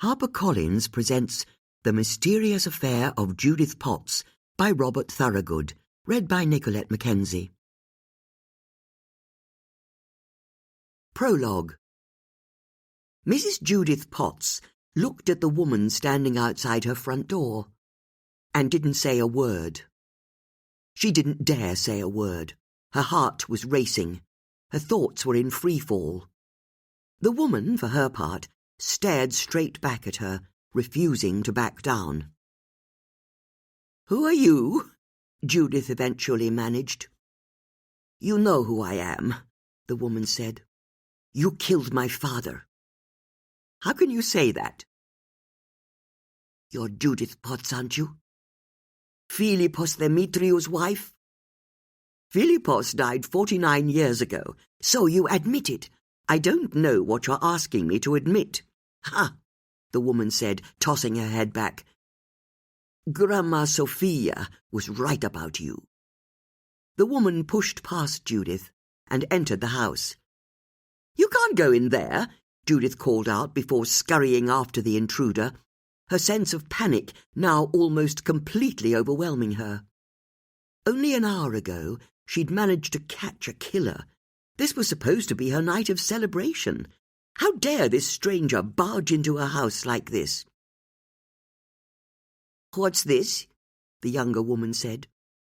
HarperCollins presents The Mysterious Affair of Judith Potts by Robert Thorogood, read by Nicolette Mackenzie. Prologue. Mrs. Judith Potts looked at the woman standing outside her front door and didn't say a word. She didn't dare say a word. Her heart was racing. Her thoughts were in free fall. The woman, for her part, stared straight back at her, refusing to back down. "Who are you?" Judith eventually managed. "You know who I am," the woman said. "You killed my father." "How can you say that?" "You're Judith Potts, aren't you? Philippos Demetriou's wife?" "Philippos died 49 years ago, so you admit it. I don't know what you're asking me to admit." "Ha!" the woman said, tossing her head back. "Grandma Sophia was right about you." The woman pushed past Judith and entered the house. "You can't go in there," Judith called out before scurrying after the intruder, her sense of panic now almost completely overwhelming her. Only an hour ago she'd managed to catch a killer. This was supposed to be her night of celebration. How dare this stranger barge into her house like this? "What's this?" the younger woman said,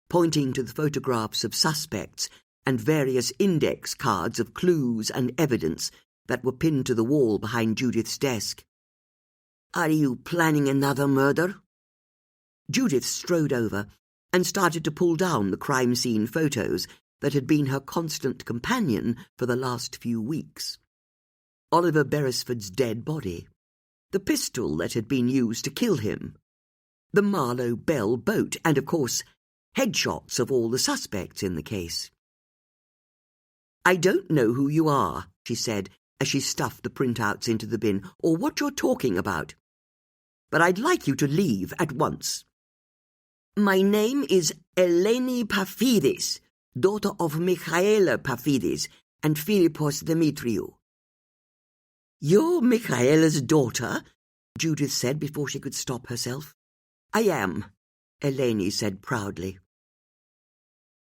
pointing to the photographs of suspects and various index cards of clues and evidence that were pinned to the wall behind Judith's desk. "Are you planning another murder?" Judith strode over and started to pull down the crime scene photos that had been her constant companion for the last few weeks. Oliver Beresford's dead body, the pistol that had been used to kill him, the Marlowe Bell boat, and, of course, headshots of all the suspects in the case. "I don't know who you are," she said, as she stuffed the printouts into the bin, "or what you're talking about. But I'd like you to leave at once. My name is Eleni Paphides, daughter of Michaela Paphides and Philippos Demetriou." "You're Michaela's daughter?" Judith said before she could stop herself. "I am," Eleni said proudly.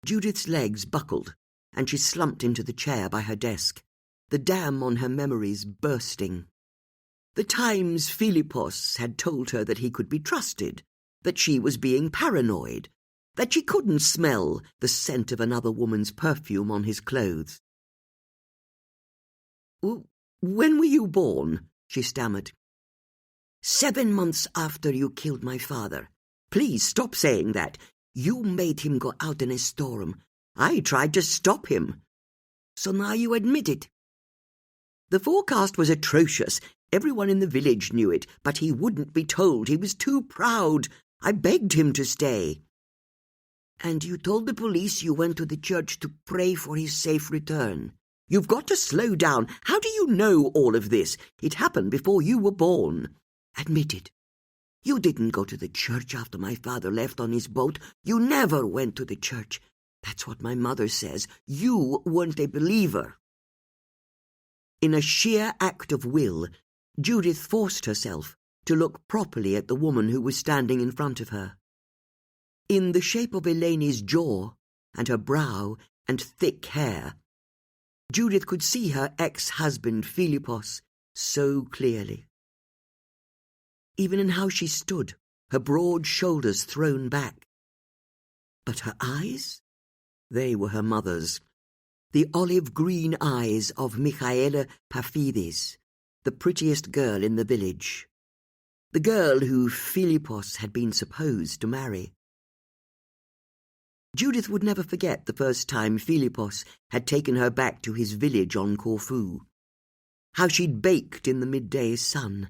Judith's legs buckled, and she slumped into the chair by her desk, the dam on her memories bursting. The times Philippos had told her that he could be trusted, that she was being paranoid, that she couldn't smell the scent of another woman's perfume on his clothes. "When were you born?" she stammered. 7 months after you killed my father. Please stop saying that. You made him go out in a storm. I tried to stop him. So now you admit it." "The forecast was atrocious. Everyone in the village knew it, but he wouldn't be told. He was too proud. I begged him to stay." "And you told the police you went to the church to pray for his safe return." "You've got to slow down. How do you know all of this? It happened before you were born." "Admit it. You didn't go to the church after my father left on his boat. You never went to the church. That's what my mother says. You weren't a believer." In a sheer act of will, Judith forced herself to look properly at the woman who was standing in front of her. In the shape of Eleni's jaw and her brow and thick hair, Judith could see her ex-husband Philippos so clearly. Even in how she stood, her broad shoulders thrown back. But her eyes? They were her mother's. The olive-green eyes of Michaela Paphides, the prettiest girl in the village. The girl who Philippos had been supposed to marry. Judith would never forget the first time Philippos had taken her back to his village on Corfu. How she'd baked in the midday sun,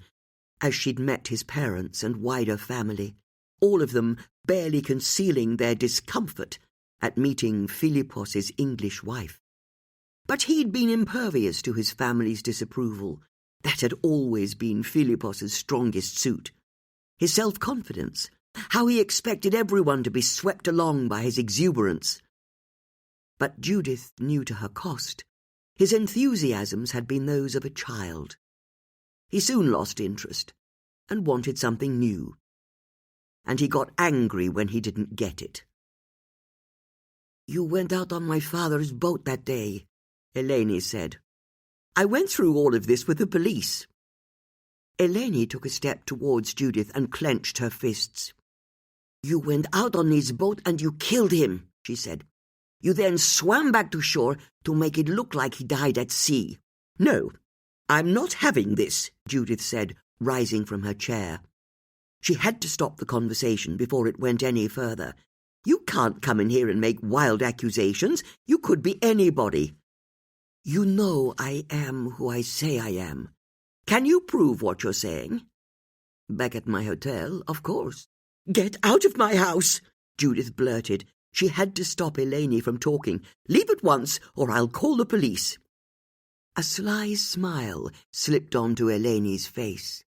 as she'd met his parents and wider family, all of them barely concealing their discomfort at meeting Philippos's English wife. But he'd been impervious to his family's disapproval. That had always been Philippos's strongest suit. His self-confidence, how he expected everyone to be swept along by his exuberance. But Judith knew to her cost. His enthusiasms had been those of a child. He soon lost interest. and wanted something new. And he got angry when he didn't get it. "You went out on my father's boat that day," Eleni said. "I went through all of this with the police." Eleni took a step towards Judith and clenched her fists. "You went out on his boat and you killed him," she said. "You then swam back to shore to make it look like he died at sea." "No, I'm not having this," Judith said, rising from her chair. She had to stop the conversation before it went any further. "You can't come in here and make wild accusations. You could be anybody." "You know I am who I say I am. Can you prove what you're saying?" "Back at my hotel, of course." "Get out of my house!" Judith blurted. She had to stop Eleni from talking. "Leave at once, or I'll call the police." A sly smile slipped onto Eleni's face.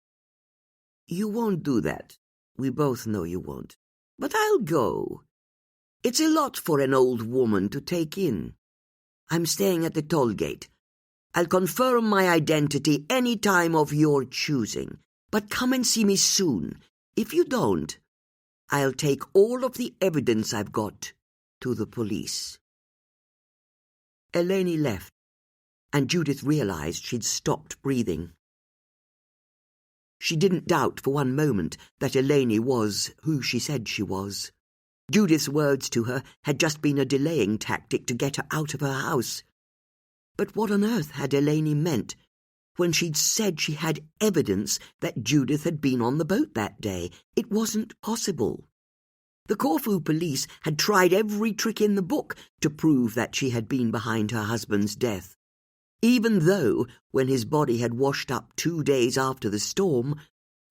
"You won't do that. We both know you won't. But I'll go. It's a lot for an old woman to take in. I'm staying at the toll gate. I'll confirm my identity any time of your choosing. But come and see me soon. If you don't, I'll take all of the evidence I've got to the police." Eleni left, and Judith realized she'd stopped breathing. She didn't doubt for one moment that Eleni was who she said she was. Judith's words to her had just been a delaying tactic to get her out of her house. But what on earth had Eleni meant when she'd said she had evidence that Judith had been on the boat that day? It wasn't possible. The Corfu police had tried every trick in the book to prove that she had been behind her husband's death, even though, when his body had washed up 2 days after the storm,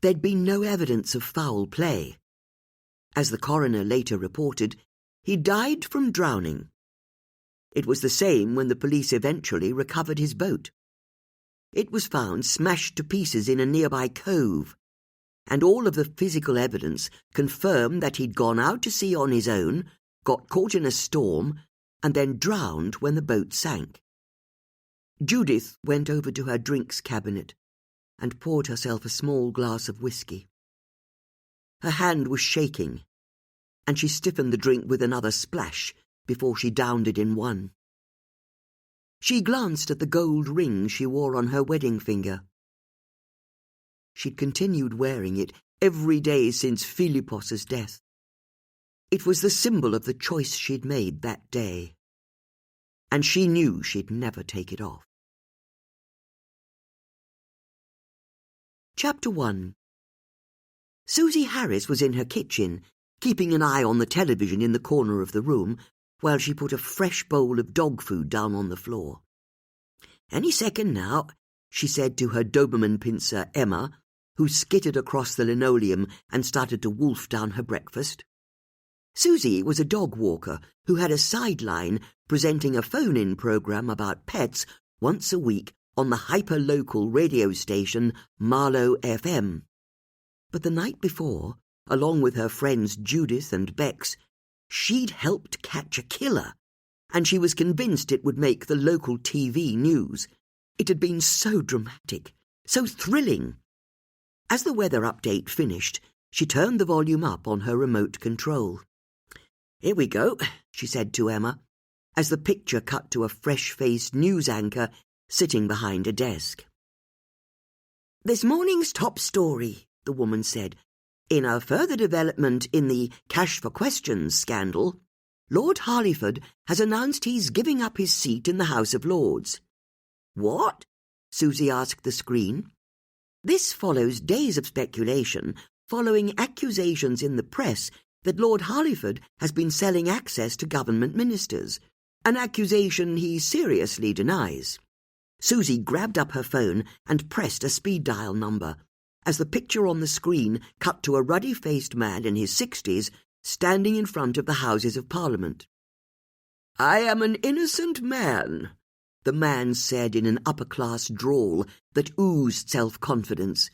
there'd been no evidence of foul play. As the coroner later reported, he died from drowning. It was the same when the police eventually recovered his boat. It was found smashed to pieces in a nearby cove, and all of the physical evidence confirmed that he'd gone out to sea on his own, got caught in a storm, and then drowned when the boat sank. Judith went over to her drinks cabinet and poured herself a small glass of whiskey. Her hand was shaking, and she stiffened the drink with another splash before she downed it in one. She glanced at the gold ring she wore on her wedding finger. She'd continued wearing it every day since Philippos's death. It was the symbol of the choice she'd made that day, and she knew she'd never take it off. Chapter 1. Susie Harris was in her kitchen, keeping an eye on the television in the corner of the room, while she put a fresh bowl of dog food down on the floor. "Any second now," she said to her Doberman pincer Emma, who skittered across the linoleum and started to wolf down her breakfast. Susie was a dog walker who had a sideline presenting a phone-in program about pets once a week on the hyper-local radio station Marlow FM. But the night before, along with her friends Judith and Bex, she'd helped catch a killer, and she was convinced it would make the local TV news. It had been so dramatic, so thrilling. As the weather update finished, she turned the volume up on her remote control. "Here we go," she said to Emma, as the picture cut to a fresh-faced news anchor sitting behind a desk. "This morning's top story," the woman said. "In a further development in the Cash for Questions scandal, Lord Harleyford has announced he's giving up his seat in the House of Lords." "What?" Susie asked the screen. This follows days of speculation following accusations in the press that Lord Harleyford has been selling access to government ministers, an accusation he seriously denies. Susie grabbed up her phone and pressed a speed dial number, as the picture on the screen cut to a ruddy-faced man in his 60s standing in front of the Houses of Parliament. "I am an innocent man," the man said in an upper-class drawl that oozed self-confidence,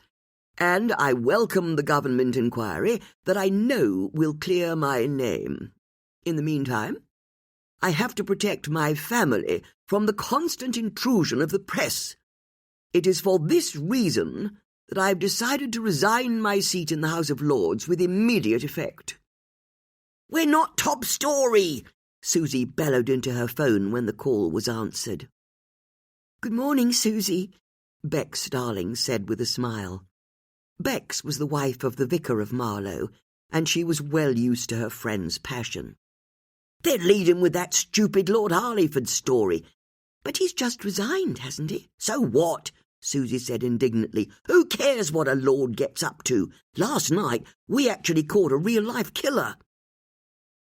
"and I welcome the government inquiry that I know will clear my name. In the meantime, I have to protect my family from the constant intrusion of the press. It is for this reason that I have decided to resign my seat in the House of Lords with immediate effect." "We're not top story," Susie bellowed into her phone when the call was answered. "Good morning, Susie," Bex Darling said with a smile. Bex was the wife of the vicar of Marlow, and she was well used to her friend's passion. "They're leading with that stupid Lord Harleyford story. But he's just resigned, hasn't he?" "So what?" Susie said indignantly. "Who cares what a lord gets up to? Last night we actually caught a real-life killer."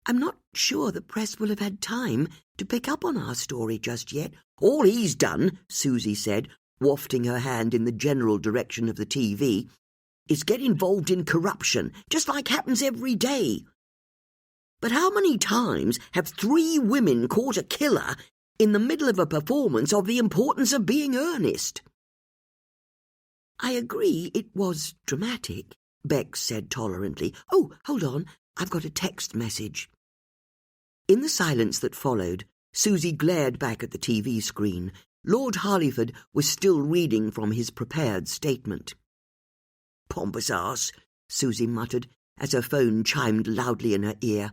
"I'm not sure the press will have had time to pick up on our story just yet." "All he's done," Susie said, wafting her hand in the general direction of the TV, "is get involved in corruption, just like happens every day. But how many times have 3 women caught a killer in the middle of a performance of The Importance of Being Earnest?" "I agree it was dramatic," Bex said tolerantly. "Oh, hold on, I've got a text message." In the silence that followed, Susie glared back at the TV screen. Lord Harleyford was still reading from his prepared statement. "Pompous arse," Susie muttered, as her phone chimed loudly in her ear.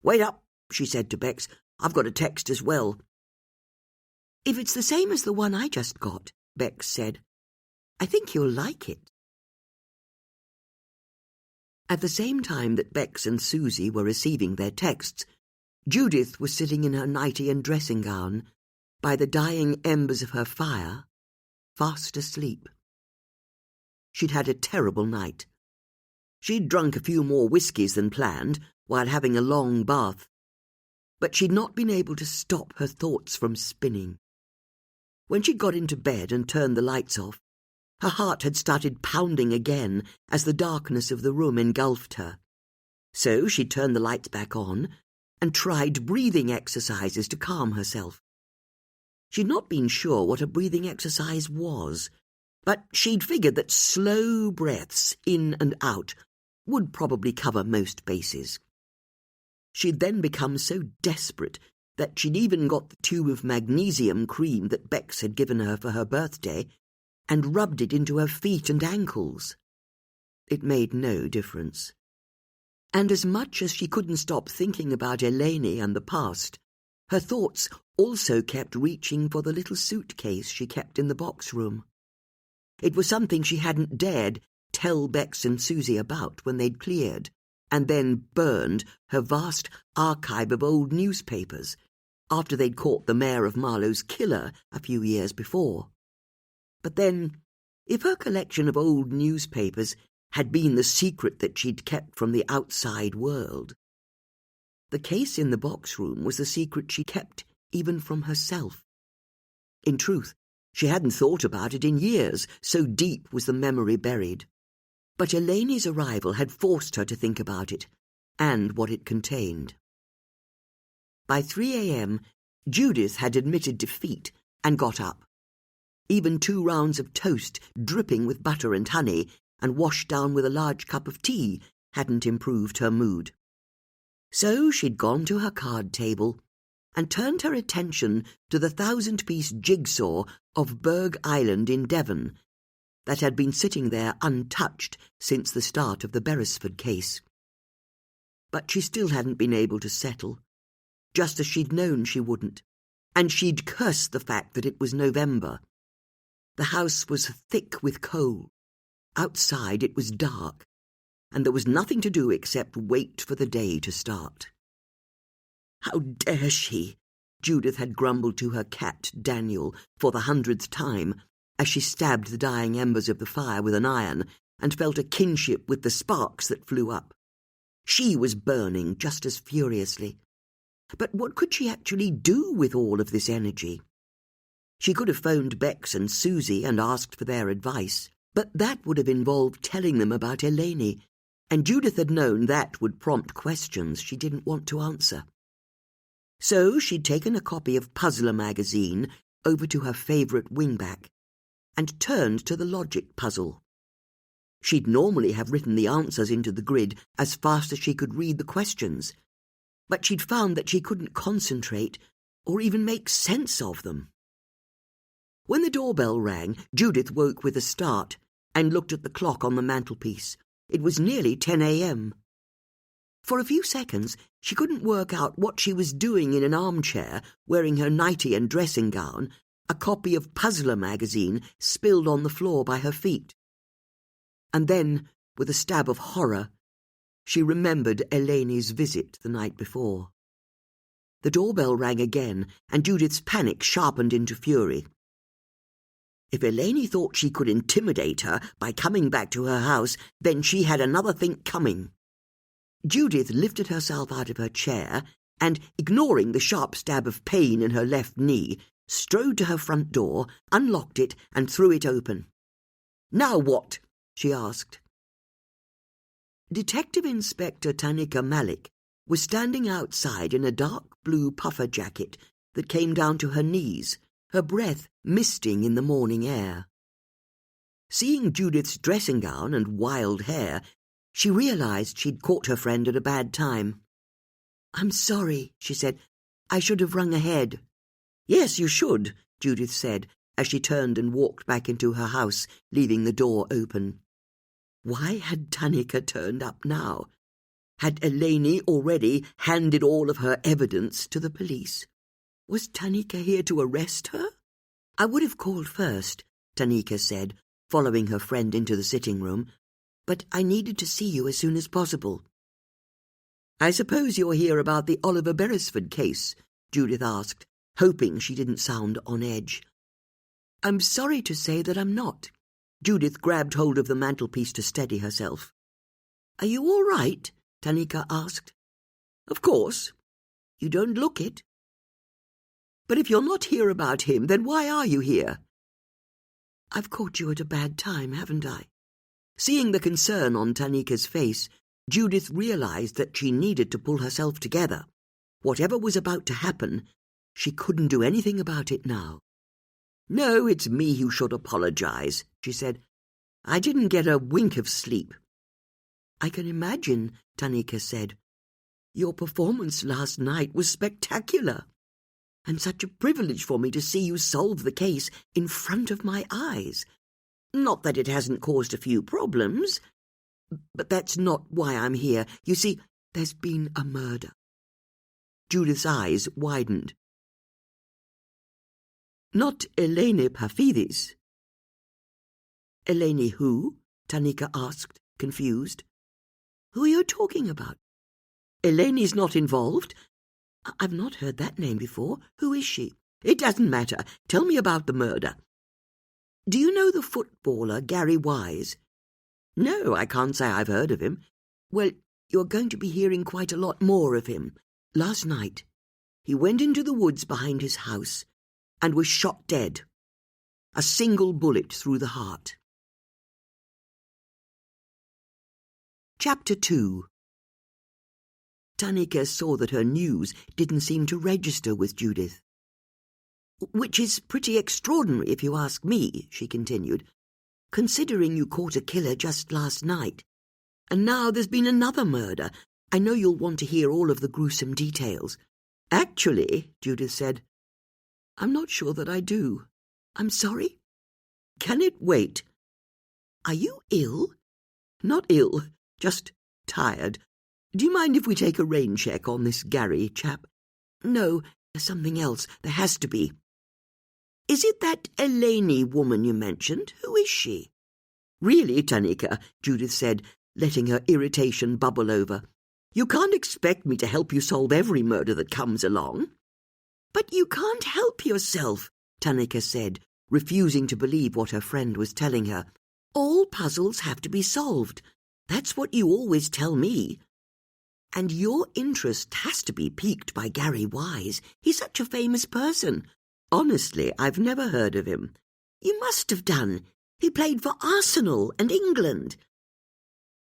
"Wait up," she said to Bex. "I've got a text as well." "If it's the same as the one I just got," Bex said, "I think you'll like it." At the same time that Bex and Susie were receiving their texts, Judith was sitting in her nightie and dressing gown, by the dying embers of her fire, fast asleep. She'd had a terrible night. She'd drunk a few more whiskies than planned, while having a long bath, but she'd not been able to stop her thoughts from spinning. When she'd got into bed and turned the lights off, her heart had started pounding again as the darkness of the room engulfed her. So she turned the lights back on and tried breathing exercises to calm herself. She'd not been sure what a breathing exercise was, but she'd figured that slow breaths in and out would probably cover most bases. She'd then become so desperate that she'd even got the tube of magnesium cream that Bex had given her for her birthday and rubbed it into her feet and ankles. It made no difference. And as much as she couldn't stop thinking about Eleni and the past, her thoughts also kept reaching for the little suitcase she kept in the box room. It was something she hadn't dared tell Bex and Susie about when they'd cleared and then burned her vast archive of old newspapers after they'd caught the mayor of Marlow's killer a few years before. But then, if her collection of old newspapers had been the secret that she'd kept from the outside world, the case in the box room was the secret she kept even from herself. In truth, she hadn't thought about it in years, so deep was the memory buried. But Eleni's arrival had forced her to think about it, and what it contained. By 3 a.m., Judith had admitted defeat and got up. Even 2 rounds of toast, dripping with butter and honey, and washed down with a large cup of tea, hadn't improved her mood. So she'd gone to her card table and turned her attention to the 1,000-piece jigsaw of Berg Island in Devon that had been sitting there untouched since the start of the Beresford case. But she still hadn't been able to settle, just as she'd known she wouldn't, and she'd cursed the fact that it was November. The house was thick with coal. Outside it was dark, and there was nothing to do except wait for the day to start. "How dare she?" Judith had grumbled to her cat, Daniel, for the 100th time, as she stabbed the dying embers of the fire with an iron and felt a kinship with the sparks that flew up. She was burning just as furiously. But what could she actually do with all of this energy? She could have phoned Bex and Susie and asked for their advice, but that would have involved telling them about Eleni, and Judith had known that would prompt questions she didn't want to answer. So she'd taken a copy of Puzzler magazine over to her favourite wingback and turned to the logic puzzle. She'd normally have written the answers into the grid as fast as she could read the questions, but she'd found that she couldn't concentrate or even make sense of them. When the doorbell rang, Judith woke with a start and looked at the clock on the mantelpiece. It was nearly 10 a.m. For a few seconds she couldn't work out what she was doing in an armchair, wearing her nightie and dressing gown, a copy of Puzzler magazine spilled on the floor by her feet. And then, with a stab of horror, she remembered Eleni's visit the night before. The doorbell rang again, and Judith's panic sharpened into fury. If Eleni thought she could intimidate her by coming back to her house, then she had another think coming. Judith lifted herself out of her chair and, ignoring the sharp stab of pain in her left knee, strode to her front door, unlocked it, and threw it open. "Now what?" she asked. Detective Inspector Tanika Malik was standing outside in a dark blue puffer jacket that came down to her knees, her breath misting in the morning air. Seeing Judith's dressing gown and wild hair, she realized she'd caught her friend at a bad time. "I'm sorry," she said. "I should have rung ahead." "Yes, you should," Judith said, as she turned and walked back into her house, leaving the door open. Why had Tanika turned up now? Had Eleni already handed all of her evidence to the police? Was Tanika here to arrest her? "I would have called first," Tanika said, following her friend into the sitting room, "but I needed to see you as soon as possible." "I suppose you're here about the Oliver Beresford case?" Judith asked, hoping she didn't sound on edge. "I'm sorry to say that I'm not." Judith grabbed hold of the mantelpiece to steady herself. "Are you all right?" Tanika asked. "Of course. You don't look it." "But if you're not here about him, then why are you here?" "I've caught you at a bad time, haven't I?" Seeing the concern on Tanika's face, Judith realized that she needed to pull herself together. Whatever was about to happen, she couldn't do anything about it now. "No, it's me who should apologize," she said. "I didn't get a wink of sleep." "I can imagine," Tanika said. "Your performance last night was spectacular, and such a privilege for me to see you solve the case in front of my eyes. Not that it hasn't caused a few problems, but that's not why I'm here. You see, there's been a murder." Judith's eyes widened. "Not Eleni Pafidis?" "Eleni who?" Tanika asked, confused. "Who are you talking about? Eleni's not involved? I've not heard that name before. Who is she?" "It doesn't matter. Tell me about the murder." "Do you know the footballer Gary Wise?" "No, I can't say I've heard of him." "Well, you're going to be hearing quite a lot more of him. Last night, he went into the woods behind his house and was shot dead. A single bullet through the heart." Chapter 2. Tanika saw that her news didn't seem to register with Judith. "Which is pretty extraordinary, if you ask me," she continued, "considering you caught a killer just last night. And now there's been another murder. I know you'll want to hear all of the gruesome details." "Actually," Judith said, "I'm not sure that I do." "I'm sorry?" "Can it wait?" "Are you ill?" "Not ill, just tired. Do you mind if we take a rain check on this Gary chap?" "No, there's something else. There has to be." "Is it that Eleni woman you mentioned? Who is she?" "Really, Tanika," Judith said, letting her irritation bubble over, "you can't expect me to help you solve every murder that comes along." "But you can't help yourself," Tanika said, refusing to believe what her friend was telling her. "All puzzles have to be solved. That's what you always tell me. And your interest has to be piqued by Gary Wise. He's such a famous person. Honestly, I've never heard of him." "You must have done. He played for Arsenal and England."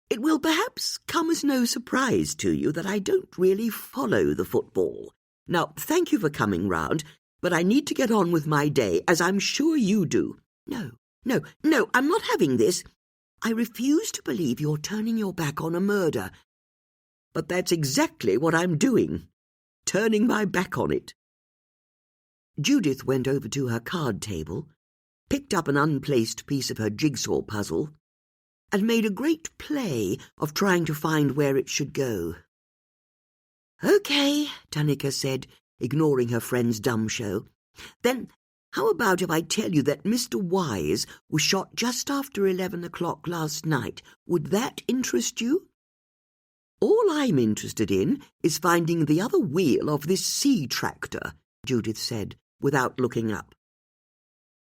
"It will perhaps come as no surprise to you that I don't really follow the football. Now, thank you for coming round, but I need to get on with my day, as I'm sure you do." No, I'm not having this. I refuse to believe you're turning your back on a murder." "But that's exactly what I'm doing, turning my back on it." Judith went over to her card table, picked up an unplaced piece of her jigsaw puzzle, and made a great play of trying to find where it should go. "Okay," Tanika said, ignoring her friend's dumb show. "Then how about if I tell you that Mr. Wise was shot just after 11 o'clock last night? Would that interest you?" "All I'm interested in is finding the other wheel of this sea tractor," Judith said, without looking up.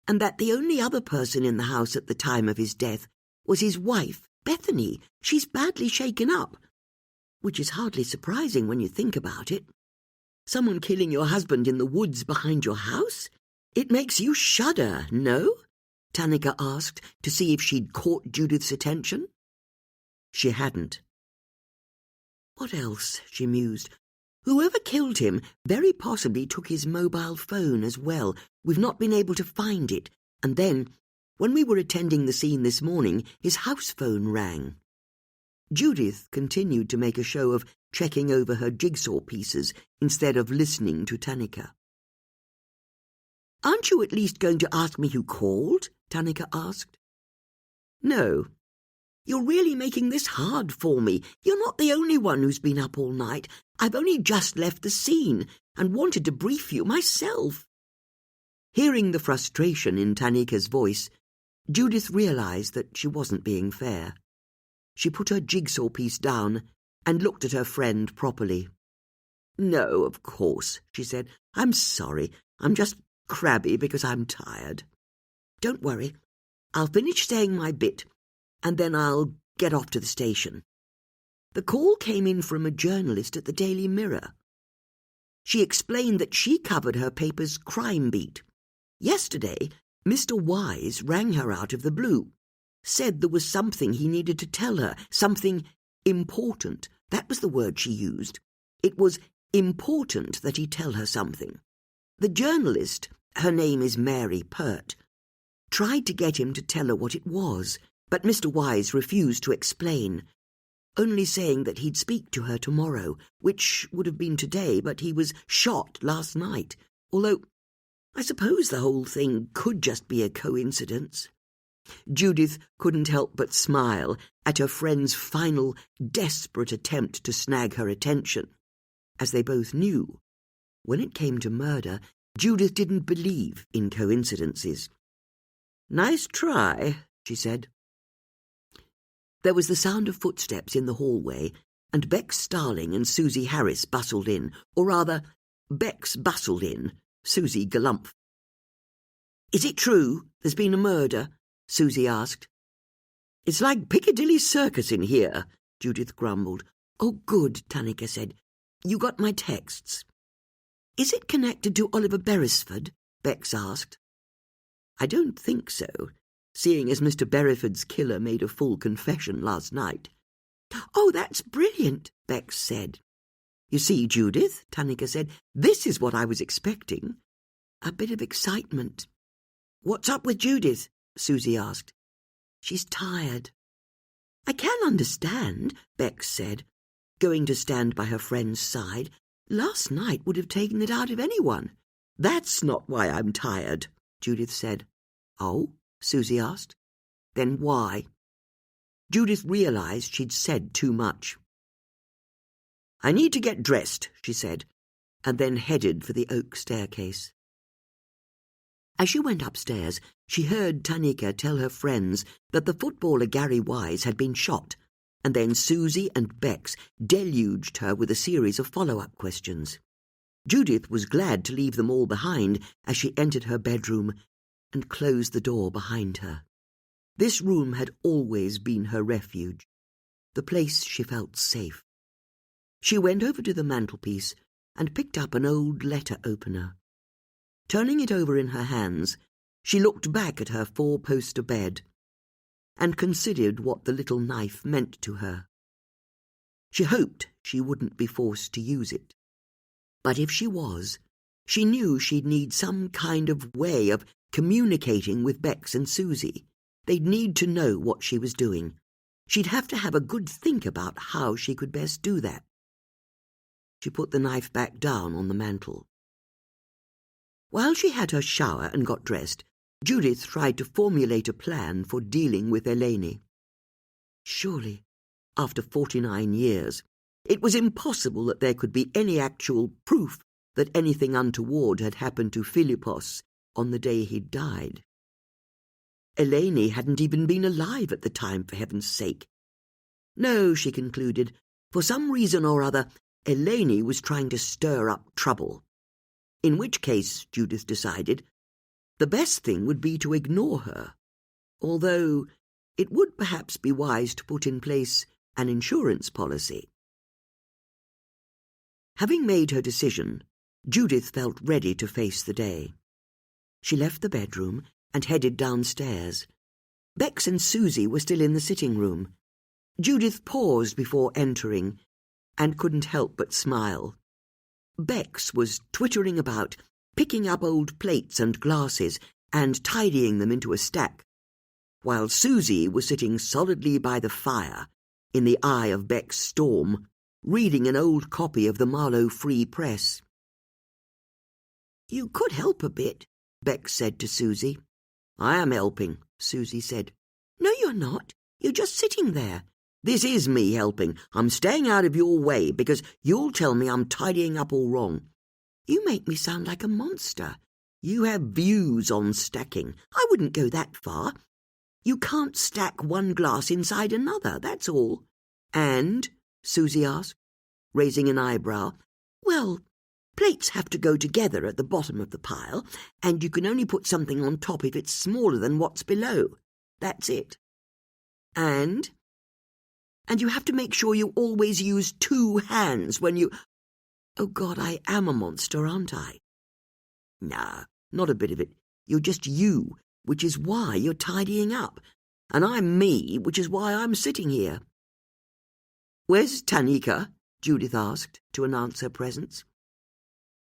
"And that the only other person in the house at the time of his death was his wife, Bethany. She's badly shaken up. Which is hardly surprising when you think about it. Someone killing your husband in the woods behind your house? It makes you shudder, no?" Tanika asked to see if she'd caught Judith's attention. She hadn't. "What else?" she mused. "Whoever killed him very possibly took his mobile phone as well. We've not been able to find it. And then, when we were attending the scene this morning, his house phone rang." Judith continued to make a show of checking over her jigsaw pieces instead of listening to Tanika. "Aren't you at least going to ask me who called?" Tanika asked. "No. You're really making this hard for me. You're not the only one who's been up all night. I've only just left the scene and wanted to brief you myself." Hearing the frustration in Tanika's voice, Judith realized that she wasn't being fair. She put her jigsaw piece down and looked at her friend properly. "No, of course," she said. "I'm sorry. I'm just crabby because I'm tired. Don't worry. I'll finish saying my bit, and then I'll get off to the station." The call came in from a journalist at the Daily Mirror. She explained that she covered her paper's crime beat. Yesterday, Mr. Wise rang her out of the blue. Said there was something he needed to tell her, something important. That was the word she used. It was important that he tell her something. The journalist, her name is Mary Pert, tried to get him to tell her what it was, but Mr. Wise refused to explain, only saying that he'd speak to her tomorrow, which would have been today, but he was shot last night, although I suppose the whole thing could just be a coincidence. Judith couldn't help but smile at her friend's final, desperate attempt to snag her attention. As they both knew, when it came to murder, Judith didn't believe in coincidences. "Nice try," she said. There was the sound of footsteps in the hallway, and Bex Starling and Susie Harris bustled in, or rather, Bex bustled in, Susie galumph. "Is it true there's been a murder?" Susie asked. "It's like Piccadilly Circus in here," Judith grumbled. "Oh, good," Tanika said. "You got my texts." "Is it connected to Oliver Beresford?" Bex asked. "I don't think so, seeing as Mr. Beresford's killer made a full confession last night." "Oh, that's brilliant," Bex said. "You see, Judith," Tanika said, "this is what I was expecting. A bit of excitement." "What's up with Judith?" Susie asked. "She's tired." "I can understand," Bex said, going to stand by her friend's side. "Last night would have taken it out of anyone." "That's not why I'm tired," Judith said. "Oh?" Susie asked. "Then why?" Judith realized she'd said too much. "I need to get dressed," she said, and then headed for the oak staircase. As she went upstairs, she heard Tanika tell her friends that the footballer Gary Wise had been shot, and then Susie and Bex deluged her with a series of follow-up questions. Judith was glad to leave them all behind as she entered her bedroom and closed the door behind her. This room had always been her refuge, the place she felt safe. She went over to the mantelpiece and picked up an old letter opener. Turning it over in her hands, she looked back at her four-poster bed and considered what the little knife meant to her. She hoped she wouldn't be forced to use it. But if she was, she knew she'd need some kind of way of communicating with Bex and Susie. They'd need to know what she was doing. She'd have to have a good think about how she could best do that. She put the knife back down on the mantel. While she had her shower and got dressed, Judith tried to formulate a plan for dealing with Eleni. Surely, after 49 years, it was impossible that there could be any actual proof that anything untoward had happened to Philippos on the day he died. Eleni hadn't even been alive at the time, for heaven's sake. No, she concluded, for some reason or other, Eleni was trying to stir up trouble. In which case, Judith decided, the best thing would be to ignore her, although it would perhaps be wise to put in place an insurance policy. Having made her decision, Judith felt ready to face the day. She left the bedroom and headed downstairs. Bex and Susie were still in the sitting room. Judith paused before entering and couldn't help but smile. Bex was twittering about, picking up old plates and glasses and tidying them into a stack, while Susie was sitting solidly by the fire, in the eye of Beck's storm, reading an old copy of the Marlow Free Press. "You could help a bit," Beck said to Susie. "I am helping," Susie said. "No, you're not. You're just sitting there." "This is me helping. I'm staying out of your way because you'll tell me I'm tidying up all wrong." "You make me sound like a monster." "You have views on stacking. I wouldn't go that far. You can't stack one glass inside another, that's all." "And?" Susie asked, raising an eyebrow. "Well, plates have to go together at the bottom of the pile, and you can only put something on top if it's smaller than what's below. That's it." "And?" "And you have to make sure you always use 2 hands when you—" "Oh, God, I am a monster, aren't I?" "No, not a bit of it. You're just you, which is why you're tidying up. And I'm me, which is why I'm sitting here." "Where's Tanika?" Judith asked, to announce her presence.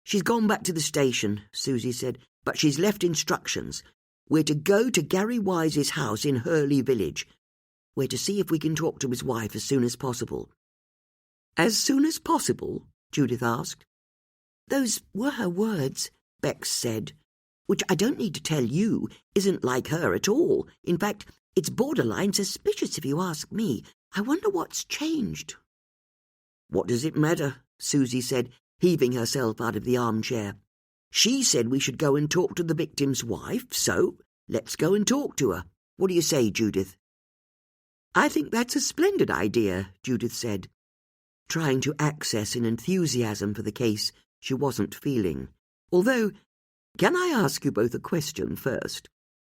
"She's gone back to the station," Susie said, "but she's left instructions. We're to go to Gary Wise's house in Hurley Village. We're to see if we can talk to his wife as soon as possible." "As soon as possible?" Judith asked. "Those were her words," Bex said, "which I don't need to tell you isn't like her at all. In fact, it's borderline suspicious if you ask me. I wonder what's changed." "What does it matter?" Susie said, heaving herself out of the armchair. "She said we should go and talk to the victim's wife, so let's go and talk to her. What do you say, Judith?" "I think that's a splendid idea," Judith said, trying to access an enthusiasm for the case she wasn't feeling. "Although, can I ask you both a question first?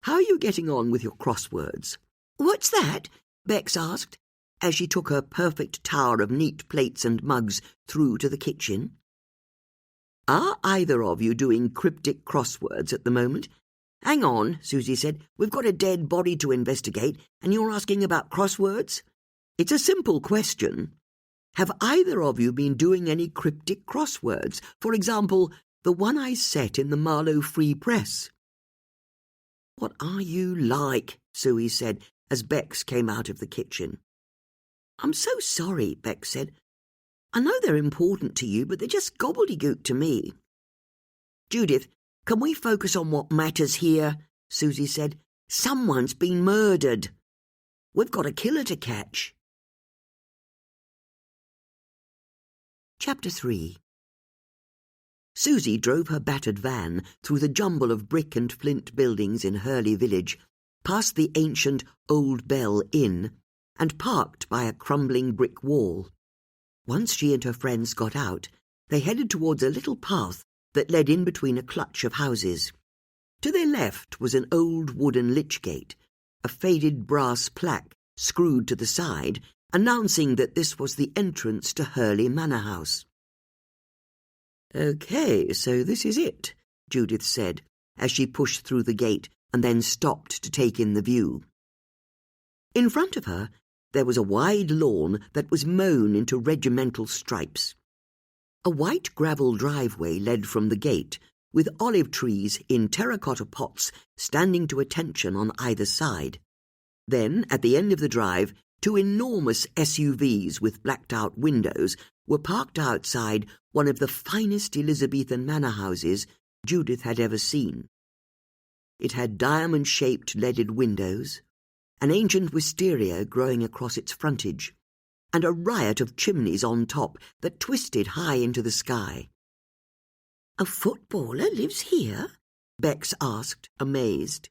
How are you getting on with your crosswords?" "What's that?" Bex asked, as she took her perfect tower of neat plates and mugs through to the kitchen. "Are either of you doing cryptic crosswords at the moment?" "Hang on," Susie said. "We've got a dead body to investigate, and you're asking about crosswords?" "It's a simple question. Have either of you been doing any cryptic crosswords? For example, the one I set in the Marlow Free Press?" "What are you like?" Susie said, as Bex came out of the kitchen. "I'm so sorry," Bex said. "I know they're important to you, but they're just gobbledygook to me." "Judith, can we focus on what matters here?" Susie said. "Someone's been murdered. We've got a killer to catch." Chapter 3. Susie drove her battered van through the jumble of brick and flint buildings in Hurley Village, past the ancient Old Bell Inn, and parked by a crumbling brick wall. Once she and her friends got out, they headed towards a little path that led in between a clutch of houses. To their left was an old wooden lich gate, a faded brass plaque screwed to the side, announcing that this was the entrance to Hurley Manor House. "Okay, so this is it," Judith said, as she pushed through the gate and then stopped to take in the view. In front of her, there was a wide lawn that was mown into regimental stripes. A white gravel driveway led from the gate, with olive trees in terracotta pots standing to attention on either side. Then, at the end of the drive, 2 enormous SUVs with blacked-out windows were parked outside one of the finest Elizabethan manor houses Judith had ever seen. It had diamond-shaped leaded windows, an ancient wisteria growing across its frontage, and a riot of chimneys on top that twisted high into the sky. "A footballer lives here?" Bex asked, amazed.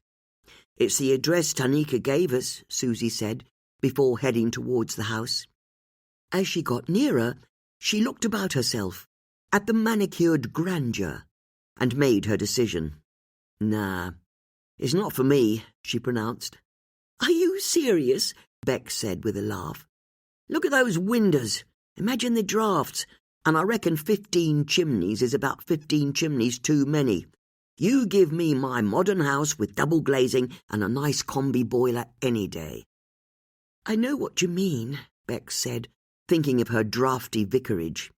"It's the address Tanika gave us," Susie said, before heading towards the house. As she got nearer, she looked about herself, at the manicured grandeur, and made her decision. "Nah, it's not for me," she pronounced. "Are you serious?" Bex said with a laugh. "Look at those windows. Imagine the drafts, and I reckon 15 chimneys is about 15 chimneys too many. You give me my modern house with double glazing and a nice combi boiler any day." "I know what you mean," Bex said, thinking of her drafty vicarage.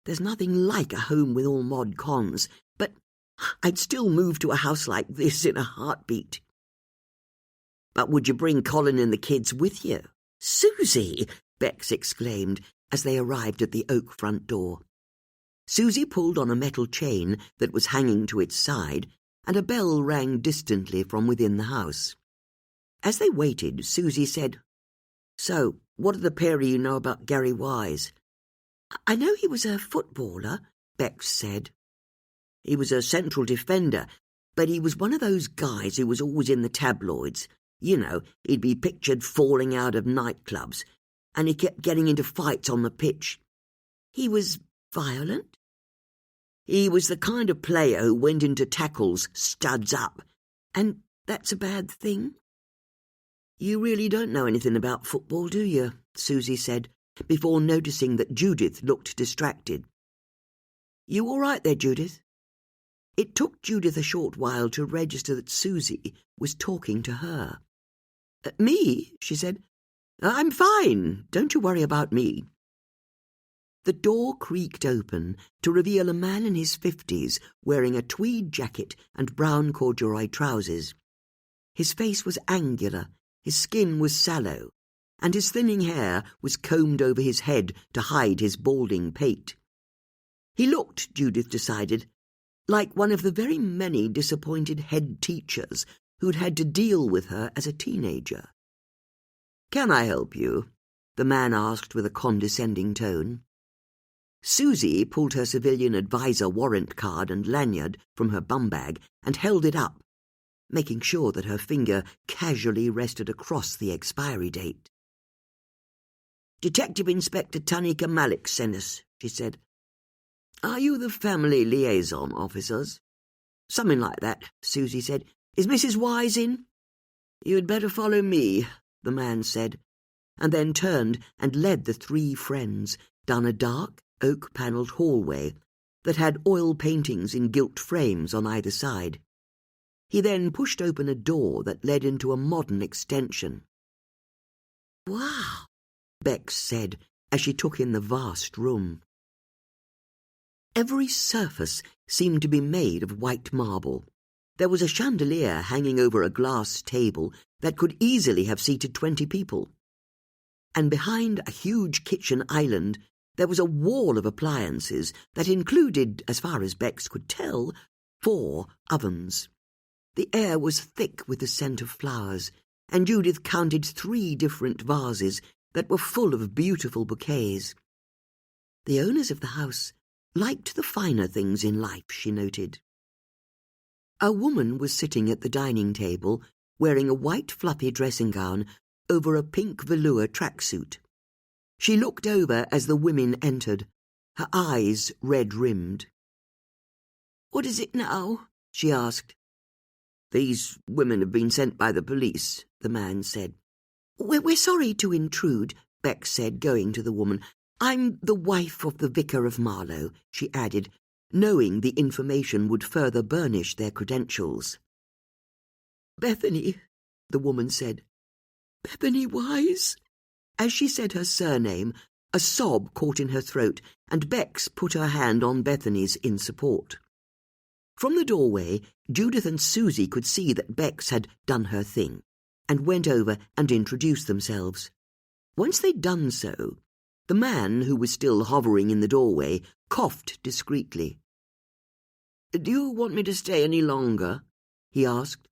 "There's nothing like a home with all mod cons, but I'd still move to a house like this in a heartbeat." "But would you bring Colin and the kids with you?" "Susie!" Bex exclaimed as they arrived at the oak front door. Susie pulled on a metal chain that was hanging to its side, and a bell rang distantly from within the house. As they waited, Susie said, "So, what do the pair of you know about Gary Wise?" "I know he was a footballer," Bex said. "He was a central defender, but he was one of those guys who was always in the tabloids. You know, he'd be pictured falling out of nightclubs, and he kept getting into fights on the pitch." "He was violent?" "He was the kind of player who went into tackles studs up." "And that's a bad thing?" "You really don't know anything about football, do you?" Susie said, before noticing that Judith looked distracted. "You all right there, Judith?" It took Judith a short while to register that Susie was talking to her. "Me?" she said. "I'm fine. Don't you worry about me." The door creaked open to reveal a man in his 50s wearing a tweed jacket and brown corduroy trousers. His face was angular, his skin was sallow, and his thinning hair was combed over his head to hide his balding pate. He looked, Judith decided, like one of the very many disappointed head teachers who'd had to deal with her as a teenager. "Can I help you?" the man asked with a condescending tone. Susie pulled her civilian advisor warrant card and lanyard from her bum bag and held it up, making sure that her finger casually rested across the expiry date. "Detective Inspector Tanika Malik sent us," she said. "Are you the family liaison officers?" "Something like that," Susie said. "Is Mrs. Wise in?" "You'd better follow me," the man said, and then turned and led the three friends down a dark, oak-panelled hallway that had oil paintings in gilt frames on either side. He then pushed open a door that led into a modern extension. "Wow," Bex said as she took in the vast room. Every surface seemed to be made of white marble. There was a chandelier hanging over a glass table that could easily have seated 20 people. And behind a huge kitchen island, there was a wall of appliances that included, as far as Bex could tell, 4 ovens. The air was thick with the scent of flowers, and Judith counted 3 different vases that were full of beautiful bouquets. The owners of the house liked the finer things in life, she noted. A woman was sitting at the dining table, wearing a white fluffy dressing gown over a pink velour tracksuit. She looked over as the women entered, her eyes red-rimmed. "What is it now?" she asked. "These women have been sent by the police," the man said. We're sorry to intrude," Bex said, going to the woman. "I'm the wife of the Vicar of Marlow," she added, knowing the information would further burnish their credentials. "Bethany," the woman said. "Bethany Wise?" As she said her surname, a sob caught in her throat, and Bex put her hand on Bethany's in support. From the doorway, Judith and Susie could see that Bex had done her thing, and went over and introduced themselves. Once they'd done so, the man, who was still hovering in the doorway, coughed discreetly. "Do you want me to stay any longer?" he asked.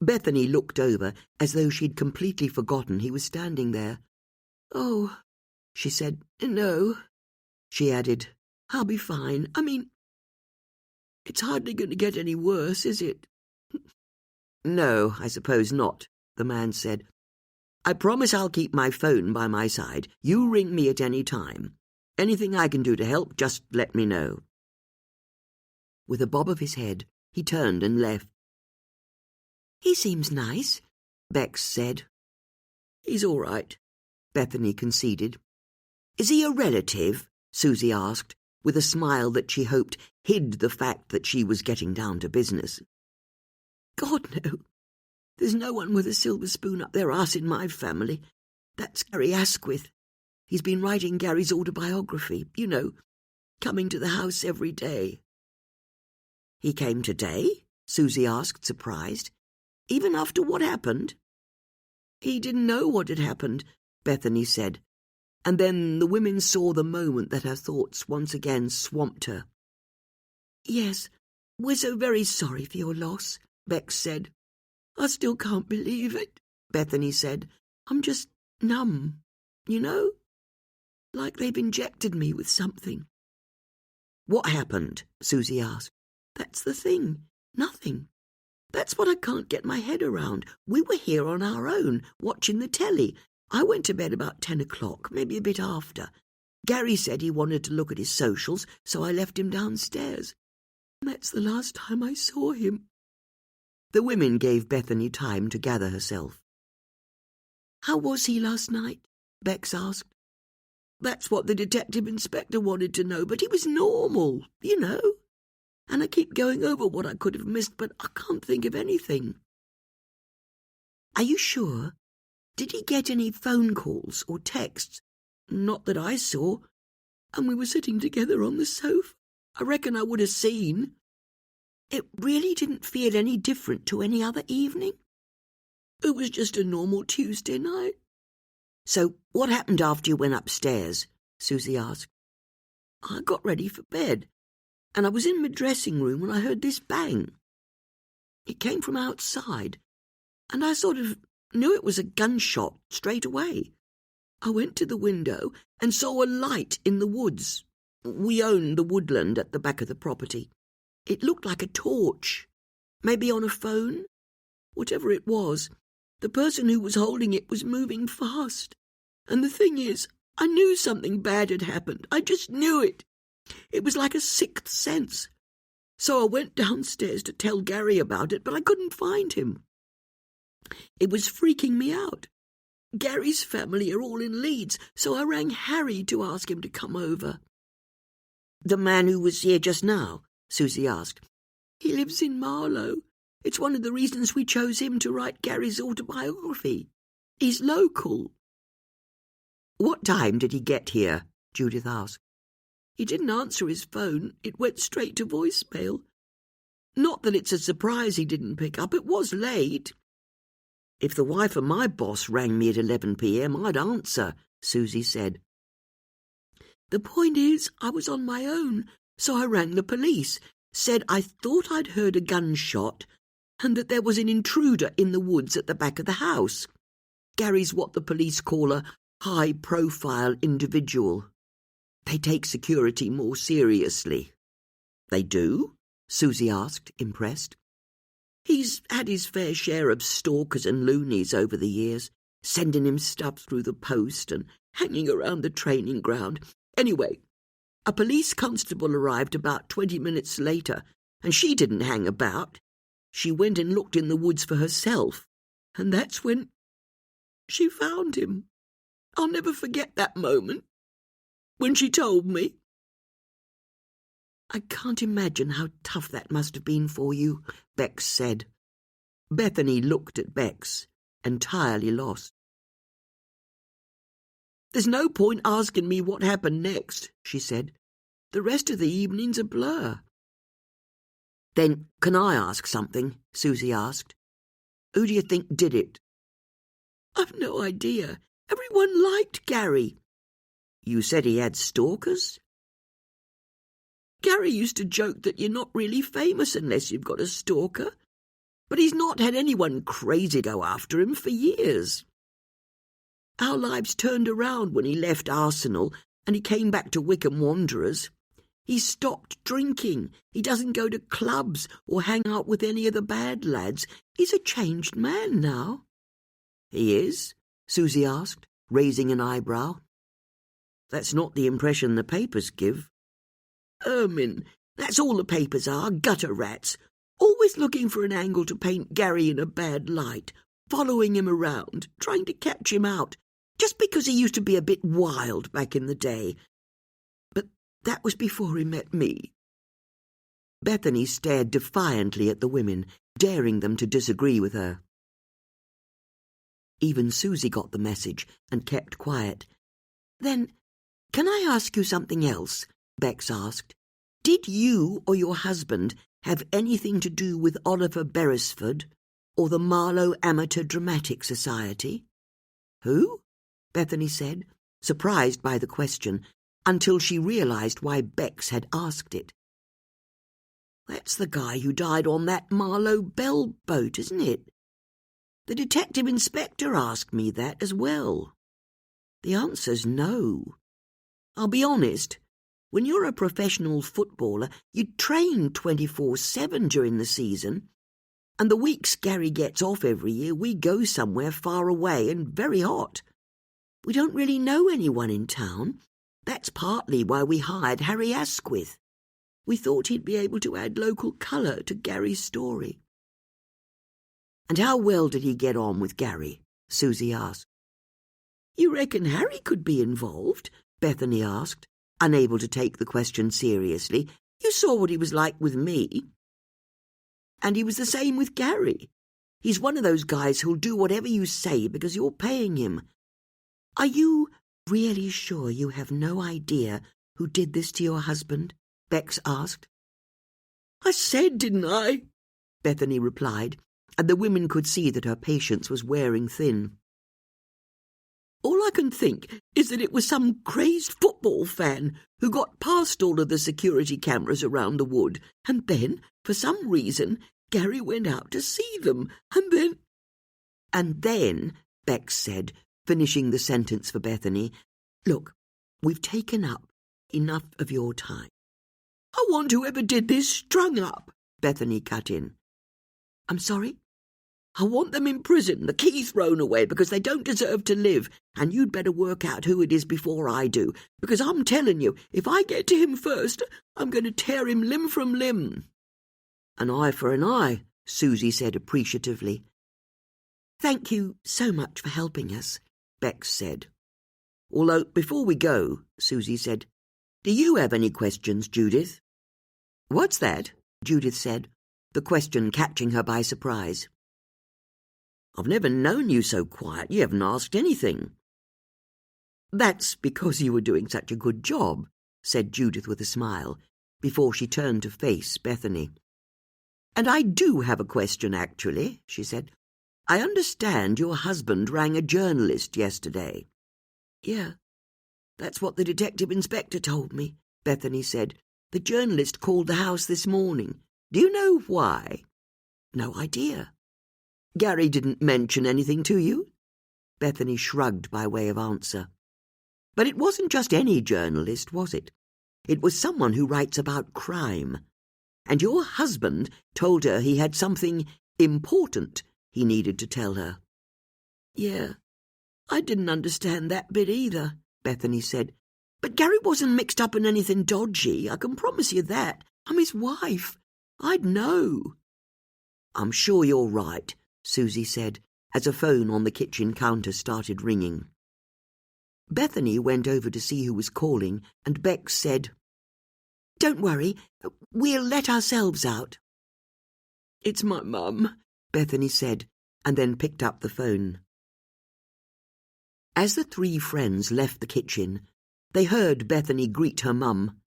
Bethany looked over as though she'd completely forgotten he was standing there. "Oh," she said. "No," she added. "I'll be fine. I mean, it's hardly going to get any worse, is it?" "No, I suppose not," the man said. "I promise I'll keep my phone by my side. You ring me at any time. Anything I can do to help, just let me know." With a bob of his head, he turned and left. "He seems nice," Bex said. "He's all right," Bethany conceded. "Is he a relative?" Susie asked, with a smile that she hoped hid the fact that she was getting down to business. "God, no. There's no one with a silver spoon up their arse in my family. That's Gary Asquith. He's been writing Gary's autobiography, you know, coming to the house every day." "He came today?" Susie asked, surprised. "Even after what happened?" "He didn't know what had happened," Bethany said, and then the women saw the moment that her thoughts once again swamped her. "Yes, we're so very sorry for your loss," Bex said. "I still can't believe it," Bethany said. "I'm just numb, you know? Like they've injected me with something." "What happened?" Susie asked. "That's the thing. Nothing. That's what I can't get my head around. We were here on our own, watching the telly. I went to bed about 10 o'clock, maybe a bit after. Gary said he wanted to look at his socials, so I left him downstairs. That's the last time I saw him." The women gave Bethany time to gather herself. "How was he last night?" Bex asked. "That's what the detective inspector wanted to know, but he was normal, you know. And I keep going over what I could have missed, but I can't think of anything." "Are you sure? Did he get any phone calls or texts?" "Not that I saw. And we were sitting together on the sofa. I reckon I would have seen." "It really didn't feel any different to any other evening?" "It was just a normal Tuesday night." "So what happened after you went upstairs?" Susie asked. "I got ready for bed, and I was in my dressing room when I heard this bang. It came from outside, and I sort of knew it was a gunshot straight away. I went to the window and saw a light in the woods. We own the woodland at the back of the property. It looked like a torch, maybe on a phone. Whatever it was, the person who was holding it was moving fast. And the thing is, I knew something bad had happened. I just knew it. It was like a sixth sense. So I went downstairs to tell Gary about it, but I couldn't find him. It was freaking me out. Gary's family are all in Leeds, so I rang Harry to ask him to come over." "The man who was here just now?" Susie asked. "He lives in Marlow. It's one of the reasons we chose him to write Gary's autobiography. He's local." "What time did he get here?" Judith asked. "He didn't answer his phone. It went straight to voicemail. Not that it's a surprise he didn't pick up. It was late." "If the wife of my boss rang me at 11 p.m, I'd answer," Susie said. "The point is, I was on my own, so I rang the police, said I thought I'd heard a gunshot, and that there was an intruder in the woods at the back of the house. Gary's what the police call a high-profile individual. They take security more seriously." "They do?" Susie asked, impressed. "He's had his fair share of stalkers and loonies over the years, sending him stuff through the post and hanging around the training ground. Anyway, a police constable arrived about 20 minutes later, and she didn't hang about. She went and looked in the woods for herself, and that's when she found him. I'll never forget that moment, when she told me." "I can't imagine how tough that must have been for you," Bex said. Bethany looked at Bex, entirely lost. "There's no point asking me what happened next," she said. "The rest of the evening's a blur." "Then can I ask something?" Susie asked. "Who do you think did it?" "I've no idea. Everyone liked Gary." "You said he had stalkers?" "Gary used to joke that you're not really famous unless you've got a stalker. but he's not had anyone crazy go after him for years. Our lives turned around when he left Arsenal and he came back to Wickham Wanderers. He stopped drinking. He doesn't go to clubs or hang out with any of the bad lads. He's a changed man now." "He is?" Susie asked, raising an eyebrow. "That's not the impression the papers give." "Ermine, that's all the papers are, gutter rats. Always looking for an angle to paint Gary in a bad light, following him around, trying to catch him out, just because he used to be a bit wild back in the day. But that was before he met me." Bethany stared defiantly at the women, daring them to disagree with her. Even Susie got the message and kept quiet. "Then, can I ask you something else?" Bex asked. "Did you or your husband have anything to do with Oliver Beresford or the Marlow Amateur Dramatic Society?" "Who?" Bethany said, surprised by the question, until she realized why Bex had asked it. "That's the guy who died on that Marlow Bell boat, isn't it? The detective inspector asked me that as well. The answer's no. I'll be honest, when you're a professional footballer, you train 24/7 during the season, and the weeks Gary gets off every year, we go somewhere far away and very hot. We don't really know anyone in town. That's partly why we hired Harry Asquith. We thought he'd be able to add local colour to Gary's story." "And how well did he get on with Gary?" Susie asked. "You reckon Harry could be involved?" Bethany asked, unable to take the question seriously. "You saw what he was like with me. And he was the same with Gary. He's one of those guys who'll do whatever you say because you're paying him. Are you really sure you have no idea who did this to your husband?" Bex asked. "I said, didn't I?" Bethany replied, and the women could see that her patience was wearing thin. "All I can think is that it was some crazed football fan who got past all of the security cameras around the wood, and then, for some reason, Gary went out to see them, and then—" "And then," Bex said, finishing the sentence for Bethany, "look, we've taken up enough of your time." "I want whoever did this strung up," Bethany cut in. "I'm sorry?" "I want them in prison, the key thrown away because they don't deserve to live, and you'd better work out who it is before I do, because I'm telling you, if I get to him first, I'm going to tear him limb from limb." "An eye for an eye," Susie said appreciatively. "Thank you so much for helping us," Bex said. "Although, before we go," Susie said, "do you have any questions, Judith?" "What's that?" Judith said, the question catching her by surprise. "I've never known you so quiet. You haven't asked anything." "That's because you were doing such a good job," said Judith with a smile, before she turned to face Bethany. "And I do have a question, actually," she said. "I understand your husband rang a journalist yesterday." "Yeah, that's what the detective inspector told me," Bethany said. "The journalist called the house this morning. Do you know why?" "No idea." "Gary didn't mention anything to you?" Bethany shrugged by way of answer. "But it wasn't just any journalist, was it? It was someone who writes about crime. And your husband told her he had something important he needed to tell her." "Yeah, I didn't understand that bit either," Bethany said. "But Gary wasn't mixed up in anything dodgy, I can promise you that. I'm his wife. I'd know." "I'm sure you're right," Susie said, as a phone on the kitchen counter started ringing. Bethany went over to see who was calling, and Bex said, "Don't worry, we'll let ourselves out." "It's my mum," Bethany said, and then picked up the phone. As the three friends left the kitchen, they heard Bethany greet her mum,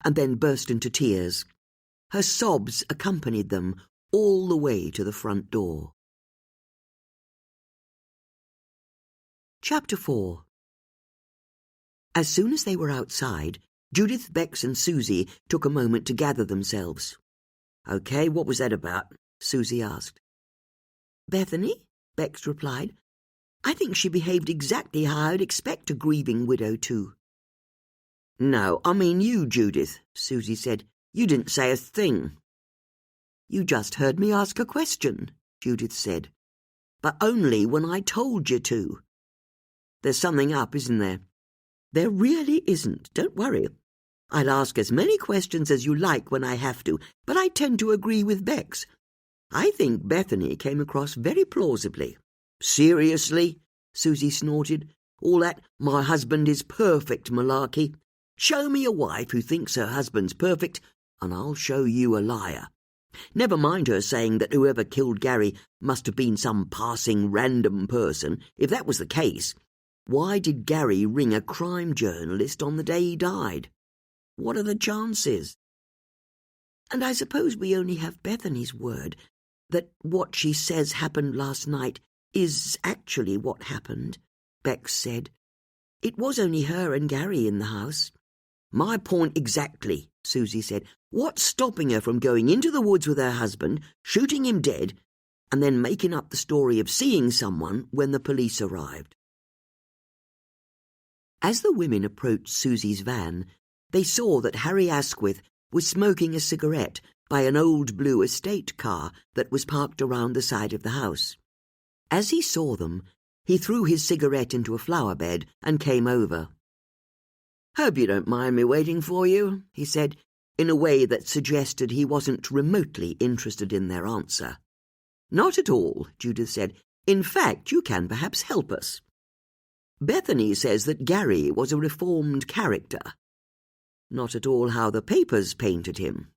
and then burst into tears. Her sobs accompanied them all the way to the front door. Chapter 4. As soon as they were outside, Judith, Bex and Susie took a moment to gather themselves. "Okay, what was that about?" Susie asked. Bethany, Bex replied. I think she behaved exactly how I'd expect a grieving widow to. No, I mean you, Judith, Susie said. You didn't say a thing. You just heard me ask a question, Judith said. But only when I told you to. There's something up, isn't there? There really isn't, don't worry. I'll ask as many questions as you like when I have to, but I tend to agree with Bex. I think Bethany came across very plausibly. Seriously? Susie snorted. All that my husband is perfect malarkey. Show me a wife who thinks her husband's perfect, and I'll show you a liar. Never mind her saying that whoever killed Gary must have been some passing random person. If that was the case, why did Gary ring a crime journalist on the day he died? What are the chances? And I suppose we only have Bethany's word that what she says happened last night is actually what happened, Bex said. It was only her and Gary in the house. My point exactly, Susie said. What's stopping her from going into the woods with her husband, shooting him dead, and then making up the story of seeing someone when the police arrived? As the women approached Susie's van, they saw that Harry Asquith was smoking a cigarette by an old blue estate car that was parked around the side of the house. As he saw them, he threw his cigarette into a flower bed and came over. "Hope you don't mind me waiting for you," he said, in a way that suggested he wasn't remotely interested in their answer. "Not at all," Judith said. "In fact, you can perhaps help us. Bethany says that Gary was a reformed character. Not at all how the papers painted him."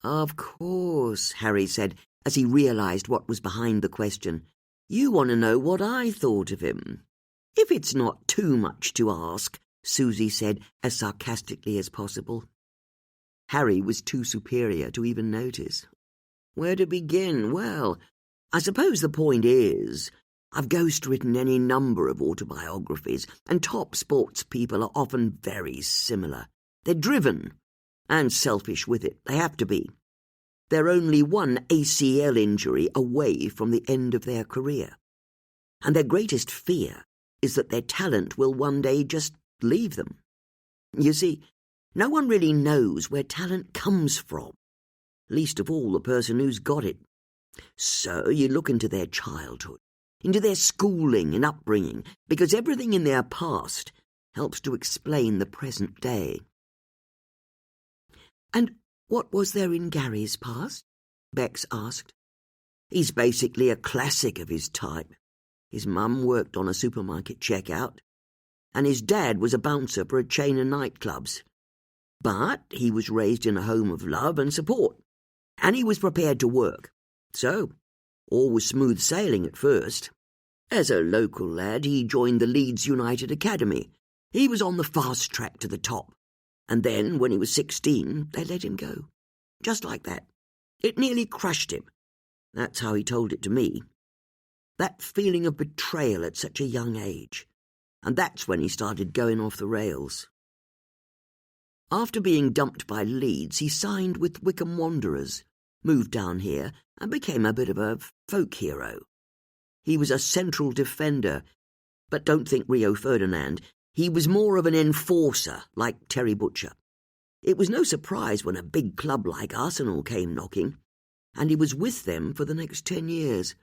"Of course," Harry said, as he realized what was behind the question. "You want to know what I thought of him." "If it's not too much to ask," Susie said, as sarcastically as possible. Harry was too superior to even notice. "Where to begin? Well, I suppose the point is, I've ghost-written any number of autobiographies, and top sports people are often very similar. They're driven, and selfish with it. They have to be. They're only one ACL injury away from the end of their career. And their greatest fear is that their talent will one day just leave them. You see, no one really knows where talent comes from, least of all the person who's got it. So you look into their childhood, into their schooling and upbringing, because everything in their past helps to explain the present day." "And what was there in Gary's past?" Bex asked. "He's basically a classic of his type. His mum worked on a supermarket checkout, and his dad was a bouncer for a chain of nightclubs. But he was raised in a home of love and support, and he was prepared to work. So, all was smooth sailing at first. As a local lad, he joined the Leeds United Academy. He was on the fast track to the top. And then, when he was 16, they let him go. Just like that. It nearly crushed him. That's how he told it to me. That feeling of betrayal at such a young age. And that's when he started going off the rails. After being dumped by Leeds, he signed with Wycombe Wanderers, moved down here, and became a bit of a folk hero. He was a central defender, but don't think Rio Ferdinand. He was more of an enforcer, like Terry Butcher. It was no surprise when a big club like Arsenal came knocking, and he was with them for the next 10 years.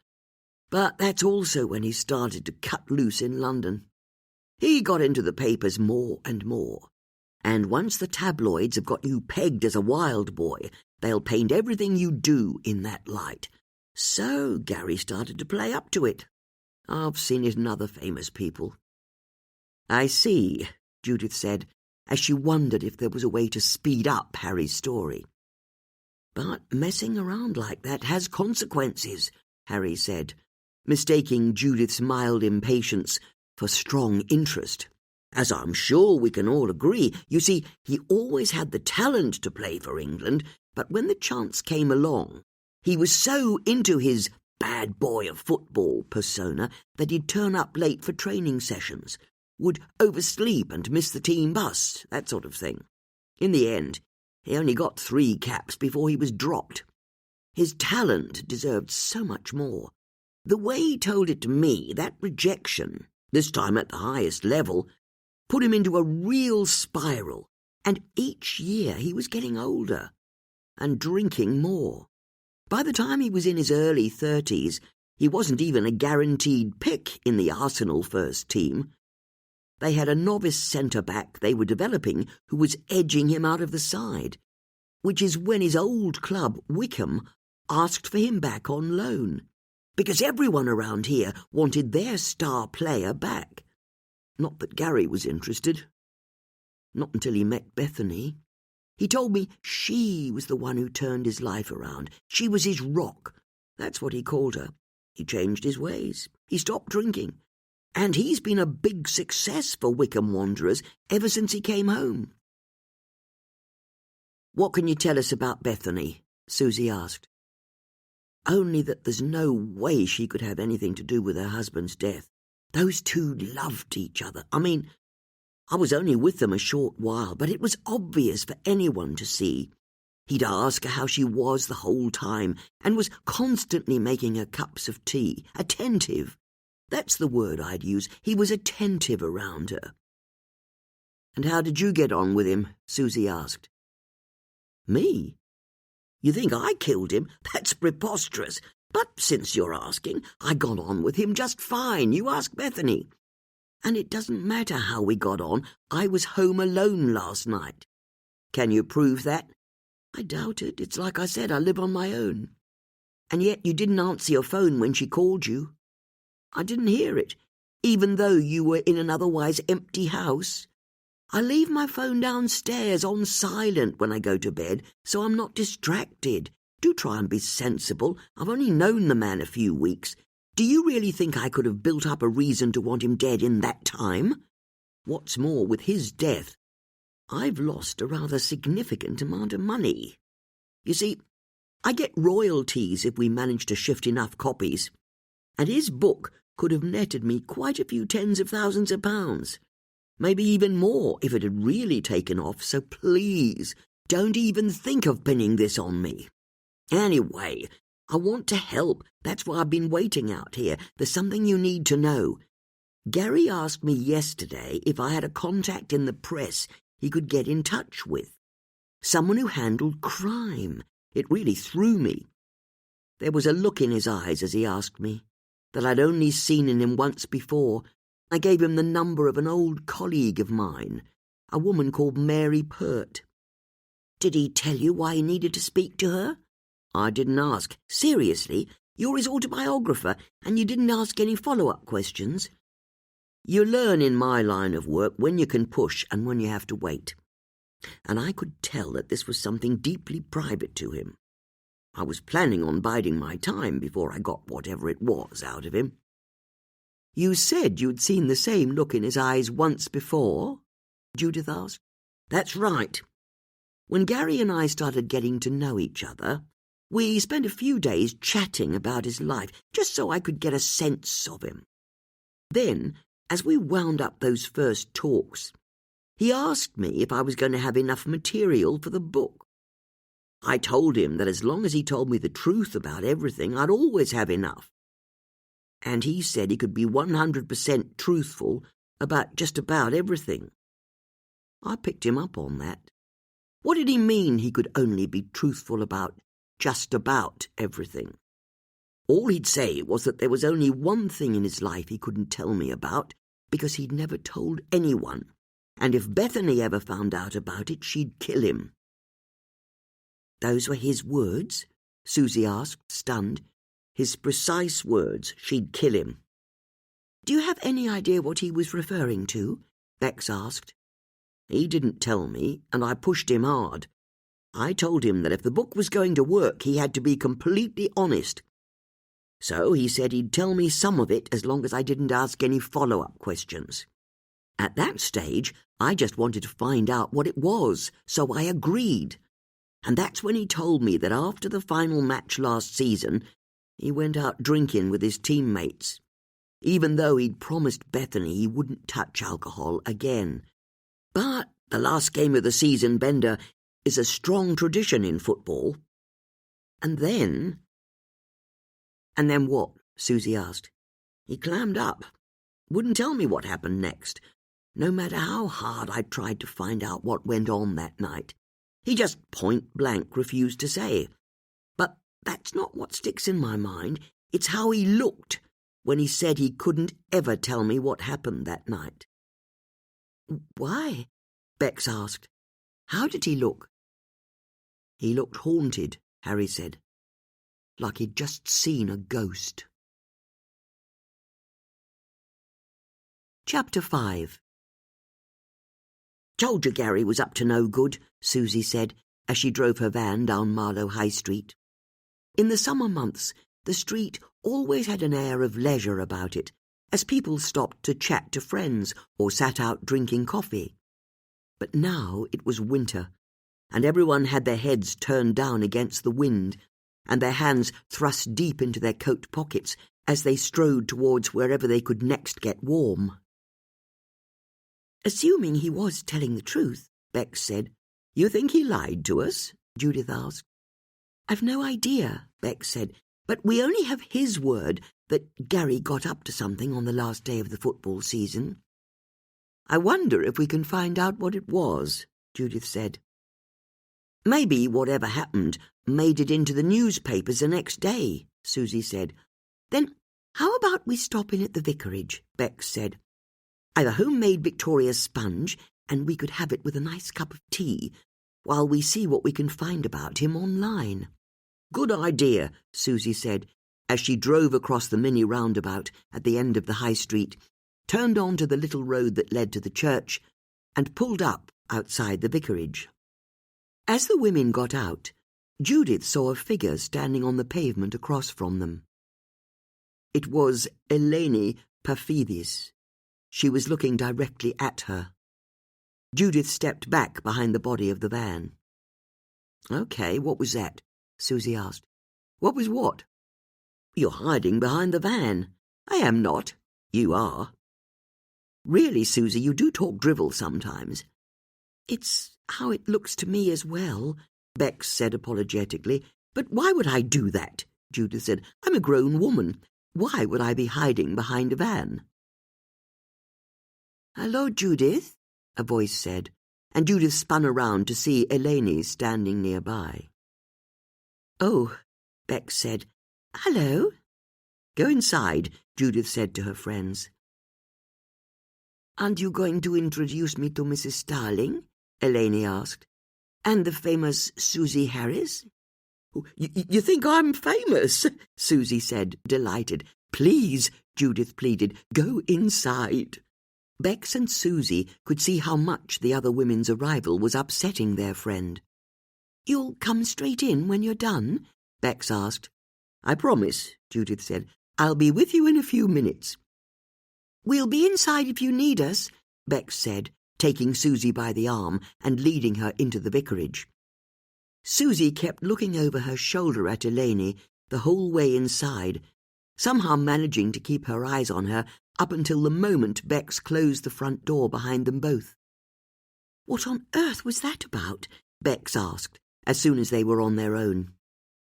But that's also when he started to cut loose in London. He got into the papers more and more. And once the tabloids have got you pegged as a wild boy, they'll paint everything you do in that light. So Gary started to play up to it. I've seen it in other famous people." "I see," Judith said, as she wondered if there was a way to speed up Harry's story. "But messing around like that has consequences," Harry said, mistaking Judith's mild impatience for strong interest. "As I'm sure we can all agree, you see, he always had the talent to play for England, but when the chance came along, he was so into his bad boy of football persona that he'd turn up late for training sessions, would oversleep and miss the team bus, that sort of thing. In the end, he only got 3 caps before he was dropped. His talent deserved so much more. The way he told it to me, that rejection, this time at the highest level, put him into a real spiral, and each year he was getting older and drinking more. By the time he was in his early 30s, he wasn't even a guaranteed pick in the Arsenal first team. They had a novice centre-back they were developing who was edging him out of the side, which is when his old club, Wickham, asked for him back on loan, because everyone around here wanted their star player back. Not that Gary was interested. Not until he met Bethany. He told me she was the one who turned his life around. She was his rock. That's what he called her. He changed his ways. He stopped drinking. And he's been a big success for Wickham Wanderers ever since he came home. "What can you tell us about Bethany?" Susie asked. "Only that there's no way she could have anything to do with her husband's death. Those two loved each other. I mean, I was only with them a short while, but it was obvious for anyone to see. He'd ask her how she was the whole time, and was constantly making her cups of tea. Attentive. That's the word I'd use. He was attentive around her." "And how did you get on with him?" Susie asked. "Me? You think I killed him? That's preposterous. But since you're asking, I got on with him just fine. You ask Bethany. And it doesn't matter how we got on. I was home alone last night." "Can you prove that?" "I doubt it. It's like I said, I live on my own." "And yet you didn't answer your phone when she called you." "I didn't hear it, even though you were in an otherwise empty house. I leave my phone downstairs on silent when I go to bed, so I'm not distracted. Do try and be sensible. I've only known the man a few weeks. Do you really think I could have built up a reason to want him dead in that time? What's more, with his death, I've lost a rather significant amount of money. You see, I get royalties if we manage to shift enough copies, and his book could have netted me quite a few tens of thousands of pounds. Maybe even more if it had really taken off, so please, don't even think of pinning this on me. Anyway, I want to help. That's why I've been waiting out here. There's something you need to know. Gary asked me yesterday if I had a contact in the press he could get in touch with. Someone who handled crime. It really threw me. There was a look in his eyes as he asked me that I'd only seen in him once before. I gave him the number of an old colleague of mine, a woman called Mary Pert. Did he tell you why he needed to speak to her? I didn't ask. Seriously, you're his autobiographer, and you didn't ask any follow-up questions? You learn in my line of work when you can push and when you have to wait. And I could tell that this was something deeply private to him. I was planning on biding my time before I got whatever it was out of him. You said you'd seen the same look in his eyes once before? Judith asked. That's right. When Gary and I started getting to know each other, we spent a few days chatting about his life, just so I could get a sense of him. Then, as we wound up those first talks, he asked me if I was going to have enough material for the book. I told him that as long as he told me the truth about everything, I'd always have enough. And he said he could be 100% truthful about just about everything. I picked him up on that. What did he mean he could only be truthful about just about everything? All he'd say was that there was only one thing in his life he couldn't tell me about because he'd never told anyone, and if Bethany ever found out about it, she'd kill him. Those were his words? Susie asked, stunned. His precise words, she'd kill him. Do you have any idea what he was referring to? Bex asked. He didn't tell me, and I pushed him hard. I told him that if the book was going to work, he had to be completely honest. So he said he'd tell me some of it as long as I didn't ask any follow-up questions. At that stage, I just wanted to find out what it was, so I agreed. And that's when he told me that after the final match last season, he went out drinking with his teammates, even though he'd promised Bethany he wouldn't touch alcohol again. But the last game of the season bender is a strong tradition in football. And then... And then what? Susie asked. He clammed up. Wouldn't tell me what happened next, no matter how hard I tried to find out what went on that night. He just point-blank refused to say. But that's not what sticks in my mind. It's how he looked when he said he couldn't ever tell me what happened that night. Why? Bex asked. How did he look? He looked haunted, Harry said, like he'd just seen a ghost. Chapter 5. Told you Gary was up to no good, Susie said, as she drove her van down Marlow High Street. In the summer months, the street always had an air of leisure about it, as people stopped to chat to friends or sat out drinking coffee. But now it was winter, and everyone had their heads turned down against the wind, and their hands thrust deep into their coat pockets as they strode towards wherever they could next get warm. Assuming he was telling the truth, Bex said. You think he lied to us? Judith asked. I've no idea, Bex said, but we only have his word that Gary got up to something on the last day of the football season. I wonder if we can find out what it was, Judith said. Maybe whatever happened made it into the newspapers the next day, Susie said. Then how about we stop in at the vicarage, Bex said. I've a homemade Victoria sponge, and we could have it with a nice cup of tea, while we see what we can find about him online. Good idea, Susie said, as she drove across the mini roundabout at the end of the high street, turned onto the little road that led to the church, and pulled up outside the vicarage. As the women got out, Judith saw a figure standing on the pavement across from them. It was Eleni Perfidis. She was looking directly at her. Judith stepped back behind the body of the van. "Okay, what was that?" Susie asked. "What was what?" "You're hiding behind the van." "I am not." "You are." "Really, Susie, you do talk drivel sometimes." "It's how it looks to me as well," Bex said apologetically. "But why would I do that?" Judith said. "I'm a grown woman. Why would I be hiding behind a van?" "Hello, Judith," a voice said, and Judith spun around to see Eleni standing nearby. "Oh," Bex said. "Hello." "Go inside," Judith said to her friends. "Aren't you going to introduce me to Mrs. Starling?" Eleni asked. "And the famous Susie Harris?" You think I'm famous?" Susie said, delighted. "Please," Judith pleaded, "go inside." Bex and Susie could see how much the other women's arrival was upsetting their friend. "You'll come straight in when you're done?" Bex asked. "I promise," Judith said. "I'll be with you in a few minutes." "We'll be inside if you need us," Bex said, taking Susie by the arm and leading her into the vicarage. Susie kept looking over her shoulder at Eleni the whole way inside, somehow managing to keep her eyes on her up until the moment Bex closed the front door behind them both. "What on earth was that about?" Bex asked, as soon as they were on their own.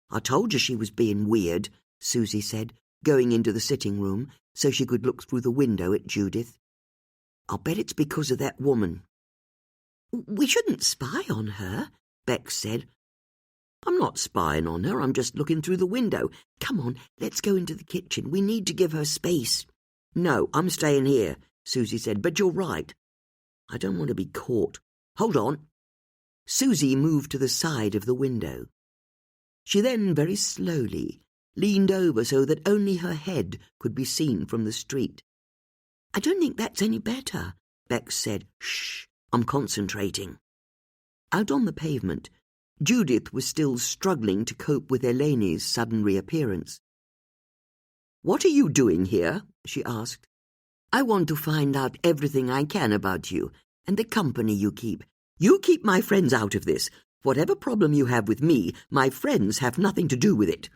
"I told you she was being weird," Susie said, going into the sitting room so she could look through the window at Judith. "I'll bet it's because of that woman." "We shouldn't spy on her," Bex said. "I'm not spying on her, I'm just looking through the window. Come on, let's go into the kitchen. We need to give her space." "No, I'm staying here," Susie said, "but you're right. I don't want to be caught. Hold on." Susie moved to the side of the window. She then very slowly leaned over so that only her head could be seen from the street. "I don't think that's any better," Bex said. "Shh, I'm concentrating." Out on the pavement, Judith was still struggling to cope with Eleni's sudden reappearance. "What are you doing here?" she asked. "I want to find out everything I can about you and the company you keep. You keep my friends out of this. Whatever problem you have with me, my friends have nothing to do with it."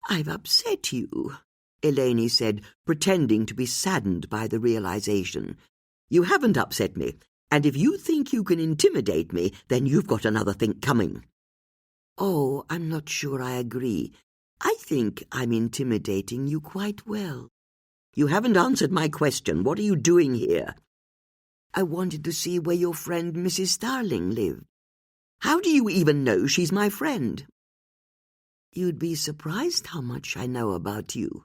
"I've upset you," Eleni said, pretending to be saddened by the realization. "You haven't upset me, and if you think you can intimidate me, then you've got another think coming." Oh, I'm not sure I agree. I think I'm intimidating you quite well. You haven't answered my question. What are you doing here? I wanted to see where your friend Mrs. Starling lived. How do you even know she's my friend? You'd be surprised how much I know about you.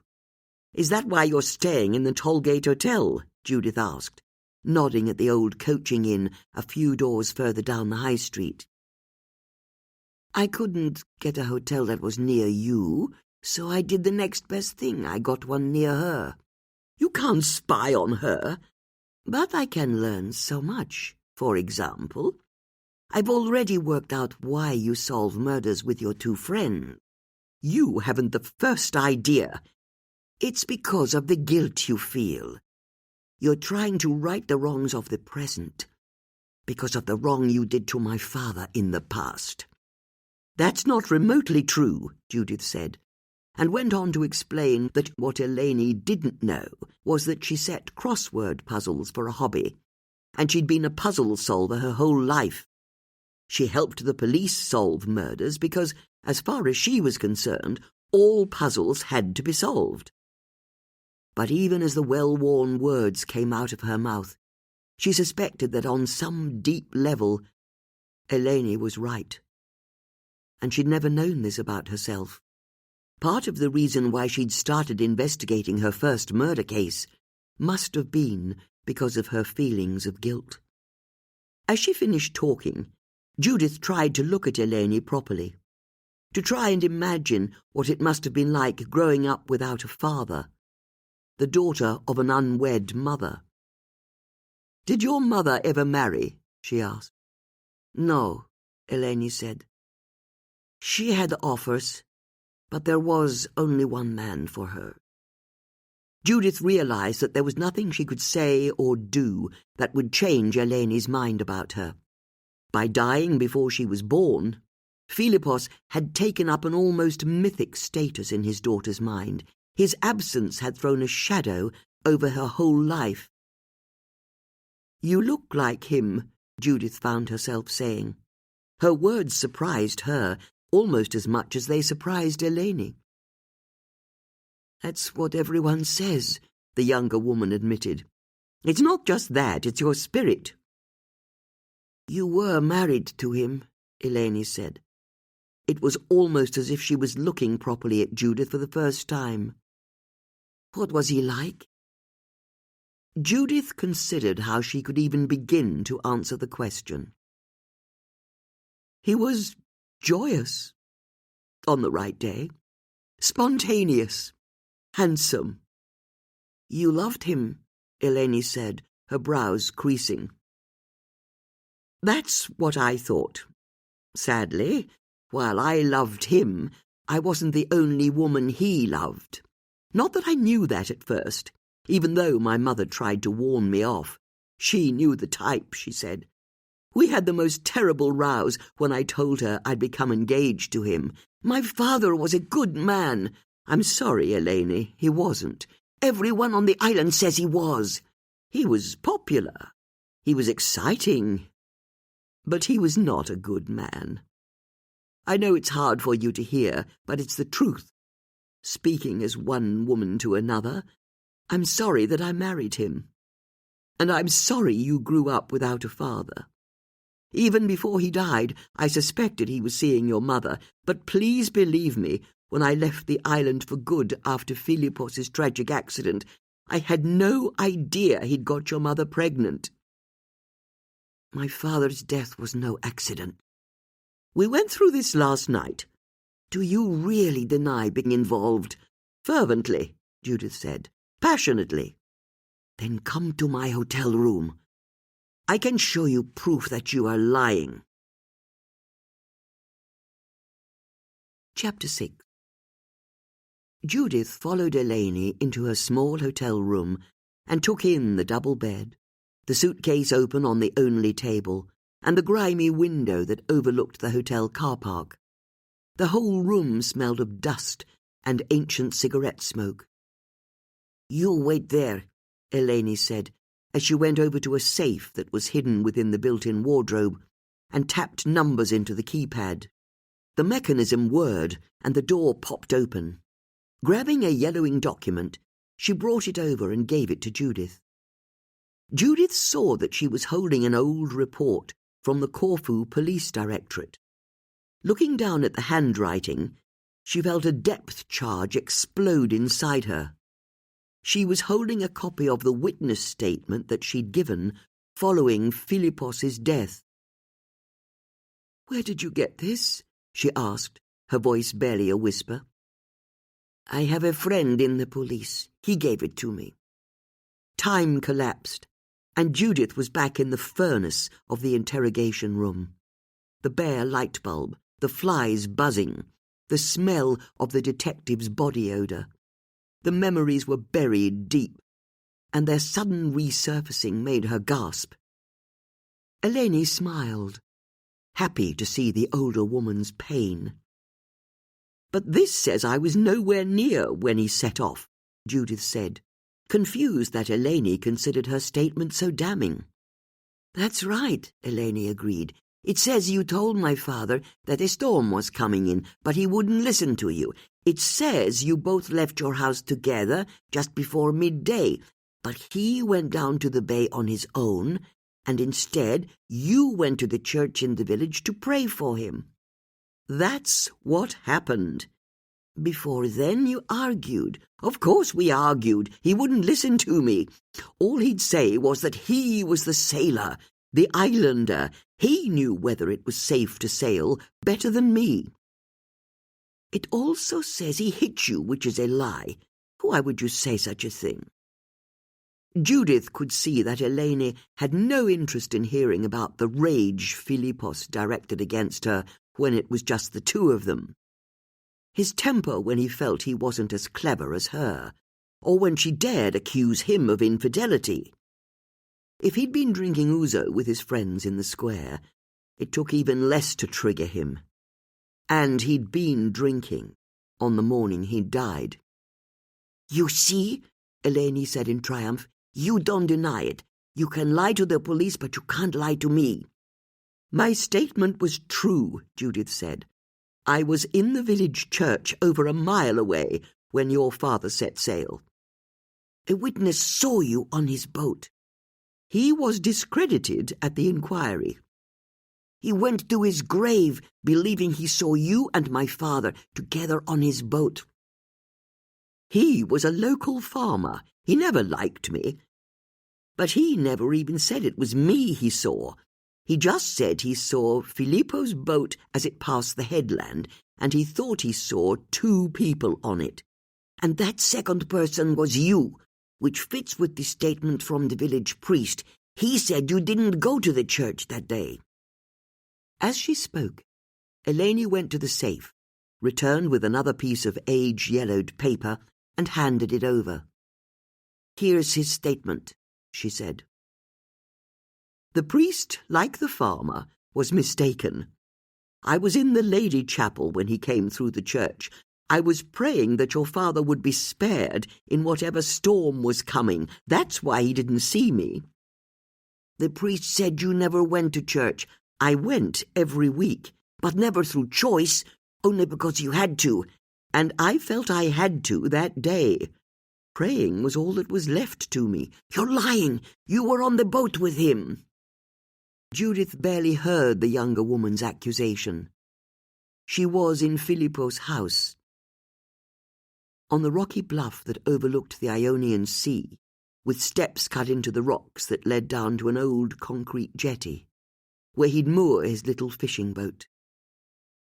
Is that why you're staying in the Tollgate Hotel? Judith asked, nodding at the old coaching inn a few doors further down the high street. I couldn't get a hotel that was near you, so I did the next best thing. I got one near her. You can't spy on her. But I can learn so much. For example, I've already worked out why you solve murders with your two friends. You haven't the first idea. It's because of the guilt you feel. You're trying to right the wrongs of the present, because of the wrong you did to my father in the past. That's not remotely true, Judith said, and went on to explain that what Eleni didn't know was that she set crossword puzzles for a hobby, and she'd been a puzzle solver her whole life. She helped the police solve murders because, as far as she was concerned, all puzzles had to be solved. But even as the well-worn words came out of her mouth, she suspected that on some deep level, Eleni was right. And she'd never known this about herself. Part of the reason why she'd started investigating her first murder case must have been because of her feelings of guilt. As she finished talking, Judith tried to look at Eleni properly, to try and imagine what it must have been like growing up without a father, the daughter of an unwed mother. "Did your mother ever marry?" she asked. "No," Eleni said. "She had offers, but there was only one man for her." Judith realized that there was nothing she could say or do that would change Eleni's mind about her. By dying before she was born, Philippos had taken up an almost mythic status in his daughter's mind. His absence had thrown a shadow over her whole life. "You look like him," Judith found herself saying. Her words surprised her almost as much as they surprised Eleni. "That's what everyone says," the younger woman admitted. "It's not just that, it's your spirit." "You were married to him," Eleni said. It was almost as if she was looking properly at Judith for the first time. "What was he like?" Judith considered how she could even begin to answer the question. "He was joyous, on the right day, spontaneous, handsome." "You loved him," Eleni said, her brows creasing. "That's what I thought. Sadly, while I loved him, I wasn't the only woman he loved. Not that I knew that at first, even though my mother tried to warn me off. She knew the type, she said. We had the most terrible rows when I told her I'd become engaged to him. My father was a good man. I'm sorry, Eleni, he wasn't. Everyone on the island says he was. He was popular. He was exciting. But he was not a good man. I know it's hard for you to hear, but it's the truth. Speaking as one woman to another, I'm sorry that I married him. And I'm sorry you grew up without a father. Even before he died, I suspected he was seeing your mother, but please believe me, when I left the island for good after Philippos's tragic accident, I had no idea he'd got your mother pregnant. My father's death was no accident. We went through this last night. Do you really deny being involved? Fervently, Judith said, passionately. Then come to my hotel room. I can show you proof that you are lying. Chapter 6. Judith followed Eleni into her small hotel room and took in the double bed, the suitcase open on the only table, and the grimy window that overlooked the hotel car park. The whole room smelled of dust and ancient cigarette smoke. You wait there, Eleni said, as she went over to a safe that was hidden within the built-in wardrobe and tapped numbers into the keypad. The mechanism whirred, and the door popped open. Grabbing a yellowing document, she brought it over and gave it to Judith. Judith saw that she was holding an old report from the Corfu Police Directorate. Looking down at the handwriting, she felt a depth charge explode inside her. She was holding a copy of the witness statement that she'd given following Philippos's death. "Where did you get this?" she asked, her voice barely a whisper. "I have a friend in the police. He gave it to me." Time collapsed, and Judith was back in the furnace of the interrogation room. The bare light bulb, the flies buzzing, the smell of the detective's body odour. The memories were buried deep, and their sudden resurfacing made her gasp. Eleni smiled, happy to see the older woman's pain. "But this says I was nowhere near when he set off," Judith said, confused that Eleni considered her statement so damning. "That's right," Eleni agreed. "It says you told my father that a storm was coming in, but he wouldn't listen to you. It says you both left your house together just before midday, but he went down to the bay on his own, and instead you went to the church in the village to pray for him. That's what happened. Before then you argued. Of course we argued. He wouldn't listen to me. All he'd say was that he was the sailor, the islander. He knew whether it was safe to sail better than me. It also says he hit you, which is a lie. Why would you say such a thing?" Judith could see that Eleni had no interest in hearing about the rage Philippos directed against her when it was just the two of them. His temper when he felt he wasn't as clever as her, or when she dared accuse him of infidelity. If he'd been drinking ouzo with his friends in the square, it took even less to trigger him. And he'd been drinking on the morning he died. "You see," Eleni said in triumph, "you don't deny it. You can lie to the police, but you can't lie to me." "My statement was true," Judith said. "I was in the village church over a mile away when your father set sail." "A witness saw you on his boat." "He was discredited at the inquiry." "He went to his grave believing he saw you and my father together on his boat." "He was a local farmer. He never liked me. But he never even said it was me he saw. He just said he saw Filippo's boat as it passed the headland, and he thought he saw 2 people on it. And that second person was you, which fits with the statement from the village priest. He said you didn't go to the church that day." As she spoke, Eleni went to the safe, returned with another piece of age-yellowed paper, and handed it over. "Here's his statement," she said. The priest, like the farmer, was mistaken. "I was in the lady chapel when he came through the church. I was praying that your father would be spared in whatever storm was coming. That's why he didn't see me." "The priest said you never went to church." "I went every week, but never through choice, only because you had to. And I felt I had to that day. Praying was all that was left to me." "You're lying. You were on the boat with him." Judith barely heard the younger woman's accusation. She was in Filippo's house. On the rocky bluff that overlooked the Ionian Sea, with steps cut into the rocks that led down to an old concrete jetty, where he'd moor his little fishing boat.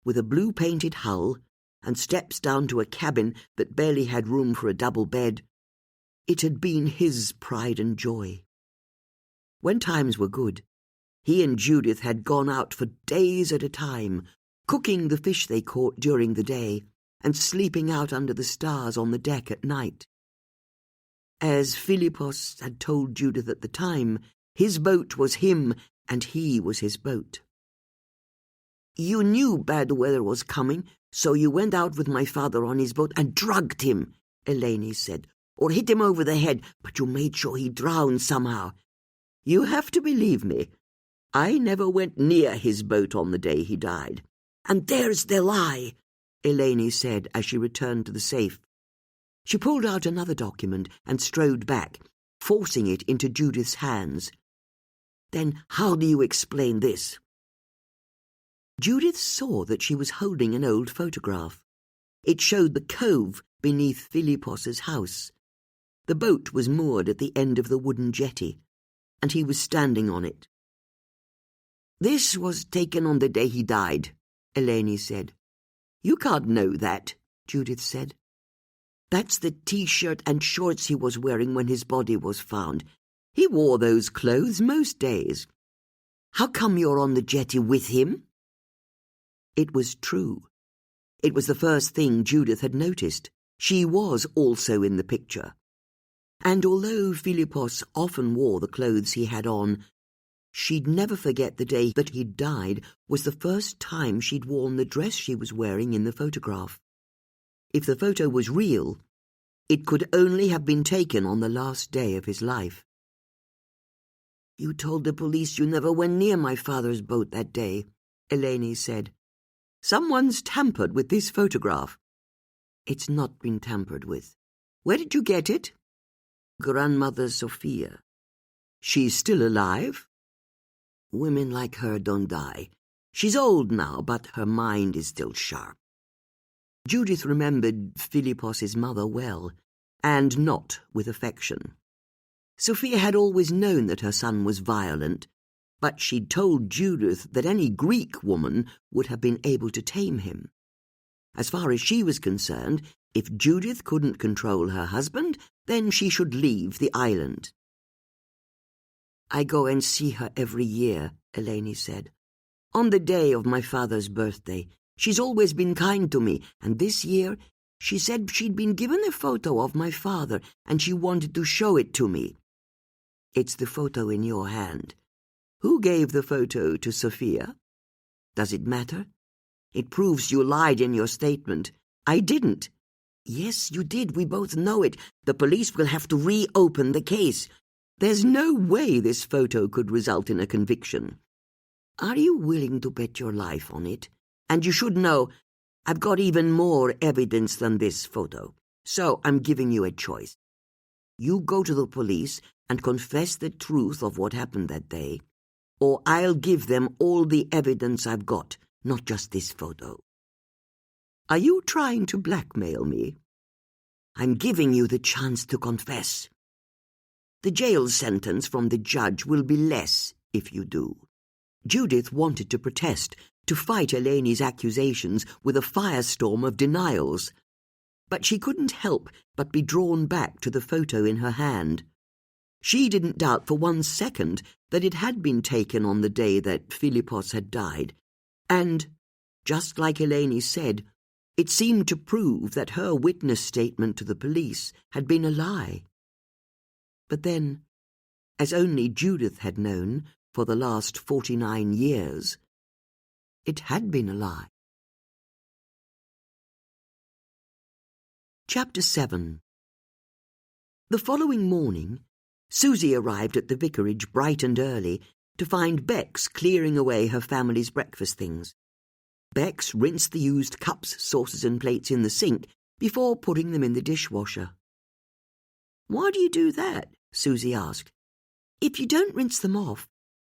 With a blue-painted hull and steps down to a cabin that barely had room for a double bed, it had been his pride and joy. When times were good, he and Judith had gone out for days at a time, cooking the fish they caught during the day and sleeping out under the stars on the deck at night. As Philippos had told Judith at the time, his boat was him and he was his boat. "You knew bad weather was coming, so you went out with my father on his boat and drugged him," Eleni said, "or hit him over the head, but you made sure he drowned somehow." "You have to believe me. I never went near his boat on the day he died. And there's the lie, Eleni said as she returned to the safe. She pulled out another document and strode back, forcing it into Judith's hands. Then how do you explain this? Judith saw that she was holding an old photograph. It showed the cove beneath Philippos's house. The boat was moored at the end of the wooden jetty, and he was standing on it. This was taken on the day he died, Eleni said. You can't know that, Judith said. That's the T-shirt and shorts he was wearing when his body was found. He wore those clothes most days. How come you're on the jetty with him? It was true. It was the first thing Judith had noticed. She was also in the picture. And although Philippos often wore the clothes he had on, she'd never forget the day that he'd died was the first time she'd worn the dress she was wearing in the photograph. If the photo was real, it could only have been taken on the last day of his life. You told the police you never went near my father's boat that day, Eleni said. Someone's tampered with this photograph. It's not been tampered with. Where did you get it? Grandmother Sophia. She's still alive? Women like her don't die. She's old now, but her mind is still sharp. Judith remembered Philippos's mother well, and not with affection. Sophia had always known that her son was violent, but she'd told Judith that any Greek woman would have been able to tame him. As far as she was concerned, if Judith couldn't control her husband, then she should leave the island. I go and see her every year, Eleni said. On the day of my father's birthday. She's always been kind to me, and this year she said she'd been given a photo of my father and she wanted to show it to me. It's the photo in your hand. Who gave the photo to Sophia? Does it matter? It proves you lied in your statement. I didn't. Yes, you did. We both know it. The police will have to reopen the case. There's no way this photo could result in a conviction. Are you willing to bet your life on it? And you should know, I've got even more evidence than this photo. So I'm giving you a choice. You go to the police and confess the truth of what happened that day, or I'll give them all the evidence I've got, not just this photo. Are you trying to blackmail me? I'm giving you the chance to confess. The jail sentence from the judge will be less if you do. Judith wanted to protest, to fight Eleni's accusations with a firestorm of denials, but she couldn't help but be drawn back to the photo in her hand. She didn't doubt for 1 second that it had been taken on the day that Philippos had died, and, just like Eleni said, it seemed to prove that her witness statement to the police had been a lie. But then, as only Judith had known for the last 49 years, it had been a lie. Chapter 7. The following morning, Susie arrived at the vicarage bright and early to find Bex clearing away her family's breakfast things. Bex rinsed the used cups, saucers and plates in the sink before putting them in the dishwasher. "Why do you do that?" Susie asked. "If you don't rinse them off,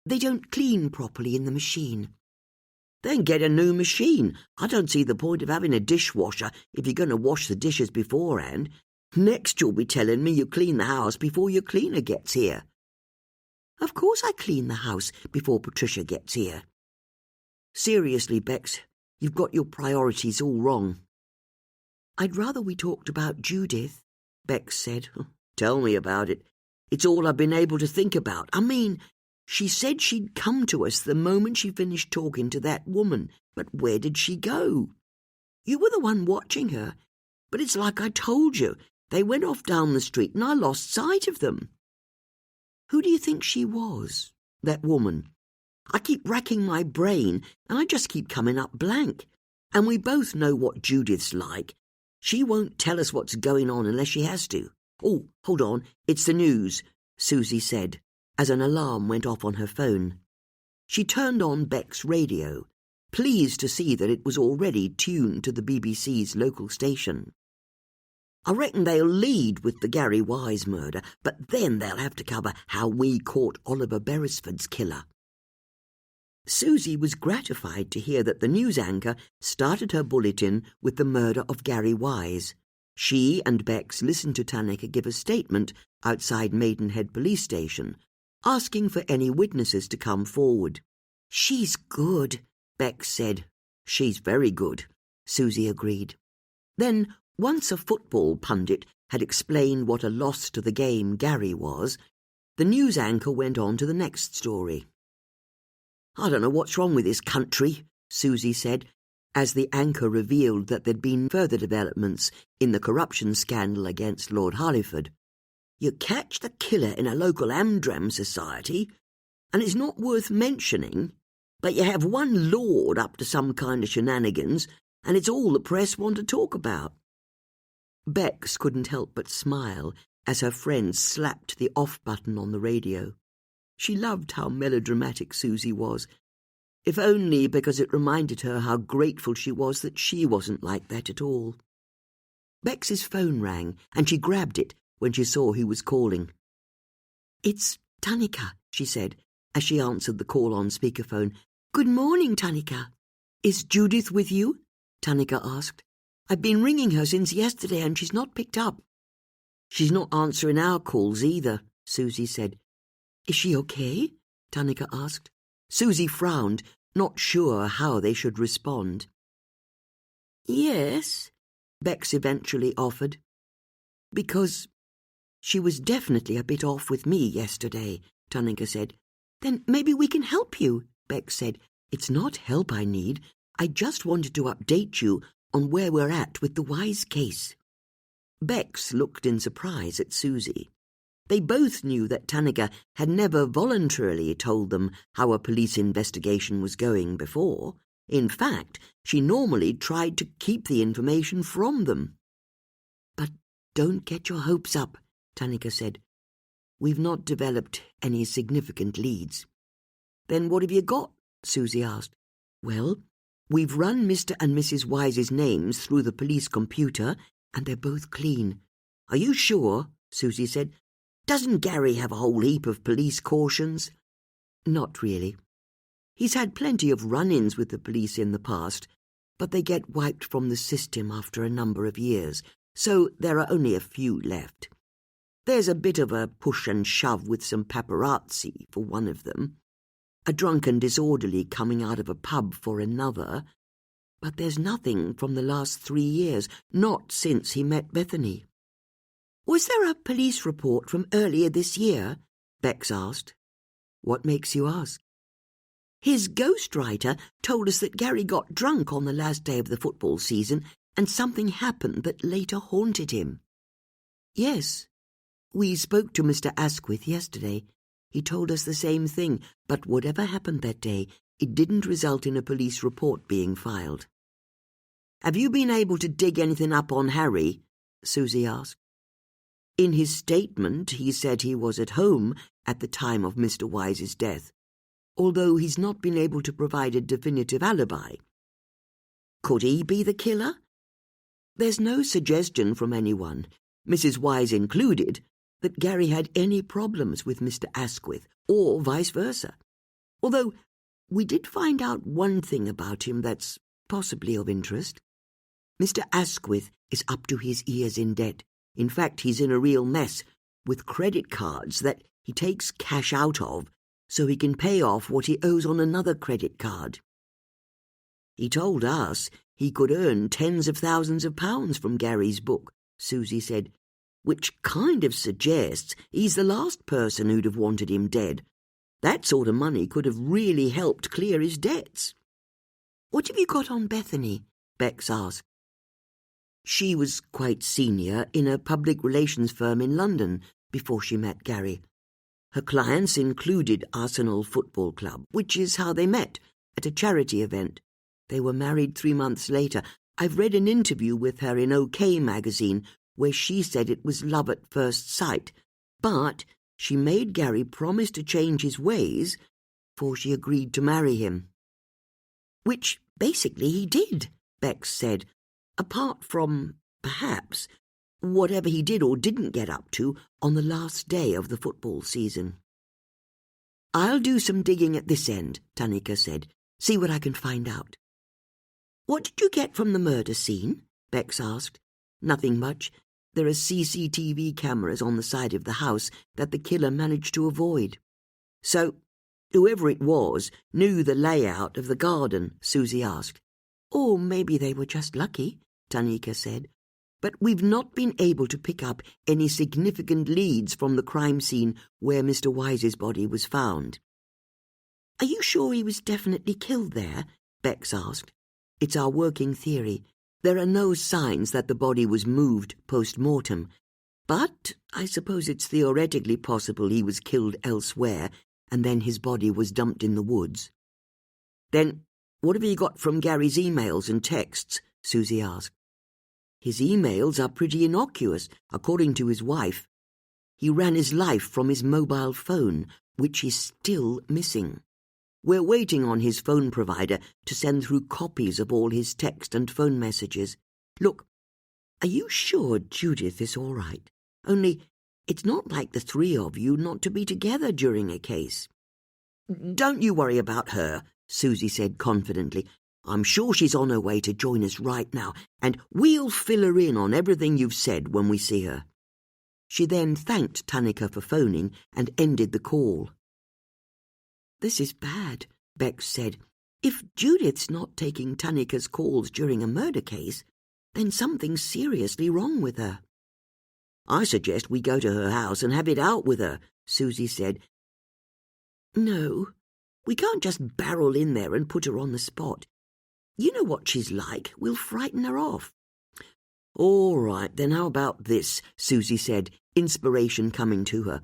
they don't clean properly in the machine." "Then get a new machine. I don't see the point of having a dishwasher if you're going to wash the dishes beforehand. Next you'll be telling me you clean the house before your cleaner gets here." "Of course I clean the house before Patricia gets here." "Seriously, Bex, you've got your priorities all wrong." "I'd rather we talked about Judith," Bex said. "Tell me about it. It's all I've been able to think about. I mean, she said she'd come to us the moment she finished talking to that woman, but where did she go? You were the one watching her, but it's like I told you. They went off down the street and I lost sight of them." "Who do you think she was, that woman?" "I keep racking my brain and I just keep coming up blank. And we both know what Judith's like. She won't tell us what's going on unless she has to. Oh, hold on, it's the news," Susie said, as an alarm went off on her phone. She turned on Beck's radio, pleased to see that it was already tuned to the BBC's local station. "I reckon they'll lead with the Gary Wise murder, but then they'll have to cover how we caught Oliver Beresford's killer." Susie was gratified to hear that the news anchor started her bulletin with the murder of Gary Wise. She and Bex listened to Tanaka give a statement outside Maidenhead Police Station, asking for any witnesses to come forward. "She's good," Bex said. "She's very good," Susie agreed. Then, once a football pundit had explained what a loss to the game Gary was, the news anchor went on to the next story. "I don't know what's wrong with this country," Susie said, as the anchor revealed that there'd been further developments in the corruption scandal against Lord Harleyford. "You catch the killer in a local Amdram society, and it's not worth mentioning, but you have one lord up to some kind of shenanigans, and it's all the press want to talk about." Bex couldn't help but smile as her friend slapped the off button on the radio. She loved how melodramatic Susie was, if only because it reminded her how grateful she was that she wasn't like that at all. Bex's phone rang, and she grabbed it when she saw who was calling. "It's Tanika," she said, as she answered the call on speakerphone. "Good morning, Tanika." "Is Judith with you?" Tanika asked. "I've been ringing her since yesterday, and she's not picked up." "She's not answering our calls either," Susie said. "Is she okay?" Tanika asked. Susie frowned, not sure how they should respond. "Yes," Bex eventually offered. "Because she was definitely a bit off with me yesterday," Tanika said. "Then maybe we can help you," Bex said. "It's not help I need. I just wanted to update you on where we're at with the Wise case." Bex looked in surprise at Susie. They both knew that Tanika had never voluntarily told them how a police investigation was going before. In fact, she normally tried to keep the information from them. "But don't get your hopes up," Tanika said. "We've not developed any significant leads." "Then what have you got?" Susie asked. "Well, we've run Mr. and Mrs. Wise's names through the police computer, and they're both clean." "Are you sure?" Susie said. "Doesn't Gary have a whole heap of police cautions?" "Not really. He's had plenty of run-ins with the police in the past, but they get wiped from the system after a number of years, so there are only a few left. There's a bit of a push and shove with some paparazzi for one of them, a drunken disorderly coming out of a pub for another, but there's nothing from the last 3 years, not since he met Bethany." "Was there a police report from earlier this year?" Bex asked. "What makes you ask?" "His ghostwriter told us that Gary got drunk on the last day of the football season and something happened that later haunted him." "Yes. We spoke to Mr. Asquith yesterday. He told us the same thing, but whatever happened that day, it didn't result in a police report being filed." "Have you been able to dig anything up on Harry?" Susie asked. "In his statement, he said he was at home at the time of Mr. Wise's death, although he's not been able to provide a definitive alibi." "Could he be the killer?" "There's no suggestion from anyone, Mrs. Wise included, that Gary had any problems with Mr. Asquith, or vice versa. Although we did find out one thing about him that's possibly of interest. Mr. Asquith is up to his ears in debt. In fact, he's in a real mess, with credit cards that he takes cash out of so he can pay off what he owes on another credit card. He told us he could earn tens of thousands of pounds from Gary's book," Susie said, "which kind of suggests he's the last person who'd have wanted him dead. That sort of money could have really helped clear his debts." "What have you got on Bethany?" Bex asked. She was quite senior in a public relations firm in London before she met Gary. Her clients included Arsenal Football Club, which is how they met, at a charity event. They were married 3 months later. I've read an interview with her in OK magazine where she said it was love at first sight, but she made Gary promise to change his ways before she agreed to marry him. Which basically he did, Bex said, apart from, perhaps, whatever he did or didn't get up to on the last day of the football season. "I'll do some digging at this end," Tanika said. "See what I can find out." "What did you get from the murder scene?" Bex asked. "Nothing much. There are CCTV cameras on the side of the house that the killer managed to avoid." "So, whoever it was knew the layout of the garden?" Susie asked. "Or maybe they were just lucky," Tanika said. "But we've not been able to pick up any significant leads from the crime scene where Mr. Wise's body was found." "Are you sure he was definitely killed there?" Bex asked. "It's our working theory. There are no signs that the body was moved post-mortem. But I suppose it's theoretically possible he was killed elsewhere and then his body was dumped in the woods." "Then what have you got from Gary's emails and texts?" Susie asked. "His emails are pretty innocuous, according to his wife. He ran his life from his mobile phone, which is still missing. We're waiting on his phone provider to send through copies of all his text and phone messages. Look, are you sure Judith is all right? Only, it's not like the three of you not to be together during a case." "Don't you worry about her," Susie said confidently. "I'm sure she's on her way to join us right now, and we'll fill her in on everything you've said when we see her." She then thanked Tanika for phoning and ended the call. "This is bad," Bex said. "If Judith's not taking Tanika's calls during a murder case, then something's seriously wrong with her." "I suggest we go to her house and have it out with her," Susie said. "No, we can't just barrel in there and put her on the spot. You know what she's like. We'll frighten her off." "All right, then how about this?" Susie said, inspiration coming to her.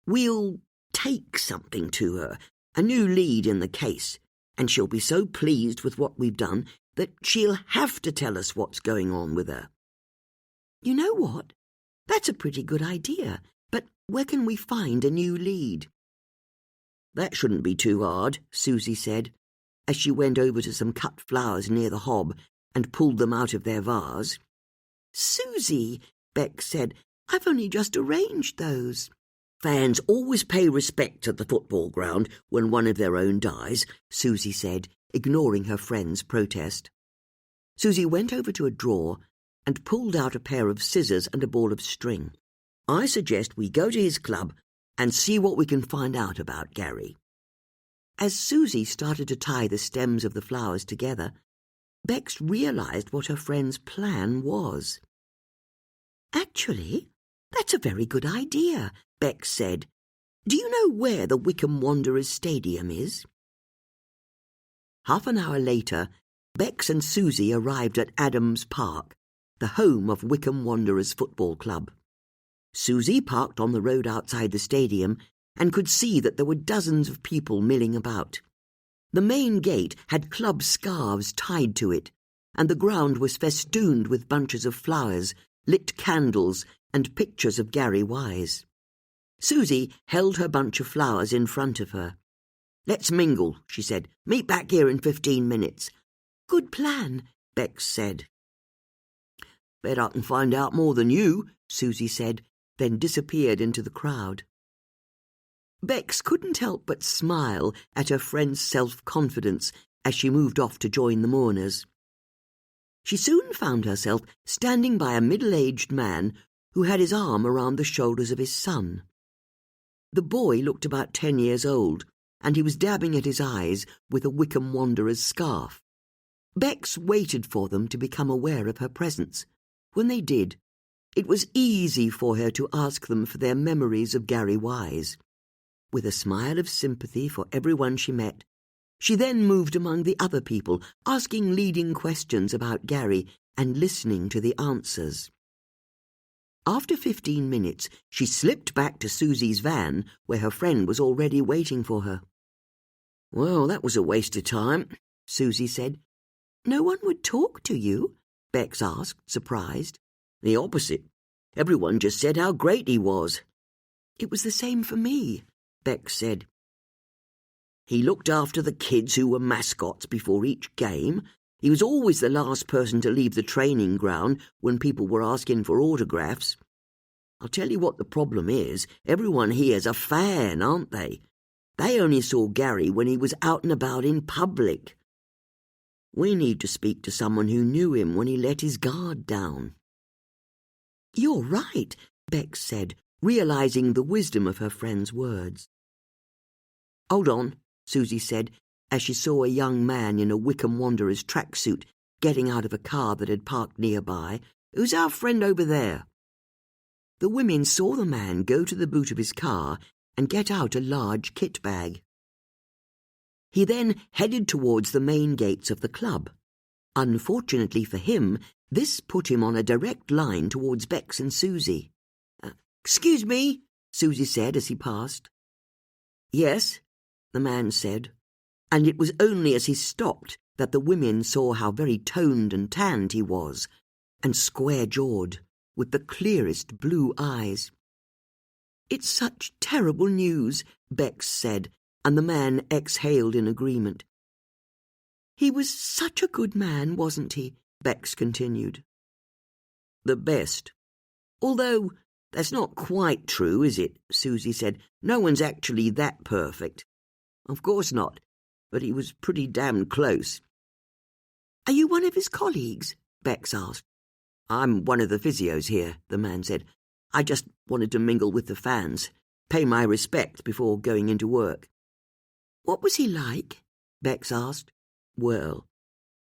"We'll take something to her, a new lead in the case, and she'll be so pleased with what we've done that she'll have to tell us what's going on with her." "You know what? That's a pretty good idea, but where can we find a new lead?" "That shouldn't be too hard," Susie said, as she went over to some cut flowers near the hob and pulled them out of their vase. "Susie," Beck said, "I've only just arranged those." "Fans always pay respect at the football ground when one of their own dies," Susie said, ignoring her friend's protest. Susie went over to a drawer and pulled out a pair of scissors and a ball of string. "I suggest we go to his club and see what we can find out about Gary." As Susie started to tie the stems of the flowers together, Bex realized what her friend's plan was. "Actually, that's a very good idea," Bex said. "Do you know where the Wickham Wanderers Stadium is?" Half an hour later, Bex and Susie arrived at Adams Park, the home of Wickham Wanderers Football Club. Susie parked on the road outside the stadium and could see that there were dozens of people milling about. The main gate had club scarves tied to it, and the ground was festooned with bunches of flowers, lit candles, and pictures of Gary Wise. Susie held her bunch of flowers in front of her. "Let's mingle," she said. "Meet back here in 15 minutes. "Good plan," Bex said. "Bet I can find out more than you," Susie said, then disappeared into the crowd. Bex couldn't help but smile at her friend's self-confidence as she moved off to join the mourners. She soon found herself standing by a middle-aged man who had his arm around the shoulders of his son. The boy looked about 10 years old, and he was dabbing at his eyes with a Wickham Wanderer's scarf. Bex waited for them to become aware of her presence. When they did, it was easy for her to ask them for their memories of Gary Wise. With a smile of sympathy for everyone she met, she then moved among the other people, asking leading questions about Gary and listening to the answers. After 15 minutes, she slipped back to Susie's van, where her friend was already waiting for her. "Well, that was a waste of time," Susie said. "No one would talk to you?" Bex asked, surprised. "The opposite. Everyone just said how great he was." "It was the same for me," Bex said. He looked after the kids who were mascots before each game. He was always the last person to leave the training ground when people were asking for autographs. I'll tell you what the problem is. Everyone here's a fan, aren't they? They only saw Gary when he was out and about in public. We need to speak to someone who knew him when he let his guard down." "You're right," Bex said, realizing the wisdom of her friend's words. "Hold on," Susie said, as she saw a young man in a Wickham Wanderers tracksuit getting out of a car that had parked nearby. "Who's our friend over there?" The women saw the man go to the boot of his car and get out a large kit bag. He then headed towards the main gates of the club. Unfortunately for him, this put him on a direct line towards Bex and Susie. "Excuse me," Susie said as he passed. "Yes," the man said, and it was only as he stopped that the women saw how very toned and tanned he was, and square-jawed, with the clearest blue eyes. "It's such terrible news," Bex said, and the man exhaled in agreement. "He was such a good man, wasn't he?" Bex continued. "The best. Although that's not quite true, is it?" Susie said. "No one's actually that perfect." "Of course not, but he was pretty damn close." "Are you one of his colleagues?" Bex asked. "I'm one of the physios here," the man said. "I just wanted to mingle with the fans, pay my respects before going into work." "What was he like?" Bex asked. "Well,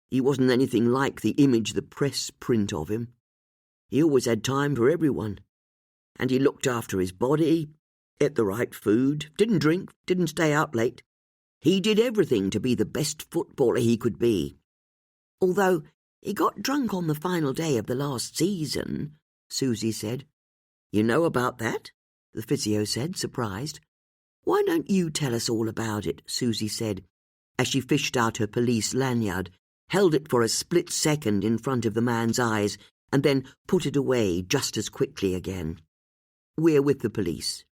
he wasn't anything like the image the press print of him. He always had time for everyone. And he looked after his body, ate the right food, didn't drink, didn't stay out late. He did everything to be the best footballer he could be. Although he got drunk on the final day of the last season," Susie said. "You know about that?" the physio said, surprised. "Why don't you tell us all about it?" Susie said, as she fished out her police lanyard, held it for a split second in front of the man's eyes, and then put it away just as quickly again. "We're with the police."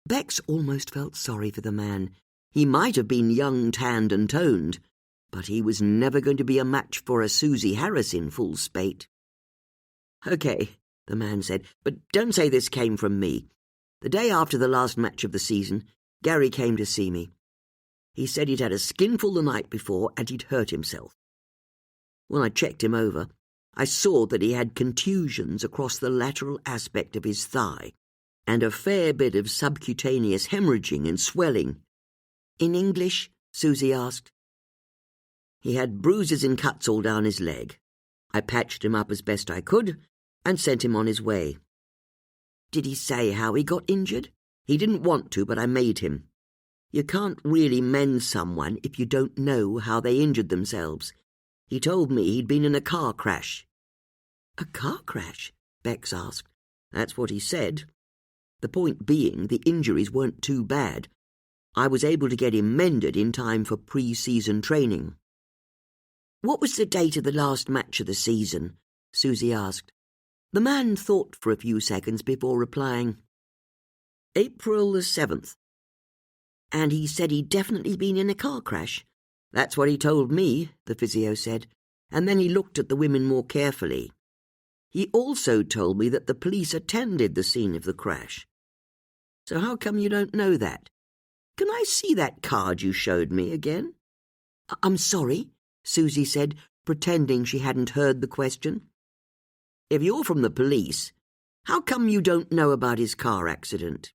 Bex almost felt sorry for the man. He might have been young, tanned and toned, but he was never going to be a match for a Susie Harris in full spate. "Okay," the man said, "but don't say this came from me. The day after the last match of the season, Gary came to see me. He said he'd had a skinful the night before and he'd hurt himself. When I checked him over, I saw that he had contusions across the lateral aspect of his thigh and a fair bit of subcutaneous hemorrhaging and swelling." "In English?" Susie asked. "He had bruises and cuts all down his leg. I patched him up as best I could and sent him on his way." "Did he say how he got injured?" "He didn't want to, but I made him. You can't really mend someone if you don't know how they injured themselves. He told me he'd been in a car crash." "A car crash?" Bex asked. "That's what he said. The point being, the injuries weren't too bad. I was able to get him mended in time for pre-season training." "What was the date of the last match of the season?" Susie asked. The man thought for a few seconds before replying. "April the 7th. "And he said he'd definitely been in a car crash?" "That's what he told me," the physio said, and then he looked at the women more carefully. "He also told me that the police attended the scene of the crash. So how come you don't know that? Can I see that card you showed me again?" "I'm sorry," Susie said, pretending she hadn't heard the question. "If you're from the police, how come you don't know about his car accident?"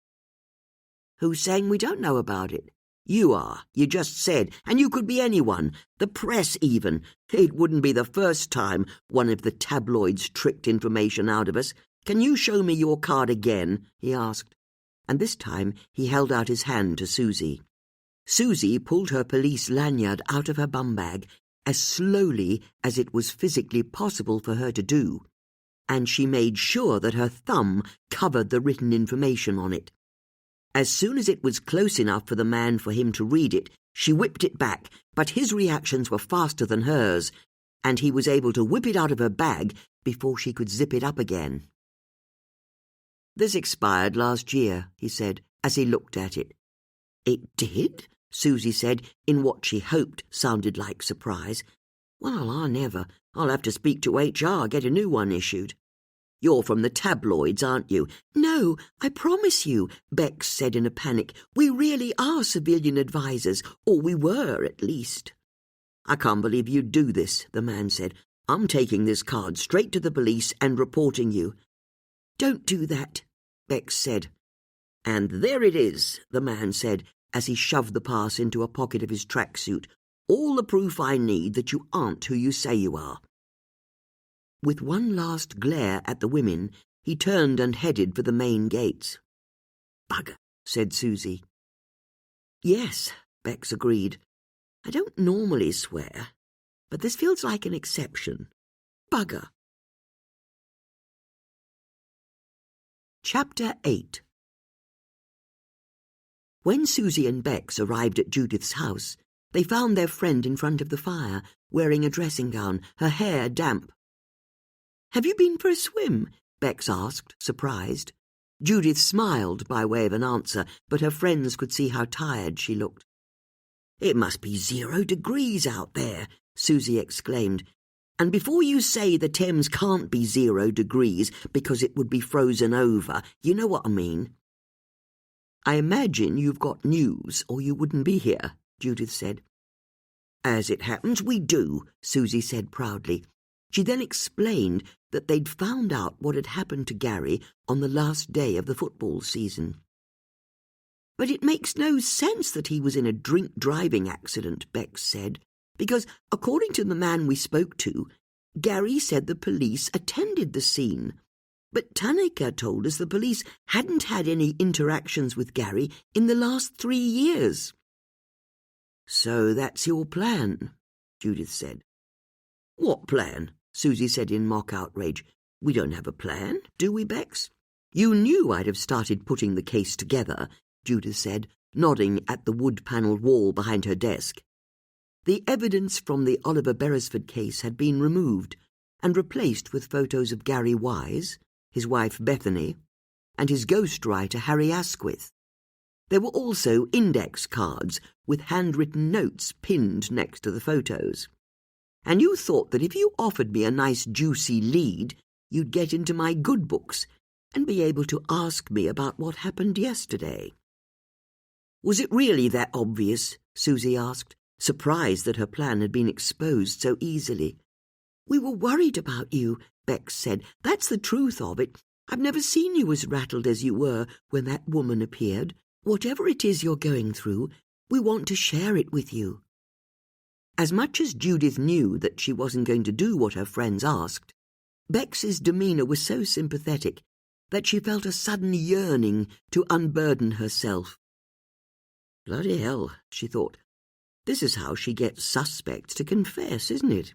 "Who's saying we don't know about it?" "You are. You just said. And you could be anyone. The press, even. It wouldn't be the first time one of the tabloids tricked information out of us. Can you show me your card again?" he asked. And this time he held out his hand to Susie. Susie pulled her police lanyard out of her bum bag as slowly as it was physically possible for her to do, and she made sure that her thumb covered the written information on it. As soon as it was close enough for the man for him to read it, she whipped it back, but his reactions were faster than hers, and he was able to whip it out of her bag before she could zip it up again. "This expired last year," he said, as he looked at it. "It did?" Susie said in what she hoped sounded like surprise. Well, I never. I'll have to speak to HR, get a new one issued. You're from the tabloids, aren't you? No, I promise you, Bex said in a panic. We really are civilian advisers, or we were at least. I can't believe you'd do this, the man said. I'm taking this card straight to the police and reporting you. Don't do that, Bex said. And there it is, the man said, as he shoved the pass into a pocket of his tracksuit. All the proof I need that you aren't who you say you are. With one last glare at the women, he turned and headed for the main gates. Bugger, said Susie. Yes, Bex agreed. I don't normally swear, but this feels like an exception. Bugger. Chapter 8. When Susie and Bex arrived at Judith's house, they found their friend in front of the fire, wearing a dressing gown, her hair damp. Have you been for a swim? Bex asked, surprised. Judith smiled by way of an answer, but her friends could see how tired she looked. It must be 0 degrees out there, Susie exclaimed. And before you say the Thames can't be 0 degrees because it would be frozen over, you know what I mean. I imagine you've got news, or you wouldn't be here, Judith said. As it happens, we do, Susie said proudly. She then explained that they'd found out what had happened to Gary on the last day of the football season. But it makes no sense that he was in a drink-driving accident, Bex said, because, according to the man we spoke to, Gary said the police attended the scene. But Tanaka told us the police hadn't had any interactions with Gary in the last 3 years. So that's your plan, Judith said. What plan? Susie said in mock outrage. We don't have a plan, do we, Bex? You knew I'd have started putting the case together, Judith said, nodding at the wood-panelled wall behind her desk. The evidence from the Oliver Beresford case had been removed and replaced with photos of Gary Wise, his wife Bethany, and his ghostwriter Harry Asquith. There were also index cards with handwritten notes pinned next to the photos. And you thought that if you offered me a nice juicy lead, you'd get into my good books and be able to ask me about what happened yesterday. Was it really that obvious? Susie asked, surprised that her plan had been exposed so easily. We were worried about you, Bex said. That's the truth of it. I've never seen you as rattled as you were when that woman appeared. Whatever it is you're going through, we want to share it with you. As much as Judith knew that she wasn't going to do what her friends asked, Bex's demeanour was so sympathetic that she felt a sudden yearning to unburden herself. Bloody hell, she thought. This is how she gets suspects to confess, isn't it?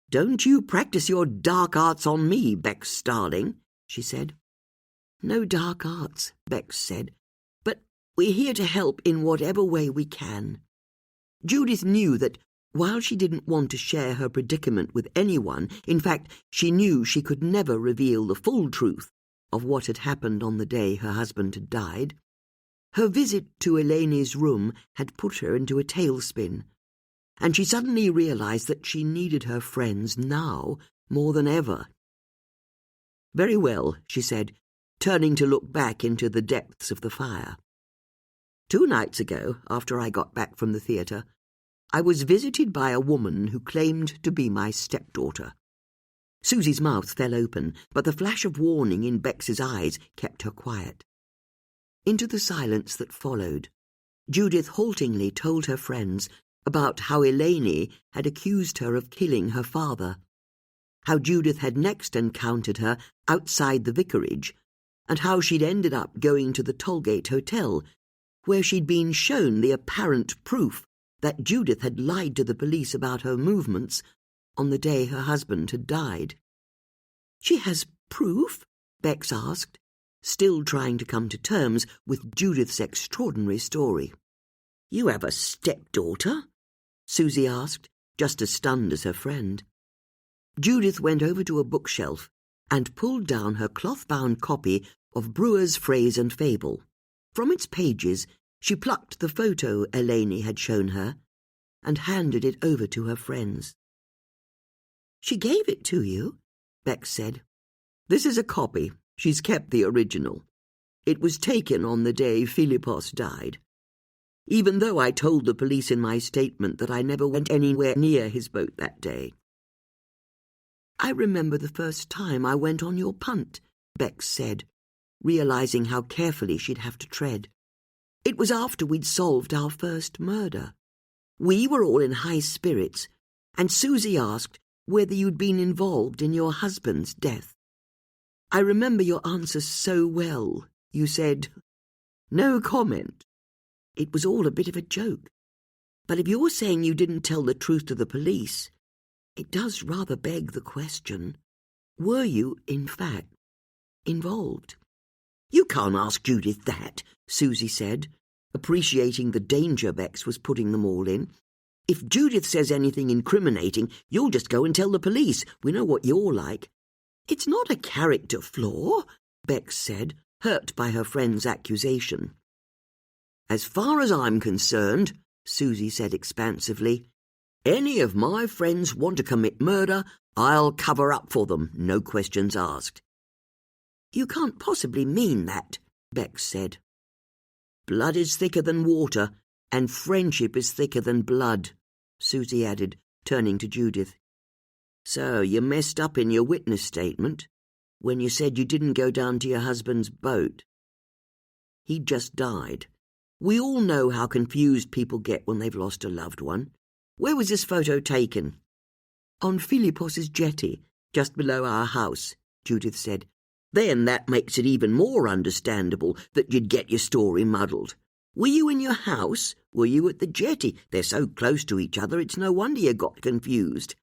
Don't you practice your dark arts on me, Bex darling, she said. No dark arts, Bex said, but we're here to help in whatever way we can. Judith knew that while she didn't want to share her predicament with anyone, in fact, she knew she could never reveal the full truth of what had happened on the day her husband had died. Her visit to Elaine's room had put her into a tailspin, and she suddenly realized that she needed her friends now more than ever. Very well, she said, turning to look back into the depths of the fire. 2 nights ago, after I got back from the theatre, I was visited by a woman who claimed to be my stepdaughter. Susie's mouth fell open, but the flash of warning in Bex's eyes kept her quiet. Into the silence that followed, Judith haltingly told her friends about how Elaine had accused her of killing her father, how Judith had next encountered her outside the vicarage, and how she'd ended up going to the Tollgate Hotel, where she'd been shown the apparent proof that Judith had lied to the police about her movements on the day her husband had died. She has proof? Bex asked, still trying to come to terms with Judith's extraordinary story. You have a stepdaughter? Susie asked, just as stunned as her friend. Judith went over to a bookshelf and pulled down her cloth-bound copy of Brewer's Phrase and Fable. From its pages, She plucked the photo Eleni had shown her and handed it over to her friends. "She gave it to you?" Bex said. "This is a copy. She's kept the original. It was taken on the day Philippos died. Even though I told the police in my statement that I never went anywhere near his boat that day." "I remember the first time I went on your punt," Bex said, realizing how carefully she'd have to tread. "It was after we'd solved our first murder. We were all in high spirits, and Susie asked whether you'd been involved in your husband's death. I remember your answer so well. You said, 'No comment.' It was all a bit of a joke. But if you're saying you didn't tell the truth to the police, it does rather beg the question, were you, in fact, involved?" "You can't ask Judith that," Susie said, appreciating the danger Bex was putting them all in. "If Judith says anything incriminating, you'll just go and tell the police. We know what you're like." "It's not a character flaw," Bex said, hurt by her friend's accusation. "As far as I'm concerned," Susie said expansively, "any of my friends want to commit murder, I'll cover up for them, no questions asked." "You can't possibly mean that," Bex said. "Blood is thicker than water, and friendship is thicker than blood," Susie added, turning to Judith. "So you messed up in your witness statement when you said you didn't go down to your husband's boat. He just died. We all know how confused people get when they've lost a loved one. Where was this photo taken?" "On Philippos's jetty, just below our house," Judith said. "Then that makes it even more understandable that you'd get your story muddled. Were you in your house? Were you at the jetty? They're so close to each other, it's no wonder you got confused."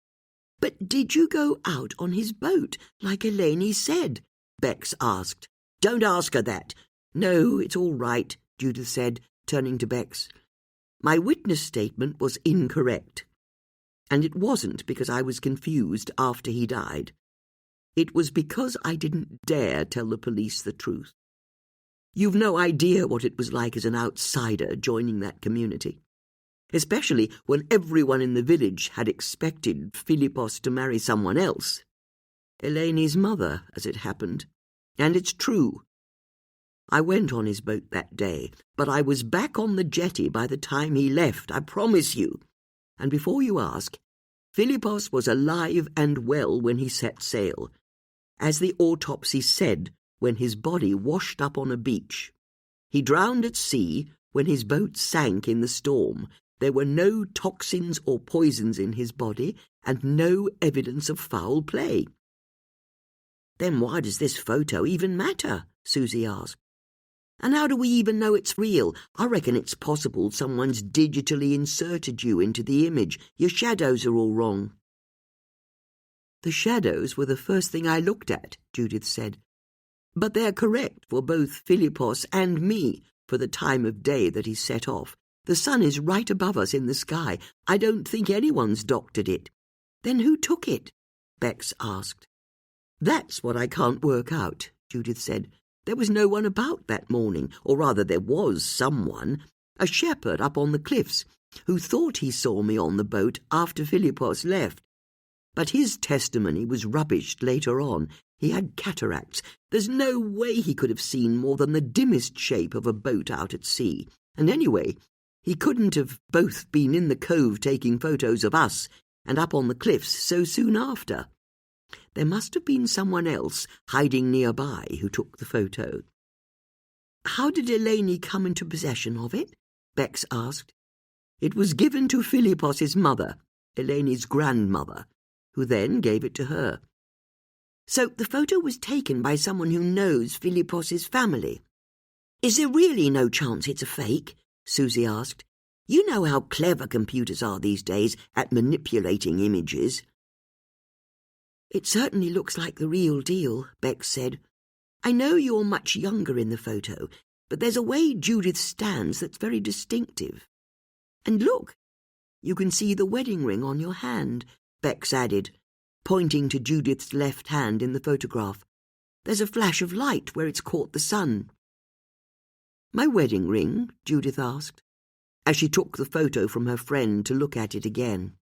"But did you go out on his boat, like Eleni said?" Bex asked. "Don't ask her that." "No, it's all right," Judith said, turning to Bex. "My witness statement was incorrect. And it wasn't because I was confused after he died. It was because I didn't dare tell the police the truth. You've no idea what it was like as an outsider joining that community, especially when everyone in the village had expected Philippos to marry someone else. Eleni's mother, as it happened. And it's true. I went on his boat that day, but I was back on the jetty by the time he left, I promise you. And before you ask, Philippos was alive and well when he set sail, as the autopsy said when his body washed up on a beach. He drowned at sea when his boat sank in the storm. There were no toxins or poisons in his body and no evidence of foul play." "Then why does this photo even matter?" Susie asked. "And how do we even know it's real? I reckon it's possible someone's digitally inserted you into the image. Your shadows are all wrong." "The shadows were the first thing I looked at," Judith said. "But they're correct for both Philippos and me for the time of day that he set off. The sun is right above us in the sky. I don't think anyone's doctored it." "Then who took it?" Bex asked. "That's what I can't work out," Judith said. "There was no one about that morning, or rather there was someone, a shepherd up on the cliffs, who thought he saw me on the boat after Philippos left. But his testimony was rubbished later on. He had cataracts. There's no way he could have seen more than the dimmest shape of a boat out at sea. And anyway, he couldn't have both been in the cove taking photos of us and up on the cliffs so soon after. There must have been someone else hiding nearby who took the photo." "How did Eleni come into possession of it?" Bex asked. "It was given to Philippos's mother, Eleni's grandmother, who then gave it to her." "So the photo was taken by someone who knows Philippos's family. Is there really no chance it's a fake?" Susie asked. "You know how clever computers are these days at manipulating images." "It certainly looks like the real deal," Bex said. "I know you're much younger in the photo, but there's a way Judith stands that's very distinctive. And look, you can see the wedding ring on your hand," Bex added, pointing to Judith's left hand in the photograph. "There's a flash of light where it's caught the sun." My wedding ring? Judith asked, as she took the photo from her friend to look at it again.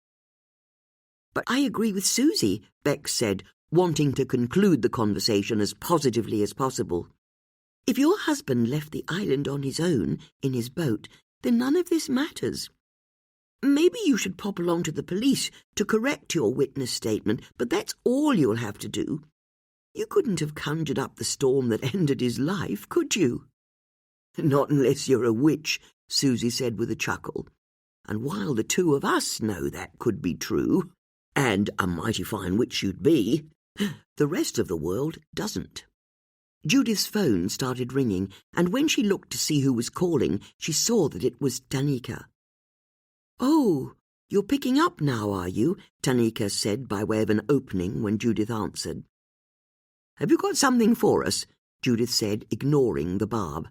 But I agree with Susie, Bex said, wanting to conclude the conversation as positively as possible. If your husband left the island on his own, in his boat, then none of this matters. Maybe you should pop along to the police to correct your witness statement, but that's all you'll have to do. You couldn't have conjured up the storm that ended his life, could you? Not unless you're a witch, Susie said with a chuckle. And while the two of us know that could be true, and a mighty fine witch you'd be, the rest of the world doesn't. Judith's phone started ringing, and when she looked to see who was calling, she saw that it was Tanika. "Oh, you're picking up now, are you?" Tanika said by way of an opening when Judith answered. "Have you got something for us?" Judith said, ignoring the barb.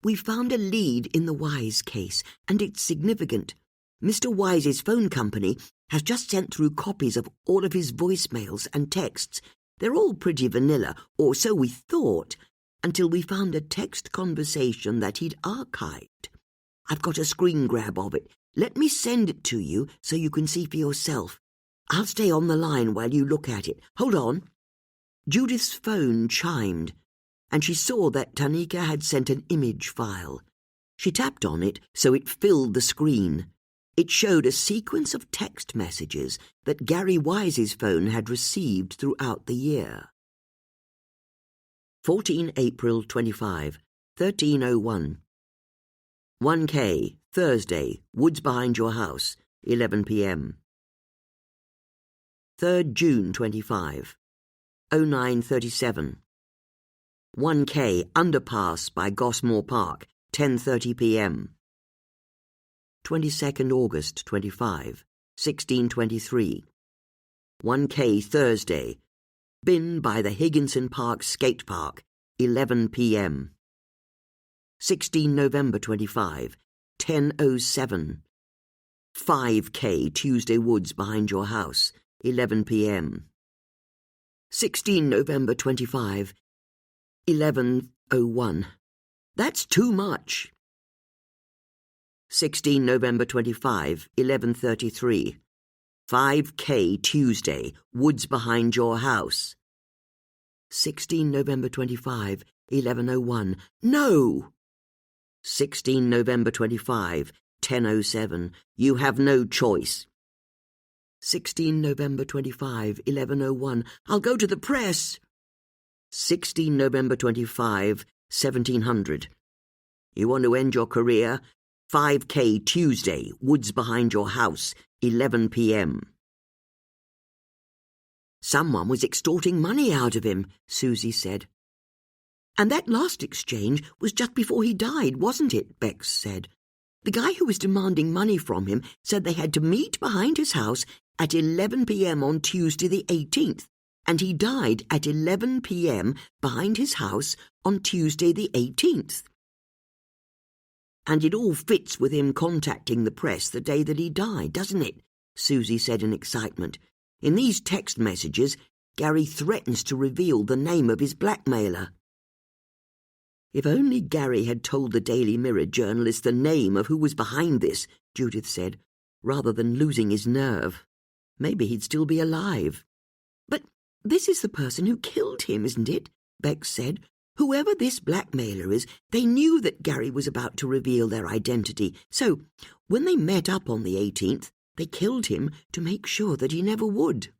"We found a lead in the Wise case, and it's significant. Mr. Wise's phone company has just sent through copies of all of his voicemails and texts. They're all pretty vanilla, or so we thought, until we found a text conversation that he'd archived. I've got a screen grab of it. Let me send it to you so you can see for yourself. I'll stay on the line while you look at it. Hold on." Judith's phone chimed, and she saw that Tanika had sent an image file. She tapped on it so it filled the screen. It showed a sequence of text messages that Gary Wise's phone had received throughout the year. 14 April 25, 13:01. 1K, Thursday, woods behind your house, 11 p.m. 3rd June 25, 09:37. 1K, underpass by Gosmore Park, 10:30 p.m. 22nd August 25, 16:23. 1K, Thursday, bin by the Higginson Park Skate Park, 11 p.m. 16 November 25, 10:07. 5K, Tuesday woods behind your house, 11 p.m. 16 November 25, 11:01. That's too much. 16 November 25, 11:33. 5K, Tuesday, woods behind your house. 16 November 25, 11:01. No! 16 November 25, 10:07. You have no choice. 16 November 25, 11:01. I'll go to the press. 16 November 25, 1700. You want to end your career? 5K, Tuesday, woods behind your house, 11 p.m. Someone was extorting money out of him, Susie said. And that last exchange was just before he died, wasn't it? Bex said. The guy who was demanding money from him said they had to meet behind his house at 11 p.m. on Tuesday the 18th, and he died at 11 p.m. behind his house on Tuesday the 18th. And it all fits with him contacting the press the day that he died, doesn't it? Susie said in excitement. In these text messages, Gary threatens to reveal the name of his blackmailer. If only Gary had told the Daily Mirror journalist the name of who was behind this, Judith said, rather than losing his nerve. Maybe he'd still be alive. But this is the person who killed him, isn't it? Bex said. Whoever this blackmailer is, they knew that Gary was about to reveal their identity, so when they met up on the 18th, they killed him to make sure that he never would.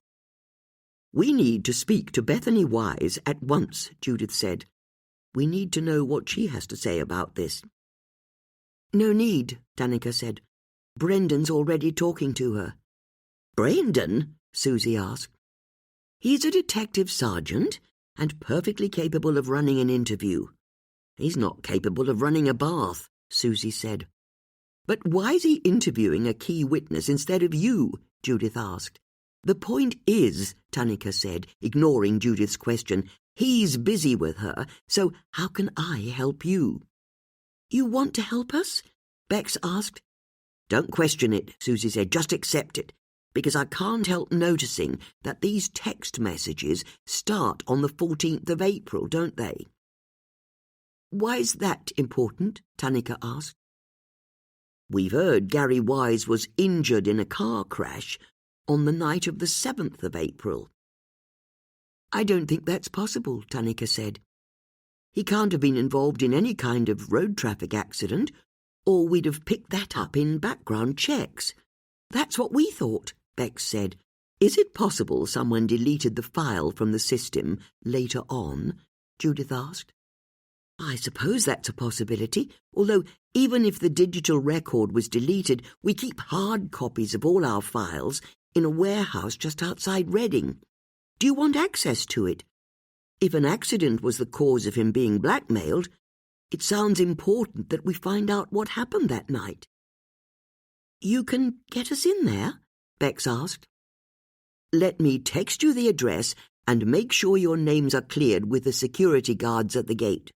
We need to speak to Bethany Wise at once, Judith said. We need to know what she has to say about this. No need, Tanika said. Brendan's already talking to her. Brendan? Susie asked. He's a detective sergeant and perfectly capable of running an interview. He's not capable of running a bath, Susie said. But why's he interviewing a key witness instead of you? Judith asked. The point is, Tanika said, ignoring Judith's question, he's busy with her, so how can I help you? You want to help us? Bex asked. Don't question it, Susie said, just accept it, because I can't help noticing that these text messages start on the 14th of April, don't they? Why's that important? Tanika asked. We've heard Gary Wise was injured in a car crash on the night of the 7th of April. I don't think that's possible, Tanika said. He can't have been involved in any kind of road traffic accident, or we'd have picked that up in background checks. That's what we thought, Bex said. Is it possible someone deleted the file from the system later on? Judith asked. I suppose that's a possibility, although even if the digital record was deleted, we keep hard copies of all our files in a warehouse just outside Reading. Do you want access to it? If an accident was the cause of him being blackmailed, it sounds important that we find out what happened that night. You can get us in there? Bex asked. Let me text you the address and make sure your names are cleared with the security guards at the gate.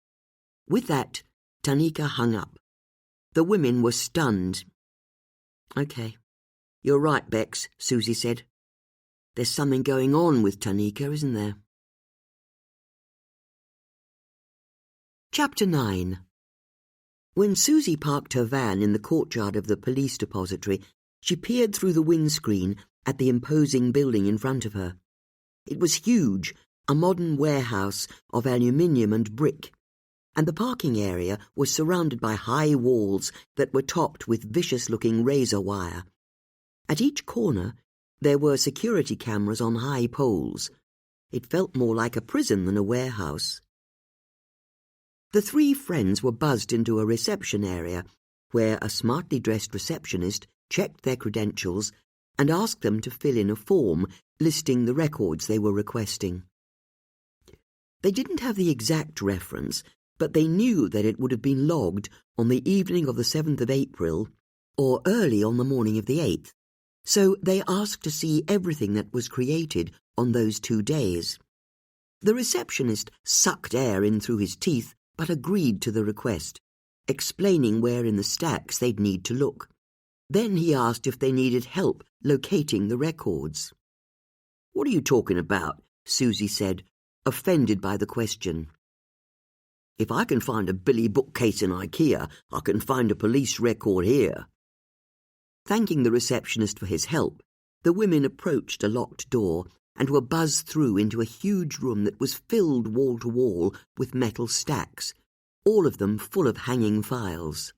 With that, Tanika hung up. The women were stunned. Okay. You're right, Bex, Susie said. There's something going on with Tanika, isn't there? Chapter 9. When Susie parked her van in the courtyard of the police depository, she peered through the windscreen at the imposing building in front of her. It was huge, a modern warehouse of aluminium and brick, and the parking area was surrounded by high walls that were topped with vicious-looking razor wire. At each corner, there were security cameras on high poles. It felt more like a prison than a warehouse. The three friends were buzzed into a reception area where a smartly dressed receptionist checked their credentials and asked them to fill in a form listing the records they were requesting. They didn't have the exact reference, but they knew that it would have been logged on the evening of the 7th of April or early on the morning of the 8th, so they asked to see everything that was created on those 2 days. The receptionist sucked air in through his teeth but agreed to the request, explaining where in the stacks they'd need to look. Then he asked if they needed help locating the records. What are you talking about? Susie said, offended by the question. If I can find a Billy bookcase in IKEA, I can find a police record here. Thanking the receptionist for his help, the women approached a locked door and were buzzed through into a huge room that was filled wall to wall with metal stacks, all of them full of hanging files.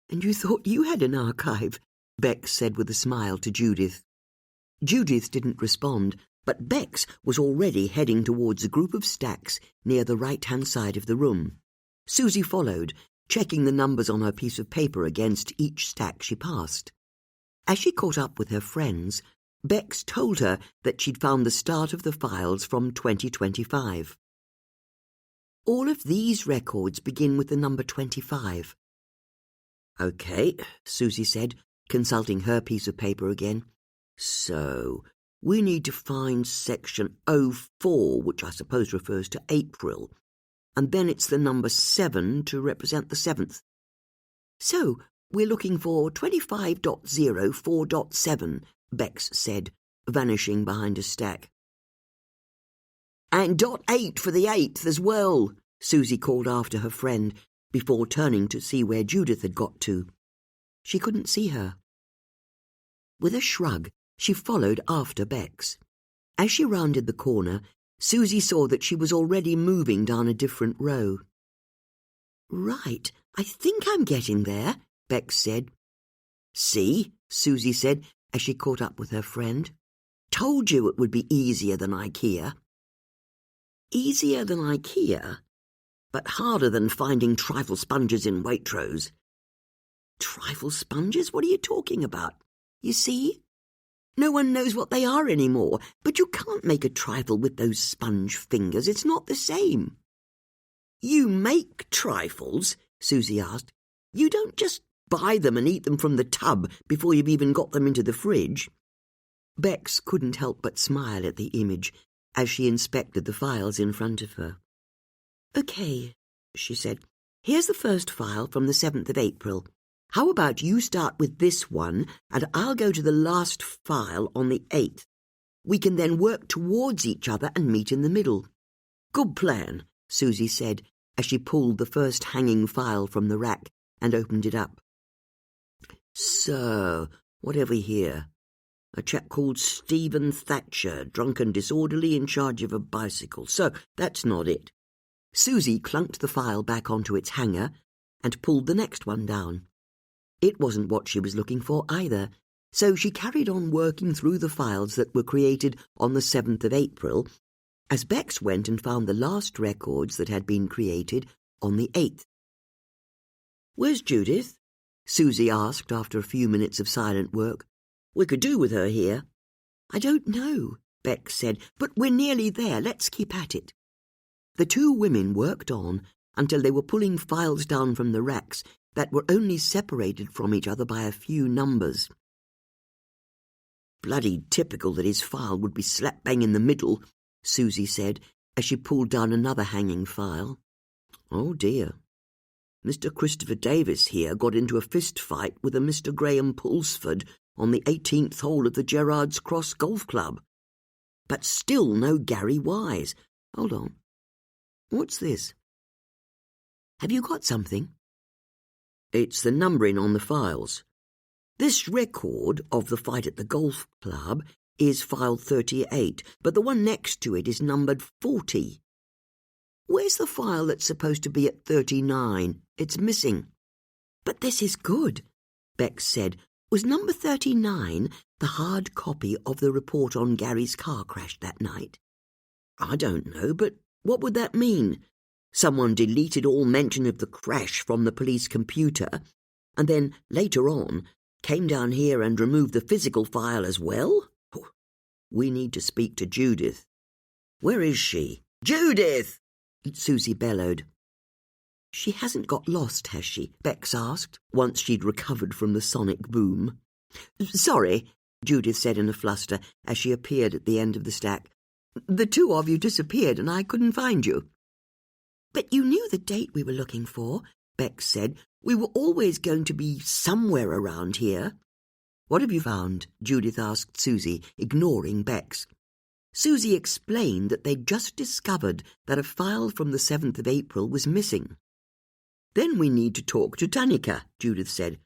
And you thought you had an archive, Bex said with a smile to Judith. Judith didn't respond, but Bex was already heading towards a group of stacks near the right-hand side of the room. Susie followed, checking the numbers on her piece of paper against each stack she passed. As she caught up with her friends, Bex told her that she'd found the start of the files from 2025. All of these records begin with the number 25. Okay, Susie said, consulting her piece of paper again. So, we need to find section 04, which I suppose refers to April, and then it's the number 7 to represent the 7th. So, we're looking for 25.04.7, Bex said, vanishing behind a stack. And .8 for the 8th as well, Susie called after her friend, before turning to see where Judith had got to. She couldn't see her. With a shrug, she followed after Bex. As she rounded the corner, Susie saw that she was already moving down a different row. Right, I think I'm getting there, Bex said. See, Susie said, as she caught up with her friend. Told you it would be easier than IKEA. Easier than IKEA? But harder than finding trifle sponges in Waitrose. Trifle sponges? What are you talking about? You see? No one knows what they are anymore, but you can't make a trifle with those sponge fingers. It's not the same. You make trifles? Susie asked. You don't just buy them and eat them from the tub before you've even got them into the fridge. Bex couldn't help but smile at the image as she inspected the files in front of her. Okay, she said. Here's the first file from the 7th of April. How about you start with this one, and I'll go to the last file on the 8th. We can then work towards each other and meet in the middle. Good plan, Susie said, as she pulled the first hanging file from the rack and opened it up. So, what have we here? A chap called Stephen Thatcher, drunk and disorderly, in charge of a bicycle. So, that's not it. Susie clunked the file back onto its hanger and pulled the next one down. It wasn't what she was looking for either, so she carried on working through the files that were created on the 7th of April, as Bex went and found the last records that had been created on the 8th. "Where's Judith?" Susie asked after a few minutes of silent work. "We could do with her here." "I don't know," Bex said, "but we're nearly there. Let's keep at it." The two women worked on until they were pulling files down from the racks that were only separated from each other by a few numbers. "Bloody typical that his file would be slap bang in the middle," Susie said, as she pulled down another hanging file. "Oh dear. Mr. Christopher Davis here got into a fist fight with a Mr. Graham Pulsford on the 18th hole of the Gerrards Cross Golf Club. But still no Gary Wise. Hold on. What's this? Have you got something?" "It's the numbering on the files. This record of the fight at the golf club is file 38, but the one next to it is numbered 40. Where's the file that's supposed to be at 39? It's missing." "But this is good," Bex said. "Was number 39 the hard copy of the report on Gary's car crash that night?" "I don't know, but what would that mean? Someone deleted all mention of the crash from the police computer, and then, later on, came down here and removed the physical file as well? We need to speak to Judith. Where is she? Judith!" Susie bellowed. "She hasn't got lost, has she?" Bex asked, once she'd recovered from the sonic boom. "Sorry," Judith said in a fluster as she appeared at the end of the stack. "The two of you disappeared and I couldn't find you." "But you knew the date we were looking for," Bex said. "We were always going to be somewhere around here." "What have you found?" Judith asked Susie, ignoring Bex. Susie explained that they'd just discovered that a file from the 7th of April was missing. "Then we need to talk to Tanika," Judith said.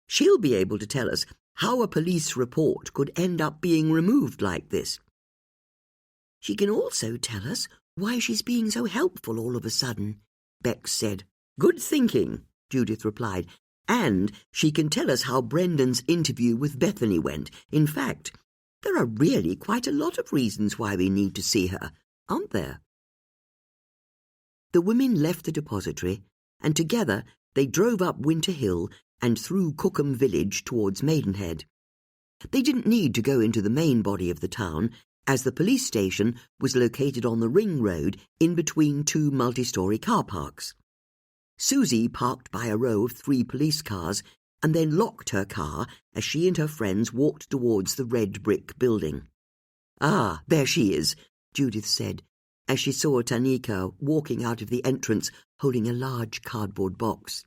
"She'll be able to tell us how a police report could end up being removed like this." "She can also tell us why she's being so helpful all of a sudden," Bex said. "Good thinking," Judith replied. "And she can tell us how Brendan's interview with Bethany went. In fact, there are really quite a lot of reasons why we need to see her, aren't there?" The women left the depository, and together they drove up Winter Hill and through Cookham village towards Maidenhead. They didn't need to go into the main body of the town, as the police station was located on the ring road in between two multi-storey car parks. Susie parked by a row of 3 police cars and then locked her car as she and her friends walked towards the red brick building. "Ah, there she is," Judith said, as she saw Tanika walking out of the entrance holding a large cardboard box.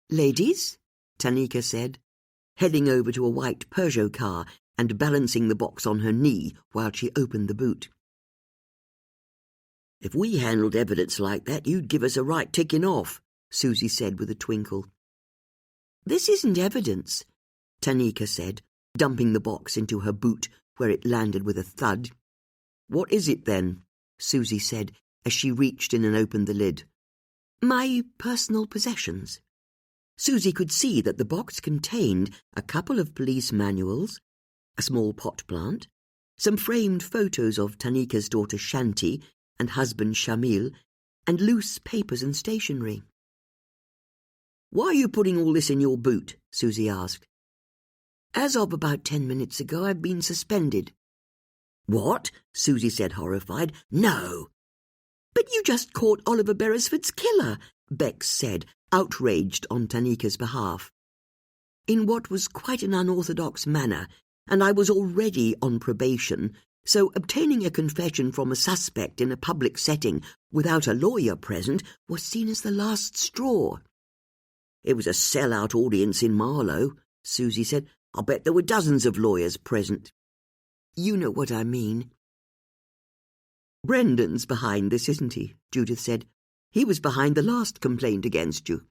"Ladies," Tanika said, heading over to a white Peugeot car and balancing the box on her knee while she opened the boot. "If we handled evidence like that, you'd give us a right ticking off," Susie said with a twinkle. "This isn't evidence," Tanika said, dumping the box into her boot, where it landed with a thud. "What is it, then?" Susie said, as she reached in and opened the lid. "My personal possessions." Susie could see that the box contained a couple of police manuals, a small pot plant, some framed photos of Tanika's daughter Shanti and husband Shamil, and loose papers and stationery. "Why are you putting all this in your boot?" Susie asked. "As of about 10 minutes ago, I've been suspended." "What?" Susie said, horrified. "No." "But you just caught Oliver Beresford's killer," Bex said, outraged on Tanika's behalf. "In what was quite an unorthodox manner, and I was already on probation, so obtaining a confession from a suspect in a public setting without a lawyer present was seen as the last straw." "It was a sell-out audience in Marlow," Susie said. "I'll bet there were dozens of lawyers present." "You know what I mean." "Brendan's behind this, isn't he?" Judith said. He was behind the last complaint against you."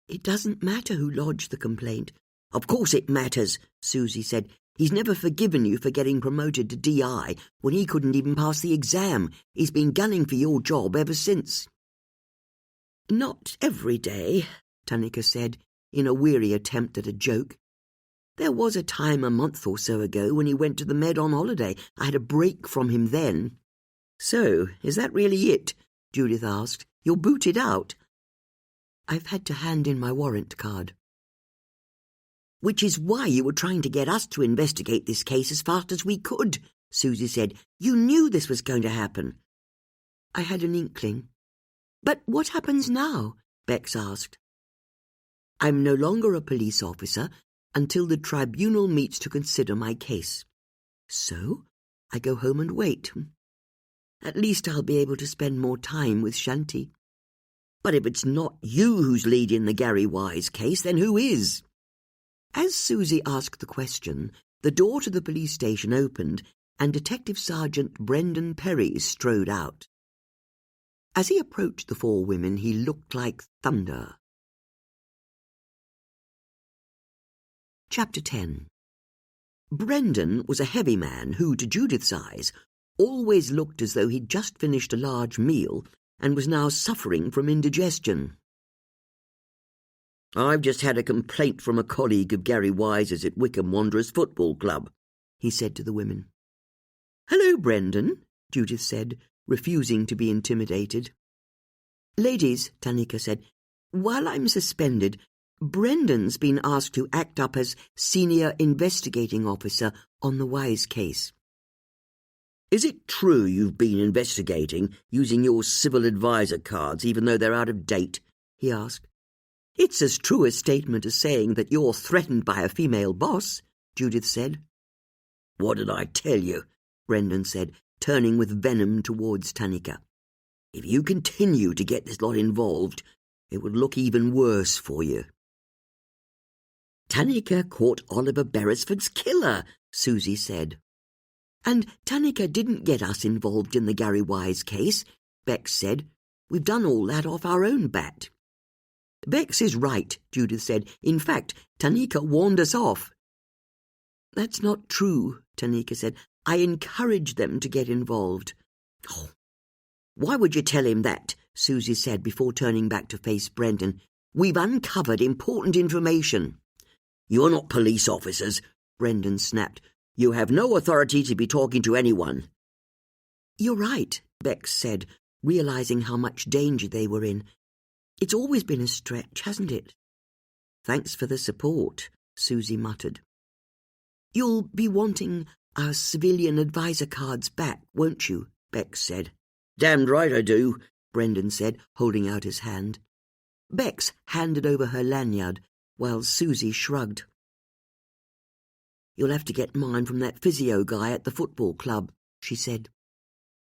"It doesn't matter who lodged the complaint." "Of course it matters," Susie said. "He's never forgiven you for getting promoted to DI when he couldn't even pass the exam. He's been gunning for your job ever since." "Not every day," Tanika said, in a weary attempt at a joke. "There was a time a month or so ago when he went to the Med on holiday. I had a break from him then." "So, is that really it?" Judith asked. "You're booted out?" "I've had to hand in my warrant card." "Which is why you were trying to get us to investigate this case as fast as we could," Susie said. "You knew this was going to happen." "I had an inkling." "But what happens now?" Bex asked. "I'm no longer a police officer until the tribunal meets to consider my case. So I go home and wait. At least I'll be able to spend more time with Shanti." "But if it's not you who's leading the Gary Wise case, then who is?" As Susie asked the question, the door to the police station opened and Detective Sergeant Brendan Perry strode out. As he approached the four women, he looked like thunder. Chapter 10. Brendan was a heavy man who, to Judith's eyes, always looked as though he'd just finished a large meal and was now suffering from indigestion. "I've just had a complaint from a colleague of Gary Wise's at Wickham Wanderers Football Club," he said to the women. "Hello, Brendan," Judith said, refusing to be intimidated. "Ladies," Tanika said, "while I'm suspended, Brendan's been asked to act up as senior investigating officer on the Wise case." "Is it true you've been investigating using your civil advisor cards even though they're out of date?" he asked. "It's as true a statement as saying that you're threatened by a female boss," Judith said. "What did I tell you?" Brendan said, turning with venom towards Tanika. "If you continue to get this lot involved, it would look even worse for you." "Tanika caught Oliver Beresford's killer," Susie said. "And Tanika didn't get us involved in the Gary Wise case," Bex said. "We've done all that off our own bat." "Bex is right," Judith said. "In fact, Tanika warned us off." "That's not true," Tanika said. "I encouraged them to get involved." "Oh, why would you tell him that?" Susie said before turning back to face Brendan. "We've uncovered important information." "You're not police officers," Brendan snapped. "You have no authority to be talking to anyone." "You're right," Bex said, realizing how much danger they were in. "It's always been a stretch, hasn't it?" "Thanks for the support," Susie muttered. "You'll be wanting our civilian advisor cards back, won't you?" Bex said. "Damned right I do," Brendan said, holding out his hand. Bex handed over her lanyard, while Susie shrugged. "You'll have to get mine from that physio guy at the football club," she said.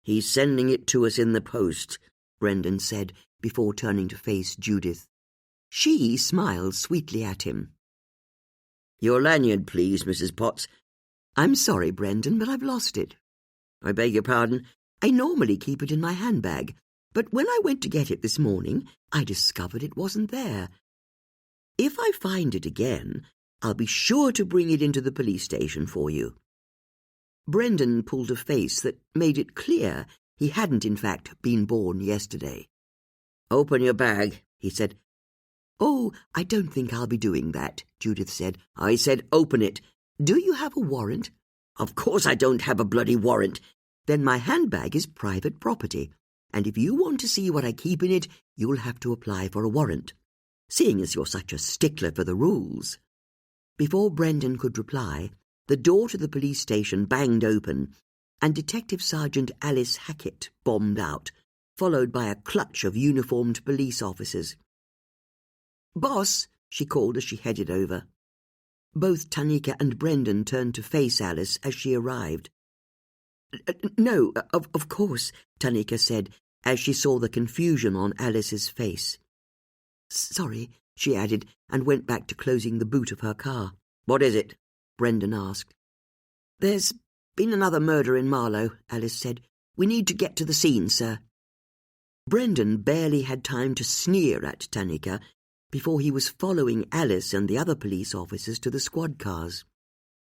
"He's sending it to us in the post," Brendan said, before turning to face Judith. She smiled sweetly at him. "Your lanyard, please, Mrs. Potts." "I'm sorry, Brendan, but I've lost it." "I beg your pardon?" "I normally keep it in my handbag, but when I went to get it this morning, I discovered it wasn't there. If I find it again, I'll be sure to bring it into the police station for you." Brendan pulled a face that made it clear he hadn't in fact been born yesterday. "Open your bag," he said. "Oh, I don't think I'll be doing that," Judith said. "I said open it." "Do you have a warrant?" "Of course I don't have a bloody warrant." "Then my handbag is private property, and if you want to see what I keep in it, you'll have to apply for a warrant, seeing as you're such a stickler for the rules." Before Brendan could reply, the door to the police station banged open, and Detective Sergeant Alice Hackett bombed out, followed by a clutch of uniformed police officers. "Boss," she called as she headed over. Both Tanika and Brendan turned to face Alice as she arrived. No, of course," Tanika said, as she saw the confusion on Alice's face. "Sorry," she added, and went back to closing the boot of her car. "What is it?" Brendan asked. "There's been another murder in Marlow," Alice said. "We need to get to the scene, sir." Brendan barely had time to sneer at Tanika before he was following Alice and the other police officers to the squad cars.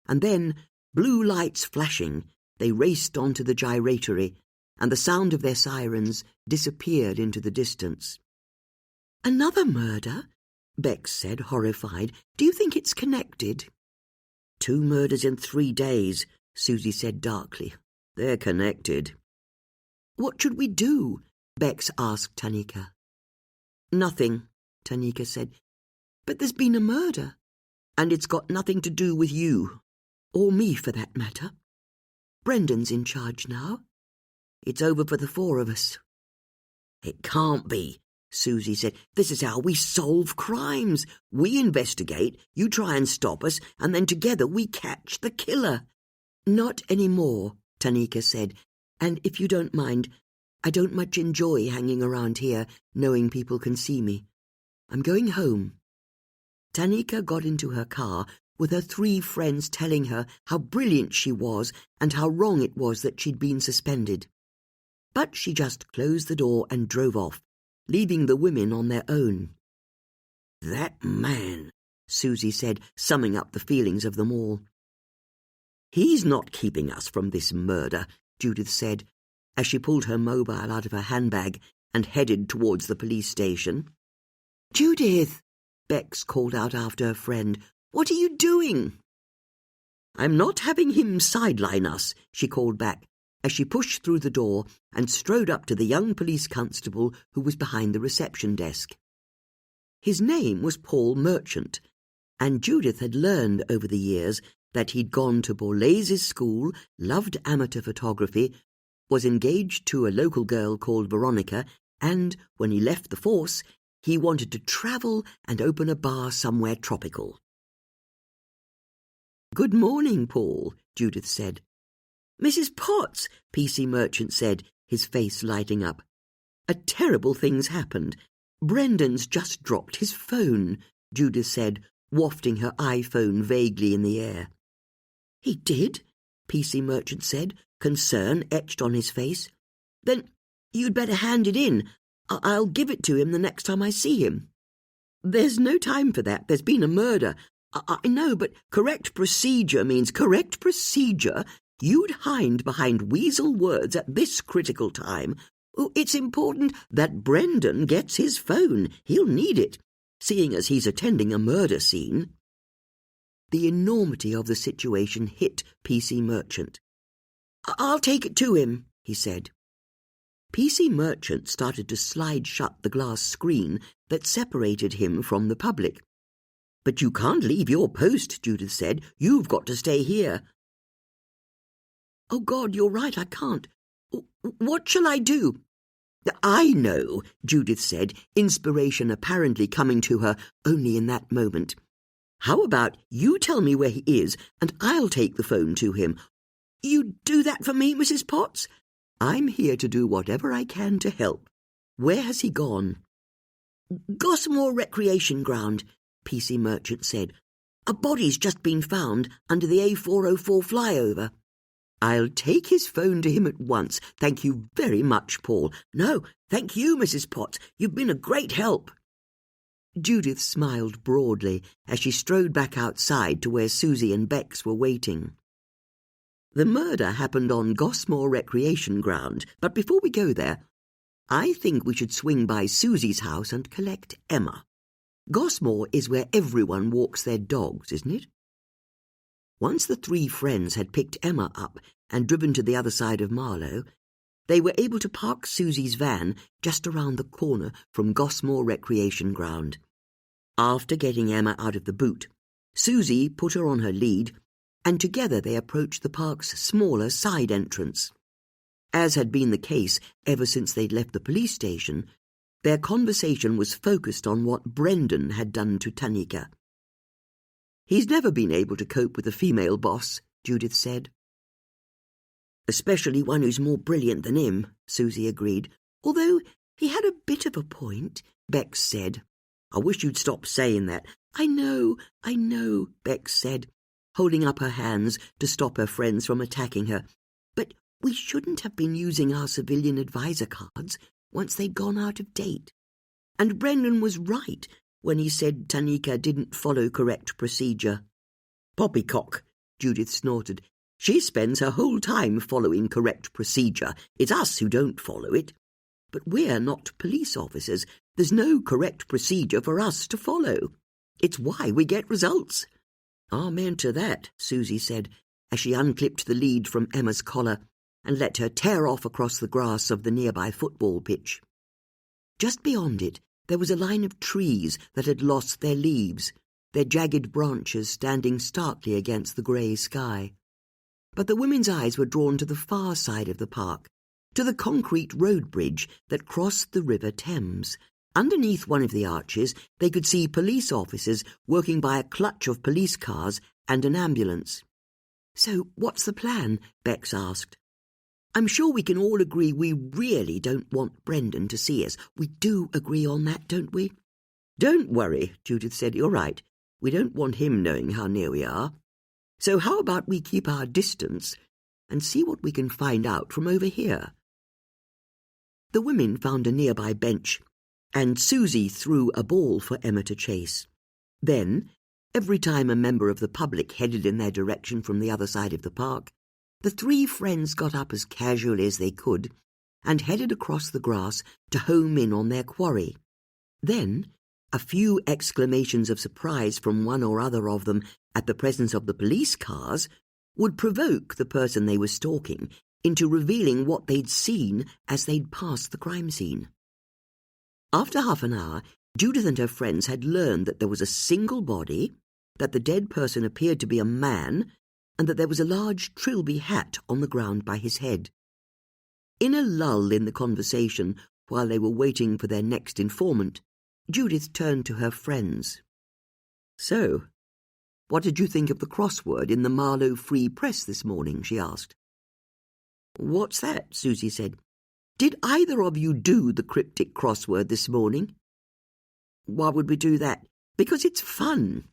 And then, blue lights flashing, they raced onto the gyratory, and the sound of their sirens disappeared into the distance. "Another murder?" Bex said, horrified. "Do you think it's connected?" "2 murders in 3 days," Susie said darkly. "They're connected." "What should we do?" Bex asked Tanika. "Nothing," Tanika said. "But there's been a murder." "And it's got nothing to do with you. Or me, for that matter. Brendan's in charge now. It's over for the 4 of us." "It can't be," Susie said. "This is how we solve crimes. We investigate, you try and stop us, and then together we catch the killer." "Not anymore," Tanika said. "And if you don't mind, I don't much enjoy hanging around here, knowing people can see me. I'm going home." Tanika got into her car, with her 3 friends telling her how brilliant she was and how wrong it was that she'd been suspended. But she just closed the door and drove off, leaving the women on their own. "That man," Susie said, summing up the feelings of them all. "He's not keeping us from this murder," Judith said, as she pulled her mobile out of her handbag and headed towards the police station. "Judith!" Bex called out after her friend. "What are you doing?" "I'm not having him sideline us," she called back, as she pushed through the door and strode up to the young police constable who was behind the reception desk. His name was Paul Merchant, and Judith had learned over the years that he'd gone to Borlase's school, loved amateur photography, was engaged to a local girl called Veronica, and, when he left the force, he wanted to travel and open a bar somewhere tropical. "Good morning, Paul," Judith said. "Mrs. Potts," PC Merchant said, his face lighting up. "A terrible thing's happened. Brendan's just dropped his phone," Judith said, wafting her iPhone vaguely in the air. "He did?" PC Merchant said, concern etched on his face. "Then you'd better hand it in. I'll give it to him the next time I see him." "There's no time for that. There's been a murder." I know, but correct procedure means correct procedure. You'd hide behind weasel words at this critical time. It's important that Brendan gets his phone. He'll need it, seeing as he's attending a murder scene." The enormity of the situation hit PC Merchant. "I'll take it to him," he said. PC Merchant started to slide shut the glass screen that separated him from the public. "But you can't leave your post," Judith said. "You've got to stay here." "Oh, God, you're right, I can't. What shall I do?" "I know," Judith said, inspiration apparently coming to her only in that moment. "How about you tell me where he is, and I'll take the phone to him." "You do that for me, Mrs. Potts?" "I'm here to do whatever I can to help. Where has he gone?" "Gossamore Recreation Ground," PC Merchant said. "A body's just been found under the A404 flyover." "I'll take his phone to him at once. Thank you very much, Paul." "No, thank you, Mrs. Potts. You've been a great help." Judith smiled broadly as she strode back outside to where Susie and Bex were waiting. The murder happened on Gossamore Recreation Ground, but before we go there, I think we should swing by Susie's house and collect Emma. Gossamore is where everyone walks their dogs, isn't it? Once the 3 friends had picked Emma up and driven to the other side of Marlow, they were able to park Susie's van just around the corner from Gossamore Recreation Ground. After getting Emma out of the boot, Susie put her on her lead, and together they approached the park's smaller side entrance. As had been the case ever since they'd left the police station, their conversation was focused on what Brendan had done to Tanika. "He's never been able to cope with a female boss," Judith said. "Especially one who's more brilliant than him," Susie agreed. "Although he had a bit of a point," Bex said. "I wish you'd stop saying that." I know, Bex said, holding up her hands to stop her friends from attacking her. "But we shouldn't have been using our civilian advisor cards. once they'd gone out of date. And Brendan was right when he said Tanika didn't follow correct procedure. Poppycock, Judith snorted. She spends her whole time following correct procedure. It's us who don't follow it. But we're not police officers. There's no correct procedure for us to follow. It's why we get results. Amen to that, Susie said, as she unclipped the lead from Emma's collar and let her tear off across the grass of the nearby football pitch. Just beyond it, there was a line of trees that had lost their leaves, their jagged branches standing starkly against the grey sky. But the women's eyes were drawn to the far side of the park, to the concrete road bridge that crossed the River Thames. Underneath one of the arches, they could see police officers working by a clutch of police cars and an ambulance. "So what's the plan?" Bex asked. "I'm sure we can all agree we really don't want Brendan to see us. We do agree on that, don't we?" "Don't worry," Judith said. "You're right. We don't want him knowing how near we are. So how about we keep our distance and see what we can find out from over here?" The women found a nearby bench, and Susie threw a ball for Emma to chase. Then, every time a member of the public headed in their direction from the other side of the park, the three friends got up as casually as they could and headed across the grass to home in on their quarry. Then, a few exclamations of surprise from one or other of them at the presence of the police cars would provoke the person they were stalking into revealing what they'd seen as they'd passed the crime scene. After half an hour, Judith and her friends had learned that there was a single body, that the dead person appeared to be a man, and that there was a large Trilby hat on the ground by his head. In a lull in the conversation, while they were waiting for their next informant, Judith turned to her friends. "So, what did you think of the crossword in the Marlow Free Press this morning?" she asked. "What's that?" Susie said. "Did either of you do the cryptic crossword this morning?" "Why would we do that?" "Because it's fun."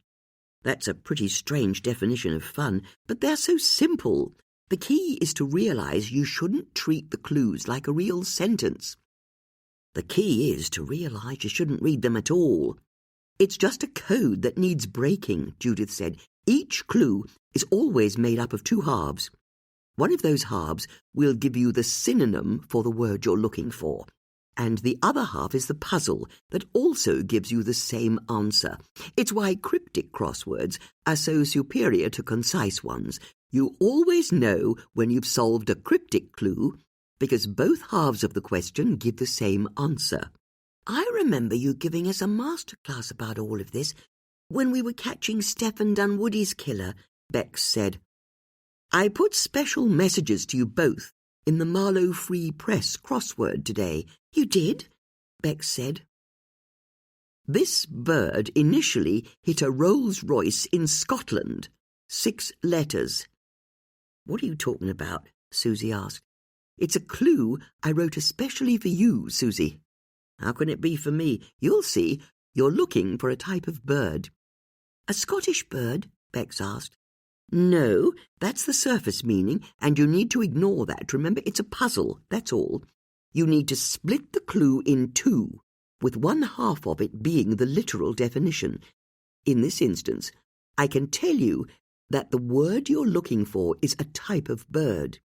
"That's a pretty strange definition of fun, but they're so simple. The key is to realize you shouldn't treat the clues like a real sentence. The key is to realize you shouldn't read them at all. It's just a code that needs breaking," Judith said. "Each clue is always made up of two halves. One of those halves will give you the synonym for the word you're looking for, and the other half is the puzzle that also gives you the same answer. It's why cryptic crosswords are so superior to concise ones. You always know when you've solved a cryptic clue, because both halves of the question give the same answer. I remember you giving us a masterclass about all of this when we were catching Stephen Dunwoody's killer," Bex said. "I put special messages to you both in the Marlow Free Press crossword today." "You did?" Bex said. "This bird initially hit a Rolls-Royce in Scotland. 6 letters. "What are you talking about?" Susie asked. "It's a clue I wrote especially for you, Susie." "How can it be for me?" "You'll see. You're looking for a type of bird." "A Scottish bird?" Bex asked. "No, that's the surface meaning, and you need to ignore that. Remember, it's a puzzle, that's all. You need to split the clue in two, with one half of it being the literal definition. In this instance, I can tell you that the word you're looking for is a type of bird."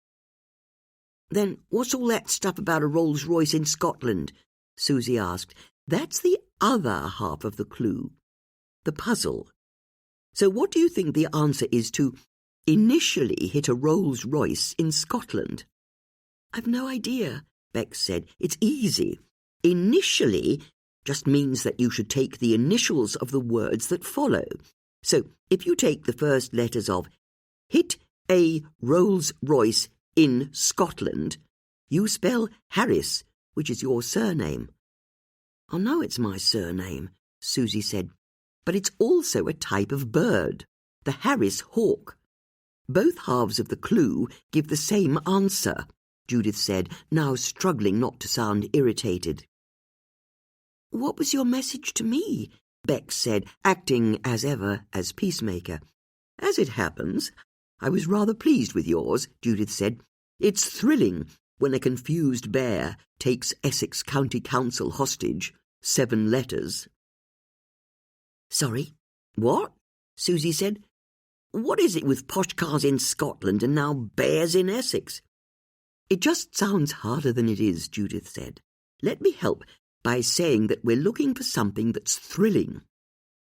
"Then what's all that stuff about a Rolls-Royce in Scotland?" Susie asked. "That's the other half of the clue, the puzzle. So what do you think the answer is to initially hit a Rolls-Royce in Scotland?" "I've no idea," Bex said. "It's easy. Initially just means that you should take the initials of the words that follow. So if you take the first letters of hit a Rolls-Royce in Scotland, you spell Harris, which is your surname." "I know it's my surname," Susie said, "but it's also a type of bird, the Harris hawk." "Both halves of the clue give the same answer," Judith said, now struggling not to sound irritated. "What was your message to me?" Bex said, acting, as ever, as peacemaker. "As it happens, I was rather pleased with yours," Judith said. "It's thrilling when a confused bear takes Essex County Council hostage. 7 letters. Sorry, what? Susie said. What is it with posh cars in Scotland and now bears in Essex? It just sounds harder than it is, Judith said. Let me help by saying that we're looking for something that's thrilling.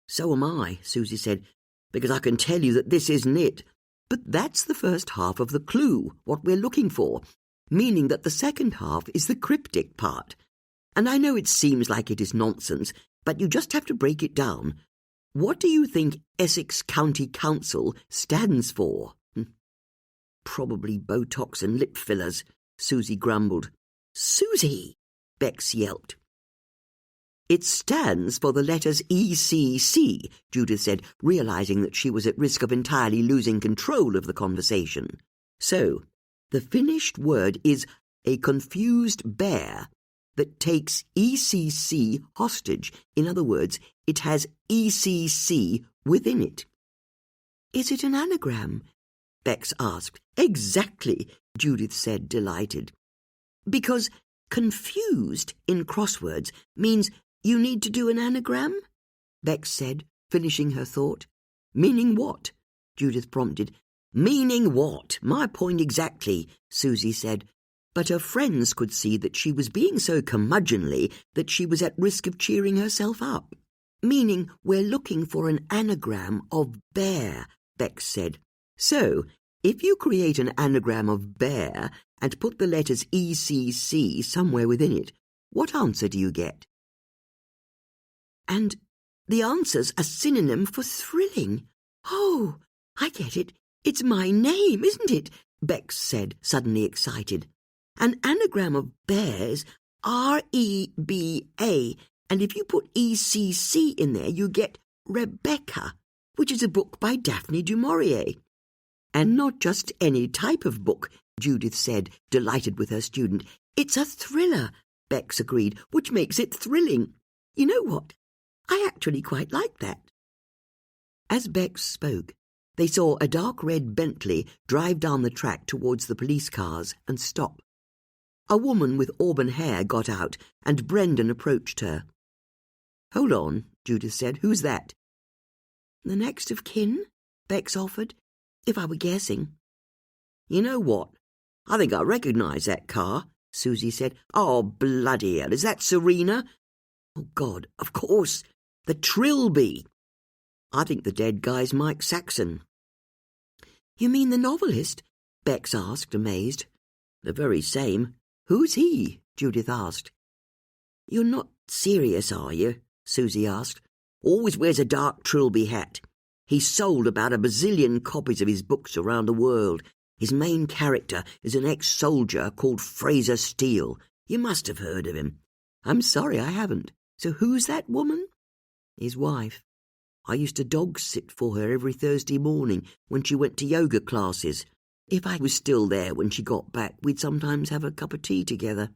So am I, Susie said, because I can tell you that this isn't it. But that's the first half of the clue, what we're looking for, meaning that the second half is the cryptic part. And I know it seems like it is nonsense, but you just have to break it down. What do you think Essex County Council stands for? Probably Botox and lip fillers, Susie grumbled. Susie! Bex yelped. It stands for the letters ECC, Judith said, realizing that she was at risk of entirely losing control of the conversation. So, the finished word is a confused bear that takes ECC hostage. In other words, it has ECC within it. Is it an anagram? Bex asked. Exactly, Judith said, delighted. Because confused in crosswords means you need to do an anagram? Bex said, finishing her thought. Meaning what? Judith prompted. Meaning what? My point exactly, Susie said. But her friends could see that she was being so curmudgeonly that she was at risk of cheering herself up. Meaning we're looking for an anagram of bear, Bex said. So, if you create an anagram of bear and put the letters ECC somewhere within it, what answer do you get? And the answer's a synonym for thrilling. Oh, I get it. It's my name, isn't it? Bex said, suddenly excited. An anagram of bears, R-E-B-A, and if you put ECC in there, you get Rebecca, which is a book by Daphne du Maurier. And not just any type of book, Judith said, delighted with her student. It's a thriller, Bex agreed, which makes it thrilling. You know what? I actually quite like that. As Bex spoke, they saw a dark red Bentley drive down the track towards the police cars and stop. A woman with auburn hair got out, and Brendan approached her. Hold on, Judith said. Who's that? The next of kin, Bex offered, if I were guessing. You know what? I think I recognise that car, Susie said. Oh, bloody hell, is that Serena? Oh, God, of course, the Trilby. I think the dead guy's Mike Saxon. You mean the novelist? Bex asked, amazed. The very same. Who's he? Judith asked. You're not serious, are you? Susie asked. Always wears a dark Trilby hat. He's sold about 1 bazillion copies of his books around the world. His main character is an ex-soldier called Fraser Steele. You must have heard of him. I'm sorry, I haven't. So who's that woman? His wife. I used to dog-sit for her every Thursday morning when she went to yoga classes. If I was still there when she got back, we'd sometimes have a cup of tea together.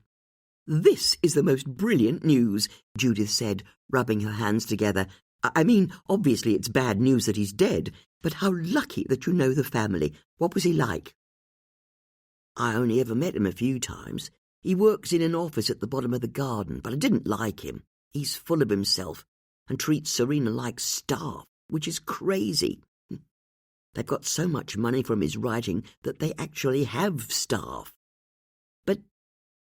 This is the most brilliant news, Judith said, rubbing her hands together. I mean, obviously it's bad news that he's dead, but how lucky that you know the family. What was he like? I only ever met him a few times. He works in an office at the bottom of the garden, but I didn't like him. He's full of himself and treats Serena like staff, which is crazy. They've got so much money from his writing that they actually have staff. But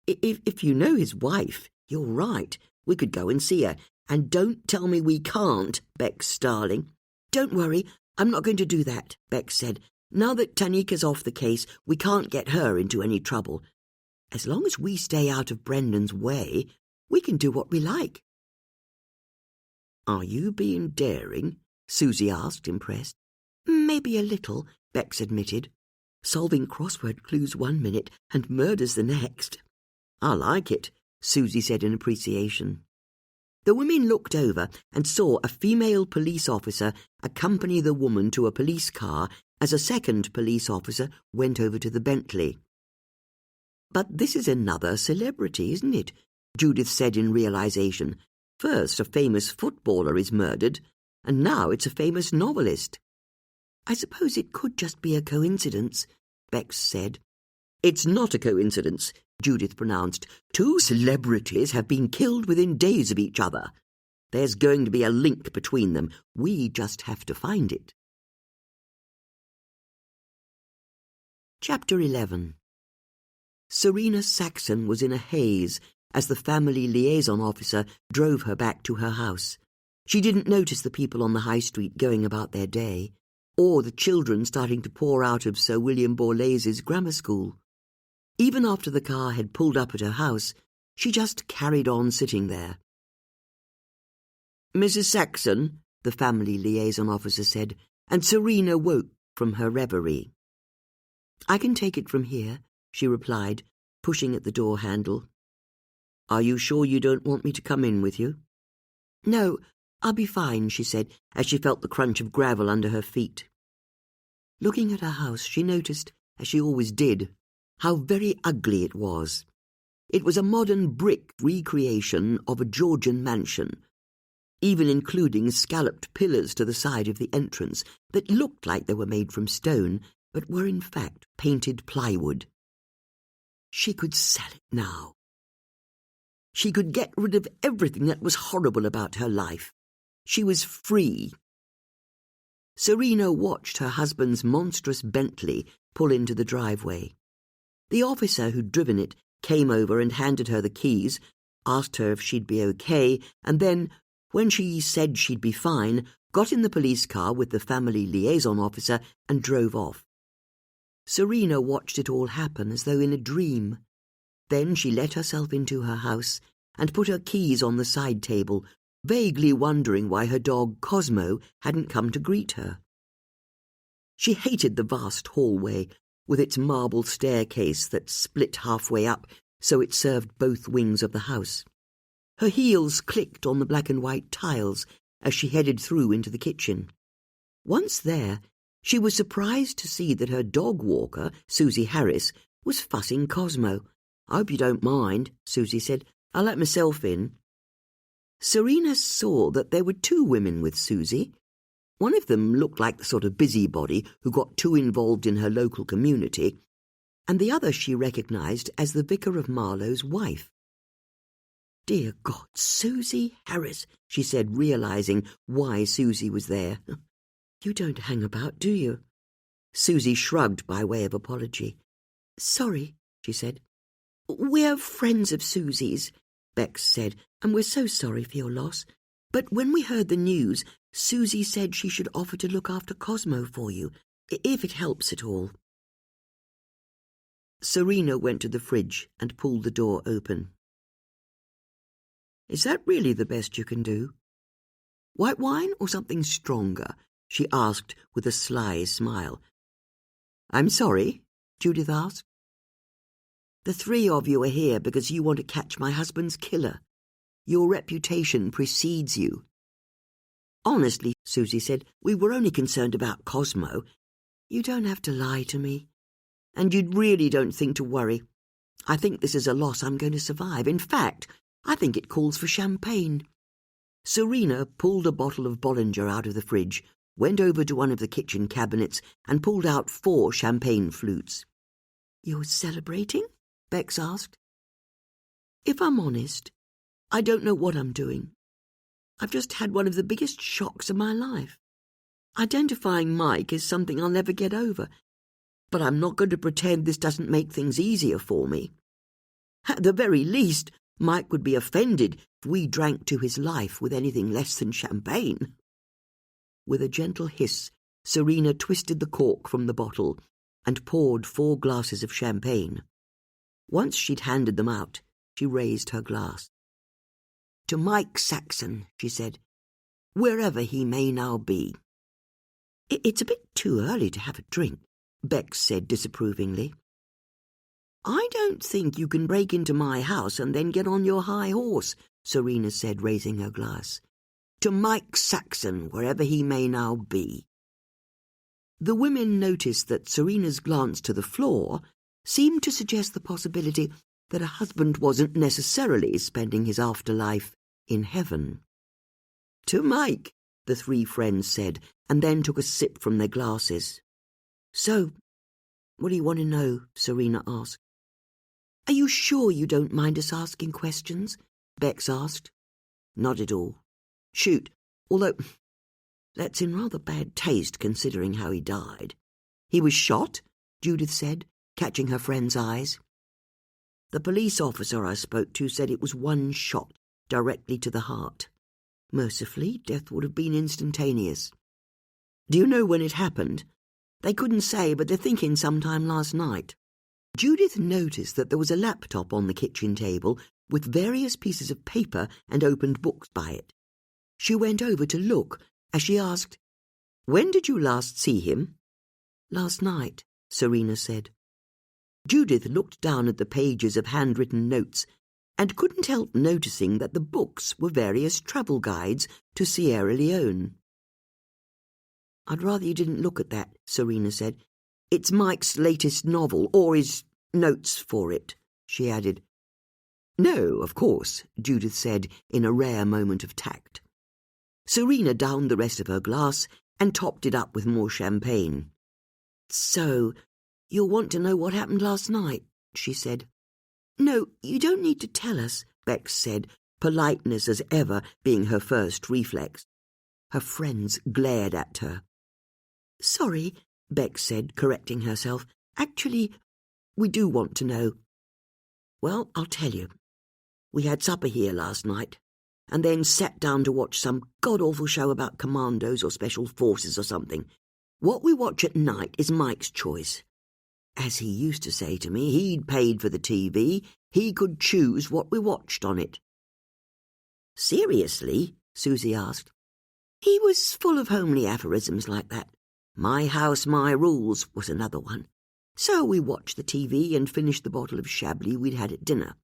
if you know his wife, you're right. We could go and see her. And don't tell me we can't, Bex, darling. Don't worry, I'm not going to do that, Bex said. Now that Tanika's off the case, we can't get her into any trouble. As long as we stay out of Brendan's way, we can do what we like. Are you being daring? Susie asked, impressed. Maybe a little, Bex admitted. Solving crossword clues 1 minute and murders the next. I like it, Susie said in appreciation. The women looked over and saw a female police officer accompany the woman to a police car as a second police officer went over to the Bentley. But this is another celebrity, isn't it? Judith said in realization. First, a famous footballer is murdered, and now it's a famous novelist. I suppose it could just be a coincidence, Bex said. It's not a coincidence, Judith pronounced. 2 celebrities have been killed within days of each other. There's going to be a link between them. We just have to find it. Chapter 11. Serena Saxon was in a haze as the family liaison officer drove her back to her house. She didn't notice the people on the high street going about their day, or the children starting to pour out of Sir William Borlase's grammar school. Even after the car had pulled up at her house, she just carried on sitting there. "Mrs. Saxon," the family liaison officer said, and Serena woke from her reverie. "I can take it from here," she replied, pushing at the door handle. "Are you sure you don't want me to come in with you?" "No, I'll be fine," she said, as she felt the crunch of gravel under her feet. Looking at her house, she noticed, as she always did, how very ugly it was. It was a modern brick recreation of a Georgian mansion, even including scalloped pillars to the side of the entrance that looked like they were made from stone, but were in fact painted plywood. She could sell it now. She could get rid of everything that was horrible about her life. She was free. Serena watched her husband's monstrous Bentley pull into the driveway. The officer who'd driven it came over and handed her the keys, asked her if she'd be okay, and then, when she said she'd be fine, got in the police car with the family liaison officer and drove off. Serena watched it all happen as though in a dream. Then she let herself into her house and put her keys on the side table, vaguely wondering why her dog Cosmo hadn't come to greet her. She hated the vast hallway, with its marble staircase that split halfway up so it served both wings of the house. Her heels clicked on the black and white tiles as she headed through into the kitchen. Once there, she was surprised to see that her dog walker, Susie Harris, was fussing Cosmo. "I hope you don't mind," Susie said. "I'll let myself in." Serena saw that there were 2 women with Susie. One of them looked like the sort of busybody who got too involved in her local community, and the other she recognised as the Vicar of Marlowe's wife. "Dear God, Susie Harris," she said, realising why Susie was there. "You don't hang about, do you?" Susie shrugged by way of apology. "Sorry," she said. "We're friends of Susie's," Bex said, "and we're so sorry for your loss. But when we heard the news, Susie said she should offer to look after Cosmo for you, if it helps at all." Serena went to the fridge and pulled the door open. "Is that really the best you can do? White wine or something stronger?" she asked with a sly smile. "I'm sorry?" Judith asked. "The 3 of you are here because you want to catch my husband's killer. Your reputation precedes you." "Honestly," Susie said, "we were only concerned about Cosmo. You don't have to lie to me. And you really don't think to worry. I think this is a loss I'm going to survive. In fact, I think it calls for champagne." Serena pulled a bottle of Bollinger out of the fridge, went over to one of the kitchen cabinets and pulled out 4 champagne flutes. "You're celebrating?" Bex asked. "If I'm honest, I don't know what I'm doing. I've just had one of the biggest shocks of my life. Identifying Mike is something I'll never get over, but I'm not going to pretend this doesn't make things easier for me. At the very least, Mike would be offended if we drank to his life with anything less than champagne." With a gentle hiss, Serena twisted the cork from the bottle and poured 4 glasses of champagne. Once she'd handed them out, she raised her glass. "To Mike Saxon," she said, "wherever he may now be." "It's a bit too early to have a drink," Bex said disapprovingly. "I don't think you can break into my house and then get on your high horse," Serena said, raising her glass. "To Mike Saxon, wherever he may now be." The women noticed that Serena's glance to the floor seemed to suggest the possibility that her husband wasn't necessarily spending his afterlife in heaven. "To Mike," the 3 friends said, and then took a sip from their glasses. "So, What do you want to know? Serena asked. Are you sure you don't mind us asking questions? Bex asked. Not at all. Shoot, although that's in rather bad taste considering how he died. He was shot, Judith said, catching her friend's eyes. The police officer I spoke to said it was one shot, directly to the heart. Mercifully, death would have been instantaneous. Do you know when it happened? They couldn't say, but they're thinking sometime last night. Judith noticed that there was a laptop on the kitchen table with various pieces of paper and opened books by it. She went over to look as she asked, When did you last see him? Last night, Serena said. Judith looked down at the pages of handwritten notes and couldn't help noticing that the books were various travel guides to Sierra Leone. I'd rather you didn't look at that, Serena said. It's Mike's latest novel, or his notes for it, she added. No, of course, Judith said in a rare moment of tact. Serena downed the rest of her glass and topped it up with more champagne. So, you'll want to know what happened last night, she said. No, you don't need to tell us, Bex said, politeness as ever being her first reflex. Her friends glared at her. Sorry, Bex said, correcting herself. Actually, we do want to know. Well, I'll tell you. We had supper here last night, and then sat down to watch some god-awful show about commandos or special forces or something. What we watch at night is Mike's choice. As he used to say to me, he'd paid for the TV. He could choose what we watched on it. Seriously? Susie asked. He was full of homely aphorisms like that. My house, my rules was another one. So we watched the TV and finished the bottle of Chablis we'd had at dinner.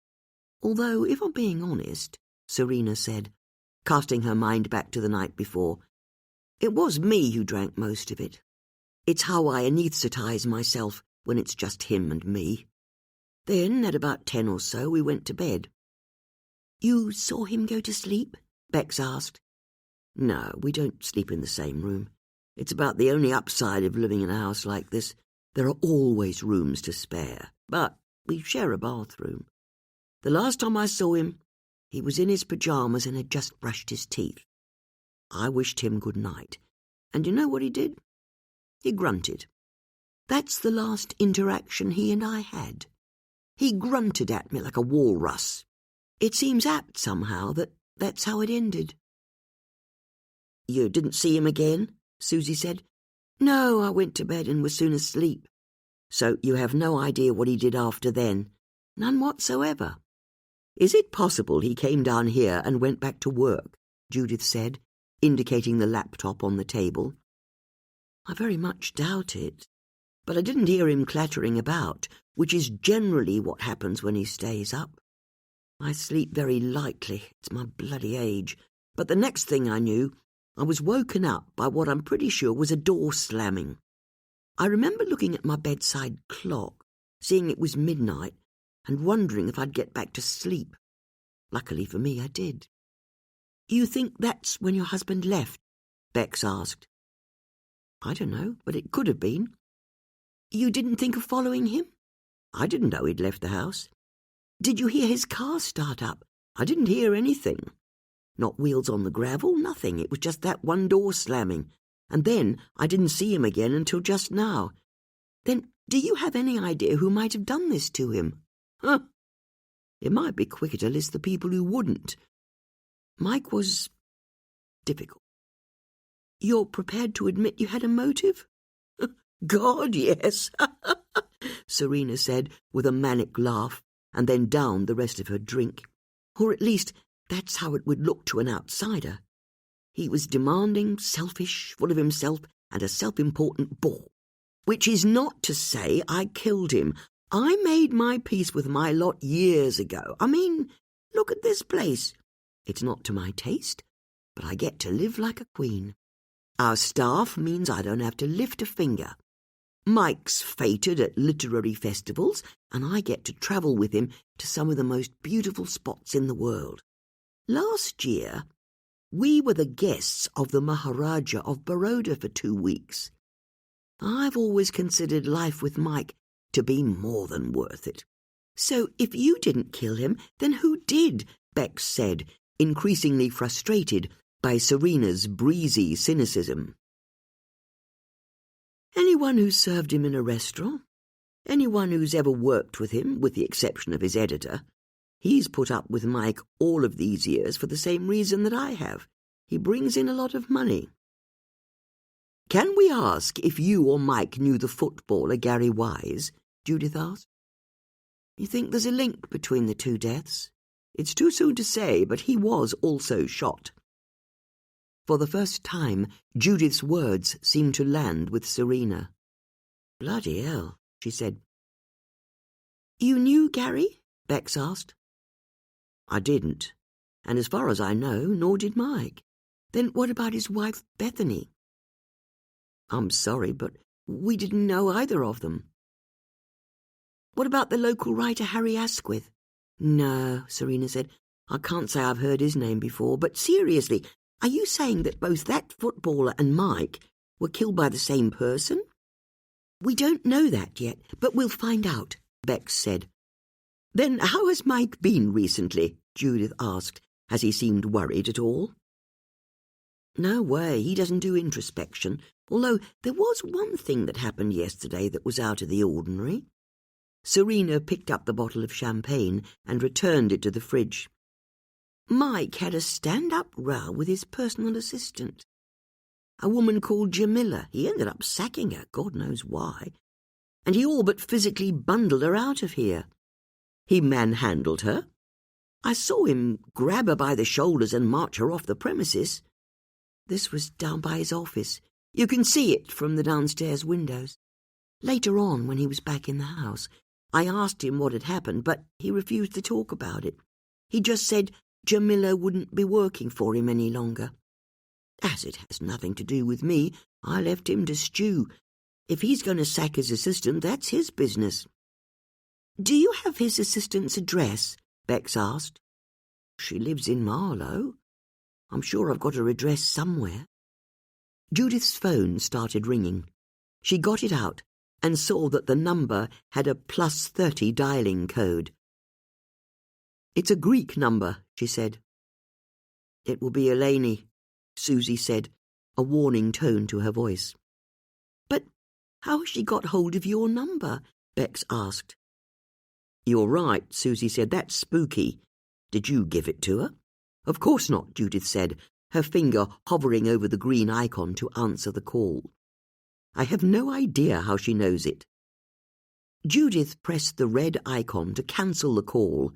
Although, if I'm being honest, Serena said, casting her mind back to the night before, it was me who drank most of it. It's how I anaesthetise myself when it's just him and me. Then, at about 10 or so, we went to bed. You saw him go to sleep? Bex asked. No, we don't sleep in the same room. It's about the only upside of living in a house like this. There are always rooms to spare, but we share a bathroom. The last time I saw him, he was in his pyjamas and had just brushed his teeth. I wished him good night, and you know what he did? He grunted. That's the last interaction he and I had. He grunted at me like a walrus. It seems apt somehow that that's how it ended. You didn't see him again? Susie said. No, I went to bed and was soon asleep. So you have no idea what he did after then? None whatsoever. Is it possible he came down here and went back to work? Judith said, indicating the laptop on the table. I very much doubt it. But I didn't hear him clattering about, which is generally what happens when he stays up. I sleep very lightly, it's my bloody age, but the next thing I knew, I was woken up by what I'm pretty sure was a door slamming. I remember looking at my bedside clock, seeing it was midnight, and wondering if I'd get back to sleep. Luckily for me, I did. You think that's when your husband left? Bex asked. I don't know, but it could have been. You didn't think of following him? I didn't know he'd left the house. Did you hear his car start up? I didn't hear anything. Not wheels on the gravel, nothing. It was just that one door slamming. And then I didn't see him again until just now. Then do you have any idea who might have done this to him? Huh? It might be quicker to list the people who wouldn't. Mike was difficult. You're prepared to admit you had a motive? God, yes, Serena said with a manic laugh, and then downed the rest of her drink. Or at least that's how it would look to an outsider. He was demanding, selfish, full of himself, and a self-important bore. Which is not to say I killed him. I made my peace with my lot years ago. I mean, look at this place. It's not to my taste, but I get to live like a queen. Our staff means I don't have to lift a finger. Mike's feted at literary festivals, and I get to travel with him to some of the most beautiful spots in the world. Last year, we were the guests of the Maharaja of Baroda for 2 weeks. I've always considered life with Mike to be more than worth it. So if you didn't kill him, then who did? Bex said, increasingly frustrated by Serena's breezy cynicism. Anyone who served him in a restaurant. Anyone who's ever worked with him, with the exception of his editor. He's put up with Mike all of these years for the same reason that I have. He brings in a lot of money. Can we ask if you or Mike knew the footballer Gary Wise? Judith asked. You think there's a link between the two deaths? It's too soon to say, but he was also shot. For the first time, Judith's words seemed to land with Serena. Bloody hell, she said. You knew Gary? Bex asked. I didn't, and as far as I know, nor did Mike. Then what about his wife, Bethany? I'm sorry, but we didn't know either of them. What about the local writer Harry Asquith? No, Serena said. I can't say I've heard his name before, but seriously, are you saying that both that footballer and Mike were killed by the same person? We don't know that yet, but we'll find out, Bex said. Then how has Mike been recently? Judith asked, as he seemed worried at all. No way, he doesn't do introspection, although there was one thing that happened yesterday that was out of the ordinary. Serena picked up the bottle of champagne and returned it to the fridge. Mike had a stand-up row with his personal assistant. A woman called Jamila. He ended up sacking her, God knows why. And he all but physically bundled her out of here. He manhandled her. I saw him grab her by the shoulders and march her off the premises. This was down by his office. You can see it from the downstairs windows. Later on, when he was back in the house, I asked him what had happened, but he refused to talk about it. He just said Jamila wouldn't be working for him any longer. As it has nothing to do with me, I left him to stew. If he's going to sack his assistant, that's his business. Do you have his assistant's address? Bex asked. She lives in Marlow. I'm sure I've got her address somewhere. Judith's phone started ringing. She got it out and saw that the number had a +30 dialing code. It's a Greek number, she said. It will be Eleni, Susie said, a warning tone to her voice. But how has she got hold of your number? Bex asked. You're right, Susie said. That's spooky. Did you give it to her? Of course not, Judith said, her finger hovering over the green icon to answer the call. I have no idea how she knows it. Judith pressed the red icon to cancel the call,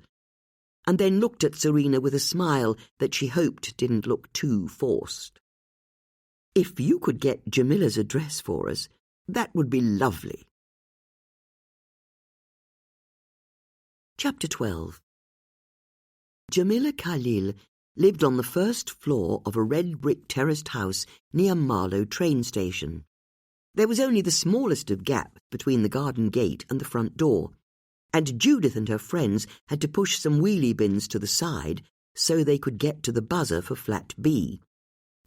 and then looked at Serena with a smile that she hoped didn't look too forced. If you could get Jamila's address for us, that would be lovely. Chapter 12. Jamila Khalil lived on the first floor of a red-brick terraced house near Marlow train station. There was only the smallest of gaps between the garden gate and the front door, and Judith and her friends had to push some wheelie bins to the side so they could get to the buzzer for flat B.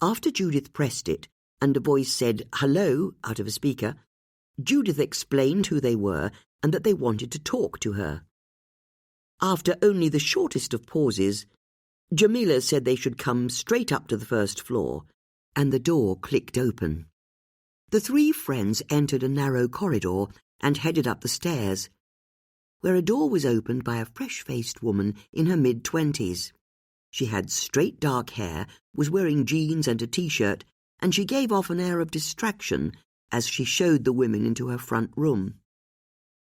After Judith pressed it, and a voice said, "Hello," out of a speaker, Judith explained who they were and that they wanted to talk to her. After only the shortest of pauses, Jamila said they should come straight up to the first floor, and the door clicked open. The three friends entered a narrow corridor and headed up the stairs, where a door was opened by a fresh-faced woman in her mid-20s. She had straight dark hair, was wearing jeans and a T-shirt, and she gave off an air of distraction as she showed the women into her front room.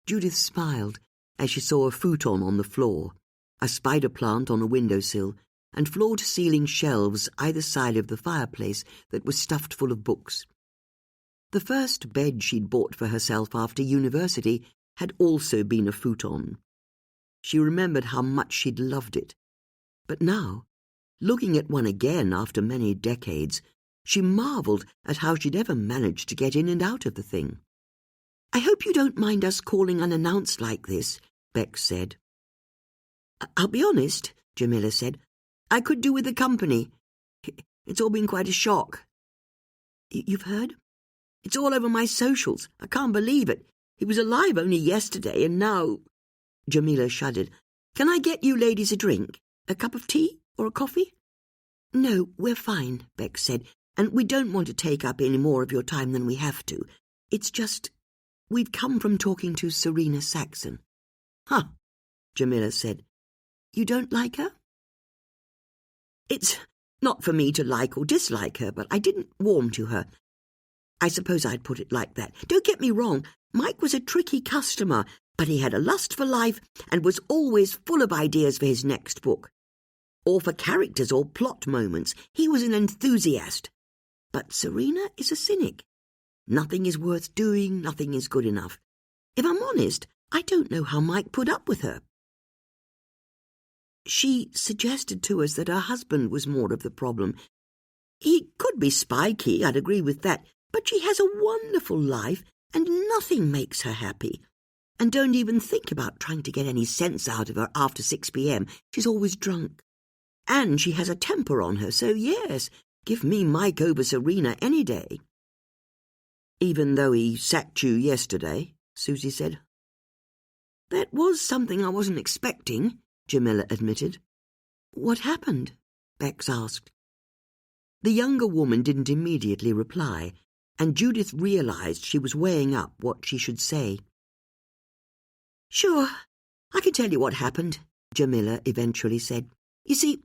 Judith smiled as she saw a futon on the floor, a spider plant on a windowsill, and floor-to-ceiling shelves either side of the fireplace that was stuffed full of books. The first bed she'd bought for herself after university had also been a futon. She remembered how much she'd loved it. But now, looking at one again after many decades, she marvelled at how she'd ever managed to get in and out of the thing. "I hope you don't mind us calling unannounced like this," Bex said. "I'll be honest," Jamila said. "I could do with the company. It's all been quite a shock." "You've heard? It's all over my socials. I can't believe it. He was alive only yesterday, and now—" Jamila shuddered. "Can I get you ladies a drink? A cup of tea or a coffee?" "No, we're fine," Bex said, "and we don't want to take up any more of your time than we have to. It's just, we've come from talking to Serena Saxon." "Huh," Jamila said. "You don't like her?" "It's not for me to like or dislike her, but I didn't warm to her. I suppose I'd put it like that. Don't get me wrong, Mike was a tricky customer, but he had a lust for life and was always full of ideas for his next book. Or for characters or plot moments. He was an enthusiast. But Serena is a cynic. Nothing is worth doing, nothing is good enough. If I'm honest, I don't know how Mike put up with her." She suggested to us that her husband was more of the problem. "He could be spiky, I'd agree with that, but she has a wonderful life and nothing makes her happy. And don't even think about trying to get any sense out of her after 6 p.m. She's always drunk. And she has a temper on her, so yes, give me Mike over Serena any day." "Even though he sacked you yesterday," Susie said. "That was something I wasn't expecting," Jamila admitted. "What happened?" Bex asked. The younger woman didn't immediately reply, and Judith realized she was weighing up what she should say. "Sure, I can tell you what happened," Jamila eventually said. "You see,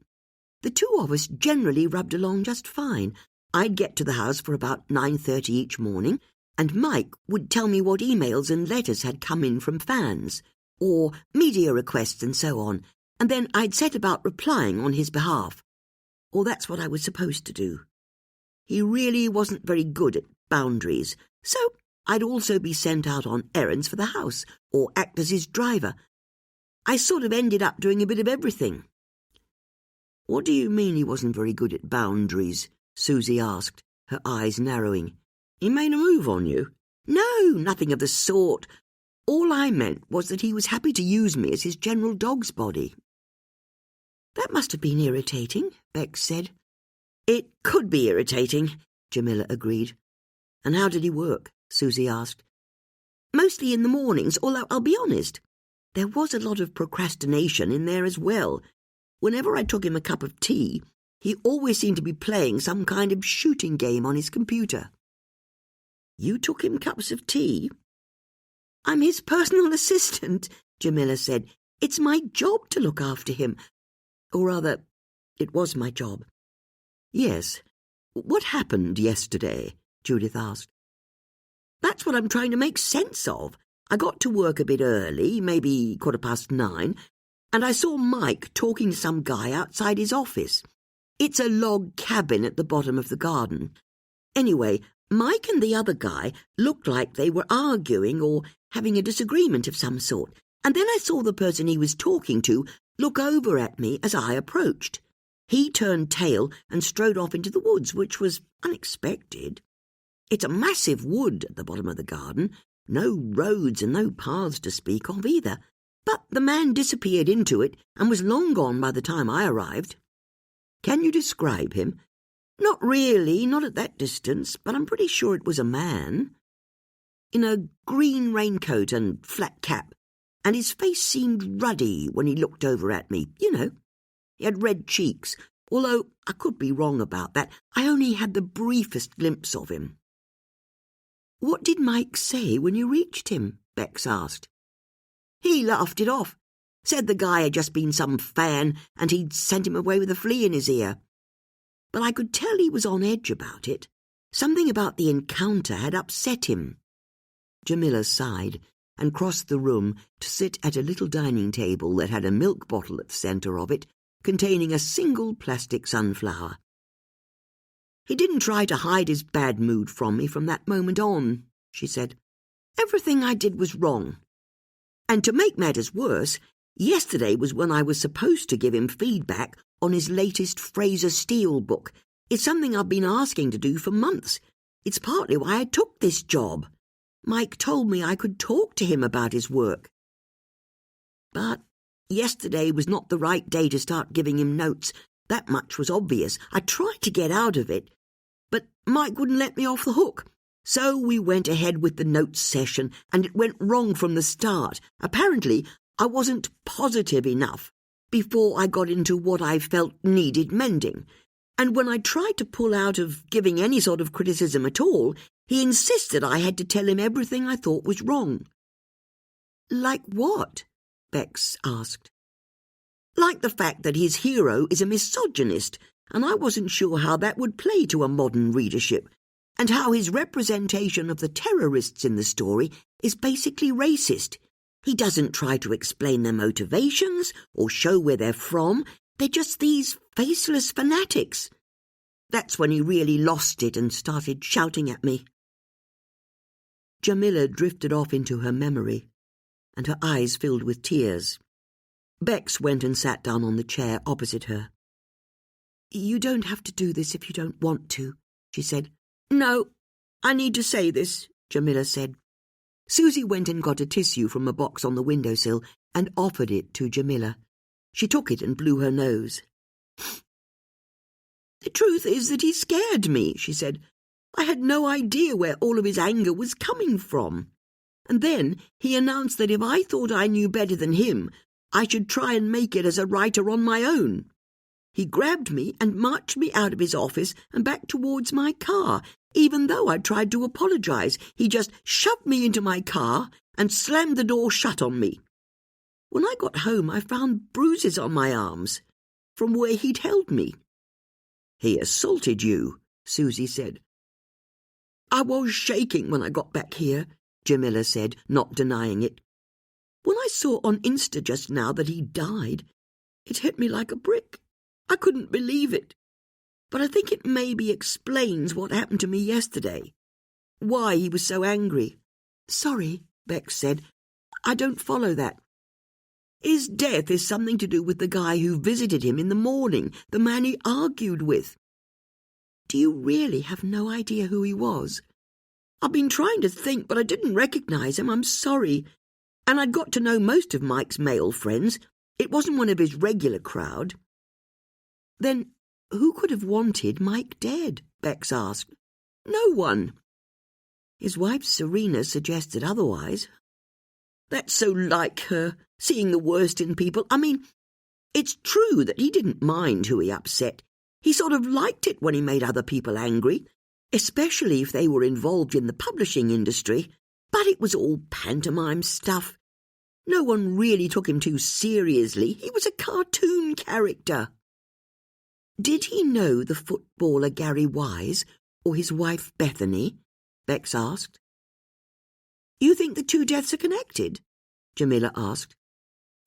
the two of us generally rubbed along just fine. I'd get to the house for about 9:30 each morning, and Mike would tell me what emails and letters had come in from fans, or media requests and so on, and then I'd set about replying on his behalf. Or that's what I was supposed to do. He really wasn't very good at boundaries, so I'd also be sent out on errands for the house, or act as his driver. I sort of ended up doing a bit of everything." "What do you mean he wasn't very good at boundaries?" Susie asked, her eyes narrowing. "He made a move on you?" "No, nothing of the sort. All I meant was that he was happy to use me as his general dog's body." "That must have been irritating," Bex said. "It could be irritating," Jamila agreed. "And how did he work?" Susie asked. "Mostly in the mornings, although I'll be honest, there was a lot of procrastination in there as well. Whenever I took him a cup of tea, he always seemed to be playing some kind of shooting game on his computer." "You took him cups of tea?" "I'm his personal assistant," Jamila said. "It's my job to look after him. Or rather, it was my job." "Yes. What happened yesterday?" Judith asked. "That's what I'm trying to make sense of. I got to work a bit early, maybe 9:15, and I saw Mike talking to some guy outside his office. It's a log cabin at the bottom of the garden. Anyway, Mike and the other guy looked like they were arguing or having a disagreement of some sort, and then I saw the person he was talking to look over at me as I approached. He turned tail and strode off into the woods, which was unexpected. It's a massive wood at the bottom of the garden, no roads and no paths to speak of either, but the man disappeared into it and was long gone by the time I arrived." "Can you describe him?" "Not really, not at that distance, but I'm pretty sure it was a man. In a green raincoat and flat cap, and his face seemed ruddy when he looked over at me, you know. He had red cheeks, although I could be wrong about that. I only had the briefest glimpse of him." "What did Mike say when you reached him?" Bex asked. "He laughed it off. Said the guy had just been some fan and he'd sent him away with a flea in his ear. But I could tell he was on edge about it. Something about the encounter had upset him." Jamila sighed and crossed the room to sit at a little dining table that had a milk bottle at the centre of it, containing a single plastic sunflower. "He didn't try to hide his bad mood from me from that moment on," she said. "Everything I did was wrong. And to make matters worse, yesterday was when I was supposed to give him feedback on his latest Fraser Steele book. It's something I've been asking to do for months. It's partly why I took this job. Mike told me I could talk to him about his work. But yesterday was not the right day to start giving him notes. That much was obvious. I tried to get out of it, but Mike wouldn't let me off the hook. So we went ahead with the notes session, and it went wrong from the start. Apparently, I wasn't positive enough before I got into what I felt needed mending. And when I tried to pull out of giving any sort of criticism at all, he insisted I had to tell him everything I thought was wrong. "Like what?" Bex asked. "Like the fact that his hero is a misogynist, and I wasn't sure how that would play to a modern readership, and how his representation of the terrorists in the story is basically racist. He doesn't try to explain their motivations or show where they're from. They're just these faceless fanatics." That's when he really lost it and started shouting at me. Jamila drifted off into her memory, and her eyes filled with tears. Bex went and sat down on the chair opposite her. "You don't have to do this if you don't want to," she said. "No, I need to say this," Jamila said. Susie went and got a tissue from a box on the windowsill and offered it to Jamila. She took it and blew her nose. "The truth is that he scared me," she said. "I had no idea where all of his anger was coming from. And then he announced that if I thought I knew better than him, I should try and make it as a writer on my own. He grabbed me and marched me out of his office and back towards my car. Even though I tried to apologize, he just shoved me into my car and slammed the door shut on me. When I got home, I found bruises on my arms from where he'd held me." "He assaulted you," Susie said. "I was shaking when I got back here," Jamila said, not denying it. "When I saw on Insta just now that he died, it hit me like a brick. I couldn't believe it. But I think it maybe explains what happened to me yesterday. Why he was so angry." "Sorry," Bex said. "I don't follow that." "His death is something to do with the guy who visited him in the morning, the man he argued with." "Do you really have no idea who he was?" "I've been trying to think, but I didn't recognize him. I'm sorry. And I'd got to know most of Mike's male friends. It wasn't one of his regular crowd." "Then who could have wanted Mike dead?" Bex asked. "No one." His wife Serena suggested otherwise. "That's so like her, seeing the worst in people. I mean, it's true that he didn't mind who he upset. He sort of liked it when he made other people angry, especially if they were involved in the publishing industry. But it was all pantomime stuff. No one really took him too seriously. He was a cartoon character." "Did he know the footballer Gary Wise or his wife Bethany?" Bex asked. "You think the two deaths are connected?" Jamila asked.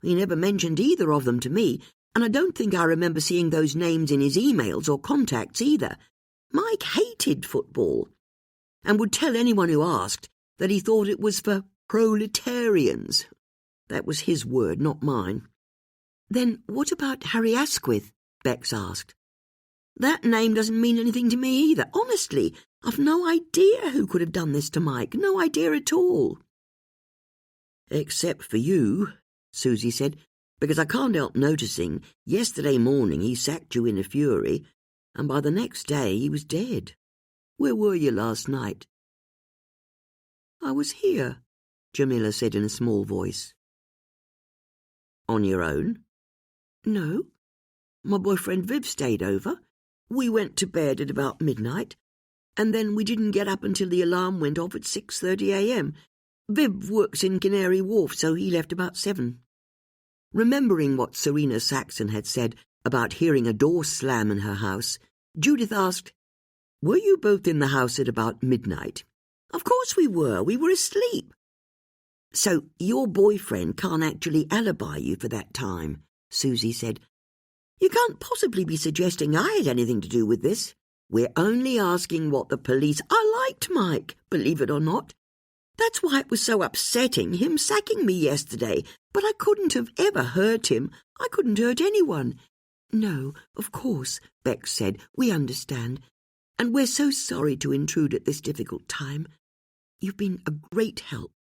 "He never mentioned either of them to me, and I don't think I remember seeing those names in his emails or contacts either. Mike hated football, and would tell anyone who asked that he thought it was for proletarians. That was his word, not mine." "Then what about Harry Asquith?" Bex asked. "That name doesn't mean anything to me either. Honestly, I've no idea who could have done this to Mike. No idea at all." "Except for you," Susie said, "because I can't help noticing yesterday morning he sacked you in a fury, and by the next day he was dead. Where were you last night?" "I was here," Jamila said in a small voice. "On your own?" "No. My boyfriend Viv stayed over. We went to bed at about midnight, and then we didn't get up until the alarm went off at 6:30 a.m. Viv works in Canary Wharf, so he left about 7. Remembering what Serena Saxon had said about hearing a door slam in her house, Judith asked, "Were you both in the house at about midnight?" "Of course we were. We were asleep." "So your boyfriend can't actually alibi you for that time," Susie said. "You can't possibly be suggesting I had anything to do with this. We're only asking what the police—" "I liked Mike, believe it or not. That's why it was so upsetting, him sacking me yesterday. But I couldn't have ever hurt him. I couldn't hurt anyone." "No, of course," Bex said. "We understand. And we're so sorry to intrude at this difficult time. You've been a great help."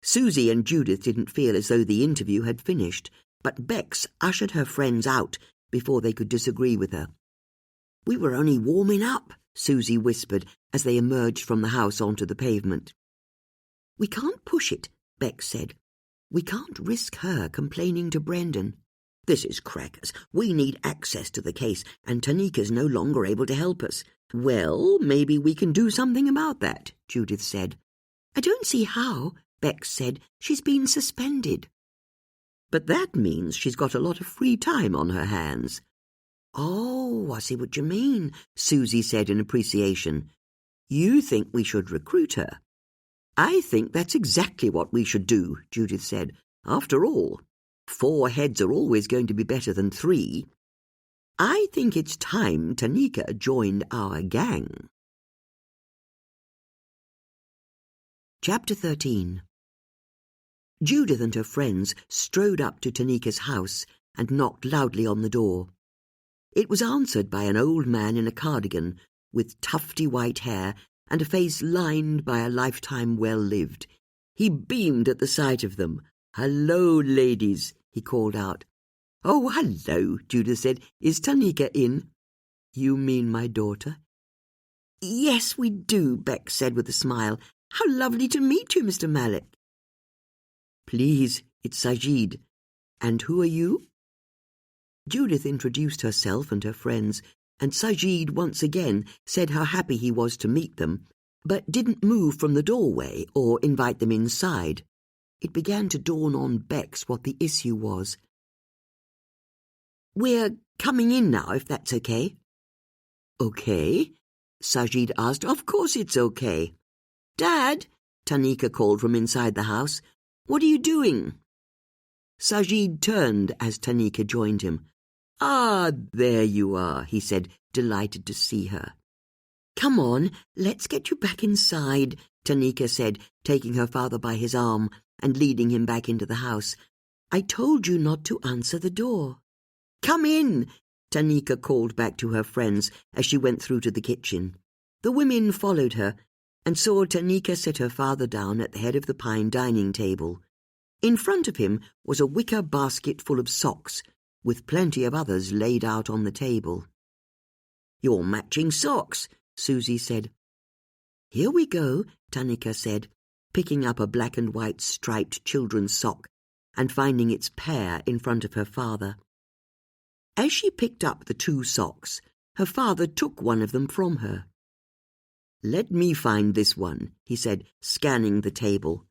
Susie and Judith didn't feel as though the interview had finished, but Bex ushered her friends out before they could disagree with her. "We were only warming up," Susie whispered as they emerged from the house onto the pavement. "We can't push it," Beck said. "We can't risk her complaining to Brendan. This is crackers. We need access to the case, and Tanika's no longer able to help us." "Well, maybe we can do something about that," Judith said. "I don't see how," Beck said. "She's been suspended." "But that means she's got a lot of free time on her hands." "Oh, I see what you mean," Susie said in appreciation. "You think we should recruit her?" "I think that's exactly what we should do," Judith said. "After all, 4 heads are always going to be better than 3. I think it's time Tanika joined our gang." Chapter 13. Judith and her friends strode up to Tanika's house and knocked loudly on the door. It was answered by an old man in a cardigan with tufty white hair and a face lined by a lifetime well lived. He beamed at the sight of them. "Hello, ladies," he called out. "Oh, hello," Judith said. "Is Tanika in?" "You mean my daughter?" "Yes, we do," Beck said with a smile. "How lovely to meet you, Mr. Malik." "Please, it's Sajid. And who are you?" Judith introduced herself and her friends, and Sajid once again said how happy he was to meet them, but didn't move from the doorway or invite them inside. It began to dawn on Bex what the issue was. "We're coming in now, if that's okay." "Okay?" Sajid asked. "Of course it's okay." "Dad," Tanika called from inside the house, "what are you doing?" Sajid turned as Tanika joined him. "Ah, there you are," he said, delighted to see her. "Come on, let's get you back inside," Tanika said, taking her father by his arm and leading him back into the house. "I told you not to answer the door." "Come in," Tanika called back to her friends as she went through to the kitchen. The women followed her and saw Tanika sit her father down at the head of the pine dining table. In front of him was a wicker basket full of socks, with plenty of others laid out on the table. "Your matching socks," Susie said. "Here we go," Tanika said, picking up a black and white striped children's sock and finding its pair in front of her father. As she picked up the 2 socks, her father took one of them from her. "Let me find this one," he said, scanning the table.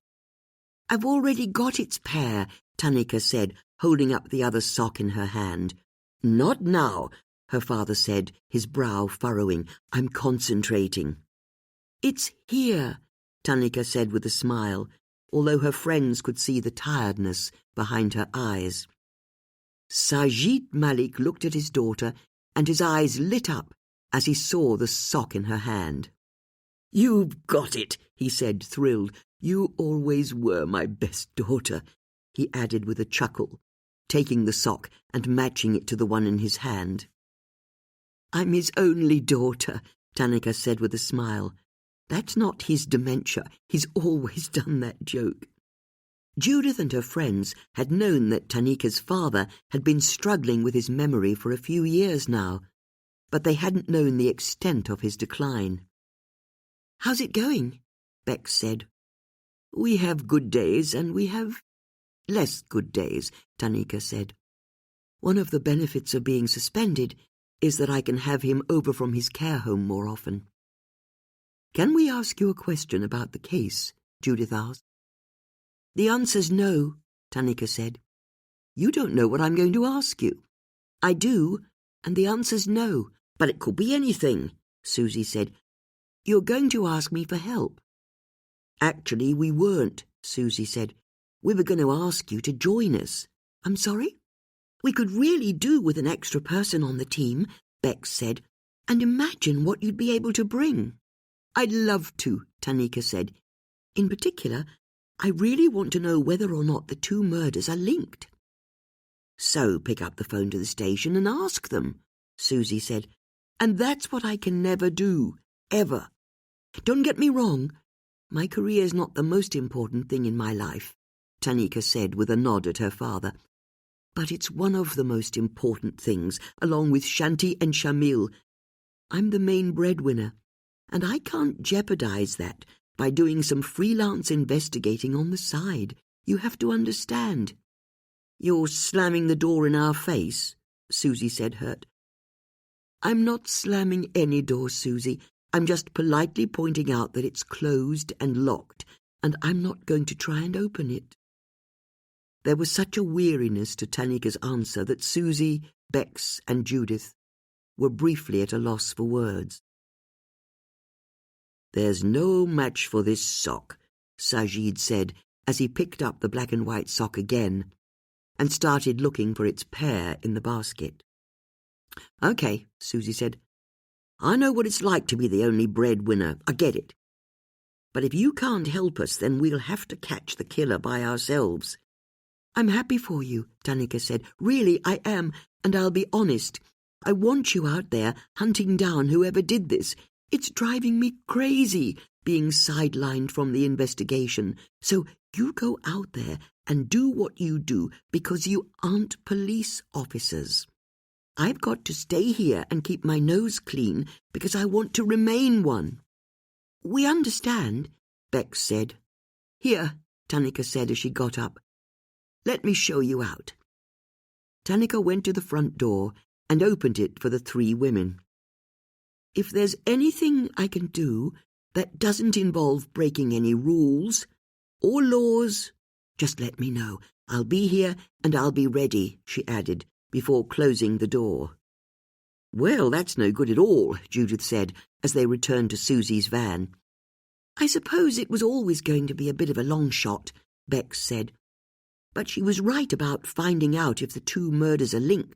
"I've already got its pair," Tanika said, holding up the other sock in her hand. "Not now," her father said, his brow furrowing. "I'm concentrating." "It's here," Tanika said with a smile, although her friends could see the tiredness behind her eyes. Sajid Malik looked at his daughter, and his eyes lit up as he saw the sock in her hand. "You've got it," he said, thrilled. "You always were my best daughter," he added with a chuckle, taking the sock and matching it to the one in his hand. "I'm his only daughter," Tanika said with a smile. "That's not his dementia. He's always done that joke." Judith and her friends had known that Tanika's father had been struggling with his memory for a few years now, but they hadn't known the extent of his decline. "How's it going?" Bex said. "We have good days and we have less good days," Tanika said. "One of the benefits of being suspended is that I can have him over from his care home more often." "Can we ask you a question about the case?" Judith asked. "The answer's no," Tanika said. "You don't know what I'm going to ask you." "I do, and the answer's no." "But it could be anything," Susie said. "You're going to ask me for help." "Actually, we weren't," Susie said. "We were going to ask you to join us." "I'm sorry?" "We could really do with an extra person on the team," Bex said. "And imagine what you'd be able to bring." "I'd love to," Tanika said. "In particular, I really want to know whether or not the 2 murders are linked." "So pick up the phone to the station and ask them," Susie said. "And that's what I can never do, ever. Don't get me wrong, my career's not the most important thing in my life," Tanika said with a nod at her father. "But it's one of the most important things, along with Shanti and Shamil. I'm the main breadwinner, and I can't jeopardize that by doing some freelance investigating on the side. You have to understand." "You're slamming the door in our face," Susie said, hurt. "I'm not slamming any door, Susie. I'm just politely pointing out that it's closed and locked, and I'm not going to try and open it." There was such a weariness to Tanika's answer that Susie, Bex, and Judith were briefly at a loss for words. "There's no match for this sock," Sajid said as he picked up the black and white sock again and started looking for its pair in the basket. "Okay," Susie said. "I know what it's like to be the only breadwinner. I get it. But if you can't help us, then we'll have to catch the killer by ourselves." "I'm happy for you," Tanika said. "Really, I am, and I'll be honest. I want you out there hunting down whoever did this. It's driving me crazy being sidelined from the investigation. So you go out there and do what you do because you aren't police officers. I've got to stay here and keep my nose clean because I want to remain one." "We understand," Bex said. "Here," Tanika said as she got up. "Let me show you out." Tanika went to the front door and opened it for the three women. "If there's anything I can do that doesn't involve breaking any rules or laws, just let me know. I'll be here and I'll be ready," she added, before closing the door. "Well, that's no good at all," Judith said, as they returned to Susie's van. "I suppose it was always going to be a bit of a long shot," Bex said. "But she was right about finding out if the two murders are linked.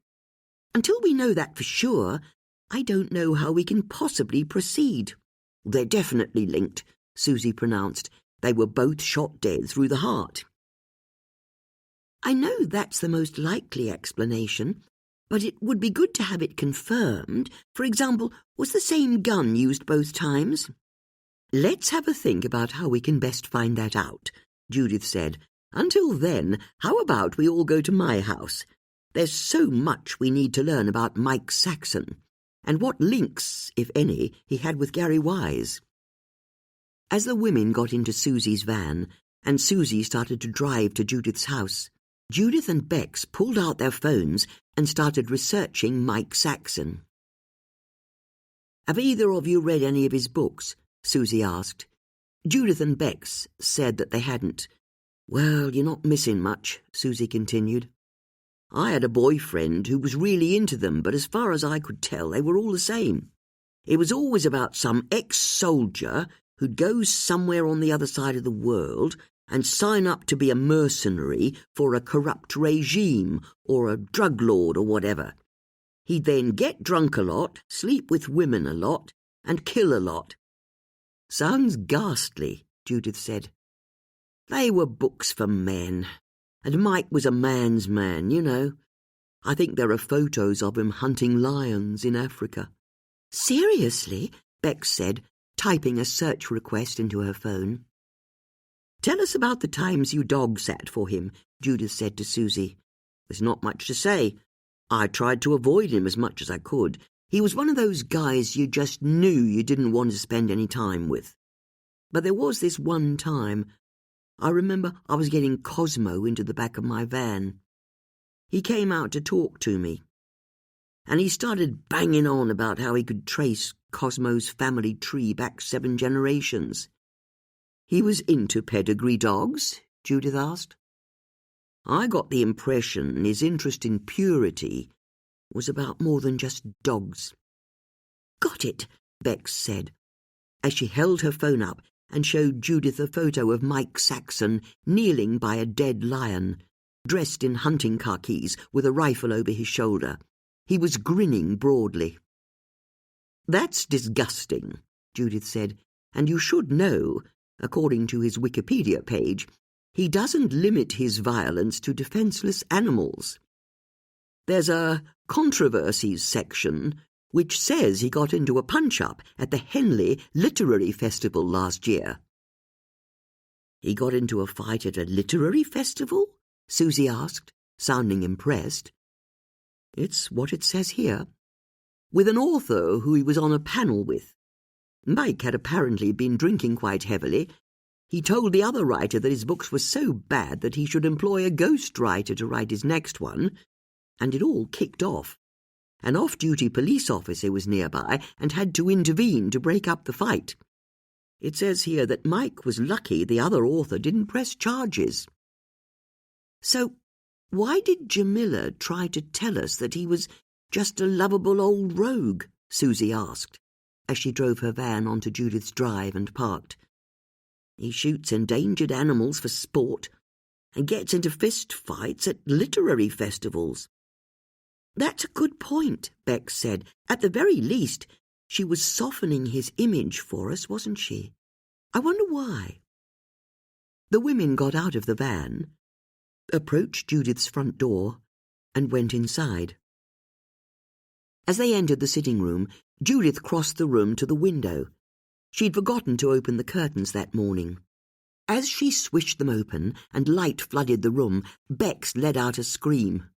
Until we know that for sure, I don't know how we can possibly proceed." "They're definitely linked," Susie pronounced. "They were both shot dead through the heart." "I know that's the most likely explanation, but it would be good to have it confirmed. For example, was the same gun used both times?" "Let's have a think about how we can best find that out," Judith said. "Until then, how about we all go to my house? There's so much we need to learn about Mike Saxon, and what links, if any, he had with Gary Wise." As the women got into Susie's van, and Susie started to drive to Judith's house, Judith and Bex pulled out their phones and started researching Mike Saxon. "Have either of you read any of his books?" Susie asked. Judith and Bex said that they hadn't. "Well, you're not missing much," Susie continued. "I had a boyfriend who was really into them, but as far as I could tell, they were all the same. It was always about some ex-soldier who'd go somewhere on the other side of the world and sign up to be a mercenary for a corrupt regime or a drug lord or whatever. He'd then get drunk a lot, sleep with women a lot, and kill a lot." "Sounds ghastly," Judith said. "They were books for men, and Mike was a man's man, you know. I think there are photos of him hunting lions in Africa." "Seriously?" Bex said, typing a search request into her phone. "Tell us about the times you dog-sat for him," Judith said to Susie. "There's not much to say. I tried to avoid him as much as I could. He was one of those guys you just knew you didn't want to spend any time with. But there was this one time. I remember I was getting Cosmo into the back of my van. He came out to talk to me, and he started banging on about how he could trace Cosmo's family tree back 7 generations. "He was into pedigree dogs?" Judith asked. "I got the impression his interest in purity was about more than just dogs." "Got it," Bex said, as she held her phone up and showed Judith a photo of Mike Saxon kneeling by a dead lion, dressed in hunting khakis with a rifle over his shoulder. He was grinning broadly. "That's disgusting," Judith said, "and you should know, according to his Wikipedia page, he doesn't limit his violence to defenseless animals. There's a controversies section which says he got into a punch-up at the Henley Literary Festival last year." "He got into a fight at a literary festival?" Susie asked, sounding impressed. "It's what it says here." with an author who he was on a panel with. Mike had apparently been drinking quite heavily. He told the other writer that his books were so bad that he should employ a ghostwriter to write his next one, and it all kicked off. An off-duty police officer was nearby and had to intervene to break up the fight. It says here that Mike was lucky the other author didn't press charges. So, why did Jamila try to tell us that he was just a lovable old rogue? Susie asked, as she drove her van onto Judith's drive and parked. He shoots endangered animals for sport and gets into fist fights at literary festivals. That's a good point, Bex said. At the very least, she was softening his image for us, wasn't she? I wonder why. The women got out of the van, approached Judith's front door, and went inside. As they entered the sitting room, Judith crossed the room to the window. She'd forgotten to open the curtains that morning. As she swished them open and light flooded the room, Bex let out a scream.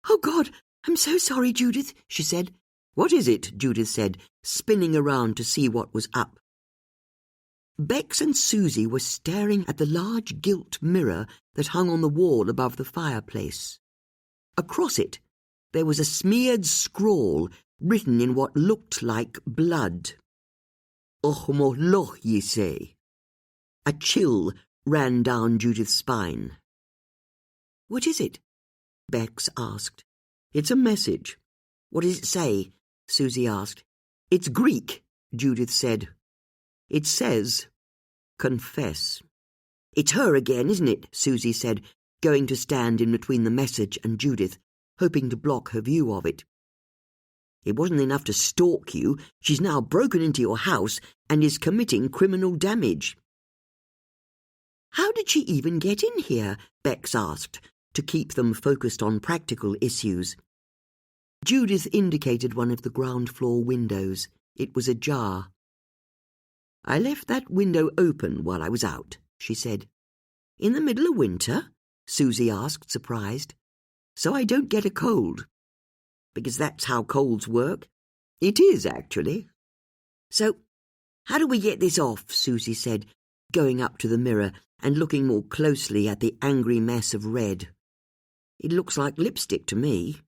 "Oh, God, I'm so sorry, Judith," she said. "What is it?" Judith said, spinning around to see what was up. Bex and Susie were staring at the large gilt mirror that hung on the wall above the fireplace. Across it, there was a smeared scrawl written in what looked like blood. "Ochmoloch, ye say." A chill ran down Judith's spine. "What is it?" Bex asked. "It's a message." "What does it say?" Susie asked. "It's Greek," Judith said. "It says, 'Confess.'" "It's her again, isn't it?" Susie said, going to stand in between the message and Judith, hoping to block her view of it. "It wasn't enough to stalk you. She's now broken into your house and is committing criminal damage." "How did she even get in here?" Bex asked, to keep them focused on practical issues. Judith indicated one of the ground-floor windows. It was ajar. "I left that window open while I was out," she said. "In the middle of winter?" Susie asked, surprised. "So I don't get a cold." "Because that's how colds work?" "It is, actually." "So, how do we get this off?" Susie said, going up to the mirror and looking more closely at the angry mess of red. "It looks like lipstick to me."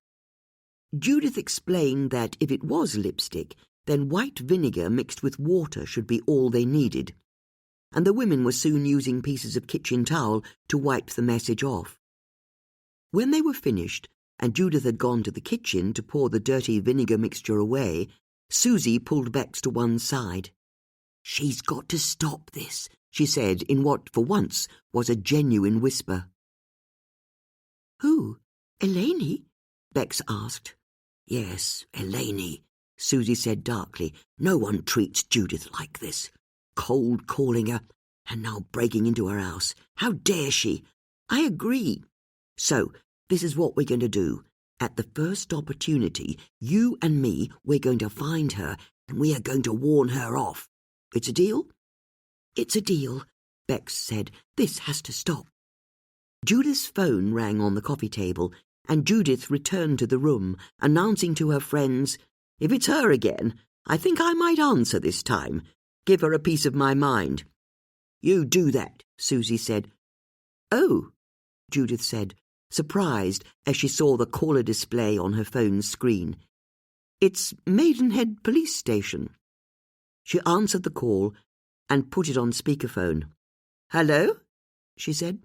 Judith explained that if it was lipstick, then white vinegar mixed with water should be all they needed, and the women were soon using pieces of kitchen towel to wipe the message off. When they were finished, and Judith had gone to the kitchen to pour the dirty vinegar mixture away, Susie pulled Bex to one side. "She's got to stop this," she said in what, for once, was a genuine whisper. "Who? Eleni?" Bex asked. "Yes, Eleni," Susie said darkly. "No one treats Judith like this. Cold calling her, and now breaking into her house. How dare she?" "I agree. So, this is what we're going to do. At the first opportunity, you and me, we're going to find her, and we are going to warn her off. It's a deal?" "It's a deal," Bex said. "This has to stop." Judith's phone rang on the coffee table, and Judith returned to the room, announcing to her friends, "If it's her again, I think I might answer this time. Give her a piece of my mind." "You do that," Susie said. "Oh," Judith said, surprised as she saw the caller display on her phone's screen. "It's Maidenhead Police Station." She answered the call and put it on speakerphone. "Hello?" she said.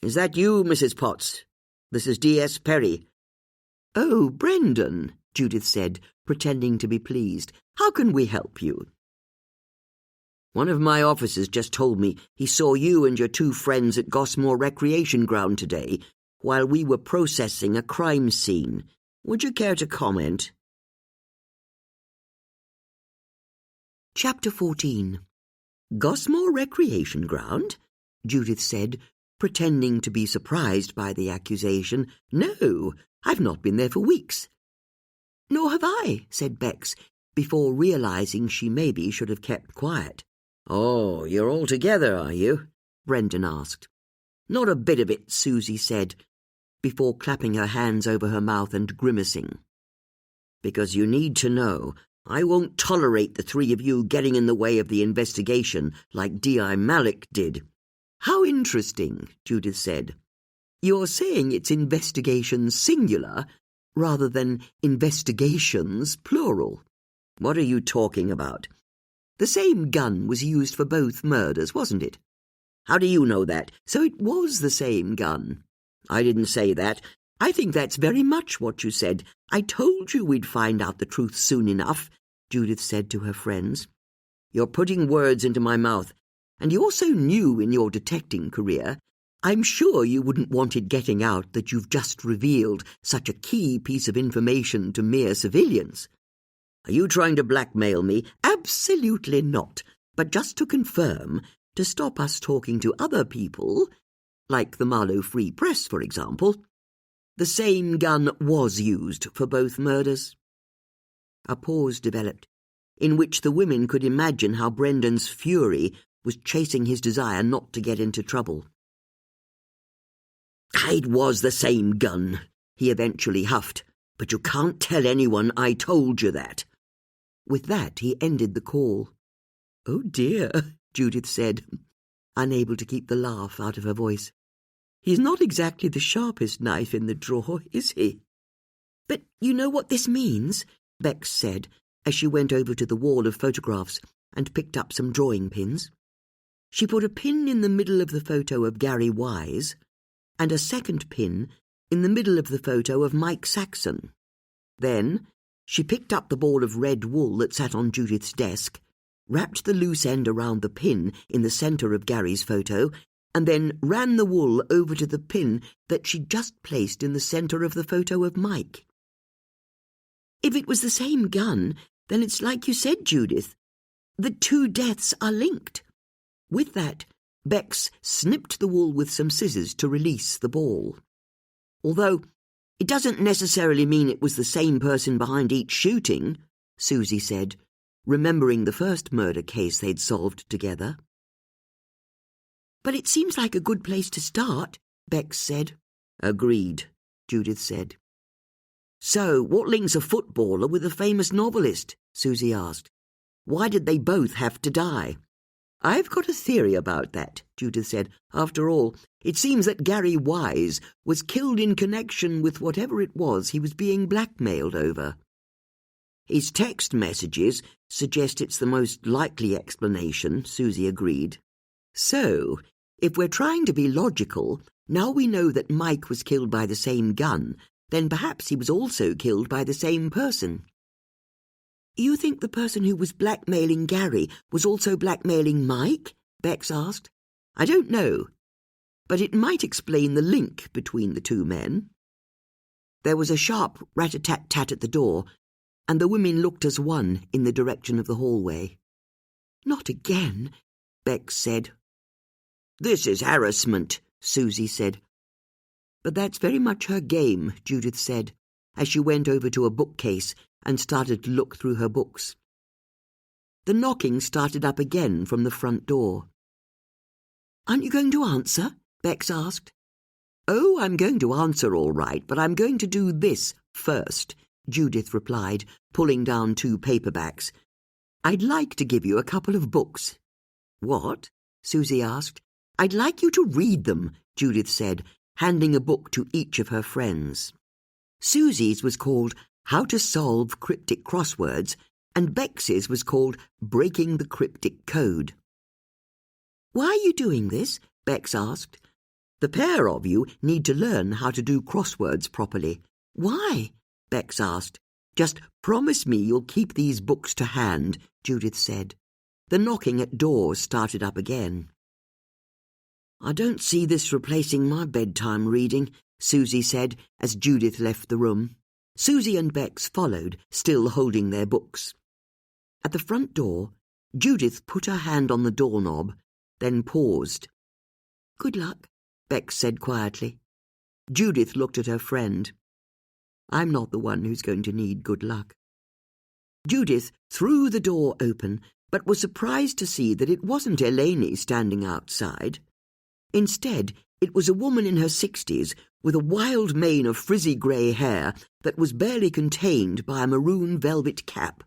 "Is that you, Mrs. Potts? This is D.S. Perry." "Oh, Brendan," Judith said, pretending to be pleased. "How can we help you?" "One of my officers just told me he saw you and your two friends at Gosmore Recreation Ground today while we were processing a crime scene. Would you care to comment?" Chapter 14. "Gosmore Recreation Ground?" Judith said, pretending to be surprised by the accusation. "No, I've not been there for weeks." "Nor have I," said Bex, before realizing she maybe should have kept quiet. "Oh, you're all together, are you?" Brendan asked. "Not a bit of it," Susie said, before clapping her hands over her mouth and grimacing. because you need to know I won't tolerate the three of you getting in the way of the investigation like D.I. Malik did." "How interesting," Judith said. "You're saying it's investigations singular rather than investigations plural." "What are you talking about?" "The same gun was used for both murders, wasn't it?" "How do you know that?" "So it was the same gun." "I didn't say that." "I think that's very much what you said. I told you we'd find out the truth soon enough," Judith said to her friends. "You're putting words into my mouth, and you're so new in your detecting career. I'm sure you wouldn't want it getting out that you've just revealed such a key piece of information to mere civilians." "Are you trying to blackmail me?" "Absolutely not. But just to confirm, to stop us talking to other people, like the Marlow Free Press, for example, the same gun was used for both murders." A pause developed, in which the women could imagine how Brendan's fury was chasing his desire not to get into trouble. "It was the same gun," he eventually huffed, "but you can't tell anyone I told you that." With that, he ended the call. "Oh dear," Judith said, unable to keep the laugh out of her voice. "He's not exactly the sharpest knife in the drawer, is he?" "But you know what this means?" Bex said, as she went over to the wall of photographs and picked up some drawing pins. She put a pin in the middle of the photo of Gary Wise and a second pin in the middle of the photo of Mike Saxon. Then she picked up the ball of red wool that sat on Judith's desk, wrapped the loose end around the pin in the centre of Gary's photo, and then ran the wool over to the pin that she'd just placed in the centre of the photo of Mike. "If it was the same gun, then it's like you said, Judith. The two deaths are linked." With that, Bex snipped the wool with some scissors to release the ball. "Although it doesn't necessarily mean it was the same person behind each shooting," Susie said, remembering the first murder case they'd solved together. "But it seems like a good place to start," Bex said. "Agreed," Judith said. "So, what links a footballer with a famous novelist?" Susie asked. "Why did they both have to die?" "I've got a theory about that," Judith said. "After all, it seems that Gary Wise was killed in connection with whatever it was he was being blackmailed over." "His text messages suggest it's the most likely explanation," Susie agreed. "So, if we're trying to be logical, now we know that Mike was killed by the same gun, then perhaps he was also killed by the same person." "You think the person who was blackmailing Gary was also blackmailing Mike?" Bex asked. "I don't know, but it might explain the link between the two men." There was a sharp rat-a-tat-tat at the door, and the women looked as one in the direction of the hallway. "Not again," Bex said. "This is harassment," Susie said. "But that's very much her game," Judith said, as she went over to a bookcase and started to look through her books. The knocking started up again from the front door. "Aren't you going to answer?" Bex asked. "Oh, I'm going to answer all right, but I'm going to do this first," Judith replied, pulling down 2 paperbacks. "I'd like to give you a couple of books." "What?" Susie asked. "I'd like you to read them," Judith said, handing a book to each of her friends. Susie's was called How to Solve Cryptic Crosswords, and Bex's was called Breaking the Cryptic Code. "Why are you doing this?" Bex asked. "The pair of you need to learn how to do crosswords properly." "Why?" Bex asked. "Just promise me you'll keep these books to hand," Judith said. The knocking at doors started up again. "I don't see this replacing my bedtime reading," Susie said as Judith left the room. Susie and Bex followed, still holding their books. At the front door, Judith put her hand on the doorknob, then paused. "Good luck," Bex said quietly. Judith looked at her friend. "I'm not the one who's going to need good luck." Judith threw the door open, but was surprised to see that it wasn't Eleni standing outside. Instead, it was a woman in her 60s with a wild mane of frizzy grey hair that was barely contained by a maroon velvet cap.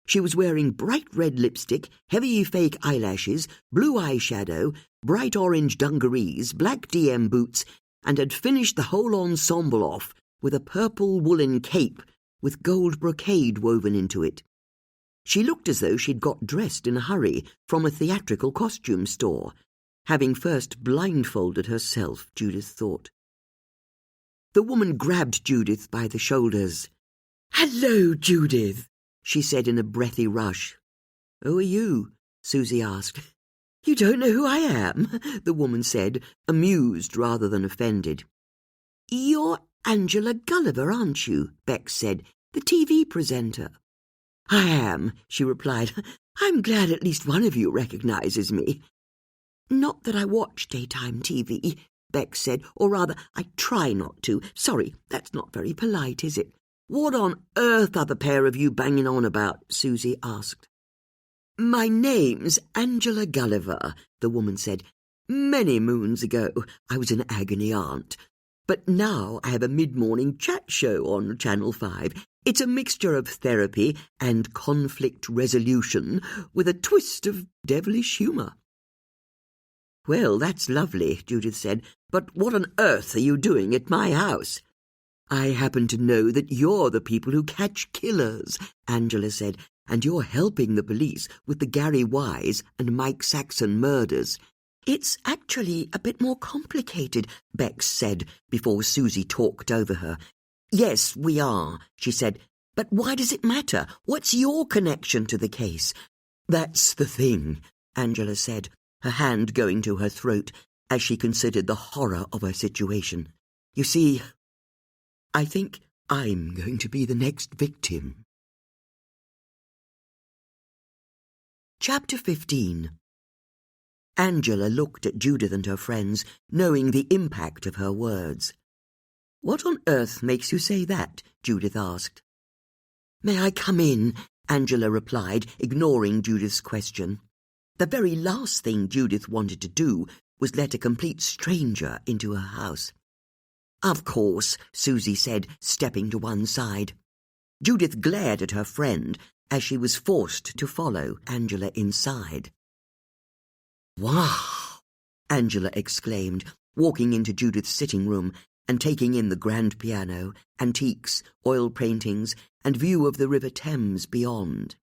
She was wearing bright red lipstick, heavy fake eyelashes, blue eyeshadow, bright orange dungarees, black DM boots, and had finished the whole ensemble off with a purple woolen cape with gold brocade woven into it. She looked as though she'd got dressed in a hurry from a theatrical costume store, having first blindfolded herself, Judith thought. The woman grabbed Judith by the shoulders. "Hello, Judith," she said in a breathy rush. "Who are you?" Susie asked. "You don't know who I am?" the woman said, amused rather than offended. "You're Angela Gulliver, aren't you?" Bex said, "the TV presenter." "I am," she replied. "I'm glad at least one of you recognises me." "Not that I watch daytime TV," Bex said, "or rather, I try not to. Sorry, that's not very polite, is it?" "What on earth are the pair of you banging on about?" Susie asked. "My name's Angela Gulliver," the woman said. "Many moons ago I was an agony aunt. But now I have a mid-morning chat show on Channel 5. It's a mixture of therapy and conflict resolution with a twist of devilish humour." "Well, that's lovely," Judith said. "But what on earth are you doing at my house?" "I happen to know that you're the people who catch killers," Angela said, "and you're helping the police with the Gary Wise and Mike Saxon murders." "It's actually a bit more complicated," Bex said, before Susie talked over her. "Yes, we are," she said. "But why does it matter? What's your connection to the case?" "That's the thing," Angela said, her hand going to her throat as she considered the horror of her situation. "You see, I think I'm going to be the next victim." Chapter 15. Angela looked at Judith and her friends, knowing the impact of her words. "What on earth makes you say that?" Judith asked. "May I come in?" Angela replied, ignoring Judith's question. The very last thing Judith wanted to do was let a complete stranger into her house. "Of course," Susie said, stepping to one side. Judith glared at her friend as she was forced to follow Angela inside. "Wow!" Angela exclaimed, walking into Judith's sitting room and taking in the grand piano, antiques, oil paintings, and view of the River Thames beyond.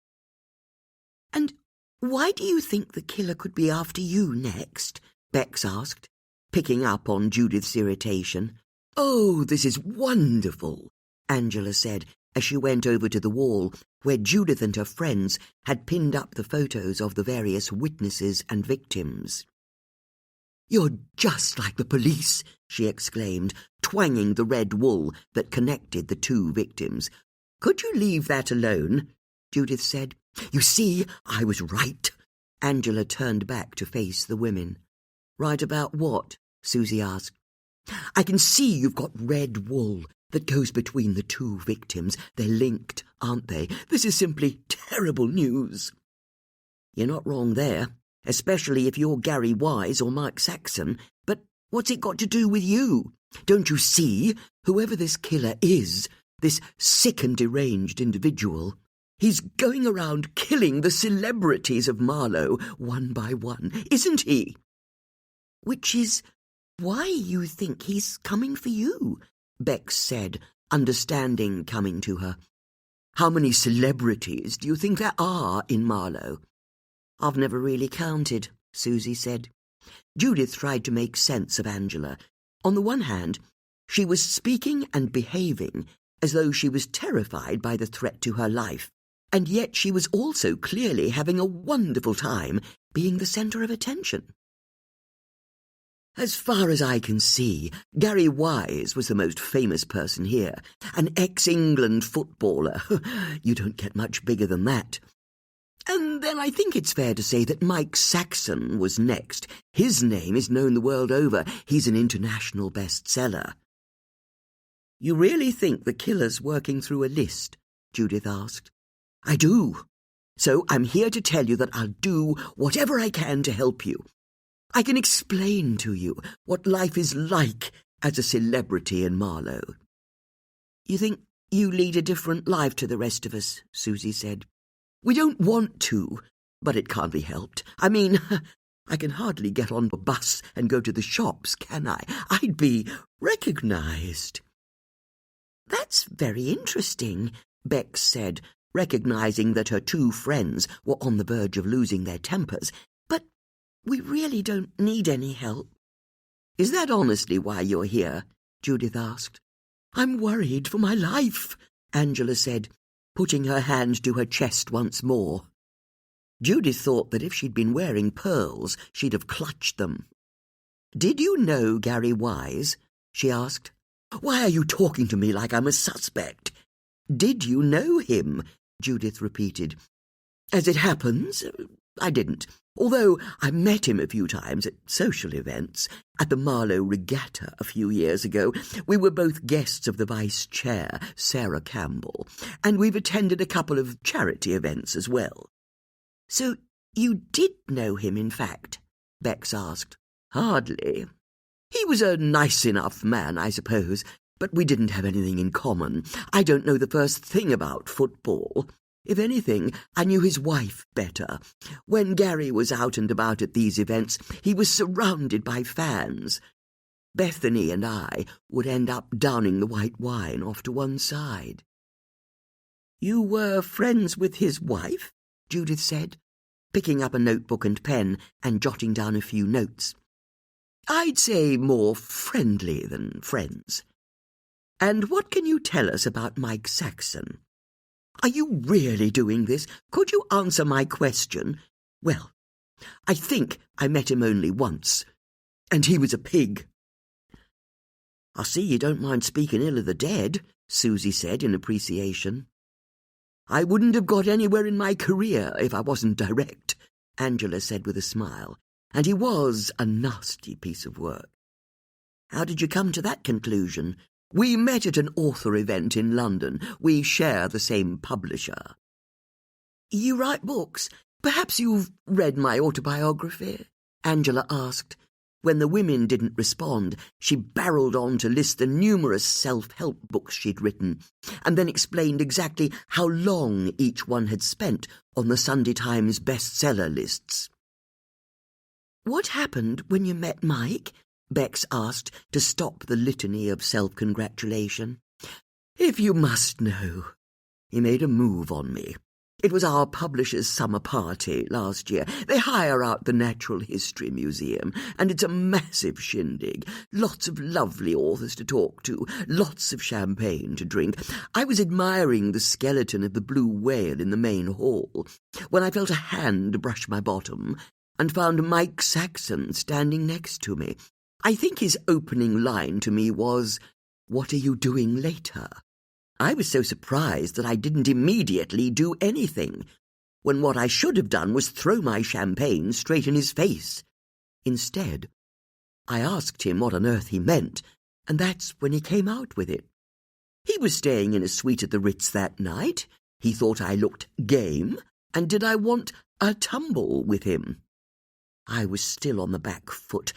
"And why do you think the killer could be after you next?" Bex asked, picking up on Judith's irritation. "Oh, this is wonderful," Angela said, as she went over to the wall where Judith and her friends had pinned up the photos of the various witnesses and victims. "You're just like the police," she exclaimed, twanging the red wool that connected the two victims. "Could you leave that alone?" Judith said. "You see, I was right." Angela turned back to face the women. "Right about what?" Susie asked. "I can see you've got red wool that goes between the two victims. They're linked, aren't they? This is simply terrible news." "You're not wrong there, especially if you're Gary Wise or Mike Saxon. But what's it got to do with you? Don't you see? Whoever this killer is, this sick and deranged individual, he's going around killing the celebrities of Marlow one by one, isn't he?" "Which is why you think he's coming for you," Bex said, understanding coming to her. "How many celebrities do you think there are in Marlow?" "I've never really counted," Susie said. Judith tried to make sense of Angela. On the one hand, she was speaking and behaving as though she was terrified by the threat to her life, and yet she was also clearly having a wonderful time being the centre of attention. "As far as I can see, Gary Wise was the most famous person here, an ex-England footballer. You don't get much bigger than that. And then I think it's fair to say that Mike Saxon was next. His name is known the world over. He's an international bestseller." "You really think the killer's working through a list?" Judith asked. "I do. So I'm here to tell you that I'll do whatever I can to help you. I can explain to you what life is like as a celebrity in Marlow. You think you lead a different life to the rest of us, Susie said. We don't want to, but it can't be helped. I mean, I can hardly get on a bus and go to the shops, can I? I'd be recognised. That's very interesting, Bex said, recognising that her two friends were on the verge of losing their tempers. But we really don't need any help. Is that honestly why you're here? Judith asked. I'm worried for my life, Angela said, putting her hand to her chest once more. Judith thought that if she'd been wearing pearls, she'd have clutched them. Did you know Gary Wise? She asked. Why are you talking to me like I'm a suspect? Did you know him? Judith repeated. As it happens, I didn't, although I met him a few times at social events. At the Marlow Regatta a few years ago, we were both guests of the Vice Chair, Sarah Campbell, and we've attended a couple of charity events as well. So you did know him, in fact? Bex asked. Hardly. He was a nice enough man, I suppose, but we didn't have anything in common. I don't know the first thing about football. If anything, I knew his wife better. When Gary was out and about at these events, he was surrounded by fans. Bethany and I would end up downing the white wine off to one side. You were friends with his wife? Judith said, picking up a notebook and pen and jotting down a few notes. I'd say more friendly than friends. And what can you tell us about Mike Saxon? Are you really doing this? Could you answer my question? Well, I think I met him only once, and he was a pig. I see you don't mind speaking ill of the dead, Susie said in appreciation. I wouldn't have got anywhere in my career if I wasn't direct, Angela said with a smile, and he was a nasty piece of work. How did you come to that conclusion? We met at an author event in London. We share the same publisher. You write books. Perhaps you've read my autobiography? Angela asked. When the women didn't respond, she barreled on to list the numerous self-help books she'd written, and then explained exactly how long each one had spent on the Sunday Times bestseller lists. What happened when you met Mike? Bex asked, to stop the litany of self-congratulation. If you must know. He made a move on me. It was our publisher's summer party last year. They hire out the Natural History Museum, and it's a massive shindig. Lots of lovely authors to talk to, lots of champagne to drink. I was admiring the skeleton of the blue whale in the main hall when I felt a hand brush my bottom and found Mike Saxon standing next to me. I think his opening line to me was, "What are you doing later?" I was so surprised that I didn't immediately do anything, when what I should have done was throw my champagne straight in his face. Instead, I asked him what on earth he meant, and that's when he came out with it. He was staying in a suite at the Ritz that night. He thought I looked game, and did I want a tumble with him? I was still on the back foot.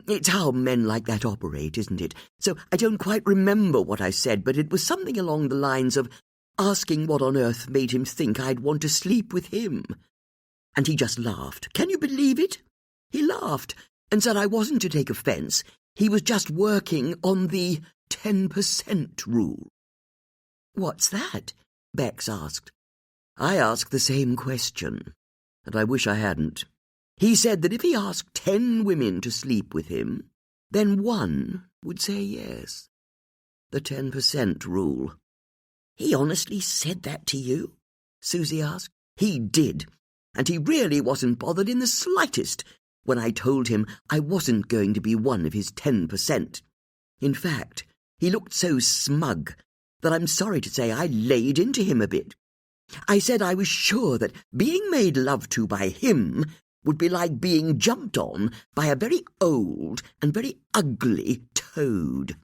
It's how men like that operate, isn't it? So I don't quite remember what I said, but it was something along the lines of asking what on earth made him think I'd want to sleep with him. And he just laughed. Can you believe it? He laughed and said I wasn't to take offence. He was just working on the 10% rule. What's that? Bex asked. I asked the same question, and I wish I hadn't. He said that if he asked 10 women to sleep with him, then one would say yes. The 10% rule. He honestly said that to you? Susie asked. He did, and he really wasn't bothered in the slightest when I told him I wasn't going to be one of his 10%. In fact, he looked so smug that I'm sorry to say I laid into him a bit. I said I was sure that being made love to by him would be like being jumped on by a very old and very ugly toad.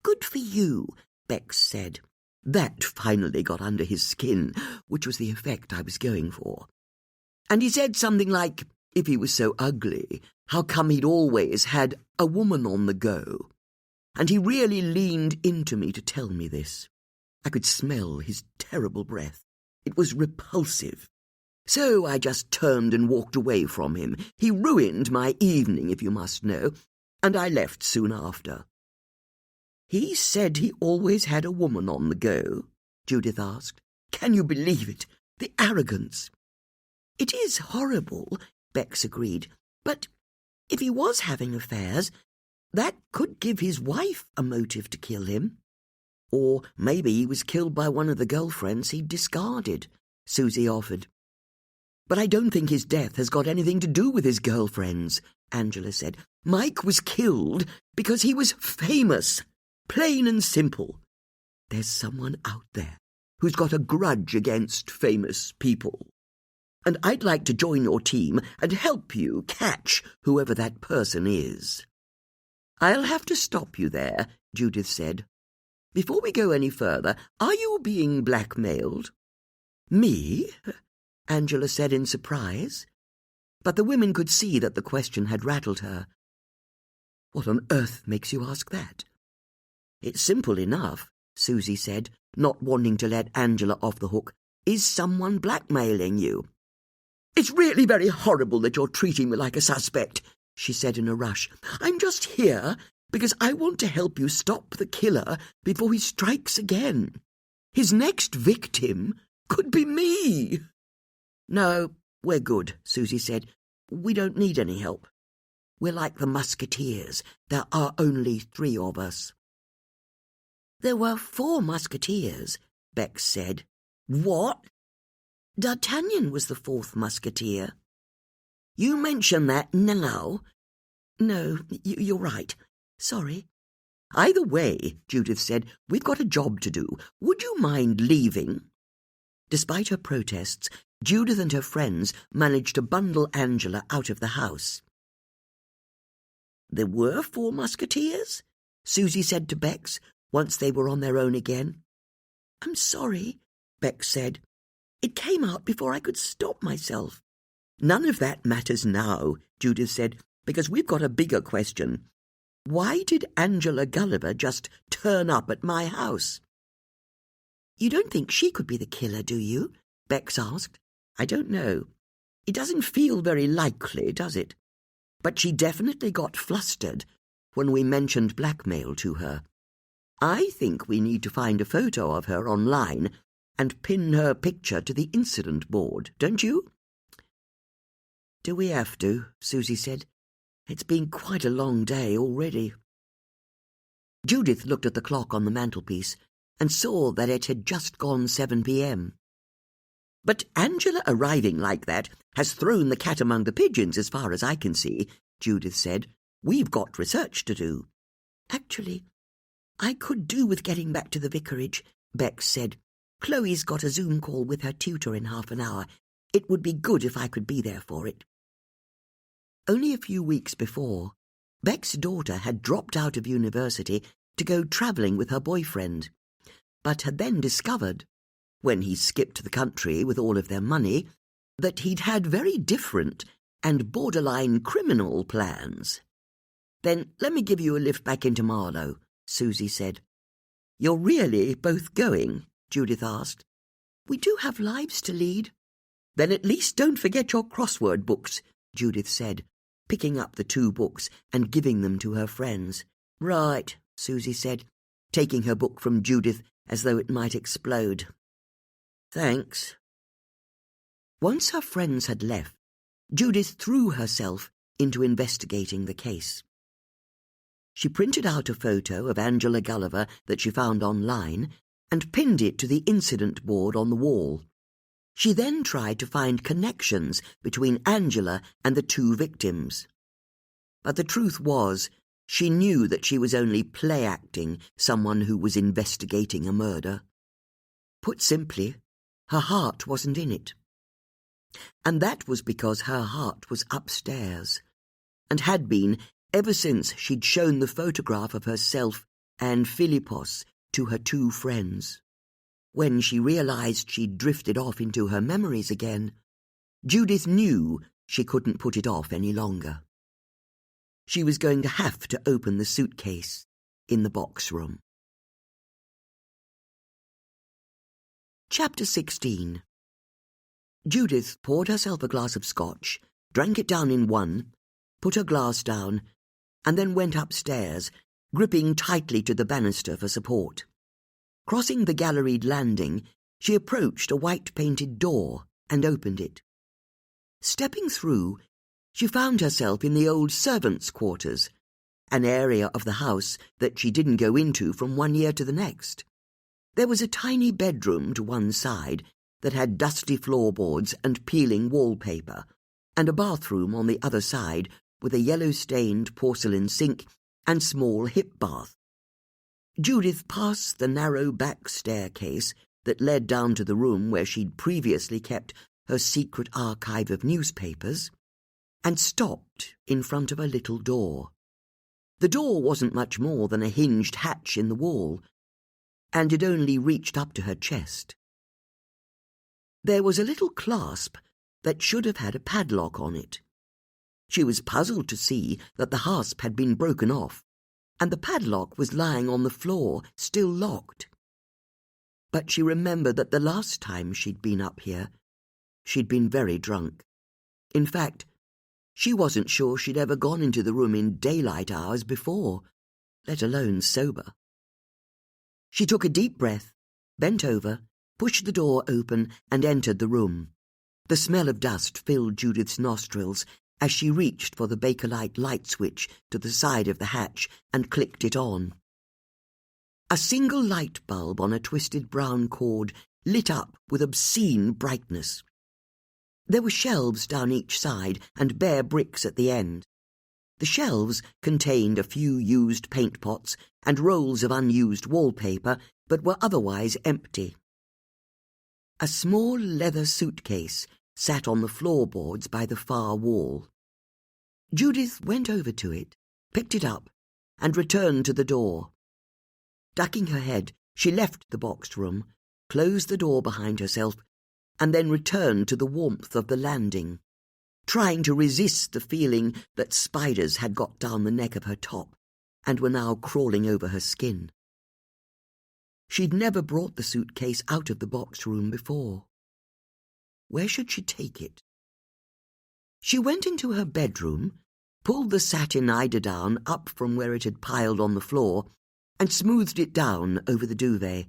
Good for you, Bex said. That finally got under his skin, which was the effect I was going for. And he said something like, if he was so ugly, how come he'd always had a woman on the go? and he really leaned into me to tell me this. I could smell his terrible breath. It was repulsive. So I just turned and walked away from him. He ruined my evening, if you must know, and I left soon after." "He said he always had a woman on the go?" Judith asked. "Can you believe it? The arrogance." "It is horrible," Bex agreed, "but if he was having affairs, that could give his wife a motive to kill him. Or maybe he was killed by one of the girlfriends he'd discarded," Susie offered. "But I don't think his death has got anything to do with his girlfriends," Angela said. "Mike was killed because he was famous, plain and simple. There's someone out there who's got a grudge against famous people. And I'd like to join your team and help you catch whoever that person is." "I'll have to stop you there," Judith said. "Before we go any further, are you being blackmailed?" "Me?" Angela said in surprise. But the women could see that the question had rattled her. "What on earth makes you ask that?" "It's simple enough," Susie said, not wanting to let Angela off the hook. "Is someone blackmailing you?" "It's really very horrible that you're treating me like a suspect," she said in a rush. "I'm just here because I want to help you stop the killer before he strikes again. His next victim could be me." "No, we're good," Susie said. "We don't need any help. We're like the musketeers. There are only 3 of us." "There were 4 musketeers," Bex said. "What?" "D'Artagnan was the 4th musketeer." "You mention that now?" "No, you're right. Sorry." "Either way," Judith said, "we've got a job to do. Would you mind leaving?" Despite her protests, Judith and her friends managed to bundle Angela out of the house. "There were 4 musketeers?" Susie said to Bex, once they were on their own again. "I'm sorry," Bex said. "It came out before I could stop myself." "None of that matters now," Judith said, "because we've got a bigger question. Why did Angela Gulliver just turn up at my house?" "You don't think she could be the killer, do you?" Bex asked. "I don't know. It doesn't feel very likely, does it? But she definitely got flustered when we mentioned blackmail to her. I think we need to find a photo of her online and pin her picture to the incident board, don't you?" "Do we have to?" Susie said. "It's been quite a long day already." Judith looked at the clock on the mantelpiece and saw that it had just gone 7 p.m. "But Angela arriving like that has thrown the cat among the pigeons as far as I can see," Judith said. "We've got research to do." "Actually, I could do with getting back to the vicarage," Bex said. "Chloe's got a Zoom call with her tutor in half an hour. It would be good if I could be there for it." Only a few weeks before, Beck's daughter had dropped out of university to go travelling with her boyfriend, but had then discovered, when he skipped the country with all of their money, that he'd had very different and borderline criminal plans. "Then let me give you a lift back into Marlow," Susie said. "You're really both going?" Judith asked. "We do have lives to lead." "Then at least don't forget your crossword books," Judith said, picking up the 2 books and giving them to her friends. "Right," Susie said, taking her book from Judith as though it might explode. "Thanks." Once her friends had left, Judith threw herself into investigating the case. She printed out a photo of Angela Gulliver that she found online and pinned it to the incident board on the wall. She then tried to find connections between Angela and the 2 victims. But the truth was, she knew that she was only play-acting someone who was investigating a murder. Put simply, her heart wasn't in it. And that was because her heart was upstairs, and had been ever since she'd shown the photograph of herself and Philippos to her 2 friends. When she realized she'd drifted off into her memories again, Judith knew she couldn't put it off any longer. She was going to have to open the suitcase in the box room. Chapter 16. Judith poured herself a glass of scotch, drank it down in one, put her glass down, and then went upstairs, gripping tightly to the banister for support. Crossing the galleried landing, she approached a white-painted door and opened it. Stepping through, she found herself in the old servants' quarters, an area of the house that she didn't go into from one year to the next. There was a tiny bedroom to one side that had dusty floorboards and peeling wallpaper, and a bathroom on the other side with a yellow-stained porcelain sink and small hip bath. Judith passed the narrow back staircase that led down to the room where she'd previously kept her secret archive of newspapers, and stopped in front of a little door. The door wasn't much more than a hinged hatch in the wall, and it only reached up to her chest. There was a little clasp that should have had a padlock on it. She was puzzled to see that the hasp had been broken off, and the padlock was lying on the floor, still locked. But she remembered that the last time she'd been up here, she'd been very drunk. In fact, she wasn't sure she'd ever gone into the room in daylight hours before, let alone sober. She took a deep breath, bent over, pushed the door open, and entered the room. The smell of dust filled Judith's nostrils as she reached for the Bakelite light switch to the side of the hatch and clicked it on. A single light bulb on a twisted brown cord lit up with obscene brightness. There were shelves down each side and bare bricks at the end. The shelves contained a few used paint pots and rolls of unused wallpaper, but were otherwise empty. A small leather suitcase sat on the floorboards by the far wall. Judith went over to it, picked it up, and returned to the door. Ducking her head, she left the boxed room, closed the door behind herself, and then returned to the warmth of the landing, trying to resist the feeling that spiders had got down the neck of her top and were now crawling over her skin. She'd never brought the suitcase out of the boxed room before. Where should she take it? She went into her bedroom, pulled the satin eiderdown up from where it had piled on the floor, and smoothed it down over the duvet.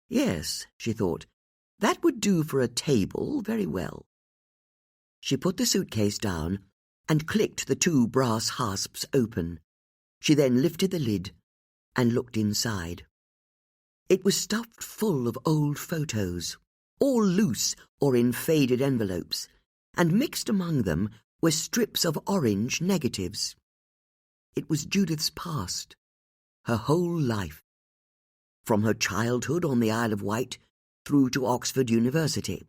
Yes, she thought, that would do for a table very well. She put the suitcase down and clicked the two brass hasps open. She then lifted the lid and looked inside. It was stuffed full of old photos, all loose or in faded envelopes, and mixed among them were strips of orange negatives. It was Judith's past, her whole life, from her childhood on the Isle of Wight through to Oxford University.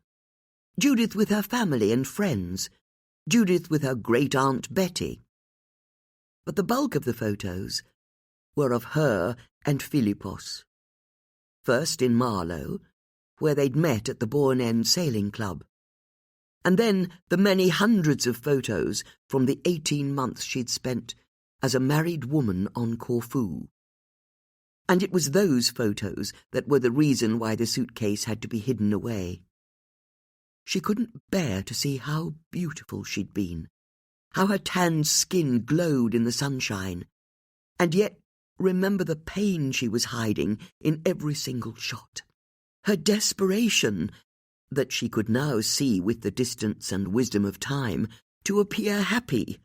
Judith with her family and friends, Judith with her great-aunt Betty. But the bulk of the photos were of her and Philippos. First in Marlow, where they'd met at the Bourne End Sailing Club, and then the many hundreds of photos from the 18 months she'd spent as a married woman on Corfu. And it was those photos that were the reason why the suitcase had to be hidden away. She couldn't bear to see how beautiful she'd been, how her tanned skin glowed in the sunshine, and yet remember the pain she was hiding in every single shot, her desperation, that she could now see with the distance and wisdom of time, to appear happy,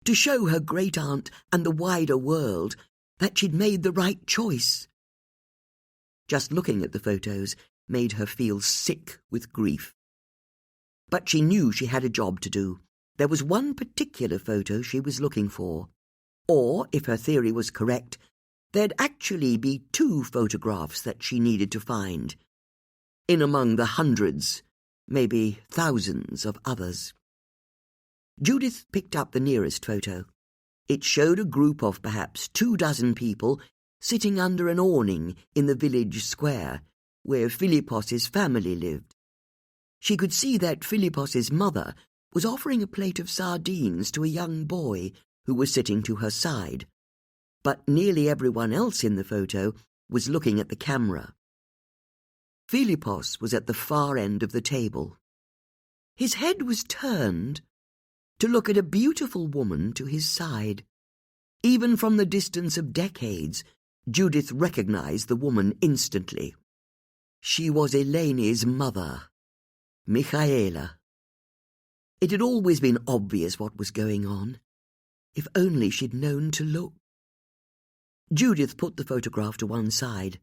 to show her great-aunt and the wider world that she'd made the right choice. Just looking at the photos made her feel sick with grief. But she knew she had a job to do. There was one particular photo she was looking for. Or, if her theory was correct, there'd actually be 2 photographs that she needed to find, in among the hundreds, maybe thousands of others. Judith picked up the nearest photo. It showed a group of perhaps 24 people sitting under an awning in the village square, where Philippos's family lived. She could see that Philippos's mother was offering a plate of sardines to a young boy who was sitting to her side. but nearly everyone else in the photo was looking at the camera. Philippos was at the far end of the table. His head was turned to look at a beautiful woman to his side. Even from the distance of decades, Judith recognized the woman instantly. She was Elene's mother, Michaela. It had always been obvious what was going on. If only she'd known to look. Judith put the photograph to one side.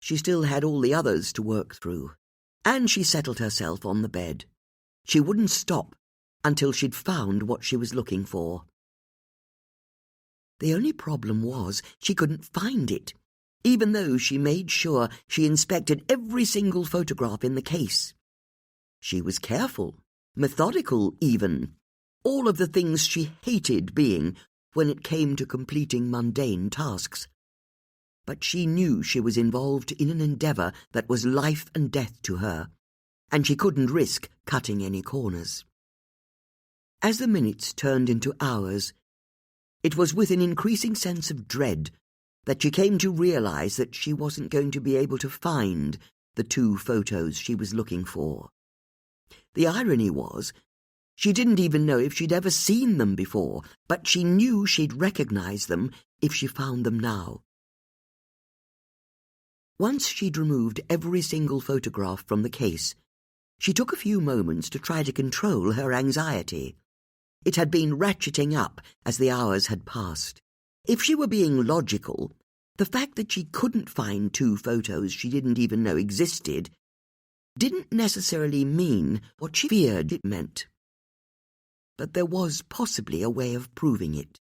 She still had all the others to work through, and she settled herself on the bed. She wouldn't stop until she'd found what she was looking for. The only problem was she couldn't find it, even though she made sure she inspected every single photograph in the case. She was careful, methodical even, all of the things she hated being when it came to completing mundane tasks. But she knew she was involved in an endeavour that was life and death to her, and she couldn't risk cutting any corners. As the minutes turned into hours, it was with an increasing sense of dread that she came to realise that she wasn't going to be able to find the 2 photos she was looking for. The irony was, she didn't even know if she'd ever seen them before, but she knew she'd recognise them if she found them now. Once she'd removed every single photograph from the case, she took a few moments to try to control her anxiety. It had been ratcheting up as the hours had passed. If she were being logical, the fact that she couldn't find 2 photos she didn't even know existed didn't necessarily mean what she feared it meant. But there was possibly a way of proving it.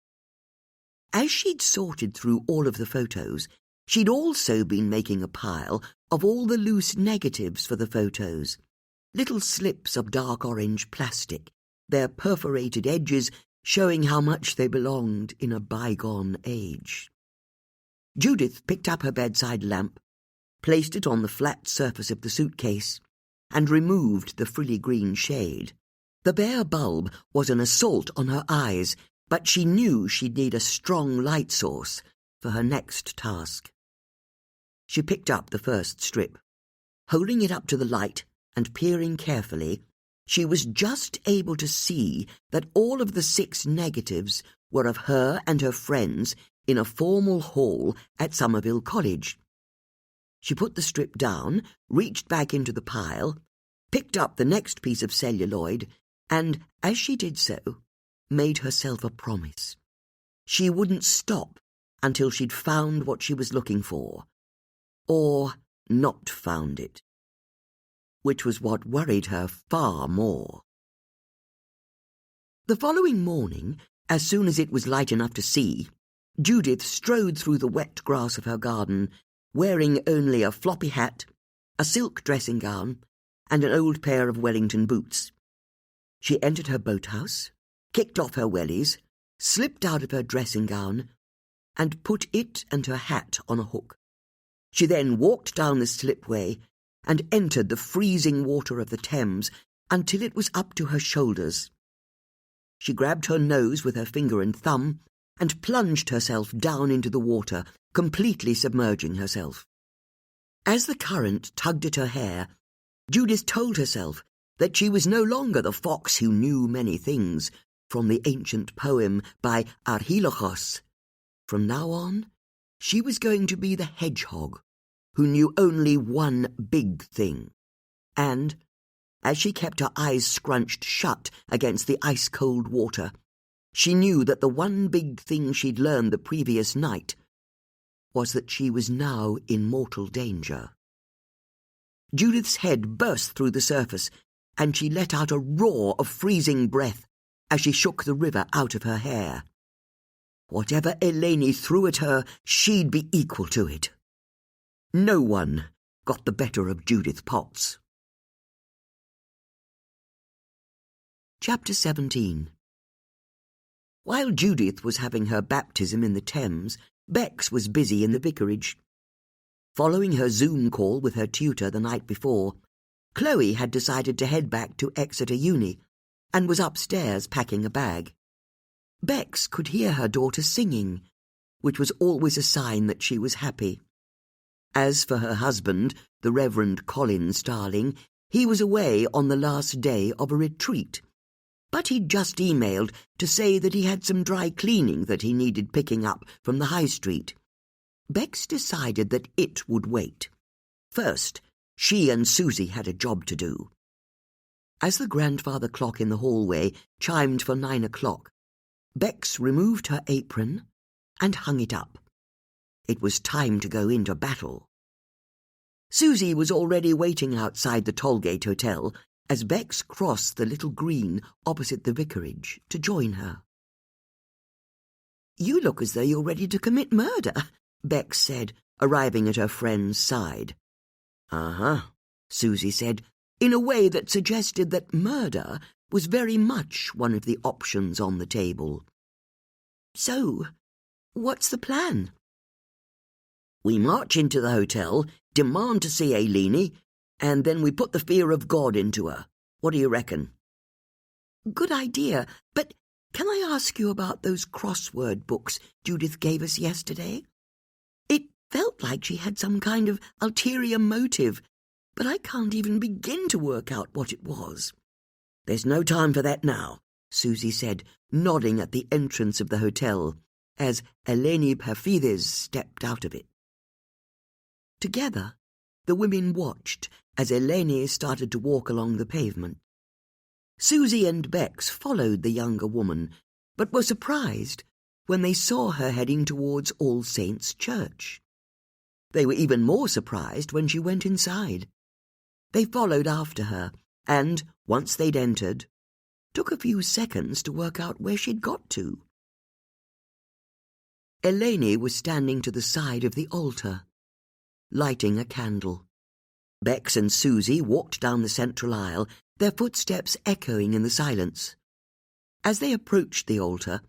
As she'd sorted through all of the photos, she'd also been making a pile of all the loose negatives for the photos, little slips of dark orange plastic, their perforated edges showing how much they belonged in a bygone age. Judith picked up her bedside lamp, placed it on the flat surface of the suitcase, and removed the frilly green shade. The bare bulb was an assault on her eyes, but she knew she'd need a strong light source for her next task. She picked up the first strip. Holding it up to the light and peering carefully, she was just able to see that all of the 6 negatives were of her and her friends in a formal hall at Somerville College. She put the strip down, reached back into the pile, picked up the next piece of celluloid, and, as she did so, made herself a promise. She wouldn't stop until she'd found what she was looking for, or not found it, which was what worried her far more. The following morning, as soon as it was light enough to see, Judith strode through the wet grass of her garden, wearing only a floppy hat, a silk dressing gown, and an old pair of Wellington boots. She entered her boathouse, kicked off her wellies, slipped out of her dressing gown, and put it and her hat on a hook. She then walked down the slipway and entered the freezing water of the Thames until it was up to her shoulders. She grabbed her nose with her finger and thumb and plunged herself down into the water, completely submerging herself. As the current tugged at her hair, Judith told herself that she was no longer the fox who knew many things from the ancient poem by Archilochos. From now on, she was going to be the hedgehog who knew only one big thing. And, as she kept her eyes scrunched shut against the ice-cold water, she knew that the one big thing she'd learned the previous night was that she was now in mortal danger. Judith's head burst through the surface, and she let out a roar of freezing breath as she shook the river out of her hair. Whatever Eleni threw at her, she'd be equal to it. No one got the better of Judith Potts. Chapter 17. While Judith was having her baptism in the Thames, Bex was busy in the vicarage. Following her Zoom call with her tutor the night before, Chloe had decided to head back to Exeter Uni and was upstairs packing a bag. Bex could hear her daughter singing, which was always a sign that she was happy. As for her husband, the Reverend Colin Starling, he was away on the last day of a retreat. But he'd just emailed to say that he had some dry cleaning that he needed picking up from the high street. Bex decided that it would wait. First, she and Susie had a job to do. As the grandfather clock in the hallway chimed for 9 o'clock, Bex removed her apron and hung it up. It was time to go into battle. Susie was already waiting outside the Tollgate Hotel as Bex crossed the little green opposite the vicarage to join her. "You look as though you're ready to commit murder," Bex said, arriving at her friend's side. "Uh-huh," Susie said, in a way that suggested that murder was very much one of the options on the table. "So, what's the plan?" "We march into the hotel, demand to see Eleni, and then we put the fear of God into her. What do you reckon?" "Good idea, but can I ask you about those crossword books Judith gave us yesterday? It felt like she had some kind of ulterior motive, but I can't even begin to work out what it was." "There's no time for that now," Susie said, nodding at the entrance of the hotel, as Eleni Perfides stepped out of it. Together, the women watched as Eleni started to walk along the pavement. Susie and Bex followed the younger woman, but were surprised when they saw her heading towards All Saints' Church. They were even more surprised when she went inside. They followed after her, and, once they'd entered, took a few seconds to work out where she'd got to. Eleni was standing to the side of the altar, lighting a candle. Bex and Susie walked down the central aisle, their footsteps echoing in the silence. As they approached the altar,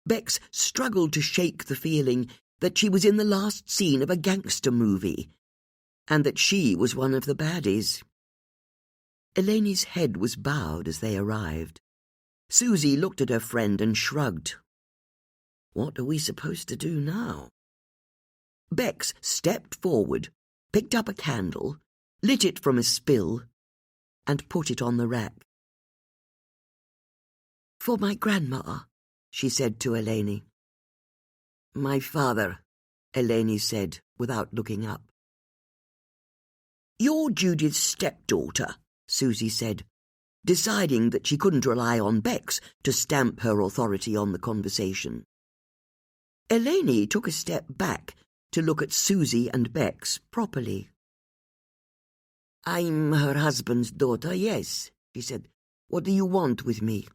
Bex struggled to shake the feeling that she was in the last scene of a gangster movie, and that she was one of the baddies. Eleni's head was bowed as they arrived. Susie looked at her friend and shrugged. "What are we supposed to do now?" Bex stepped forward, picked up a candle, lit it from a spill, and put it on the rack. "For my grandma," she said to Eleni. "My father," Eleni said, without looking up. "You're Judith's stepdaughter," Susie said, deciding that she couldn't rely on Bex to stamp her authority on the conversation. Eleni took a step back to look at Susie and Bex properly. "I'm her husband's daughter, yes," she said. "What do you want with me?"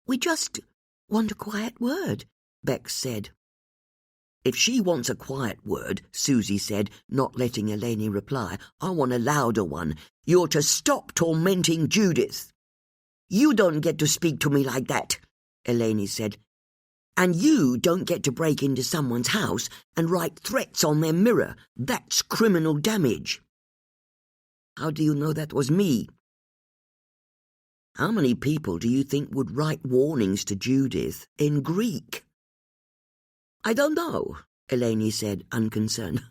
"We just want a quiet word," Bex said. "If she wants a quiet word," Susie said, not letting Eleni reply, "I want a louder one. You're to stop tormenting Judith." "You don't get to speak to me like that," Eleni said. "And you don't get to break into someone's house and write threats on their mirror. That's criminal damage." "How do you know that was me?" "How many people do you think would write warnings to Judith in Greek?" "I don't know," Eleni said, unconcerned.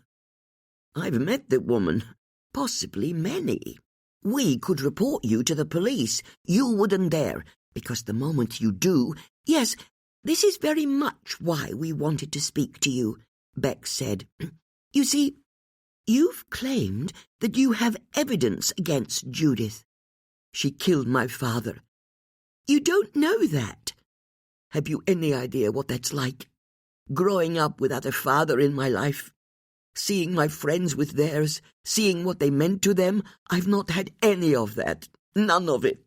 "I've met the woman, possibly many. We could report you to the police. You wouldn't dare, because the moment you do—" "Yes, this is very much why we wanted to speak to you," Bex said. "You see, you've claimed that you have evidence against Judith. She killed my father. You don't know that. Have you any idea what that's like? Growing up without a father in my life, seeing my friends with theirs, seeing what they meant to them, I've not had any of that. None of it."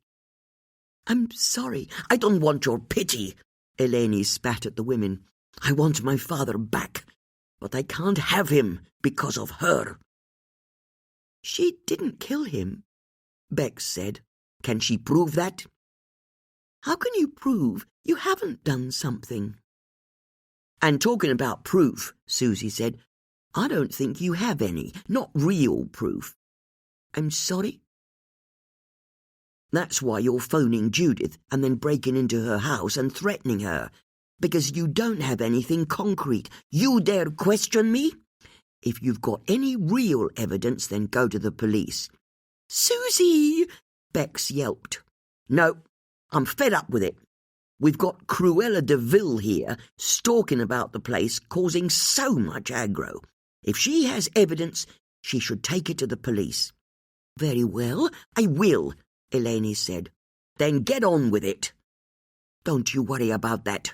"I'm sorry. I don't want your pity," Eleni spat at the women. "I want my father back, but I can't have him because of her." "She didn't kill him," Bex said. "Can she prove that?" "How can you prove you haven't done something?" "And talking about proof," Susie said, "I don't think you have any, not real proof." "I'm sorry?" "That's why you're phoning Judith and then breaking into her house and threatening her. because you don't have anything concrete. You dare question me? If you've got any real evidence, then go to the police." "Susie!" Bex yelped. "No, I'm fed up with it. We've got Cruella de Vil here stalking about the place, causing so much aggro. If she has evidence, she should take it to the police." "Very well, I will," Eleni said. "Then get on with it. Don't you worry about that.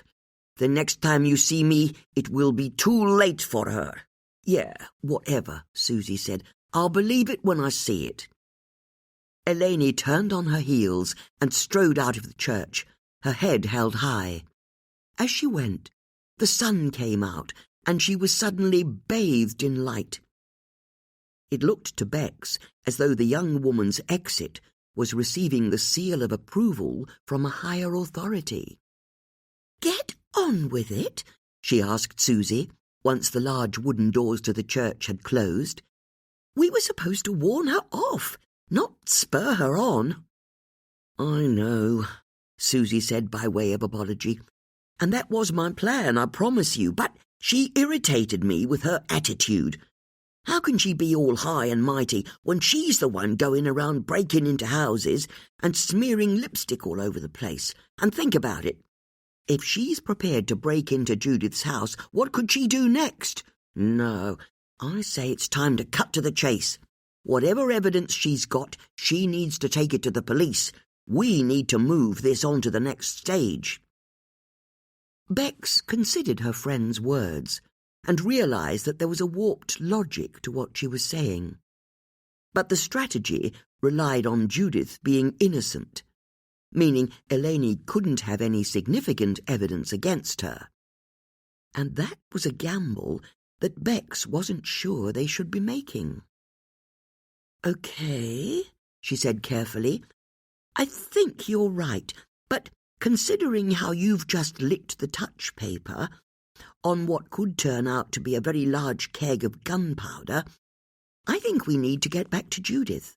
The next time you see me, it will be too late for her." "Yeah, whatever," Susie said. "I'll believe it when I see it." Eleni turned on her heels and strode out of the church, her head held high. As she went, the sun came out, and she was suddenly bathed in light. It looked to Bex as though the young woman's exit was receiving the seal of approval from a higher authority. "Get on with it?" she asked Susie, once the large wooden doors to the church had closed. "We were supposed to warn her off, not spur her on." "I know," Susie said by way of apology, "and that was my plan, I promise you, but she irritated me with her attitude. How can she be all high and mighty when she's the one going around breaking into houses and smearing lipstick all over the place? And think about it. If she's prepared to break into Judith's house, what could she do next? No, I say it's time to cut to the chase. Whatever evidence she's got, she needs to take it to the police. We need to move this on to the next stage." Bex considered her friend's words and realized that there was a warped logic to what she was saying. But the strategy relied on Judith being innocent, meaning Eleni couldn't have any significant evidence against her. And that was a gamble that Bex wasn't sure they should be making. "Okay," she said carefully. "I think you're right, but considering how you've just licked the touch paper on what could turn out to be a very large keg of gunpowder, I think we need to get back to Judith."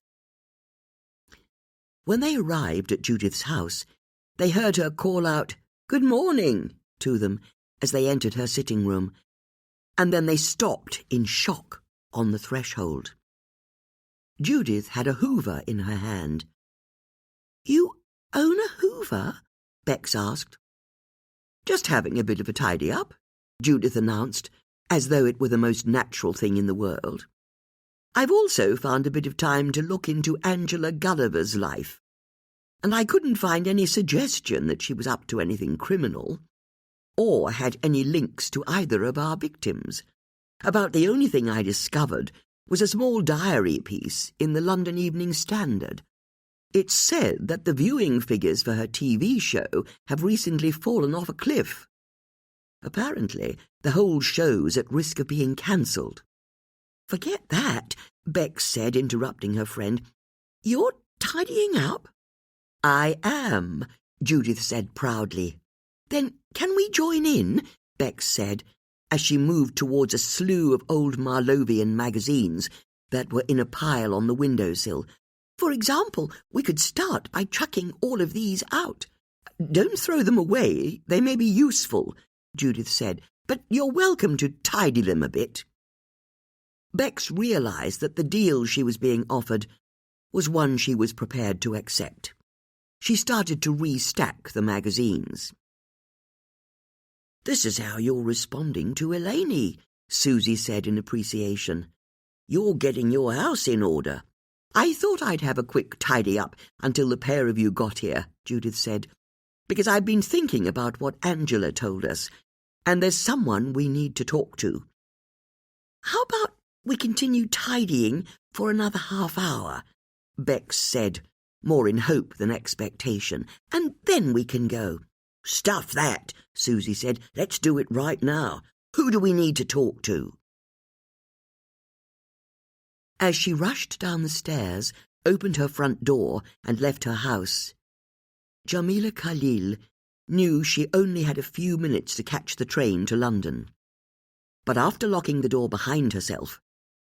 When they arrived at Judith's house, they heard her call out, "Good morning," to them as they entered her sitting room, and then they stopped in shock on the threshold. Judith had a hoover in her hand. "You own a hoover?" Bex asked. "Just having a bit of a tidy-up," Judith announced, as though it were the most natural thing in the world. "I've also found a bit of time to look into Angela Gulliver's life, and I couldn't find any suggestion that she was up to anything criminal, or had any links to either of our victims. About the only thing I discovered was a small diary piece in the London Evening Standard. It said that the viewing figures for her TV show have recently fallen off a cliff. Apparently, the whole show's at risk of being cancelled." "Forget that," Bex said, interrupting her friend. "You're tidying up?" "I am," Judith said proudly. "Then can we join in?" Bex said, as she moved towards a slew of old Marlovian magazines that were in a pile on the windowsill. "For example, we could start by chucking all of these out." "Don't throw them away. They may be useful," Judith said, "but you're welcome to tidy them a bit." Bex realized that the deal she was being offered was one she was prepared to accept. She started to restack the magazines. "This is how you're responding to Eleni," Susie said in appreciation. "You're getting your house in order." "I thought I'd have a quick tidy-up until the pair of you got here," Judith said, "because I've been thinking about what Angela told us, and there's someone we need to talk to." "How about we continue tidying for another half hour?" Bex said, more in hope than expectation, "and then we can go." "Stuff that," Susie said. "Let's do it right now. Who do we need to talk to?" As she rushed down the stairs, opened her front door, and left her house, Jamila Khalil knew she only had a few minutes to catch the train to London. But after locking the door behind herself,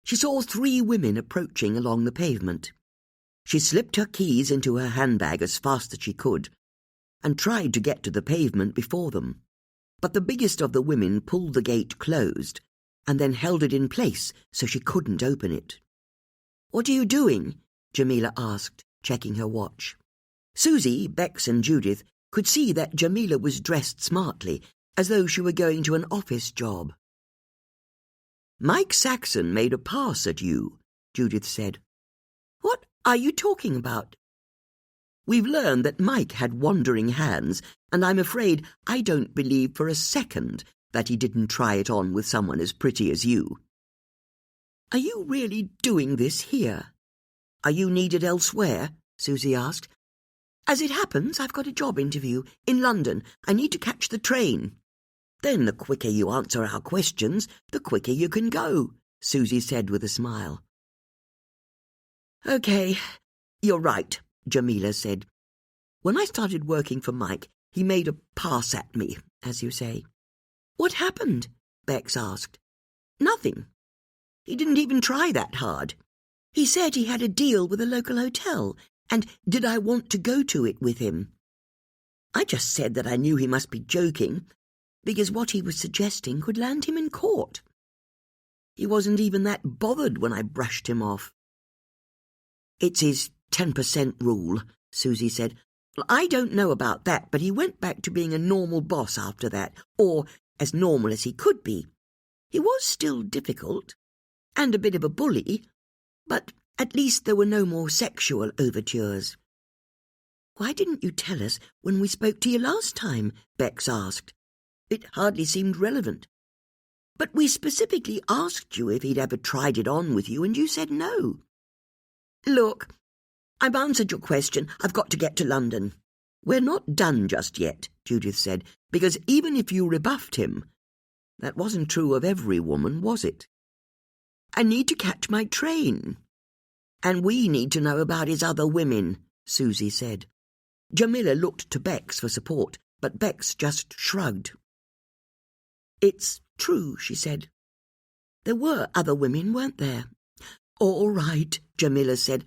she saw 3 women approaching along the pavement. She slipped her keys into her handbag as fast as she could, and tried to get to the pavement before them. but the biggest of the women pulled the gate closed and then held it in place so she couldn't open it. "What are you doing?" Jamila asked, checking her watch. Susie, Bex and Judith could see that Jamila was dressed smartly, as though she were going to an office job. "Mike Saxon made a pass at you," Judith said. "What are you talking about?" "We've learned that Mike had wandering hands, and I'm afraid I don't believe for a second that he didn't try it on with someone as pretty as you." "Are you really doing this here?" "Are you needed elsewhere?" Susie asked. "As it happens, I've got a job interview in London. I need to catch the train." "Then the quicker you answer our questions, the quicker you can go," Susie said with a smile. "Okay, you're right," Jamila said. "When I started working for Mike, he made a pass at me, as you say." "What happened?" Bex asked. "Nothing. He didn't even try that hard. He said he had a deal with a local hotel, and did I want to go to it with him? I just said that I knew he must be joking, because what he was suggesting could land him in court. He wasn't even that bothered when I brushed him off." "It's his 10% rule," Susie said. "Well, I don't know about that, but he went back to being a normal boss after that, or as normal as he could be. He was still difficult, and a bit of a bully, but at least there were no more sexual overtures." "Why didn't you tell us when we spoke to you last time?" Bex asked. "It hardly seemed relevant." "But we specifically asked you if he'd ever tried it on with you, and you said no." "Look, I've answered your question. I've got to get to London." "We're not done just yet," Judith said, "because even if you rebuffed him, that wasn't true of every woman, was it? I need to catch my train. And we need to know about his other women," Susie said. Jamila looked to Bex for support, but Bex just shrugged. "It's true," she said. "There were other women, weren't there?" "All right," Jamila said.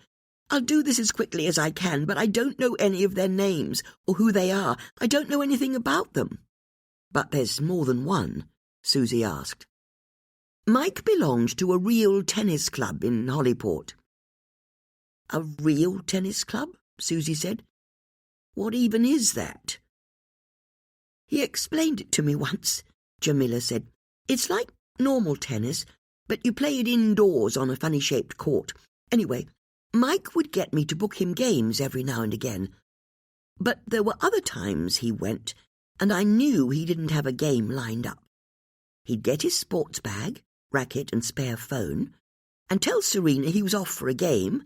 "I'll do this as quickly as I can, but I don't know any of their names or who they are. I don't know anything about them." "But there's more than one?" Susie asked. "Mike belonged to a real tennis club in Hollyport." "A real tennis club?" Susie said. "What even is that?" "He explained it to me once," Jamila said. "It's like normal tennis, but you play it indoors on a funny-shaped court. Anyway, Mike would get me to book him games every now and again. But there were other times he went, and I knew he didn't have a game lined up. He'd get his sports bag, racket and spare phone, and tell Serena he was off for a game,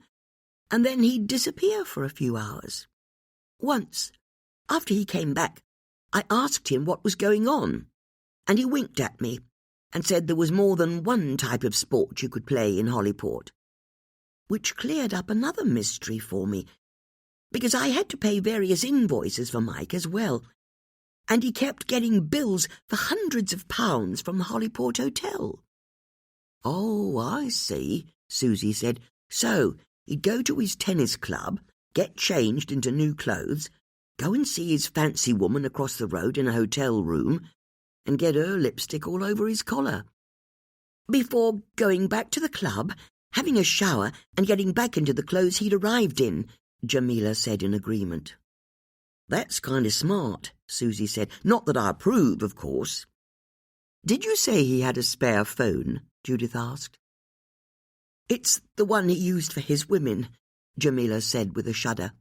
and then he'd disappear for a few hours. Once, after he came back, I asked him what was going on, and he winked at me and said there was more than one type of sport you could play in Hollyport, which cleared up another mystery for me, because I had to pay various invoices for Mike as well, and he kept getting bills for hundreds of pounds from the Hollyport Hotel." "Oh, I see," Susie said. "So he'd go to his tennis club, get changed into new clothes, go and see his fancy woman across the road in a hotel room, and get her lipstick all over his collar, before going back to the club, having a shower, and getting back into the clothes he'd arrived in," Jamila said in agreement. "That's kind of smart," Susie said. "Not that I approve, of course." "Did you say he had a spare phone?" Judith asked. "It's the one he used for his women," Jamila said with a shudder.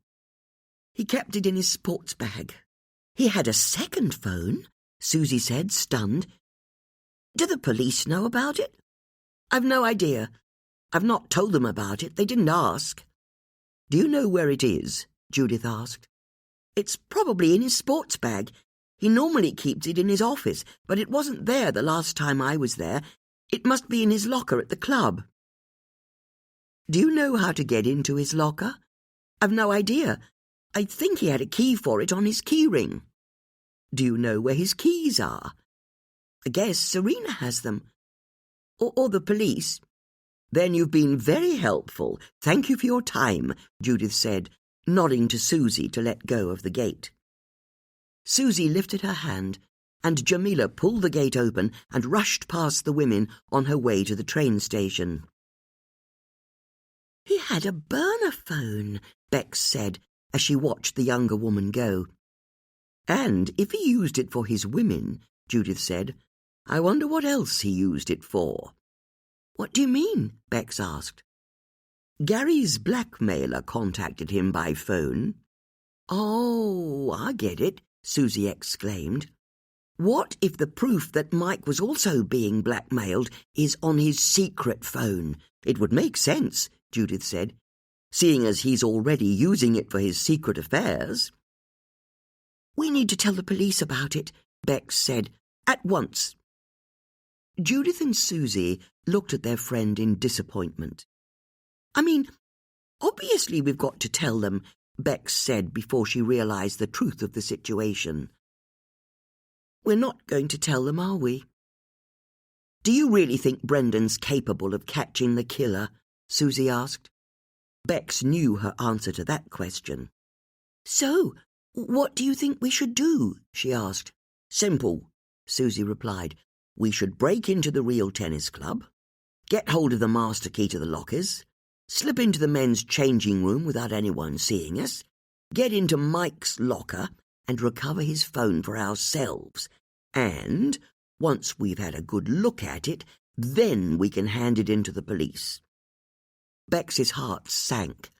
"He kept it in his sports bag." "He had a second phone?" Susie said, stunned. "Do the police know about it?" "I've no idea. I've not told them about it. They didn't ask." "Do you know where it is?" Judith asked. "It's probably in his sports bag. He normally keeps it in his office, but it wasn't there the last time I was there. It must be in his locker at the club." "Do you know how to get into his locker?" "I've no idea. I think he had a key for it on his key ring." "Do you know where his keys are?" "I guess Serena has them. Or the police." "Then you've been very helpful. Thank you for your time," Judith said, nodding to Susie to let go of the gate. Susie lifted her hand and Jamila pulled the gate open and rushed past the women on her way to the train station. "He had a burner phone," Bex said as she watched the younger woman go. "And if he used it for his women," Judith said, "I wonder what else he used it for." "What do you mean?" Bex asked. "Gary's blackmailer contacted him by phone." "Oh, I get it," Susie exclaimed. "What if the proof that Mike was also being blackmailed is on his secret phone?" "It would make sense," Judith said, "seeing as he's already using it for his secret affairs." "We need to tell the police about it," Bex said, "at once." Judith and Susie looked at their friend in disappointment. "I mean, obviously we've got to tell them," Bex said before she realized the truth of the situation. "We're not going to tell them, are we?" "Do you really think Brendan's capable of catching the killer?" Susie asked. Bex knew her answer to that question. "So, what do you think we should do?" she asked. "Simple," Susie replied. "We should break into the real tennis club, get hold of the master key to the lockers, slip into the men's changing room without anyone seeing us, get into Mike's locker and recover his phone for ourselves. And, once we've had a good look at it, then we can hand it in to the police." Bex's heart sank.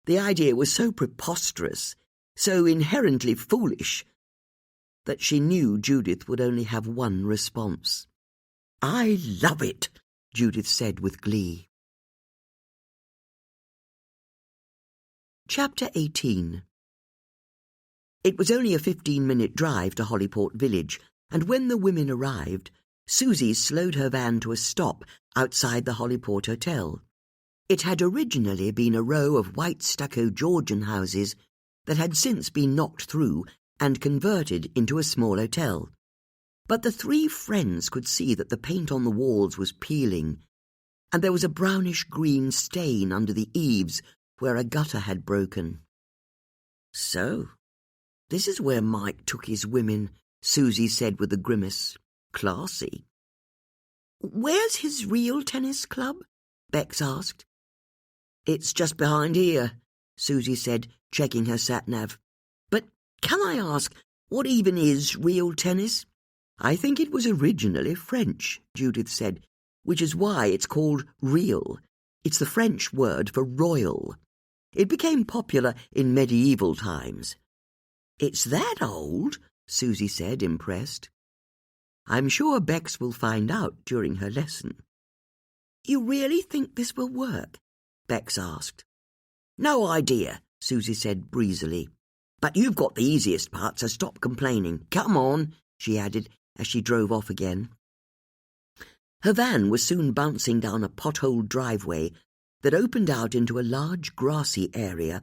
The idea was so preposterous, so inherently foolish, that she knew Judith would only have one response. "I love it," Judith said with glee. Chapter 18. It was only a 15-minute drive to Hollyport Village, and when the women arrived, Susie slowed her van to a stop outside the Hollyport Hotel. It had originally been a row of white stucco Georgian houses that had since been knocked through and converted into a small hotel. But the three friends could see that the paint on the walls was peeling, and there was a brownish-green stain under the eaves where a gutter had broken. "So, this is where Mike took his women," Susie said with a grimace. "Classy." "Where's his real tennis club?" Bex asked. "It's just behind here," Susie said, checking her sat-nav. "But can I ask, what even is real tennis?" "I think it was originally French," Judith said, "which is why it's called real. It's the French word for royal. It became popular in medieval times." "It's that old?" Susie said, impressed. "I'm sure Bex will find out during her lesson." "You really think this will work?" Bex asked. "No idea," Susie said breezily. "But you've got the easiest part, so stop complaining. Come on," she added as she drove off again. Her van was soon bouncing down a potholed driveway that opened out into a large grassy area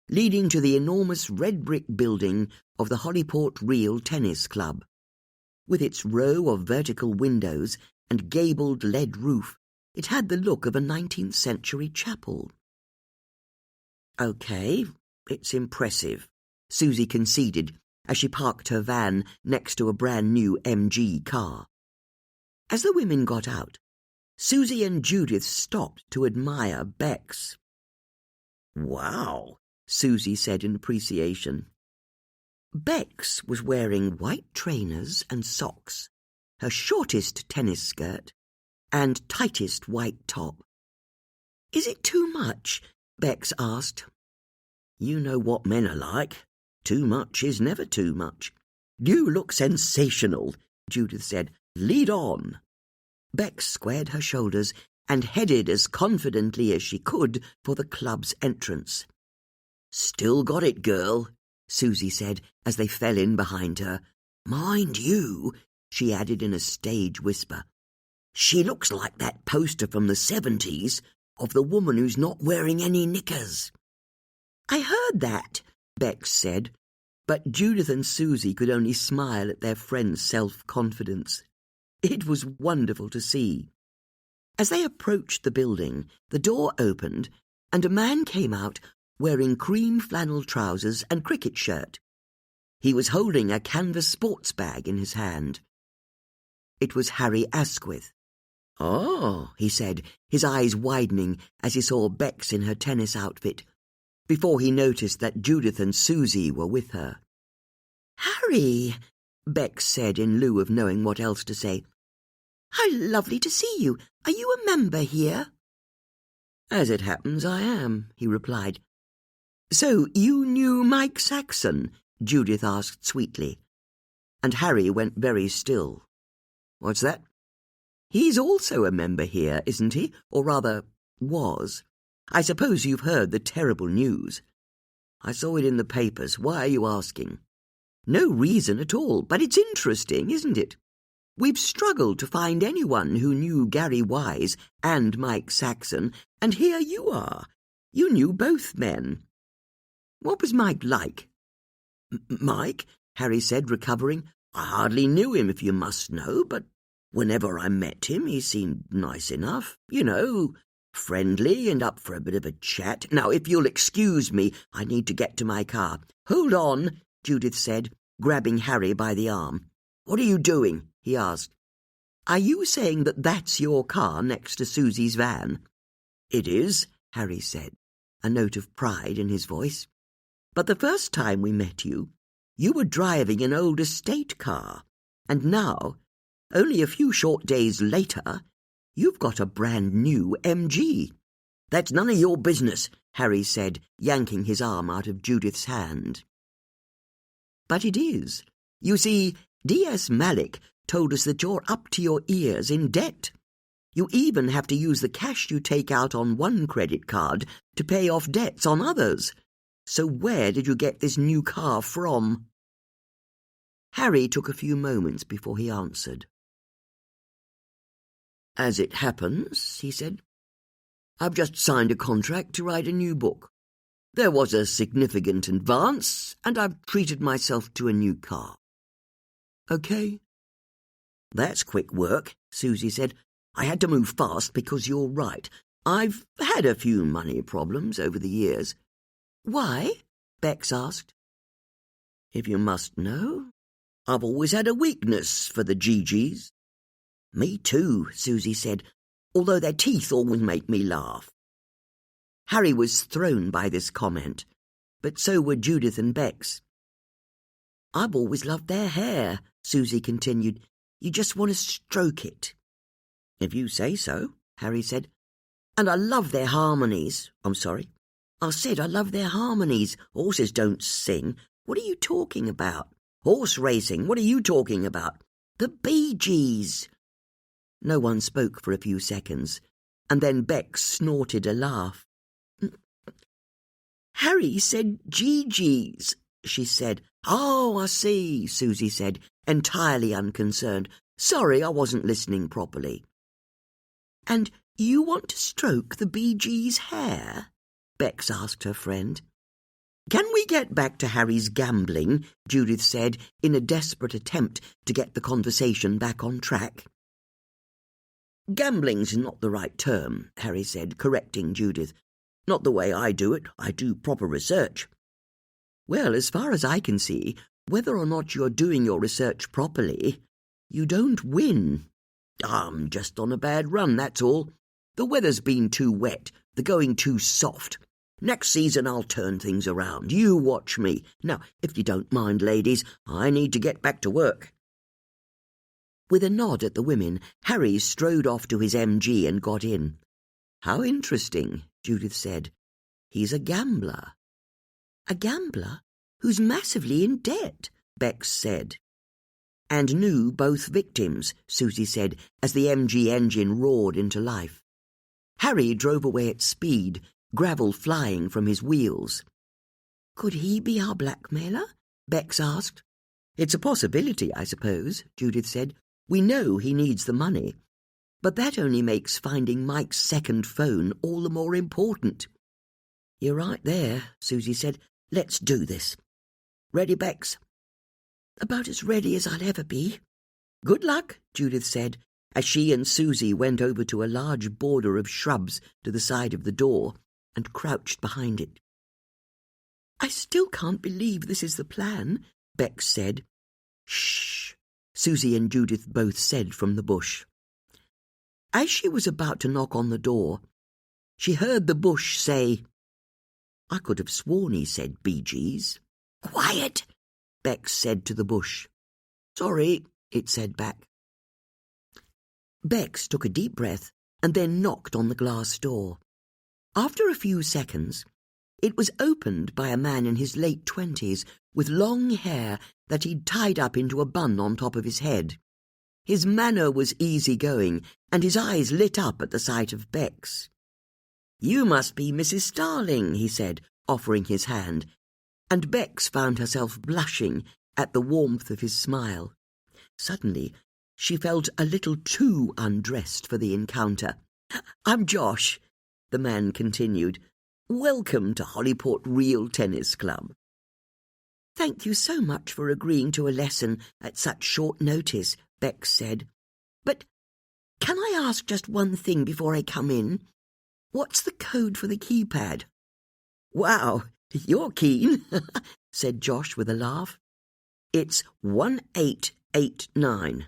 leading to the enormous red-brick building of the Hollyport Real Tennis Club. With its row of vertical windows and gabled lead roof, it had the look of a 19th-century chapel. "OK, it's impressive," Susie conceded as she parked her van next to a brand-new MG car. As the women got out, Susie and Judith stopped to admire Bex. "Wow," Susie said in appreciation. Bex was wearing white trainers and socks, her shortest tennis skirt, and tightest white top. "Is it too much?" Bex asked. "You know what men are like. Too much is never too much." "You look sensational," Judith said. "Lead on." Bex squared her shoulders and headed as confidently as she could for the club's entrance. "Still got it, girl," Susie said as they fell in behind her. "Mind you," she added in a stage whisper, "she looks like that poster from the 70s of the woman who's not wearing any knickers." "I heard that," Bex said, but Judith and Susie could only smile at their friend's self-confidence. It was wonderful to see. As they approached the building, the door opened, and a man came out wearing cream flannel trousers and cricket shirt. He was holding a canvas sports bag in his hand. It was Harry Asquith. "Oh," he said, his eyes widening as he saw Bex in her tennis outfit, before he noticed that Judith and Susie were with her. "Harry," Bex said in lieu of knowing what else to say. "How lovely to see you. Are you a member here?" "As it happens, I am," he replied. "So you knew Mike Saxon?" Judith asked sweetly. And Harry went very still. "What's that?" "He's also a member here, isn't he? Or rather, was. I suppose you've heard the terrible news." "I saw it in the papers. Why are you asking?" "No reason at all, but it's interesting, isn't it? We've struggled to find anyone who knew Gary Wise and Mike Saxon, and here you are. You knew both men. What was Mike like?" "Mike?" Harry said, recovering. "I hardly knew him, if you must know, but whenever I met him he seemed nice enough, you know, friendly and up for a bit of a chat. Now, if you'll excuse me, I need to get to my car." "Hold on," Judith said, grabbing Harry by the arm. "What are you doing?" he asked. "Are you saying that that's your car next to Susie's van?" "It is," Harry said, a note of pride in his voice. "But the first time we met you, you were driving an old estate car, and now, only a few short days later, you've got a brand new MG." "That's none of your business," Harry said, yanking his arm out of Judith's hand. "But it is. You see, D.S. Malik told us that you're up to your ears in debt. You even have to use the cash you take out on one credit card to pay off debts on others. So where did you get this new car from?" Harry took a few moments before he answered. "As it happens," he said, "I've just signed a contract to write a new book. There was a significant advance, and I've treated myself to a new car. Okay?" "That's quick work," Susie said. "I had to move fast because you're right. I've had a few money problems over the years." "Why?" Bex asked. "If you must know, I've always had a weakness for the GGs." "Me too," Susie said, "although their teeth always make me laugh." Harry was thrown by this comment, but so were Judith and Bex. "I've always loved their hair," Susie continued. "You just want to stroke it." "If you say so," Harry said. "And I love their harmonies. I'm sorry. I said I love their harmonies. Horses don't sing. What are you talking about? Horse racing. What are you talking about? The Bee Gees." No one spoke for a few seconds, and then Bex snorted a laugh. "Harry said GGs," she said. "Oh, I see," Susie said, entirely unconcerned. "Sorry, I wasn't listening properly." "And you want to stroke the Bee Gees' hair?" Bex asked her friend. "Can we get back to Harry's gambling?" Judith said, in a desperate attempt to get the conversation back on track. "Gambling's not the right term," Harry said, correcting Judith. "Not the way I do it. I do proper research." "Well, as far as I can see, whether or not you're doing your research properly, you don't win." "I'm just on a bad run, that's all. The weather's been too wet, the going too soft. Next season I'll turn things around. You watch me. Now, if you don't mind, ladies, I need to get back to work." With a nod at the women, Harry strode off to his MG and got in. "How interesting," Judith said. "He's a gambler." "A gambler who's massively in debt," Bex said. "And knew both victims," Susie said, as the MG engine roared into life. Harry drove away at speed, gravel flying from his wheels. "Could he be our blackmailer?" Bex asked. "It's a possibility, I suppose," Judith said. "We know he needs the money. But that only makes finding Mike's second phone all the more important." "You're right there," Susie said. "Let's do this. Ready, Bex?" "About as ready as I'll ever be." "Good luck," Judith said, as she and Susie went over to a large border of shrubs to the side of the door and crouched behind it. "I still can't believe this is the plan," Bex said. "Shh," Susie and Judith both said from the bush. As she was about to knock on the door, she heard the bush say, "I could have sworn he said Bee Gees." "Quiet," Bex said to the bush. "Sorry," it said back. Bex took a deep breath and then knocked on the glass door. After a few seconds, it was opened by a man in his late 20s with long hair that he'd tied up into a bun on top of his head. His manner was easy-going, and his eyes lit up at the sight of Bex. "You must be Mrs. Starling," he said, offering his hand, and Bex found herself blushing at the warmth of his smile. Suddenly, she felt a little too undressed for the encounter. "I'm Josh," the man continued. "Welcome to Hollyport Real Tennis Club." "Thank you so much for agreeing to a lesson at such short notice," Bex said. "But can I ask just one thing before I come in? What's the code for the keypad?" "Wow, you're keen," said Josh with a laugh. "It's 1889.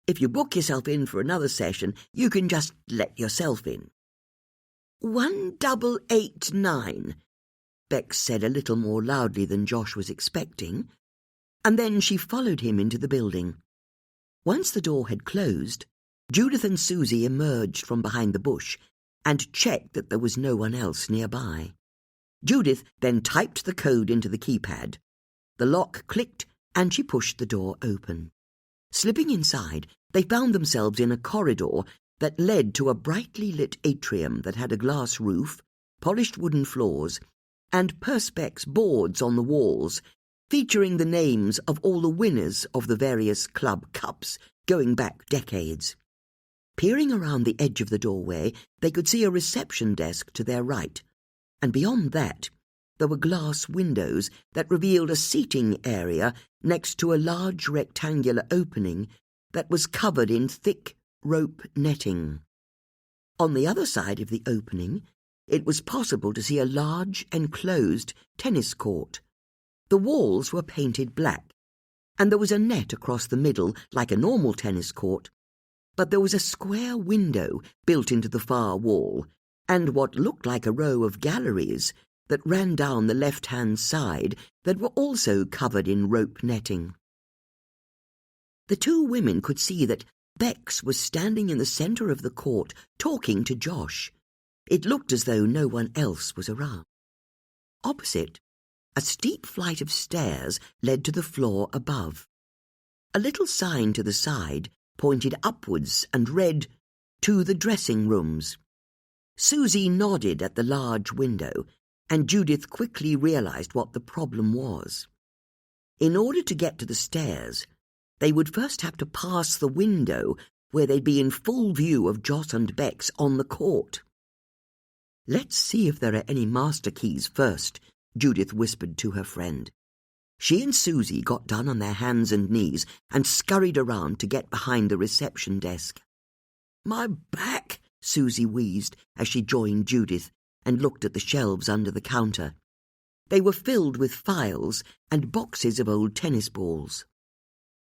If you book yourself in for another session, you can just let yourself in." 1889, Bex said a little more loudly than Josh was expecting, and then she followed him into the building. Once the door had closed, Judith and Susie emerged from behind the bush and checked that there was no one else nearby. Judith then typed the code into the keypad. The lock clicked and she pushed the door open. Slipping inside, they found themselves in a corridor that led to a brightly lit atrium that had a glass roof, polished wooden floors, and perspex boards on the walls, featuring the names of all the winners of the various club cups going back decades. Peering around the edge of the doorway, they could see a reception desk to their right, and beyond that, there were glass windows that revealed a seating area next to a large rectangular opening that was covered in thick rope netting. On the other side of the opening, it was possible to see a large enclosed tennis court. The walls were painted black, and there was a net across the middle like a normal tennis court, but there was a square window built into the far wall, and what looked like a row of galleries that ran down the left-hand side that were also covered in rope netting. The two women could see that Bex was standing in the centre of the court talking to Josh. It looked as though no one else was around. Opposite, a steep flight of stairs led to the floor above. A little sign to the side pointed upwards and read, "To the dressing rooms." Susie nodded at the large window, and Judith quickly realised what the problem was. In order to get to the stairs, they would first have to pass the window where they'd be in full view of Joss and Bex on the court. "Let's see if there are any master keys first," Judith whispered to her friend. She and Susie got down on their hands and knees and scurried around to get behind the reception desk. "My back," Susie wheezed as she joined Judith and looked at the shelves under the counter. They were filled with files and boxes of old tennis balls.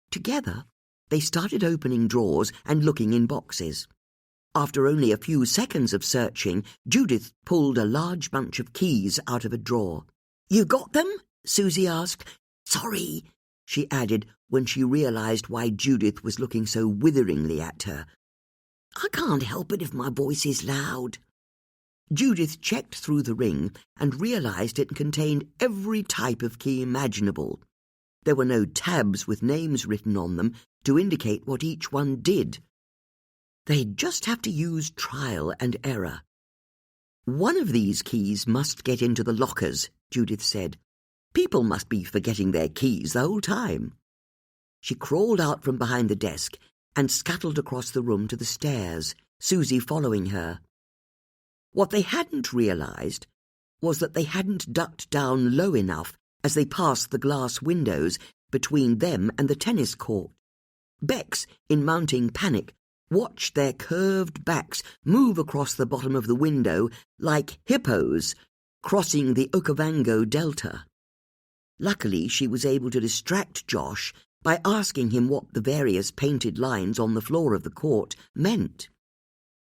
Together, they started opening drawers and looking in boxes. After only a few seconds of searching, Judith pulled a large bunch of keys out of a drawer. "You got them?" Susie asked. "Sorry," she added when she realised why Judith was looking so witheringly at her. "I can't help it if my voice is loud." Judith checked through the ring and realised it contained every type of key imaginable. There were no tabs with names written on them to indicate what each one did. They'd just have to use trial and error. "One of these keys must get into the lockers," Judith said. "People must be forgetting their keys the whole time." She crawled out from behind the desk and scuttled across the room to the stairs, Susie following her. What they hadn't realised was that they hadn't ducked down low enough as they passed the glass windows between them and the tennis court. Bex, in mounting panic, watched their curved backs move across the bottom of the window like hippos crossing the Okavango Delta. Luckily, she was able to distract Josh by asking him what the various painted lines on the floor of the court meant.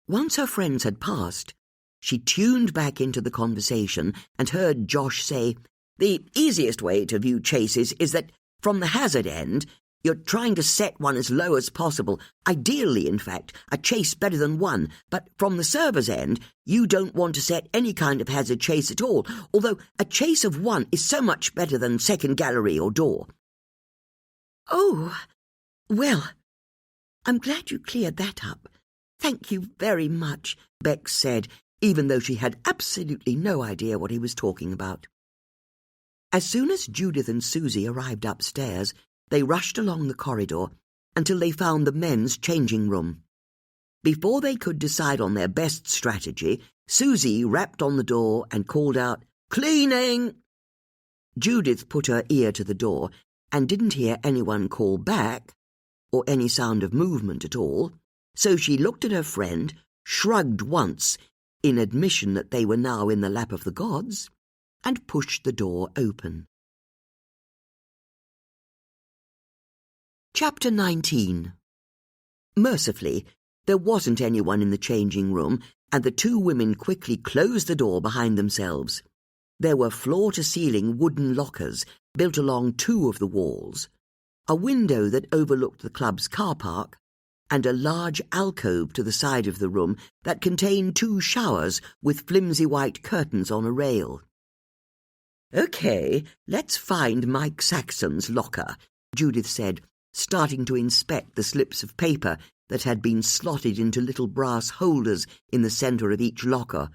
Once her friends had passed, she tuned back into the conversation and heard Josh say, "The easiest way to view chases is that, from the hazard end, you're trying to set one as low as possible, ideally, in fact, a chase better than one, but from the server's end, you don't want to set any kind of hazard chase at all, although a chase of one is so much better than second gallery or door." "Oh, well, I'm glad you cleared that up. Thank you very much," Bex said, even though she had absolutely no idea what he was talking about. As soon as Judith and Susie arrived upstairs, they rushed along the corridor until they found the men's changing room. Before they could decide on their best strategy, Susie rapped on the door and called out, "Cleaning!" Judith put her ear to the door and didn't hear anyone call back, or any sound of movement at all, so she looked at her friend, shrugged once, in admission that they were now in the lap of the gods, and pushed the door open. Chapter 19. Mercifully, there wasn't anyone in the changing room, and the two women quickly closed the door behind themselves. There were floor-to-ceiling wooden lockers built along two of the walls, a window that overlooked the club's car park, and a large alcove to the side of the room that contained two showers with flimsy white curtains on a rail. "Okay, let's find Mike Saxon's locker," Judith said, starting to inspect the slips of paper that had been slotted into little brass holders in the centre of each locker,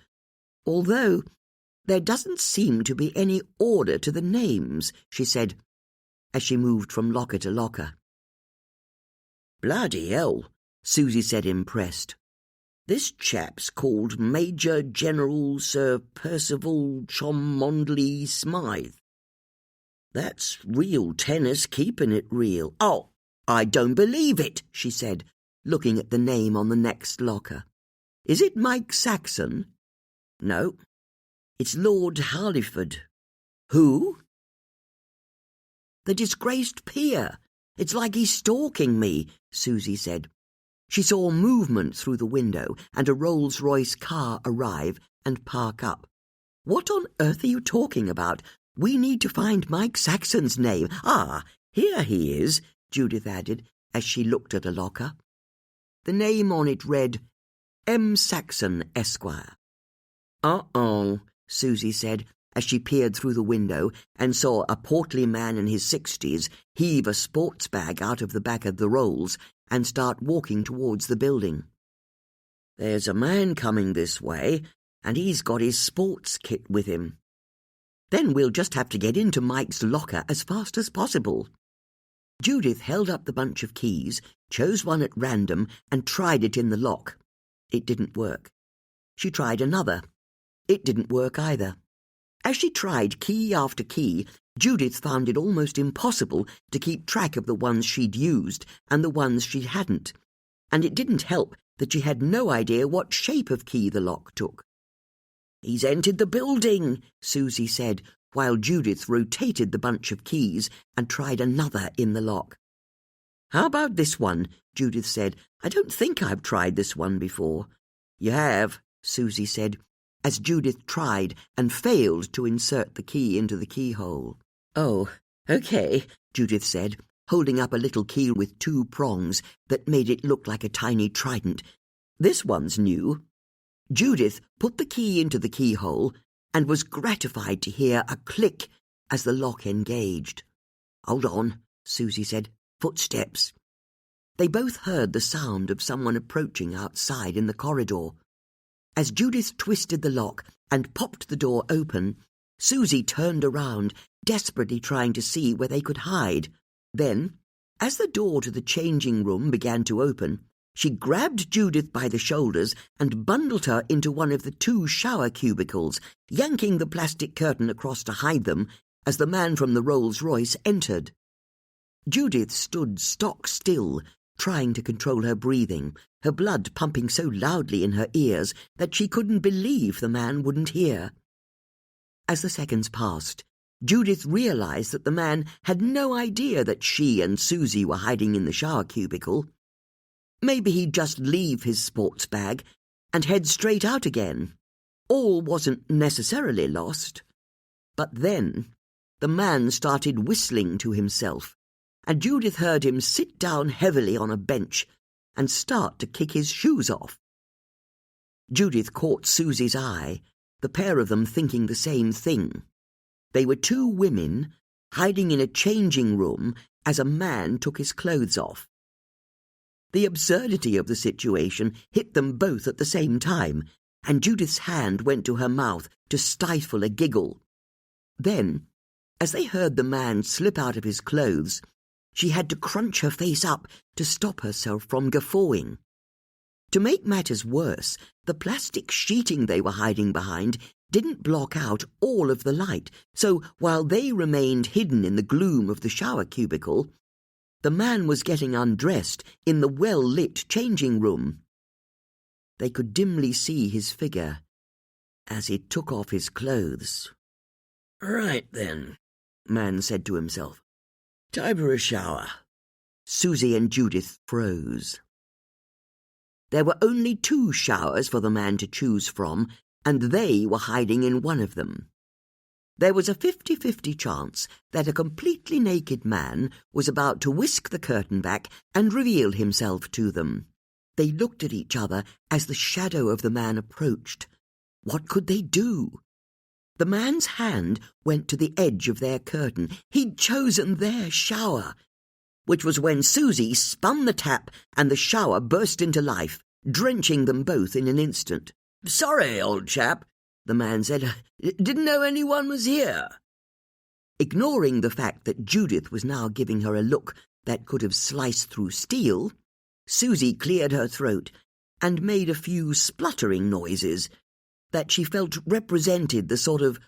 "although there doesn't seem to be any order to the names," she said, as she moved from locker to locker. "Bloody hell," Susie said, impressed. "This chap's called Major General Sir Percival Cholmondeley Smythe. That's real tennis, keeping it real. Oh, I don't believe it," she said, looking at the name on the next locker. "Is it Mike Saxon?" "No, it's Lord Halliford." "Who?" "The disgraced peer. It's like he's stalking me," Susie said. She saw movement through the window and a Rolls-Royce car arrive and park up. "What on earth are you talking about? We need to find Mike Saxon's name. Ah, here he is," Judith added, as she looked at a locker. The name on it read, M. Saxon, Esquire. "Uh-oh," Susie said, as she peered through the window and saw a portly man in his 60s heave a sports bag out of the back of the Rolls and start walking towards the building. "There's a man coming this way, and he's got his sports kit with him. Then we'll just have to get into Mike's locker as fast as possible." Judith held up the bunch of keys, chose one at random, and tried it in the lock. It didn't work. She tried another. It didn't work either. As she tried key after key, Judith found it almost impossible to keep track of the ones she'd used and the ones she hadn't, and it didn't help that she had no idea what shape of key the lock took. "He's entered the building," Susie said, while Judith rotated the bunch of keys and tried another in the lock. "How about this one?" Judith said. "I don't think I've tried this one before." "You have," Susie said, as Judith tried and failed to insert the key into the keyhole. "Oh, okay," Judith said, holding up a little key with two prongs that made it look like a tiny trident. "This one's new." Judith put the key into the keyhole and was gratified to hear a click as the lock engaged. "Hold on," Susie said. "Footsteps." They both heard the sound of someone approaching outside in the corridor. As Judith twisted the lock and popped the door open, Susie turned around, desperately trying to see where they could hide. Then, as the door to the changing room began to open, she grabbed Judith by the shoulders and bundled her into one of the two shower cubicles, yanking the plastic curtain across to hide them as the man from the Rolls-Royce entered. Judith stood stock still, trying to control her breathing, her blood pumping so loudly in her ears that she couldn't believe the man wouldn't hear. As the seconds passed, Judith realized that the man had no idea that she and Susie were hiding in the shower cubicle. Maybe he'd just leave his sports bag and head straight out again. All wasn't necessarily lost. But then the man started whistling to himself, and Judith heard him sit down heavily on a bench and start to kick his shoes off. Judith caught Susie's eye, the pair of them thinking the same thing. They were two women hiding in a changing room as a man took his clothes off. The absurdity of the situation hit them both at the same time, and Judith's hand went to her mouth to stifle a giggle. Then, as they heard the man slip out of his clothes, she had to crunch her face up to stop herself from guffawing. To make matters worse, the plastic sheeting they were hiding behind didn't block out all of the light, so while they remained hidden in the gloom of the shower cubicle, the man was getting undressed in the well-lit changing room. They could dimly see his figure as he took off his clothes. "Right then," man said to himself. "Time for a shower." Susie and Judith froze. There were only 2 showers for the man to choose from, and they were hiding in one of them. There was a 50-50 chance that a completely naked man was about to whisk the curtain back and reveal himself to them. They looked at each other as the shadow of the man approached. What could they do? The man's hand went to the edge of their curtain. He'd chosen their shower, which was when Susie spun the tap and the shower burst into life, drenching them both in an instant. "Sorry, old chap," the man said. "Didn't know anyone was here." Ignoring the fact that Judith was now giving her a look that could have sliced through steel, Susie cleared her throat and made a few spluttering noises that she felt represented the sort of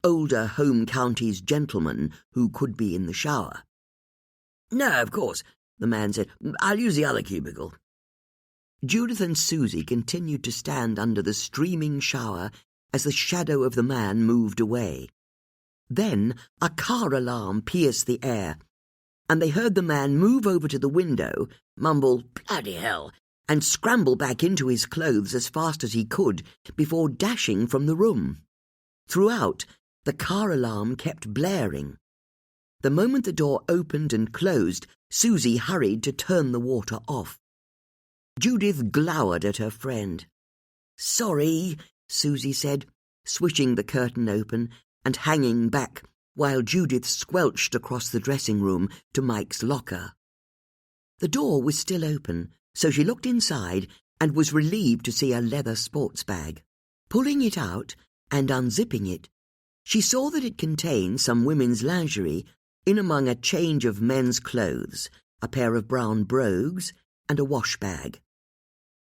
older home counties gentleman who could be in the shower. "No, of course," the man said. "I'll use the other cubicle." Judith and Susie continued to stand under the streaming shower as the shadow of the man moved away. Then a car alarm pierced the air, and they heard the man move over to the window, mumble, "Bloody hell," and scramble back into his clothes as fast as he could before dashing from the room. Throughout, the car alarm kept blaring. The moment the door opened and closed, Susie hurried to turn the water off. Judith glowered at her friend. "Sorry," Susie said, swishing the curtain open and hanging back while Judith squelched across the dressing room to Mike's locker. The door was still open, so she looked inside and was relieved to see a leather sports bag. Pulling it out and unzipping it, she saw that it contained some women's lingerie in among a change of men's clothes, a pair of brown brogues, and a wash bag.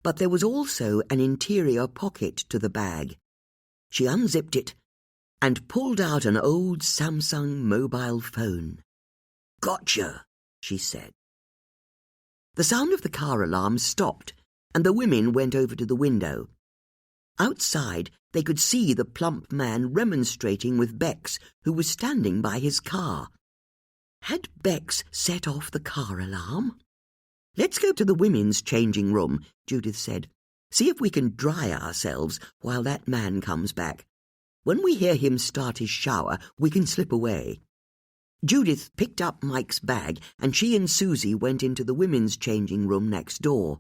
But there was also an interior pocket to the bag. She unzipped it and pulled out an old Samsung mobile phone. "Gotcha," she said. The sound of the car alarm stopped, and the women went over to the window. Outside, they could see the plump man remonstrating with Bex, who was standing by his car. Had Bex set off the car alarm? "Let's go to the women's changing room," Judith said. "See if we can dry ourselves while that man comes back. When we hear him start his shower, we can slip away." Judith picked up Mike's bag, and she and Susie went into the women's changing room next door.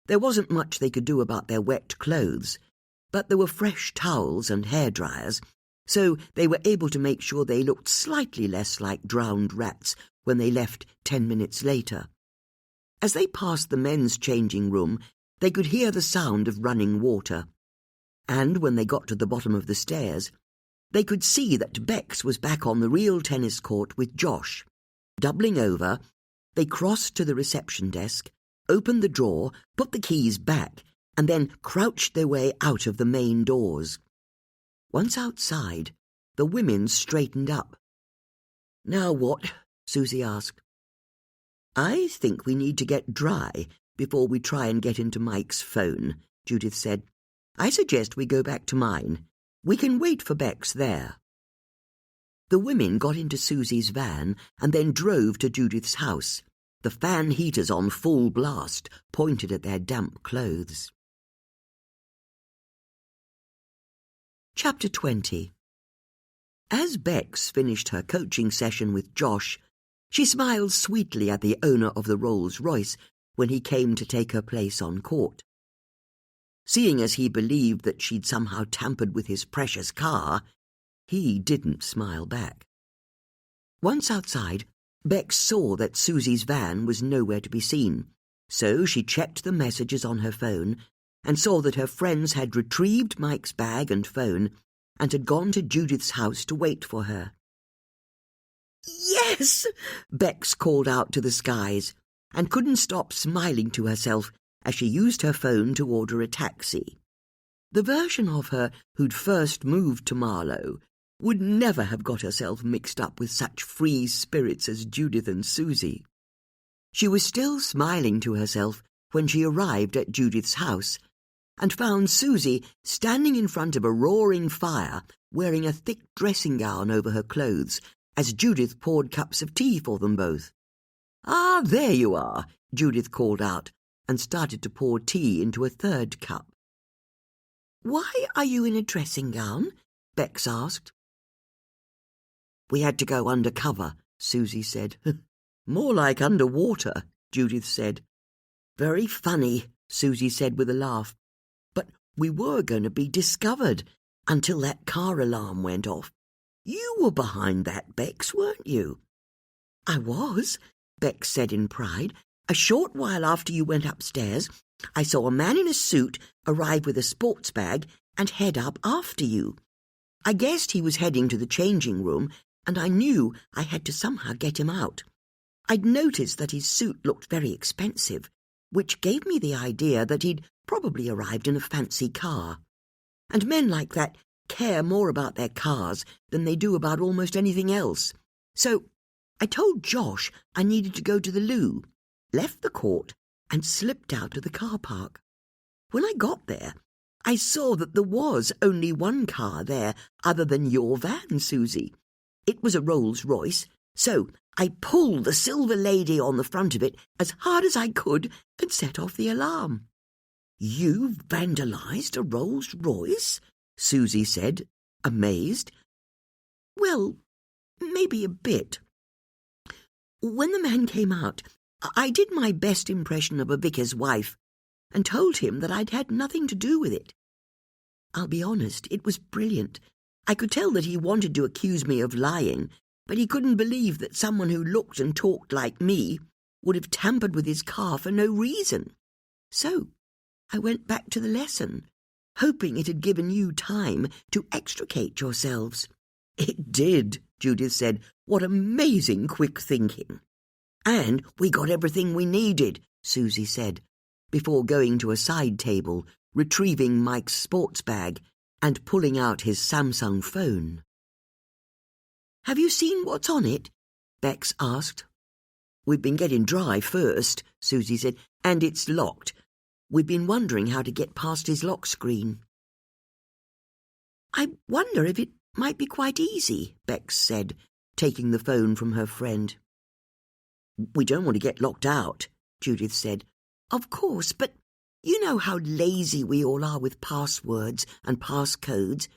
There wasn't much they could do about their wet clothes, but there were fresh towels and hairdryers, so they were able to make sure they looked slightly less like drowned rats when they left 10 minutes later. As they passed the men's changing room, they could hear the sound of running water, and when they got to the bottom of the stairs, they could see that Bex was back on the real tennis court with Josh. Doubling over, they crossed to the reception desk, opened the drawer, put the keys back, and then crouched their way out of the main doors. Once outside, the women straightened up. "Now what?" Susie asked. "I think we need to get dry before we try and get into Mike's phone," Judith said. "I suggest we go back to mine. We can wait for Bex there." The women got into Susie's van and then drove to Judith's house, the fan heaters on full blast, pointed at their damp clothes. Chapter 20. As Bex finished her coaching session with Josh, she smiled sweetly at the owner of the Rolls-Royce when he came to take her place on court. Seeing as he believed that she'd somehow tampered with his precious car, he didn't smile back. Once outside, Bex saw that Susie's van was nowhere to be seen, so she checked the messages on her phone and saw that her friends had retrieved Mike's bag and phone and had gone to Judith's house to wait for her. "Yes!" Bex called out to the skies, and couldn't stop smiling to herself as she used her phone to order a taxi. The version of her who'd first moved to Marlow would never have got herself mixed up with such free spirits as Judith and Susie. She was still smiling to herself when she arrived at Judith's house and found Susie standing in front of a roaring fire, wearing a thick dressing gown over her clothes, as Judith poured cups of tea for them both. "Ah, there you are," Judith called out, and started to pour tea into a third cup. "Why are you in a dressing gown?" Bex asked. "We had to go under cover," Susie said. "More like underwater," Judith said. "Very funny," Susie said with a laugh. "But we were going to be discovered until that car alarm went off. You were behind that, Bex, weren't you?" "I was," Bex said in pride. "A short while after you went upstairs, I saw a man in a suit arrive with a sports bag and head up after you. I guessed he was heading to the changing room, and I knew I had to somehow get him out. I'd noticed that his suit looked very expensive, which gave me the idea that he'd probably arrived in a fancy car. And men like that care more about their cars than they do about almost anything else. So I told Josh I needed to go to the loo, left the court, and slipped out to the car park. When I got there, I saw that there was only one car there other than your van, Susie. It was a Rolls-Royce, so I pulled the silver lady on the front of it as hard as I could and set off the alarm." "You vandalised a Rolls-Royce?" Susie said, amazed. "Well, maybe a bit. When the man came out, I did my best impression of a vicar's wife and told him that I'd had nothing to do with it. I'll be honest, it was brilliant. I could tell that he wanted to accuse me of lying, but he couldn't believe that someone who looked and talked like me would have tampered with his car for no reason. So I went back to the lesson, hoping it had given you time to extricate yourselves." "It did," Judith said. "What amazing quick thinking." "And we got everything we needed," Susie said, before going to a side table, retrieving Mike's sports bag and pulling out his Samsung phone. "Have you seen what's on it?" Bex asked. "We've been getting dry first," Susie said, "and it's locked. We've been wondering how to get past his lock screen." "I wonder if it might be quite easy," Bex said, taking the phone from her friend. "We don't want to get locked out," Judith said. "Of course, but you know how lazy we all are with passwords and passcodes.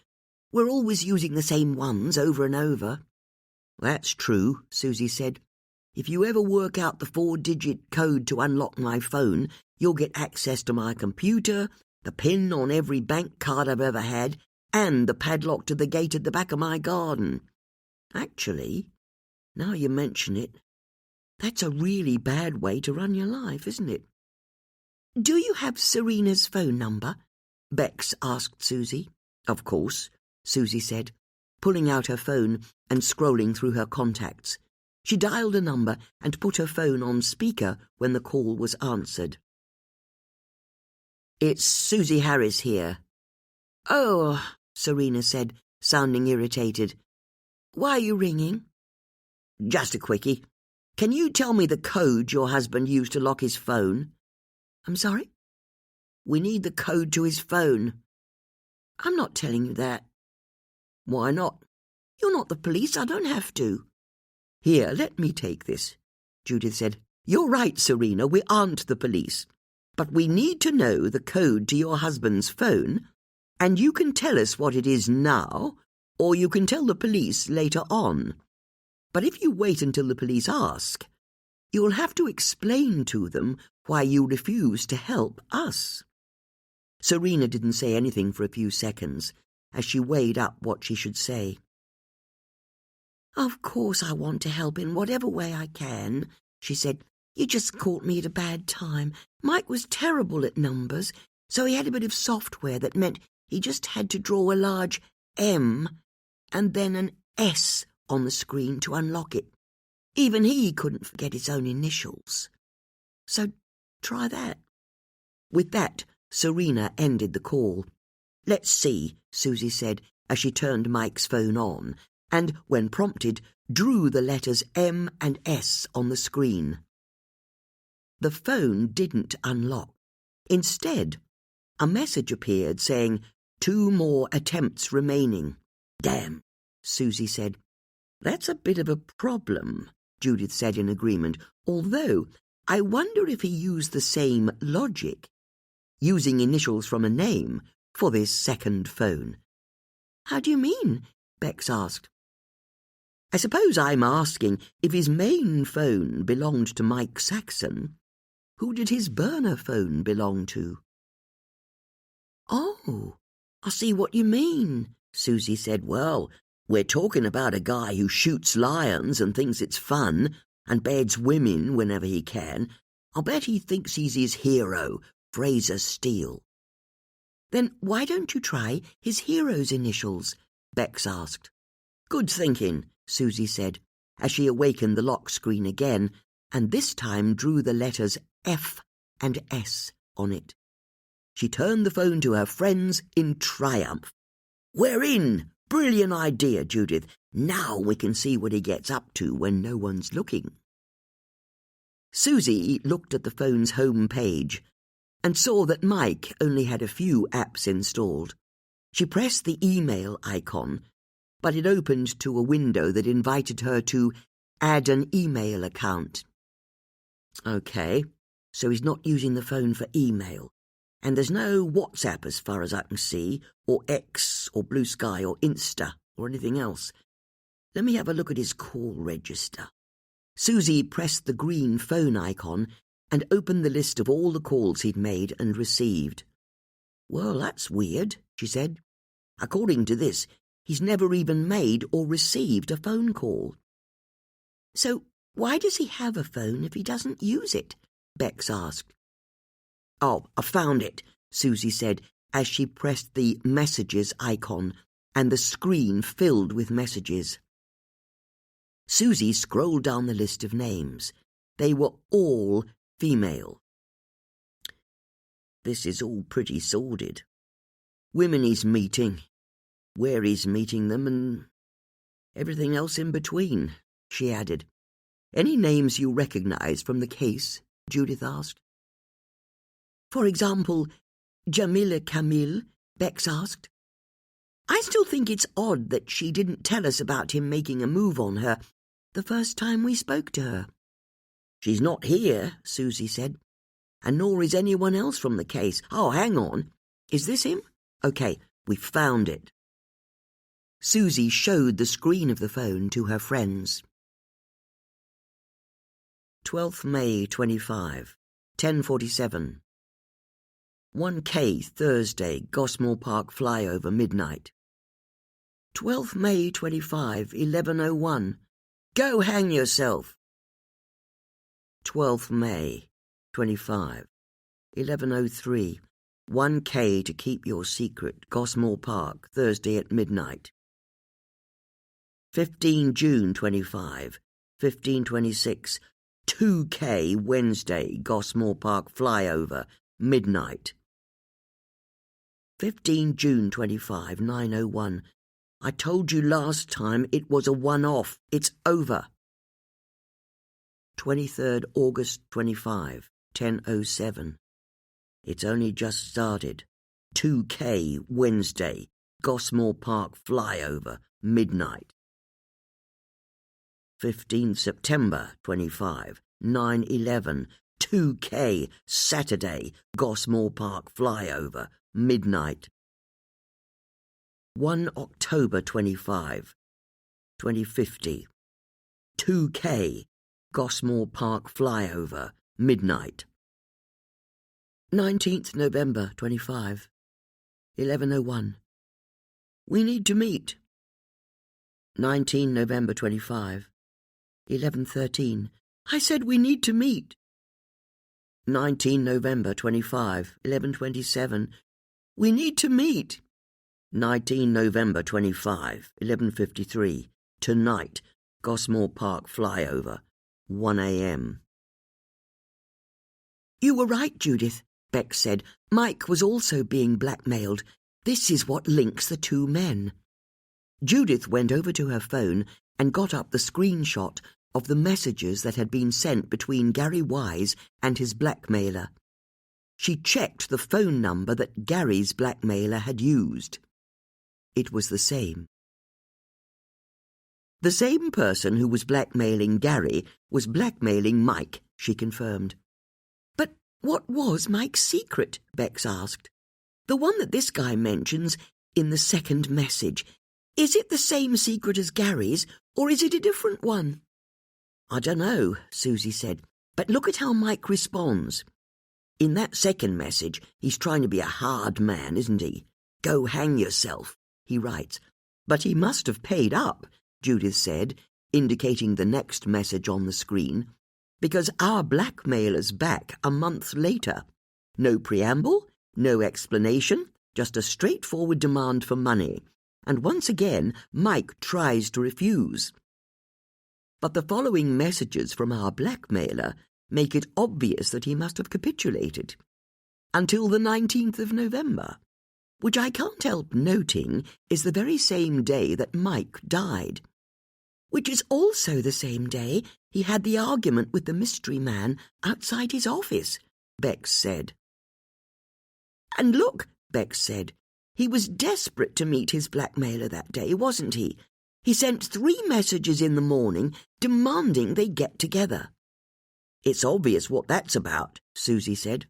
We're always using the same ones over and over." "That's true," Susie said. "If you ever work out the 4-digit code to unlock my phone, you'll get access to my computer, the PIN on every bank card I've ever had, and the padlock to the gate at the back of my garden. Actually, now you mention it, that's a really bad way to run your life, isn't it?" "Do you have Serena's phone number?" Bex asked Susie. "Of course," Susie said, pulling out her phone and scrolling through her contacts. She dialed a number and put her phone on speaker when the call was answered. "It's Susie Harris here." "Oh," Serena said, sounding irritated. "Why are you ringing?" "Just a quickie. Can you tell me the code your husband used to lock his phone?" "I'm sorry?" "We need the code to his phone." "I'm not telling you that." "Why not? You're not the police. I don't have to." "Here, let me take this," Judith said. "You're right, Serena, we aren't the police. But we need to know the code to your husband's phone, and you can tell us what it is now, or you can tell the police later on. But if you wait until the police ask, you'll have to explain to them why you refuse to help us." Serena didn't say anything for a few seconds as she weighed up what she should say. "Of course I want to help in whatever way I can," she said. "You just caught me at a bad time. Mike was terrible at numbers, so he had a bit of software that meant he just had to draw a large M and then an S on the screen to unlock it. Even he couldn't forget his own initials. So try that." With that, Serena ended the call. "Let's see," Susie said as she turned Mike's phone on, and, when prompted, drew the letters M and S on the screen. The phone didn't unlock. Instead, a message appeared saying, "2 more attempts remaining." "Damn," Susie said. "That's a bit of a problem," Judith said in agreement, "although I wonder if he used the same logic, using initials from a name, for this second phone." "How do you mean?" Bex asked. "I suppose I'm asking if his main phone belonged to Mike Saxon. Who did his burner phone belong to?" "Oh, I see what you mean," Susie said. "Well, we're talking about a guy who shoots lions and thinks it's fun and beds women whenever he can. I'll bet he thinks he's his hero, Fraser Steele." "Then why don't you try his hero's initials?" Bex asked. "Good thinking," Susie said, as she awakened the lock screen again, and this time drew the letters F and S on it. She turned the phone to her friends in triumph. "We're in! Brilliant idea, Judith. Now we can see what he gets up to when no one's looking." Susie looked at the phone's home page and saw that Mike only had a few apps installed. She pressed the email icon, but it opened to a window that invited her to add an email account. Okay, so he's not using the phone for email, and there's no WhatsApp as far as I can see, or X, or Blue Sky, or Insta, or anything else. Let me have a look at his call register. Susie pressed the green phone icon and opened the list of all the calls he'd made and received. "Well, that's weird," she said. "According to this, he's never even made or received a phone call." "So why does he have a phone if he doesn't use it?" Bex asked. "Oh, I found it," Susie said as she pressed the messages icon and the screen filled with messages. Susie scrolled down the list of names. They were all female. This is all pretty sordid. Women he's meeting, where he's meeting them, and everything else in between, she added. "Any names you recognize from the case?" Judith asked. "For example, Jamila Camille," Bex asked. "I still think it's odd that she didn't tell us about him making a move on her the first time we spoke to her." "She's not here," Susie said, "and nor is anyone else from the case. Oh, hang on. Is this him? Okay, we found it." Susie showed the screen of the phone to her friends. 12th May 25, 10:47. 1K Thursday, Gosmore Park flyover, midnight. 12th May 25, 11:01. Go hang yourself. 12th May 25, 11:03. 1K to keep your secret, Gosmore Park, Thursday at midnight. 15 June 25, 15:26. 2K Wednesday, Gosmore Park flyover, midnight. 15 June 25, 9:01. I told you last time it was a one-off. It's over. 23rd August 25, 10:07. It's only just started. 2K Wednesday, Gosmore Park flyover, midnight. 15th September 25, 9:11, 2K, Saturday, Gosmore Park flyover, midnight. 1 October 25, 2050, 2K, Gosmore Park flyover, midnight. 19th November 25, 11:01. We need to meet. 19 November 25, 11:13. I said we need to meet. 19 November 25, 11:27. We need to meet. 19 November 25, 11:53. Tonight, Gosmore Park flyover, 1 a.m. You were right, Judith, Beck said. Mike was also being blackmailed. This is what links the two men. Judith went over to her phone and got up the screenshot of the messages that had been sent between Gary Wise and his blackmailer. She checked the phone number that Gary's blackmailer had used. It was the same. The same person who was blackmailing Gary was blackmailing Mike, she confirmed. But what was Mike's secret? Bex asked. The one that this guy mentions in the second message. Is it the same secret as Gary's, or is it a different one? I don't know, Susie said, but look at how Mike responds. In that second message, he's trying to be a hard man, isn't he? Go hang yourself, he writes. But he must have paid up, Judith said, indicating the next message on the screen, because our blackmailer's back a month later. No preamble, no explanation, just a straightforward demand for money. And once again, Mike tries to refuse. But the following messages from our blackmailer make it obvious that he must have capitulated. Until the 19th of November, which I can't help noting is the very same day that Mike died. Which is also the same day he had the argument with the mystery man outside his office, Bex said. And look, Bex said, he was desperate to meet his blackmailer that day, wasn't he? He sent 3 messages in the morning demanding they get together. It's obvious what that's about, Susie said.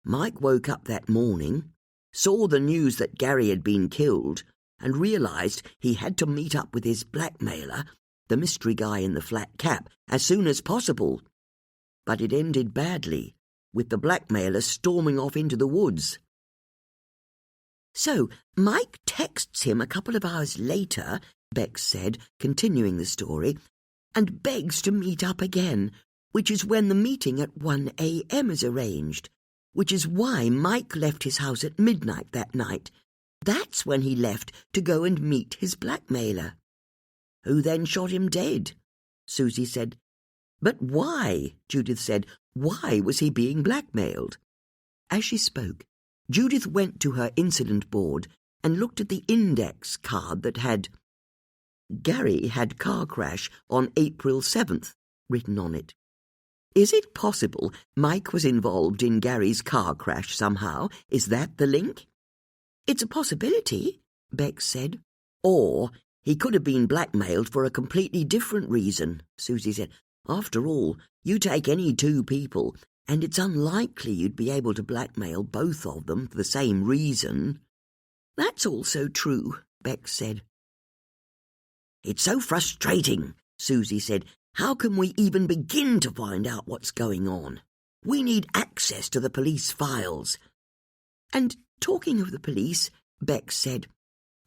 Mike woke up that morning, saw the news that Gary had been killed, and realised he had to meet up with his blackmailer, the mystery guy in the flat cap, as soon as possible. But it ended badly, with the blackmailer storming off into the woods. So Mike texts him a couple of hours later, Bex said, continuing the story, and begs to meet up again, which is when the meeting at 1 a.m. is arranged, which is why Mike left his house at midnight that night. That's when he left to go and meet his blackmailer. Who then shot him dead, Susie said. But why, Judith said, why was he being blackmailed? As she spoke, Judith went to her incident board and looked at the index card that had Gary had car crash on April 7th written on it. Is it possible Mike was involved in Gary's car crash somehow? Is that the link? It's a possibility, Bex said. Or he could have been blackmailed for a completely different reason, Susie said. After all, you take any 2 people, and it's unlikely you'd be able to blackmail both of them for the same reason. That's also true, Bex said. It's so frustrating, Susie said. How can we even begin to find out what's going on? We need access to the police files. And talking of the police, Bex said,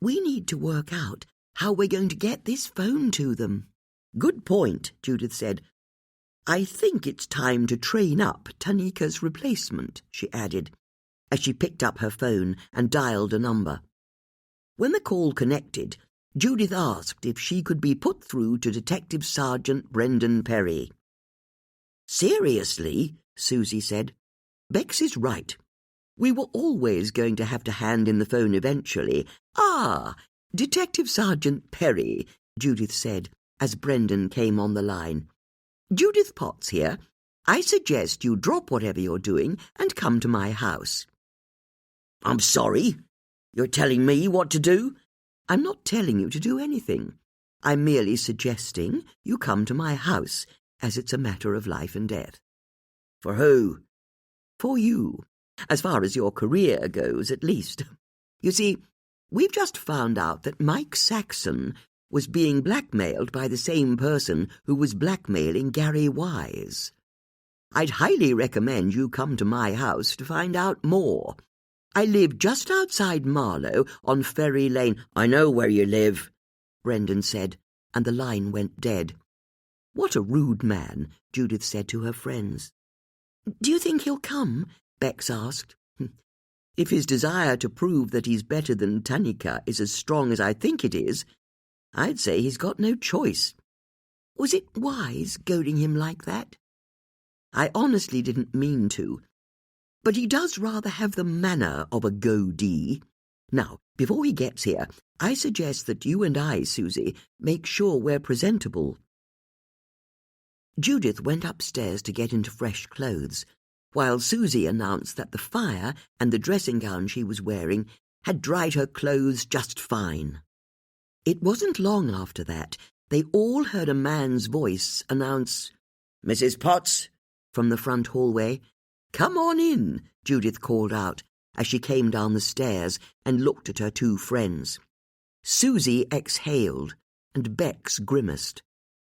we need to work out how we're going to get this phone to them. Good point, Judith said. I think it's time to train up Tanika's replacement, she added, as she picked up her phone and dialed a number. When the call connected, Judith asked if she could be put through to Detective Sergeant Brendan Perry. Seriously, Susie said. Bex is right. We were always going to have to hand in the phone eventually. Ah, Detective Sergeant Perry, Judith said, as Brendan came on the line. Judith Potts here. I suggest you drop whatever you're doing and come to my house. I'm sorry. You're telling me what to do? I'm not telling you to do anything. I'm merely suggesting you come to my house, as it's a matter of life and death. For who? For you, as far as your career goes, at least. You see, we've just found out that Mike Saxon was being blackmailed by the same person who was blackmailing Gary Wise. I'd highly recommend you come to my house to find out more. I live just outside Marlow on Ferry Lane. I know where you live, Brendan said, and the line went dead. What a rude man, Judith said to her friends. Do you think he'll come? Bex asked. If his desire to prove that he's better than Tanika is as strong as I think it is, I'd say he's got no choice. Was it wise goading him like that? I honestly didn't mean to, but he does rather have the manner of a goadee. Now, before he gets here, I suggest that you and I, Susie, make sure we're presentable. Judith went upstairs to get into fresh clothes, while Susie announced that the fire and the dressing gown she was wearing had dried her clothes just fine. It wasn't long after that they all heard a man's voice announce, "Mrs. Potts," from the front hallway. "Come on in," Judith called out as she came down the stairs and looked at her two friends. Susie exhaled and Bex grimaced,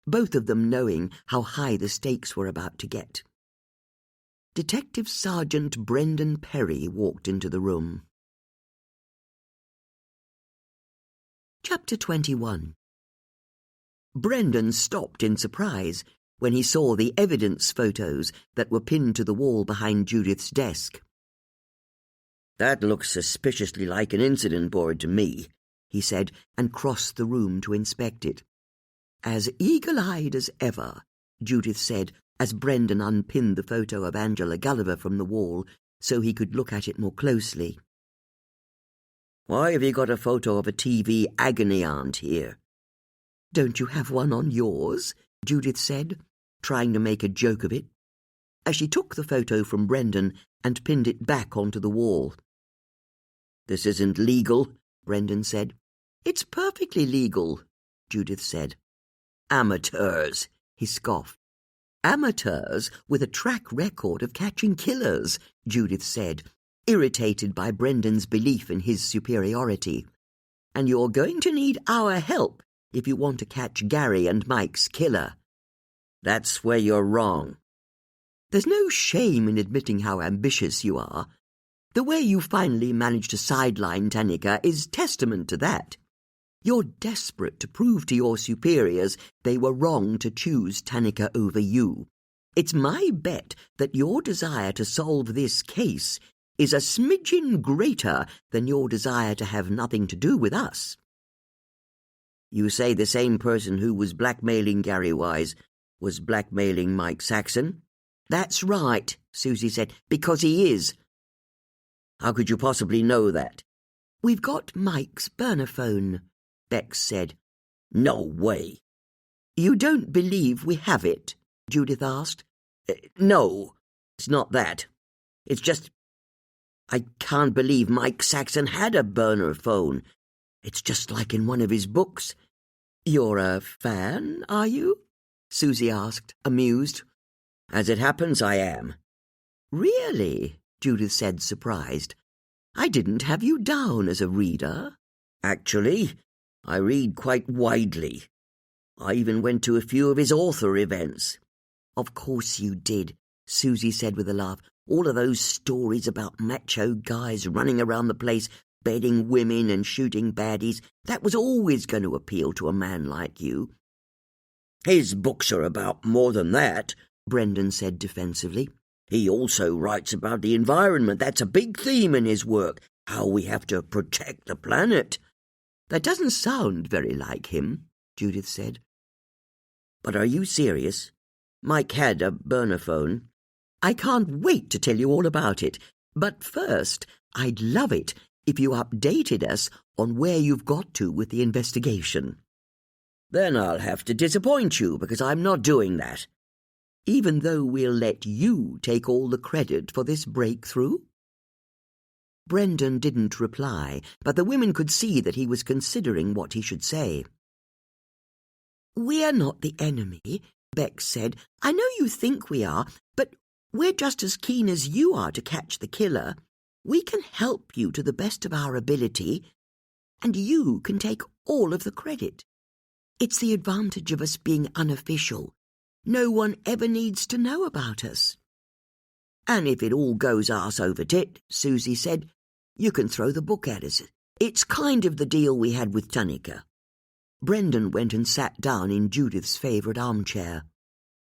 both of them knowing how high the stakes were about to get. Detective Sergeant Brendan Perry walked into the room. Chapter 21. Brendan stopped in surprise when he saw the evidence photos that were pinned to the wall behind Judith's desk. "That looks suspiciously like an incident board to me," he said, and crossed the room to inspect it. "As eagle-eyed as ever," Judith said, as Brendan unpinned the photo of Angela Gulliver from the wall so he could look at it more closely. "Why have you got a photo of a TV agony aunt here?" "Don't you have one on yours?" Judith said, trying to make a joke of it, as she took the photo from Brendan and pinned it back onto the wall. "This isn't legal," Brendan said. "It's perfectly legal," Judith said. "Amateurs," he scoffed. "Amateurs with a track record of catching killers," Judith said, irritated by Brendan's belief in his superiority. "And you're going to need our help if you want to catch Gary and Mike's killer." "That's where you're wrong." "There's no shame in admitting how ambitious you are. The way you finally managed to sideline Tanika is testament to that. You're desperate to prove to your superiors they were wrong to choose Tanika over you. It's my bet that your desire to solve this case is a smidgen greater than your desire to have nothing to do with us." "You say the same person who was blackmailing Gary Wise was blackmailing Mike Saxon?" "That's right," Susie said, "because he is." "How could you possibly know that?" "We've got Mike's burner phone," Bex said. "No way." "You don't believe we have it?" Judith asked. No, it's not that. It's just I can't believe Mike Saxon had a burner phone. It's just like in one of his books." "You're a fan, are you?" Susie asked, amused. "As it happens, I am." "Really?" Judith said, surprised. "I didn't have you down as a reader." "Actually, I read quite widely. I even went to a few of his author events." "Of course you did," Susie said with a laugh. "All of those stories about macho guys running around the place, bedding women and shooting baddies, that was always going to appeal to a man like you." "His books are about more than that," Brendan said defensively. "He also writes about the environment. That's a big theme in his work, how we have to protect the planet." "That doesn't sound very like him," Judith said. "But are you serious? Mike had a burner phone." "I can't wait to tell you all about it. But first, I'd love it if you updated us on where you've got to with the investigation." "Then I'll have to disappoint you, because I'm not doing that." "Even though we'll let you take all the credit for this breakthrough?" Brendan didn't reply, but the women could see that he was considering what he should say. We're not the enemy, Bex said. I know you think we are, but we're just as keen as you are to catch the killer. We can help you to the best of our ability, and you can take all of the credit. It's the advantage of us being unofficial. No one ever needs to know about us. And if it all goes arse over tit, Susie said, you can throw the book at us. It's kind of the deal we had with Tunica. Brendan went and sat down in Judith's favourite armchair.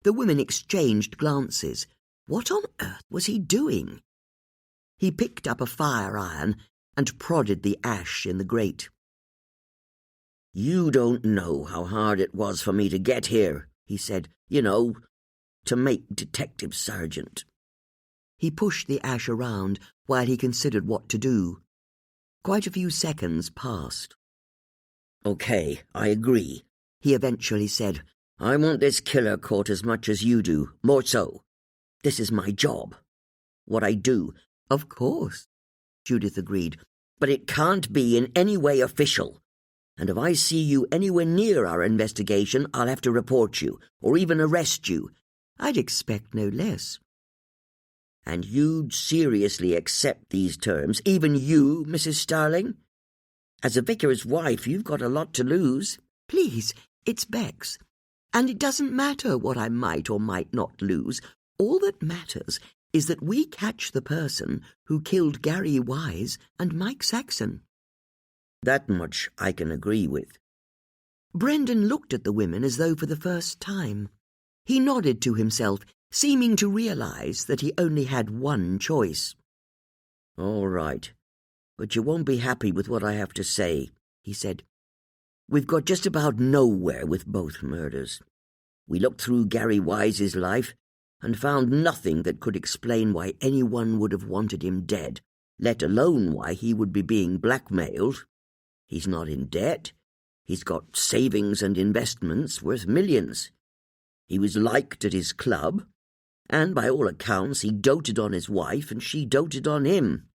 The women exchanged glances. What on earth was he doing? He picked up a fire iron and prodded the ash in the grate. You don't know how hard it was for me to get here, he said. You know, to make detective sergeant. He pushed the ash around while he considered what to do. Quite a few seconds passed. Okay, I agree, he eventually said. I want this killer caught as much as you do, more so. This is my job. What I do. Of course, Judith agreed, but it can't be in any way official. And if I see you anywhere near our investigation, I'll have to report you, or even arrest you. I'd expect no less. And you'd seriously accept these terms, even you, Mrs. Starling? As a vicar's wife, you've got a lot to lose. Please, it's Bex. And it doesn't matter what I might or might not lose. All that matters is that we catch the person who killed Gary Wise and Mike Saxon. That much I can agree with. Brendan looked at the women as though for the first time. He nodded to himself, seeming to realise that he only had one choice. All right, but you won't be happy with what I have to say, he said. We've got just about nowhere with both murders. We looked through Gary Wise's life and found nothing that could explain why anyone would have wanted him dead, let alone why he would be being blackmailed. He's not in debt. He's got savings and investments worth millions. He was liked at his club, and by all accounts he doted on his wife and she doted on him.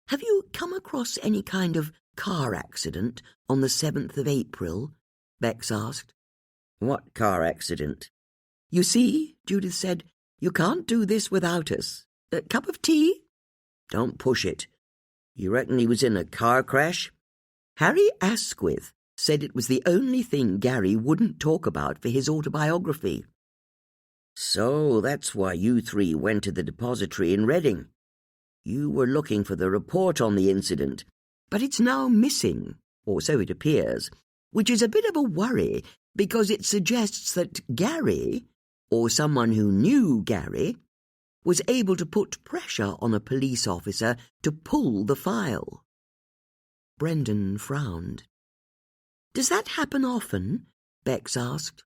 Have you come across any kind of car accident on the 7th of April? Bex asked. What car accident? You see, Judith said, you can't do this without us. A cup of tea? Don't push it. You reckon he was in a car crash? Harry Asquith said it was the only thing Gary wouldn't talk about for his autobiography. So that's why you three went to the depository in Reading. You were looking for the report on the incident, but it's now missing, or so it appears, which is a bit of a worry because it suggests that Gary, or someone who knew Gary, was able to put pressure on a police officer to pull the file. Brendan frowned. Does that happen often? Bex asked.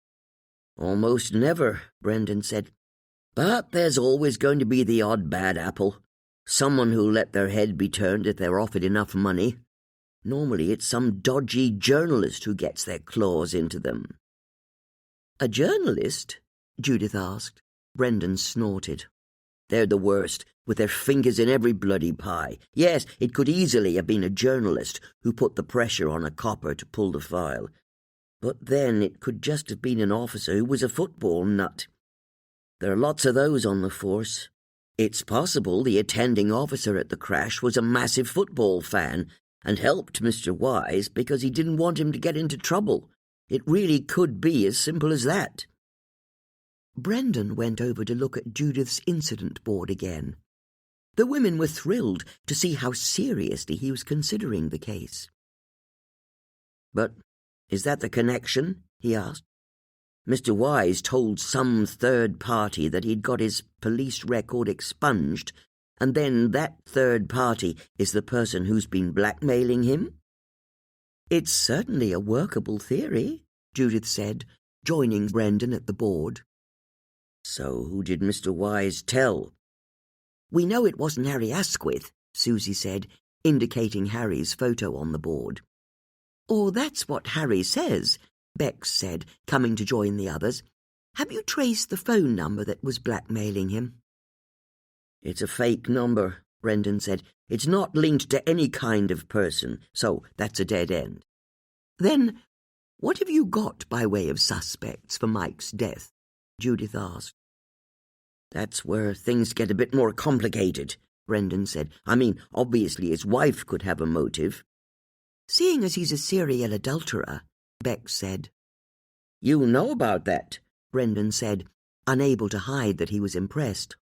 Almost never, Brendan said. But there's always going to be the odd bad apple. Someone who'll let their head be turned if they're offered enough money. Normally it's some dodgy journalist who gets their claws into them. A journalist? Judith asked. Brendan snorted. They're the worst, with their fingers in every bloody pie. Yes, it could easily have been a journalist who put the pressure on a copper to pull the file. But then it could just have been an officer who was a football nut. There are lots of those on the force. It's possible the attending officer at the crash was a massive football fan and helped Mr. Wise because he didn't want him to get into trouble. It really could be as simple as that. Brendan went over to look at Judith's incident board again. The women were thrilled to see how seriously he was considering the case. But is that the connection? He asked. Mr. Wise told some third party that he'd got his police record expunged, and then that third party is the person who's been blackmailing him? It's certainly a workable theory, Judith said, joining Brendan at the board. So who did Mr. Wise tell? We know it wasn't Harry Asquith, Susie said, indicating Harry's photo on the board. Or that's what Harry says, Bex said, coming to join the others. Have you traced the phone number that was blackmailing him? It's a fake number, Brendan said. It's not linked to any kind of person, so that's a dead end. Then What have you got by way of suspects for Mike's death? Judith asked. That's where things get a bit more complicated, Brendan said. I mean, obviously his wife could have a motive. Seeing as he's a serial adulterer, Bex said. You know about that, Brendan said, unable to hide that he was impressed.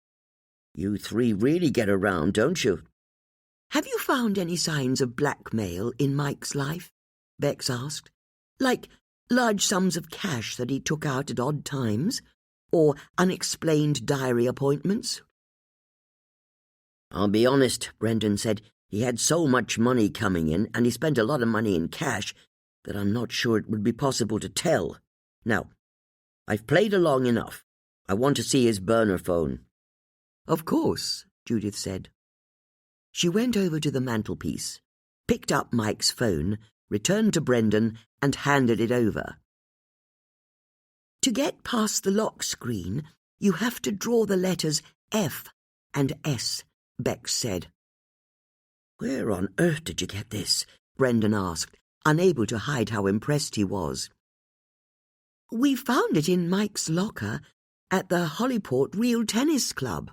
You three really get around, don't you? Have you found any signs of blackmail in Mike's life? Bex asked. Like large sums of cash that he took out at odd times, or unexplained diary appointments? I'll be honest, Brendan said. He had so much money coming in, and he spent a lot of money in cash, that I'm not sure it would be possible to tell. Now, I've played along enough. I want to see his burner phone. Of course, Judith said. She went over to the mantelpiece, picked up Mike's phone, returned to Brendan, and handed it over. To get past the lock screen, you have to draw the letters F and S, Bex said. Where on earth did you get this? Brendan asked, unable to hide how impressed he was. We found it in Mike's locker at the Hollyport Real Tennis Club.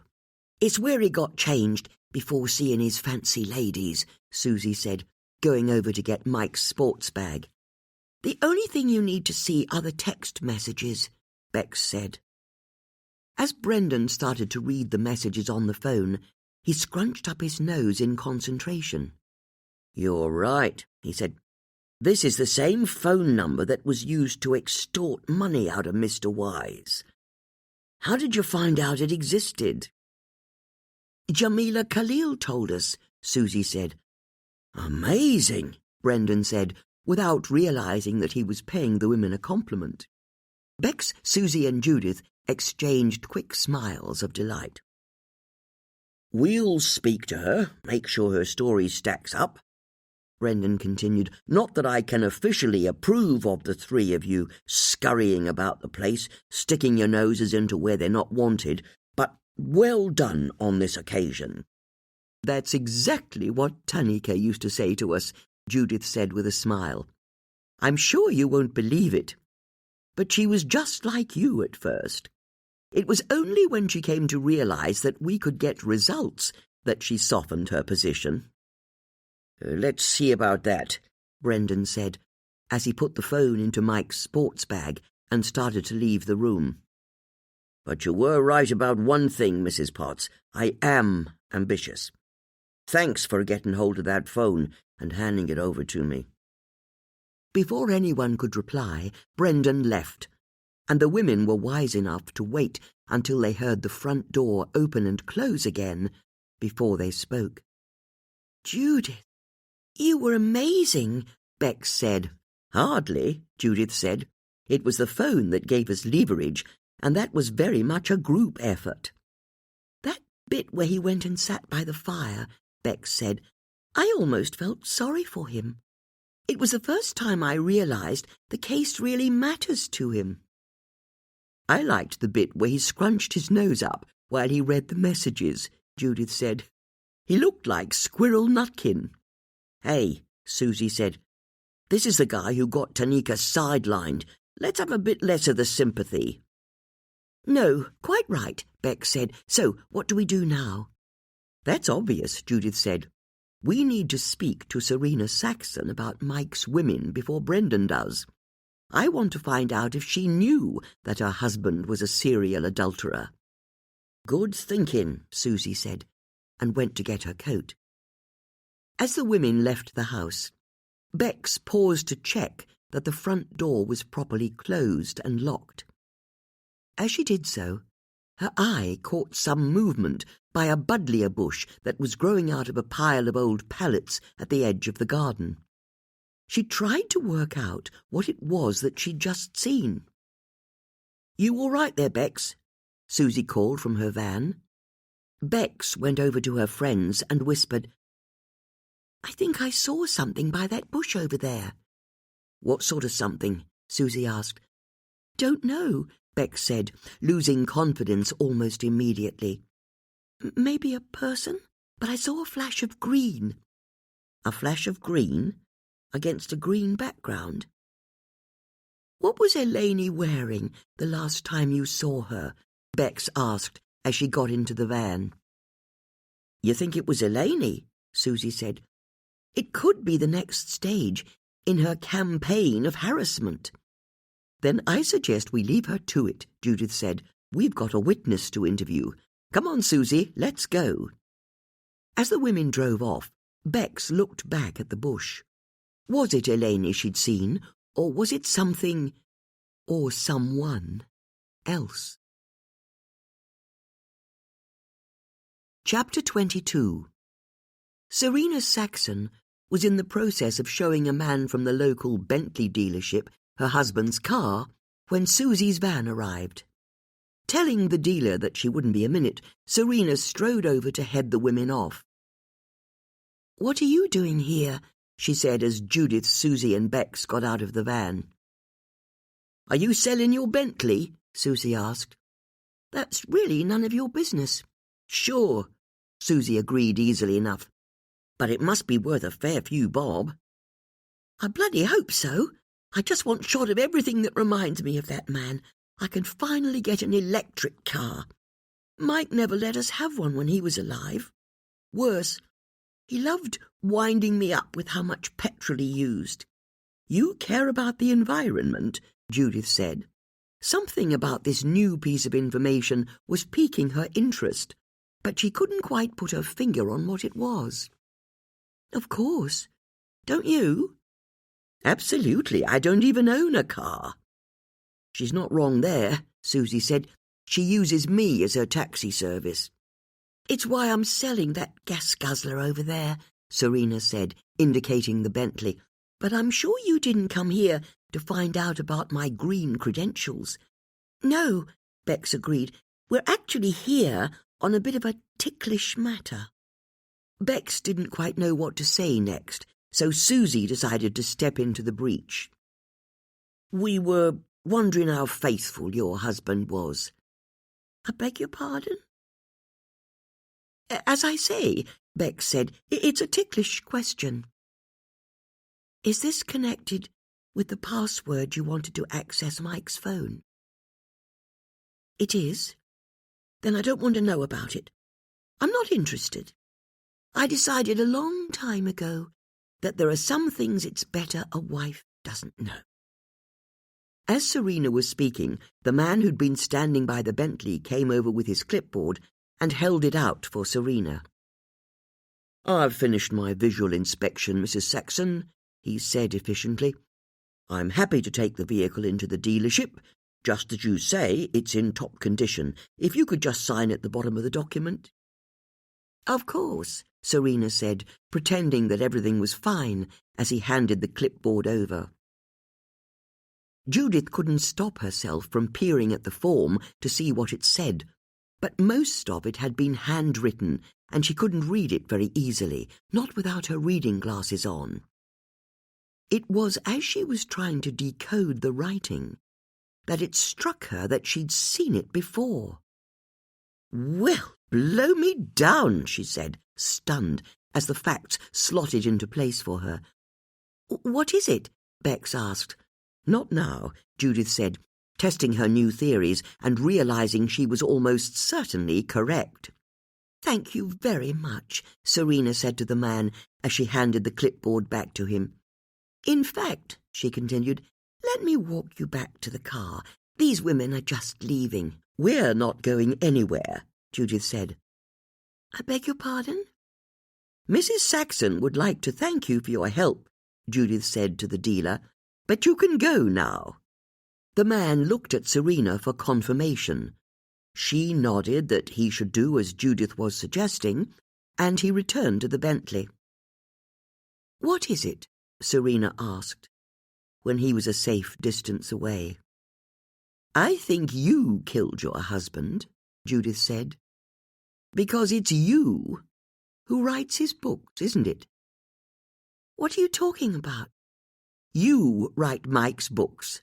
It's where he got changed before seeing his fancy ladies, Susie said, going over to get Mike's sports bag. The only thing you need to see are the text messages, Bex said. As Brendan started to read the messages on the phone, he scrunched up his nose in concentration. You're right, he said. This is the same phone number that was used to extort money out of Mr. Wise. How did you find out it existed? Jamila Khalil told us, Susie said. Amazing, Brendan said, without realizing that he was paying the women a compliment. Bex, Susie and Judith exchanged quick smiles of delight. We'll speak to her, make sure her story stacks up, Brendan continued. Not that I can officially approve of the three of you scurrying about the place, sticking your noses into where they're not wanted, but well done on this occasion. That's exactly what Tanika used to say to us, Judith said with a smile. I'm sure you won't believe it, but she was just like you at first. It was only when she came to realize that we could get results that she softened her position. Let's see about that, Brendan said, as he put the phone into Mike's sports bag and started to leave the room. But you were right about one thing, Mrs. Potts. I am ambitious. Thanks for getting hold of that phone and handing it over to me. Before anyone could reply, Brendan left, and the women were wise enough to wait until they heard the front door open and close again before they spoke. Judith, you were amazing, Bex said. Hardly, Judith said. It was the phone that gave us leverage, and that was very much a group effort. That bit where he went and sat by the fire, Bex said, I almost felt sorry for him. It was the first time I realized the case really matters to him. I liked the bit where he scrunched his nose up while he read the messages, Judith said. He looked like Squirrel Nutkin. Hey, Susie said, this is the guy who got Tanika sidelined. Let's have a bit less of the sympathy. No, quite right, Bex said. So, what do we do now? That's obvious, Judith said. We need to speak to Serena Saxon about Mike's women before Brendan does. I want to find out if she knew that her husband was a serial adulterer. Good thinking, Susie said, and went to get her coat. As the women left the house, Bex paused to check that the front door was properly closed and locked. As she did so, her eye caught some movement by a buddleia bush that was growing out of a pile of old pallets at the edge of the garden. She tried to work out what it was that she'd just seen. You all right there, Bex? Susie called from her van. Bex went over to her friends and whispered, I think I saw something by that bush over there. What sort of something? Susie asked. Don't know, Bex said, losing confidence almost immediately. Maybe a person, but I saw a flash of green. A flash of green? Against a green background? What was Eleni wearing the last time you saw her? Bex asked as she got into the van. You think it was Eleni? Susie said. It could be the next stage in her campaign of harassment. Then I suggest we leave her to it, Judith said. We've got a witness to interview. Come on, Susie, let's go. As the women drove off, Bex looked back at the bush. Was it Eleni she'd seen, or was it something, or someone else? Chapter 22. Serena Saxon was in the process of showing a man from the local Bentley dealership her husband's car when Susie's van arrived. Telling the dealer that she wouldn't be a minute, Serena strode over to head the women off. "What are you doing here?" she said as Judith, Susie and Bex got out of the van. "Are you selling your Bentley?" Susie asked. "That's really none of your business." "Sure," Susie agreed easily enough. "But it must be worth a fair few bob." "I bloody hope so. I just want shot of everything that reminds me of that man. I can finally get an electric car. Mike never let us have one when he was alive. Worse, he loved winding me up with how much petrol he used." "You care about the environment," Judith said. Something about this new piece of information was piquing her interest, but she couldn't quite put her finger on what it was. "Of course. Don't you?" "Absolutely. I don't even own a car." "She's not wrong there," Susie said. "She uses me as her taxi service." "It's why I'm selling that gas guzzler over there," Serena said, indicating the Bentley. "But I'm sure you didn't come here to find out about my green credentials." "No," Bex agreed. "We're actually here on a bit of a ticklish matter." Bex didn't quite know what to say next, so Susie decided to step into the breach. "We were wondering how faithful your husband was." "I beg your pardon?" "As I say," Bex said, "it's a ticklish question." "Is this connected with the password you wanted to access Mike's phone?" "It is." "Then I don't want to know about it. I'm not interested. I decided a long time ago that there are some things it's better a wife doesn't know." As Serena was speaking, the man who'd been standing by the Bentley came over with his clipboard and held it out for Serena. "I've finished my visual inspection, Mrs. Saxon," he said efficiently. "I'm happy to take the vehicle into the dealership. Just as you say, it's in top condition. If you could just sign at the bottom of the document." "Of course," Serena said, pretending that everything was fine as he handed the clipboard over. Judith couldn't stop herself from peering at the form to see what it said, but most of it had been handwritten, and she couldn't read it very easily, not without her reading glasses on. It was as she was trying to decode the writing that it struck her that she'd seen it before. "Well, blow me down," she said, stunned, as the facts slotted into place for her. "What is it?" Bex asked. "Not now," Judith said, testing her new theories and realizing she was almost certainly correct. "Thank you very much," Serena said to the man as she handed the clipboard back to him. "In fact," she continued, "let me walk you back to the car. These women are just leaving." "We're not going anywhere," Judith said. "I beg your pardon?" "Mrs. Saxon would like to thank you for your help," Judith said to the dealer, "but you can go now." The man looked at Serena for confirmation. She nodded that he should do as Judith was suggesting, and he returned to the Bentley. "What is it?" Serena asked, when he was a safe distance away. "I think you killed your husband," Judith said. "Because it's you who writes his books, isn't it?" "What are you talking about?" "You write Mike's books,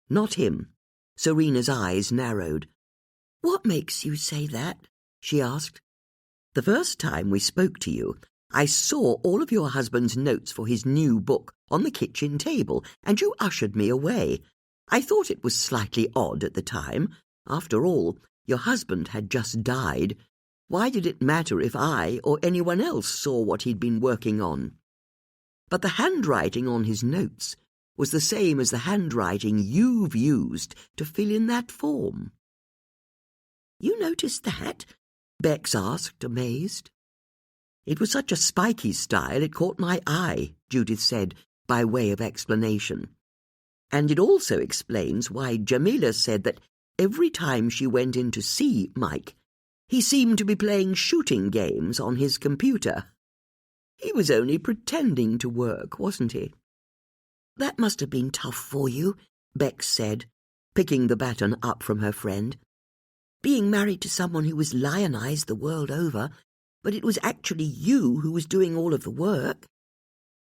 not him." Serena's eyes narrowed. "What makes you say that?" she asked. "The first time we spoke to you, I saw all of your husband's notes for his new book on the kitchen table, and you ushered me away. I thought it was slightly odd at the time. After all, your husband had just died. Why did it matter if I or anyone else saw what he'd been working on? But the handwriting on his notes was the same as the handwriting you've used to fill in that form. You noticed that? Bex asked, amazed. It was such a spiky style it caught my eye, Judith said, by way of explanation. And it also explains why Jamila said that every time she went in to see Mike, he seemed to be playing shooting games on his computer. He was only pretending to work, wasn't he? That must have been tough for you, Bex said, picking the baton up from her friend. Being married to someone who was lionized the world over, but it was actually you who was doing all of the work.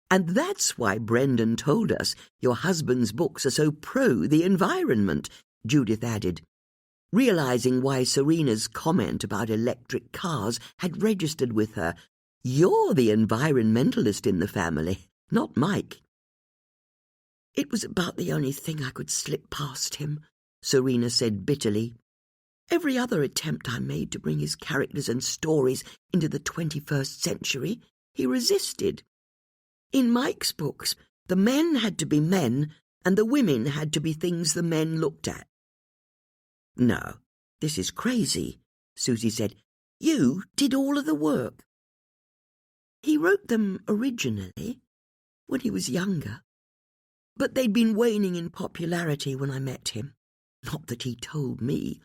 And that's why Brendan told us your husband's books are so pro the environment, Judith added, realizing why Serena's comment about electric cars had registered with her. You're the environmentalist in the family, not Mike. It was about the only thing I could slip past him, Serena said bitterly. Every other attempt I made to bring his characters and stories into the 21st century, he resisted. In Mike's books, the men had to be men, and the women had to be things the men looked at. No, this is crazy, Susie said. You did all of the work. He wrote them originally, when he was younger, but they'd been waning in popularity when I met him. Not that he told me.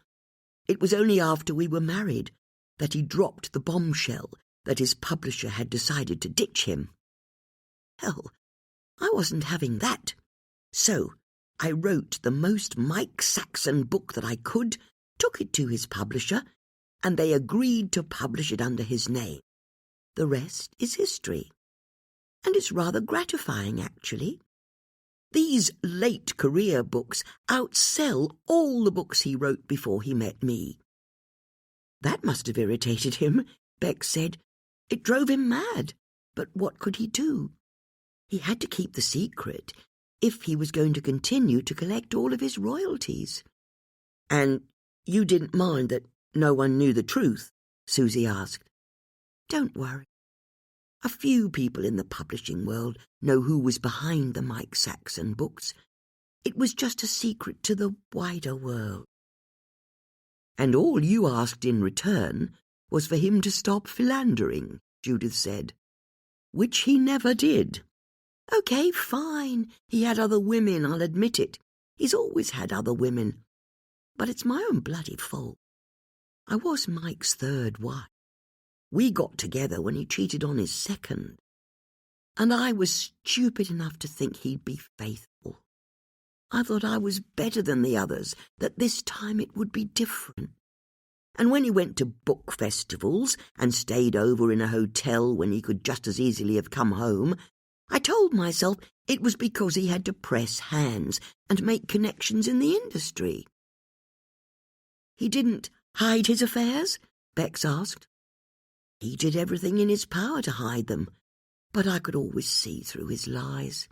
It was only after we were married that he dropped the bombshell that his publisher had decided to ditch him. Hell, I wasn't having that. So I wrote the most Mike Saxon book that I could, took it to his publisher, and they agreed to publish it under his name. The rest is history. And it's rather gratifying, actually. These late career books outsell all the books he wrote before he met me. That must have irritated him, Bex said. It drove him mad. But what could he do? He had to keep the secret if he was going to continue to collect all of his royalties. And you didn't mind that no one knew the truth? Susie asked. Don't worry. A few people in the publishing world know who was behind the Mike Saxon books. It was just a secret to the wider world. And all you asked in return was for him to stop philandering, Judith said. Which he never did. Okay, fine. He had other women, I'll admit it. He's always had other women. But it's my own bloody fault. I was Mike's third wife. We got together when he cheated on his second. And I was stupid enough to think he'd be faithful. I thought I was better than the others, that this time it would be different. And when he went to book festivals and stayed over in a hotel when he could just as easily have come home, I told myself it was because he had to press hands and make connections in the industry. He didn't hide his affairs? Bex asked. He did everything in his power to hide them, but I could always see through his lies.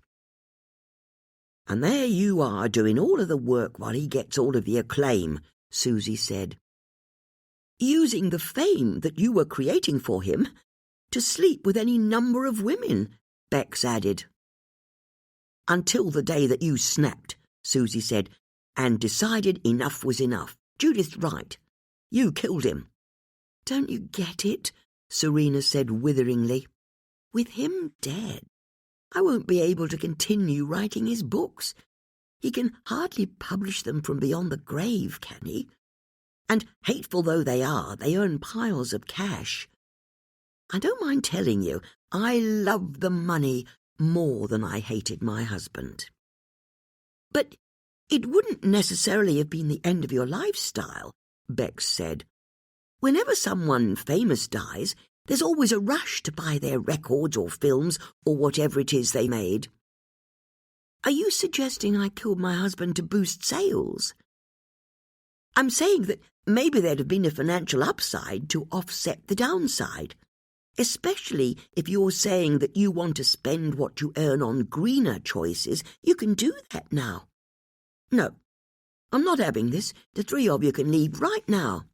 And there you are doing all of the work while he gets all of the acclaim, Susie said. Using the fame that you were creating for him to sleep with any number of women, Bex added. Until the day that you snapped, Susie said, and decided enough was enough. Judith's right. You killed him. Don't you get it? Serena said witheringly. With him dead, I won't be able to continue writing his books. He can hardly publish them from beyond the grave, can he? And hateful though they are, they earn piles of cash. I don't mind telling you, I love the money more than I hated my husband. But it wouldn't necessarily have been the end of your lifestyle, Bex said. Whenever someone famous dies, there's always a rush to buy their records or films or whatever it is they made. Are you suggesting I killed my husband to boost sales? I'm saying that maybe there'd have been a financial upside to offset the downside, especially if you're saying that you want to spend what you earn on greener choices. You can do that now. No, I'm not having this. The three of you can leave right now.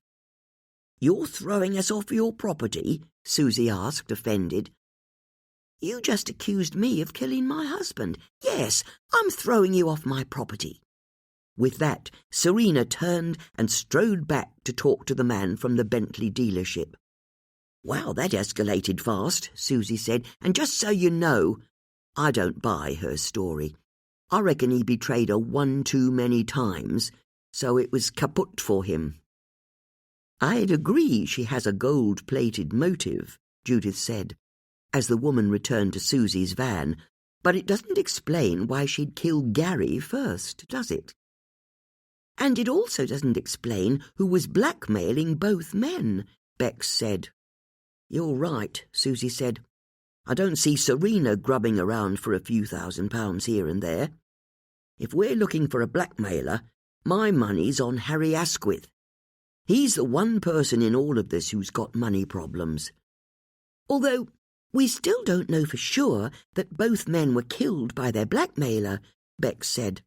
You're throwing us off your property? Susie asked, offended. You just accused me of killing my husband. Yes, I'm throwing you off my property. With that, Serena turned and strode back to talk to the man from the Bentley dealership. Wow, that escalated fast, Susie said, and just so you know, I don't buy her story. I reckon he betrayed her one too many times, so it was kaput for him. I'd agree she has a gold-plated motive, Judith said, as the woman returned to Susie's van, but it doesn't explain why she'd kill Gary first, does it? And it also doesn't explain who was blackmailing both men, Bex said. You're right, Susie said. I don't see Serena grubbing around for a few £1,000s here and there. If we're looking for a blackmailer, my money's on Harry Asquith. He's the one person in all of this who's got money problems. Although we still don't know for sure that both men were killed by their blackmailer, Bex said.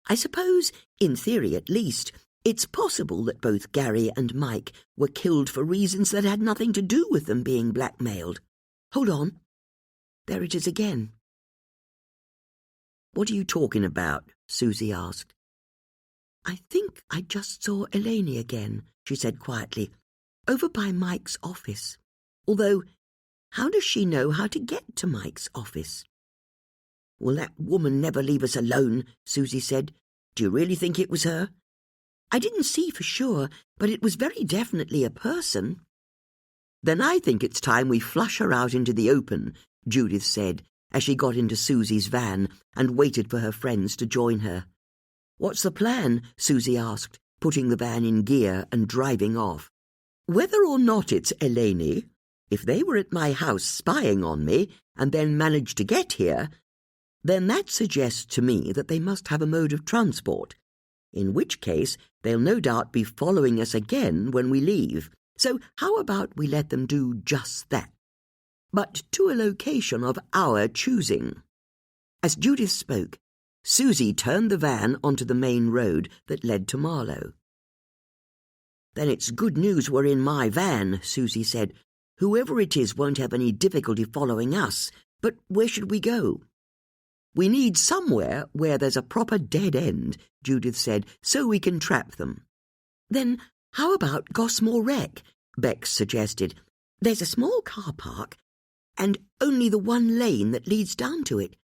I suppose, in theory at least, it's possible that both Gary and Mike were killed for reasons that had nothing to do with them being blackmailed. Hold on. There it is again. What are you talking about? Susie asked. I think I just saw Eleni again, she said quietly, over by Mike's office. Although, how does she know how to get to Mike's office? Will that woman never leave us alone? Susie said. Do you really think it was her? I didn't see for sure, but it was very definitely a person. Then I think it's time we flush her out into the open, Judith said, as she got into Susie's van and waited for her friends to join her. What's the plan? Susie asked, putting the van in gear and driving off. Whether or not it's Eleni, if they were at my house spying on me and then managed to get here, then that suggests to me that they must have a mode of transport, in which case they'll no doubt be following us again when we leave. So how about we let them do just that? But to a location of our choosing. As Judith spoke, Susie turned the van onto the main road that led to Marlow. Then it's good news we're in my van, Susie said. Whoever it is won't have any difficulty following us, but where should we go? We need somewhere where there's a proper dead end, Judith said, so we can trap them. Then how about Gosmore Wreck? Bex suggested. There's a small car park, and only the one lane that leads down to it.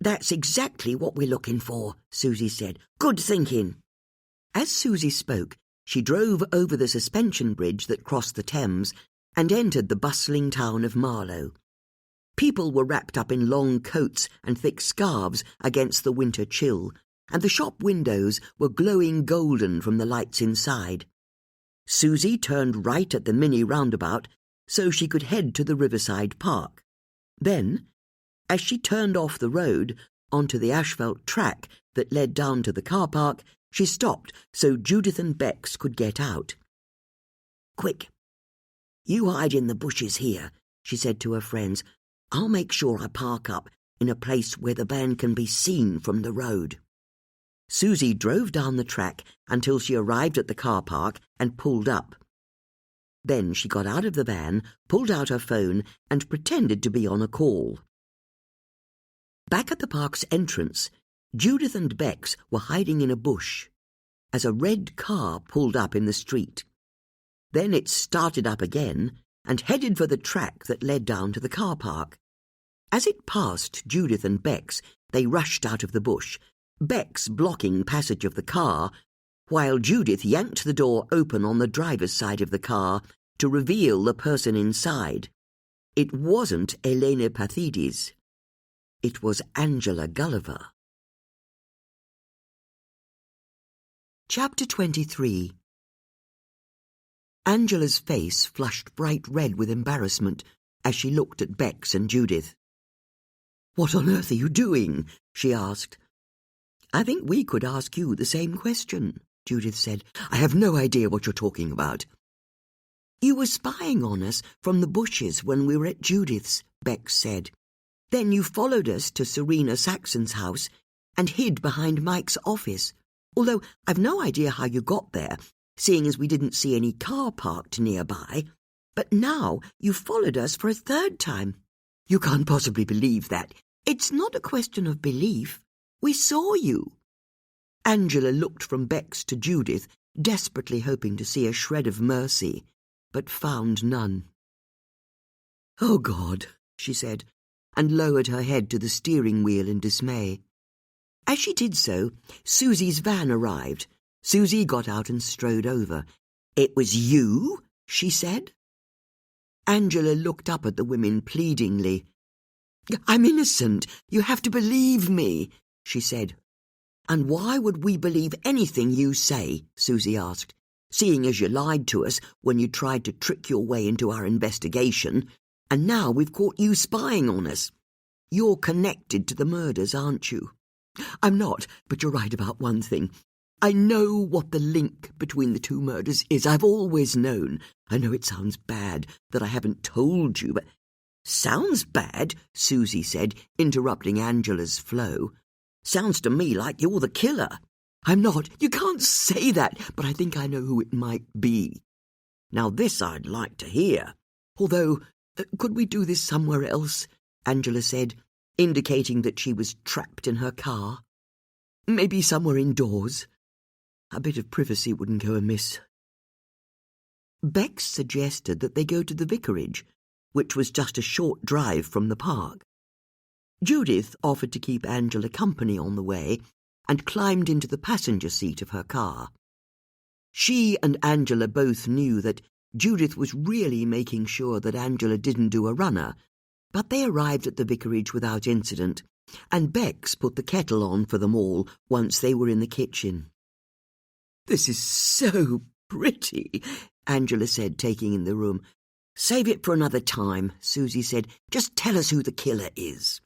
That's exactly what we're looking for, Susie said. Good thinking. As Susie spoke, she drove over the suspension bridge that crossed the Thames and entered the bustling town of Marlow. People were wrapped up in long coats and thick scarves against the winter chill, and the shop windows were glowing golden from the lights inside. Susie turned right at the mini roundabout so she could head to the Riverside Park. Then, as she turned off the road onto the asphalt track that led down to the car park, she stopped so Judith and Bex could get out. Quick, you hide in the bushes here, she said to her friends. I'll make sure I park up in a place where the van can be seen from the road. Susie drove down the track until she arrived at the car park and pulled up. Then she got out of the van, pulled out her phone, and pretended to be on a call. Back at the park's entrance, Judith and Bex were hiding in a bush as a red car pulled up in the street. Then it started up again and headed for the track that led down to the car park. As it passed Judith and Bex, they rushed out of the bush, Bex blocking passage of the car, while Judith yanked the door open on the driver's side of the car to reveal the person inside. It wasn't Elena Pathides. It was Angela Gulliver. Chapter 23. Angela's face flushed bright red with embarrassment as she looked at Bex and Judith. "What on earth are you doing?" she asked. "I think we could ask you the same question," Judith said. "I have no idea what you're talking about." "You were spying on us from the bushes when we were at Judith's," Bex said. "Then you followed us to Serena Saxon's house, and hid behind Mike's office, although I've no idea how you got there, seeing as we didn't see any car parked nearby. But now you've followed us for a third time. You can't possibly believe that. It's not a question of belief. We saw you." Angela looked from Bex to Judith, desperately hoping to see a shred of mercy, but found none. "Oh, God," she said, and lowered her head to the steering wheel in dismay. As she did so, Susie's van arrived. Susie got out and strode over. "It was you?" she said. Angela looked up at the women pleadingly. "I'm innocent. You have to believe me," she said. "And why would we believe anything you say?" Susie asked, "seeing as you lied to us when you tried to trick your way into our investigation, and now we've caught you spying on us. You're connected to the murders, aren't you?" "I'm not, but you're right about one thing. I know what the link between the two murders is. I've always known. I know it sounds bad that I haven't told you, but—" "Sounds bad," Susie said, interrupting Angela's flow. "Sounds to me like you're the killer." "I'm not. You can't say that, but I think I know who it might be." "Now this I'd like to hear. Although, could we do this somewhere else?" Angela said, indicating that she was trapped in her car. "Maybe somewhere indoors. A bit of privacy wouldn't go amiss." Bex suggested that they go to the vicarage, which was just a short drive from the park. Judith offered to keep Angela company on the way and climbed into the passenger seat of her car. She and Angela both knew that Judith was really making sure that Angela didn't do a runner, but they arrived at the vicarage without incident, and Bex put the kettle on for them all once they were in the kitchen. "This is so pretty," Angela said, taking in the room. "Save it for another time," Susie said. "Just tell us who the killer is."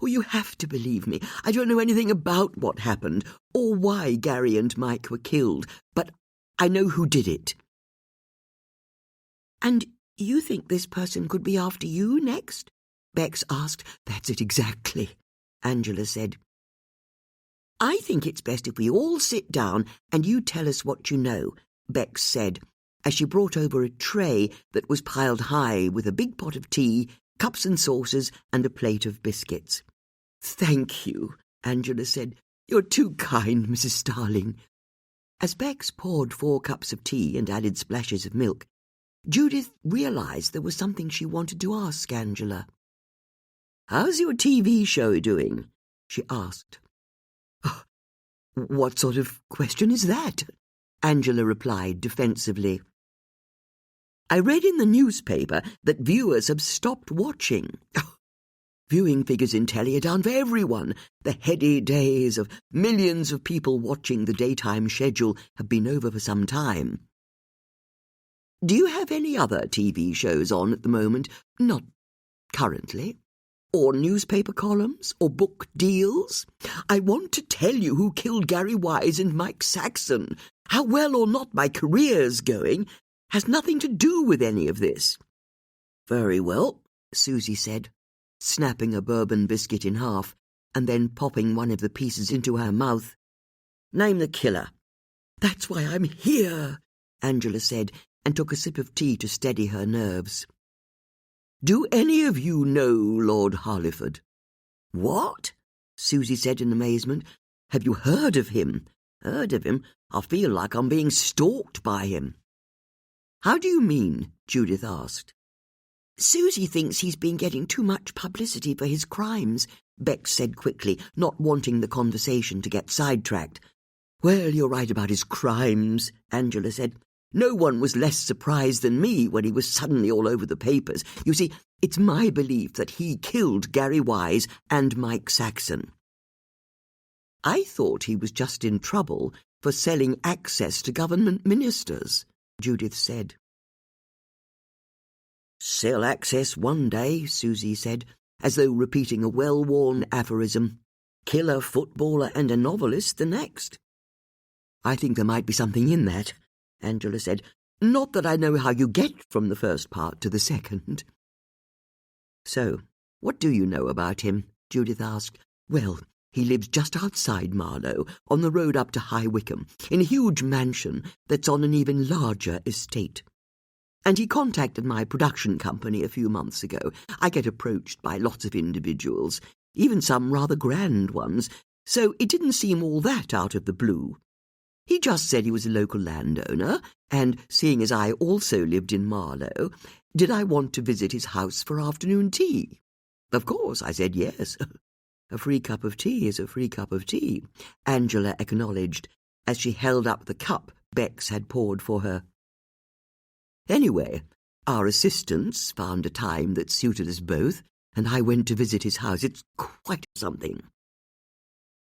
"Oh, you have to believe me. I don't know anything about what happened or why Gary and Mike were killed, but I know who did it." "And you think this person could be after you next?" Bex asked. "That's it exactly," Angela said. "I think it's best if we all sit down and you tell us what you know," Bex said, as she brought over a tray that was piled high with a big pot of tea, cups and saucers, and a plate of biscuits. "Thank you," Angela said. "You're too kind, Mrs. Starling." As Bex poured 4 cups of tea and added splashes of milk, Judith realized there was something she wanted to ask Angela. "How's your TV show doing?" she asked. "Oh, what sort of question is that?" Angela replied defensively. "I read in the newspaper that viewers have stopped watching. Viewing figures in telly are down for everyone. The heady days of millions of people watching the daytime schedule have been over for some time." "Do you have any other TV shows on at the moment? Not currently? Or newspaper columns? Or book deals? I want to tell you who killed Gary Wise and Mike Saxon. How well or not my career's going has nothing to do with any of this." "Very well," Susie said, snapping a bourbon biscuit in half and then popping one of the pieces into her mouth. "Name the killer." "That's why I'm here," Angela said, and took a sip of tea to steady her nerves. "Do any of you know Lord Harliford?" "What?" Susie said in amazement. "Have you heard of him?" "Heard of him? I feel like I'm being stalked by him." "How do you mean?" Judith asked. "Susie thinks he's been getting too much publicity for his crimes," Bex said quickly, not wanting the conversation to get sidetracked. "Well, you're right about his crimes," Angela said. "No one was less surprised than me when he was suddenly all over the papers. You see, it's my belief that he killed Gary Wise and Mike Saxon." "I thought he was just in trouble for selling access to government ministers," Judith said. "Sell access one day," Susie said, as though repeating a well-worn aphorism. "Kill a footballer and a novelist the next." "I think there might be something in that," Angela said. "Not that I know how you get from the first part to the second." "So, what do you know about him?" Judith asked. "Well, He lives just outside Marlow, on the road up to High Wycombe, in a huge mansion that's on an even larger estate. And he contacted my production company a few months ago. I get approached by lots of individuals, even some rather grand ones, so it didn't seem all that out of the blue. He just said he was a local landowner, and seeing as I also lived in Marlow, did I want to visit his house for afternoon tea? Of course, I said yes. A free cup of tea is a free cup of tea, Angela acknowledged, as she held up the cup Bex had poured for her. Anyway, our assistants found a time that suited us both, and I went to visit his house. It's quite something.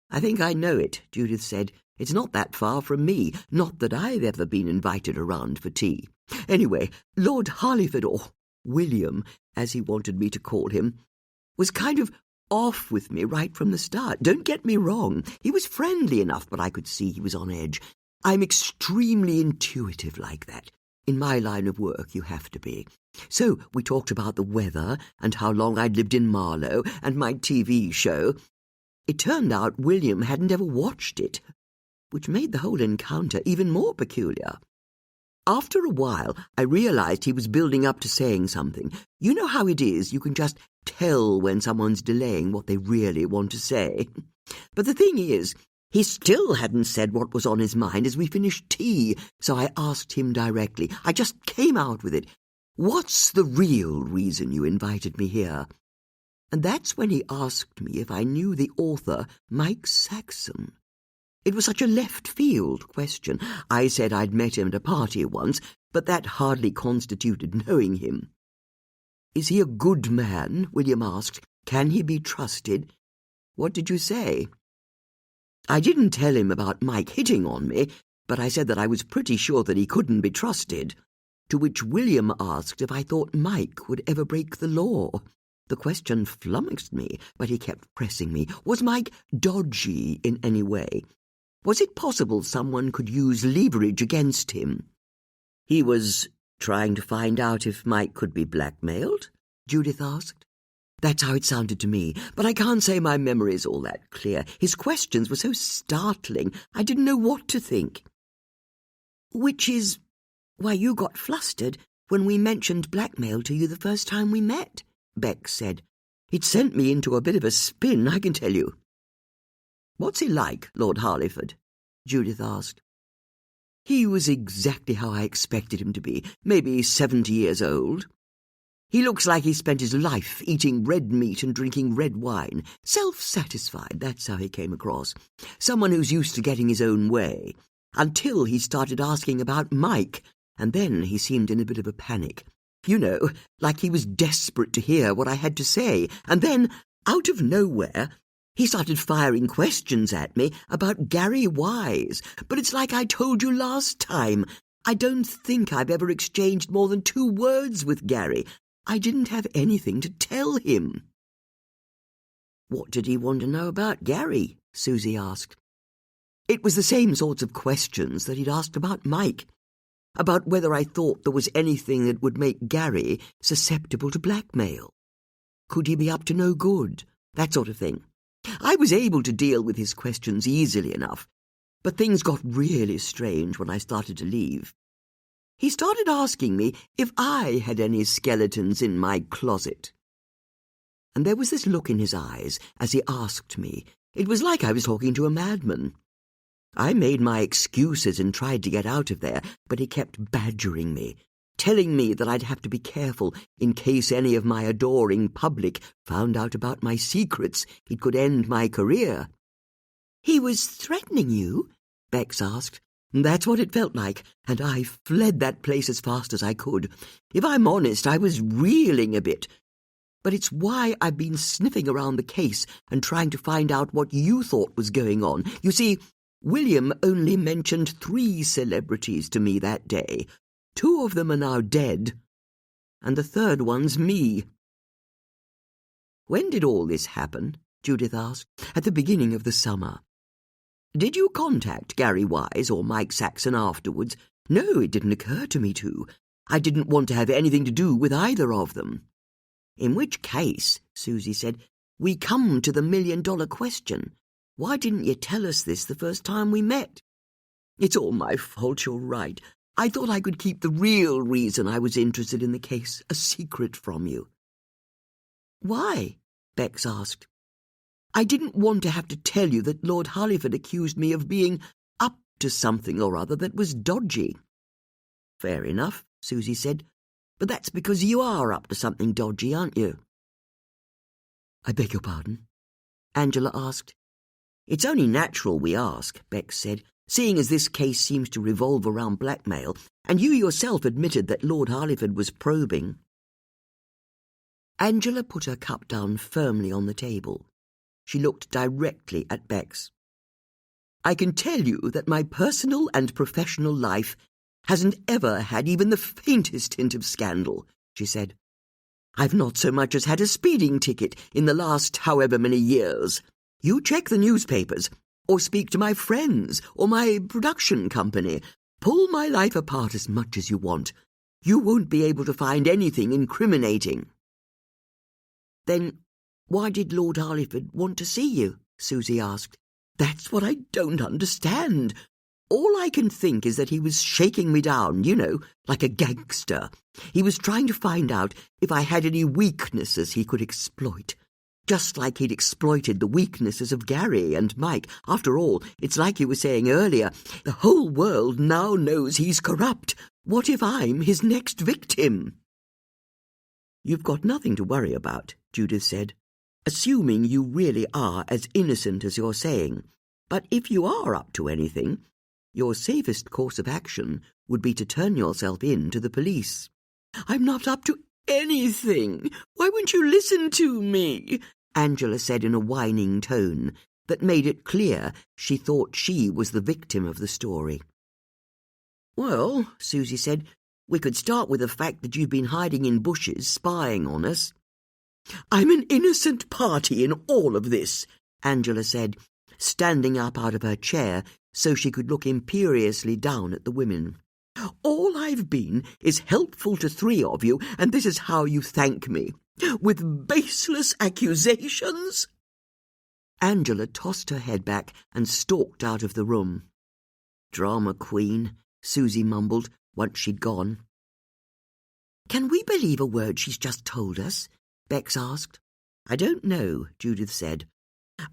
I think I know it, Judith said. It's not that far from me, not that I've ever been invited around for tea. Anyway, Lord Harleyford, or William, as he wanted me to call him, was kind of off with me right from the start. Don't get me wrong, he was friendly enough, but I could see he was on edge. I'm extremely intuitive like that. In my line of work, you have to be. So we talked about the weather and how long I'd lived in Marlow and my TV show. It turned out William hadn't ever watched it, which made the whole encounter even more peculiar. After a while, I realized he was building up to saying something. You know how it is, you can just tell when someone's delaying what they really want to say. But the thing is, he still hadn't said what was on his mind as we finished tea, so I asked him directly. I just came out with it. What's the real reason you invited me here? And that's when he asked me if I knew the author, Mike Saxon. It was such a left-field question. I said I'd met him at a party once, but that hardly constituted knowing him. Is he a good man? William asked. Can he be trusted? What did you say? I didn't tell him about Mike hitting on me, but I said that I was pretty sure that he couldn't be trusted, to which William asked if I thought Mike would ever break the law. The question flummoxed me, but he kept pressing me. Was Mike dodgy in any way? Was it possible someone could use leverage against him? He was trying to find out if Mike could be blackmailed, Judith asked. That's how it sounded to me, but I can't say my memory is all that clear. His questions were so startling, I didn't know what to think. Which is why you got flustered when we mentioned blackmail to you the first time we met, Bex said. It sent me into a bit of a spin, I can tell you. What's he like, Lord Harleyford? Judith asked. He was exactly how I expected him to be, maybe 70 years old. He looks like he spent his life eating red meat and drinking red wine. Self-satisfied, that's how he came across. Someone who's used to getting his own way. Until he started asking about Mike, and then he seemed in a bit of a panic. You know, like he was desperate to hear what I had to say. And then, out of nowhere, he started firing questions at me about Gary Wise. But it's like I told you last time. I don't think I've ever exchanged more than 2 words with Gary. I didn't have anything to tell him. What did he want to know about Gary? Susie asked. It was the same sorts of questions that he'd asked about Mike. About whether I thought there was anything that would make Gary susceptible to blackmail. Could he be up to no good? That sort of thing. I was able to deal with his questions easily enough, but things got really strange when I started to leave. He started asking me if I had any skeletons in my closet. And there was this look in his eyes as he asked me. It was like I was talking to a madman. I made my excuses and tried to get out of there, but he kept badgering me, telling me that I'd have to be careful in case any of my adoring public found out about my secrets. It could end my career. He was threatening you? Bex asked. That's what it felt like, and I fled that place as fast as I could. If I'm honest, I was reeling a bit. But it's why I've been sniffing around the case and trying to find out what you thought was going on. You see, William only mentioned 3 celebrities to me that day. 2 of them are now dead, and the 3rd one's me. When did all this happen? Judith asked. At the beginning of the summer. Did you contact Gary Wise or Mike Saxon afterwards? No, it didn't occur to me to. I didn't want to have anything to do with either of them. In which case, Susie said, we come to the $1 million question. Why didn't you tell us this the first time we met? It's all my fault, you're right. I thought I could keep the real reason I was interested in the case a secret from you. Why? Bex asked. I didn't want to have to tell you that Lord Harleyford accused me of being up to something or other that was dodgy. Fair enough, Susie said, but that's because you are up to something dodgy, aren't you? I beg your pardon? Angela asked. It's only natural we ask, Bex said, seeing as this case seems to revolve around blackmail, and you yourself admitted that Lord Harleyford was probing. Angela put her cup down firmly on the table. She looked directly at Bex. I can tell you that my personal and professional life hasn't ever had even the faintest hint of scandal, she said. I've not so much as had a speeding ticket in the last however many years. You check the newspapers, or speak to my friends, or my production company. Pull my life apart as much as you want. You won't be able to find anything incriminating. Then why did Lord Harleyford want to see you? Susie asked. That's what I don't understand. All I can think is that he was shaking me down, you know, like a gangster. He was trying to find out if I had any weaknesses he could exploit. Just like he'd exploited the weaknesses of Gary and Mike. After all, it's like you were saying earlier, the whole world now knows he's corrupt. What if I'm his next victim? You've got nothing to worry about, Judith said, assuming you really are as innocent as you're saying. But if you are up to anything, your safest course of action would be to turn yourself in to the police. I'm not up to anything. Why won't you listen to me? Angela said in a whining tone that made it clear she thought she was the victim of the story. Well, Susie said, we could start with the fact that you've been hiding in bushes, spying on us. I'm an innocent party in all of this, Angela said, standing up out of her chair so she could look imperiously down at the women. All I've been is helpful to 3 of you, and this is how you thank me. With baseless accusations? Angela tossed her head back and stalked out of the room. Drama queen, Susie mumbled once she'd gone. Can we believe a word she's just told us? Bex asked. I don't know, Judith said.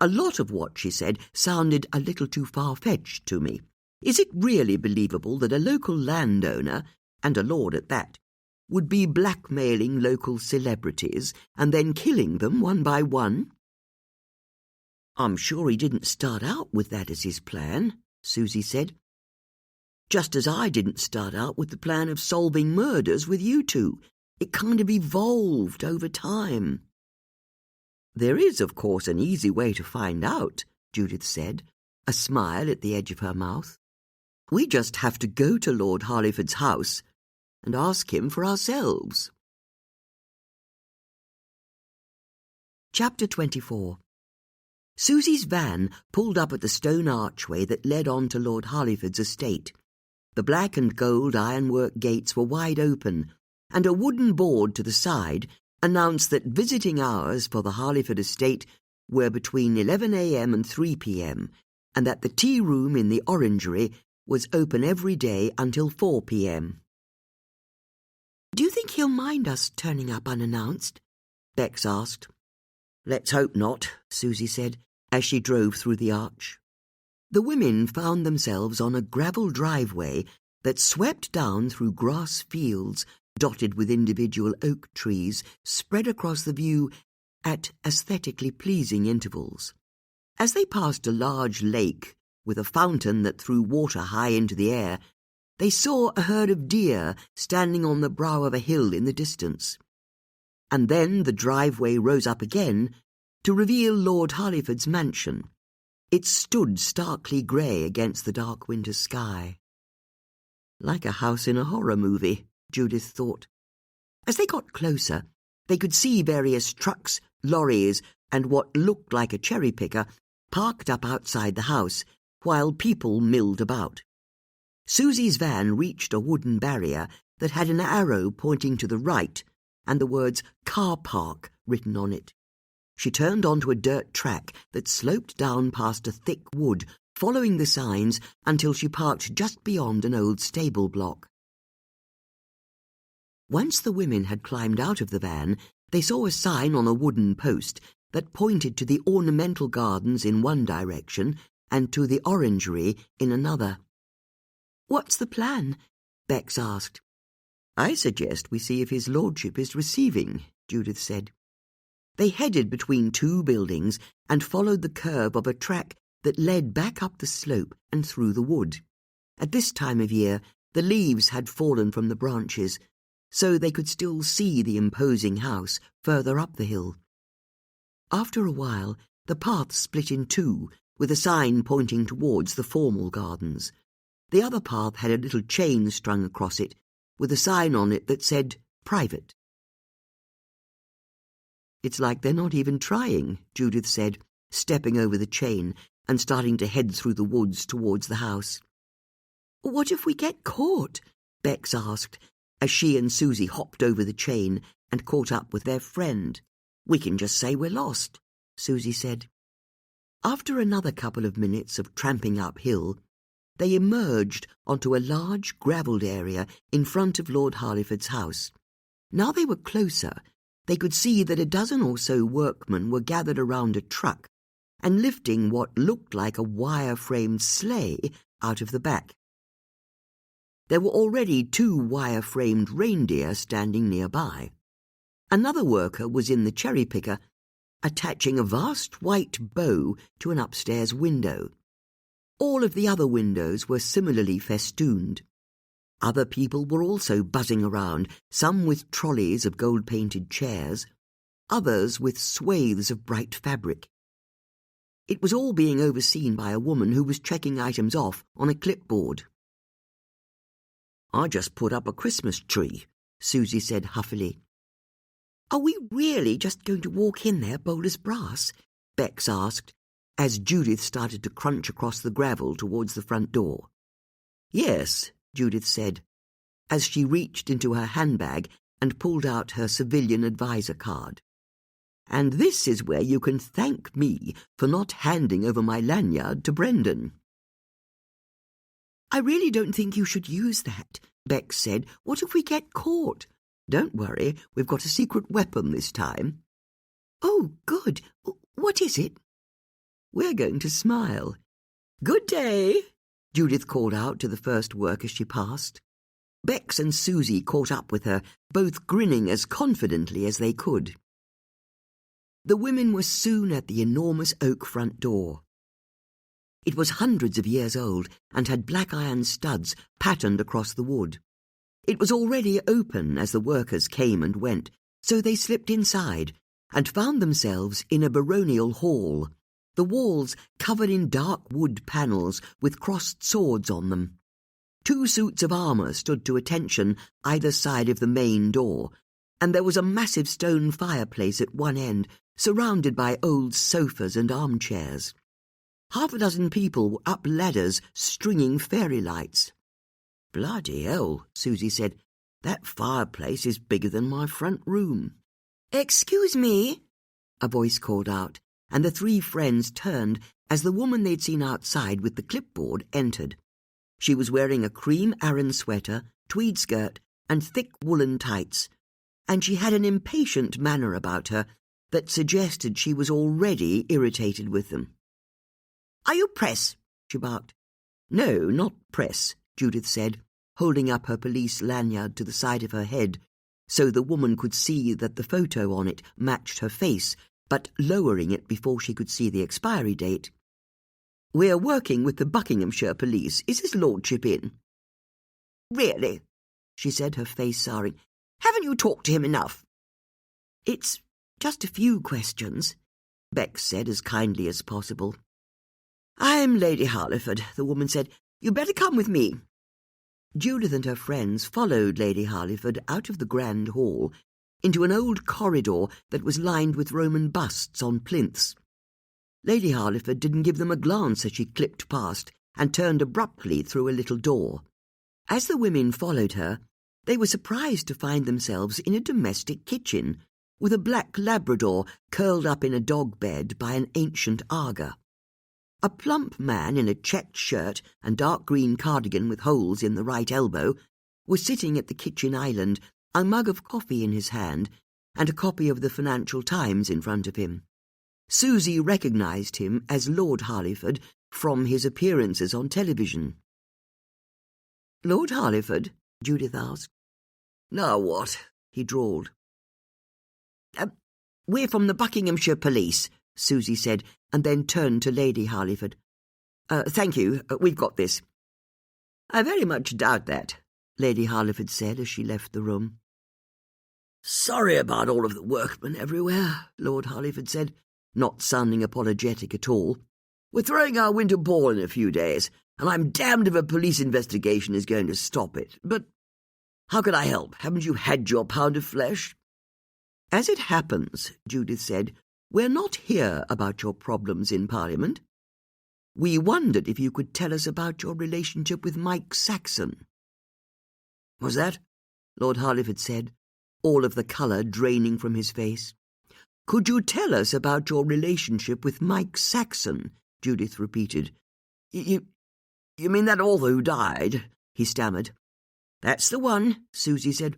A lot of what she said sounded a little too far-fetched to me. Is it really believable that a local landowner, and a lord at that, would be blackmailing local celebrities and then killing them one by one? I'm sure he didn't start out with that as his plan, Susie said. Just as I didn't start out with the plan of solving murders with you two. It kind of evolved over time. There is, of course, an easy way to find out, Judith said, a smile at the edge of her mouth. We just have to go to Lord Harleyford's house and ask him for ourselves. Chapter 24. Susie's van pulled up at the stone archway that led on to Lord Harleyford's estate. The black and gold ironwork gates were wide open, and a wooden board to the side announced that visiting hours for the Harleyford estate were between 11 a.m. and 3 p.m, and that the tea room in the orangery was open every day until 4 p.m. Do you think he'll mind us turning up unannounced? Bex asked. Let's hope not, Susie said, as she drove through the arch. The women found themselves on a gravel driveway that swept down through grass fields dotted with individual oak trees spread across the view at aesthetically pleasing intervals. As they passed a large lake with a fountain that threw water high into the air, they saw a herd of deer standing on the brow of a hill in the distance. And then the driveway rose up again to reveal Lord Harleyford's mansion. It stood starkly grey against the dark winter sky. Like a house in a horror movie, Judith thought. As they got closer, they could see various trucks, lorries, and what looked like a cherry picker parked up outside the house, while people milled about. Susie's van reached a wooden barrier that had an arrow pointing to the right and the words "car park" written on it. She turned onto a dirt track that sloped down past a thick wood, following the signs until she parked just beyond an old stable block. Once the women had climbed out of the van, they saw a sign on a wooden post that pointed to the ornamental gardens in one direction and to the orangery in another. "What's the plan?" Bex asked. "I suggest we see if his lordship is receiving," Judith said. They headed between two buildings and followed the curve of a track that led back up the slope and through the wood. At this time of year, the leaves had fallen from the branches, so they could still see the imposing house further up the hill. After a while, the path split in two, with a sign pointing towards the formal gardens. The other path had a little chain strung across it, with a sign on it that said, "Private." "It's like they're not even trying," Judith said, stepping over the chain and starting to head through the woods towards the house. "What if we get caught?" Bex asked, as she and Susie hopped over the chain and caught up with their friend. "We can just say we're lost," Susie said. After another couple of minutes of tramping uphill, they emerged onto a large gravelled area in front of Lord Harleyford's house. Now they were closer, they could see that a dozen or so workmen were gathered around a truck and lifting what looked like a wire-framed sleigh out of the back. There were already 2 wire-framed reindeer standing nearby. Another worker was in the cherry-picker, attaching a vast white bow to an upstairs window. All of the other windows were similarly festooned. Other people were also buzzing around, some with trolleys of gold-painted chairs, others with swathes of bright fabric. It was all being overseen by a woman who was checking items off on a clipboard. "I just put up a Christmas tree," Susie said huffily. "Are we really just going to walk in there bold as brass?" Bex asked, as Judith started to crunch across the gravel towards the front door. "Yes," Judith said, as she reached into her handbag and pulled out her civilian advisor card. "And this is where you can thank me for not handing over my lanyard to Brendan." "I really don't think you should use that," Bex said. "What if we get caught?" "Don't worry, we've got a secret weapon this time." "Oh, good. What is it?" "We're going to smile." "Good day," Judith called out to the first worker she passed. Bex and Susie caught up with her, both grinning as confidently as they could. The women were soon at the enormous oak front door. It was hundreds of years old and had black iron studs patterned across the wood. It was already open as the workers came and went, so they slipped inside and found themselves in a baronial hall, the walls covered in dark wood panels with crossed swords on them. 2 suits of armour stood to attention either side of the main door, and there was a massive stone fireplace at one end, surrounded by old sofas and armchairs. Half a dozen people were up ladders stringing fairy lights. "Bloody hell," Susie said. "That fireplace is bigger than my front room." "Excuse me," a voice called out, and the 3 friends turned as the woman they'd seen outside with the clipboard entered. She was wearing a cream Aran sweater, tweed skirt, and thick woolen tights, and she had an impatient manner about her that suggested she was already irritated with them. "Are you press?" she barked. "No, not press," Judith said, holding up her police lanyard to the side of her head so the woman could see that the photo on it matched her face, but lowering it before she could see the expiry date. "We're working with the Buckinghamshire police. Is his lordship in?" "Really?" she said, her face souring. "Haven't you talked to him enough?" "It's just a few questions," Bex said as kindly as possible. "I'm Lady Harleyford," the woman said. "You'd better come with me." Judith and her friends followed Lady Harleyford out of the grand hall into an old corridor that was lined with Roman busts on plinths. Lady Harleyford didn't give them a glance as she clipped past and turned abruptly through a little door. As the women followed her, they were surprised to find themselves in a domestic kitchen, with a black Labrador curled up in a dog bed by an ancient Aga. A plump man in a checked shirt and dark green cardigan with holes in the right elbow was sitting at the kitchen island, a mug of coffee in his hand and a copy of the Financial Times in front of him. Susie recognised him as Lord Harleyford from his appearances on television. "Lord Harleyford?" Judith asked. "Now what?" he drawled. "We're from the Buckinghamshire Police," Susie said, and then turned to Lady Harleyford. "Thank you, we've got this." "I very much doubt that," Lady Harleyford said as she left the room. "Sorry about all of the workmen everywhere," Lord Harleyford said, not sounding apologetic at all. "We're throwing our winter ball in a few days, and I'm damned if a police investigation is going to stop it. But how can I help? Haven't you had your pound of flesh?" "As it happens," Judith said, "we're not here about your problems in Parliament. We wondered if you could tell us about your relationship with Mike Saxon." "Was that?" Lord Harleyford said, all of the colour draining from his face. "Could you tell us about your relationship with Mike Saxon?" Judith repeated. You mean that author who died?" he stammered. "That's the one," Susie said.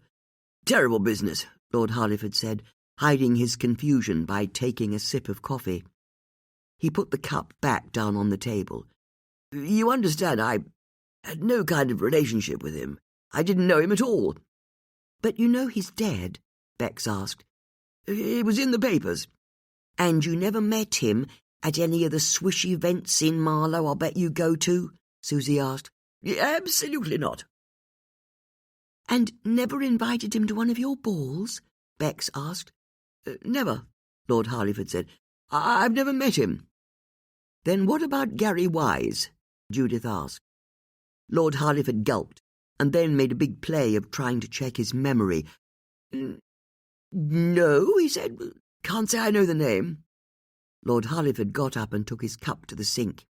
"Terrible business," Lord Harleyford said, hiding his confusion by taking a sip of coffee. He put the cup back down on the table. "You understand, I had no kind of relationship with him. I didn't know him at all." "But you know he's dead?" Bex asked. "It was in the papers." "And you never met him at any of the swish events in Marlow I bet you go to?" Susie asked. "Absolutely not." "And never invited him to one of your balls?" Bex asked. "Never," Lord Harleyford said. "I've never met him." "Then what about Gary Wise?" Judith asked. Lord Harleyford gulped, and then made a big play of trying to check his memory. "No," he said. "Can't say I know the name." Lord Harleyford got up and took his cup to the sink.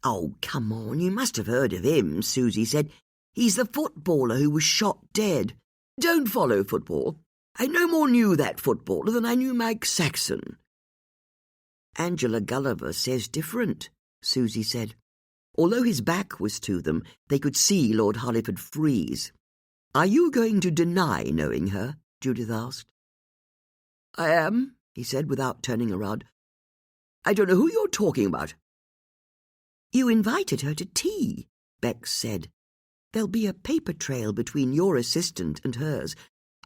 "Oh, come on, you must have heard of him," Susie said. "He's the footballer who was shot dead." "Don't follow football. I no more knew that footballer than I knew Mike Saxon." "Angela Gulliver says different," Susie said. Although his back was to them, they could see Lord Harleyford freeze. "Are you going to deny knowing her?" Judith asked. "I am," he said without turning around. "I don't know who you're talking about." "You invited her to tea," Bex said. "There'll be a paper trail between your assistant and hers.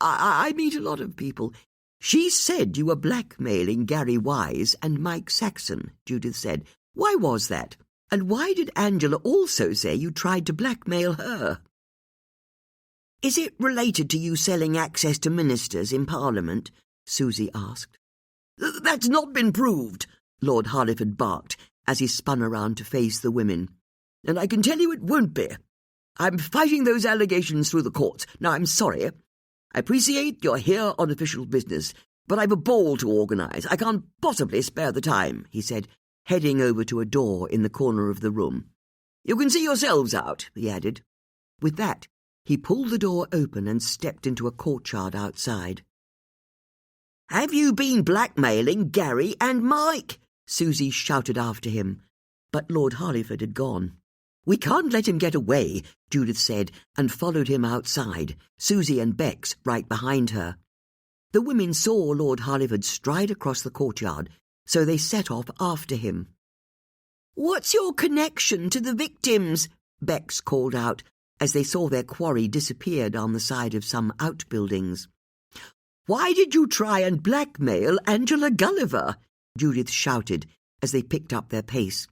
I meet a lot of people." "She said you were blackmailing Gary Wise and Mike Saxon," Judith said. "Why was that? And why did Angela also say you tried to blackmail her?" "Is it related to you selling access to ministers in Parliament?" Susie asked. "That's not been proved," Lord Harleyford barked as he spun around to face the women. "And I can tell you it won't be. I'm fighting those allegations through the courts. Now, I'm sorry. I appreciate you're here on official business, but I've a ball to organise. I can't possibly spare the time," he said, heading over to a door in the corner of the room. "You can see yourselves out," he added. With that, he pulled the door open and stepped into a courtyard outside. "Have you been blackmailing Gary and Mike?" Susie shouted after him, but Lord Harleyford had gone. "We can't let him get away," Judith said, and followed him outside, Susie and Bex right behind her. The women saw Lord Harleyford stride across the courtyard, so they set off after him. "What's your connection to the victims?" Bex called out, as they saw their quarry disappear down the side of some outbuildings. "Why did you try and blackmail Angela Gulliver?" Judith shouted, as they picked up their pace.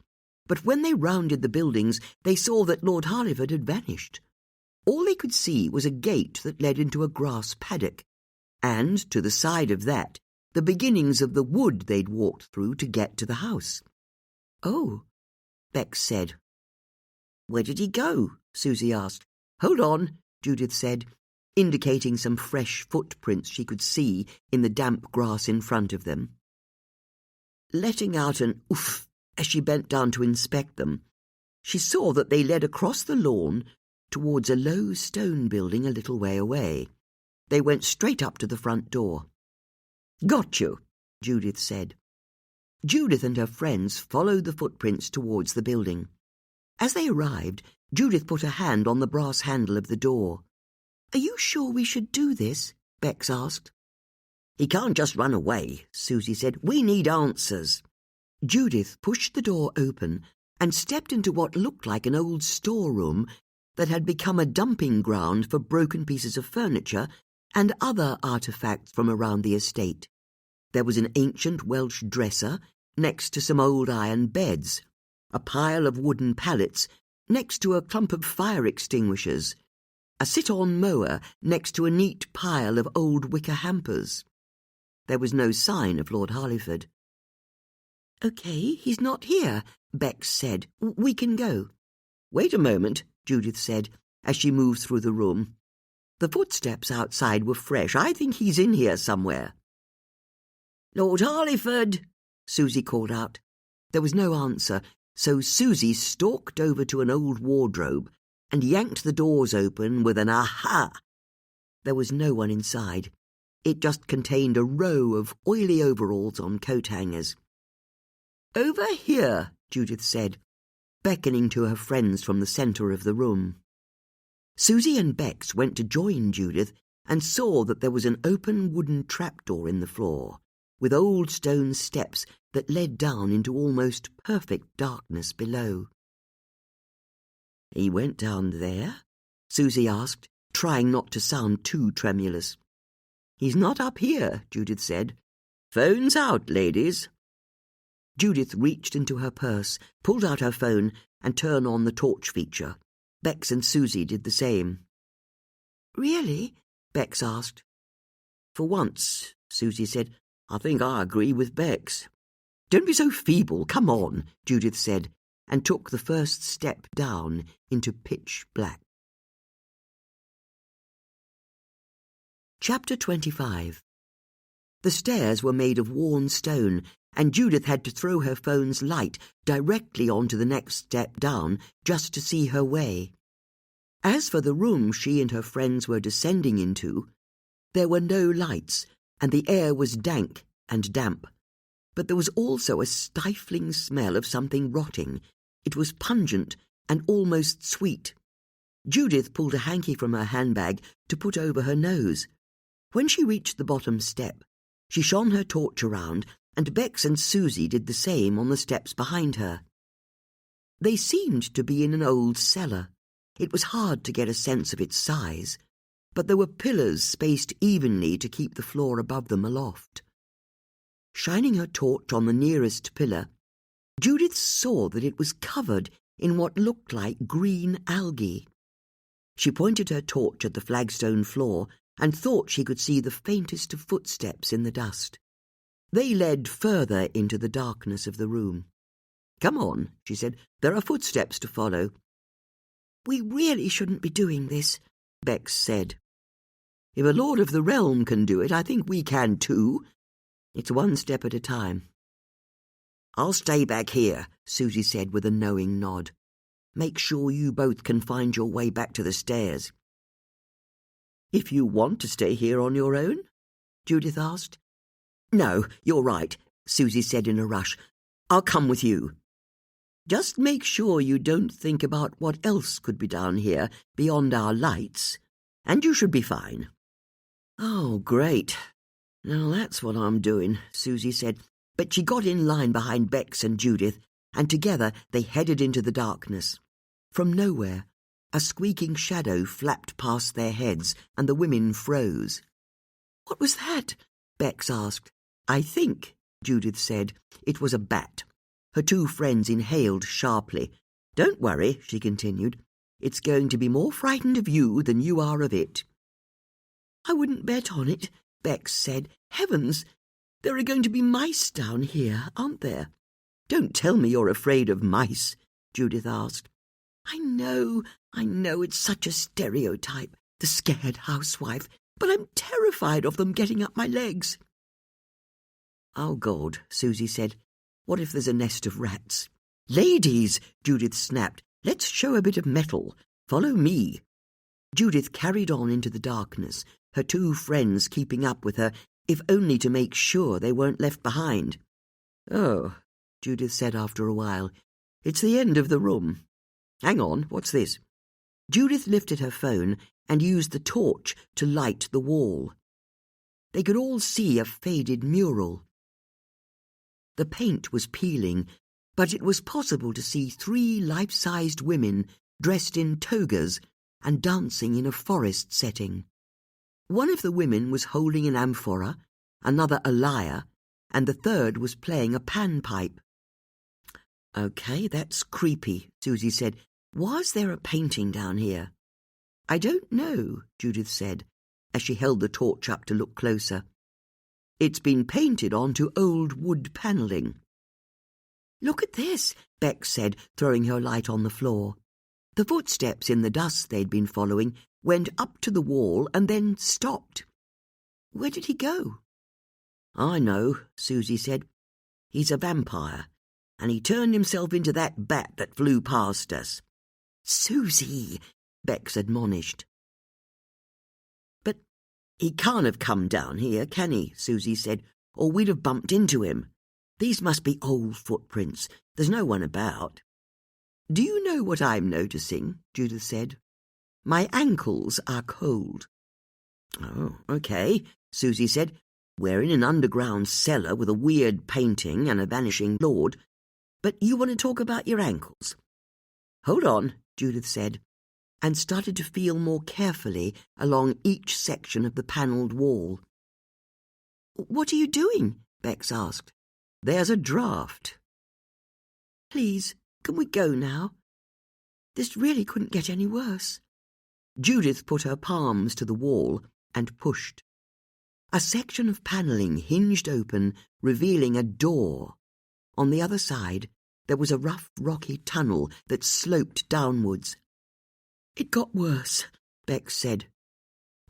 But when they rounded the buildings, they saw that Lord Harleyford had vanished. All they could see was a gate that led into a grass paddock, and, to the side of that, the beginnings of the wood they'd walked through to get to the house. "Oh," Bex said. "Where did he go?" Susie asked. "Hold on," Judith said, indicating some fresh footprints she could see in the damp grass in front of them. Letting out an oof as she bent down to inspect them, she saw that they led across the lawn towards a low stone building a little way away. They went straight up to the front door. Got you, Judith said. Judith and her friends followed the footprints towards the building. As they arrived, Judith put a hand on the brass handle of the door. "Are you sure we should do this?" Bex asked. "He can't just run away," Susie said. "We need answers." Judith pushed the door open and stepped into what looked like an old storeroom that had become a dumping ground for broken pieces of furniture and other artefacts from around the estate. There was an ancient Welsh dresser next to some old iron beds, a pile of wooden pallets next to a clump of fire extinguishers, a sit-on mower next to a neat pile of old wicker hampers. There was no sign of Lord Harleyford. "OK, he's not here," Bex said. "We can go." "Wait a moment," Judith said, as she moved through the room. The footsteps outside were fresh. "I think he's in here somewhere." "Lord Harleyford!" Susie called out. There was no answer, so Susie stalked over to an old wardrobe and yanked the doors open with an aha. There was no one inside. It just contained a row of oily overalls on coat hangers. "Over here," Judith said, beckoning to her friends from the centre of the room. Susie and Bex went to join Judith and saw that there was an open wooden trapdoor in the floor, with old stone steps that led down into almost perfect darkness below. "He went down there?" Susie asked, trying not to sound too tremulous. "He's not up here," Judith said. "Phone's out, ladies." Judith reached into her purse, pulled out her phone, and turned on the torch feature. Bex and Susie did the same. "Really?" Bex asked. "For once," Susie said, "I think I agree with Bex." "Don't be so feeble, come on," Judith said, and took the first step down into pitch black. Chapter 25. The stairs were made of worn stone, and Judith had to throw her phone's light directly onto the next step down just to see her way. As for the room she and her friends were descending into, there were no lights, and the air was dank and damp. But there was also a stifling smell of something rotting. It was pungent and almost sweet. Judith pulled a hanky from her handbag to put over her nose. When she reached the bottom step, she shone her torch around, and Bex and Susie did the same on the steps behind her. They seemed to be in an old cellar. It was hard to get a sense of its size, but there were pillars spaced evenly to keep the floor above them aloft. Shining her torch on the nearest pillar, Judith saw that it was covered in what looked like green algae. She pointed her torch at the flagstone floor and thought she could see the faintest of footsteps in the dust. They led further into the darkness of the room. "Come on," she said. "There are footsteps to follow." "We really shouldn't be doing this," Bex said. "If a lord of the realm can do it, I think we can too. It's one step at a time." "I'll stay back here," Susie said with a knowing nod. "Make sure you both can find your way back to the stairs." "If you want to stay here on your own?" Judith asked. "No, you're right," Susie said in a rush. "I'll come with you. Just make sure you don't think about what else could be down here beyond our lights, and you should be fine." "Oh, great. Now that's what I'm doing," Susie said, but she got in line behind Bex and Judith, and together they headed into the darkness. From nowhere, a squeaking shadow flapped past their heads, and the women froze. "What was that?" Bex asked. "I think," Judith said, "it was a bat." Her two friends inhaled sharply. "Don't worry," she continued. "It's going to be more frightened of you than you are of it." "I wouldn't bet on it," Bex said. "Heavens, there are going to be mice down here, aren't there?" "Don't tell me you're afraid of mice," Judith asked. I know, it's such a stereotype, the scared housewife, but I'm terrified of them getting up my legs." "Oh, God," Susie said. "What if there's a nest of rats?" "Ladies," Judith snapped, "let's show a bit of mettle. Follow me." Judith carried on into the darkness, her two friends keeping up with her, if only to make sure they weren't left behind. "Oh," Judith said after a while, "it's the end of the room. Hang on, what's this?" Judith lifted her phone and used the torch to light the wall. They could all see a faded mural. The paint was peeling, but it was possible to see 3 life-sized women dressed in togas and dancing in a forest setting. One of the women was holding an amphora, another a lyre, and the third was playing a panpipe. "Okay, that's creepy," Susie said. "Was there a painting down here?" "I don't know," Judith said, as she held the torch up to look closer. "It's been painted onto old wood panelling." "Look at this," Bex said, throwing her light on the floor. The footsteps in the dust they'd been following went up to the wall and then stopped. "Where did he go?" "I know," Susie said. "He's a vampire, and he turned himself into that bat that flew past us." "Susie," Bex admonished. "But he can't have come down here, can he?" Susie said, "or we'd have bumped into him. These must be old footprints. There's no one about." "Do you know what I'm noticing?" Judith said. "My ankles are cold." "Oh, okay," Susie said. "We're in an underground cellar with a weird painting and a vanishing lord. But you want to talk about your ankles?" "Hold on," Judith said, and started to feel more carefully along each section of the panelled wall. "What are you doing?" Bex asked. "There's a draft." "Please, can we go now? This really couldn't get any worse." Judith put her palms to the wall and pushed. A section of panelling hinged open, revealing a door. On the other side, there was a rough, rocky tunnel that sloped downwards. "It got worse," Bex said.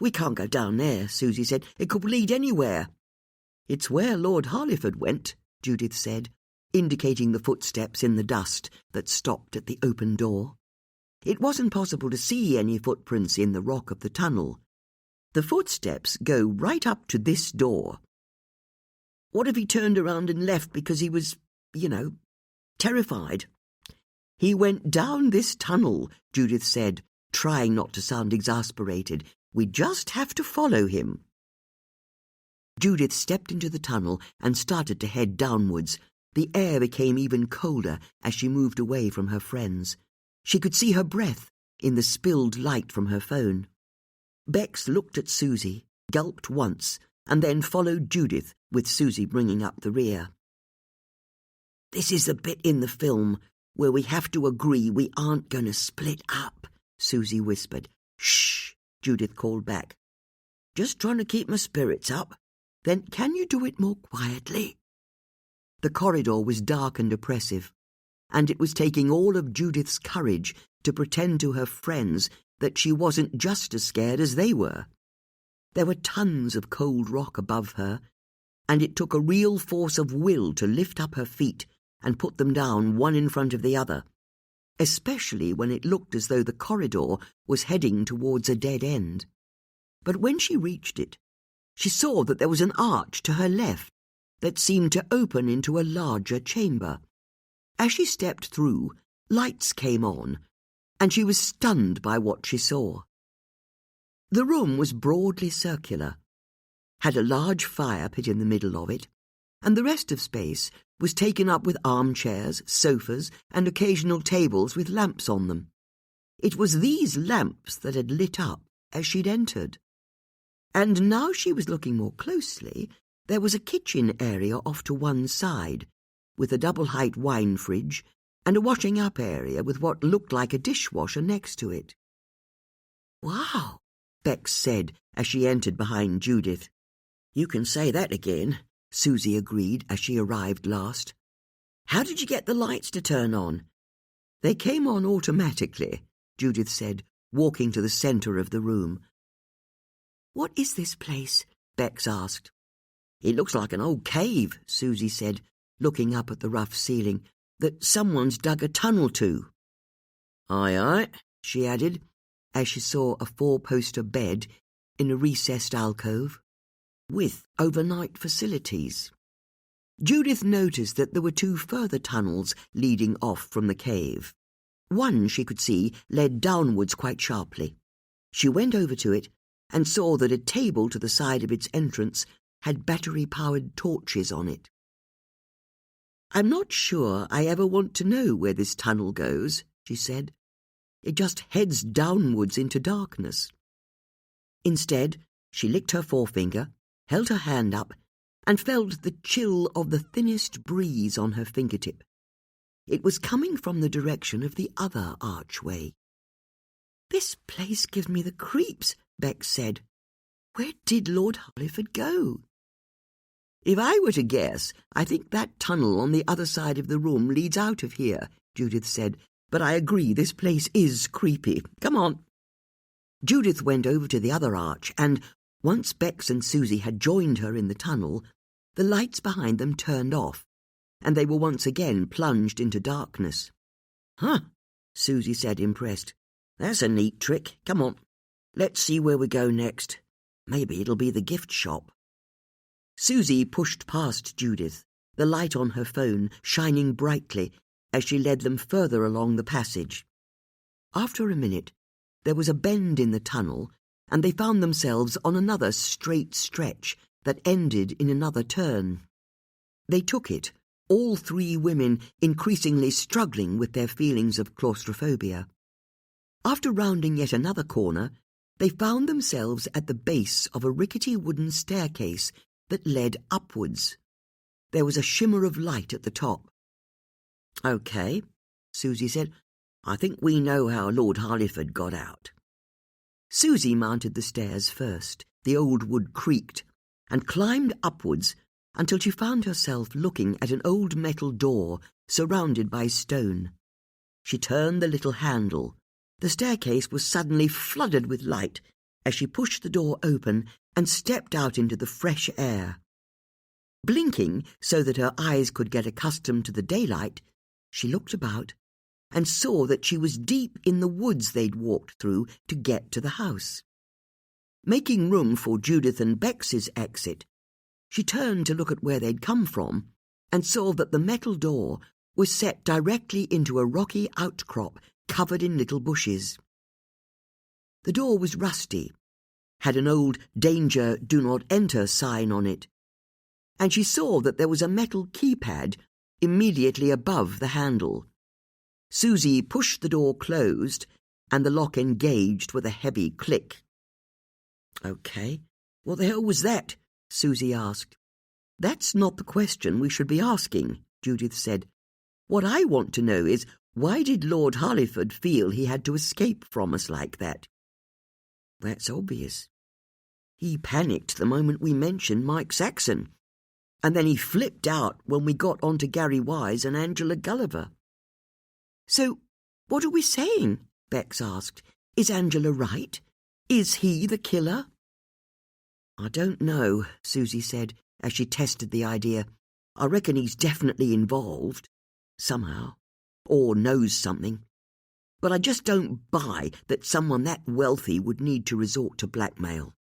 "We can't go down there," Susie said. "It could lead anywhere." "It's where Lord Harliford went," Judith said, indicating the footsteps in the dust that stopped at the open door. It wasn't possible to see any footprints in the rock of the tunnel. "The footsteps go right up to this door." "What if he turned around and left because he was, terrified?" "He went down this tunnel," Judith said, trying not to sound exasperated. "We just have to follow him." Judith stepped into the tunnel and started to head downwards. The air became even colder as she moved away from her friends. She could see her breath in the spilled light from her phone. Bex looked at Susie, gulped once, and then followed Judith, with Susie bringing up the rear. "This is the bit in the film where we have to agree we aren't going to split up," Susie whispered. "Shh," Judith called back. "Just trying to keep my spirits up. Then can you do it more quietly?" The corridor was dark and oppressive, and it was taking all of Judith's courage to pretend to her friends that she wasn't just as scared as they were. There were tons of cold rock above her, and it took a real force of will to lift up her feet and put them down one in front of the other, especially when it looked as though the corridor was heading towards a dead end. But when she reached it, she saw that there was an arch to her left that seemed to open into a larger chamber. As she stepped through, lights came on, and she was stunned by what she saw. The room was broadly circular, had a large fire pit in the middle of it, and the rest of space was taken up with armchairs, sofas, and occasional tables with lamps on them. It was these lamps that had lit up as she'd entered. And now she was looking more closely, there was a kitchen area off to one side, with a double-height wine fridge and a washing-up area with what looked like a dishwasher next to it. "Wow," Bex said as she entered behind Judith. "You can say that again," Susie agreed as she arrived last. "How did you get the lights to turn on?" "They came on automatically," Judith said, walking to the centre of the room. "What is this place?" Bex asked. "It looks like an old cave," Susie said, looking up at the rough ceiling, "that someone's dug a tunnel to." "Aye, aye," she added, as she saw a 4-poster bed in a recessed alcove. with overnight facilities. Judith noticed that there were 2 further tunnels leading off from the cave. One, she could see, led downwards quite sharply. She went over to it and saw that a table to the side of its entrance had battery-powered torches on it. "I'm not sure I ever want to know where this tunnel goes," she said. "It just heads downwards into darkness." Instead, she licked her forefinger, held her hand up, and felt the chill of the thinnest breeze on her fingertip. It was coming from the direction of the other archway. "This place gives me the creeps," Bex said. "Where did Lord Hollyford go?" "If I were to guess, I think that tunnel on the other side of the room leads out of here," Judith said. "But I agree, this place is creepy. Come on." Judith went over to the other arch, and once Bex and Susie had joined her in the tunnel, the lights behind them turned off, and they were once again plunged into darkness. "Huh," Susie said, impressed. "That's a neat trick. Come on. Let's see where we go next. Maybe it'll be the gift shop." Susie pushed past Judith, the light on her phone shining brightly as she led them further along the passage. After a minute, there was a bend in the tunnel, and they found themselves on another straight stretch that ended in another turn. They took it, all 3 women increasingly struggling with their feelings of claustrophobia. After rounding yet another corner, they found themselves at the base of a rickety wooden staircase that led upwards. There was a shimmer of light at the top. "Okay," Susie said. "I think we know how Lord Hollyford got out." Susie mounted the stairs first. The old wood creaked, and climbed upwards until she found herself looking at an old metal door surrounded by stone. She turned the little handle. The staircase was suddenly flooded with light as she pushed the door open and stepped out into the fresh air. Blinking so that her eyes could get accustomed to the daylight, she looked about and saw that she was deep in the woods they'd walked through to get to the house. Making room for Judith and Bex's exit, she turned to look at where they'd come from and saw that the metal door was set directly into a rocky outcrop covered in little bushes. The door was rusty, had an old "Danger, Do Not Enter" sign on it, and she saw that there was a metal keypad immediately above the handle. Susie pushed the door closed, and the lock engaged with a heavy click. "Okay, what the hell was that?" Susie asked. "That's not the question we should be asking," Judith said. "What I want to know is, why did Lord Hollyford feel he had to escape from us like that?" "That's obvious. He panicked the moment we mentioned Mike Saxon, and then he flipped out when we got onto Gary Wise and Angela Gulliver." "So, what are we saying?" Bex asked. "Is Angela right? Is he the killer?" "I don't know," Susie said, as she tested the idea. "I reckon he's definitely involved, somehow, or knows something. But I just don't buy that someone that wealthy would need to resort to blackmail."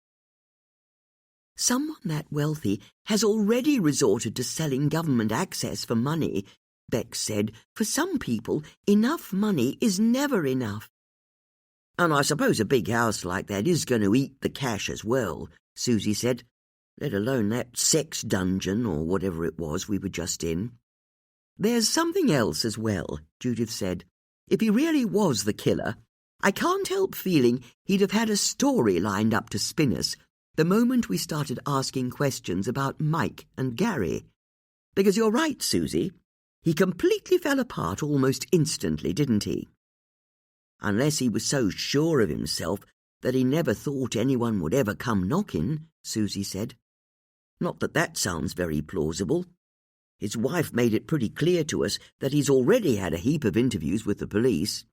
"Someone that wealthy has already resorted to selling government access for money," Bex said. "For some people, enough money is never enough." "And I suppose a big house like that is going to eat the cash as well," Susie said, "let alone that sex dungeon or whatever it was we were just in." "There's something else as well," Judith said. "If he really was the killer, I can't help feeling he'd have had a story lined up to spin us the moment we started asking questions about Mike and Gary. Because you're right, Susie, he completely fell apart almost instantly, didn't he? Unless he was so sure of himself that he never thought anyone would ever come knocking," Susie said. "Not that that sounds very plausible. His wife made it pretty clear to us that he's already had a heap of interviews with the police."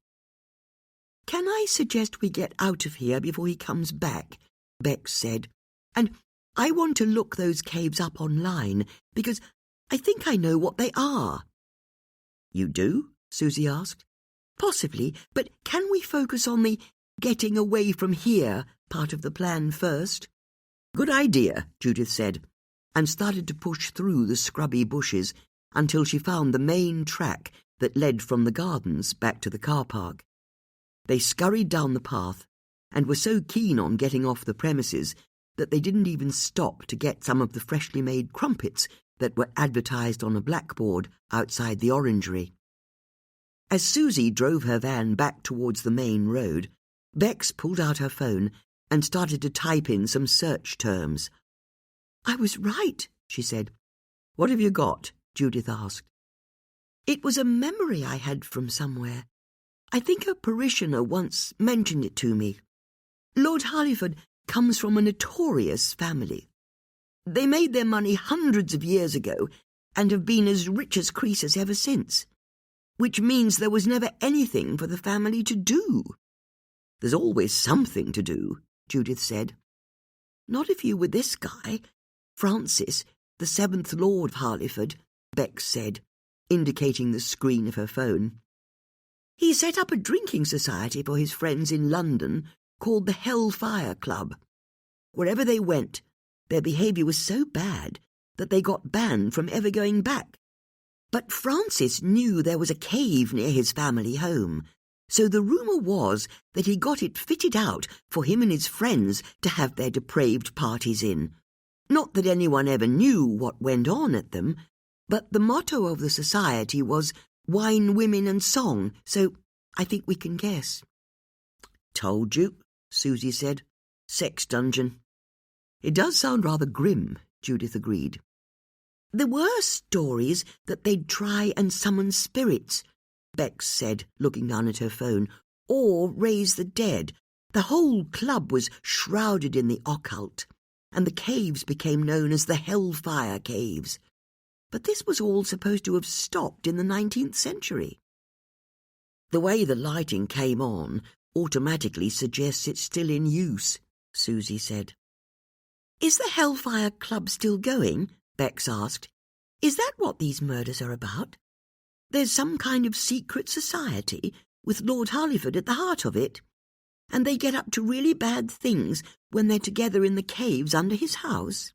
"Can I suggest we get out of here before he comes back?" Bex said. "And I want to look those caves up online, because I think I know what they are." "You do?" Susie asked. "Possibly, but can we focus on the getting away from here part of the plan first?" "Good idea," Judith said, and started to push through the scrubby bushes until she found the main track that led from the gardens back to the car park. They scurried down the path and were so keen on getting off the premises that they didn't even stop to get some of the freshly made crumpets that were advertised on a blackboard outside the orangery. As Susie drove her van back towards the main road, Bex pulled out her phone and started to type in some search terms. "I was right," she said. "What have you got?" Judith asked. "It was a memory I had from somewhere. I think a parishioner once mentioned it to me. Lord Harleyford comes from a notorious family. They made their money hundreds of years ago and have been as rich as Croesus ever since, which means there was never anything for the family to do." "There's always something to do," Judith said. "Not if you were this guy, Francis, the 7th Lord Harleyford," Bex said, indicating the screen of her phone. "He set up a drinking society for his friends in London called the Hellfire Club. Wherever they went, their behaviour was so bad that they got banned from ever going back. But Francis knew there was a cave near his family home, so the rumour was that he got it fitted out for him and his friends to have their depraved parties in. Not that anyone ever knew what went on at them, but the motto of the society was wine, women and song, so I think we can guess." "Told you," Susie said. "Sex dungeon." "It does sound rather grim," Judith agreed. "There were stories that they'd try and summon spirits," Bex said, looking down at her phone, "or raise the dead. The whole club was shrouded in the occult, and the caves became known as the Hellfire Caves. But this was all supposed to have stopped in the 19th century. The way the lighting came on automatically suggests it's still in use," Susie said. "Is the Hellfire Club still going?" Bex asked. "Is that what these murders are about? There's some kind of secret society with Lord Harleyford at the heart of it, and they get up to really bad things when they're together in the caves under his house."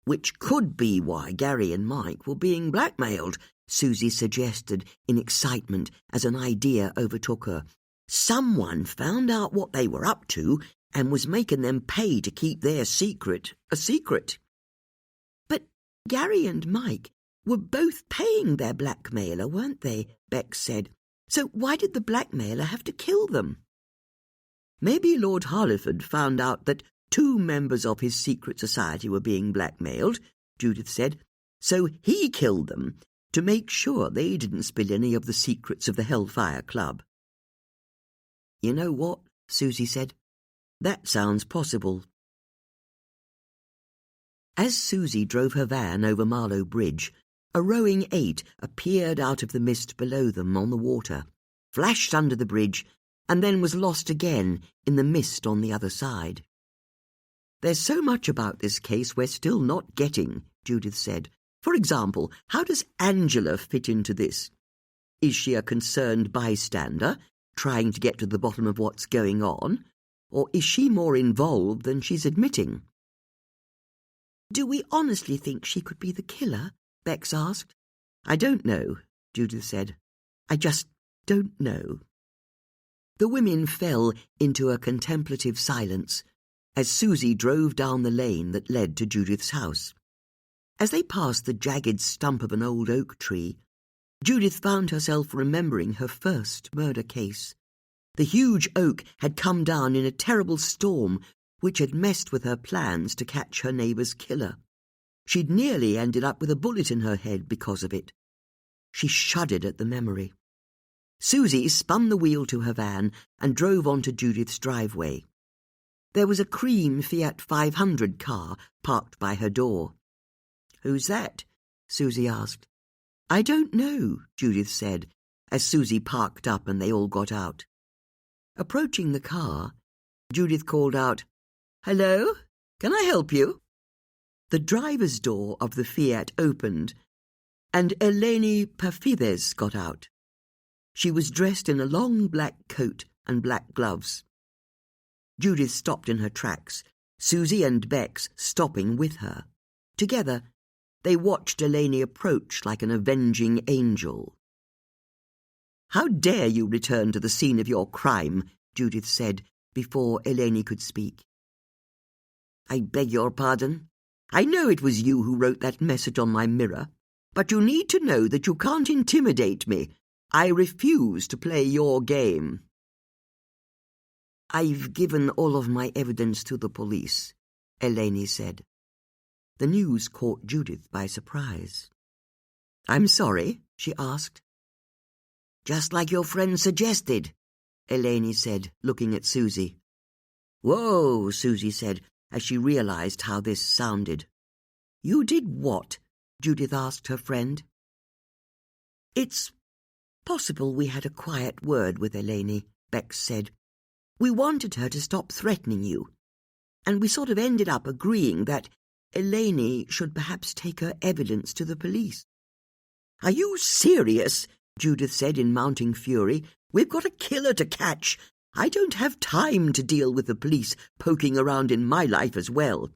"Which could be why Gary and Mike were being blackmailed," Susie suggested in excitement as an idea overtook her. "Someone found out what they were up to and was making them pay to keep their secret a secret." "But Gary and Mike were both paying their blackmailer, weren't they?" Bex said. "So why did the blackmailer have to kill them?" "Maybe Lord Harleyford found out that 2 members of his secret society were being blackmailed," Judith said, "so he killed them to make sure they didn't spill any of the secrets of the Hellfire Club." "You know what?" Susie said. "That sounds possible." As Susie drove her van over Marlow Bridge, a rowing 8 appeared out of the mist below them on the water, flashed under the bridge, and then was lost again in the mist on the other side. "There's so much about this case we're still not getting," Judith said. "For example, how does Angela fit into this? Is she a concerned bystander, trying to get to the bottom of what's going on? Or is she more involved than she's admitting?" "Do we honestly think she could be the killer?" Bex asked. "I don't know," Judith said. "I just don't know." The women fell into a contemplative silence as Susie drove down the lane that led to Judith's house. As they passed the jagged stump of an old oak tree, Judith found herself remembering her first murder case. The huge oak had come down in a terrible storm which had messed with her plans to catch her neighbour's killer. She'd nearly ended up with a bullet in her head because of it. She shuddered at the memory. Susie spun the wheel to her van and drove onto Judith's driveway. There was a cream Fiat 500 car parked by her door. "Who's that?" Susie asked. "I don't know," Judith said, as Susie parked up and they all got out. Approaching the car, Judith called out, "Hello? Can I help you?" The driver's door of the Fiat opened, and Eleni Perfides got out. She was dressed in a long black coat and black gloves. Judith stopped in her tracks, Susie and Bex stopping with her. Together, they watched Eleni approach like an avenging angel. "How dare you return to the scene of your crime?" Judith said, before Eleni could speak. "I beg your pardon. I know it was you who wrote that message on my mirror, but you need to know that you can't intimidate me. I refuse to play your game." "I've given all of my evidence to the police," Eleni said. The news caught Judith by surprise. "I'm sorry?" she asked. "Just like your friend suggested," Eleni said, looking at Susie. "Whoa," Susie said, as she realized how this sounded. "You did what?" Judith asked her friend. "It's possible we had a quiet word with Eleni," Bex said. "We wanted her to stop threatening you, and we sort of ended up agreeing that Eleni should perhaps take her evidence to the police." "Are you serious?" Judith said in mounting fury. "We've got a killer to catch. I don't have time to deal with the police poking around in my life as well."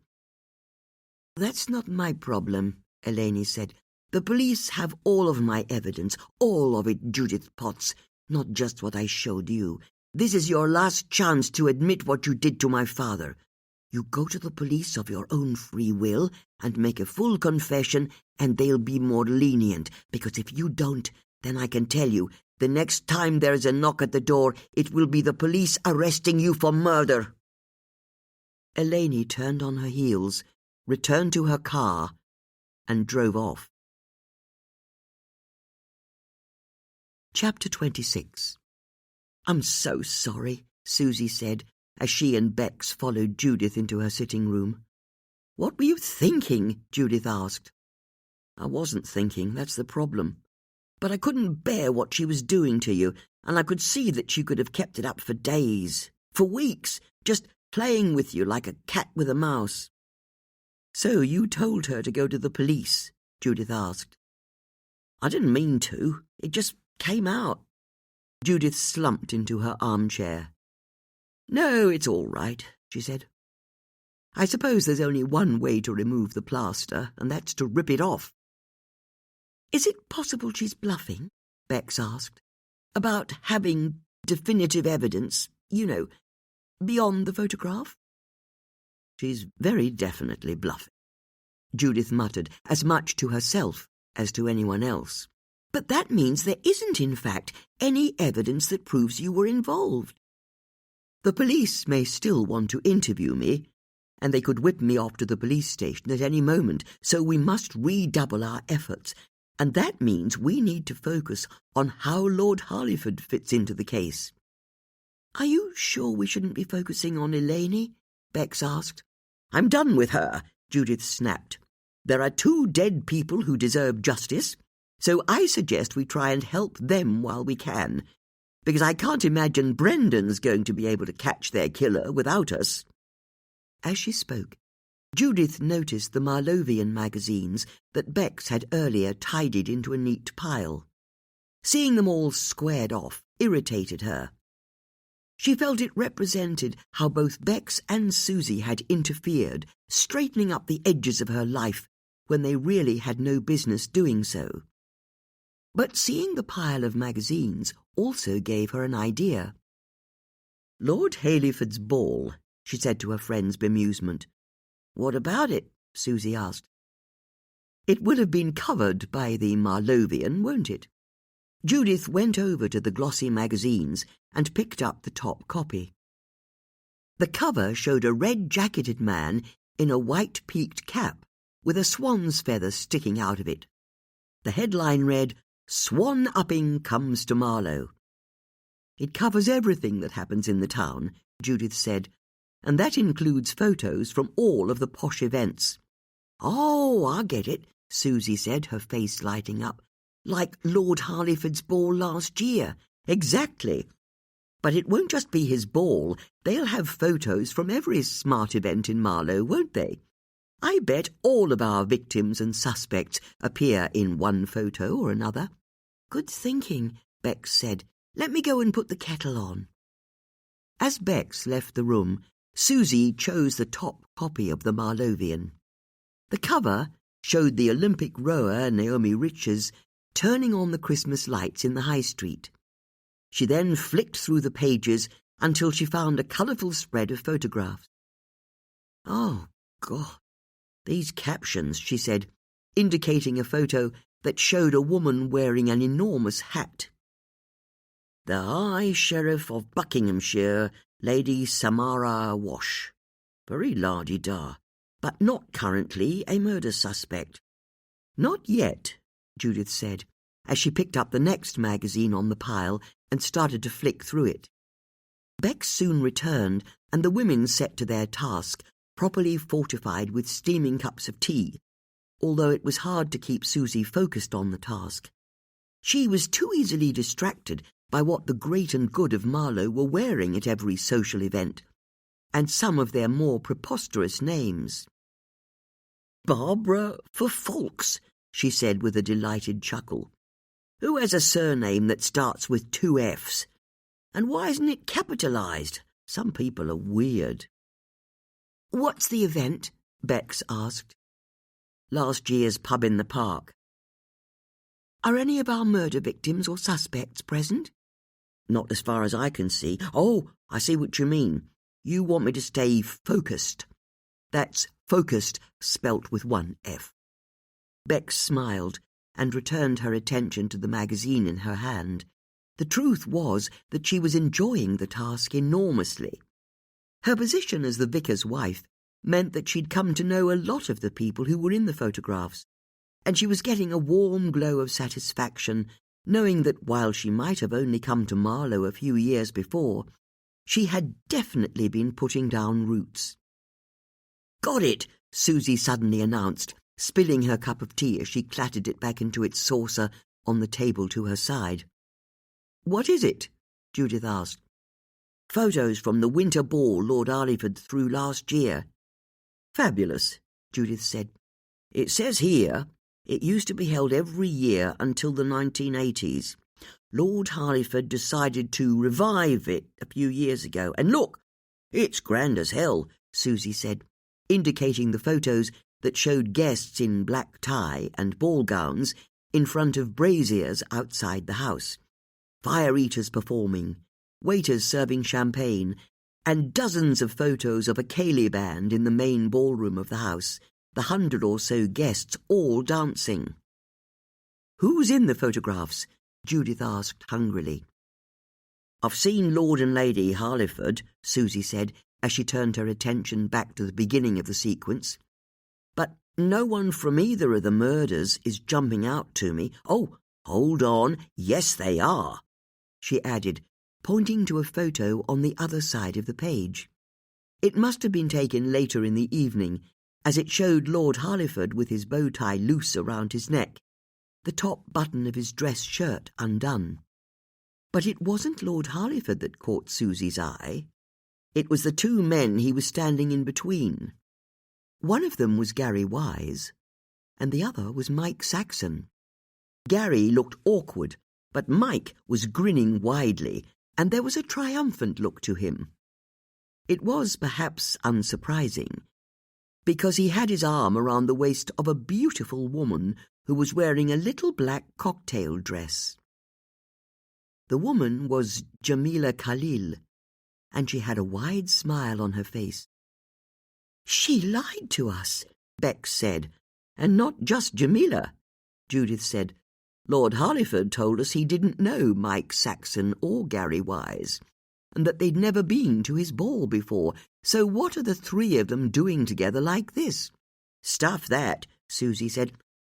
"That's not my problem," Eleni said. "The police have all of my evidence, all of it, Judith Potts, not just what I showed you. This is your last chance to admit what you did to my father. You go to the police of your own free will and make a full confession, and they'll be more lenient, because if you don't, then I can tell you, the next time there is a knock at the door, it will be the police arresting you for murder." Eleni turned on her heels, returned to her car, and drove off. Chapter 26. "I'm so sorry," Susie said, as she and Bex followed Judith into her sitting room. "What were you thinking?" Judith asked. "I wasn't thinking, that's the problem. But I couldn't bear what she was doing to you, and I could see that she could have kept it up for days, for weeks, just playing with you like a cat with a mouse." "So you told her to go to the police?" Judith asked. "I didn't mean to. It just came out." Judith slumped into her armchair. "No, it's all right," she said. "I suppose there's only one way to remove the plaster, and that's to rip it off." "Is it possible she's bluffing?" Bex asked. "About having definitive evidence, you know, beyond the photograph?" "She's very definitely bluffing," Judith muttered, as much to herself as to anyone else. "But that means there isn't, in fact, any evidence that proves you were involved." "The police may still want to interview me, and they could whip me off to the police station at any moment, so we must redouble our efforts, and that means we need to focus on how Lord Harleyford fits into the case." "Are you sure we shouldn't be focusing on Eleni?" Bex asked. "I'm done with her," Judith snapped. "There are 2 dead people who deserve justice, so I suggest we try and help them while we can, because I can't imagine Brendan's going to be able to catch their killer without us." As she spoke, Judith noticed the Marlovian magazines that Bex had earlier tidied into a neat pile. Seeing them all squared off irritated her. She felt it represented how both Bex and Susie had interfered, straightening up the edges of her life when they really had no business doing so. But seeing the pile of magazines also gave her an idea. "Lord Hayleyford's ball," she said to her friend's bemusement. "What about it?" Susie asked. "It will have been covered by the Marlovian, won't it?" Judith went over to the glossy magazines and picked up the top copy. The cover showed a red-jacketed man in a white-peaked cap with a swan's feather sticking out of it. The headline read, "Swan-upping comes to Marlow." "It covers everything that happens in the town," Judith said, "and that includes photos from all of the posh events." "Oh, I get it," Susie said, her face lighting up. "Like Lord Harleyford's ball last year." "Exactly. But it won't just be his ball. They'll have photos from every smart event in Marlow, won't they? I bet all of our victims and suspects appear in one photo or another." "Good thinking," Bex said. "Let me go and put the kettle on." As Bex left the room, Susie chose the top copy of the Marlovian. The cover showed the Olympic rower Naomi Richards turning on the Christmas lights in the high street. She then flicked through the pages until she found a colourful spread of photographs. "Oh, God, these captions," she said, indicating a photo that showed a woman wearing an enormous hat. "The High Sheriff of Buckinghamshire, Lady Samara Wash. Very la-di-da, but not currently a murder suspect." "Not yet," Judith said, as she picked up the next magazine on the pile and started to flick through it. Bex soon returned, and the women set to their task, properly fortified with steaming cups of tea, although it was hard to keep Susie focused on the task. She was too easily distracted by what the great and good of Marlow were wearing at every social event, and some of their more preposterous names. "Barbara for Folks," she said with a delighted chuckle. "Who has a surname that starts with 2 Fs? And why isn't it capitalised? Some people are weird." "What's the event?" Bex asked. "Last year's pub in the park." "Are any of our murder victims or suspects present?" "Not as far as I can see." "Oh, I see what you mean. You want me to stay focused." "That's focused spelt with 1 F." Bex smiled and returned her attention to the magazine in her hand. The truth was that she was enjoying the task enormously. Her position as the vicar's wife meant that she'd come to know a lot of the people who were in the photographs, and she was getting a warm glow of satisfaction knowing that while she might have only come to Marlow a few years before, she had definitely been putting down roots. "Got it," Susie suddenly announced, spilling her cup of tea as she clattered it back into its saucer on the table to her side. "What is it?" Judith asked. "Photos from the winter ball Lord Arleyford threw last year." "Fabulous," Judith said. "It says here it used to be held every year until the 1980s. Lord Harleyford decided to revive it a few years ago. And look, it's grand as hell," Susie said, indicating the photos that showed guests in black tie and ball gowns in front of braziers outside the house, fire-eaters performing, waiters serving champagne, and dozens of photos of a ceilidh band in the main ballroom of the house, the 100 or so guests all dancing. "Who's in the photographs?" Judith asked hungrily. "I've seen Lord and Lady Harleyford," Susie said, as she turned her attention back to the beginning of the sequence. "But no one from either of the murders is jumping out to me. Oh, hold on, yes they are," she added, pointing to a photo on the other side of the page. It must have been taken later in the evening, as it showed Lord Harleyford with his bow tie loose around his neck, the top button of his dress shirt undone. But it wasn't Lord Harleyford that caught Susie's eye. It was the 2 men he was standing in between. One of them was Gary Wise, and the other was Mike Saxon. Gary looked awkward, but Mike was grinning widely, and there was a triumphant look to him. It was perhaps unsurprising, because he had his arm around the waist of a beautiful woman who was wearing a little black cocktail dress. The woman was Jamila Khalil, and she had a wide smile on her face. "She lied to us," Bex said. "And not just Jamila," Judith said. "Lord Harleyford told us he didn't know Mike Saxon or Gary Wise, and that they'd never been to his ball before. So what are the 3 of them doing together like this?" "Stuff that," Susie said.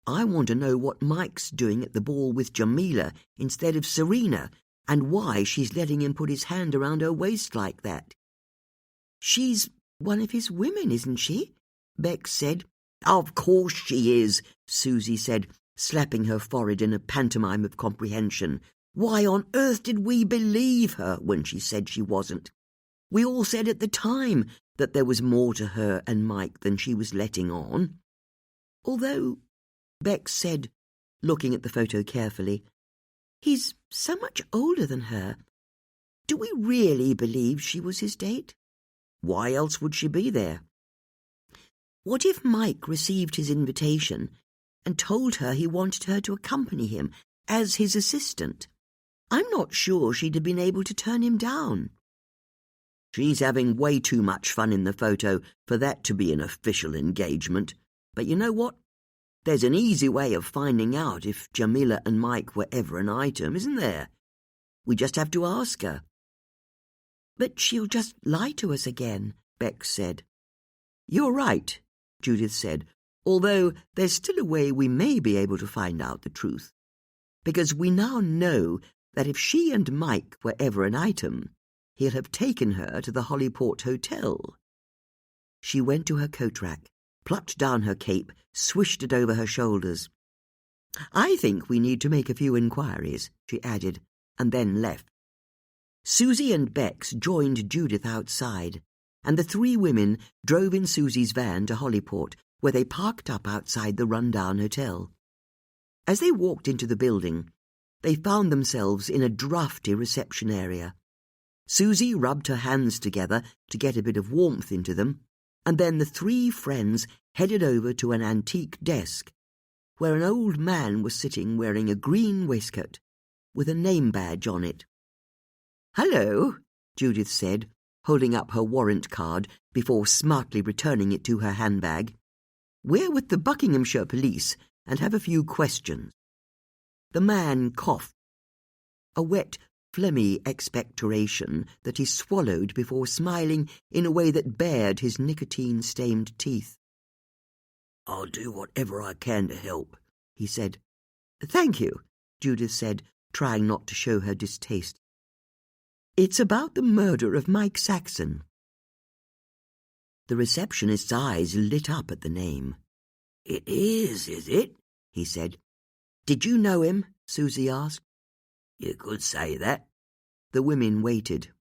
"I want to know what Mike's doing at the ball with Jamila instead of Serena, and why she's letting him put his hand around her waist like that." "She's one of his women, isn't she?" Bex said. "Of course she is," Susie said, slapping her forehead in a pantomime of comprehension. "Why on earth did we believe her when she said she wasn't? We all said at the time that there was more to her and Mike than she was letting on. Although," Bex said, looking at the photo carefully, "he's so much older than her. Do we really believe she was his date?" Why else would she be there? What if Mike received his invitation and told her he wanted her to accompany him as his assistant? I'm not sure she'd have been able to turn him down. She's having way too much fun in the photo for that to be an official engagement. But you know what? There's an easy way of finding out if Jamila and Mike were ever an item, isn't there? We just have to ask her. But she'll just lie to us again, Bex said. You're right, Judith said, although there's still a way we may be able to find out the truth. Because we now know that if she and Mike were ever an item, he'll have taken her to the Hollyport Hotel. She went to her coat rack, plucked down her cape, swished it over her shoulders. I think we need to make a few inquiries, she added, and then left. Susie and Bex joined Judith outside, and the three women drove in Susie's van to Hollyport, where they parked up outside the run-down hotel. As they walked into the building, they found themselves in a drafty reception area. Susie rubbed her hands together to get a bit of warmth into them, and then the three friends headed over to an antique desk, where an old man was sitting wearing a green waistcoat with a name badge on it. "Hello," Judith said, holding up her warrant card before smartly returning it to her handbag. "We're with the Buckinghamshire police and have a few questions." The man coughed, a wet, phlegmy expectoration that he swallowed before smiling in a way that bared his nicotine-stained teeth. "I'll do whatever I can to help," he said. "Thank you," Judith said, trying not to show her distaste. "It's about the murder of Mike Saxon." The receptionist's eyes lit up at the name. "It is it?" he said. "Did you know him?" Susie asked. "You could say that." The women waited.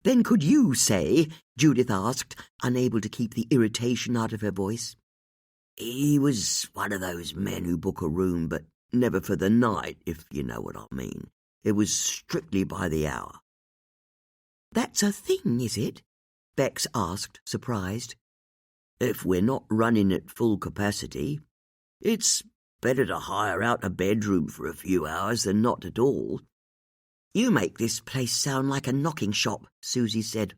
"Then could you say?" Judith asked, unable to keep the irritation out of her voice. "He was one of those men who book a room, but never for the night, if you know what I mean. It was strictly by the hour." "That's a thing, is it?" Bex asked, surprised. "If we're not running at full capacity. It's better to hire out a bedroom for a few hours than not at all." "You make this place sound like a knocking shop," Susie said.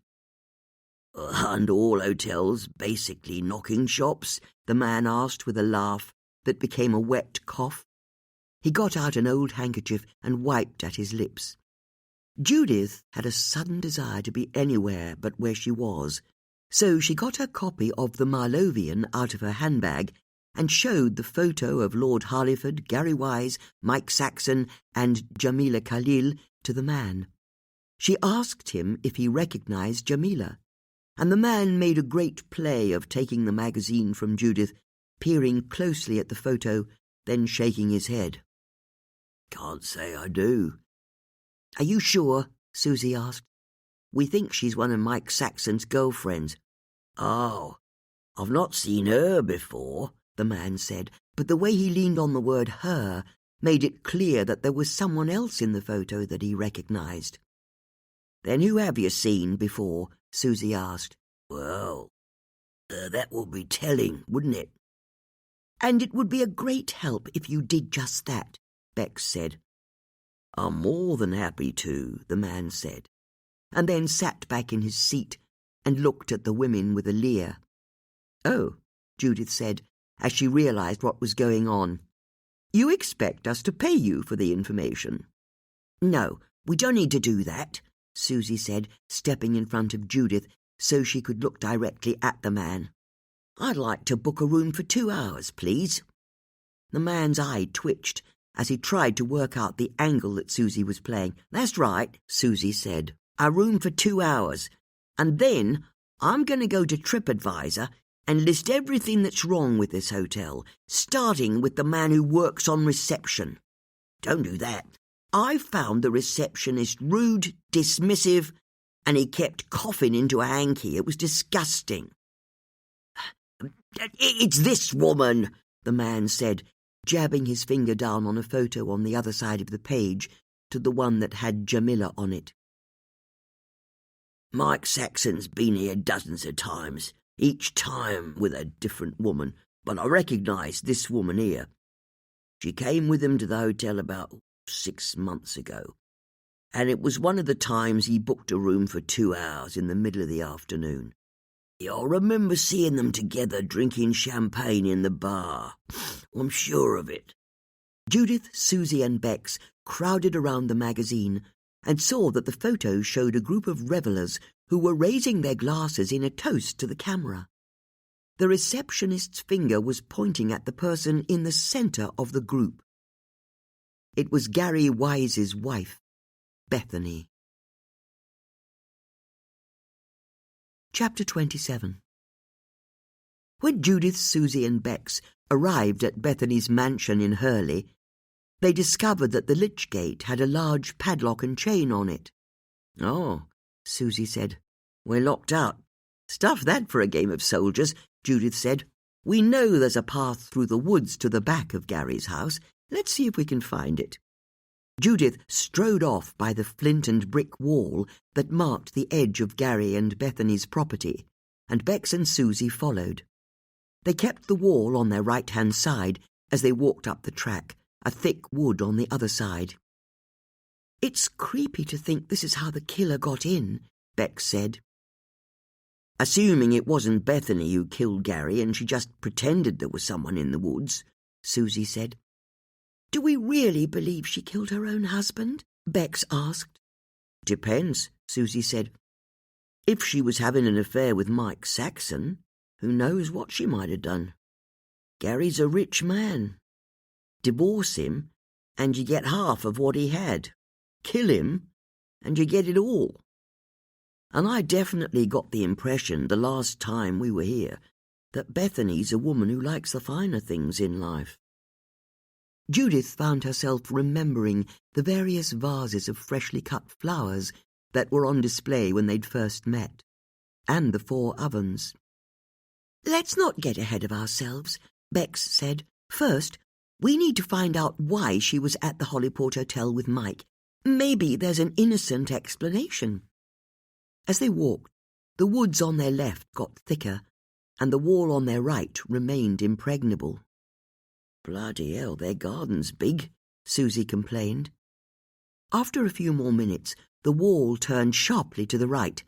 "Aren't all hotels basically knocking shops?" the man asked with a laugh that became a wet cough. He got out an old handkerchief and wiped at his lips. Judith had a sudden desire to be anywhere but where she was, so she got her copy of the Marlovian out of her handbag and showed the photo of Lord Harleyford, Gary Wise, Mike Saxon, and Jamila Khalil to the man. She asked him if he recognized Jamila, and the man made a great play of taking the magazine from Judith, peering closely at the photo, then shaking his head. "Can't say I do." "Are you sure?" Susie asked. "We think she's one of Mike Saxon's girlfriends." "Oh, I've not seen her before," the man said, but the way he leaned on the word her made it clear that there was someone else in the photo that he recognized. "Then who have you seen before?" Susie asked. "Well, that would be telling, wouldn't it?" "And it would be a great help if you did just that," Bex said. "I'm more than happy to," the man said, and then sat back in his seat and looked at the women with a leer. "Oh," Judith said, as she realized what was going on. "You expect us to pay you for the information?" "No, we don't need to do that," Susie said, stepping in front of Judith so she could look directly at the man. "I'd like to book a room for 2 hours, please." The man's eye twitched as he tried to work out the angle that Susie was playing. "That's right," Susie said. "A room for 2 hours. And then I'm going to go to TripAdvisor and list everything that's wrong with this hotel, starting with the man who works on reception. Don't do that. I found the receptionist rude, dismissive, and he kept coughing into a hanky. It was disgusting." "It's this woman," the man said, jabbing his finger down on a photo on the other side of the page to the one that had Jamila on it. Mike Saxon's been here dozens of times, each time with a different woman, but I recognised this woman here. She came with him to the hotel about 6 months ago, and it was one of the times he booked a room for 2 hours in the middle of the afternoon. I remember seeing them together drinking champagne in the bar. I'm sure of it. Judith, Susie and Bex crowded around the magazine and saw that the photos showed a group of revellers who were raising their glasses in a toast to the camera. The receptionist's finger was pointing at the person in the centre of the group. It was Gary Wise's wife, Bethany. Chapter 27. When Judith, Susie and Bex arrived at Bethany's mansion in Hurley, they discovered that the lich gate had a large padlock and chain on it. "Oh," Susie said, "we're locked out." "Stuff that for a game of soldiers," Judith said. "We know there's a path through the woods to the back of Gary's house. Let's see if we can find it." Judith strode off by the flint and brick wall that marked the edge of Gary and Bethany's property, and Bex and Susie followed. They kept the wall on their right-hand side as they walked up the track, a thick wood on the other side. "It's creepy to think this is how the killer got in," Bex said. "Assuming it wasn't Bethany who killed Gary and she just pretended there was someone in the woods," Susie said. "Do we really believe she killed her own husband?" Bex asked. "Depends," Susie said. "If she was having an affair with Mike Saxon, who knows what she might have done? Gary's a rich man. Divorce him, and you get half of what he had. Kill him, and you get it all. And I definitely got the impression the last time we were here that Bethany's a woman who likes the finer things in life." Judith found herself remembering the various vases of freshly cut flowers that were on display when they'd first met, and the 4 ovens. "Let's not get ahead of ourselves," Bex said. "First, we need to find out why she was at the Hollyport Hotel with Mike. Maybe there's an innocent explanation." As they walked, the woods on their left got thicker, and the wall on their right remained impregnable. "Bloody hell, their garden's big," Susie complained. After a few more minutes, the wall turned sharply to the right,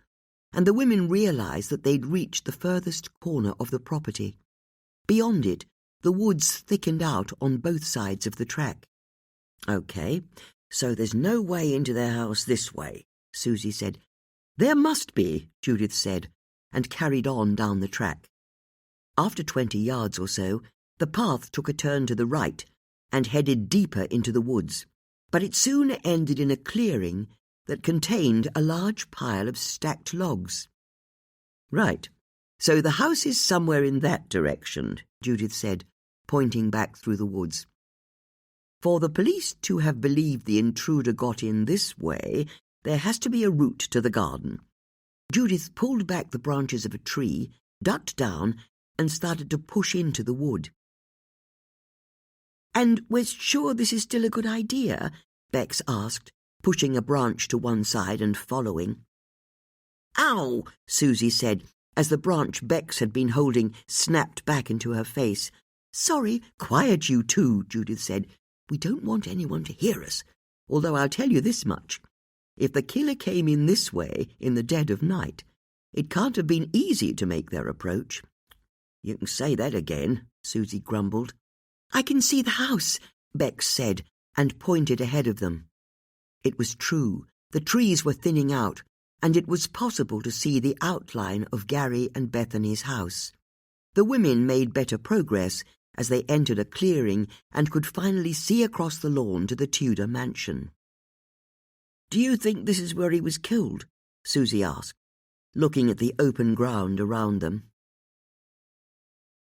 and the women realized that they'd reached the furthest corner of the property. Beyond it, the woods thickened out on both sides of the track. "Okay, so there's no way into their house this way," Susie said. "There must be," Judith said, and carried on down the track. After 20 yards or so, the path took a turn to the right and headed deeper into the woods, but it soon ended in a clearing that contained a large pile of stacked logs. "Right, so the house is somewhere in that direction," Judith said, pointing back through the woods. "For the police to have believed the intruder got in this way, there has to be a route to the garden." Judith pulled back the branches of a tree, ducked down, and started to push into the wood. "And we're sure this is still a good idea?" Bex asked, pushing a branch to one side and following. "Ow!" Susie said, as the branch Bex had been holding snapped back into her face. "Sorry, quiet you two," Judith said. "We don't want anyone to hear us, although I'll tell you this much. If the killer came in this way in the dead of night, it can't have been easy to make their approach." "You can say that again," Susie grumbled. "I can see the house," Bex said, and pointed ahead of them. It was true. The trees were thinning out, and it was possible to see the outline of Gary and Bethany's house. The women made better progress as they entered a clearing and could finally see across the lawn to the Tudor mansion. "Do you think this is where he was killed?" Susie asked, looking at the open ground around them.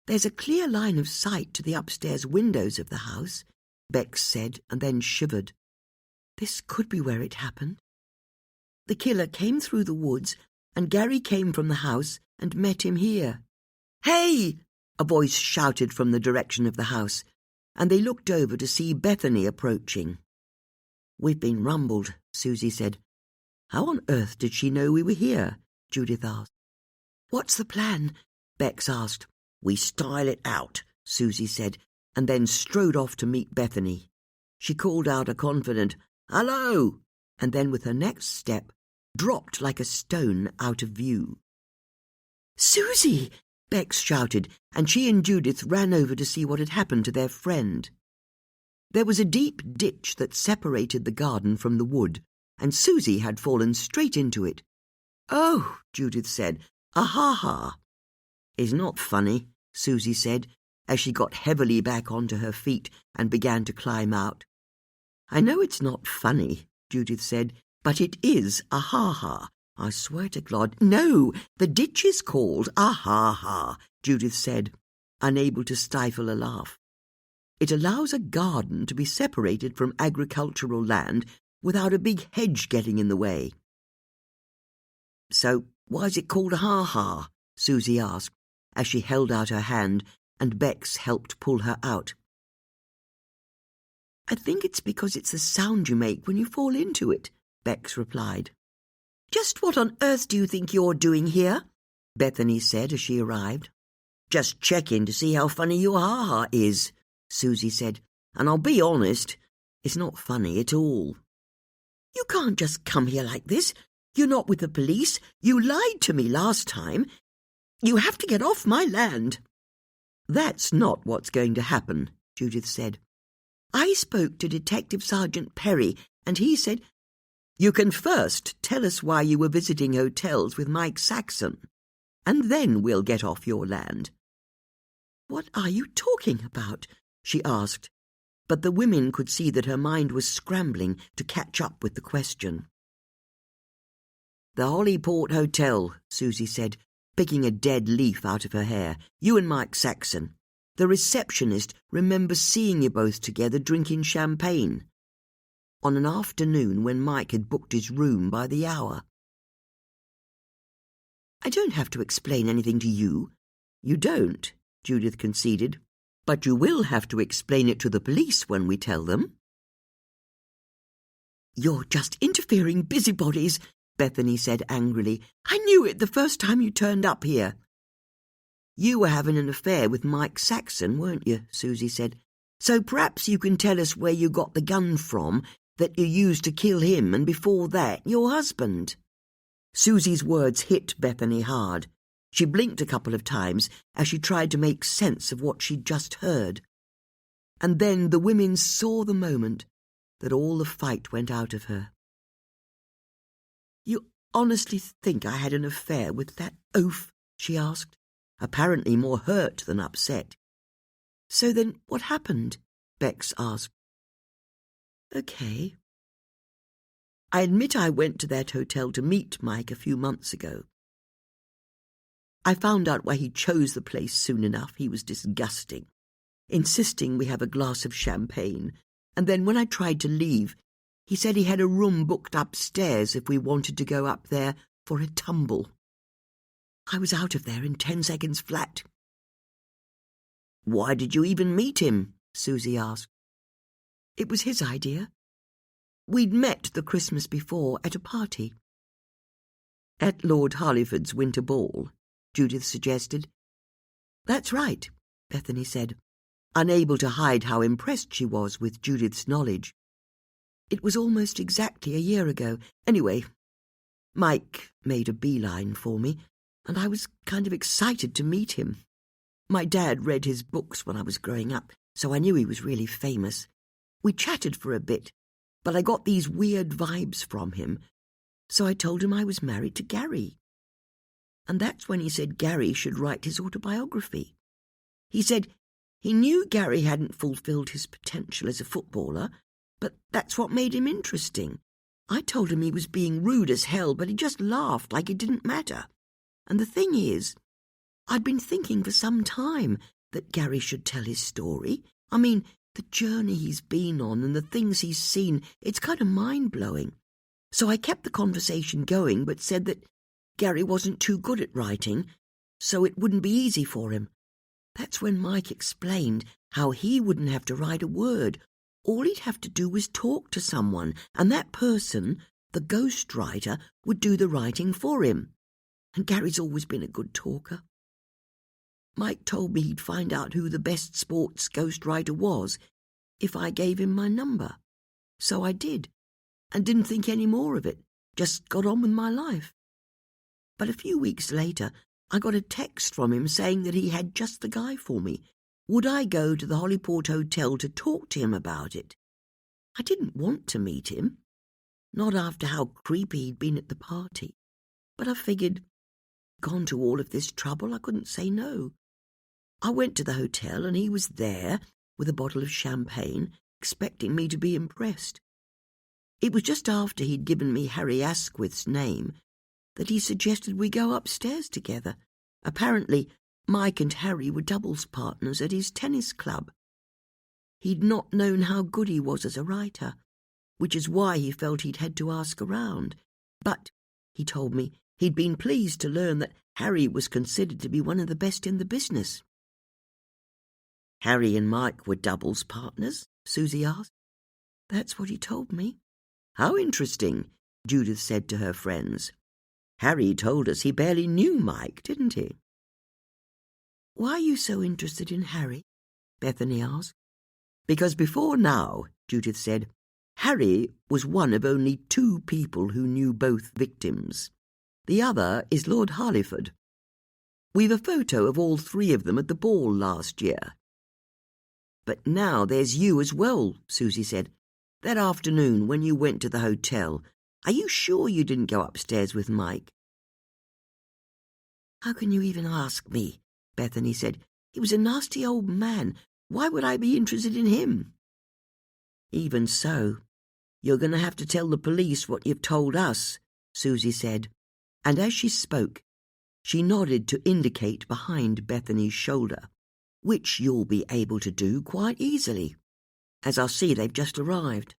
"There's a clear line of sight to the upstairs windows of the house," Bex said, and then shivered. "This could be where it happened. The killer came through the woods, and Gary came from the house and met him here." "Hey!" a voice shouted from the direction of the house, and they looked over to see Bethany approaching. "We've been rumbled," Susie said. How on earth did she know we were here? Judith asked. What's the plan? Bex asked. We style it out, Susie said, and then strode off to meet Bethany. She called out a confident, Hello, and then with her next step, dropped like a stone out of view. Susie! Bex shouted, and she and Judith ran over to see what had happened to their friend. There was a deep ditch that separated the garden from the wood, and Susie had fallen straight into it. Oh, Judith said, ha. It's not funny, Susie said, as she got heavily back onto her feet and began to climb out. I know it's not funny, Judith said, but it is a ha. I swear to God, no, the ditch is called a ha, Judith said, unable to stifle a laugh. It allows a garden to be separated from agricultural land without a big hedge getting in the way. So why is it called a ha? Susie asked, as she held out her hand and Bex helped pull her out. I think it's because it's the sound you make when you fall into it, Bex replied. Just what on earth do you think you're doing here? Bethany said as she arrived. Just checking to see how funny your ha is, Susie said, and I'll be honest, it's not funny at all. You can't just come here like this. You're not with the police. You lied to me last time. You have to get off my land. That's not what's going to happen, Judith said. I spoke to Detective Sergeant Perry, and he said, You can first tell us why you were visiting hotels with Mike Saxon, and then we'll get off your land. What are you talking about? She asked, but the women could see that her mind was scrambling to catch up with the question. The Hollyport Hotel, Susie said, picking a dead leaf out of her hair. You and Mike Saxon. The receptionist remembers seeing you both together drinking champagne on an afternoon when Mike had booked his room by the hour. I don't have to explain anything to you. You don't, Judith conceded, but you will have to explain it to the police when we tell them. You're just interfering busybodies, Bethany said angrily. I knew it the first time you turned up here. You were having an affair with Mike Saxon, weren't you? Susie said. So perhaps you can tell us where you got the gun from that you used to kill him and before that your husband. Susie's words hit Bethany hard. She blinked a couple of times as she tried to make sense of what she'd just heard. And then the women saw the moment that all the fight went out of her. You honestly think I had an affair with that oaf? She asked, apparently more hurt than upset. So then what happened? Bex asked. Okay. I admit I went to that hotel to meet Mike a few months ago. I found out why he chose the place soon enough. He was disgusting, insisting we have a glass of champagne, and then when I tried to leave, he said he had a room booked upstairs if we wanted to go up there for a tumble. I was out of there in 10 seconds flat. Why did you even meet him? Susie asked. It was his idea. We'd met the Christmas before at a party. At Lord Harleyford's winter ball, Judith suggested. That's right, Bethany said, unable to hide how impressed she was with Judith's knowledge. It was almost exactly a year ago. Anyway, Mike made a beeline for me, and I was kind of excited to meet him. My dad read his books when I was growing up, so I knew he was really famous. We chatted for a bit, but I got these weird vibes from him, so I told him I was married to Gary. And that's when he said Gary should write his autobiography. He said he knew Gary hadn't fulfilled his potential as a footballer, but that's what made him interesting. I told him he was being rude as hell, but he just laughed like it didn't matter. And the thing is, I'd been thinking for some time that Gary should tell his story. I mean, the journey he's been on and the things he's seen, it's kind of mind-blowing. So I kept the conversation going, but said that Gary wasn't too good at writing, so it wouldn't be easy for him. That's when Mike explained how he wouldn't have to write a word. All he'd have to do was talk to someone, and that person the ghostwriter would do the writing for him, and Gary's always been a good talker. Mike told me he'd find out who the best sports ghostwriter was if I gave him my number. So I did, and didn't think any more of it, just got on with my life. But a few weeks later, I got a text from him saying that he had just the guy for me. Would I go to the Hollyport Hotel to talk to him about it? I didn't want to meet him, not after how creepy he'd been at the party, but I figured, gone to all of this trouble, I couldn't say no. I went to the hotel and he was there with a bottle of champagne, expecting me to be impressed. It was just after he'd given me Harry Asquith's name that he suggested we go upstairs together. Apparently, Mike and Harry were doubles partners at his tennis club. He'd not known how good he was as a writer, which is why he felt he'd had to ask around. But, he told me, he'd been pleased to learn that Harry was considered to be one of the best in the business. Harry and Mike were doubles partners? Susie asked. That's what he told me. How interesting, Judith said to her friends. Harry told us he barely knew Mike, didn't he? Why are you so interested in Harry? Bethany asked. Because before now, Judith said, Harry was one of only 2 people who knew both victims. The other is Lord Harleyford. We've a photo of all 3 of them at the ball last year. But now there's you as well, Susie said. That afternoon when you went to the hotel, are you sure you didn't go upstairs with Mike? How can you even ask me? Bethany said. He was a nasty old man. Why would I be interested in him? Even so, you're going to have to tell the police what you've told us, Susie said, and as she spoke, she nodded to indicate behind Bethany's shoulder, which you'll be able to do quite easily, as I'll see they've just arrived.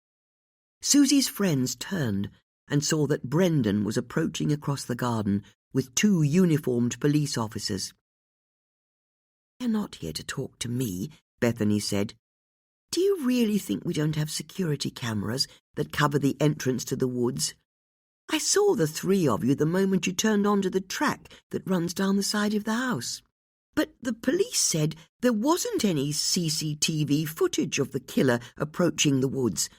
Susie's friends turned and saw that Brendan was approaching across the garden with 2 uniformed police officers. They're not here to talk to me, Bethany said. Do you really think we don't have security cameras that cover the entrance to the woods? I saw the 3 of you the moment you turned onto the track that runs down the side of the house. But the police said there wasn't any CCTV footage of the killer approaching the woods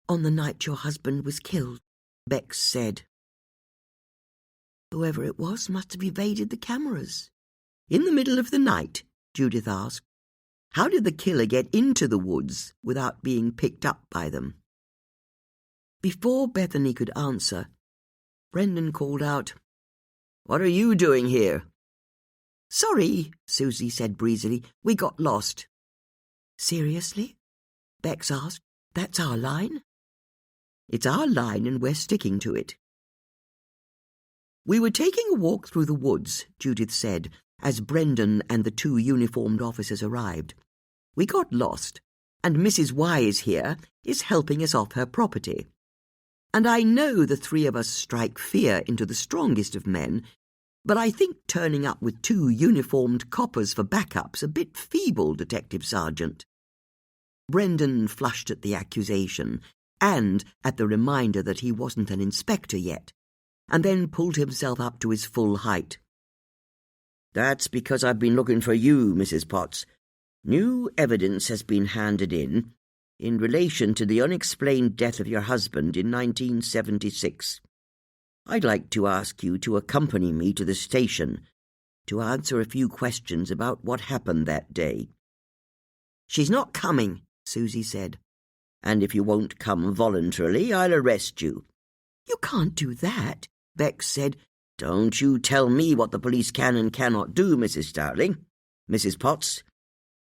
on the night your husband was killed, Bex said. Whoever it was must have evaded the cameras. In the middle of the night, Judith asked, how did the killer get into the woods without being picked up by them? Before Bethany could answer, Brendan called out, What are you doing here? Sorry, Susie said breezily. We got lost. Seriously? Bex asked. That's our line? It's our line and we're sticking to it. We were taking a walk through the woods, Judith said, as Brendan and the 2 uniformed officers arrived. We got lost, and Mrs. Wise here is helping us off her property. And I know the 3 of us strike fear into the strongest of men, but I think turning up with 2 uniformed coppers for backup's a bit feeble, Detective Sergeant. Brendan flushed at the accusation, and at the reminder that he wasn't an inspector yet, and then pulled himself up to his full height. That's because I've been looking for you, Mrs. Potts. New evidence has been handed in relation to the unexplained death of your husband in 1976. I'd like to ask you to accompany me to the station to answer a few questions about what happened that day. She's not coming, Susie said. And if you won't come voluntarily, I'll arrest you. You can't do that, Bex said. Don't you tell me what the police can and cannot do, Mrs. Starling. Mrs. Potts,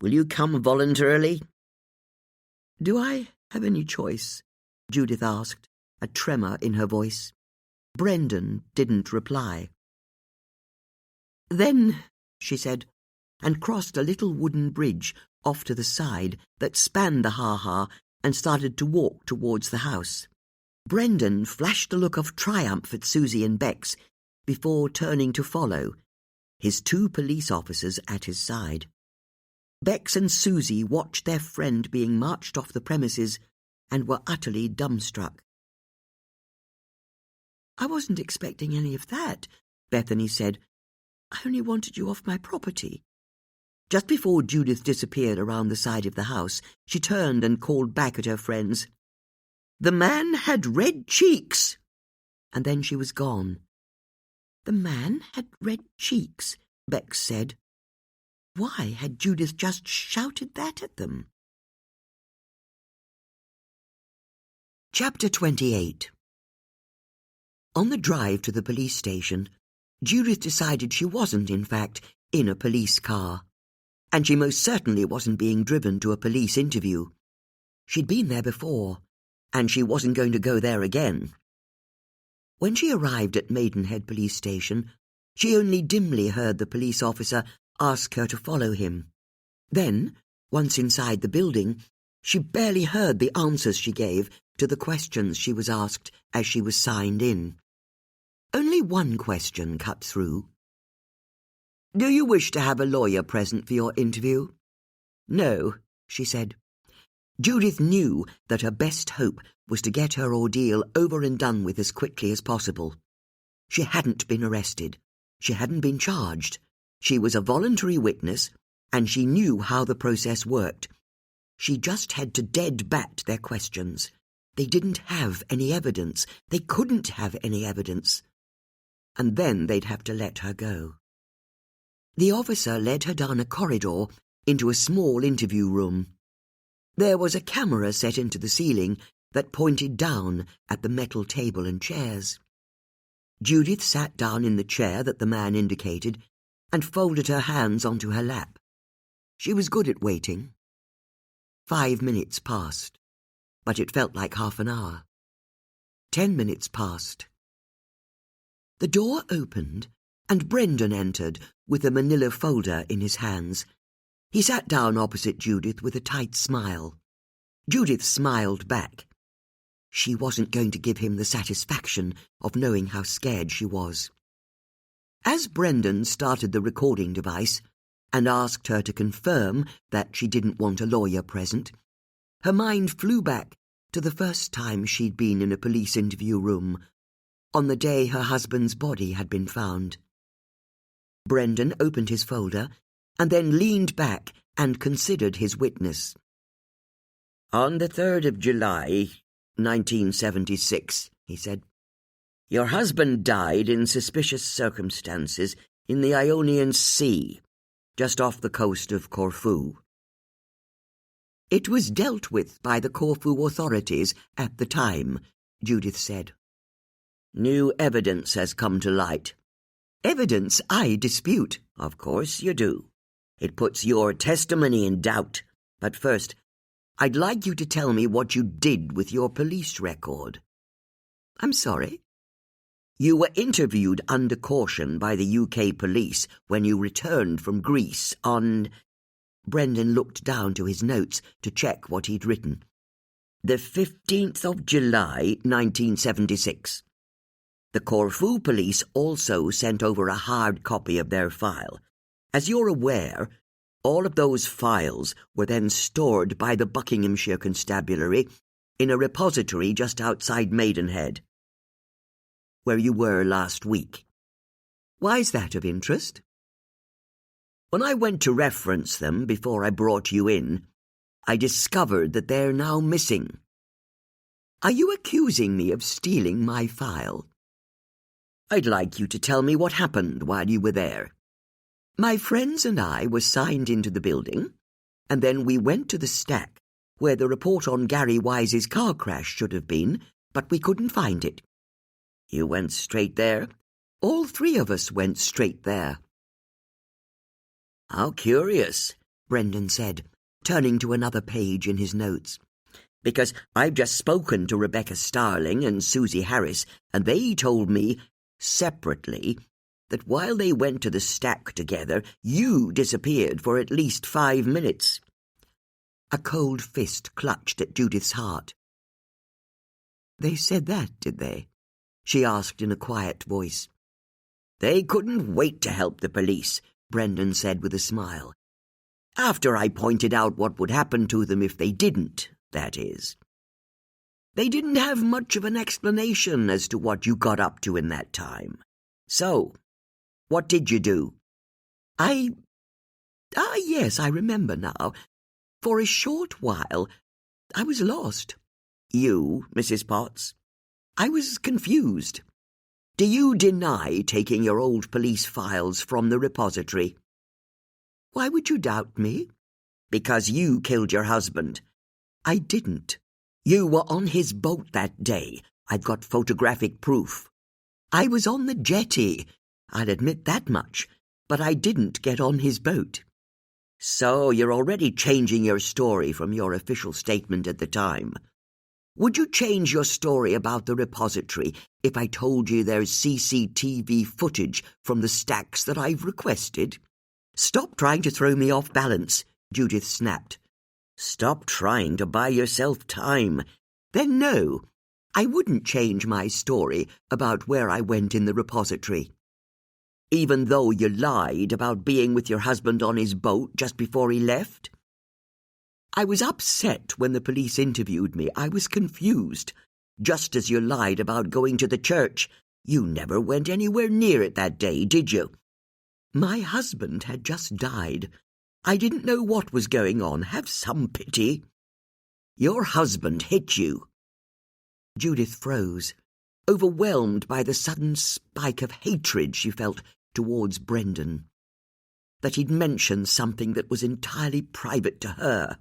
will you come voluntarily? Do I have any choice? Judith asked, a tremor in her voice. Brendan didn't reply. Then, she said, and crossed a little wooden bridge off to the side that spanned the ha-ha and started to walk towards the house. Brendan flashed a look of triumph at Susie and Bex before turning to follow, his 2 police officers at his side. Bex and Susie watched their friend being marched off the premises and were utterly dumbstruck. I wasn't expecting any of that, Bethany said. I only wanted you off my property. Just before Judith disappeared around the side of the house, she turned and called back at her friends. The man had red cheeks. And then she was gone. The man had red cheeks, Bex said. Why had Judith just shouted that at them? Chapter 28. On the drive to the police station, Judith decided she wasn't, in fact, in a police car, and she most certainly wasn't being driven to a police interview. She'd been there before, and she wasn't going to go there again. When she arrived at Maidenhead police station, she only dimly heard the police officer ask her to follow him. Then, once inside the building, she barely heard the answers she gave to the questions she was asked as she was signed in. Only one question cut through. Do you wish to have a lawyer present for your interview? No, she said. Judith knew that her best hope was to get her ordeal over and done with as quickly as possible. She hadn't been arrested. She hadn't been charged. She was a voluntary witness, and she knew how the process worked. She just had to dead bat their questions. They didn't have any evidence. They couldn't have any evidence. And then they'd have to let her go. The officer led her down a corridor into a small interview room. There was a camera set into the ceiling that pointed down at the metal table and chairs. Judith sat down in the chair that the man indicated and folded her hands onto her lap. She was good at waiting. 5 minutes passed, but it felt like half an hour. 10 minutes passed. The door opened, and Brendan entered with a manila folder in his hands. He sat down opposite Judith with a tight smile. Judith smiled back. She wasn't going to give him the satisfaction of knowing how scared she was. As Brendan started the recording device and asked her to confirm that she didn't want a lawyer present, her mind flew back to the first time she'd been in a police interview room, on the day her husband's body had been found. Brendan opened his folder and then leaned back and considered his witness. On the 3rd of July, 1976, he said, your husband died in suspicious circumstances in the Ionian Sea, just off the coast of Corfu. It was dealt with by the Corfu authorities at the time, Judith said. New evidence has come to light. Evidence I dispute. Of course you do. It puts your testimony in doubt. But first, I'd like you to tell me what you did with your police record. I'm sorry? You were interviewed under caution by the UK police when you returned from Greece on... Brendan looked down to his notes to check what he'd written. The 15th of July, 1976. The Corfu police also sent over a hard copy of their file. As you're aware, all of those files were then stored by the Buckinghamshire Constabulary in a repository just outside Maidenhead, where you were last week. Why's that of interest? When I went to reference them before I brought you in, I discovered that they're now missing. Are you accusing me of stealing my file? I'd like you to tell me what happened while you were there. My friends and I were signed into the building, and then we went to the stack where the report on Gary Wise's car crash should have been, but we couldn't find it. You went straight there? All 3 of us went straight there. How curious, Brendan said, turning to another page in his notes. Because I've just spoken to Rebecca Starling and Susie Harris, and they told me, separately, that while they went to the stack together, you disappeared for at least 5 minutes. A cold fist clutched at Judith's heart. They said that, did they? She asked in a quiet voice. They couldn't wait to help the police, Brendan said with a smile. After I pointed out what would happen to them if they didn't, that is. They didn't have much of an explanation as to what you got up to in that time. So, what did you do? Yes, I remember now. For a short while, I was lost. You, Mrs. Potts? I was confused. Do you deny taking your old police files from the repository? Why would you doubt me? Because you killed your husband. I didn't. You were on his boat that day. I've got photographic proof. I was on the jetty. I'll admit that much. But I didn't get on his boat. So you're already changing your story from your official statement at the time. Would you change your story about the repository if I told you there's CCTV footage from the stacks that I've requested? Stop trying to throw me off balance, Judith snapped. Stop trying to buy yourself time. Then no, I wouldn't change my story about where I went in the repository. Even though you lied about being with your husband on his boat just before he left? I was upset when the police interviewed me. I was confused. Just as you lied about going to the church. You never went anywhere near it that day, did you? My husband had just died. I didn't know what was going on. Have some pity. Your husband hit you. Judith froze, overwhelmed by the sudden spike of hatred she felt towards Brendan. That he'd mentioned something that was entirely private to her.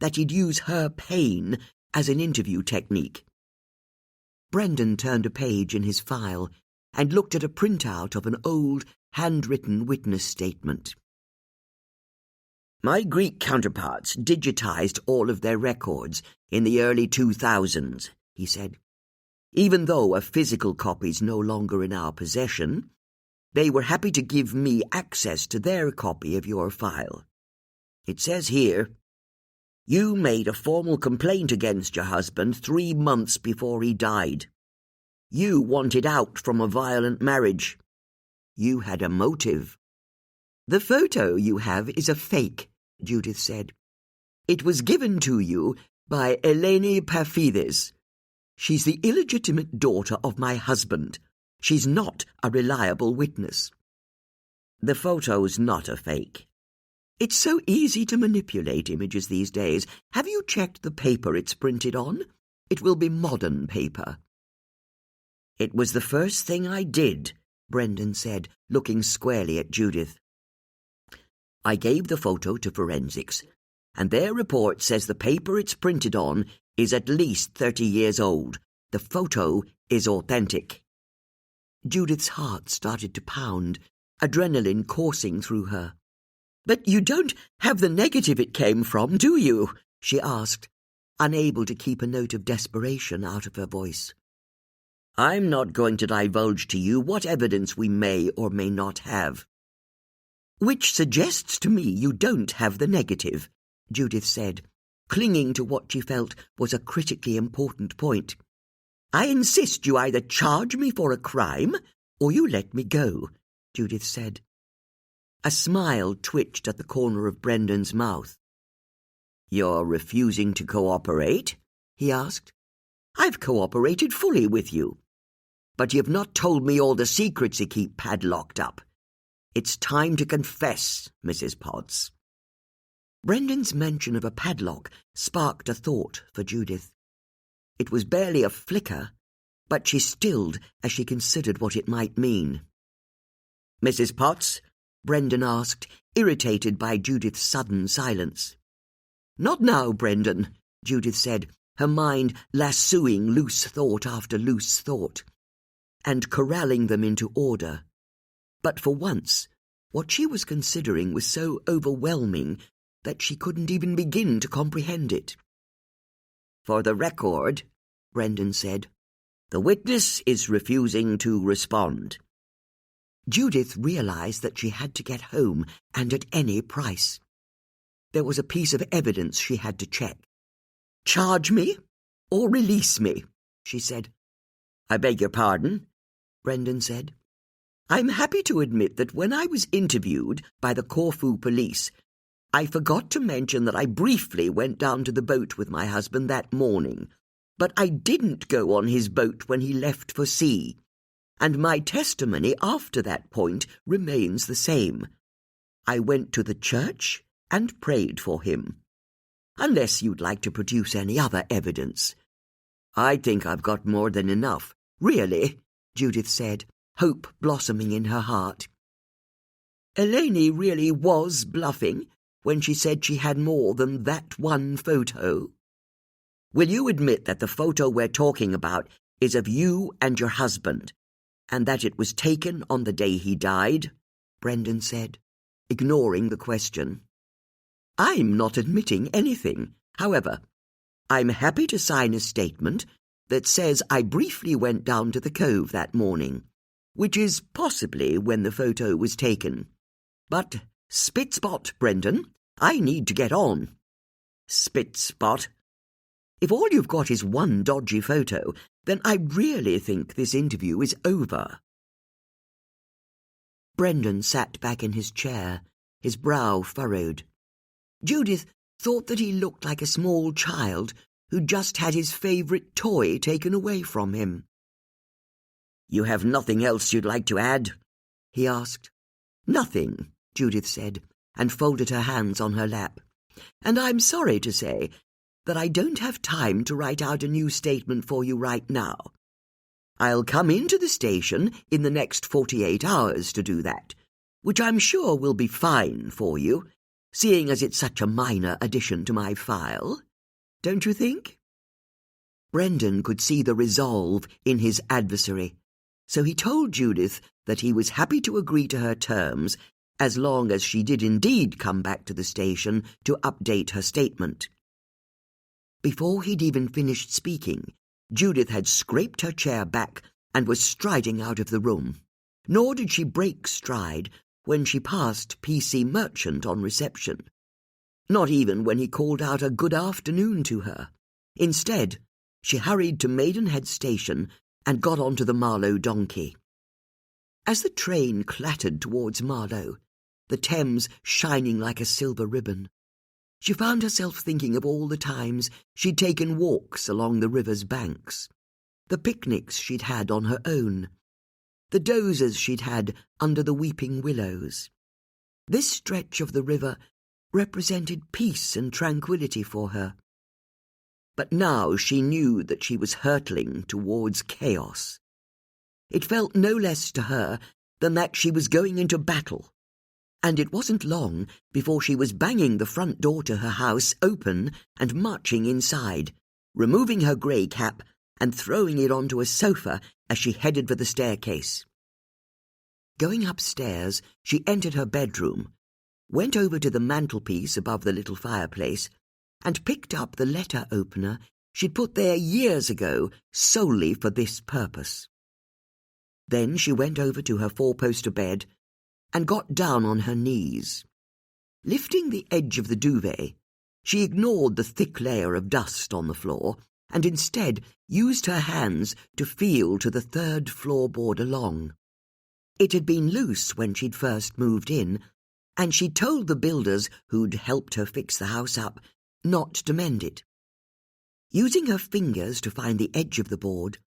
That he'd use her pain as an interview technique. Brendan turned a page in his file and looked at a printout of an old, handwritten witness statement. My Greek counterparts digitized all of their records in the early 2000s, he said. Even though a physical copy's no longer in our possession, they were happy to give me access to their copy of your file. It says here, you made a formal complaint against your husband 3 months before he died. You wanted out from a violent marriage. You had a motive. The photo you have is a fake, Judith said. It was given to you by Eleni Perfides. She's the illegitimate daughter of my husband. She's not a reliable witness. The photo's not a fake. It's so easy to manipulate images these days. Have you checked the paper it's printed on? It will be modern paper. It was the first thing I did, Brendan said, looking squarely at Judith. I gave the photo to forensics, and their report says the paper it's printed on is at least 30 years old. The photo is authentic. Judith's heart started to pound, adrenaline coursing through her. But you don't have the negative it came from, do you? She asked, unable to keep a note of desperation out of her voice. I'm not going to divulge to you what evidence we may or may not have. Which suggests to me you don't have the negative, Judith said, clinging to what she felt was a critically important point. I insist you either charge me for a crime or you let me go, Judith said. A smile twitched at the corner of Brendan's mouth. You're refusing to cooperate? He asked. I've cooperated fully with you. But you've not told me all the secrets you keep padlocked up. It's time to confess, Mrs. Potts. Brendan's mention of a padlock sparked a thought for Judith. It was barely a flicker, but she stilled as she considered what it might mean. Mrs. Potts? Brendan asked, irritated by Judith's sudden silence. Not now, Brendan, Judith said, her mind lassoing loose thought after loose thought, and corralling them into order. But for once, what she was considering was so overwhelming that she couldn't even begin to comprehend it. For the record, Brendan said, the witness is refusing to respond. Judith realized that she had to get home, and at any price. There was a piece of evidence she had to check. Charge me or release me, she said. I beg your pardon, Brendan said. I'm happy to admit that when I was interviewed by the Corfu police, I forgot to mention that I briefly went down to the boat with my husband that morning. but I didn't go on his boat when he left for sea, and my testimony after that point remains the same. I went to the church and prayed for him. Unless you'd like to produce any other evidence. I think I've got more than enough. Really, Judith said, hope blossoming in her heart. Eleni really was bluffing when she said she had more than that one photo. Will you admit that the photo we're talking about is of you and your husband, and that it was taken on the day he died? Brendan said, ignoring the question. I'm not admitting anything. However, I'm happy to sign a statement that says I briefly went down to the cove that morning, which is possibly when the photo was taken. But spit-spot, Brendan. I need to get on. Spit-spot. If all you've got is one dodgy photo, then I really think this interview is over. Brendan sat back in his chair, his brow furrowed. Judith thought that he looked like a small child who'd just had his favourite toy taken away from him. You have nothing else you'd like to add? He asked. Nothing, Judith said, and folded her hands on her lap. And I'm sorry to say that I don't have time to write out a new statement for you right now. I'll come into the station in the next 48 hours to do that, which I'm sure will be fine for you, seeing as it's such a minor addition to my file. Don't you think? Brendan could see the resolve in his adversary, so he told Judith that he was happy to agree to her terms as long as she did indeed come back to the station to update her statement. Before he'd even finished speaking, Judith had scraped her chair back and was striding out of the room. Nor did she break stride when she passed P.C. Merchant on reception. Not even when he called out a good afternoon to her. Instead, she hurried to Maidenhead Station and got onto the Marlow donkey. As the train clattered towards Marlow, the Thames shining like a silver ribbon, she found herself thinking of all the times she'd taken walks along the river's banks, the picnics she'd had on her own, the dozes she'd had under the weeping willows. This stretch of the river represented peace and tranquillity for her. But now she knew that she was hurtling towards chaos. It felt no less to her than that she was going into battle, and it wasn't long before she was banging the front door to her house open and marching inside, removing her grey cap and throwing it onto a sofa as she headed for the staircase. Going upstairs, she entered her bedroom, went over to the mantelpiece above the little fireplace, and picked up the letter opener she'd put there years ago solely for this purpose. Then she went over to her four-poster bed and got down on her knees. Lifting the edge of the duvet, she ignored the thick layer of dust on the floor and instead used her hands to feel to the third floorboard along. It had been loose when she'd first moved in, and she'd told the builders who'd helped her fix the house up not to mend it. Using her fingers to find the edge of the board,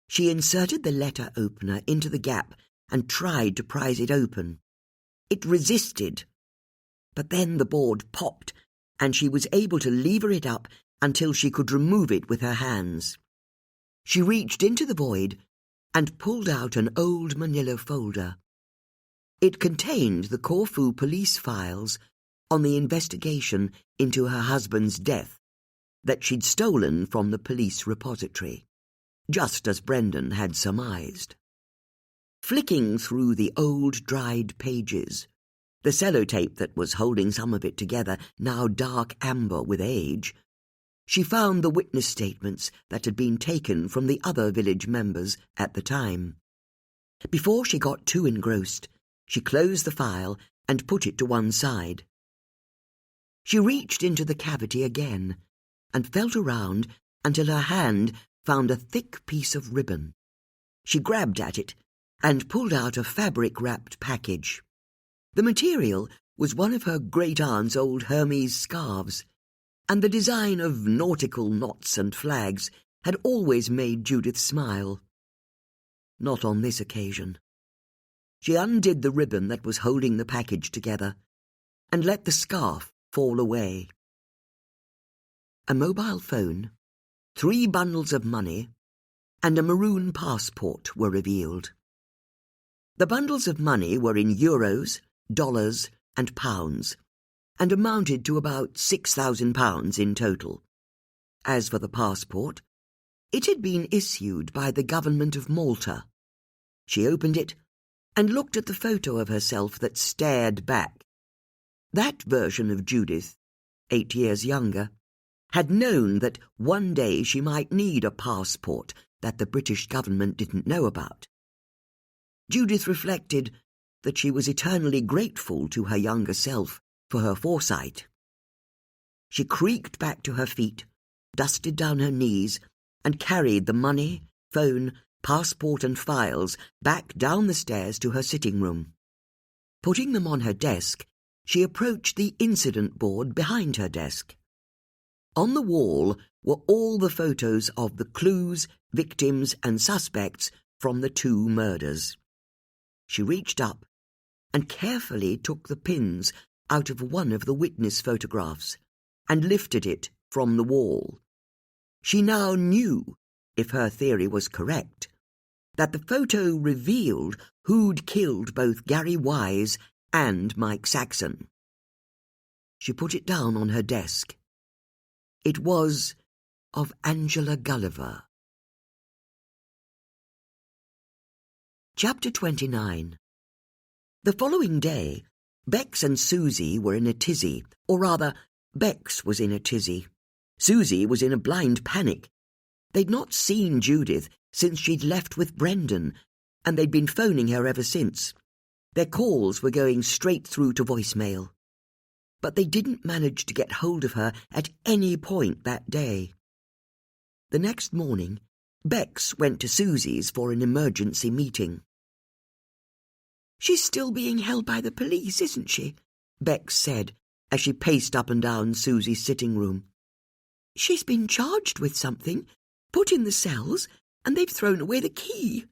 she inserted the letter opener into the gap and tried to prise it open. It resisted, but then the board popped, and she was able to lever it up until she could remove it with her hands. She reached into the void and pulled out an old manila folder. It contained the Corfu police files on the investigation into her husband's death that she'd stolen from the police repository, just as Brendan had surmised. Flicking through the old dried pages, the sellotape that was holding some of it together now dark amber with age, she found the witness statements that had been taken from the other village members at the time. Before she got too engrossed, she closed the file and put it to one side. She reached into the cavity again and felt around until her hand found a thick piece of ribbon. She grabbed at it and pulled out a fabric-wrapped package. The material was one of her great-aunt's old Hermes scarves, and the design of nautical knots and flags had always made Judith smile. Not on this occasion. She undid the ribbon that was holding the package together and let the scarf fall away. A mobile phone, 3 bundles of money, and a maroon passport were revealed. The bundles of money were in euros, dollars, and pounds, and amounted to about £6,000 in total. As for the passport, it had been issued by the government of Malta. She opened it and looked at the photo of herself that stared back. That version of Judith, 8 years younger, had known that one day she might need a passport that the British government didn't know about. Judith reflected that she was eternally grateful to her younger self for her foresight. She creaked back to her feet, dusted down her knees, and carried the money, phone, passport and files back down the stairs to her sitting room. Putting them on her desk, she approached the incident board behind her desk. On the wall were all the photos of the clues, victims and suspects from the 2 murders. She reached up and carefully took the pins out of one of the witness photographs and lifted it from the wall. She now knew, if her theory was correct, that the photo revealed who'd killed both Gary Wise and Mike Saxon. She put it down on her desk. It was of Angela Gulliver. Chapter 29. The following day, Bex and Susie were in a tizzy, or rather, Bex was in a tizzy. Susie was in a blind panic. They'd not seen Judith since she'd left with Brendan, and they'd been phoning her ever since. Their calls were going straight through to voicemail. But they didn't manage to get hold of her at any point that day. The next morning, Bex went to Susie's for an emergency meeting. "She's still being held by the police, isn't she?" Bex said as she paced up and down Susie's sitting room. "She's been charged with something, put in the cells, and they've thrown away the key."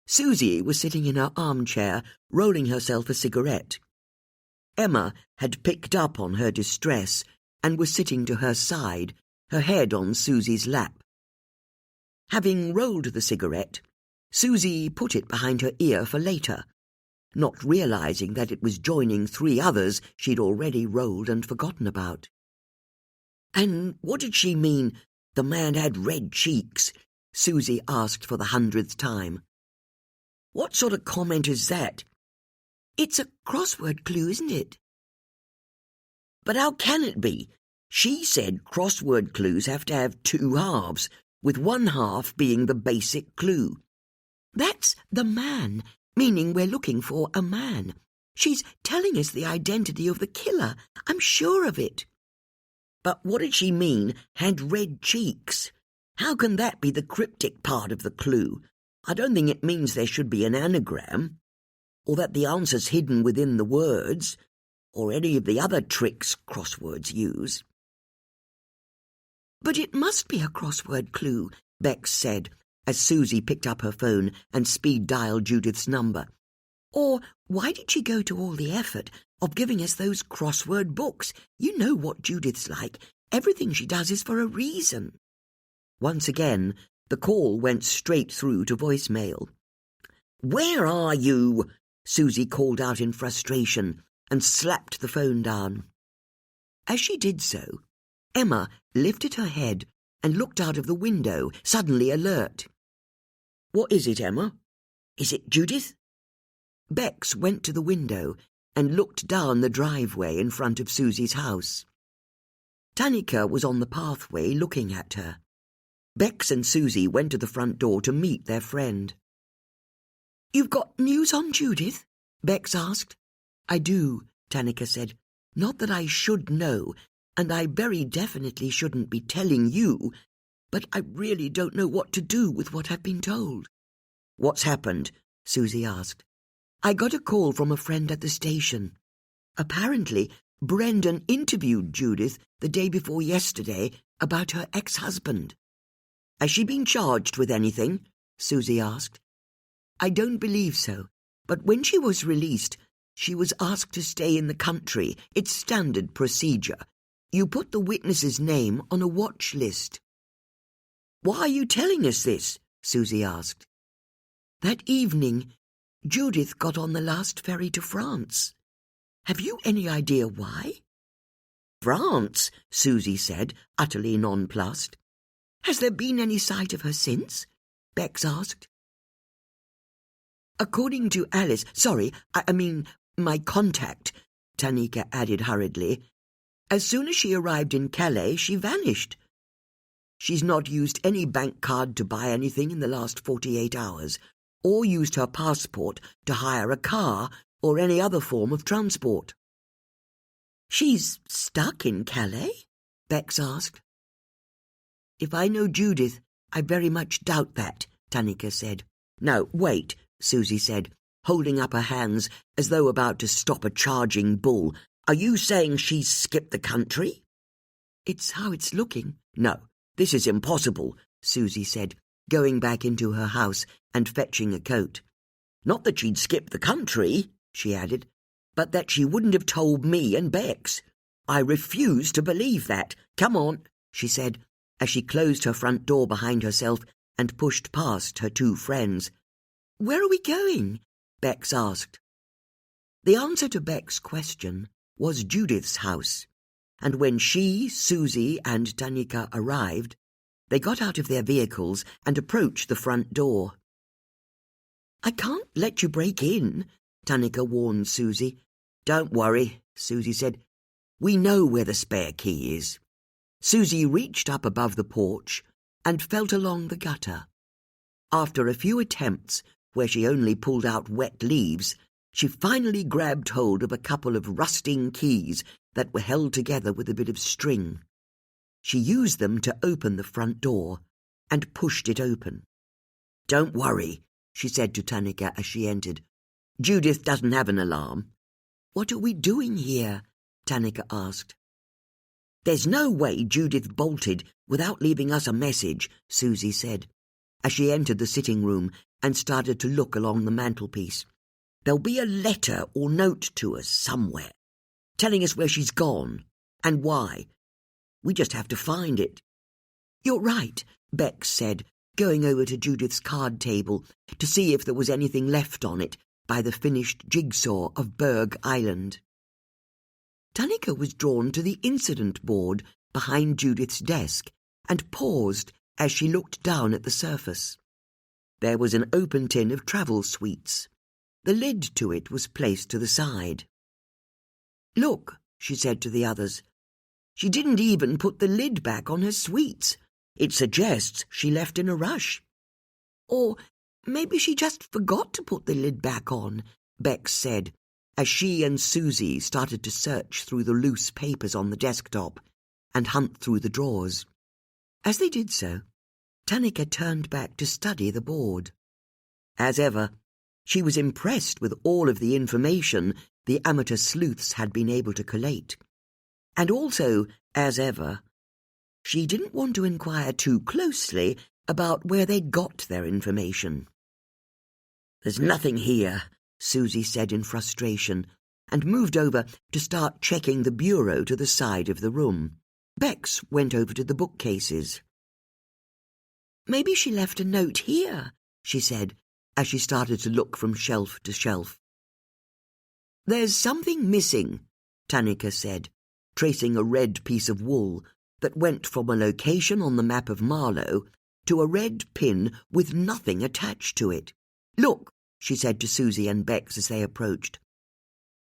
Susie was sitting in her armchair, rolling herself a cigarette. Emma had picked up on her distress and was sitting to her side, her head on Susie's lap. Having rolled the cigarette, Susie put it behind her ear for later, not realizing that it was joining 3 others she'd already rolled and forgotten about. "And what did she mean, the man had red cheeks?" Susie asked for the 100th time. "What sort of comment is that?" "It's a crossword clue, isn't it?" "But how can it be? She said crossword clues have to have 2 halves, with one half being the basic clue." "That's the man, meaning we're looking for a man. She's telling us the identity of the killer. I'm sure of it." "But what did she mean, had red cheeks? How can that be the cryptic part of the clue? I don't think it means there should be an anagram, or that the answer's hidden within the words, or any of the other tricks crosswords use." "But it must be a crossword clue," Bex said, as Susie picked up her phone and speed-dialed Judith's number. "Or why did she go to all the effort of giving us those crossword books? You know what Judith's like. Everything she does is for a reason." Once again, the call went straight through to voicemail. "Where are you?" Susie called out in frustration and slapped the phone down. As she did so, Emma lifted her head and looked out of the window, suddenly alert. "What is it, Emma? Is it Judith?" Bex went to the window and looked down the driveway in front of Susie's house. Tanika was on the pathway looking at her. Bex and Susie went to the front door to meet their friend. "You've got news on Judith?" Bex asked. "I do," Tanika said. "Not that I should know, and I very definitely shouldn't be telling you, but I really don't know what to do with what I've been told." "What's happened?" Susie asked. "I got a call from a friend at the station. Apparently, Brendan interviewed Judith the day before yesterday about her ex-husband. Has she been charged with anything? Susie asked. I don't believe so, but when she was released, she was asked to stay in the country. It's standard procedure. You put the witness's name on a watch list. Why are you telling us this? Susie asked. That evening, Judith got on the last ferry to France. Have you any idea why? France, Susie said, utterly nonplussed. Has there been any sight of her since? Bex asked. According to Alice, I mean my contact, Tanika added hurriedly, as soon as she arrived in Calais, she vanished. She's not used any bank card to buy anything in the last 48 hours, or used her passport to hire a car or any other form of transport. She's stuck in Calais? Bex asked. If I know Judith, I very much doubt that, Tanika said. No, wait, Susie said, holding up her hands as though about to stop a charging bull. Are you saying she's skipped the country? It's how it's looking. No, this is impossible, Susie said, going back into her house and fetching a coat. Not that she'd skipped the country, she added, but that she wouldn't have told me and Bex. I refuse to believe that. Come on, she said, as she closed her front door behind herself and pushed past her two friends. Where are we going? Bex asked. The answer to Bex's question was Judith's house, and when she, Susie, and Tanika arrived, they got out of their vehicles and approached the front door. I can't let you break in, Tanika warned Susie. Don't worry, Susie said. We know where the spare key is. Susie reached up above the porch and felt along the gutter. After a few attempts, where she only pulled out wet leaves, she finally grabbed hold of a couple of rusting keys that were held together with a bit of string. She used them to open the front door and pushed it open. Don't worry, she said to Tanika as she entered. Judith doesn't have an alarm. What are we doing here? Tanika asked. There's no way Judith bolted without leaving us a message, Susie said, as she entered the sitting room and started to look along the mantelpiece. There'll be a letter or note to us somewhere, telling us where she's gone and why. We just have to find it. You're right, Bex said, going over to Judith's card table to see if there was anything left on it by the finished jigsaw of Berg Island. Tanika was drawn to the incident board behind Judith's desk and paused as she looked down at the surface. There was an open tin of travel sweets. The lid to it was placed to the side. Look, she said to the others. She didn't even put the lid back on her sweets. It suggests she left in a rush. Or maybe she just forgot to put the lid back on, Bex said, as she and Susie started to search through the loose papers on the desktop and hunt through the drawers. As they did so, Tanika turned back to study the board. As ever, she was impressed with all of the information the amateur sleuths had been able to collate. And also, as ever, she didn't want to inquire too closely about where they'd got their information. There's nothing here, Susie said in frustration, and moved over to start checking the bureau to the side of the room. Bex went over to the bookcases. Maybe she left a note here, she said, as she started to look from shelf to shelf. There's something missing, Tanika said, tracing a red piece of wool that went from a location on the map of Marlow to a red pin with nothing attached to it. Look, she said to Susie and Bex as they approached.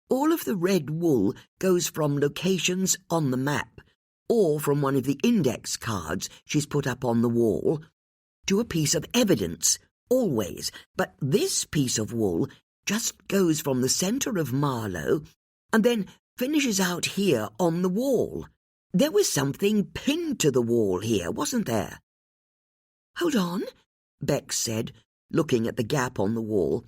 All of the red wool goes from locations on the map, or from one of the index cards she's put up on the wall, to a piece of evidence, always. But this piece of wool just goes from the centre of Marlow and then finishes out here on the wall. There was something pinned to the wall here, wasn't there? Hold on, Bex said, looking at the gap on the wall.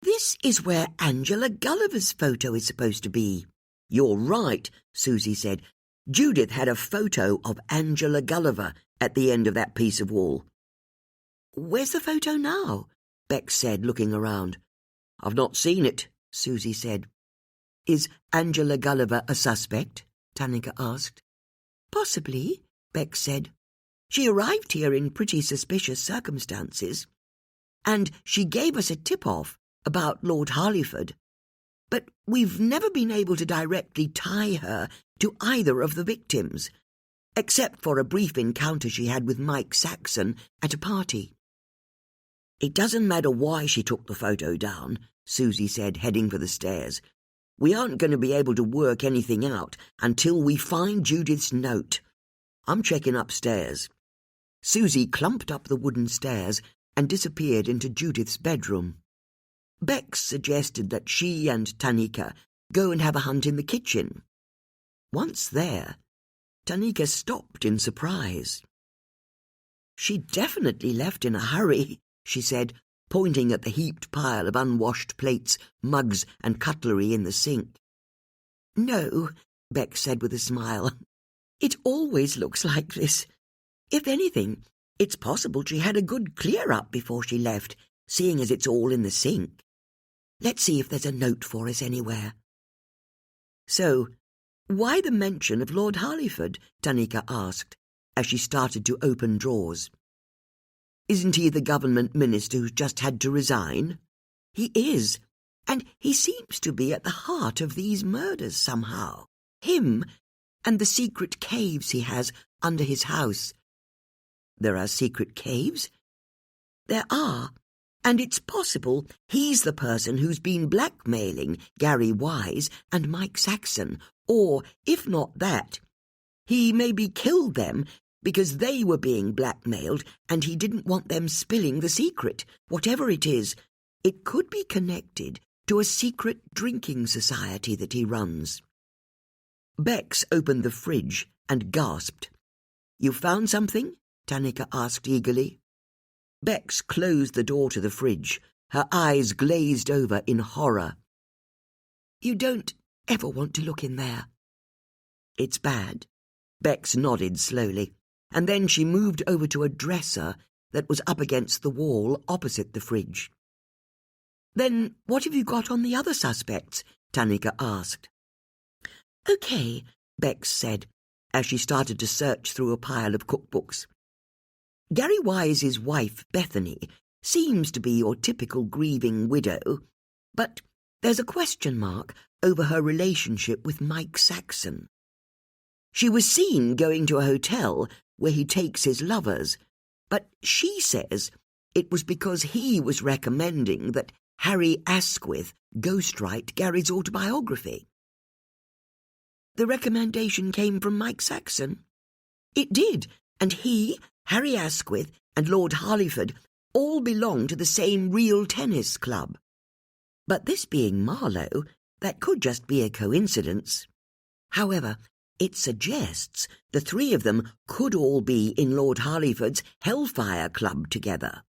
This is where Angela Gulliver's photo is supposed to be. You're right, Susie said. Judith had a photo of Angela Gulliver at the end of that piece of wall. Where's the photo now? Bex said, looking around. I've not seen it, Susie said. Is Angela Gulliver a suspect? Tanika asked. Possibly, Bex said. She arrived here in pretty suspicious circumstances, and she gave us a tip-off about Lord Harleyford. But we've never been able to directly tie her to either of the victims, except for a brief encounter she had with Mike Saxon at a party. It doesn't matter why she took the photo down, Susie said, heading for the stairs. We aren't going to be able to work anything out until we find Judith's note. I'm checking upstairs. Susie clumped up the wooden stairs and disappeared into Judith's bedroom. Bex suggested that she and Tanika go and have a hunt in the kitchen. Once there, Tanika stopped in surprise. She definitely left in a hurry, she said, pointing at the heaped pile of unwashed plates, mugs, and cutlery in the sink. No, Bex said with a smile. It always looks like this. If anything, it's possible she had a good clear-up before she left, seeing as it's all in the sink. Let's see if there's a note for us anywhere. So, why the mention of Lord Harleyford? Tanika asked, as she started to open drawers. Isn't he the government minister who's just had to resign? He is, and he seems to be at the heart of these murders somehow. Him and the secret caves he has under his house. There are secret caves? There are, and it's possible he's the person who's been blackmailing Gary Wise and Mike Saxon, or, if not that, he maybe killed them because they were being blackmailed and he didn't want them spilling the secret. Whatever it is, it could be connected to a secret drinking society that he runs. Bex opened the fridge and gasped. You found something? Tanika asked eagerly. Bex closed the door to the fridge, her eyes glazed over in horror. You don't ever want to look in there. It's bad. Bex nodded slowly, and then she moved over to a dresser that was up against the wall opposite the fridge. Then what have you got on the other suspects? Tanika asked. Okay, Bex said, as she started to search through a pile of cookbooks. Gary Wise's wife, Bethany, seems to be your typical grieving widow, but there's a question mark over her relationship with Mike Saxon. She was seen going to a hotel where he takes his lovers, but she says it was because he was recommending that Harry Asquith ghostwrite Gary's autobiography. The recommendation came from Mike Saxon. It did, and he, Harry Asquith, and Lord Harleyford all belong to the same real tennis club. But this being Marlowe, that could just be a coincidence. However, it suggests the three of them could all be in Lord Harleyford's Hellfire Club together.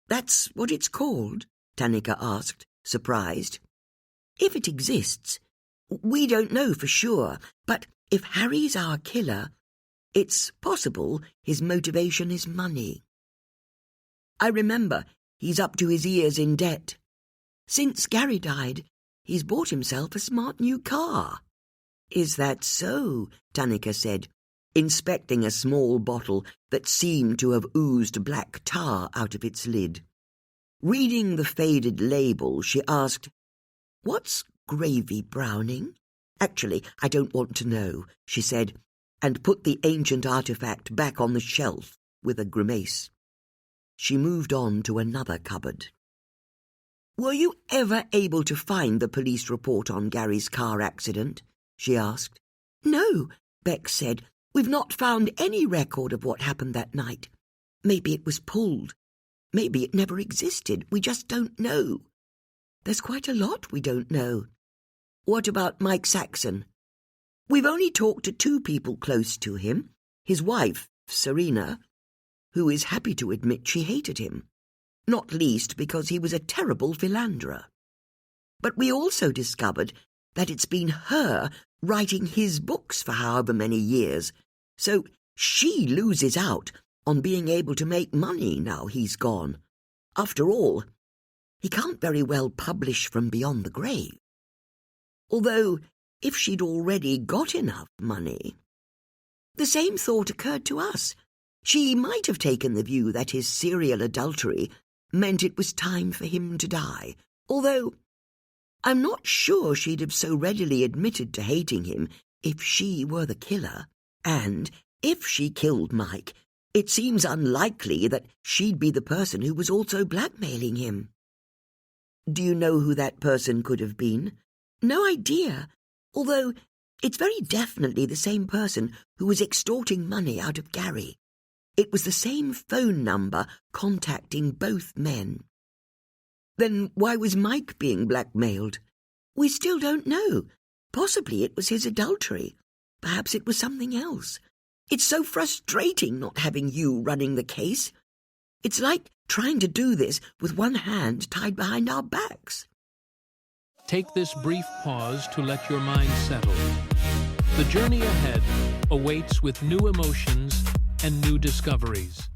That's what it's called? Tanika asked, surprised. If it exists, we don't know for sure, but if Harry's our killer, it's possible his motivation is money. I remember he's up to his ears in debt. Since Gary died, he's bought himself a smart new car. Is that so? Tanika said, inspecting a small bottle that seemed to have oozed black tar out of its lid. Reading the faded label, she asked, What's gravy browning? Actually, I don't want to know, she said, and put the ancient artifact back on the shelf with a grimace. She moved on to another cupboard. Were you ever able to find the police report on Gary's car accident? She asked. No, Bex said. We've not found any record of what happened that night. Maybe it was pulled. Maybe it never existed. We just don't know. There's quite a lot we don't know. What about Mike Saxon? We've only talked to two people close to him, his wife, Serena, who is happy to admit she hated him, not least because he was a terrible philanderer. But we also discovered that it's been her writing his books for however many years, so she loses out on being able to make money now he's gone. After all, he can't very well publish from beyond the grave. Although, if she'd already got enough money... The same thought occurred to us. She might have taken the view that his serial adultery meant it was time for him to die, although I'm not sure she'd have so readily admitted to hating him if she were the killer. And if she killed Mike, it seems unlikely that she'd be the person who was also blackmailing him. Do you know who that person could have been? No idea, although it's very definitely the same person who was extorting money out of Gary. It was the same phone number contacting both men. Then why was Mike being blackmailed? We still don't know. Possibly it was his adultery. Perhaps it was something else. It's so frustrating not having you running the case. It's like trying to do this with one hand tied behind our backs. Take this brief pause to let your mind settle. The journey ahead awaits with new emotions and new discoveries.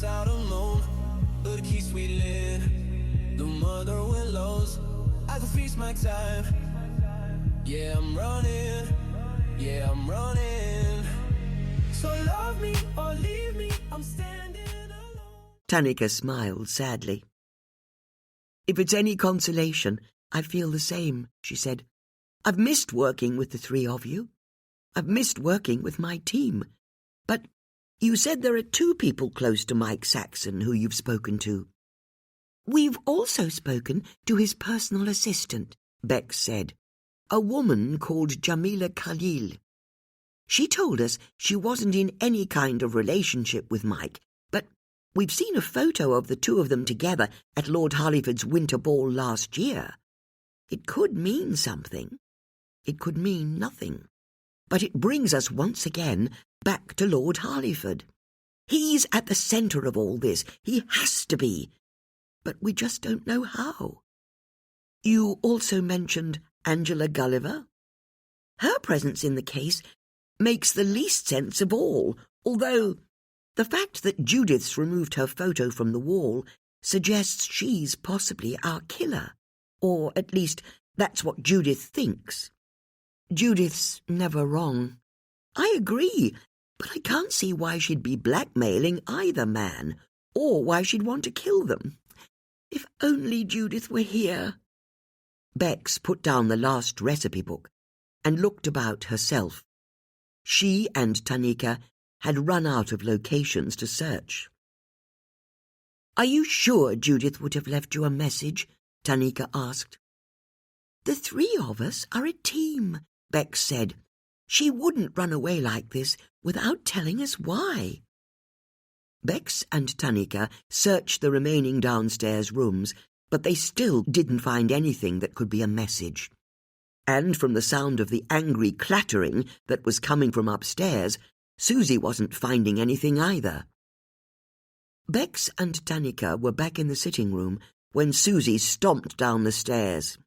Out alone, the keys we lit, the mother willows. I can feast my time. Yeah, I'm running. So love me or leave me, I'm standing alone. Tanika smiled sadly. If it's any consolation, I feel the same, she said. I've missed working with the three of you. I've missed working with my team. But you said there are 2 people close to Mike Saxon who you've spoken to. We've also spoken to his personal assistant, Bex said, a woman called Jamila Khalil. She told us she wasn't in any kind of relationship with Mike, but we've seen a photo of the 2 of them together at Lord Harleyford's winter ball last year. It could mean something. It could mean nothing. But it brings us once again back to Lord Harleyford. He's at the centre of all this. He has to be. But we just don't know how. You also mentioned Angela Gulliver. Her presence in the case makes the least sense of all, although the fact that Judith's removed her photo from the wall suggests she's possibly our killer. Or at least that's what Judith thinks. Judith's never wrong. I agree, but I can't see why she'd be blackmailing either man, or why she'd want to kill them. If only Judith were here. Bex put down the last recipe book and looked about herself. She and Tanika had run out of locations to search. Are you sure Judith would have left you a message? Tanika asked. The 3 of us are a team, Bex said. She wouldn't run away like this without telling us why. Bex and Tanika searched the remaining downstairs rooms, but they still didn't find anything that could be a message. And from the sound of the angry clattering that was coming from upstairs, Susie wasn't finding anything either. Bex and Tanika were back in the sitting room when Susie stomped down the stairs.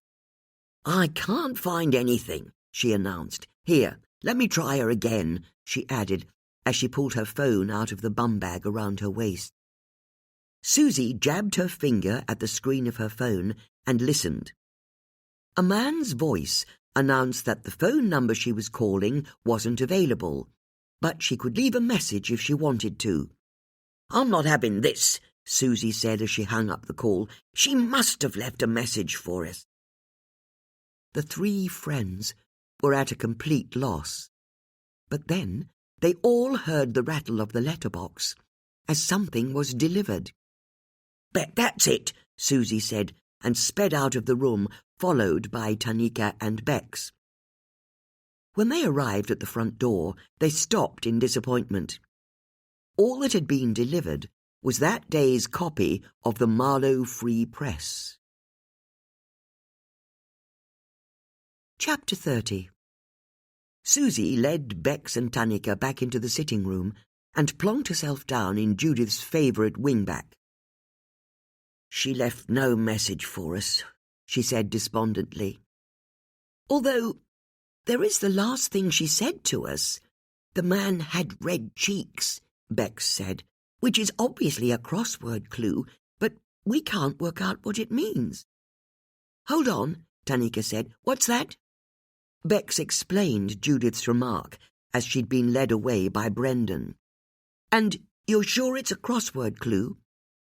I can't find anything, she announced. Here, let me try her again, she added, as she pulled her phone out of the bum bag around her waist. Susie jabbed her finger at the screen of her phone and listened. A man's voice announced that the phone number she was calling wasn't available, but she could leave a message if she wanted to. I'm not having this, Susie said as she hung up the call. She must have left a message for us. The 3 friends were at a complete loss. But then they all heard the rattle of the letterbox as something was delivered. Bet that's it, Susie said, and sped out of the room, followed by Tanika and Bex. When they arrived at the front door, they stopped in disappointment. All that had been delivered was that day's copy of the Marlow Free Press. Chapter 30. Susie led Bex and Tanika back into the sitting room and plonked herself down in Judith's favourite wingback. "She left no message for us," she said despondently. "Although there is the last thing she said to us. The man had red cheeks," Bex said, "which is obviously a crossword clue, but we can't work out what it means." "Hold on," Tanika said. "What's that?" Bex explained Judith's remark as she'd been led away by Brendan. "And you're sure it's a crossword clue?"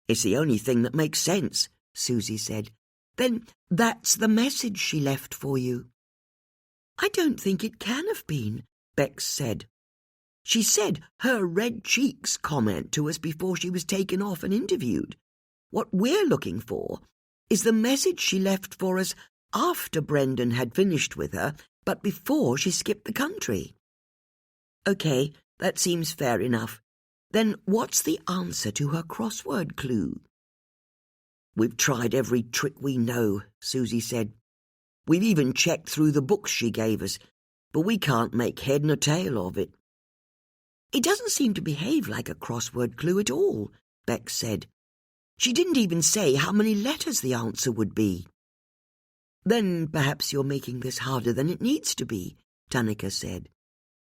"It's the only thing that makes sense," Susie said. "Then that's the message she left for you." "I don't think it can have been," Bex said. "She said her red cheeks comment to us before she was taken off and interviewed. What we're looking for is the message she left for us after Brendan had finished with her, but before she skipped the country." "OK, that seems fair enough. Then what's the answer to her crossword clue?" "We've tried every trick we know," Susie said. "We've even checked through the books she gave us, but we can't make head nor tail of it." "It doesn't seem to behave like a crossword clue at all," Bex said. "She didn't even say how many letters the answer would be." "Then perhaps you're making this harder than it needs to be," Tanika said.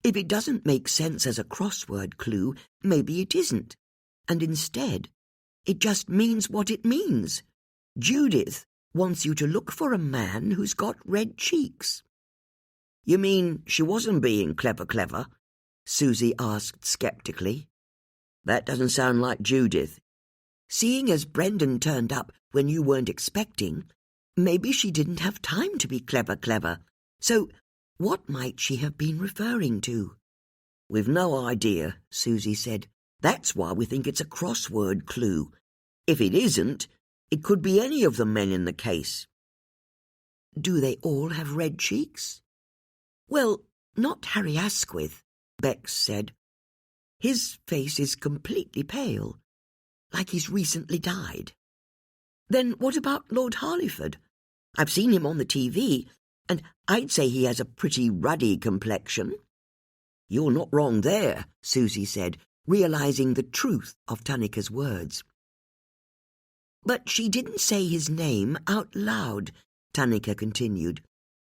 "If it doesn't make sense as a crossword clue, maybe it isn't. And instead, it just means what it means. Judith wants you to look for a man who's got red cheeks." "You mean she wasn't being clever?" Susie asked sceptically. "That doesn't sound like Judith. Seeing as Brendan turned up when you weren't expecting, maybe she didn't have time to be clever. So what might she have been referring to?" "We've no idea," Susie said. "That's why we think it's a crossword clue. If it isn't, it could be any of the men in the case." "Do they all have red cheeks?" "Well, not Harry Asquith," Bex said. "His face is completely pale, like he's recently died." "Then what about Lord Harleyford? I've seen him on the TV, and I'd say he has a pretty ruddy complexion." "You're not wrong there," Susie said, realising the truth of Tanika's words. "But she didn't say his name out loud," Tanika continued.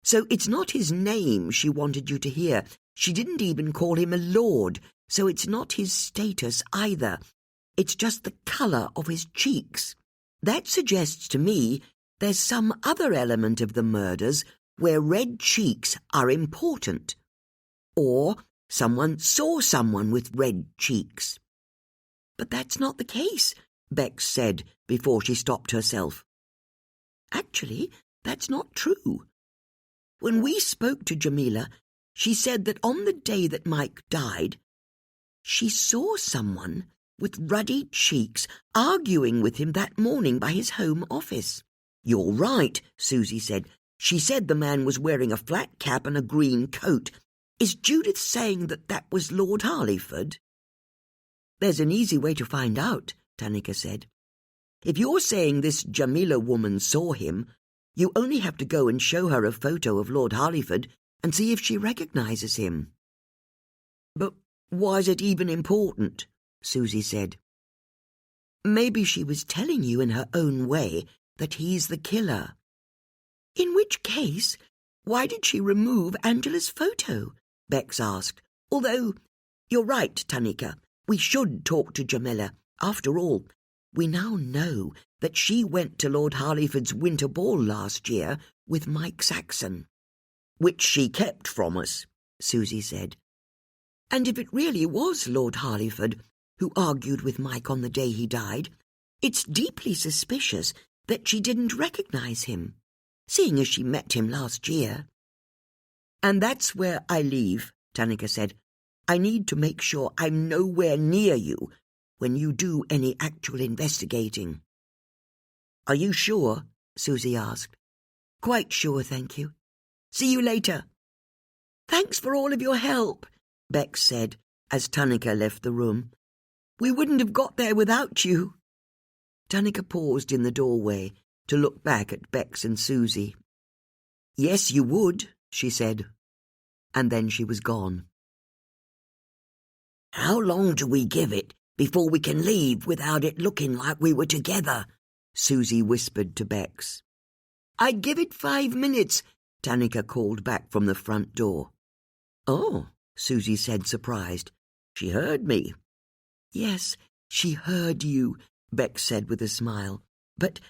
"So it's not his name she wanted you to hear. She didn't even call him a lord, so it's not his status either. It's just the colour of his cheeks. That suggests to me there's some other element of the murders where red cheeks are important. Or someone saw someone with red cheeks." "But that's not the case," Bex said before she stopped herself. "Actually, that's not true. When we spoke to Jamila, she said that on the day that Mike died, she saw someone with ruddy cheeks arguing with him that morning by his home office." "You're right," Susie said. "She said the man was wearing a flat cap and a green coat. Is Judith saying that was Lord Harleyford?" "There's an easy way to find out," Tanika said. "If you're saying this Jamila woman saw him, you only have to go and show her a photo of Lord Harleyford and see if she recognises him." "But why is it even important?" Susie said. "Maybe she was telling you in her own way that he's the killer." "In which case, why did she remove Angela's photo?" Bex asked. "Although, you're right, Tanika, we should talk to Jamila. After all, we now know that she went to Lord Harleyford's winter ball last year with Mike Saxon." "Which she kept from us," Susie said. "And if it really was Lord Harleyford who argued with Mike on the day he died, it's deeply suspicious that she didn't recognise him, seeing as she met him last year." "And that's where I leave," Tanika said. "I need to make sure I'm nowhere near you when you do any actual investigating." "Are you sure?" Susie asked. "Quite sure, thank you. See you later." "Thanks for all of your help," Bex said as Tunica left the room. "We wouldn't have got there without you." Tunica paused in the doorway to look back at Bex and Susie. "Yes, you would," she said, and then she was gone. "How long do we give it before we can leave without it looking like we were together?" Susie whispered to Bex. "I'd give it 5 minutes," Tunica called back from the front door. "Oh," Susie said, surprised. "She heard me." "Yes, she heard you," Bex said with a smile. "But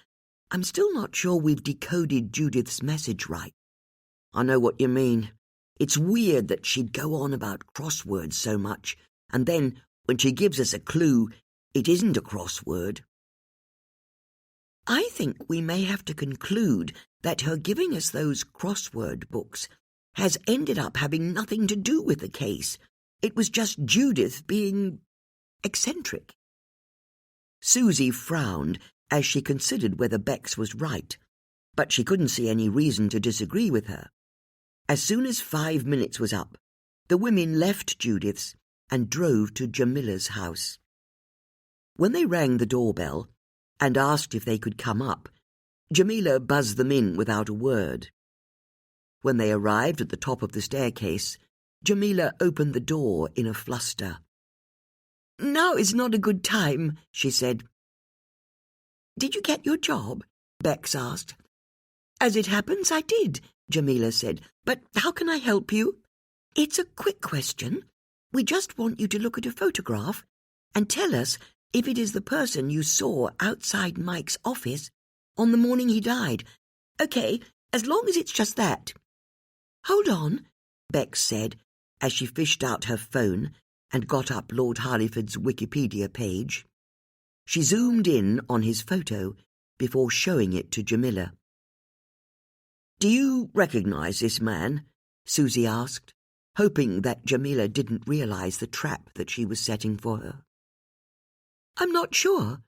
I'm still not sure we've decoded Judith's message right." "I know what you mean. It's weird that she'd go on about crosswords so much, and then, when she gives us a clue, it isn't a crossword." "I think we may have to conclude that her giving us those crossword books has ended up having nothing to do with the case. It was just Judith being eccentric." Susie frowned as she considered whether Bex was right, but she couldn't see any reason to disagree with her. As soon as 5 minutes was up, the women left Judith's and drove to Jamila's house. When they rang the doorbell and asked if they could come up, Jamila buzzed them in without a word. When they arrived at the top of the staircase, Jamila opened the door in a fluster. "Now is not a good time," she said. "Did you get your job?" Bex asked. "As it happens, I did," Jamila said. "But how can I help you?" "It's a quick question. We just want you to look at a photograph and tell us if it is the person you saw outside Mike's office on the morning he died. Okay, as long as it's just that." "Hold on," Bex said, as she fished out her phone and got up Lord Harleyford's Wikipedia page. She zoomed in on his photo before showing it to Jamila. "Do you recognise this man?" Susie asked, hoping that Jamila didn't realise the trap that she was setting for her. "I'm not sure.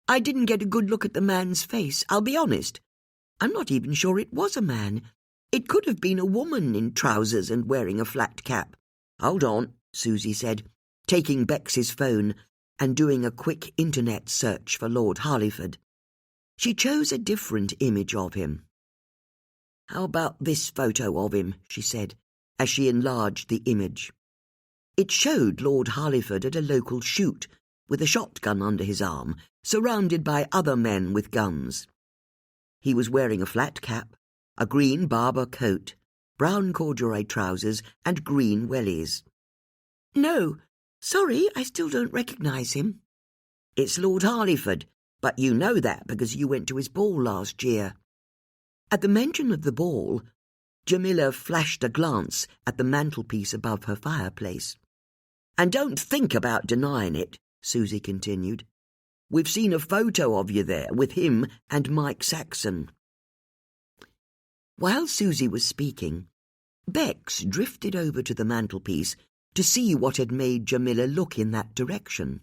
I didn't get a good look at the man's face, I'll be honest. I'm not even sure it was a man. It could have been a woman in trousers and wearing a flat cap." "Hold on," Susie said, taking Bex's phone and doing a quick internet search for Lord Harleyford. She chose a different image of him. "How about this photo of him?" she said, as she enlarged the image. It showed Lord Harleyford at a local shoot, with a shotgun under his arm, surrounded by other men with guns. He was wearing a flat cap, a green Barber coat, brown corduroy trousers, and green wellies. "No, sorry, I still don't recognise him." "It's Lord Harleyford, but you know that because you went to his ball last year." At the mention of the ball, Jamila flashed a glance at the mantelpiece above her fireplace. "And don't think about denying it," Susie continued. "We've seen a photo of you there with him and Mike Saxon." While Susie was speaking, Bex drifted over to the mantelpiece to see what had made Jamila look in that direction,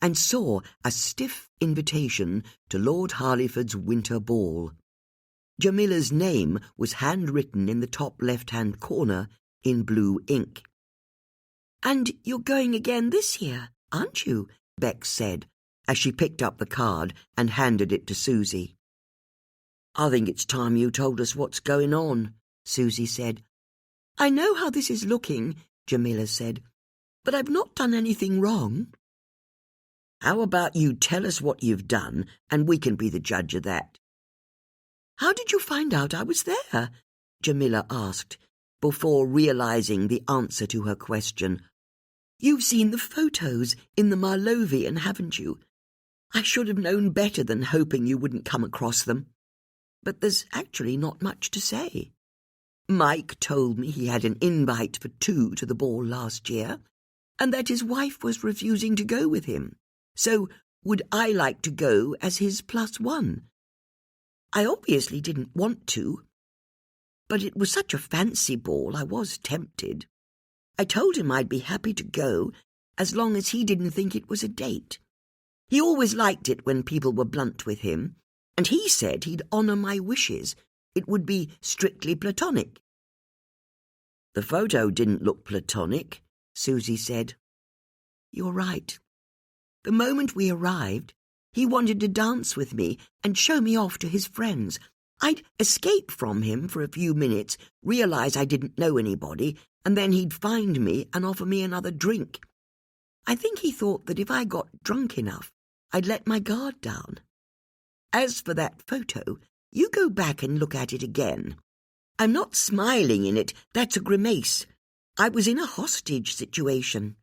and saw a stiff invitation to Lord Harleyford's winter ball. Jamila's name was handwritten in the top left-hand corner in blue ink. "And you're going again this year, aren't you?" Bex said, as she picked up the card and handed it to Susie. "I think it's time you told us what's going on," Susie said. "I know how this is looking," Jamila said, "but I've not done anything wrong." "How about you tell us what you've done, and we can be the judge of that?" "How did you find out I was there?" Jamila asked, before realising the answer to her question. "You've seen the photos in the Marlovian, haven't you? I should have known better than hoping you wouldn't come across them. But there's actually not much to say. Mike told me he had an invite for 2 to the ball last year, and that his wife was refusing to go with him. So would I like to go as his +1? I obviously didn't want to, but it was such a fancy ball I was tempted. I told him I'd be happy to go as long as he didn't think it was a date. He always liked it when people were blunt with him, and he said he'd honour my wishes. It would be strictly platonic." "The photo didn't look platonic," Susie said. "You're right. The moment we arrived, he wanted to dance with me and show me off to his friends. I'd escape from him for a few minutes, realise I didn't know anybody, and then he'd find me and offer me another drink. I think he thought that if I got drunk enough, I'd let my guard down. As for that photo, you go back and look at it again. I'm not smiling in it, that's a grimace. I was in a hostage situation."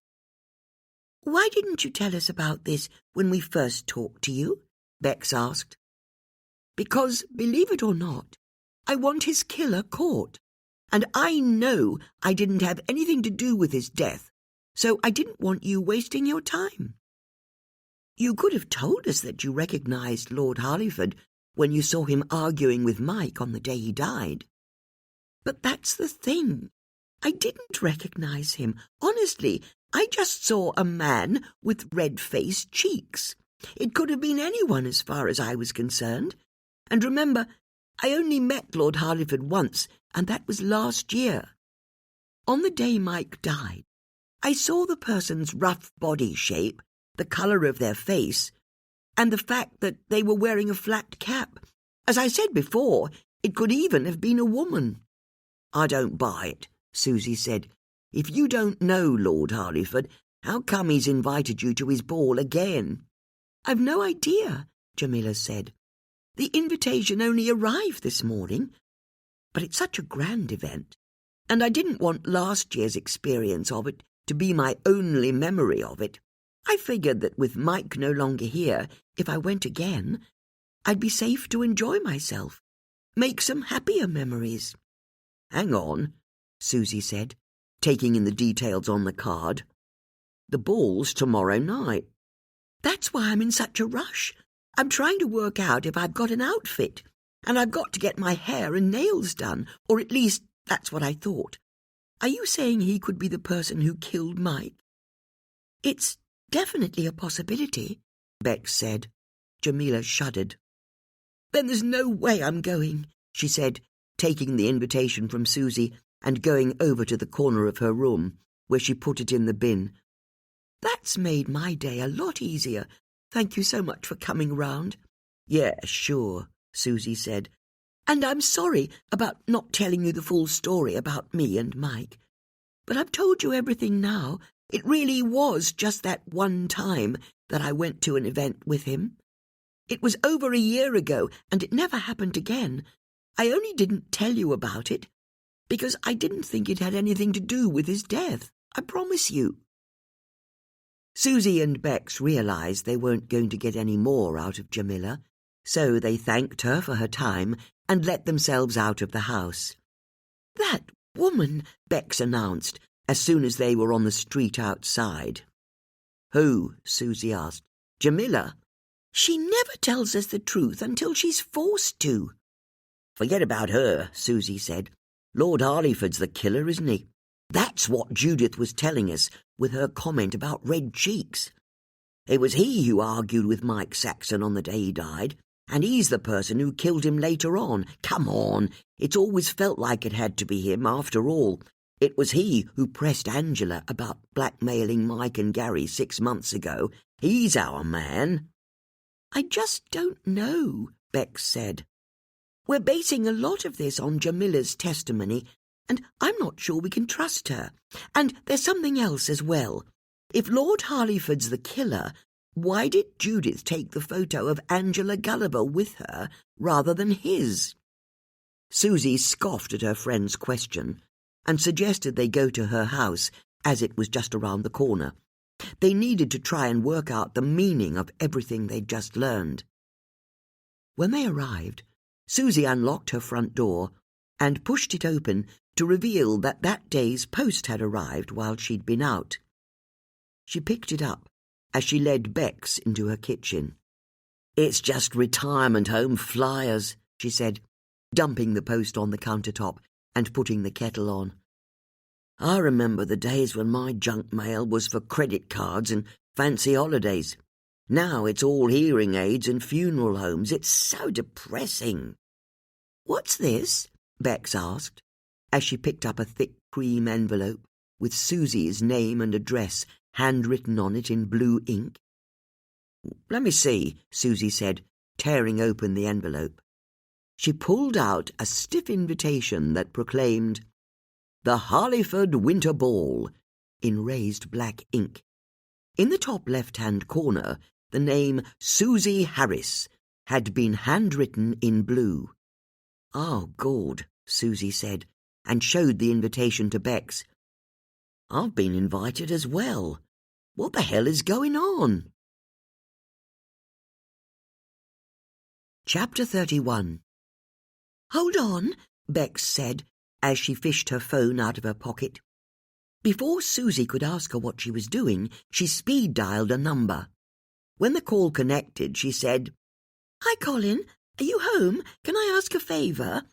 "Why didn't you tell us about this when we first talked to you?" Bex asked. "Because, believe it or not, I want his killer caught, and I know I didn't have anything to do with his death, so I didn't want you wasting your time. You could have told us that you recognised Lord Harleyford when you saw him arguing with Mike on the day he died. But that's the thing. I didn't recognise him. Honestly, I just saw a man with red-faced cheeks. It could have been anyone as far as I was concerned. And remember, I only met Lord Harleyford once, and that was last year. On the day Mike died, I saw the person's rough body shape, the colour of their face, and the fact that they were wearing a flat cap. As I said before, it could even have been a woman." "I don't buy it," Susie said. "If you don't know Lord Harleyford, how come he's invited you to his ball again?" "I've no idea," Jamila said. "The invitation only arrived this morning. But it's such a grand event, and I didn't want last year's experience of it to be my only memory of it. I figured that with Mike no longer here, if I went again, I'd be safe to enjoy myself, make some happier memories." "Hang on," Susie said, taking in the details on the card. "The ball's tomorrow night." "That's why I'm in such a rush. I'm trying to work out if I've got an outfit, and I've got to get my hair and nails done, or at least that's what I thought. Are you saying he could be the person who killed Mike?" "It's definitely a possibility," Bex said. Jamila shuddered. "Then there's no way I'm going," she said, taking the invitation from Susie and going over to the corner of her room, where she put it in the bin. "That's made my day a lot easier. Thank you so much for coming round." "Yeah, sure," Susie said. "And I'm sorry about not telling you the full story about me and Mike. But I've told you everything now. It really was just that one time that I went to an event with him. It was over a year ago, and it never happened again. I only didn't tell you about it because I didn't think it had anything to do with his death. I promise you." Susie and Bex realised they weren't going to get any more out of Jamila, so they thanked her for her time and let themselves out of the house. "That woman," Bex announced, as soon as they were on the street outside. "Who?" Susie asked. "Jamila?" "She never tells us the truth until she's forced to." "Forget about her," Susie said. "Lord Harleyford's the killer, isn't he? That's what Judith was telling us with her comment about red cheeks. It was he who argued with Mike Saxon on the day he died, and he's the person who killed him later on. Come on, it's always felt like it had to be him after all. It was he who pressed Angela about blackmailing Mike and Gary 6 months ago. He's our man." "I just don't know," Bex said. "We're basing a lot of this on Jamila's testimony, and I'm not sure we can trust her. And there's something else as well. If Lord Harleyford's the killer, why did Judith take the photo of Angela Gulliver with her rather than his?" Susie scoffed at her friend's question and suggested they go to her house, as it was just around the corner. They needed to try and work out the meaning of everything they'd just learned. When they arrived, Susie unlocked her front door and pushed it open to reveal that that day's post had arrived while she'd been out. She picked it up as she led Bex into her kitchen. "It's just retirement home flyers," she said, dumping the post on the countertop and putting the kettle on. "I remember the days when my junk mail was for credit cards and fancy holidays. Now it's all hearing aids and funeral homes. It's so depressing." "What's this?" Bex asked, as she picked up a thick cream envelope with Susie's name and address handwritten on it in blue ink. "Let me see," Susie said, tearing open the envelope. She pulled out a stiff invitation that proclaimed, "The Harleyford Winter Ball," in raised black ink. In the top left-hand corner, the name Susie Harris had been handwritten in blue. "Oh, good," Susie said, and showed the invitation to Bex. "I've been invited as well. What the hell is going on?" Chapter 31. "Hold on," Bex said, as she fished her phone out of her pocket. Before Susie could ask her what she was doing, she speed-dialed a number. When the call connected, she said, "Hi, Colin. Are you home? Can I ask a favour?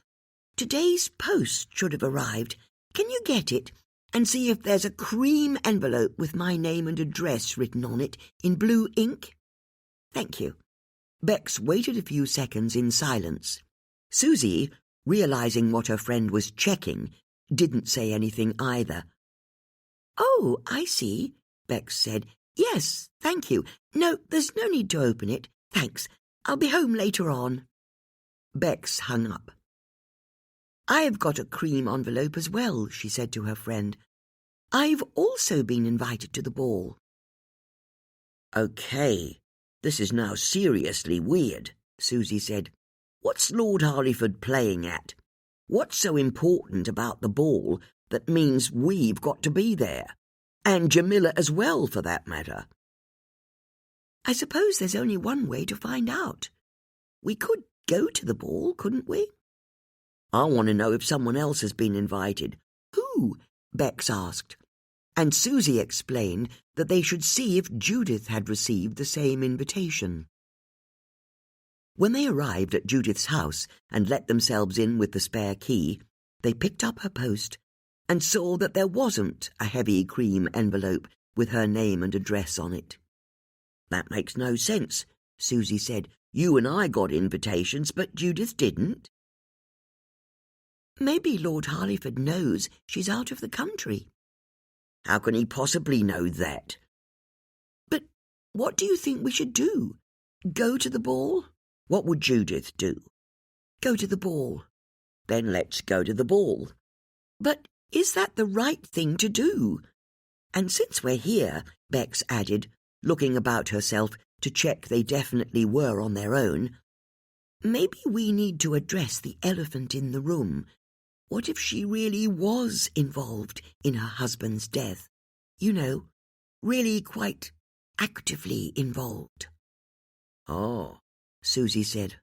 Today's post should have arrived. Can you get it and see if there's a cream envelope with my name and address written on it in blue ink? Thank you." Bex waited a few seconds in silence. Susie, realising what her friend was checking, didn't say anything either. "Oh, I see," Bex said. "Yes, thank you. No, there's no need to open it. Thanks. I'll be home later on." Bex hung up. "I've got a cream envelope as well," she said to her friend. "I've also been invited to the ball." "OK, this is now seriously weird," Susie said. "What's Lord Harleyford playing at? What's so important about the ball that means we've got to be there? And Jamila as well, for that matter." "I suppose there's only one way to find out. We could go to the ball, couldn't we?" "I want to know if someone else has been invited." "Who?" Bex asked, and Susie explained that they should see if Judith had received the same invitation. When they arrived at Judith's house and let themselves in with the spare key, they picked up her post and saw that there wasn't a heavy cream envelope with her name and address on it. "That makes no sense," Susie said. "You and I got invitations, but Judith didn't." "Maybe Lord Harleyford knows she's out of the country." "How can he possibly know that?" "But what do you think we should do? Go to the ball?" "What would Judith do?" "Go to the ball." "Then let's go to the ball." "But is that the right thing to do? And since we're here," Bex added, looking about herself to check they definitely were on their own, "maybe we need to address the elephant in the room. What if she really was involved in her husband's death? You know, really quite actively involved." "Oh," Susie said,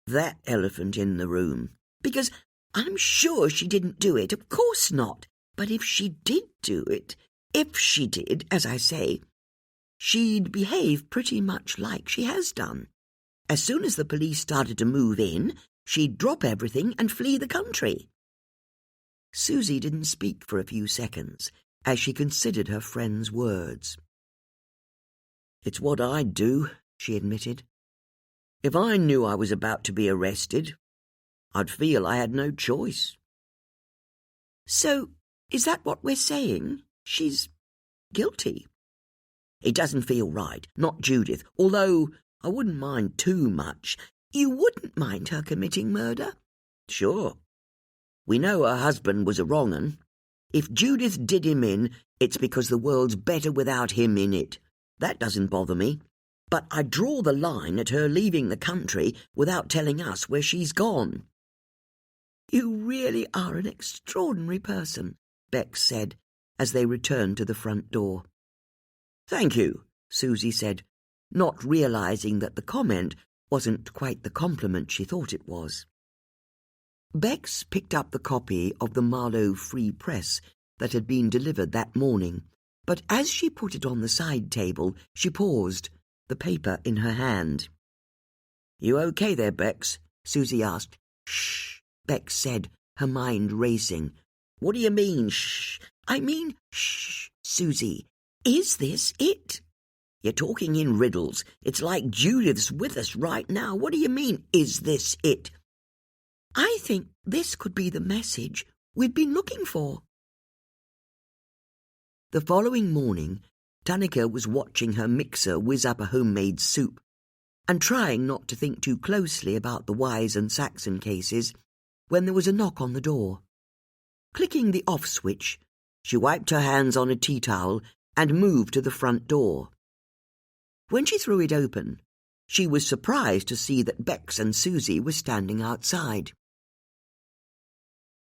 "that elephant in the room. Because I'm sure she didn't do it, of course not. But if she did do it, if she did, as I say, she'd behave pretty much like she has done. As soon as the police started to move in, she'd drop everything and flee the country." Susie didn't speak for a few seconds as she considered her friend's words. "It's what I'd do," she admitted. "If I knew I was about to be arrested, I'd feel I had no choice." "So, is that what we're saying? She's guilty?" "It doesn't feel right, not Judith, although I wouldn't mind too much." "You wouldn't mind her committing murder?" "Sure. We know her husband was a wrong 'un. If Judith did him in, it's because the world's better without him in it. That doesn't bother me. But I draw the line at her leaving the country without telling us where she's gone." "You really are an extraordinary person," Bex said, as they returned to the front door. "Thank you," Susie said, not realising that the comment wasn't quite the compliment she thought it was. Bex picked up the copy of the Marlowe Free Press that had been delivered that morning, but as she put it on the side table, she paused, the paper in her hand. "You okay there, Bex?" Susie asked. "Shh," Bex said, her mind racing. "What do you mean, shh?" "I mean, shh, Susie. Is this it? You're talking in riddles. It's like Judith's with us right now. What do you mean, is this it? I think this could be the message we've been looking for. The following morning, Tanika was watching her mixer whiz up a homemade soup and trying not to think too closely about the Wise and Saxon cases when there was a knock on the door. Clicking the off switch, she wiped her hands on a tea towel and moved to the front door. When she threw it open, she was surprised to see that Bex and Susie were standing outside.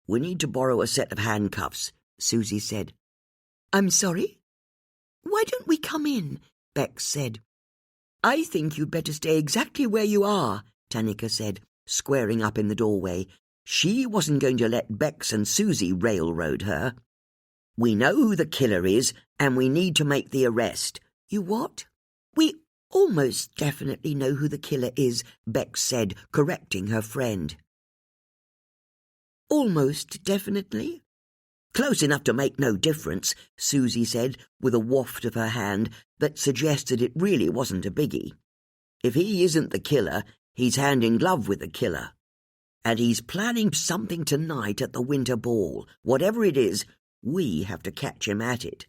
"We need to borrow a set of handcuffs," Susie said. "I'm sorry?" "Why don't we come in?" Bex said. "I think you'd better stay exactly where you are," Tanika said, squaring up in the doorway. She wasn't going to let Bex and Susie railroad her. "We know who the killer is, and we need to make the arrest." "You what?" "We almost definitely know who the killer is," Bex said, correcting her friend. "Almost definitely?" "Close enough to make no difference," Susie said, with a waft of her hand that suggested it really wasn't a biggie. "If he isn't the killer, he's hand in glove with the killer. And he's planning something tonight at the winter ball. Whatever it is, we have to catch him at it."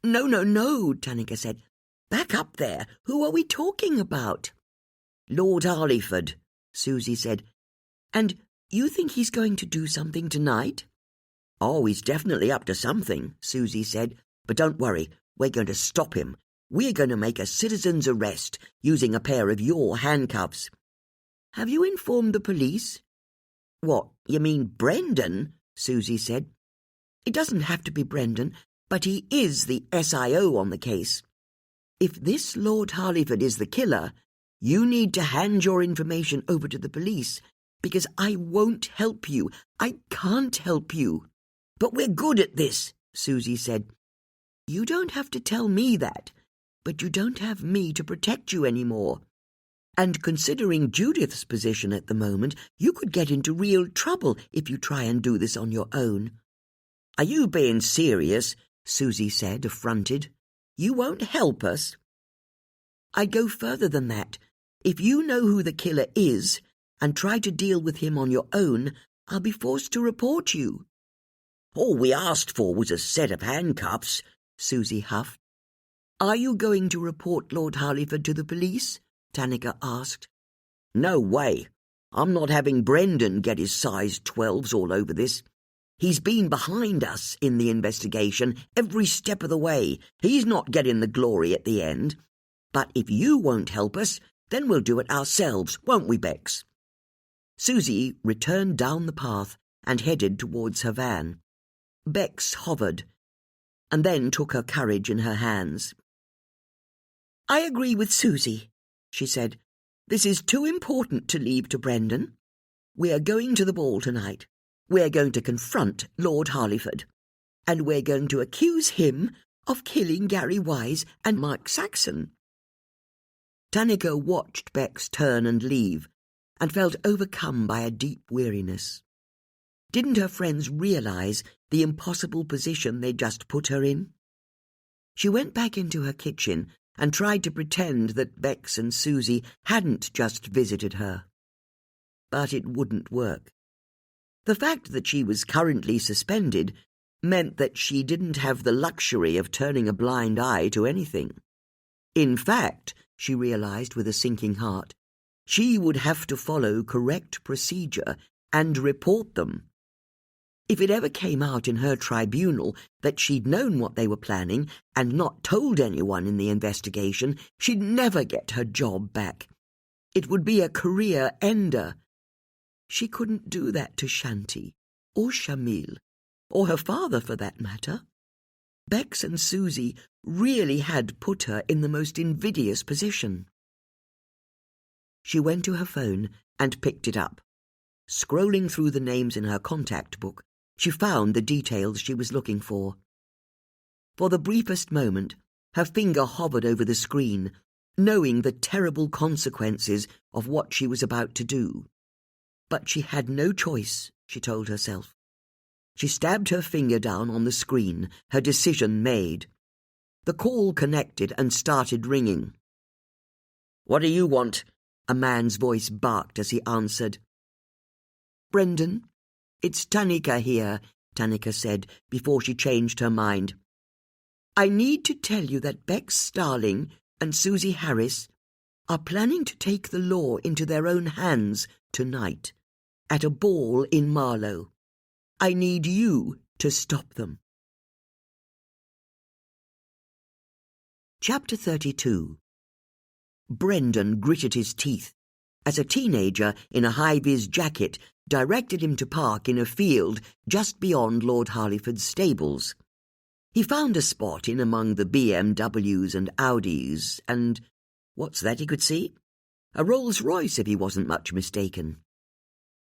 No, Tanika said. "Back up there. Who are we talking about?" "Lord Harleyford," Susie said. "And you think he's going to do something tonight?" "Oh, he's definitely up to something," Susie said. "But don't worry, we're going to stop him. We're going to make a citizen's arrest using a pair of your handcuffs." "Have you informed the police?" "What, you mean Brendan?" Susie said. "It doesn't have to be Brendan, but he is the SIO on the case. If this Lord Harleyford is the killer, you need to hand your information over to the police, because I won't help you. I can't help you." "But we're good at this," Susie said. "You don't have to tell me that, but you don't have me to protect you anymore. And considering Judith's position at the moment, you could get into real trouble if you try and do this on your own." "Are you being serious?" Susie said, affronted. "You won't help us?" "I'd go further than that. If you know who the killer is and try to deal with him on your own, I'll be forced to report you." "All we asked for was a set of handcuffs," Susie huffed. "Are you going to report Lord Harleyford to the police?" Tanika asked. "No way. I'm not having Brendan get his size 12s all over this. He's been behind us in the investigation every step of the way. He's not getting the glory at the end. But if you won't help us, then we'll do it ourselves, won't we, Bex?" Susie returned down the path and headed towards her van. Bex hovered, and then took her courage in her hands. "I agree with Susie," she said. "This is too important to leave to Brendan. We are going to the ball tonight. We're going to confront Lord Harleyford. And we're going to accuse him of killing Gary Wise and Mike Saxon." Tanika watched Bex turn and leave and felt overcome by a deep weariness. Didn't her friends realize the impossible position they'd just put her in? She went back into her kitchen and tried to pretend that Bex and Susie hadn't just visited her. But it wouldn't work. The fact that she was currently suspended meant that she didn't have the luxury of turning a blind eye to anything. In fact, she realized with a sinking heart, she would have to follow correct procedure and report them. If it ever came out in her tribunal that she'd known what they were planning and not told anyone in the investigation, she'd never get her job back. It would be a career ender. She couldn't do that to Shanti, or Shamil, or her father for that matter. Bex and Susie really had put her in the most invidious position. She went to her phone and picked it up. Scrolling through the names in her contact book, she found the details she was looking for. For the briefest moment, her finger hovered over the screen, knowing the terrible consequences of what she was about to do. But she had no choice, she told herself. She stabbed her finger down on the screen, her decision made. The call connected and started ringing. "What do you want?" a man's voice barked as he answered. "Brendan, it's Tanika here," Tanika said before she changed her mind. "I need to tell you that Bex Starling and Susie Harris are planning to take the law into their own hands tonight at a ball in Marlow. I need you to stop them." Chapter 32. Brendan gritted his teeth as a teenager in a high-vis jacket directed him to park in a field just beyond Lord Harleyford's stables. He found a spot in among the BMWs and Audis, and what's that he could see? A Rolls-Royce, if he wasn't much mistaken.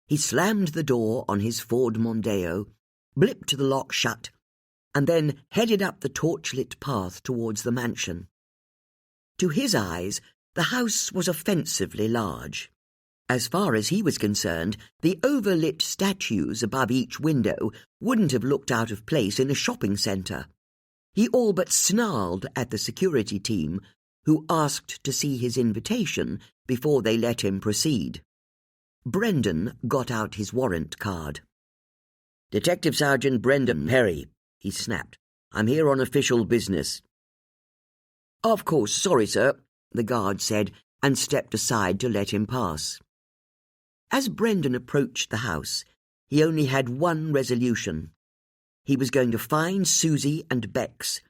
He slammed the door on his Ford Mondeo, blipped the lock shut, and then headed up the torchlit path towards the mansion. To his eyes, the house was offensively large. As far as he was concerned, the overlit statues above each window wouldn't have looked out of place in a shopping centre. He all but snarled at the security team, who asked to see his invitation before they let him proceed. Brendan got out his warrant card. "Detective Sergeant Brendan Perry," he snapped. "I'm here on official business." "Of course, sorry, sir," the guard said, and stepped aside to let him pass. As Brendan approached the house, he only had one resolution. He was going to find Susie and Bex,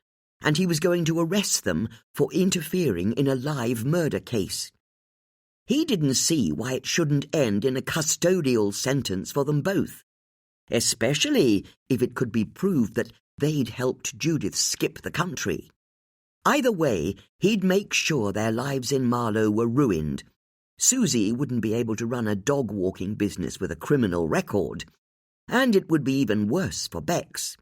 and he was going to arrest them for interfering in a live murder case. He didn't see why it shouldn't end in a custodial sentence for them both, especially if it could be proved that they'd helped Judith skip the country. Either way, he'd make sure their lives in Marlow were ruined. Susie wouldn't be able to run a dog-walking business with a criminal record, and it would be even worse for Bex.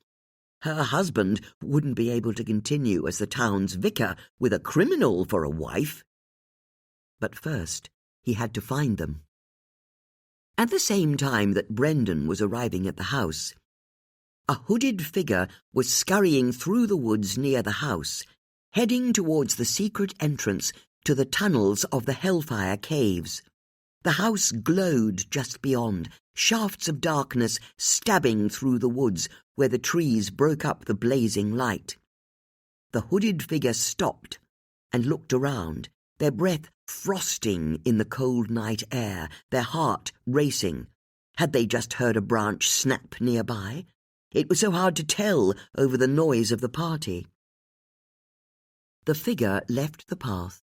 Her husband wouldn't be able to continue as the town's vicar with a criminal for a wife. But first, he had to find them. At the same time that Brendan was arriving at the house, a hooded figure was scurrying through the woods near the house, heading towards the secret entrance to the tunnels of the Hellfire Caves. The house glowed just beyond, shafts of darkness stabbing through the woods where the trees broke up the blazing light. The hooded figure stopped and looked around, their breath frosting in the cold night air, their heart racing. Had they just heard a branch snap nearby? It was so hard to tell over the noise of the party. The figure left the path,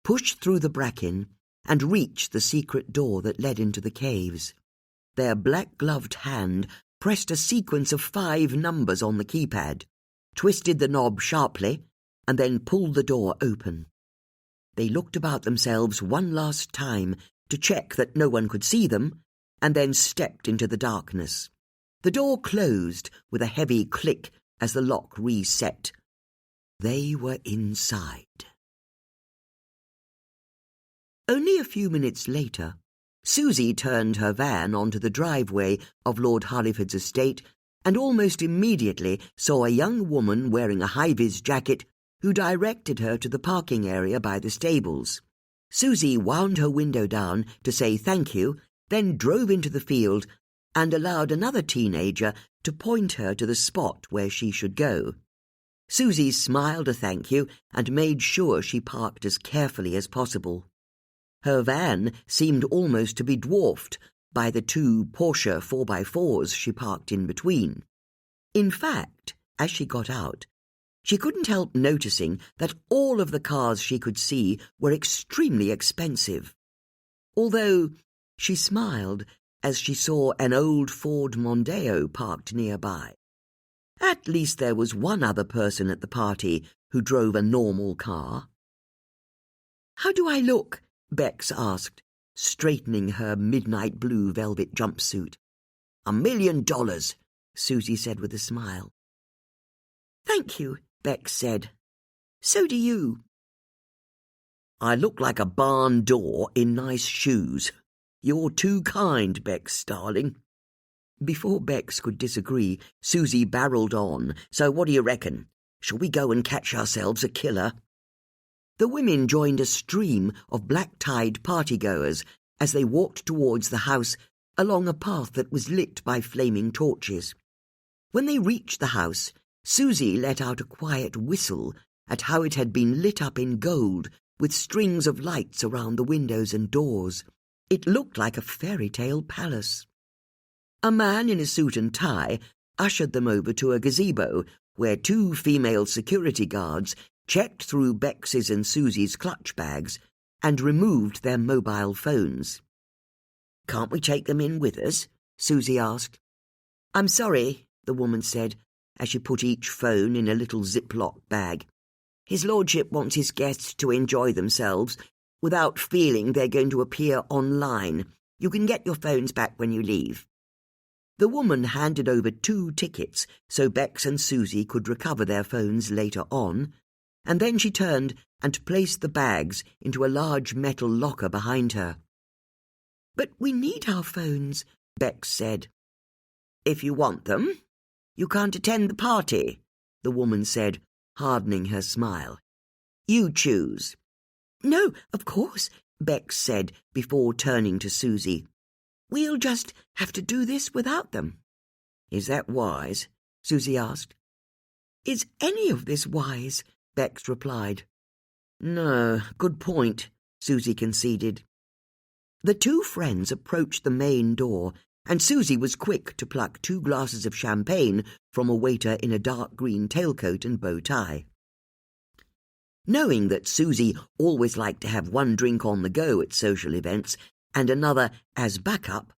pushed through the bracken, and reached the secret door that led into the caves. Their black-gloved hand pressed a sequence of 5 numbers on the keypad, twisted the knob sharply, and then pulled the door open. They looked about themselves one last time to check that no one could see them, and then stepped into the darkness. The door closed with a heavy click as the lock reset. They were inside. Only a few minutes later, Susie turned her van onto the driveway of Lord Harleyford's estate and almost immediately saw a young woman wearing a high-vis jacket who directed her to the parking area by the stables. Susie wound her window down to say thank you, then drove into the field and allowed another teenager to point her to the spot where she should go. Susie smiled a thank you and made sure she parked as carefully as possible. Her van seemed almost to be dwarfed by the 2 Porsche 4x4s she parked in between. In fact, as she got out, she couldn't help noticing that all of the cars she could see were extremely expensive. Although she smiled as she saw an old Ford Mondeo parked nearby. At least there was one other person at the party who drove a normal car. "How do I look?" Bex asked, straightening her midnight blue velvet jumpsuit. $1 million, Susie said with a smile. "Thank you," Bex said. "So do you." "I look like a barn door in nice shoes. You're too kind, Bex, darling." Before Bex could disagree, Susie barreled on. "So what do you reckon? Shall we go and catch ourselves a killer?" The women joined a stream of black-tied partygoers as they walked towards the house along a path that was lit by flaming torches. When they reached the house, Susie let out a quiet whistle at how it had been lit up in gold with strings of lights around the windows and doors. It looked like a fairy-tale palace. A man in a suit and tie ushered them over to a gazebo where 2 female security guards checked through Bex's and Susie's clutch bags and removed their mobile phones. "Can't we take them in with us?" Susie asked. "I'm sorry," the woman said, as she put each phone in a little Ziploc bag. "His lordship wants his guests to enjoy themselves without feeling they're going to appear online. You can get your phones back when you leave." The woman handed over 2 tickets so Bex and Susie could recover their phones later on, and then she turned and placed the bags into a large metal locker behind her. "But we need our phones," Bex said. "If you want them, you can't attend the party," the woman said, hardening her smile. "You choose." "No, of course," Bex said before turning to Susie. "We'll just have to do this without them." "Is that wise?" Susie asked. "Is any of this wise?" Bex replied. "No, good point," Susie conceded. The 2 friends approached the main door, and Susie was quick to pluck 2 glasses of champagne from a waiter in a dark green tailcoat and bow tie. Knowing that Susie always liked to have 1 drink on the go at social events and another as backup,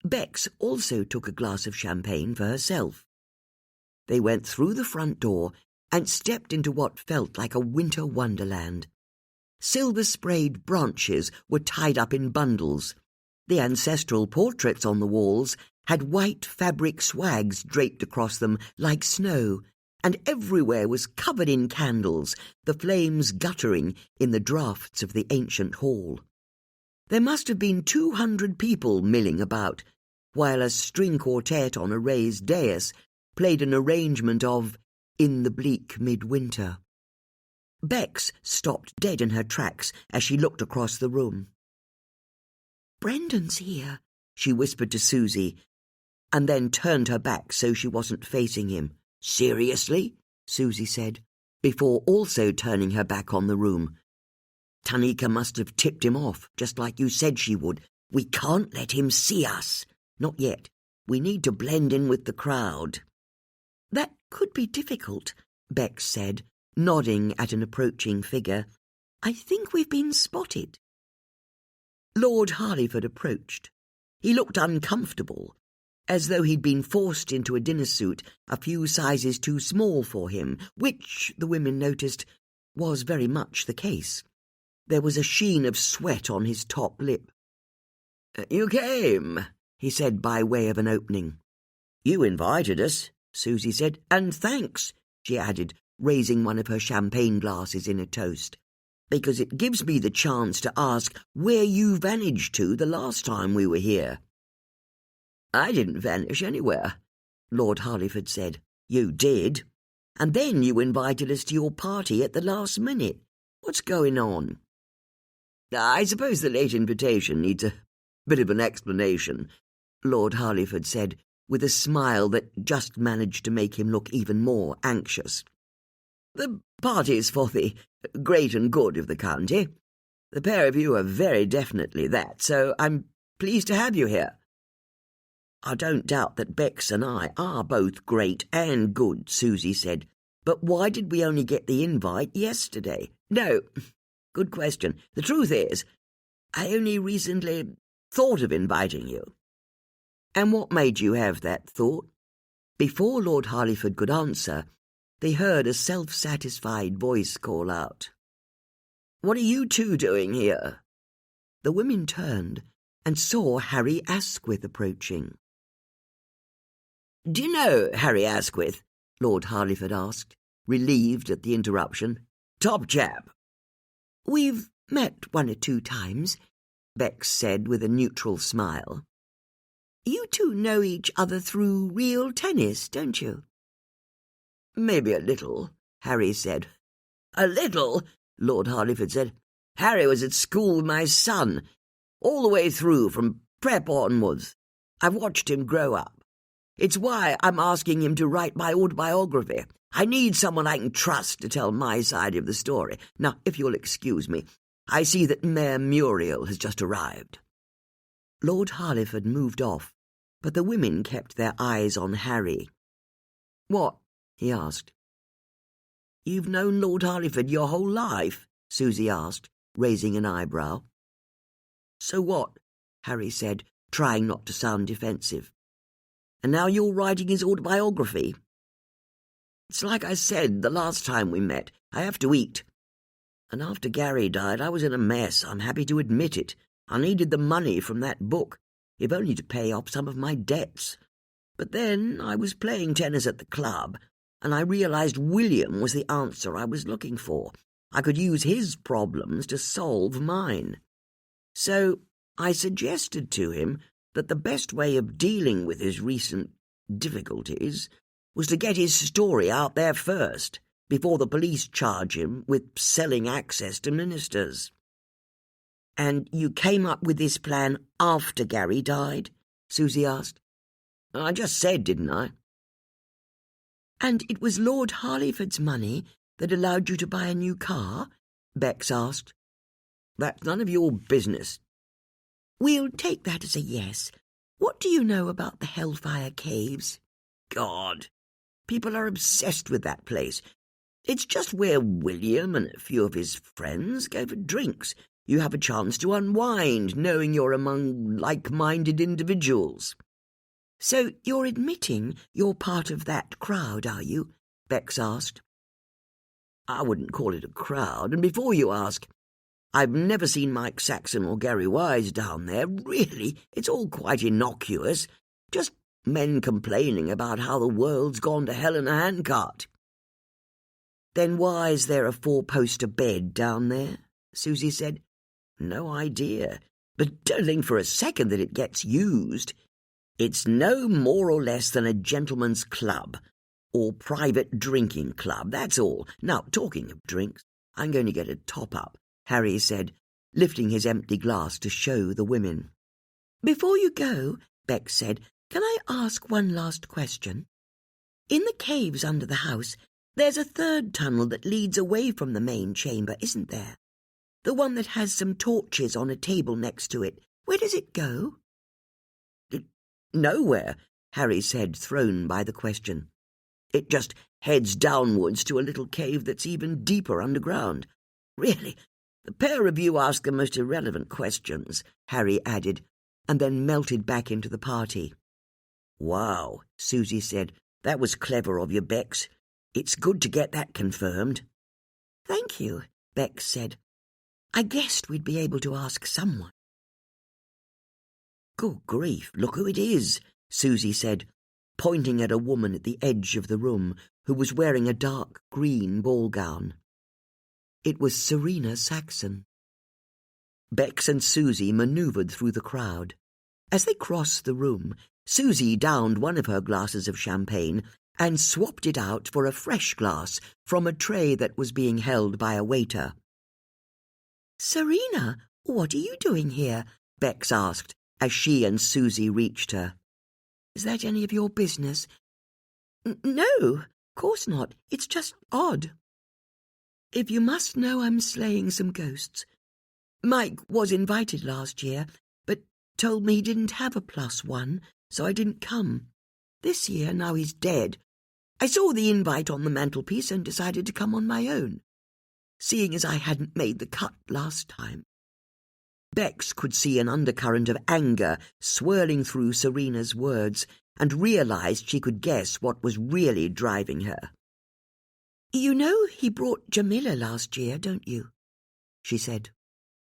Bex also took a glass of champagne for herself. They went through the front door and stepped into what felt like a winter wonderland. Silver-sprayed branches were tied up in bundles. The ancestral portraits on the walls had white fabric swags draped across them like snow, and everywhere was covered in candles, the flames guttering in the draughts of the ancient hall. There must have been 200 people milling about, while a string quartet on a raised dais played an arrangement of "In the Bleak Midwinter." Bex stopped dead in her tracks as she looked across the room. "Brendan's here," she whispered to Susie, and then turned her back so she wasn't facing him. "Seriously?" Susie said, before also turning her back on the room. "Tanika must have tipped him off, just like you said she would. We can't let him see us. Not yet. We need to blend in with the crowd." "That could be difficult," Bex said, nodding at an approaching figure. "I think we've been spotted." Lord Harleyford approached. He looked uncomfortable, as though he'd been forced into a dinner suit a few sizes too small for him, which, the women noticed, was very much the case. There was a sheen of sweat on his top lip. "You came," he said by way of an opening. "You invited us," Susie said, "and thanks," she added, raising one of her champagne glasses in a toast, "because it gives me the chance to ask where you vanished to the last time we were here." "I didn't vanish anywhere," Lord Harleyford said. "You did. And then you invited us to your party at the last minute. What's going on?" "I suppose the late invitation needs a bit of an explanation," Lord Harleyford said, with a smile that just managed to make him look even more anxious. "The party's for the great and good of the county. The pair of you are very definitely that, so I'm pleased to have you here." "I don't doubt that Bex and I are both great and good," Susie said, "but why did we only get the invite yesterday?" "No, good question. The truth is, I only recently thought of inviting you." "And what made you have that thought?" Before Lord Harleyford could answer, they heard a self-satisfied voice call out, "What are you 2 doing here?" The women turned and saw Harry Asquith approaching. "Do you know Harry Asquith?" Lord Harleyford asked, relieved at the interruption. "Top chap." "We've met 1 or 2 times," Bex said with a neutral smile. "You 2 know each other through real tennis, don't you?" "Maybe a little," Harry said. "A little," Lord Harleyford said. "Harry was at school with my son, all the way through, from prep onwards. I've watched him grow up. It's why I'm asking him to write my autobiography. I need someone I can trust to tell my side of the story. Now, if you'll excuse me, I see that Mayor Muriel has just arrived." Lord Harleyford moved off, but the women kept their eyes on Harry. "What?" he asked. "You've known Lord Harleyford your whole life?" Susie asked, raising an eyebrow. "So what?" Harry said, trying not to sound defensive. "And now you're writing his autobiography?" "It's like I said the last time we met. I have to eat. And after Gary died, I was in a mess, I'm happy to admit it. I needed the money from that book, if only to pay off some of my debts. But then I was playing tennis at the club, and I realized William was the answer I was looking for. I could use his problems to solve mine. So I suggested to him that the best way of dealing with his recent difficulties was to get his story out there first, before the police charge him with selling access to ministers." "And you came up with this plan after Gary died?" Susie asked. "I just said, didn't I?" "And it was Lord Harleyford's money that allowed you to buy a new car?" Bex asked. "That's none of your business." "We'll take that as a yes. What do you know about the Hellfire Caves?" "God, people are obsessed with that place. It's just where William and a few of his friends go for drinks. You have a chance to unwind, knowing you're among like-minded individuals." "So you're admitting you're part of that crowd, are you?" Bex asked. "I wouldn't call it a crowd, and before you ask, I've never seen Mike Saxon or Gary Wise down there. Really, it's all quite innocuous. Just men complaining about how the world's gone to hell in a handcart." "Then why is there a 4-poster bed down there?" Susie said. "No idea, but don't think for a second that it gets used. It's no more or less than a gentleman's club, or private drinking club, that's all. Now, talking of drinks, I'm going to get a top-up," Harry said, lifting his empty glass to show the women. "Before you go," Bex said, "can I ask one last question? In the caves under the house, there's a third tunnel that leads away from the main chamber, isn't there? The one that has some torches on a table next to it. Where does it go?" "Nowhere," Harry said, thrown by the question. "It just heads downwards to a little cave that's even deeper underground. Really, the pair of you ask the most irrelevant questions," Harry added, and then melted back into the party. "Wow," Susie said. "That was clever of you, Bex. It's good to get that confirmed." "Thank you," Bex said. "I guessed we'd be able to ask someone." "Good grief, look who it is," Susie said, pointing at a woman at the edge of the room who was wearing a dark green ball gown. It was Serena Saxon. Bex and Susie manoeuvred through the crowd. As they crossed the room, Susie downed one of her glasses of champagne and swapped it out for a fresh glass from a tray that was being held by a waiter. "Serena, what are you doing here?" Bex asked, as she and Susie reached her. "Is that any of your business?" "No, of course not. It's just odd." "If you must know, I'm slaying some ghosts. Mike was invited last year, but told me he didn't have a +1, so I didn't come. This year, now he's dead, I saw the invite on the mantelpiece and decided to come on my own, seeing as I hadn't made the cut last time." Bex could see an undercurrent of anger swirling through Serena's words and realized she could guess what was really driving her. "You know he brought Jamila last year, don't you?" she said.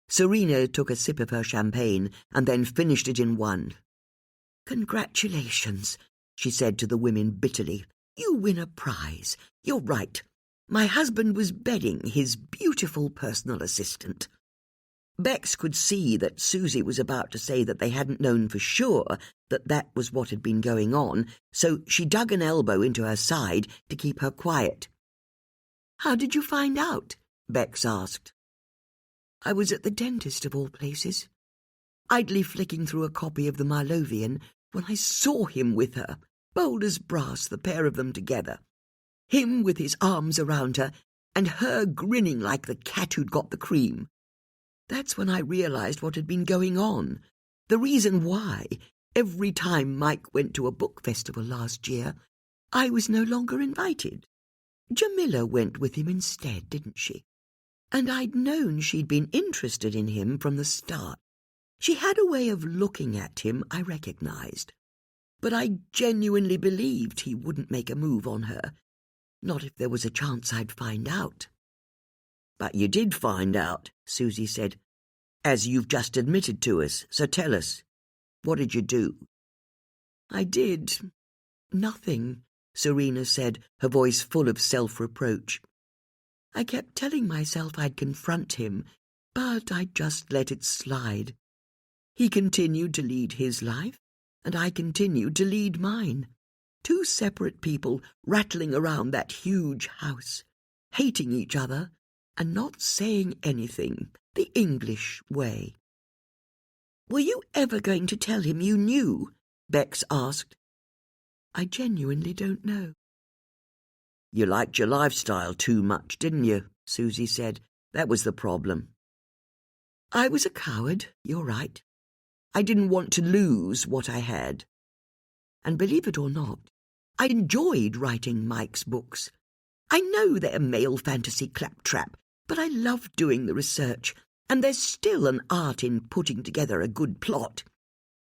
Serena took a sip of her champagne and then finished it in one. "Congratulations," she said to the women bitterly. "You win a prize. You're right. My husband was bedding his beautiful personal assistant." Bex could see that Susie was about to say that they hadn't known for sure that that was what had been going on, so she dug an elbow into her side to keep her quiet. "How did you find out?" Bex asked. "I was at the dentist of all places, idly flicking through a copy of the Marlovian when I saw him with her, bold as brass, the pair of them together. Him with his arms around her, and her grinning like the cat who'd got the cream. That's when I realized what had been going on, the reason why, every time Mike went to a book festival last year, I was no longer invited. Jamila went with him instead, didn't she? And I'd known she'd been interested in him from the start. She had a way of looking at him I recognized, but I genuinely believed he wouldn't make a move on her, not if there was a chance I'd find out." "But you did find out," Susie said, "as you've just admitted to us, so tell us. What did you do?" "I did nothing," Serena said, her voice full of self-reproach. "I kept telling myself I'd confront him, but I just let it slide. He continued to lead his life, and I continued to lead mine. Two separate people rattling around that huge house, hating each other and not saying anything, the English way." "Were you ever going to tell him you knew?" Bex asked. "I genuinely don't know." "You liked your lifestyle too much, didn't you?" Susie said. "That was the problem." "I was a coward, you're right. I didn't want to lose what I had. And believe it or not, I enjoyed writing Mike's books. I know they're male fantasy claptrap, but I loved doing the research, and there's still an art in putting together a good plot.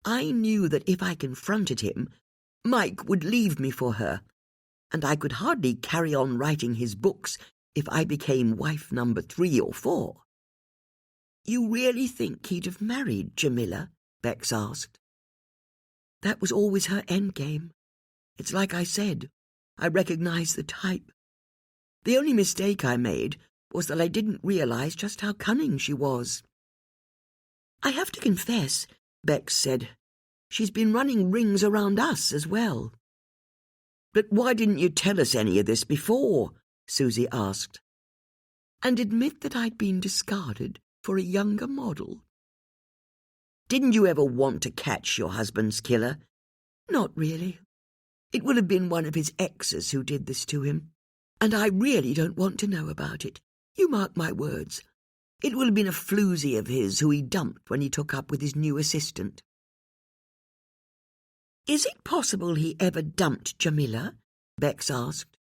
I knew that if I confronted him, Mike would leave me for her, and I could hardly carry on writing his books if I became wife number 3 or 4. "You really think he'd have married Jamila?" Bex asked. "That was always her endgame. It's like I said, I recognized the type. The only mistake I made was that I didn't realize just how cunning she was." "I have to confess," Bex said, "she's been running rings around us as well." "But why didn't you tell us any of this before?" Susie asked. "And admit that I'd been discarded for a younger model." "Didn't you ever want to catch your husband's killer?" "Not really. It would have been one of his exes who did this to him, and I really don't want to know about it. You mark my words. It would have been a floozy of his who he dumped when he took up with his new assistant." "Is it possible he ever dumped Jamila?" Bex asked.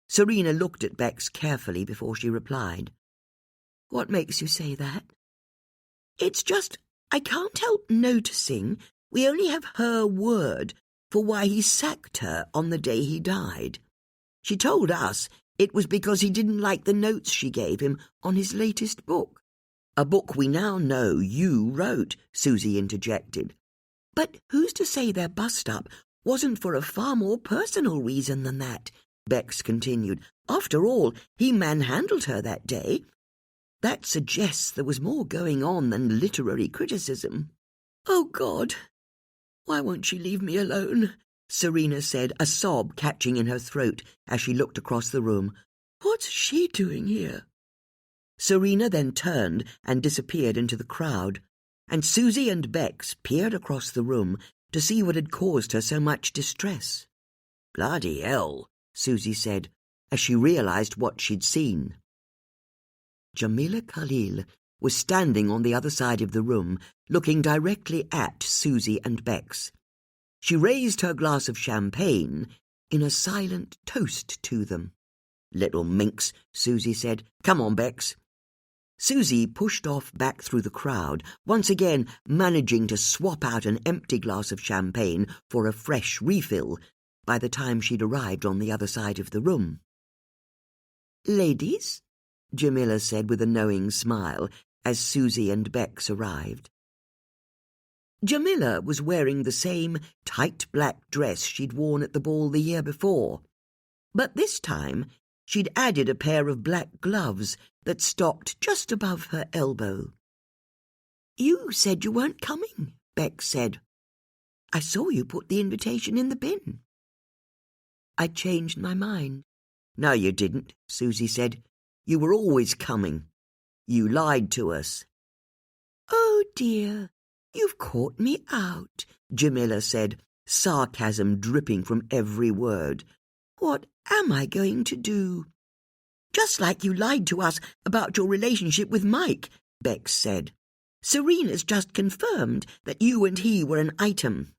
Serena looked at Bex carefully before she replied. "What makes you say that?" "It's just I can't help noticing we only have her word for why he sacked her on the day he died. She told us it was because he didn't like the notes she gave him on his latest book. A book we now know you wrote," Susie interjected. "But who's to say their bust-up wasn't for a far more personal reason than that?" Bex continued. "After all, he manhandled her that day. That suggests there was more going on than literary criticism." "Oh, God, why won't she leave me alone?" Serena said, a sob catching in her throat as she looked across the room. "What's she doing here?" Serena then turned and disappeared into the crowd, and Susie and Bex peered across the room to see what had caused her so much distress. "Bloody hell," Susie said, as she realized what she'd seen. Jamila Khalil was standing on the other side of the room, looking directly at Susie and Bex. She raised her glass of champagne in a silent toast to them. "Little minx," Susie said. "Come on, Bex." Susie pushed off back through the crowd, once again managing to swap out an empty glass of champagne for a fresh refill by the time she'd arrived on the other side of the room. "Ladies?" Jamila said with a knowing smile as Susie and Bex arrived. Jamila was wearing the same tight black dress she'd worn at the ball the year before, but this time she'd added a pair of black gloves that stopped just above her elbow. "You said you weren't coming," Bex said. "I saw you put the invitation in the bin." "I changed my mind." "No, you didn't," Susie said. You were always coming. You lied to us." "Oh dear, you've caught me out," Jamila said, sarcasm dripping from every word. "What am I going to do?" "Just like you lied to us about your relationship with Mike," Bex said. "Serena's just confirmed that you and he were an item."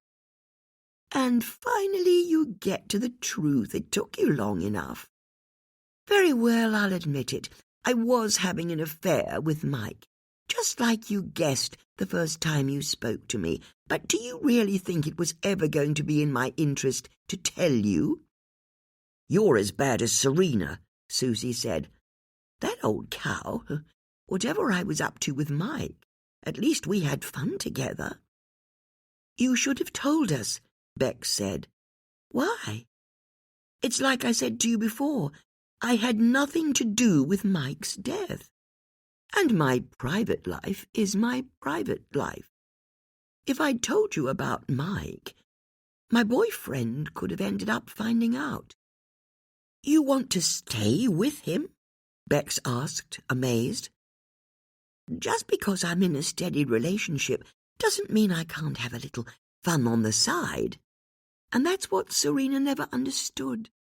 "And finally you get to the truth. It took you long enough." "Very well, I'll admit it. I was having an affair with Mike, just like you guessed the first time you spoke to me. But do you really think it was ever going to be in my interest to tell you?" "You're as bad as Serena," Susie said. "That old cow. Whatever I was up to with Mike, at least we had fun together." "You should have told us," Bex said. "Why?" "It's like I said to you before. I had nothing to do with Mike's death. And my private life is my private life. If I'd told you about Mike, my boyfriend could have ended up finding out." "You want to stay with him?" Bex asked, amazed. "Just because I'm in a steady relationship doesn't mean I can't have a little fun on the side. And that's what Serena never understood.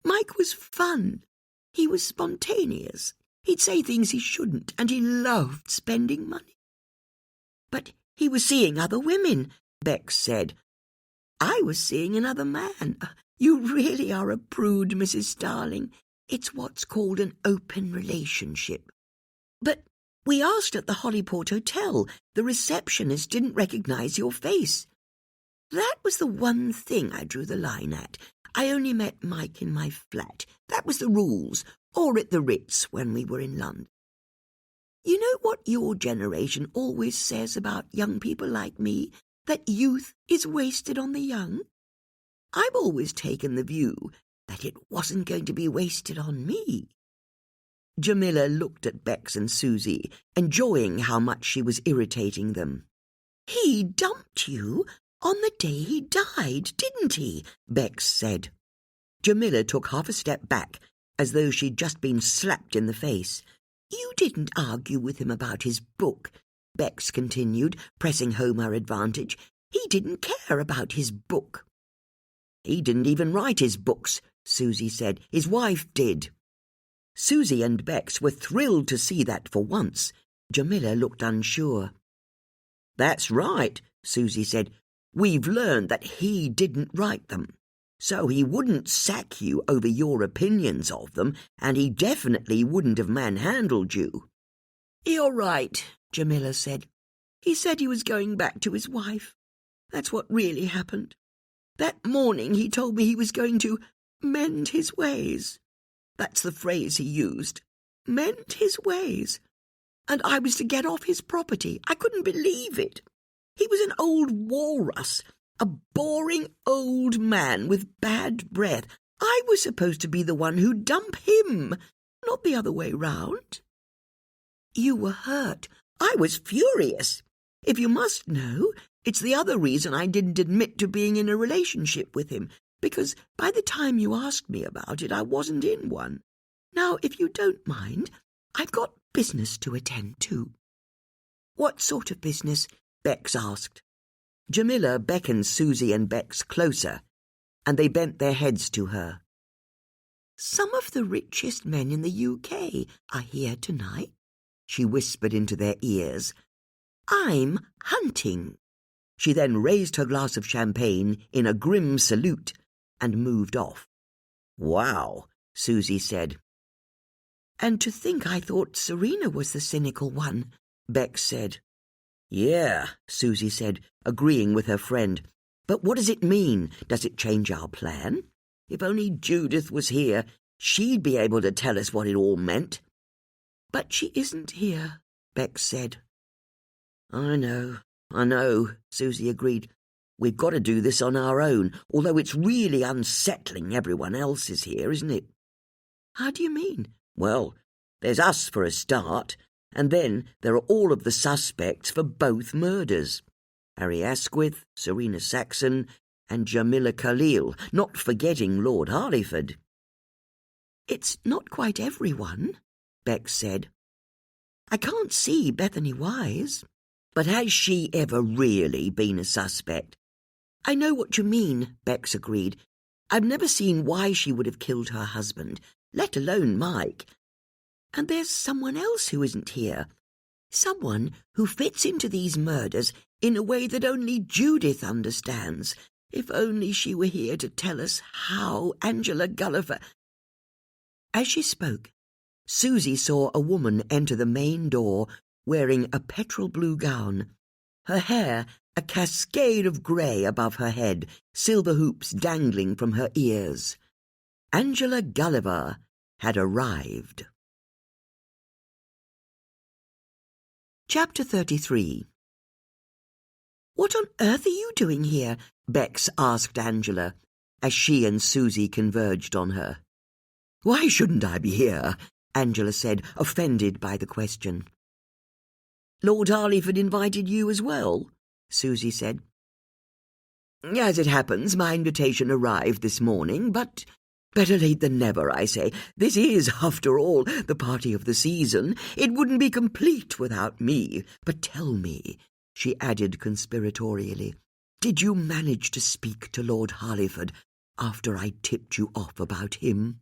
Mike was fun. He was spontaneous. He'd say things he shouldn't, and he loved spending money." "But he was seeing other women," Bex said. "I was seeing another man. You really are a prude, Mrs. Starling. It's what's called an open relationship." "But we asked at the Hollyport Hotel. The receptionist didn't recognize your face." "That was the one thing I drew the line at. I only met Mike in my flat. That was the rules, or at the Ritz when we were in London. You know what your generation always says about young people like me? That youth is wasted on the young? I've always taken the view that it wasn't going to be wasted on me." Jamila looked at Bex and Susie, enjoying how much she was irritating them. "He dumped you on the day he died, didn't he?" Bex said. Jamila took half a step back, as though she'd just been slapped in the face. "You didn't argue with him about his book," Bex continued, pressing home her advantage. "He didn't care about his book." "He didn't even write his books," Susie said. "His wife did." Susie and Bex were thrilled to see that for once. Jamila looked unsure. "That's right," Susie said. "We've learned that he didn't write them. So he wouldn't sack you over your opinions of them, and he definitely wouldn't have manhandled you." "You're right," Jamila said. "He said he was going back to his wife. That's what really happened. That morning he told me he was going to mend his ways. That's the phrase he used. Mend his ways. And I was to get off his property. I couldn't believe it. He was an old walrus, a boring old man with bad breath. I was supposed to be the one who'd dump him, not the other way round." "You were hurt." "I was furious. If you must know, it's the other reason I didn't admit to being in a relationship with him, because by the time you asked me about it, I wasn't in one. Now, if you don't mind, I've got business to attend to." "What sort of business?" Bex asked. Jamila beckoned Susie and Bex closer, and they bent their heads to her. "Some of the richest men in the UK are here tonight," she whispered into their ears. "I'm hunting." She then raised her glass of champagne in a grim salute and moved off. "Wow," Susie said. "And to think I thought Serena was the cynical one," Bex said. "Yeah," Susie said, agreeing with her friend. "But what does it mean? Does it change our plan? If only Judith was here, she'd be able to tell us what it all meant." "But she isn't here," Bex said. I know, Susie agreed. "We've got to do this on our own, although it's really unsettling everyone else is here, isn't it?" "How do you mean?" "Well, there's us for a start, and then there are all of the suspects for both murders. Harry Asquith, Serena Saxon, and Jamila Khalil, not forgetting Lord Harleyford." "It's not quite everyone," Bex said. I can't see Bethany Wise. But has she ever really been a suspect? I know what you mean, Bex agreed. I've never seen why she would have killed her husband, let alone Mike. And there's someone else who isn't here. Someone who fits into these murders in a way that only Judith understands. If only she were here to tell us how Angela Gulliver... As she spoke, Susie saw a woman enter the main door wearing a petrol blue gown, her hair a cascade of grey above her head, silver hoops dangling from her ears. Angela Gulliver had arrived. Chapter 33. What on earth are you doing here? Bex asked Angela, as she and Susie converged on her. Why shouldn't I be here? Angela said, offended by the question. Lord Harleyford invited you as well, Susie said. As it happens, my invitation arrived this morning, but better late than never, I say. This is, after all, the party of the season. It wouldn't be complete without me. But tell me, she added conspiratorially, did you manage to speak to Lord Harleyford after I tipped you off about him?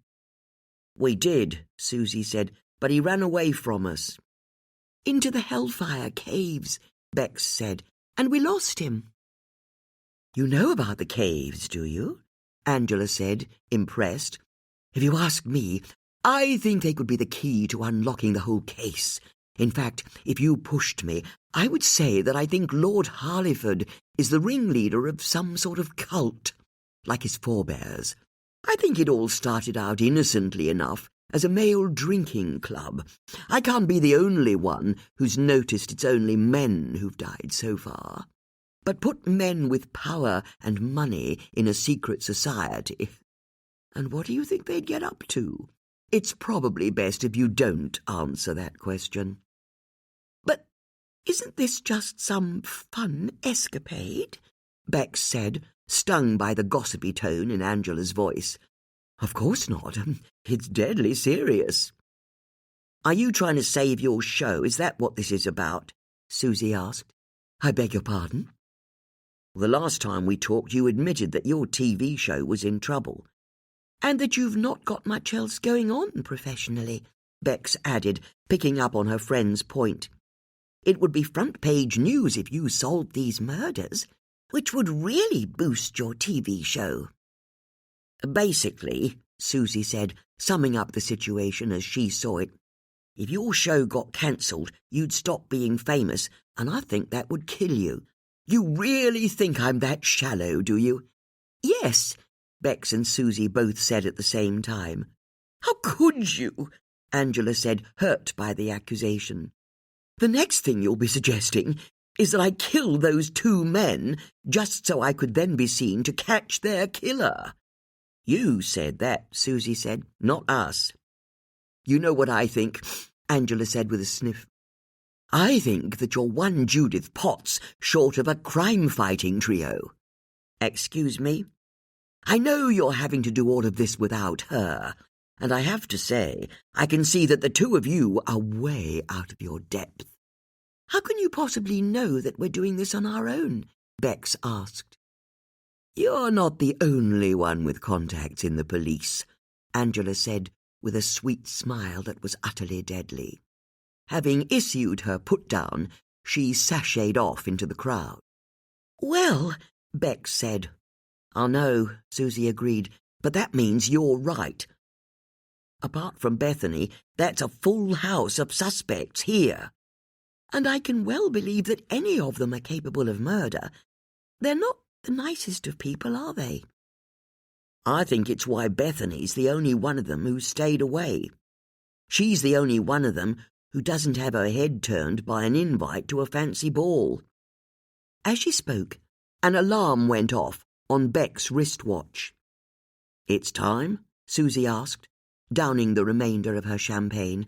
We did, Susie said, but he ran away from us. Into the Hellfire Caves, Bex said, and we lost him. You know about the caves, do you? Angela said, impressed. If you ask me, I think they could be the key to unlocking the whole case. In fact, if you pushed me, I would say that I think Lord Harleyford is the ringleader of some sort of cult, like his forebears. I think it all started out innocently enough as a male drinking club. I can't be the only one who's noticed it's only men who've died so far. But put men with power and money in a secret society, and what do you think they'd get up to? It's probably best if you don't answer that question. But isn't this just some fun escapade? Bex said, stung by the gossipy tone in Angela's voice. Of course not. It's deadly serious. Are you trying to save your show? Is that what this is about? Susie asked. I beg your pardon? The last time we talked, you admitted that your TV show was in trouble. And that you've not got much else going on professionally, Bex added, picking up on her friend's point. It would be front-page news if you solved these murders, which would really boost your TV show. Basically, Susie said, summing up the situation as she saw it, if your show got cancelled, you'd stop being famous, and I think that would kill you. You really think I'm that shallow, do you? Yes, Bex and Susie both said at the same time. How could you? Angela said, hurt by the accusation. The next thing you'll be suggesting is that I kill those two men just so I could then be seen to catch their killer. You said that, Susie said, not us. You know what I think, Angela said with a sniff. I think that you're one Judith Potts short of a crime-fighting trio. Excuse me? I know you're having to do all of this without her, and I have to say, I can see that the two of you are way out of your depth. How can you possibly know that we're doing this on our own? Bex asked. You're not the only one with contacts in the police, Angela said, with a sweet smile that was utterly deadly. Having issued her put-down, she sashayed off into the crowd. Well, Bex said. I know, Susie agreed, but that means you're right. Apart from Bethany, that's a full house of suspects here. And I can well believe that any of them are capable of murder. They're not the nicest of people, are they? I think it's why Bethany's the only one of them who stayed away. She's the only one of them who doesn't have her head turned by an invite to a fancy ball. As she spoke, an alarm went off on Beck's wristwatch. It's time? Susie asked, downing the remainder of her champagne.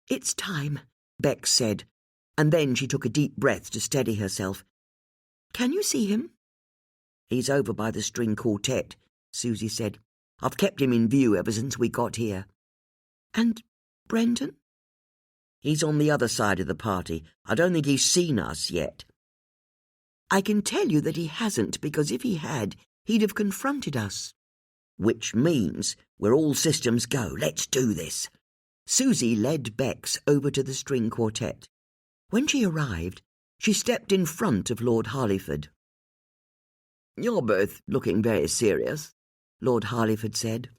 It's time, Beck said, and then she took a deep breath to steady herself. Can you see him? He's over by the string quartet, Susie said. I've kept him in view ever since we got here. And Brendan? He's on the other side of the party. I don't think he's seen us yet." "I can tell you that he hasn't, because if he had, he'd have confronted us." "Which means we're all systems go. Let's do this." Susie led Bex over to the string quartet. When she arrived, she stepped in front of Lord Harleyford. "You're both looking very serious," Lord Harleyford said.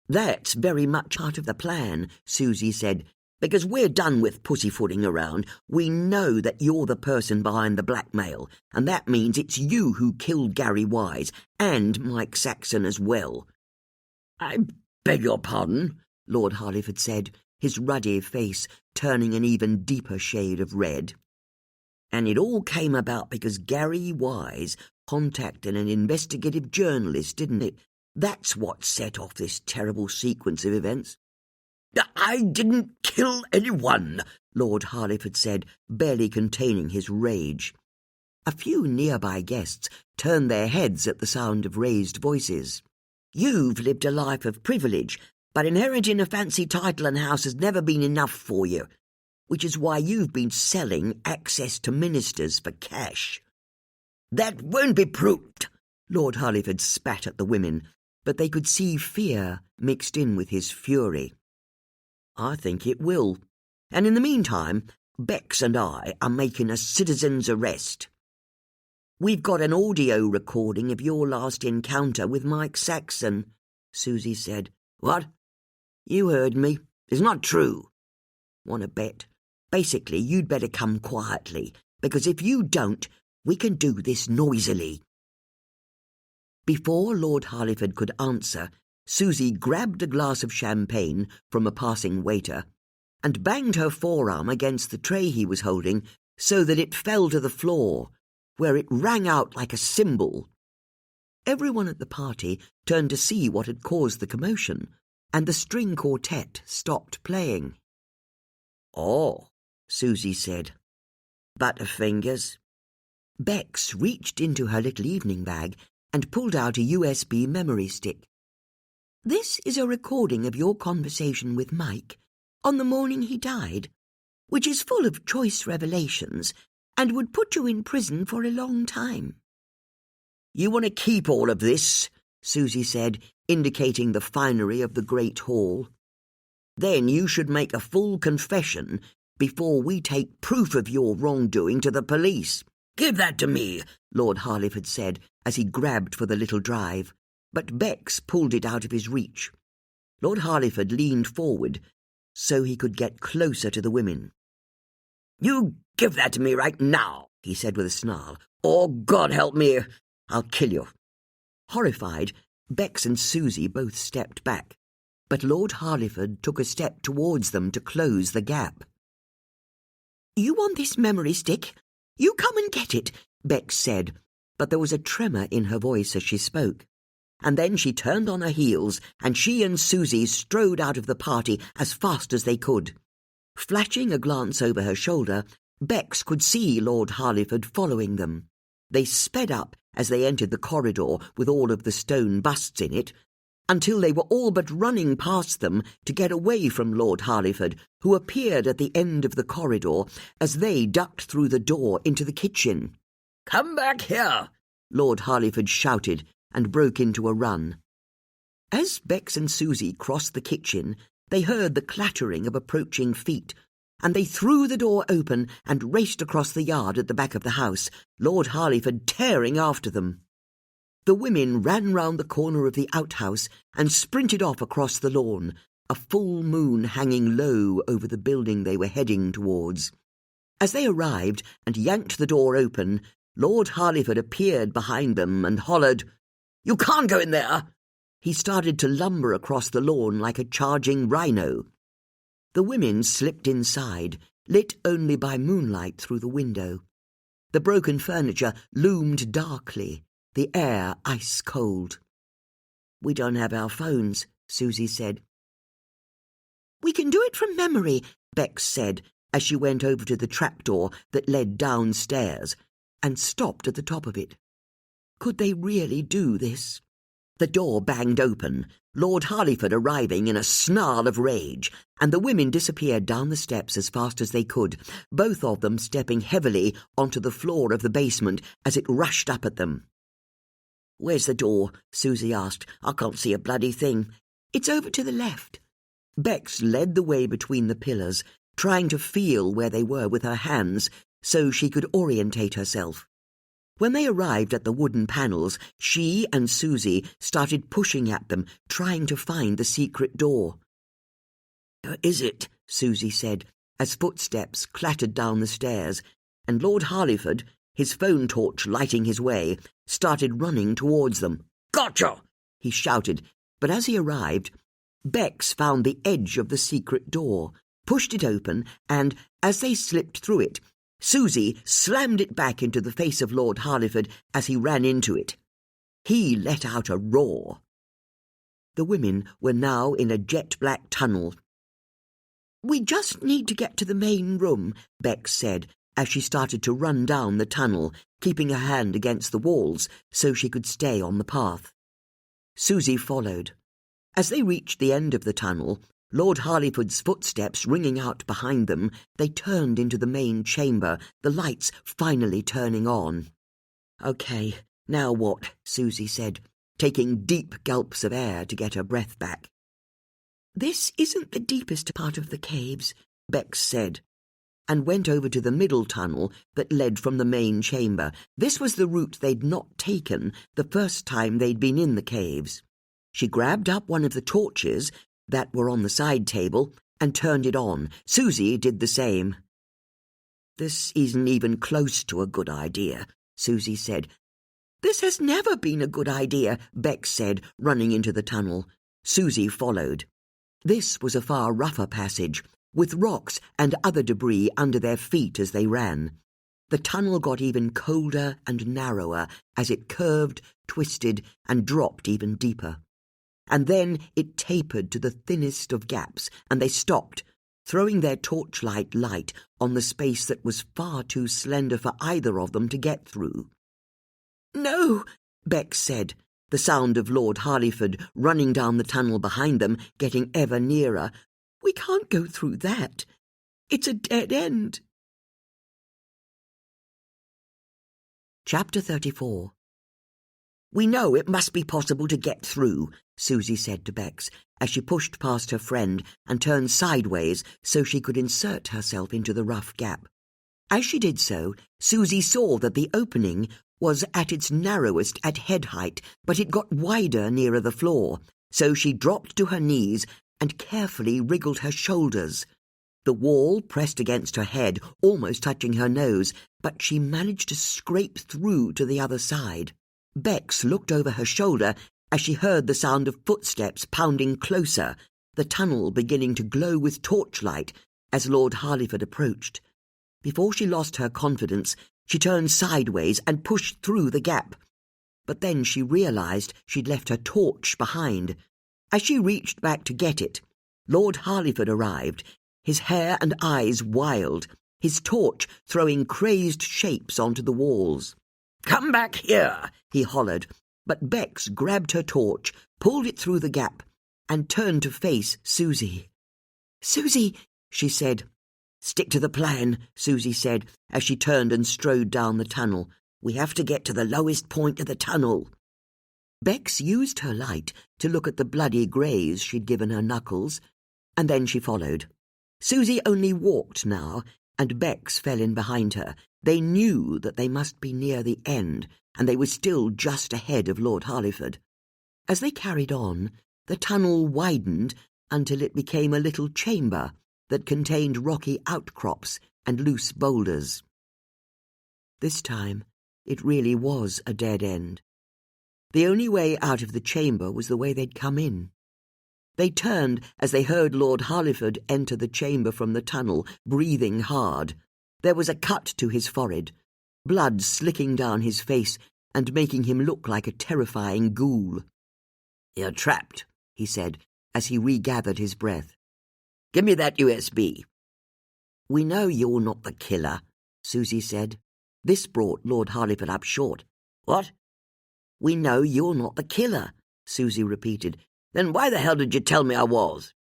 "That's very much part of the plan," Susie said, "because we're done with pussyfooting around. We know that you're the person behind the blackmail, and that means it's you who killed Gary Wise and Mike Saxon as well." "I beg your pardon," Lord Harleyford said, his ruddy face turning an even deeper shade of red. "And it all came about because Gary Wise contacted an investigative journalist, didn't it? That's what set off this terrible sequence of events." "I didn't kill anyone," Lord Harleyford said, barely containing his rage. A few nearby guests turned their heads at the sound of raised voices. "You've lived a life of privilege, but inheriting a fancy title and house has never been enough for you, which is why you've been selling access to ministers for cash." "That won't be proved." Lord Harleyford spat at the women, but they could see fear mixed in with his fury. "I think it will. And in the meantime, Bex and I are making a citizen's arrest. We've got an audio recording of your last encounter with Mike Saxon," Susie said. "What?" "You heard me. It's not true." "Want to bet? Basically, you'd better come quietly, because if you don't, we can do this noisily." Before Lord Harleyford could answer, Susie grabbed a glass of champagne from a passing waiter and banged her forearm against the tray he was holding so that it fell to the floor, where it rang out like a cymbal. Everyone at the party turned to see what had caused the commotion, and the string quartet stopped playing. "Oh," Susie said. "Butterfingers." Bex reached into her little evening bag and pulled out a USB memory stick. "This is a recording of your conversation with Mike on the morning he died, which is full of choice revelations and would put you in prison for a long time." "You want to keep all of this?" Susie said, indicating the finery of the great hall. "Then you should make a full confession before we take proof of your wrongdoing to the police." "Give that to me," Lord Harleyford said as he grabbed for the little drive, but Bex pulled it out of his reach. Lord Harleyford leaned forward so he could get closer to the women. "You give that to me right now," he said with a snarl, "or God help me, I'll kill you." Horrified, Bex and Susie both stepped back, but Lord Harleyford took a step towards them to close the gap. "You want this memory stick? You come and get it," Bex said, but there was a tremor in her voice as she spoke. And then she turned on her heels, and she and Susie strode out of the party as fast as they could. Flashing a glance over her shoulder, Bex could see Lord Harleyford following them. They sped up as they entered the corridor with all of the stone busts in it, until they were all but running past them to get away from Lord Harleyford, who appeared at the end of the corridor as they ducked through the door into the kitchen. "Come back here," Lord Harleyford shouted, and broke into a run. As Bex and Susie crossed the kitchen, they heard the clattering of approaching feet, and they threw the door open and raced across the yard at the back of the house, Lord Harleyford tearing after them. The women ran round the corner of the outhouse and sprinted off across the lawn, a full moon hanging low over the building they were heading towards. As they arrived and yanked the door open, Lord Harleyford appeared behind them and hollered, "You can't go in there!" He started to lumber across the lawn like a charging rhino. The women slipped inside, lit only by moonlight through the window. The broken furniture loomed darkly, the air ice-cold. "We don't have our phones," Susie said. "We can do it from memory," Bex said, as she went over to the trapdoor that led downstairs and stopped at the top of it. Could they really do this? The door banged open, Lord Harleyford arriving in a snarl of rage, and the women disappeared down the steps as fast as they could, both of them stepping heavily onto the floor of the basement as it rushed up at them. "Where's the door?" Susie asked. "I can't see a bloody thing." "It's over to the left." Bex led the way between the pillars, trying to feel where they were with her hands so she could orientate herself. When they arrived at the wooden panels, she and Susie started pushing at them, trying to find the secret door. "Where is it?" Susie said, as footsteps clattered down the stairs, and Lord Harleyford, his phone torch lighting his way, started running towards them. "Gotcha!" he shouted, but as he arrived, Bex found the edge of the secret door, pushed it open, and, as they slipped through it, Susie slammed it back into the face of Lord Harleyford as he ran into it. He let out a roar. The women were now in a jet-black tunnel. "We just need to get to the main room," Bex said, as she started to run down the tunnel, keeping her hand against the walls so she could stay on the path. Susie followed. As they reached the end of the tunnel, Lord Harleyford's footsteps ringing out behind them, they turned into the main chamber, the lights finally turning on. "Okay, now what?" Susie said, taking deep gulps of air to get her breath back. "This isn't the deepest part of the caves," Bex said, and went over to the middle tunnel that led from the main chamber. This was the route they'd not taken the first time they'd been in the caves. She grabbed up one of the torches that were on the side table and turned it on. Susie did the same. "This isn't even close to a good idea," Susie said. "This has never been a good idea," Bex said, running into the tunnel. Susie followed. This was a far rougher passage, with rocks and other debris under their feet as they ran. The tunnel got even colder and narrower as it curved, twisted, and dropped even deeper. And then it tapered to the thinnest of gaps, and they stopped, throwing their torchlight light on the space that was far too slender for either of them to get through. "No," Bex said, the sound of Lord Harleyford running down the tunnel behind them, getting ever nearer. "We can't go through that. It's a dead end." Chapter 34. "We know it must be possible to get through," Susie said to Bex, as she pushed past her friend and turned sideways so she could insert herself into the rough gap. As she did so, Susie saw that the opening was at its narrowest at head height, but it got wider nearer the floor, so she dropped to her knees and carefully wriggled her shoulders. The wall pressed against her head, almost touching her nose, but she managed to scrape through to the other side. Bex looked over her shoulder as she heard the sound of footsteps pounding closer, the tunnel beginning to glow with torchlight as Lord Harleyford approached. Before she lost her confidence, she turned sideways and pushed through the gap. But then she realized she'd left her torch behind. As she reached back to get it, Lord Harleyford arrived, his hair and eyes wild, his torch throwing crazed shapes onto the walls. "Come back here," he hollered, but Bex grabbed her torch, pulled it through the gap, and turned to face Susie. "Susie," she said. "Stick to the plan," Susie said, as she turned and strode down the tunnel. "We have to get to the lowest point of the tunnel." Bex used her light to look at the bloody graze she'd given her knuckles, and then she followed. Susie only walked now, and Bex fell in behind her. They knew that they must be near the end, and they were still just ahead of Lord Harleyford. As they carried on, the tunnel widened until it became a little chamber that contained rocky outcrops and loose boulders. This time, it really was a dead end. The only way out of the chamber was the way they'd come in. They turned as they heard Lord Harleyford enter the chamber from the tunnel, breathing hard. There was a cut to his forehead, blood slicking down his face and making him look like a terrifying ghoul. "You're trapped," he said, as he regathered his breath. "Give me that USB." "We know you're not the killer," Susie said. This brought Lord Harleyford up short. "What?" "We know you're not the killer," Susie repeated. Then why the hell did you tell me I was?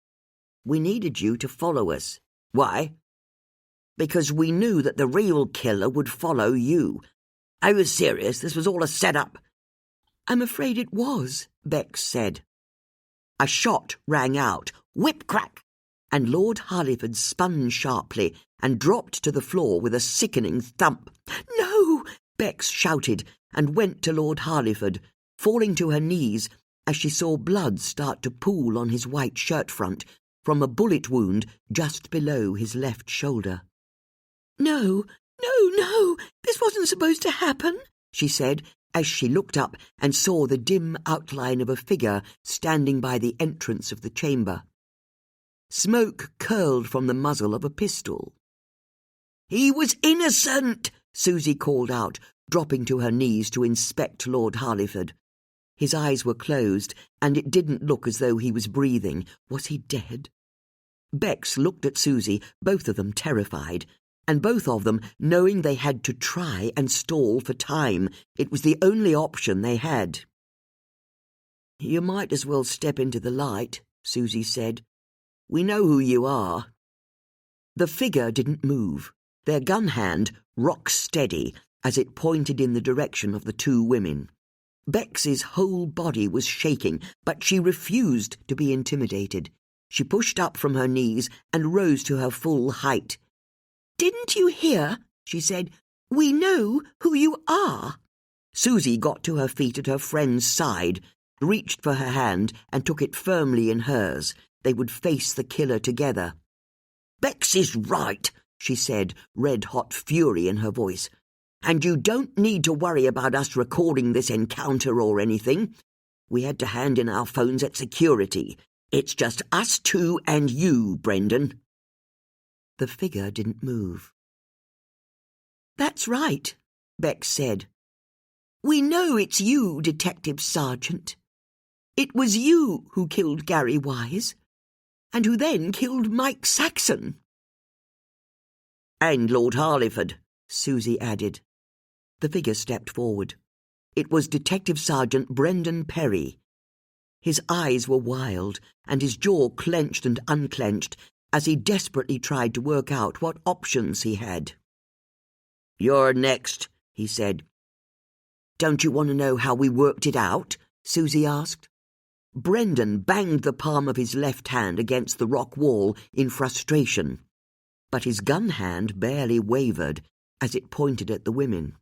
We needed you to follow us. Why? Because we knew that the real killer would follow you. I was serious. This was all a setup. I'm afraid it was, Bex said. A shot rang out, whip-crack, and Lord Harleyford spun sharply and dropped to the floor with a sickening thump. No! Bex shouted and went to Lord Harleyford, falling to her knees as she saw blood start to pool on his white shirt front from a bullet wound just below his left shoulder. No, no, this wasn't supposed to happen, she said as she looked up and saw the dim outline of a figure standing by the entrance of the chamber. Smoke curled from the muzzle of a pistol. "He was innocent," Susie called out, dropping to her knees to inspect Lord Harleyford. His eyes were closed, and it didn't look as though he was breathing. Was he dead? Bex looked at Susie, both of them terrified, and both of them knowing they had to try and stall for time. It was the only option they had. "You might as well step into the light," Susie said. "We know who you are." The figure didn't move, their gun hand rock steady as it pointed in the direction of the two women. Bex's whole body was shaking, but she refused to be intimidated. She pushed up from her knees and rose to her full height. "Didn't you hear?" she said. "We know who you are." Susie got to her feet at her friend's side, reached for her hand and took it firmly in hers. They would face the killer together. "Bex is right," she said, red-hot fury in her voice. "And you don't need to worry about us recording this encounter or anything. We had to hand in our phones at security. It's just us two and you, Brendan." The figure didn't move. "That's right," Bex said. "We know it's you, Detective Sergeant. It was you who killed Gary Wise, and who then killed Mike Saxon." "And Lord Harleyford," Susie added. The figure stepped forward. It was Detective Sergeant Brendan Perry. His eyes were wild, and his jaw clenched and unclenched as he desperately tried to work out what options he had. "You're next," he said. "Don't you want to know how we worked it out?" Susie asked. Brendan banged the palm of his left hand against the rock wall in frustration, but his gun hand barely wavered as it pointed at the women.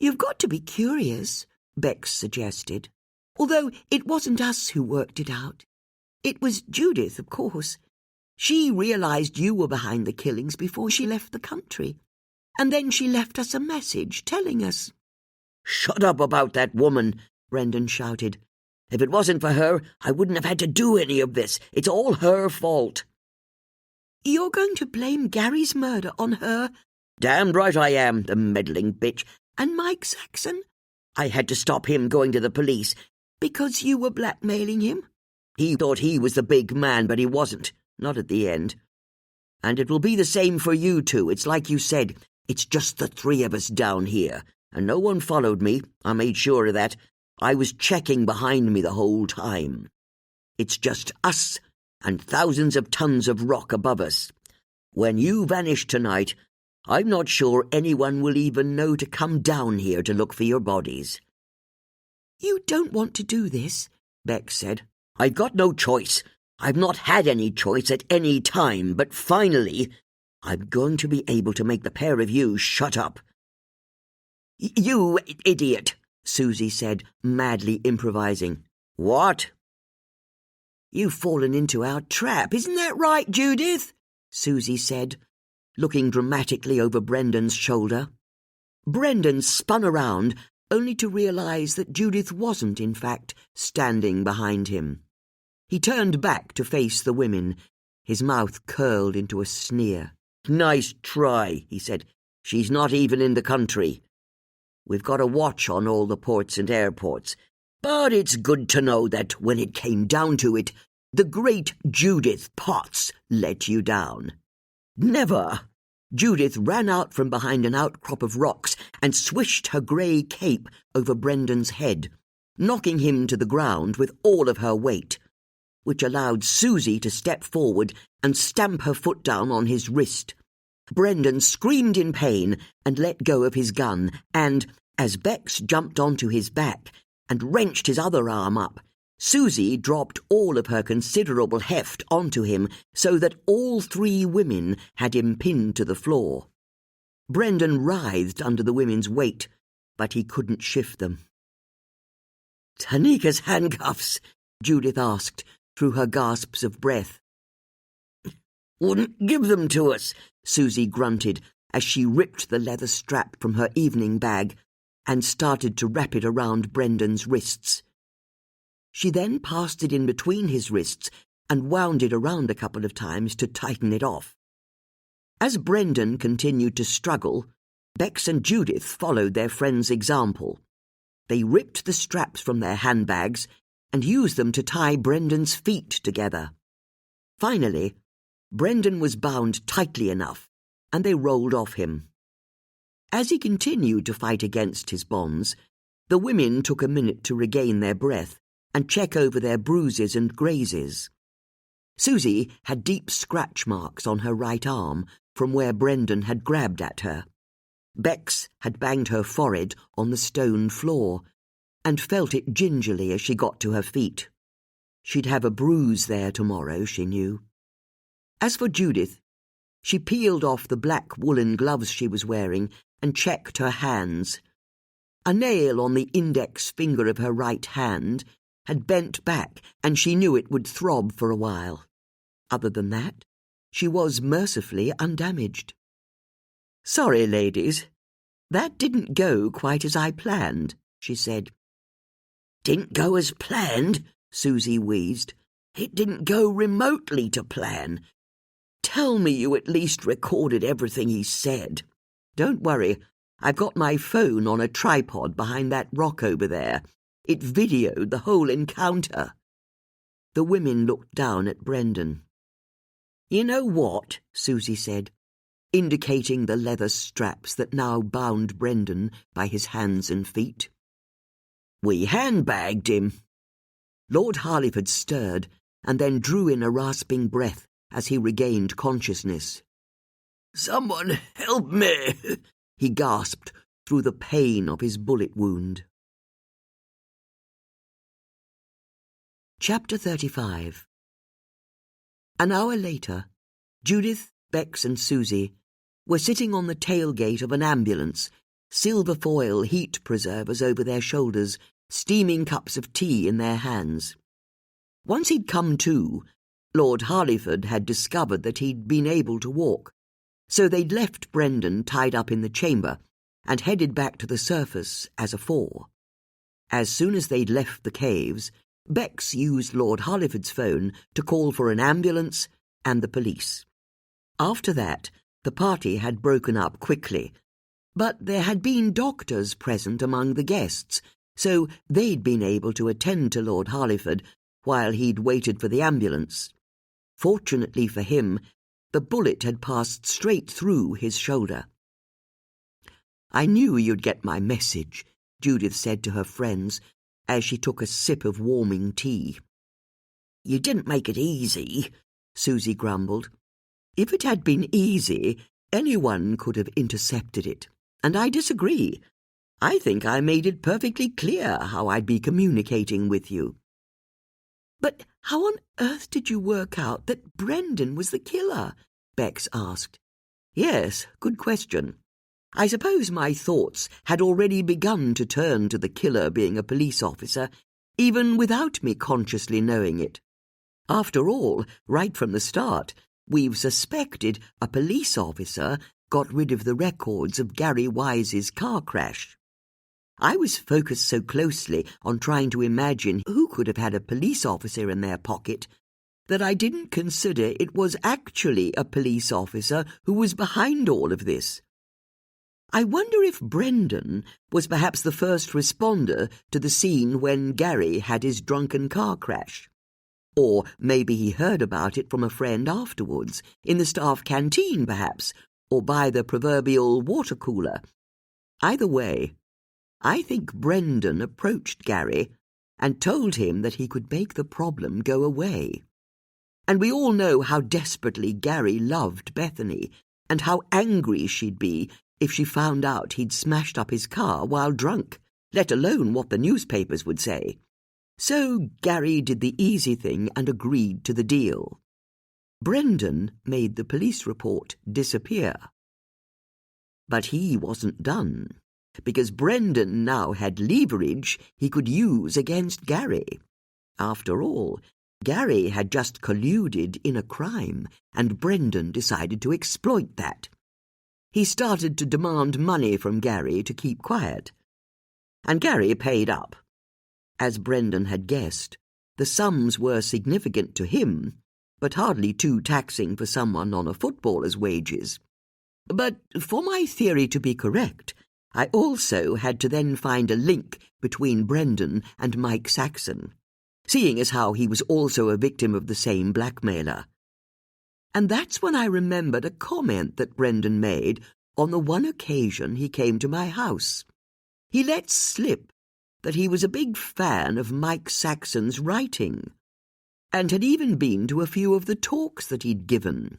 "You've got to be curious," Bex suggested. "Although it wasn't us who worked it out. It was Judith, of course. She realized you were behind the killings before she left the country. And then she left us a message telling us." "Shut up about that woman," Brendan shouted. "If it wasn't for her, I wouldn't have had to do any of this. It's all her fault." "You're going to blame Gary's murder on her?" "Damned right I am, the meddling bitch. "And Mike Saxon?" I had to stop him going to the police." "Because you were blackmailing him?" "He thought he was the big man, but he wasn't. Not at the end. And it will be the same for you two. It's like you said. It's just the three of us down here. And no one followed me. I made sure of that. I was checking behind me the whole time. It's just us and thousands of tons of rock above us. When you vanish tonight, I'm not sure anyone will even know to come down here to look for your bodies." "You don't want to do this," Bex said. "I've got no choice. I've not had any choice at any time, but finally, I'm going to be able to make the pair of you shut up." "You idiot," Susie said, madly improvising. "What?" "You've fallen into our trap. Isn't that right, Judith?" Susie said, looking dramatically over Brendan's shoulder. Brendan spun around, only to realize that Judith wasn't, in fact, standing behind him. He turned back to face the women, his mouth curled into a sneer. "Nice try," he said. "She's not even in the country. We've got a watch on all the ports and airports. But it's good to know that when it came down to it, the great Judith Potts let you down." "Never!" Judith ran out from behind an outcrop of rocks and swished her grey cape over Brendan's head. knocking him to the ground with all of her weight, which allowed Susie to step forward and stamp her foot down on his wrist. Brendan screamed in pain and let go of his gun, and, as Bex jumped onto his back and wrenched his other arm up, Susie dropped all of her considerable heft onto him so that all three women had him pinned to the floor. Brendan writhed under the women's weight, but he couldn't shift them. "Tanika's handcuffs?" Judith asked, through her gasps of breath. "Wouldn't give them to us," Susie grunted as she ripped the leather strap from her evening bag and started to wrap it around Brendan's wrists. She then passed it in between his wrists and wound it around a couple of times to tighten it off. As Brendan continued to struggle, Bex and Judith followed their friend's example. They ripped the straps from their handbags and used them to tie Brendan's feet together. Finally, Brendan was bound tightly enough, and they rolled off him. As he continued to fight against his bonds, the women took a minute to regain their breath and check over their bruises and grazes. Susie had deep scratch marks on her right arm from where Brendan had grabbed at her. Bex had banged her forehead on the stone floor and felt it gingerly as she got to her feet. She'd have a bruise there tomorrow, she knew. As for Judith, she peeled off the black woolen gloves she was wearing and checked her hands. A nail on the index finger of her right hand had bent back, and she knew it would throb for a while. Other than that, she was mercifully undamaged. "Sorry, ladies. That didn't go quite as I planned," she said. "Didn't go as planned?" Susie wheezed. "It didn't go remotely to plan. Tell me you at least recorded everything he said." "Don't worry. I've got my phone on a tripod behind that rock over there. It videoed the whole encounter." The women looked down at Brendan. "You know what?" Susie said, indicating the leather straps that now bound Brendan by his hands and feet. "We handbagged him." Lord Harleyford stirred and then drew in a rasping breath as he regained consciousness. "Someone help me," he gasped through the pain of his bullet wound. Chapter 35. An hour later, Judith, Bex and Susie were sitting on the tailgate of an ambulance, silver foil heat preservers over their shoulders, steaming cups of tea in their hands. Once he'd come to, Lord Harleyford had discovered that he'd been able to walk, so they'd left Brendan tied up in the chamber and headed back to the surface as afore. As soon as they'd left the caves, Bex used Lord Harleyford's phone to call for an ambulance and the police. After that, the party had broken up quickly, but there had been doctors present among the guests, so they'd been able to attend to Lord Harleyford while he'd waited for the ambulance. Fortunately for him, the bullet had passed straight through his shoulder. "I knew you'd get my message," Judith said to her friends, as she took a sip of warming tea. "You didn't make it easy," Susie grumbled. "If it had been easy, anyone could have intercepted it, and I disagree. I think I made it perfectly clear how I'd be communicating with you." "But how on earth did you work out that Brendan was the killer?" Bex asked. "Yes, good question. I suppose my thoughts had already begun to turn to the killer being a police officer, even without me consciously knowing it. After all, right from the start, we've suspected a police officer got rid of the records of Gary Wise's car crash. I was focused so closely on trying to imagine who could have had a police officer in their pocket that I didn't consider it was actually a police officer who was behind all of this. I wonder if Brendan was perhaps the first responder to the scene when Gary had his drunken car crash. Or maybe he heard about it from a friend afterwards, in the staff canteen perhaps, or by the proverbial water cooler. Either way, I think Brendan approached Gary and told him that he could make the problem go away. And we all know how desperately Gary loved Bethany, and how angry she'd be if she found out he'd smashed up his car while drunk, let alone what the newspapers would say. So Gary did the easy thing and agreed to the deal. Brendan made the police report disappear. But he wasn't done, because Brendan now had leverage he could use against Gary. After all, Gary had just colluded in a crime, and Brendan decided to exploit that. He started to demand money from Gary to keep quiet. And Gary paid up. As Brendan had guessed, the sums were significant to him, but hardly too taxing for someone on a footballer's wages. But for my theory to be correct, I also had to then find a link between Brendan and Mike Saxon, seeing as how he was also a victim of the same blackmailer. And that's when I remembered a comment that Brendan made on the one occasion he came to my house. He let slip that he was a big fan of Mike Saxon's writing, and had even been to a few of the talks that he'd given.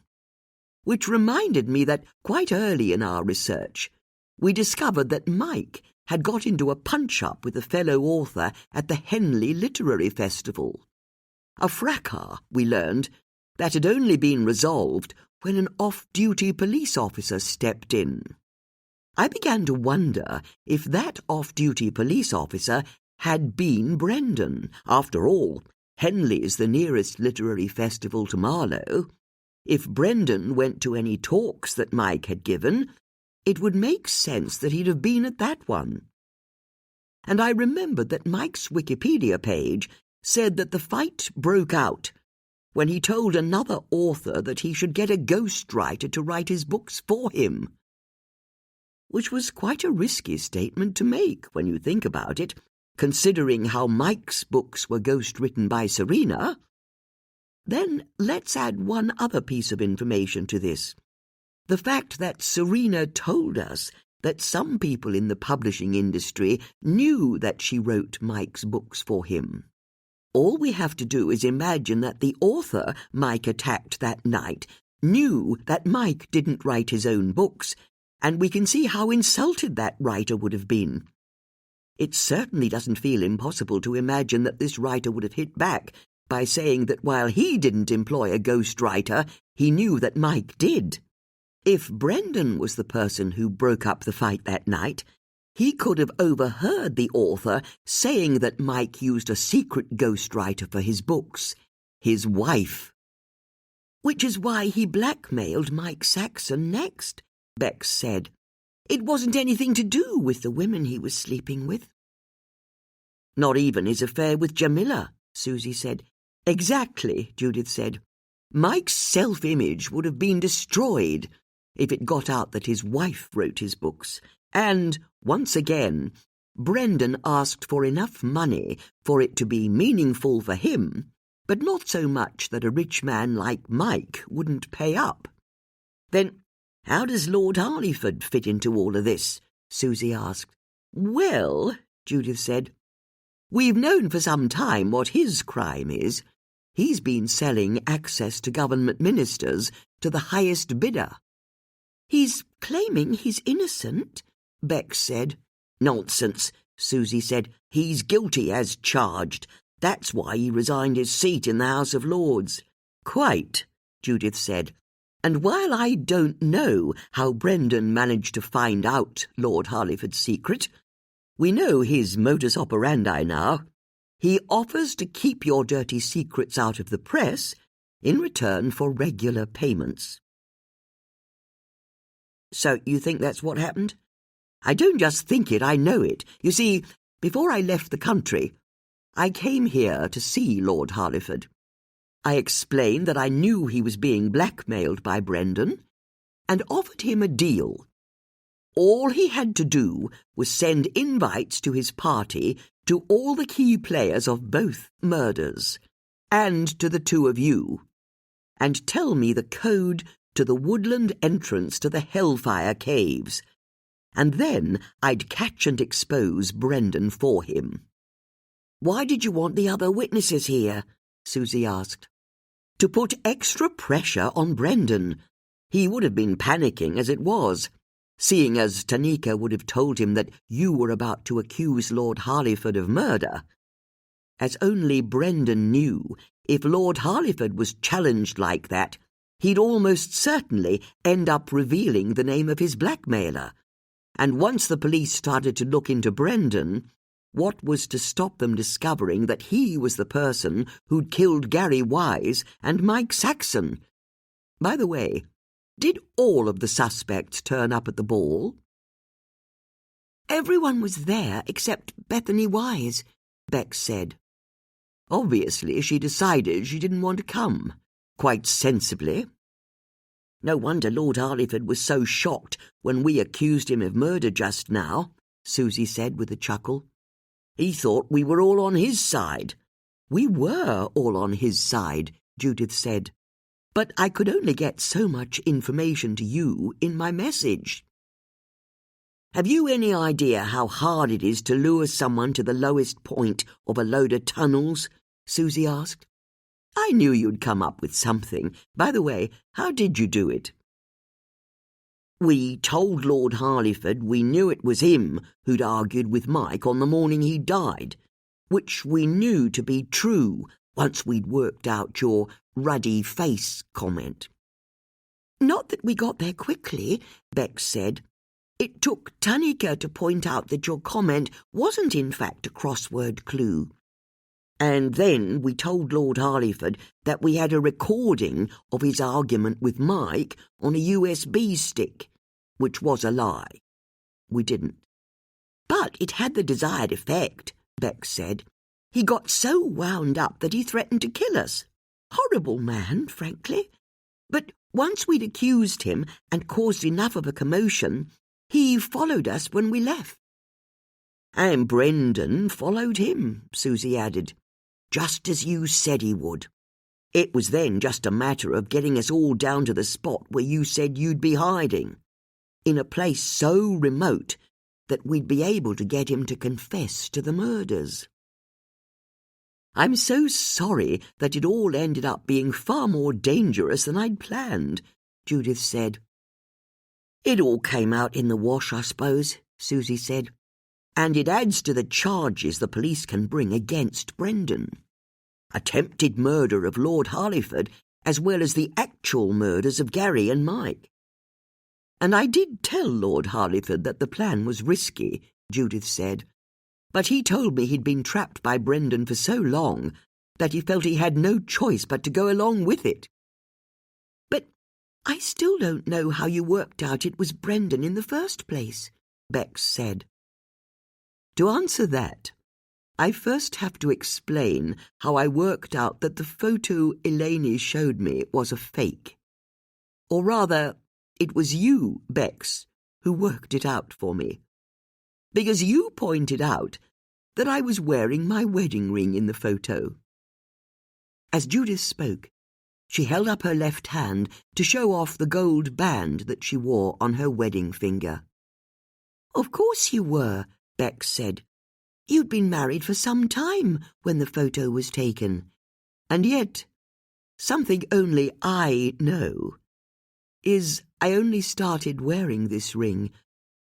Which reminded me that quite early in our research, we discovered that Mike had got into a punch-up with a fellow author at the Henley Literary Festival. A fracas, we learned, that had only been resolved when an off-duty police officer stepped in. I began to wonder if that off-duty police officer had been Brendan. After all, Henley's the nearest literary festival to Marlow. If Brendan went to any talks that Mike had given, it would make sense that he'd have been at that one. And I remembered that Mike's Wikipedia page said that the fight broke out when he told another author that he should get a ghostwriter to write his books for him. Which was quite a risky statement to make when you think about it, considering how Mike's books were ghost-written by Serena. Then let's add one other piece of information to this. The fact that Serena told us that some people in the publishing industry knew that she wrote Mike's books for him. All we have to do is imagine that the author Mike attacked that night knew that Mike didn't write his own books, and we can see how insulted that writer would have been. It certainly doesn't feel impossible to imagine that this writer would have hit back by saying that while he didn't employ a ghostwriter, he knew that Mike did. If Brendan was the person who broke up the fight that night, he could have overheard the author saying that Mike used a secret ghostwriter for his books, his wife. Which is why he blackmailed Mike Saxon next, Bex said. It wasn't anything to do with the women he was sleeping with. Not even his affair with Jamila, Susie said. Exactly, Judith said. Mike's self-image would have been destroyed if it got out that his wife wrote his books. And, once again, Brendan asked for enough money for it to be meaningful for him, but not so much that a rich man like Mike wouldn't pay up. Then, how does Lord Harleyford fit into all of this? Susie asked. Well, Judith said, we've known for some time what his crime is. He's been selling access to government ministers to the highest bidder. He's claiming he's innocent, Bex said. Nonsense, Susie said. He's guilty as charged. That's why he resigned his seat in the House of Lords. Quite, Judith said. And while I don't know how Brendan managed to find out Lord Harleyford's secret, we know his modus operandi now. He offers to keep your dirty secrets out of the press in return for regular payments. So you think that's what happened? I don't just think it, I know it. You see, before I left the country, I came here to see Lord Harleyford. I explained that I knew he was being blackmailed by Brendan and offered him a deal. All he had to do was send invites to his party to all the key players of both murders, and to the two of you, and tell me the code to the woodland entrance to the Hellfire Caves, and then I'd catch and expose Brendan for him. Why did you want the other witnesses here? Susie asked. To put extra pressure on Brendan. He would have been panicking as it was, seeing as Tanika would have told him that you were about to accuse Lord Harleyford of murder. As only Brendan knew, if Lord Harleyford was challenged like that, he'd almost certainly end up revealing the name of his blackmailer. And once the police started to look into Brendan, what was to stop them discovering that he was the person who'd killed Gary Wise and Mike Saxon? By the way, did all of the suspects turn up at the ball? Everyone was there except Bethany Wise, Bex said. Obviously, she decided she didn't want to come. Quite sensibly. No wonder Lord Harleyford was so shocked when we accused him of murder just now, Susie said with a chuckle. He thought we were all on his side. We were all on his side, Judith said. But I could only get so much information to you in my message. Have you any idea how hard it is to lure someone to the lowest point of a load of tunnels? Susie asked. I knew you'd come up with something. By the way, how did you do it? We told Lord Harleyford we knew it was him who'd argued with Mike on the morning he died, which we knew to be true once we'd worked out your ruddy face comment. Not that we got there quickly, Bex said. It took Tanika to point out that your comment wasn't in fact a crossword clue. And then we told Lord Harleyford that we had a recording of his argument with Mike on a USB stick, which was a lie. We didn't. But it had the desired effect, Bex said. He got so wound up that he threatened to kill us. Horrible man, frankly. But once we'd accused him and caused enough of a commotion, he followed us when we left. And Brendan followed him, Susie added, just as you said he would. It was then just a matter of getting us all down to the spot where you said you'd be hiding, in a place so remote that we'd be able to get him to confess to the murders. I'm so sorry that it all ended up being far more dangerous than I'd planned, Judith said. It all came out in the wash, I suppose, Susie said, and it adds to the charges the police can bring against Brendan. Attempted murder of Lord Harleyford, as well as the actual murders of Gary and Mike. And I did tell Lord Harleyford that the plan was risky, Judith said, but he told me he'd been trapped by Brendan for so long that he felt he had no choice but to go along with it. But I still don't know how you worked out it was Brendan in the first place, Bex said. To answer that, I first have to explain how I worked out that the photo Eleni showed me was a fake. Or rather, it was you, Bex, who worked it out for me. Because you pointed out that I was wearing my wedding ring in the photo. As Judith spoke, she held up her left hand to show off the gold band that she wore on her wedding finger. Of course you were, Bex said. You'd been married for some time when the photo was taken. And yet, something only I know is I only started wearing this ring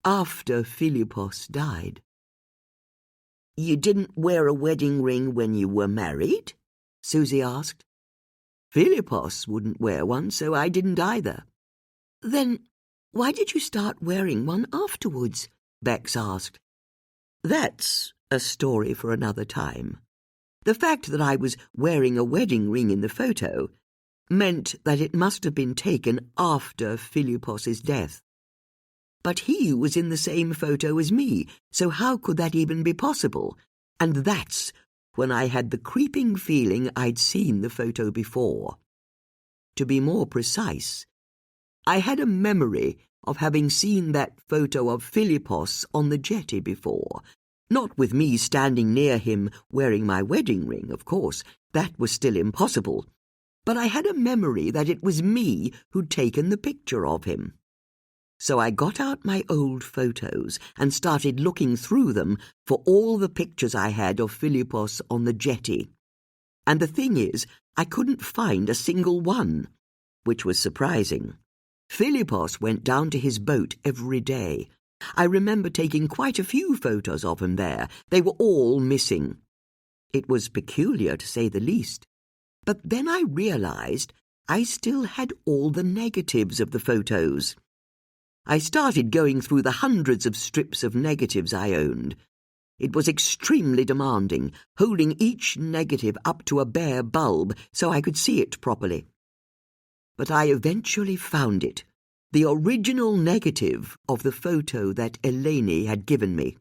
after Philippos died. You didn't wear a wedding ring when you were married? Susie asked. Philippos wouldn't wear one, so I didn't either. Then why did you start wearing one afterwards? Bex asked. That's a story for another time. The fact that I was wearing a wedding ring in the photo meant that it must have been taken after Philippos's death. But he was in the same photo as me, so how could that even be possible? And that's when I had the creeping feeling I'd seen the photo before. To be more precise, I had a memory of having seen that photo of Philippos on the jetty before. Not with me standing near him wearing my wedding ring, of course. That was still impossible. But I had a memory that it was me who'd taken the picture of him. So I got out my old photos and started looking through them for all the pictures I had of Philippos on the jetty. And the thing is, I couldn't find a single one, which was surprising. Philippos went down to his boat every day. I remember taking quite a few photos of him there. They were all missing. It was peculiar, to say the least. But then I realized I still had all the negatives of the photos. I started going through the hundreds of strips of negatives I owned. It was extremely demanding, holding each negative up to a bare bulb so I could see it properly. But I eventually found it, the original negative of the photo that Eleni had given me.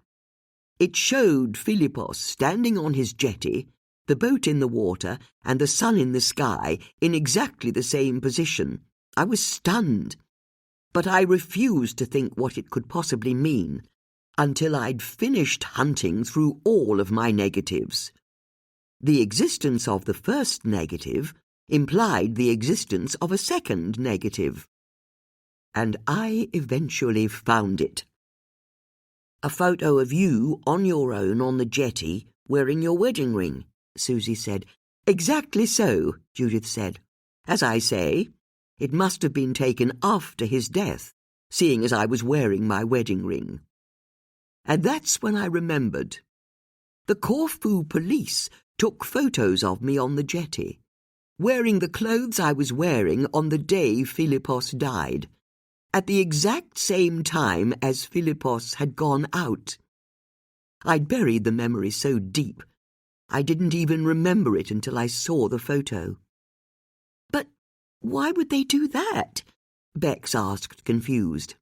It showed Philippos standing on his jetty, the boat in the water and the sun in the sky in exactly the same position. I was stunned, but I refused to think what it could possibly mean until I'd finished hunting through all of my negatives. The existence of the first negative implied the existence of a second negative. And I eventually found it. "A photo of you on your own on the jetty wearing your wedding ring," Susie said. "Exactly so," Judith said. "As I say, it must have been taken after his death, seeing as I was wearing my wedding ring." And that's when I remembered. The Corfu police took photos of me on the jetty, wearing the clothes I was wearing on the day Philippos died, at the exact same time as Philippos had gone out. I'd buried the memory so deep, I didn't even remember it until I saw the photo. "But why would they do that?" Bex asked, confused.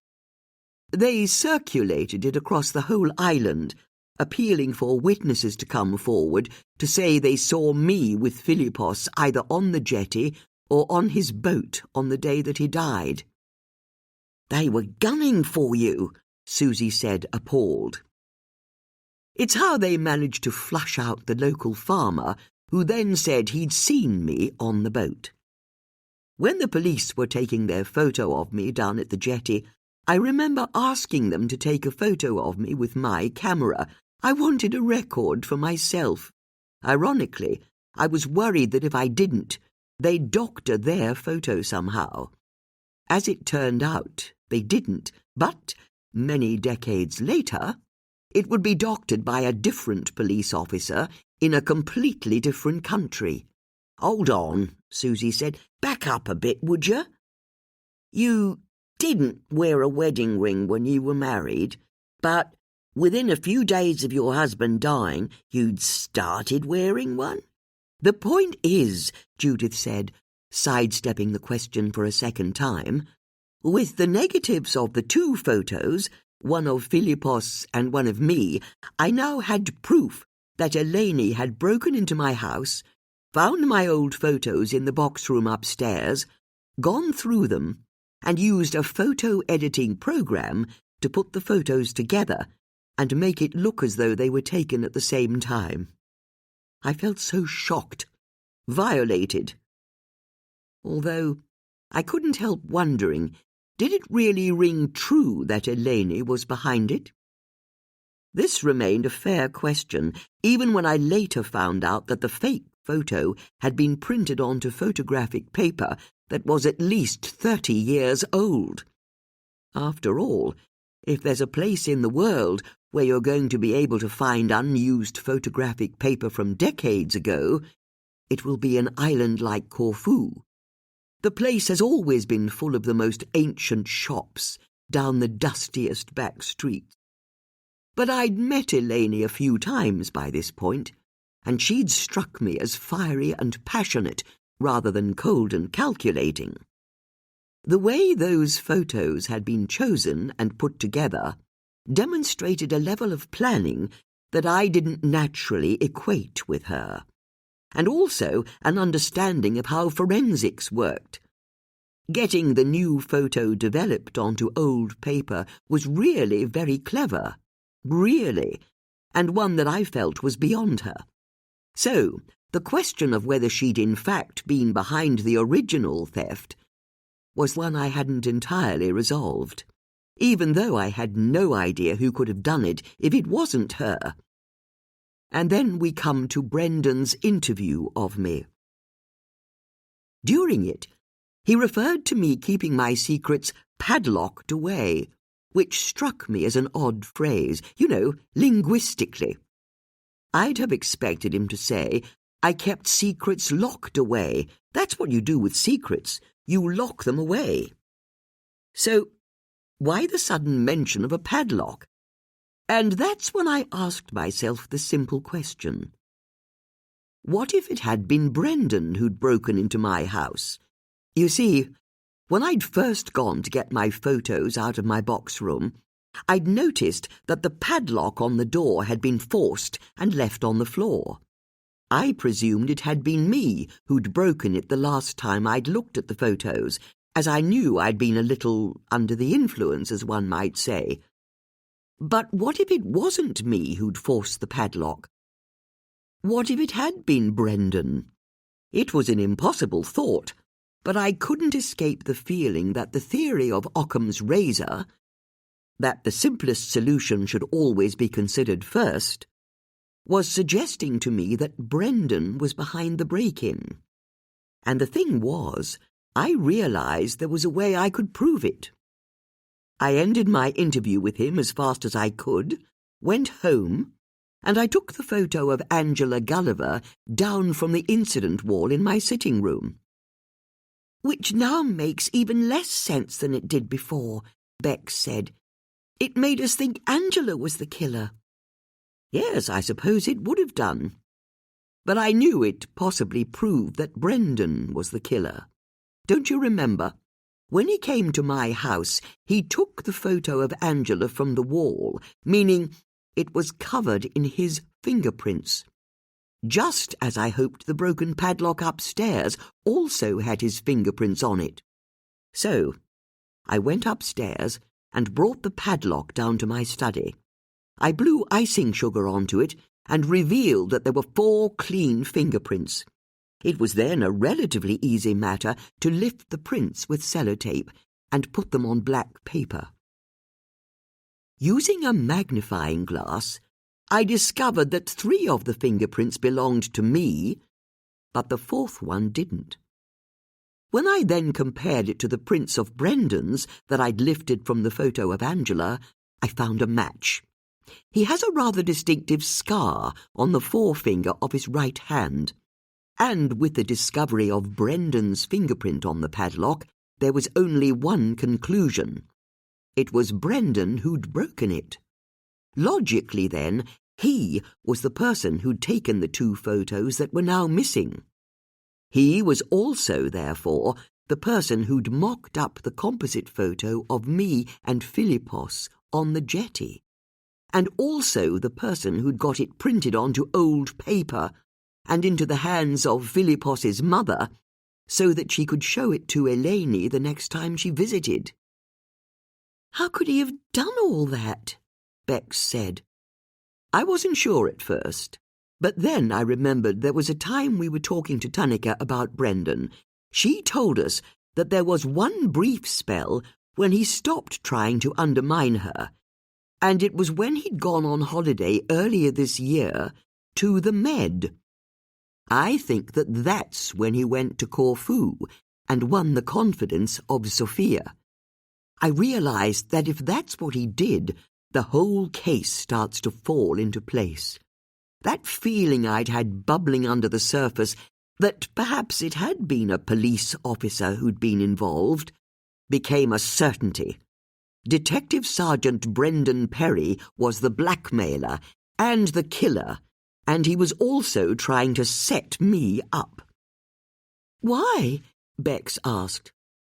"They circulated it across the whole island, appealing for witnesses to come forward to say they saw me with Philippos either on the jetty or on his boat on the day that he died." "They were gunning for you," Susie said, appalled. "It's how they managed to flush out the local farmer, who then said he'd seen me on the boat. When the police were taking their photo of me down at the jetty, I remember asking them to take a photo of me with my camera. I wanted a record for myself. Ironically, I was worried that if I didn't, they'd doctor their photo somehow. As it turned out, they didn't, but many decades later, it would be doctored by a different police officer in a completely different country." "Hold on," Susie said. "Back up a bit, would you? You didn't wear a wedding ring when you were married, but within a few days of your husband dying, you'd started wearing one?" "The point is," Judith said, sidestepping the question for a second time, "with the negatives of the two photos, one of Philippos and one of me, I now had proof that Eleni had broken into my house, found my old photos in the box room upstairs, gone through them, and used a photo-editing program to put the photos together and make it look as though they were taken at the same time. I felt so shocked, violated. Although I couldn't help wondering, did it really ring true that Eleni was behind it? This remained a fair question, even when I later found out that the fake photo had been printed onto photographic paper that was at least 30 years old. After all, if there's a place in the world where you're going to be able to find unused photographic paper from decades ago, it will be an island like Corfu. The place has always been full of the most ancient shops down the dustiest back streets. But I'd met Eleni a few times by this point, and she'd struck me as fiery and passionate rather than cold and calculating. The way those photos had been chosen and put together demonstrated a level of planning that I didn't naturally equate with her, and also an understanding of how forensics worked. Getting the new photo developed onto old paper was really very clever, really, and one that I felt was beyond her. So, the question of whether she'd in fact been behind the original theft was one I hadn't entirely resolved. even though I had no idea who could have done it if it wasn't her. And then we come to Brendan's interview of me. During it, he referred to me keeping my secrets padlocked away, which struck me as an odd phrase, linguistically. I'd have expected him to say, I kept secrets locked away. That's what you do with secrets. You lock them away. So, why the sudden mention of a padlock? And that's when I asked myself the simple question. What if it had been Brendan who'd broken into my house? You see, when I'd first gone to get my photos out of my box room, I'd noticed that the padlock on the door had been forced and left on the floor. I presumed it had been me who'd broken it the last time I'd looked at the photos, as I knew I'd been a little under the influence, as one might say. But what if it wasn't me who'd forced the padlock? What if it had been Brendan? It was an impossible thought, but I couldn't escape the feeling that the theory of Occam's razor, that the simplest solution should always be considered first, was suggesting to me that Brendan was behind the break-in. And the thing was, I realized there was a way I could prove it. I ended my interview with him as fast as I could, went home, and I took the photo of Angela Gulliver down from the incident wall in my sitting room. Which now makes even less sense than it did before, Bex said. It made us think Angela was the killer. Yes, I suppose it would have done. But I knew it possibly proved that Brendan was the killer. Don't you remember? When he came to my house, he took the photo of Angela from the wall, meaning it was covered in his fingerprints. Just as I hoped the broken padlock upstairs also had his fingerprints on it. So, I went upstairs and brought the padlock down to my study. I blew icing sugar onto it and revealed that there were 4 clean fingerprints. It was then a relatively easy matter to lift the prints with sellotape and put them on black paper. Using a magnifying glass, I discovered that 3 of the fingerprints belonged to me, but the 4th one didn't. When I then compared it to the prints of Brendan's that I'd lifted from the photo of Angela, I found a match. He has a rather distinctive scar on the forefinger of his right hand. And with the discovery of Brendan's fingerprint on the padlock, there was only one conclusion. It was Brendan who'd broken it. Logically, then, he was the person who'd taken the 2 photos that were now missing. He was also, therefore, the person who'd mocked up the composite photo of me and Philippos on the jetty, and also the person who'd got it printed onto old paper and into the hands of Philippos's mother, so that she could show it to Eleni the next time she visited. "How could he have done all that?" Bex said. I wasn't sure at first, but then I remembered there was a time we were talking to Tunica about Brendan. She told us that there was one brief spell when he stopped trying to undermine her, and it was when he'd gone on holiday earlier this year to the Med. I think that that's when he went to Corfu and won the confidence of Sophia. I realized that if that's what he did, the whole case starts to fall into place. That feeling I'd had bubbling under the surface, that perhaps it had been a police officer who'd been involved, became a certainty. Detective Sergeant Brendan Perry was the blackmailer and the killer, and he was also trying to set me up. "Why?" Bex asked.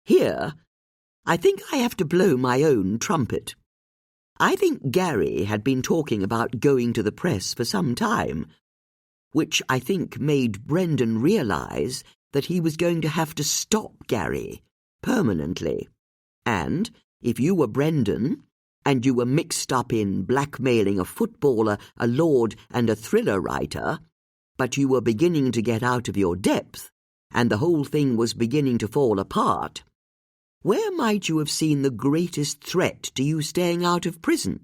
"Here, I think I have to blow my own trumpet. I think Gary had been talking about going to the press for some time, which I think made Brendan realize that he was going to have to stop Gary permanently. And if you were Brendan, and you were mixed up in blackmailing a footballer, a lord, and a thriller writer, but you were beginning to get out of your depth, and the whole thing was beginning to fall apart, Where might you have seen the greatest threat to you staying out of prison?"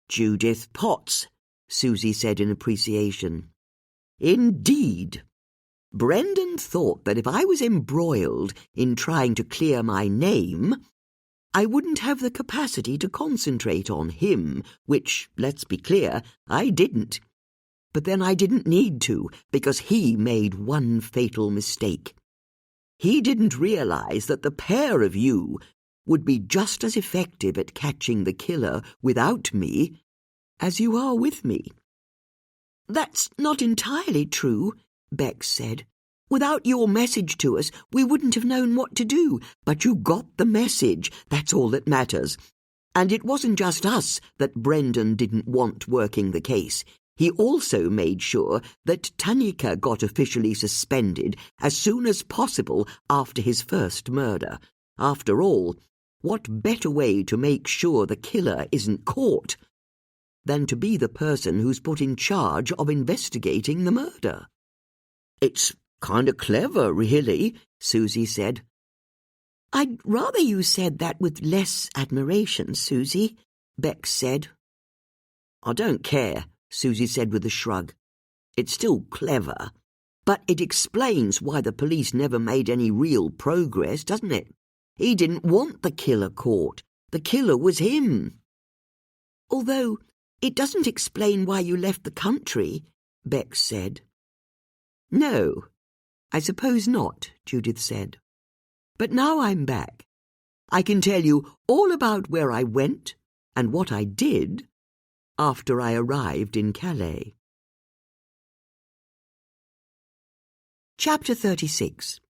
"Judith Potts," Susie said in appreciation. "Indeed. Brendan thought that if I was embroiled in trying to clear my name, I wouldn't have the capacity to concentrate on him, which, let's be clear, I didn't. But then I didn't need to, because he made one fatal mistake. He didn't realize that the pair of you would be just as effective at catching the killer without me as you are with me." "That's not entirely true," Bex said. "Without your message to us, we wouldn't have known what to do. But you got the message, that's all that matters. And it wasn't just us that Brendan didn't want working the case. He also made sure that Tanika got officially suspended as soon as possible after his first murder. After all, what better way to make sure the killer isn't caught than to be the person who's put in charge of investigating the murder?" "It's kind of clever, really," Susie said. "I'd rather you said that with less admiration, Susie," Bex said. "I don't care," Susie said with a shrug. "It's still clever, but it explains why the police never made any real progress, doesn't it? He didn't want the killer caught. The killer was him." "Although it doesn't explain why you left the country," Bex said. "No, I suppose not," Judith said. "But now I'm back, I can tell you all about where I went and what I did after I arrived in Calais." Chapter 36.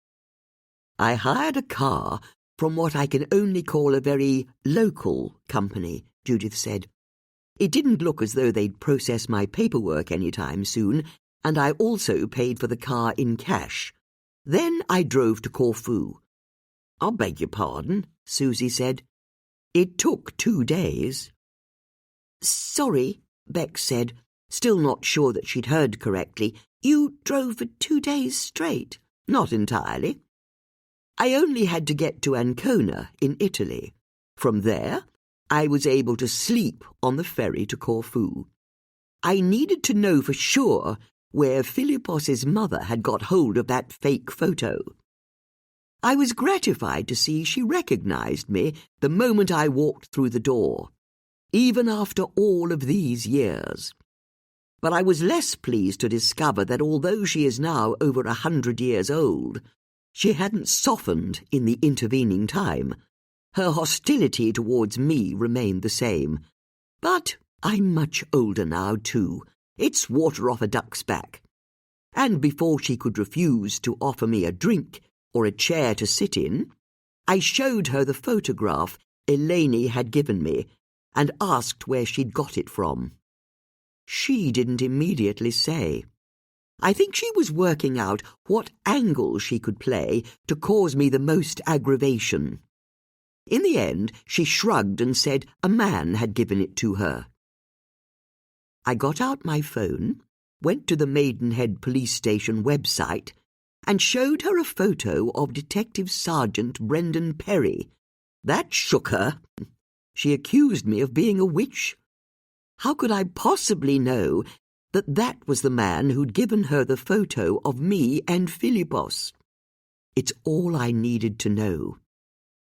I hired a car from what I can only call a very local company, Judith said. It didn't look as though they'd process my paperwork any time soon, and I also paid for the car in cash. Then I drove to Corfu. "I beg your pardon," Susie said. "It took 2 days." "Sorry," Bex said, still not sure that she'd heard correctly. "You drove for 2 days straight?" "Not entirely. I only had to get to Ancona in Italy. From there, I was able to sleep on the ferry to Corfu. I needed to know for sure where Philippos's mother had got hold of that fake photo. I was gratified to see she recognized me the moment I walked through the door, even after all of these years. But I was less pleased to discover that although she is now over 100 years old, she hadn't softened in the intervening time. Her hostility towards me remained the same. But I'm much older now, too. It's water off a duck's back. And before she could refuse to offer me a drink or a chair to sit in, I showed her the photograph Eleni had given me and asked where she'd got it from. She didn't immediately say. I think she was working out what angle she could play to cause me the most aggravation. In the end, she shrugged and said a man had given it to her. I got out my phone, went to the Maidenhead police station website, and showed her a photo of Detective Sergeant Brendan Perry. That shook her. She accused me of being a witch. How could I possibly know that that was the man who'd given her the photo of me and Philippos? It's all I needed to know.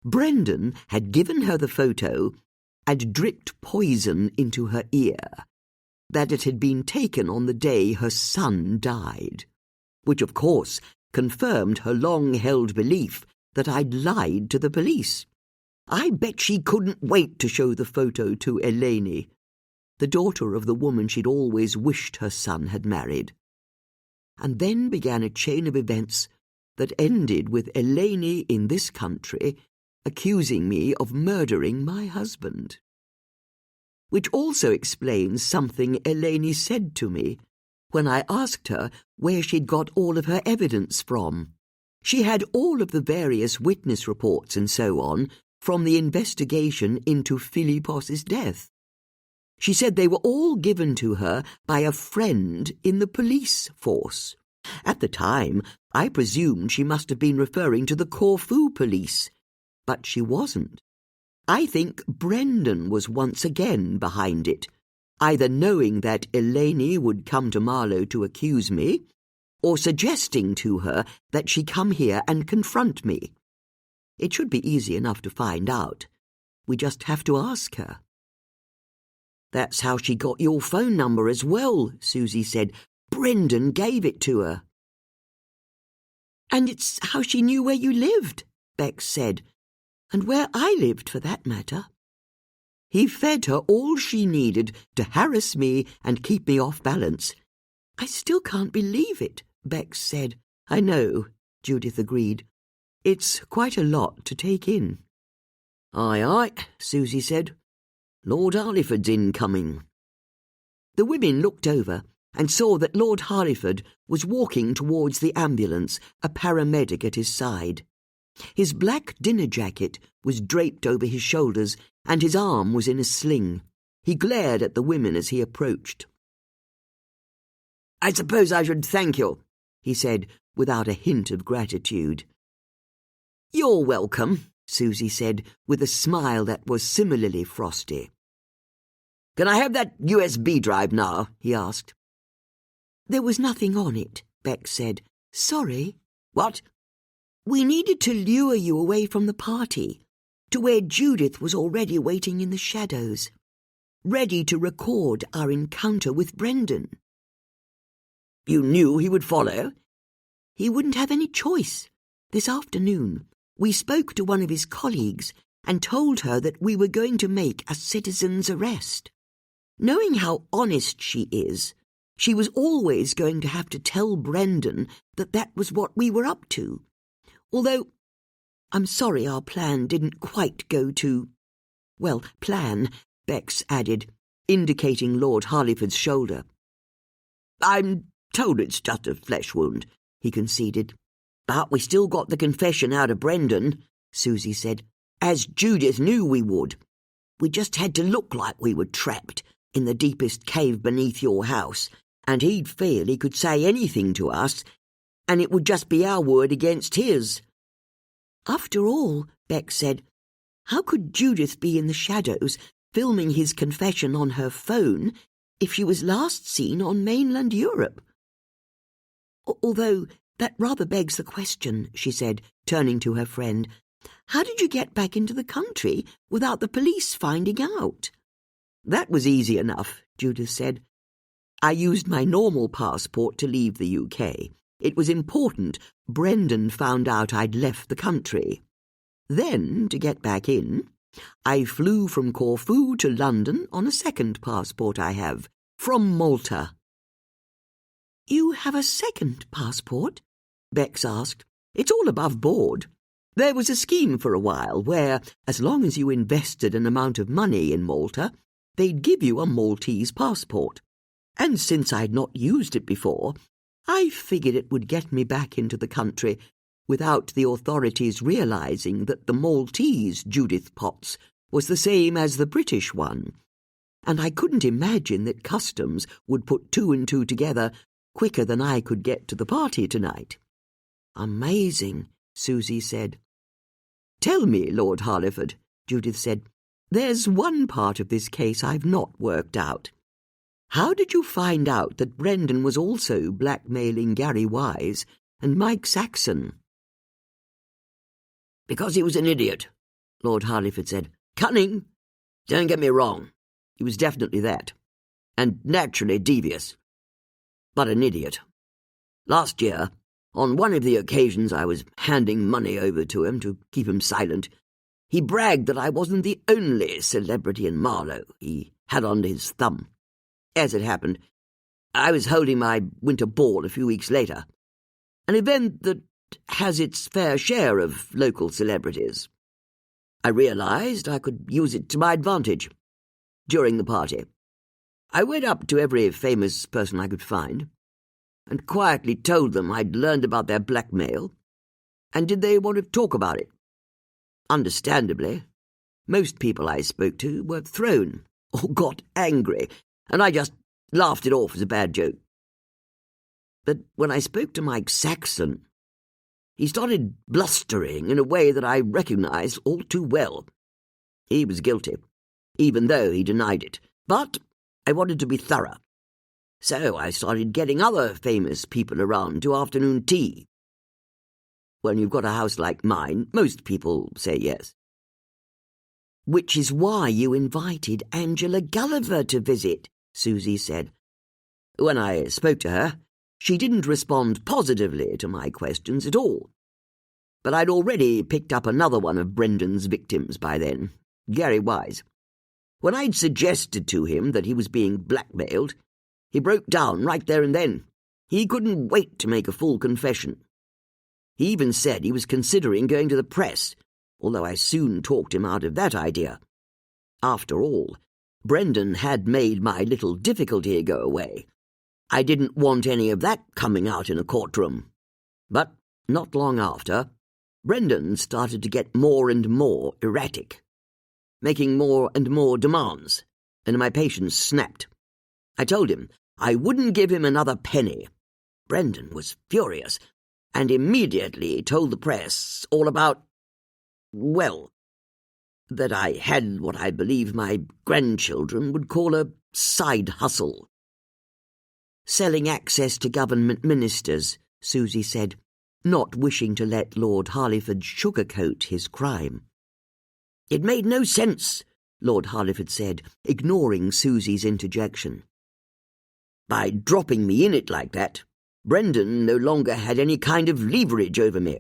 Brendan had given her the photo and dripped poison into her ear, that it had been taken on the day her son died, which of course confirmed her long-held belief that I'd lied to the police. I bet she couldn't wait to show the photo to Eleni, the daughter of the woman she'd always wished her son had married. And then began a chain of events that ended with Eleni in this country accusing me of murdering my husband. Which also explains something Eleni said to me when I asked her where she'd got all of her evidence from. She had all of the various witness reports and so on from the investigation into Philippos's death. She said they were all given to her by a friend in the police force. At the time, I presumed she must have been referring to the Corfu police, but she wasn't. I think Brendan was once again behind it, either knowing that Eleni would come to Marlow to accuse me, or suggesting to her that she come here and confront me. It should be easy enough to find out. We just have to ask her. That's how she got your phone number as well, Susie said. Brendan gave it to her. And it's how she knew where you lived, Bex said, and where I lived for that matter. He fed her all she needed to harass me and keep me off balance. I still can't believe it, Bex said. I know, Judith agreed. It's quite a lot to take in. Aye, aye, Susie said. Lord Harleyford's incoming. The women looked over and saw that Lord Harleyford was walking towards the ambulance, a paramedic at his side. His black dinner jacket was draped over his shoulders and his arm was in a sling. He glared at the women as he approached. I suppose I should thank you, he said, without a hint of gratitude. You're welcome, Susie said, with a smile that was similarly frosty. Can I have that USB drive now? He asked. There was nothing on it, Bex said. Sorry. What? We needed to lure you away from the party, to where Judith was already waiting in the shadows, ready to record our encounter with Brendan. You knew he would follow? He wouldn't have any choice. This afternoon, we spoke to one of his colleagues and told her that we were going to make a citizen's arrest. Knowing how honest she is, she was always going to have to tell Brendan that that was what we were up to. Although, I'm sorry our plan didn't quite go to... Well, plan, Bex added, indicating Lord Harleyford's shoulder. I'm told it's just a flesh wound, he conceded. But we still got the confession out of Brendan, Susie said, as Judith knew we would. We just had to look like we were trapped in the deepest cave beneath your house, and he'd feel he could say anything to us, and it would just be our word against his. After all, Bex said, how could Judith be in the shadows filming his confession on her phone if she was last seen on mainland Europe? Although that rather begs the question, she said, turning to her friend. How did you get back into the country without the police finding out? That was easy enough, Judith said. I used my normal passport to leave the UK. It was important Brendan found out I'd left the country. Then, to get back in, I flew from Corfu to London on a second passport I have, from Malta. You have a second passport? Bex asked. It's all above board. There was a scheme for a while where, as long as you invested an amount of money in Malta, they'd give you a Maltese passport. And since I'd not used it before, I figured it would get me back into the country without the authorities realizing that the Maltese Judith Potts was the same as the British one. And I couldn't imagine that customs would put two and two together quicker than I could get to the party tonight. Amazing, Susie said. Tell me, Lord Harleyford, Judith said, there's one part of this case I've not worked out. How did you find out that Brendan was also blackmailing Gary Wise and Mike Saxon? Because he was an idiot, Lord Harleyford said. Cunning. Don't get me wrong. He was definitely that. And naturally devious. But an idiot. Last year, on one of the occasions I was handing money over to him to keep him silent, he bragged that I wasn't the only celebrity in Marlow he had under his thumb. As it happened, I was holding my winter ball a few weeks later, an event that has its fair share of local celebrities. I realized I could use it to my advantage. During the party, I went up to every famous person I could find and quietly told them I'd learned about their blackmail, and did they want to talk about it? Understandably, most people I spoke to were thrown or got angry, and I just laughed it off as a bad joke. But when I spoke to Mike Saxon, He started blustering in a way that I recognised all too well. He was guilty, even though he denied it, but I wanted to be thorough. So I started getting other famous people around to afternoon tea. When you've got a house like mine, most people say yes. Which is why you invited Angela Gulliver to visit, Susie said. When I spoke to her, she didn't respond positively to my questions at all. But I'd already picked up another one of Brendan's victims by then, Gary Wise. When I'd suggested to him that he was being blackmailed, he broke down right there and then. He couldn't wait to make a full confession. He even said he was considering going to the press, although I soon talked him out of that idea. After all, Brendan had made my little difficulty go away. I didn't want any of that coming out in a courtroom. But not long after, Brendan started to get more and more erratic, making more and more demands, and my patience snapped. I told him I wouldn't give him another penny. Brendan was furious, and immediately told the press all about, well, that I had what I believe my grandchildren would call a side hustle. Selling access to government ministers, Susie said, not wishing to let Lord Harleyford sugarcoat his crime. It made no sense, Lord Harleyford said, ignoring Susie's interjection. By dropping me in it like that, Brendan no longer had any kind of leverage over me.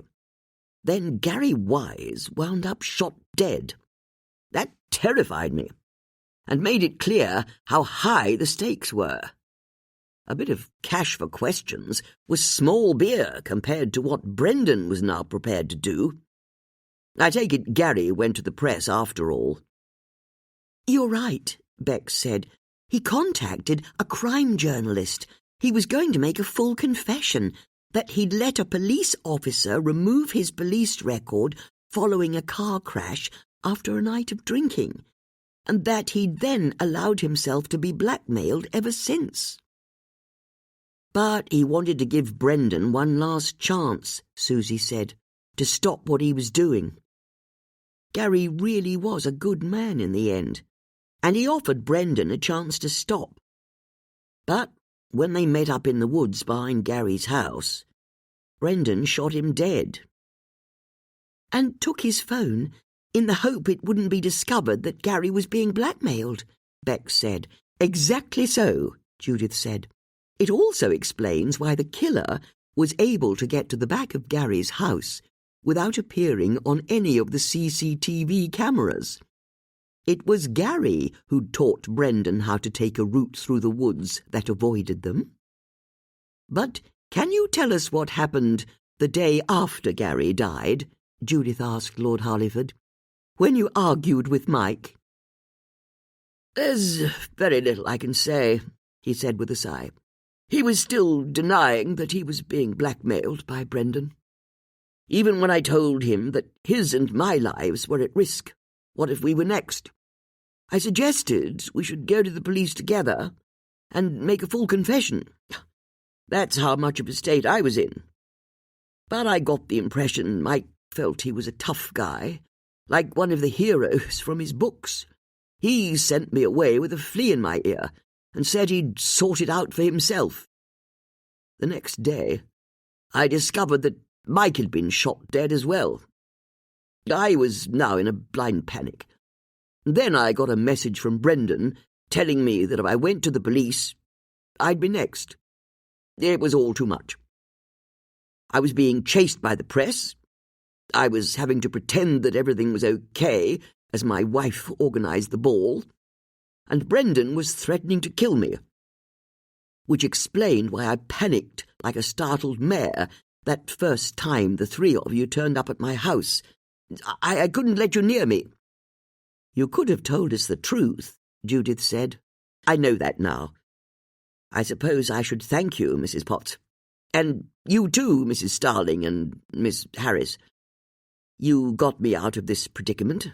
Then Gary Wise wound up shot dead. That terrified me, and made it clear how high the stakes were. A bit of cash for questions was small beer compared to what Brendan was now prepared to do. I take it Gary went to the press after all. You're right, Bex said. He contacted a crime journalist. He was going to make a full confession that he'd let a police officer remove his police record following a car crash after a night of drinking, and that he'd then allowed himself to be blackmailed ever since. But he wanted to give Brendan one last chance, Susie said, to stop what he was doing. Gary really was a good man in the end, and he offered Brendan a chance to stop. But when they met up in the woods behind Gary's house, Brendan shot him dead. And took his phone in the hope it wouldn't be discovered that Gary was being blackmailed, Bex said. Exactly so, Judith said. It also explains why the killer was able to get to the back of Gary's house without appearing on any of the CCTV cameras. It was Gary who'd taught Brendan how to take a route through the woods that avoided them. But can you tell us what happened the day after Gary died? Judith asked Lord Harleyford. When you argued with Mike? There's very little I can say, he said with a sigh. He was still denying that he was being blackmailed by Brendan. Even when I told him that his and my lives were at risk, what if we were next? I suggested we should go to the police together and make a full confession. That's how much of a state I was in. But I got the impression Mike felt he was a tough guy, like one of the heroes from his books. He sent me away with a flea in my ear and said he'd sort it out for himself. The next day, I discovered that Mike had been shot dead as well. I was now in a blind panic. Then I got a message from Brendan telling me that if I went to the police, I'd be next. It was all too much. I was being chased by the press. I was having to pretend that everything was okay as my wife organised the ball, and Brendan was threatening to kill me, which explained why I panicked like a startled mare that first time the three of you turned up at my house. I couldn't let you near me. You could have told us the truth, Judith said. I know that now. I suppose I should thank you, Mrs. Potts. And you too, Mrs. Starling and Miss Harris. You got me out of this predicament,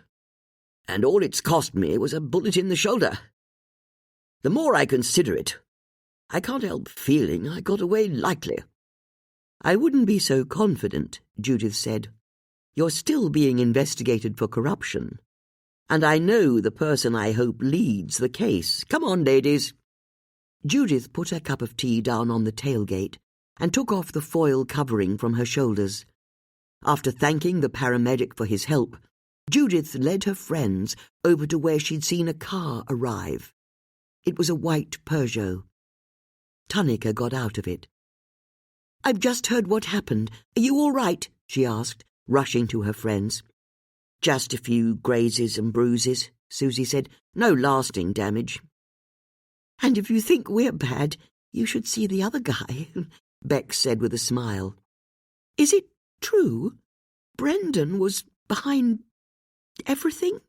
and all it's cost me was a bullet in the shoulder. The more I consider it, I can't help feeling I got away lightly. I wouldn't be so confident, Judith said. You're still being investigated for corruption. And I know the person I hope leads the case. Come on, ladies. Judith put her cup of tea down on the tailgate and took off the foil covering from her shoulders. After thanking the paramedic for his help, Judith led her friends over to where she'd seen a car arrive. It was a white Peugeot. Tunica got out of it. "I've just heard what happened. Are you all right?" she asked, rushing to her friends. "Just a few grazes and bruises," Susie said. "No lasting damage." "And if you think we're bad, you should see the other guy," Bex said with a smile. "Is it true? Brendan was behind everything?"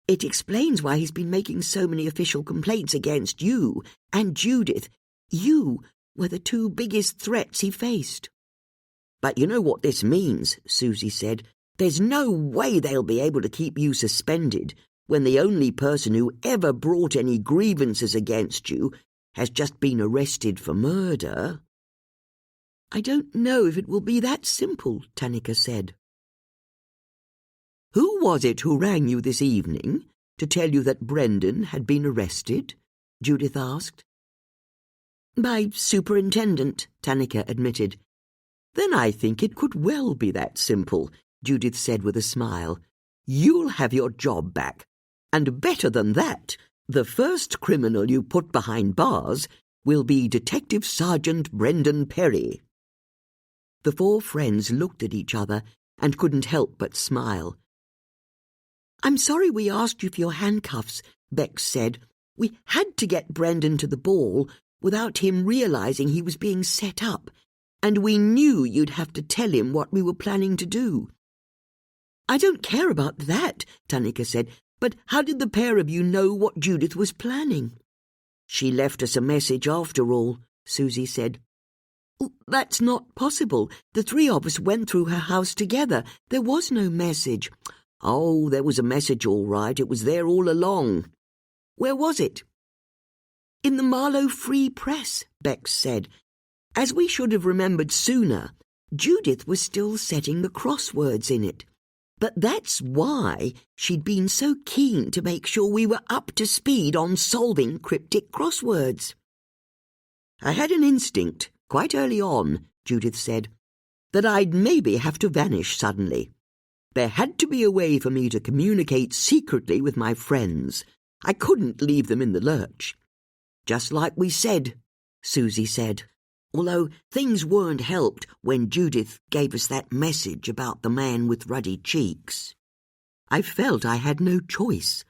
"It explains why he's been making so many official complaints against you and Judith. You were the two biggest threats he faced." "But you know what this means," Susie said. "There's no way they'll be able to keep you suspended when the only person who ever brought any grievances against you has just been arrested for murder." "I don't know if it will be that simple," Tunica said. "Who was it who rang you this evening to tell you that Brendan had been arrested?" Judith asked. "My superintendent," Tunica admitted. "Then I think it could well be that simple," Judith said with a smile. "You'll have your job back. And better than that, the first criminal you put behind bars will be Detective Sergeant Brendan Perry." The four friends looked at each other and couldn't help but smile. "I'm sorry we asked you for your handcuffs," Bex said. "We had to get Brendan to the ball without him realizing he was being set up, and we knew you'd have to tell him what we were planning to do." "I don't care about that," Tunica said, "but how did the pair of you know what Judith was planning?" "She left us a message after all," Susie said. "That's not possible. The three of us went through her house together. There was no message." "Oh, there was a message all right. It was there all along." "Where was it?" "In the Marlow Free Press," Bex said. "As we should have remembered sooner, Judith was still setting the crosswords in it. But that's why she'd been so keen to make sure we were up to speed on solving cryptic crosswords." "I had an instinct, quite early on," Judith said, "that I'd maybe have to vanish suddenly. There had to be a way for me to communicate secretly with my friends. I couldn't leave them in the lurch." "Just like we said," Susie said, "although things weren't helped when Judith gave us that message about the man with ruddy cheeks. I felt I had no choice.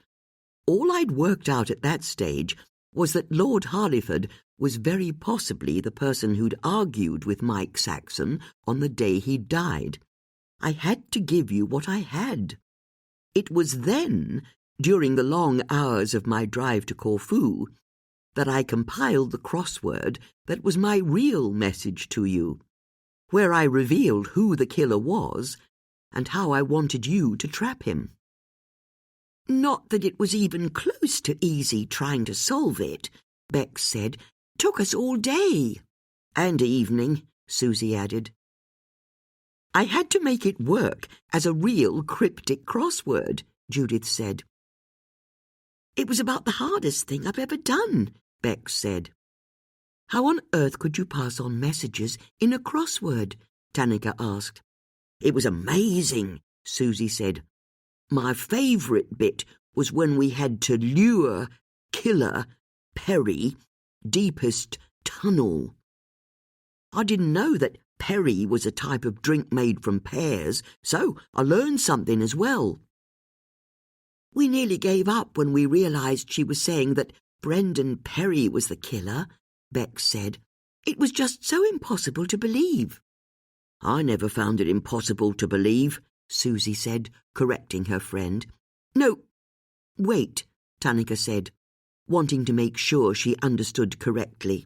All I'd worked out at that stage was that Lord Harleyford was very possibly the person who'd argued with Mike Saxon on the day he died. I had to give you what I had. It was then, during the long hours of my drive to Corfu, that I compiled the crossword that was my real message to you, where I revealed who the killer was and how I wanted you to trap him. Not that it was even close to easy trying to solve it," Bex said. "Took us all day." "And evening," Susie added. "I had to make it work as a real cryptic crossword," Judith said. "It was about the hardest thing I've ever done," Bex said. "How on earth could you pass on messages in a crossword?" Tunica asked. "It was amazing," Susie said. "My favourite bit was when we had to lure Killer Perry deepest tunnel. I didn't know that Perry was a type of drink made from pears, so I learned something as well." "We nearly gave up when we realised she was saying that Brendan Perry was the killer," Bex said. "It was just so impossible to believe." "I never found it impossible to believe," Susie said, correcting her friend. "No, wait," Tunica said, wanting to make sure she understood correctly.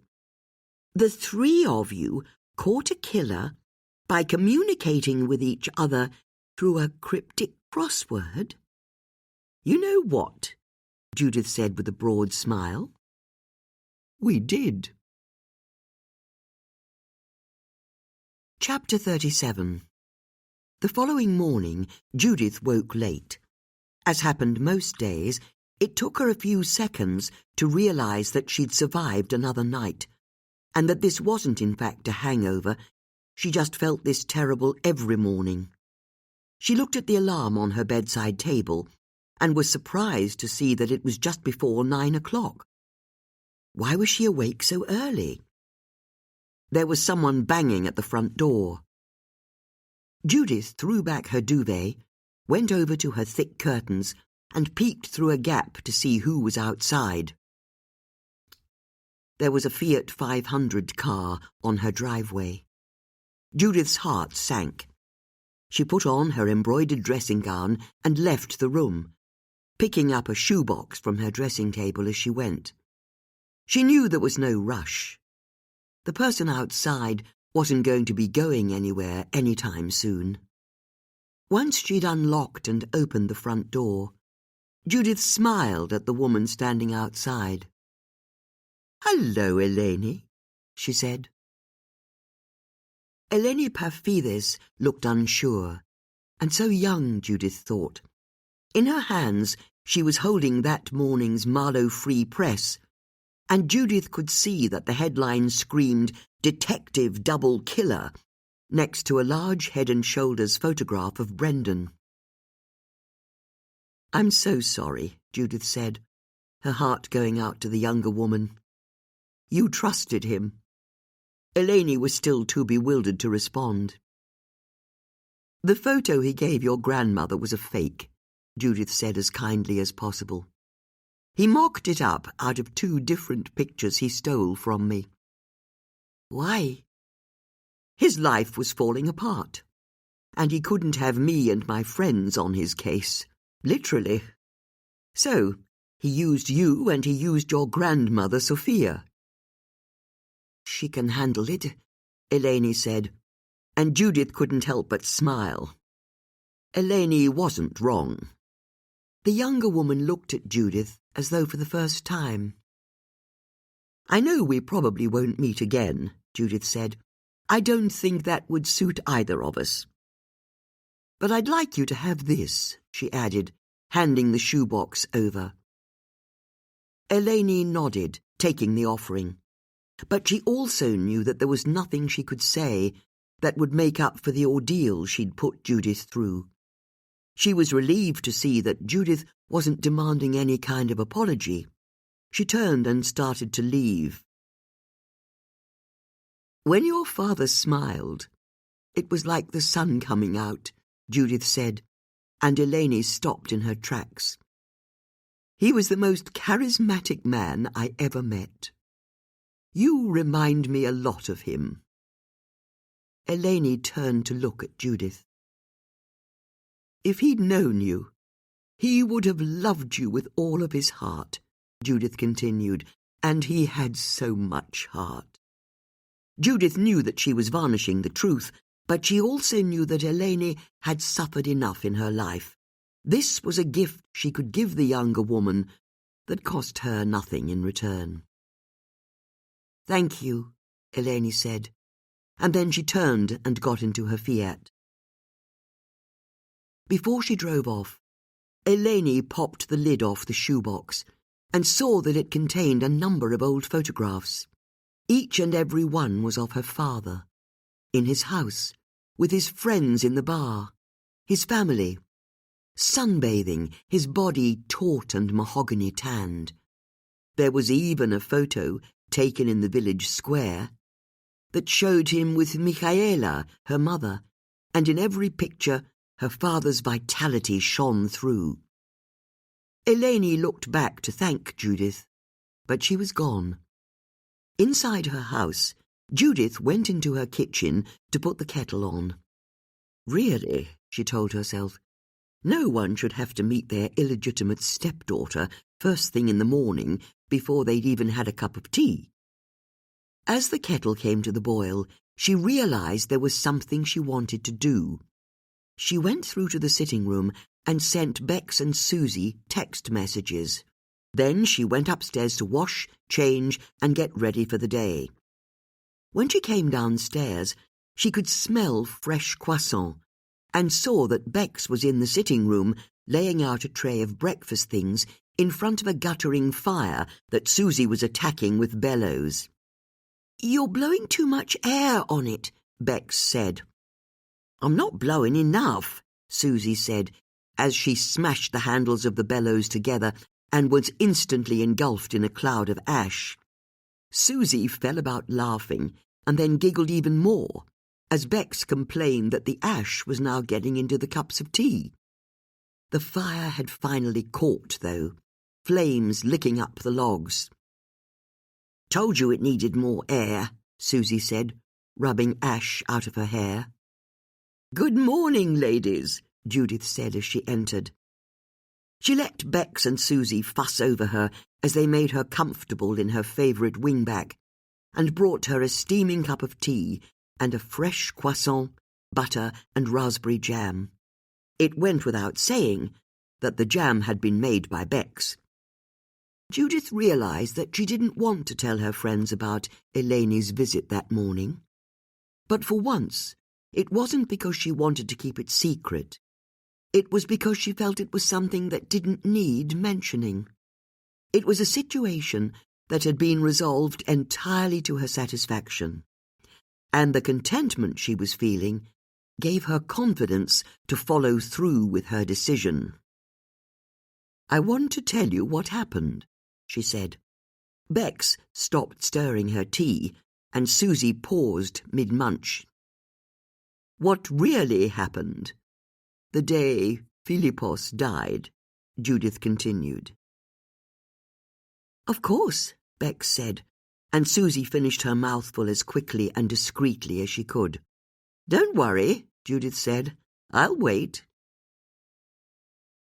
"The three of you caught a killer by communicating with each other through a cryptic crossword?" "You know what?" Judith said with a broad smile. "We did." Chapter 37. The following morning, Judith woke late. As happened most days, it took her a few seconds to realize that she'd survived another night, and that this wasn't in fact a hangover. She just felt this terrible every morning. She looked at the alarm on her bedside table and was surprised to see that it was just before 9 o'clock. Why was she awake so early? There was someone banging at the front door. Judith threw back her duvet, went over to her thick curtains, and peeked through a gap to see who was outside. There was a Fiat 500 car on her driveway. Judith's heart sank. She put on her embroidered dressing gown and left the room, picking up a shoebox from her dressing table as she went. She knew there was no rush. The person outside wasn't going to be going anywhere anytime soon. Once she'd unlocked and opened the front door, Judith smiled at the woman standing outside. "Hello, Eleni," she said. Eleni Paphides looked unsure, and so young, Judith thought. In her hands she was holding that morning's Marlowe Free Press, and Judith could see that the headline screamed "Detective Double Killer" next to a large head and shoulders photograph of Brendan. "I'm so sorry," Judith said, her heart going out to the younger woman. "You trusted him." Eleni was still too bewildered to respond. "The photo he gave your grandmother was a fake," Judith said as kindly as possible. "He mocked it up out of 2 different pictures he stole from me." "Why?" "His life was falling apart, and he couldn't have me and my friends on his case, literally. So he used you and he used your grandmother, Sophia." "She can handle it," Eleni said, and Judith couldn't help but smile. Eleni wasn't wrong. The younger woman looked at Judith as though for the first time. "I know we probably won't meet again," Judith said. "I don't think that would suit either of us. But I'd like you to have this," she added, handing the shoebox over. Eleni nodded, taking the offering. But she also knew that there was nothing she could say that would make up for the ordeal she'd put Judith through. She was relieved to see that Judith wasn't demanding any kind of apology. She turned and started to leave. "When your father smiled, it was like the sun coming out," Judith said, and Eleni stopped in her tracks. "He was the most charismatic man I ever met. You remind me a lot of him." Eleni turned to look at Judith. "If he'd known you, he would have loved you with all of his heart," Judith continued, "and he had so much heart." Judith knew that she was varnishing the truth, but she also knew that Eleni had suffered enough in her life. This was a gift she could give the younger woman that cost her nothing in return. "Thank you," Eleni said, and then she turned and got into her Fiat. Before she drove off, Eleni popped the lid off the shoebox and saw that it contained a number of old photographs. Each and every one was of her father, in his house, with his friends in the bar, his family, sunbathing, his body taut and mahogany tanned. There was even a photo taken in the village square that showed him with Michaela, her mother, and in every picture her father's vitality shone through. Eleni looked back to thank Judith, but she was gone. Inside her house, Judith went into her kitchen to put the kettle on. Really, she told herself, no one should have to meet their illegitimate stepdaughter first thing in the morning before they'd even had a cup of tea. As the kettle came to the boil, she realized there was something she wanted to do. She went through to the sitting room and sent Bex and Susie text messages. Then she went upstairs to wash, change, and get ready for the day. When she came downstairs, She could smell fresh croissant and saw that Bex was in the sitting room laying out a tray of breakfast things in front of a guttering fire that Susie was attacking with bellows. "You're blowing too much air on it," Bex said. "I'm not blowing enough," Susie said, as she smashed the handles of the bellows together and was instantly engulfed in a cloud of ash. Susie fell about laughing and then giggled even more, as Bex complained that the ash was now getting into the cups of tea. The fire had finally caught, though, flames licking up the logs. "Told you it needed more air," Susie said, rubbing ash out of her hair. "Good morning, ladies," Judith said as she entered. She let Bex and Susie fuss over her as they made her comfortable in her favourite wingback, and brought her a steaming cup of tea and a fresh croissant, butter and raspberry jam. It went without saying that the jam had been made by Bex. Judith realised that she didn't want to tell her friends about Eleni's visit that morning. But for once, it wasn't because she wanted to keep it secret. It was because she felt it was something that didn't need mentioning. It was a situation that had been resolved entirely to her satisfaction, and the contentment she was feeling gave her confidence to follow through with her decision. "I want to tell you what happened," she said. Bex stopped stirring her tea, and Susie paused mid-munch. "What really happened? The day Philippos died," Judith continued. "Of course," Bex said, and Susie finished her mouthful as quickly and discreetly as she could. "Don't worry," Judith said. "I'll wait."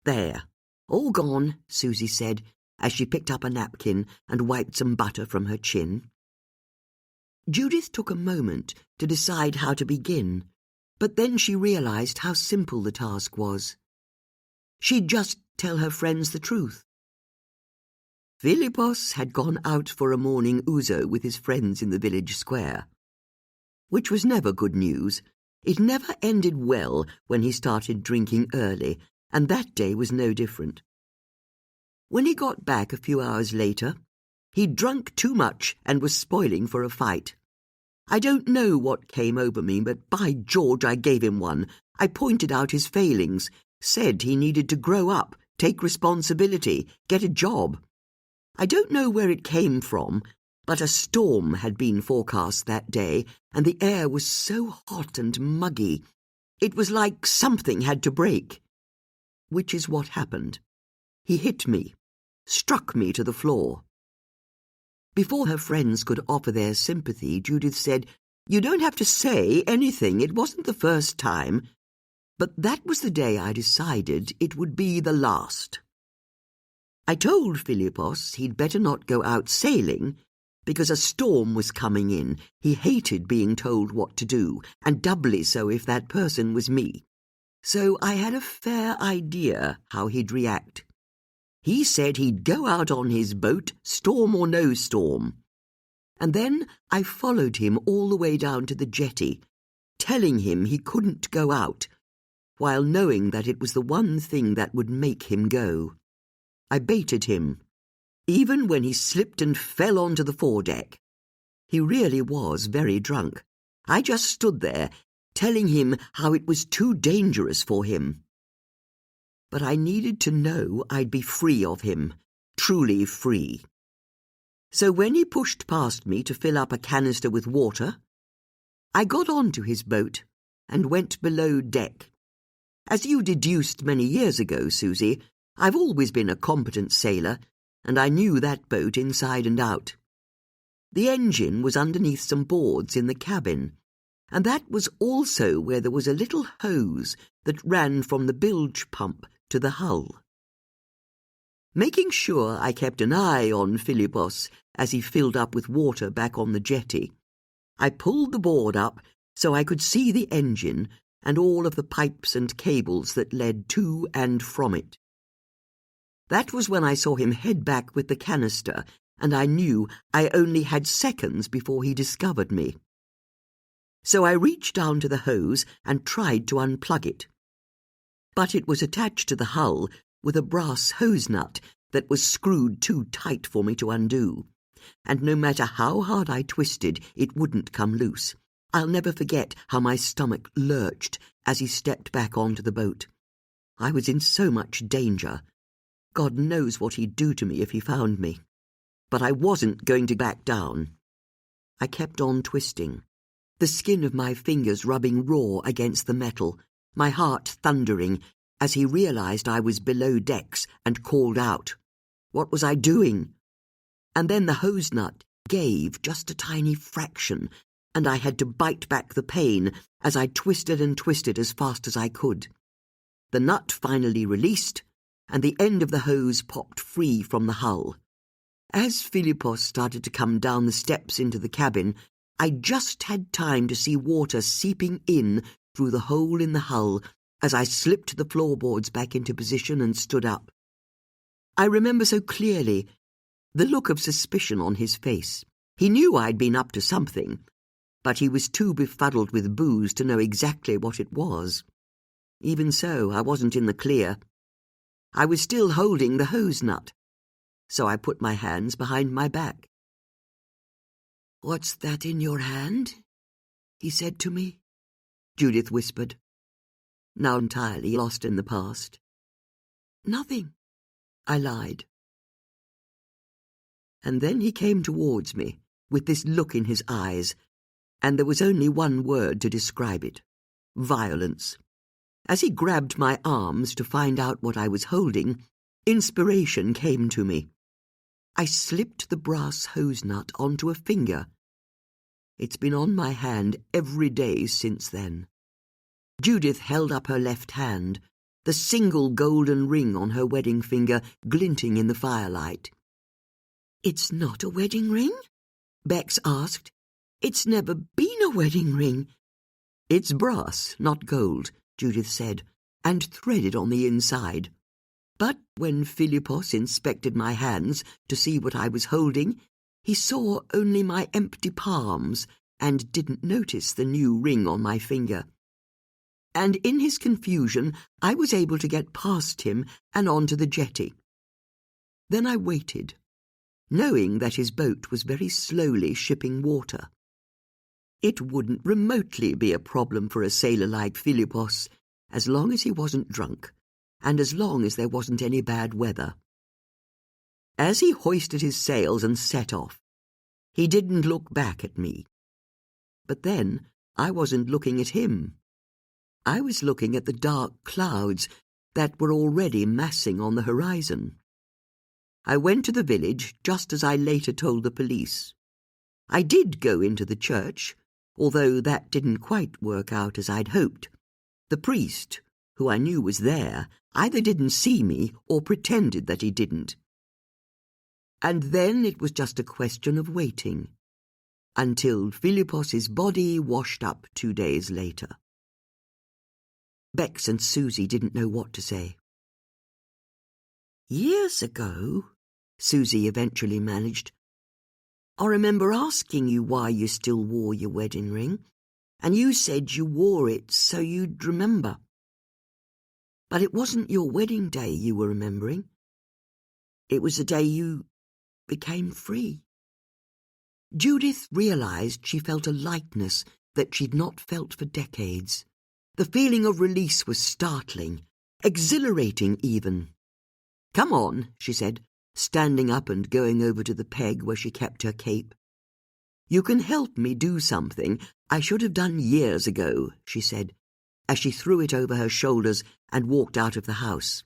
"There, all gone," Susie said, as she picked up a napkin and wiped some butter from her chin. Judith took a moment to decide how to begin, but then she realised how simple the task was. She'd just tell her friends the truth. Philippos had gone out for a morning ouzo with his friends in the village square. Which was never good news. It never ended well when he started drinking early, and that day was no different. When he got back a few hours later, he'd drunk too much and was spoiling for a fight. I don't know what came over me, but by George, I gave him one. I pointed out his failings, said he needed to grow up, take responsibility, get a job. I don't know where it came from, but a storm had been forecast that day, and the air was so hot and muggy. It was like something had to break. Which is what happened. He hit me, struck me to the floor. Before her friends could offer their sympathy, Judith said, "You don't have to say anything. It wasn't the first time. But that was the day I decided it would be the last. I told Philippos he'd better not go out sailing, because a storm was coming in. He hated being told what to do, and doubly so if that person was me. So I had a fair idea how he'd react. He said he'd go out on his boat, storm or no storm. And then I followed him all the way down to the jetty, telling him he couldn't go out, while knowing that it was the one thing that would make him go. I baited him, even when he slipped and fell onto the foredeck. He really was very drunk. I just stood there, telling him how it was too dangerous for him. But I needed to know I'd be free of him, truly free. So when he pushed past me to fill up a canister with water, I got onto his boat and went below deck. As you deduced many years ago, Susie, I've always been a competent sailor, and I knew that boat inside and out. The engine was underneath some boards in the cabin, and that was also where there was a little hose that ran from the bilge pump to the hull. Making sure I kept an eye on Philippos as he filled up with water back on the jetty, I pulled the board up so I could see the engine and all of the pipes and cables that led to and from it. That was when I saw him head back with the canister, and I knew I only had seconds before he discovered me. So I reached down to the hose and tried to unplug it. But it was attached to the hull with a brass hose nut that was screwed too tight for me to undo, and no matter how hard I twisted, it wouldn't come loose. I'll never forget how my stomach lurched as he stepped back onto the boat. I was in so much danger. God knows what he'd do to me if he found me. But I wasn't going to back down. I kept on twisting, the skin of my fingers rubbing raw against the metal, my heart thundering as he realized I was below decks and called out. What was I doing? And then the hose nut gave just a tiny fraction, and I had to bite back the pain as I twisted and twisted as fast as I could. The nut finally released, and the end of the hose popped free from the hull. As Philippos started to come down the steps into the cabin, I just had time to see water seeping in through the hole in the hull as I slipped the floorboards back into position and stood up. I remember so clearly the look of suspicion on his face. He knew I'd been up to something, but he was too befuddled with booze to know exactly what it was. Even so, I wasn't in the clear. I was still holding the hose nut, so I put my hands behind my back. "What's that in your hand?" he said to me. Judith whispered, now entirely lost in the past. "Nothing," I lied. And then he came towards me, with this look in his eyes, and there was only one word to describe it: violence. As he grabbed my arms to find out what I was holding, inspiration came to me. I slipped the brass hose nut onto a finger. It's been on my hand every day since then. Judith held up her left hand, the single golden ring on her wedding finger glinting in the firelight. "It's not a wedding ring?" Bex asked. "It's never been a wedding ring." "It's brass, not gold," Judith said, "and threaded on the inside. But when Philippos inspected my hands to see what I was holding, he saw only my empty palms and didn't notice the new ring on my finger. And in his confusion, I was able to get past him and onto the jetty. Then I waited, knowing that his boat was very slowly shipping water. It wouldn't remotely be a problem for a sailor like Philippos, as long as he wasn't drunk, and as long as there wasn't any bad weather. As he hoisted his sails and set off, he didn't look back at me. But then I wasn't looking at him. I was looking at the dark clouds that were already massing on the horizon. I went to the village just as I later told the police. I did go into the church, although that didn't quite work out as I'd hoped. The priest, who I knew was there, either didn't see me or pretended that he didn't. And then it was just a question of waiting, until Philippos's body washed up 2 days later. Bex and Susie didn't know what to say. "Years ago," Susie eventually managed, "I remember asking you why you still wore your wedding ring, and you said you wore it so you'd remember. But it wasn't your wedding day you were remembering. It was the day you became free." Judith realized she felt a lightness that she'd not felt for decades. The feeling of release was startling, exhilarating even. "Come on," she said, standing up and going over to the peg where she kept her cape. "You can help me do something I should have done years ago," she said, as she threw it over her shoulders and walked out of the house.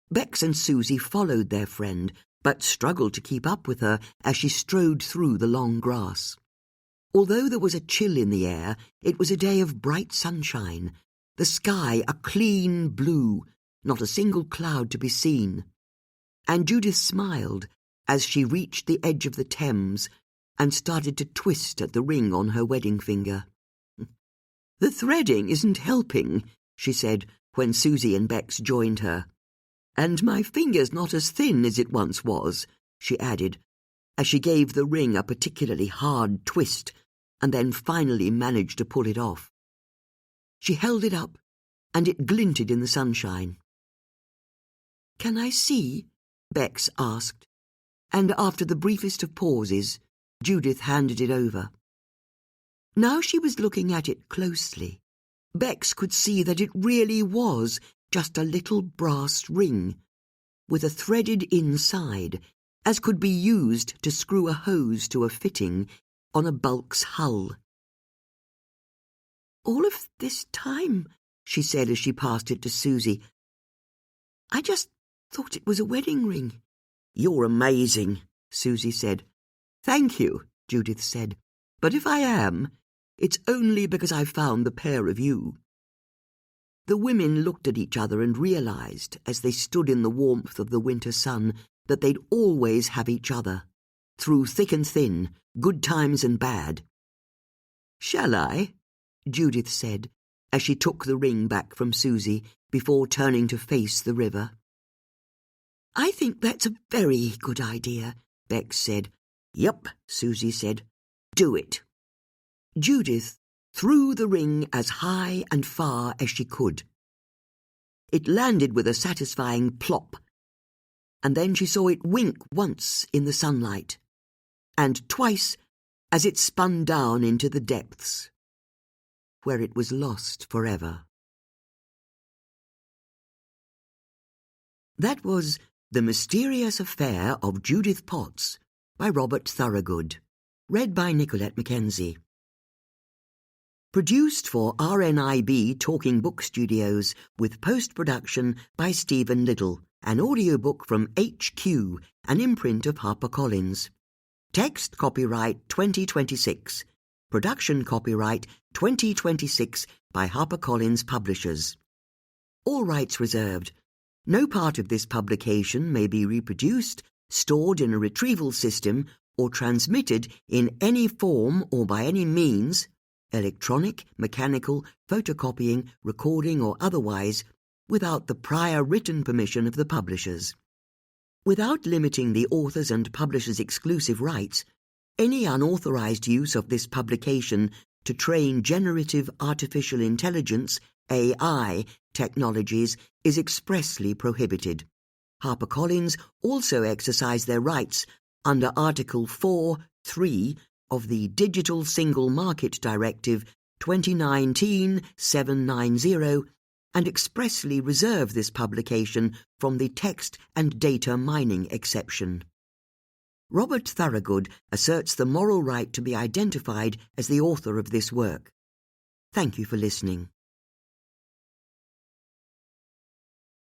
Bex and Susie followed their friend, but struggled to keep up with her as she strode through the long grass. Although there was a chill in the air, it was a day of bright sunshine, the sky a clean blue, not a single cloud to be seen. And Judith smiled as she reached the edge of the Thames and started to twist at the ring on her wedding finger. "The threading isn't helping," she said when Susie and Bex joined her. "And my finger's not as thin as it once was," she added, as she gave the ring a particularly hard twist and then finally managed to pull it off. She held it up, and it glinted in the sunshine. "Can I see?" Bex asked, and after the briefest of pauses, Judith handed it over. Now she was looking at it closely. Bex could see that it really was just a little brass ring, with a threaded inside, as could be used to screw a hose to a fitting on a bulk's hull. "All of this time," she said as she passed it to Susie, "I just thought it was a wedding ring." "You're amazing," Susie said. "Thank you," Judith said. "But if I am, it's only because I've found the pair of you." The women looked at each other and realized, as they stood in the warmth of the winter sun, that they'd always have each other, through thick and thin, good times and bad. "Shall I?" Judith said, as she took the ring back from Susie before turning to face the river. "I think that's a very good idea," Bex said. "Yup," Susie said. "Do it." Judith threw the ring as high and far as she could. It landed with a satisfying plop, and then she saw it wink once in the sunlight, and twice as it spun down into the depths, where it was lost forever. That was The Mysterious Affair of Judith Potts by Robert Thorogood, read by Nicolette Mackenzie. Produced for RNIB Talking Book Studios with post-production by Stephen Liddle, an audiobook from HQ, an imprint of HarperCollins. Text copyright 2026. Production copyright 2026 by HarperCollins Publishers. All rights reserved. No part of this publication may be reproduced, stored in a retrieval system, or transmitted in any form or by any means, electronic, mechanical, photocopying, recording, or otherwise, without the prior written permission of the publishers. Without limiting the author's and publisher's exclusive rights, any unauthorized use of this publication to train generative artificial intelligence, AI, technologies is expressly prohibited. HarperCollins also exercise their rights under Article 4(3) of the Digital Single Market Directive 2019-790 and expressly reserve this publication from the text and data mining exception. Robert Thorogood asserts the moral right to be identified as the author of this work. Thank you for listening.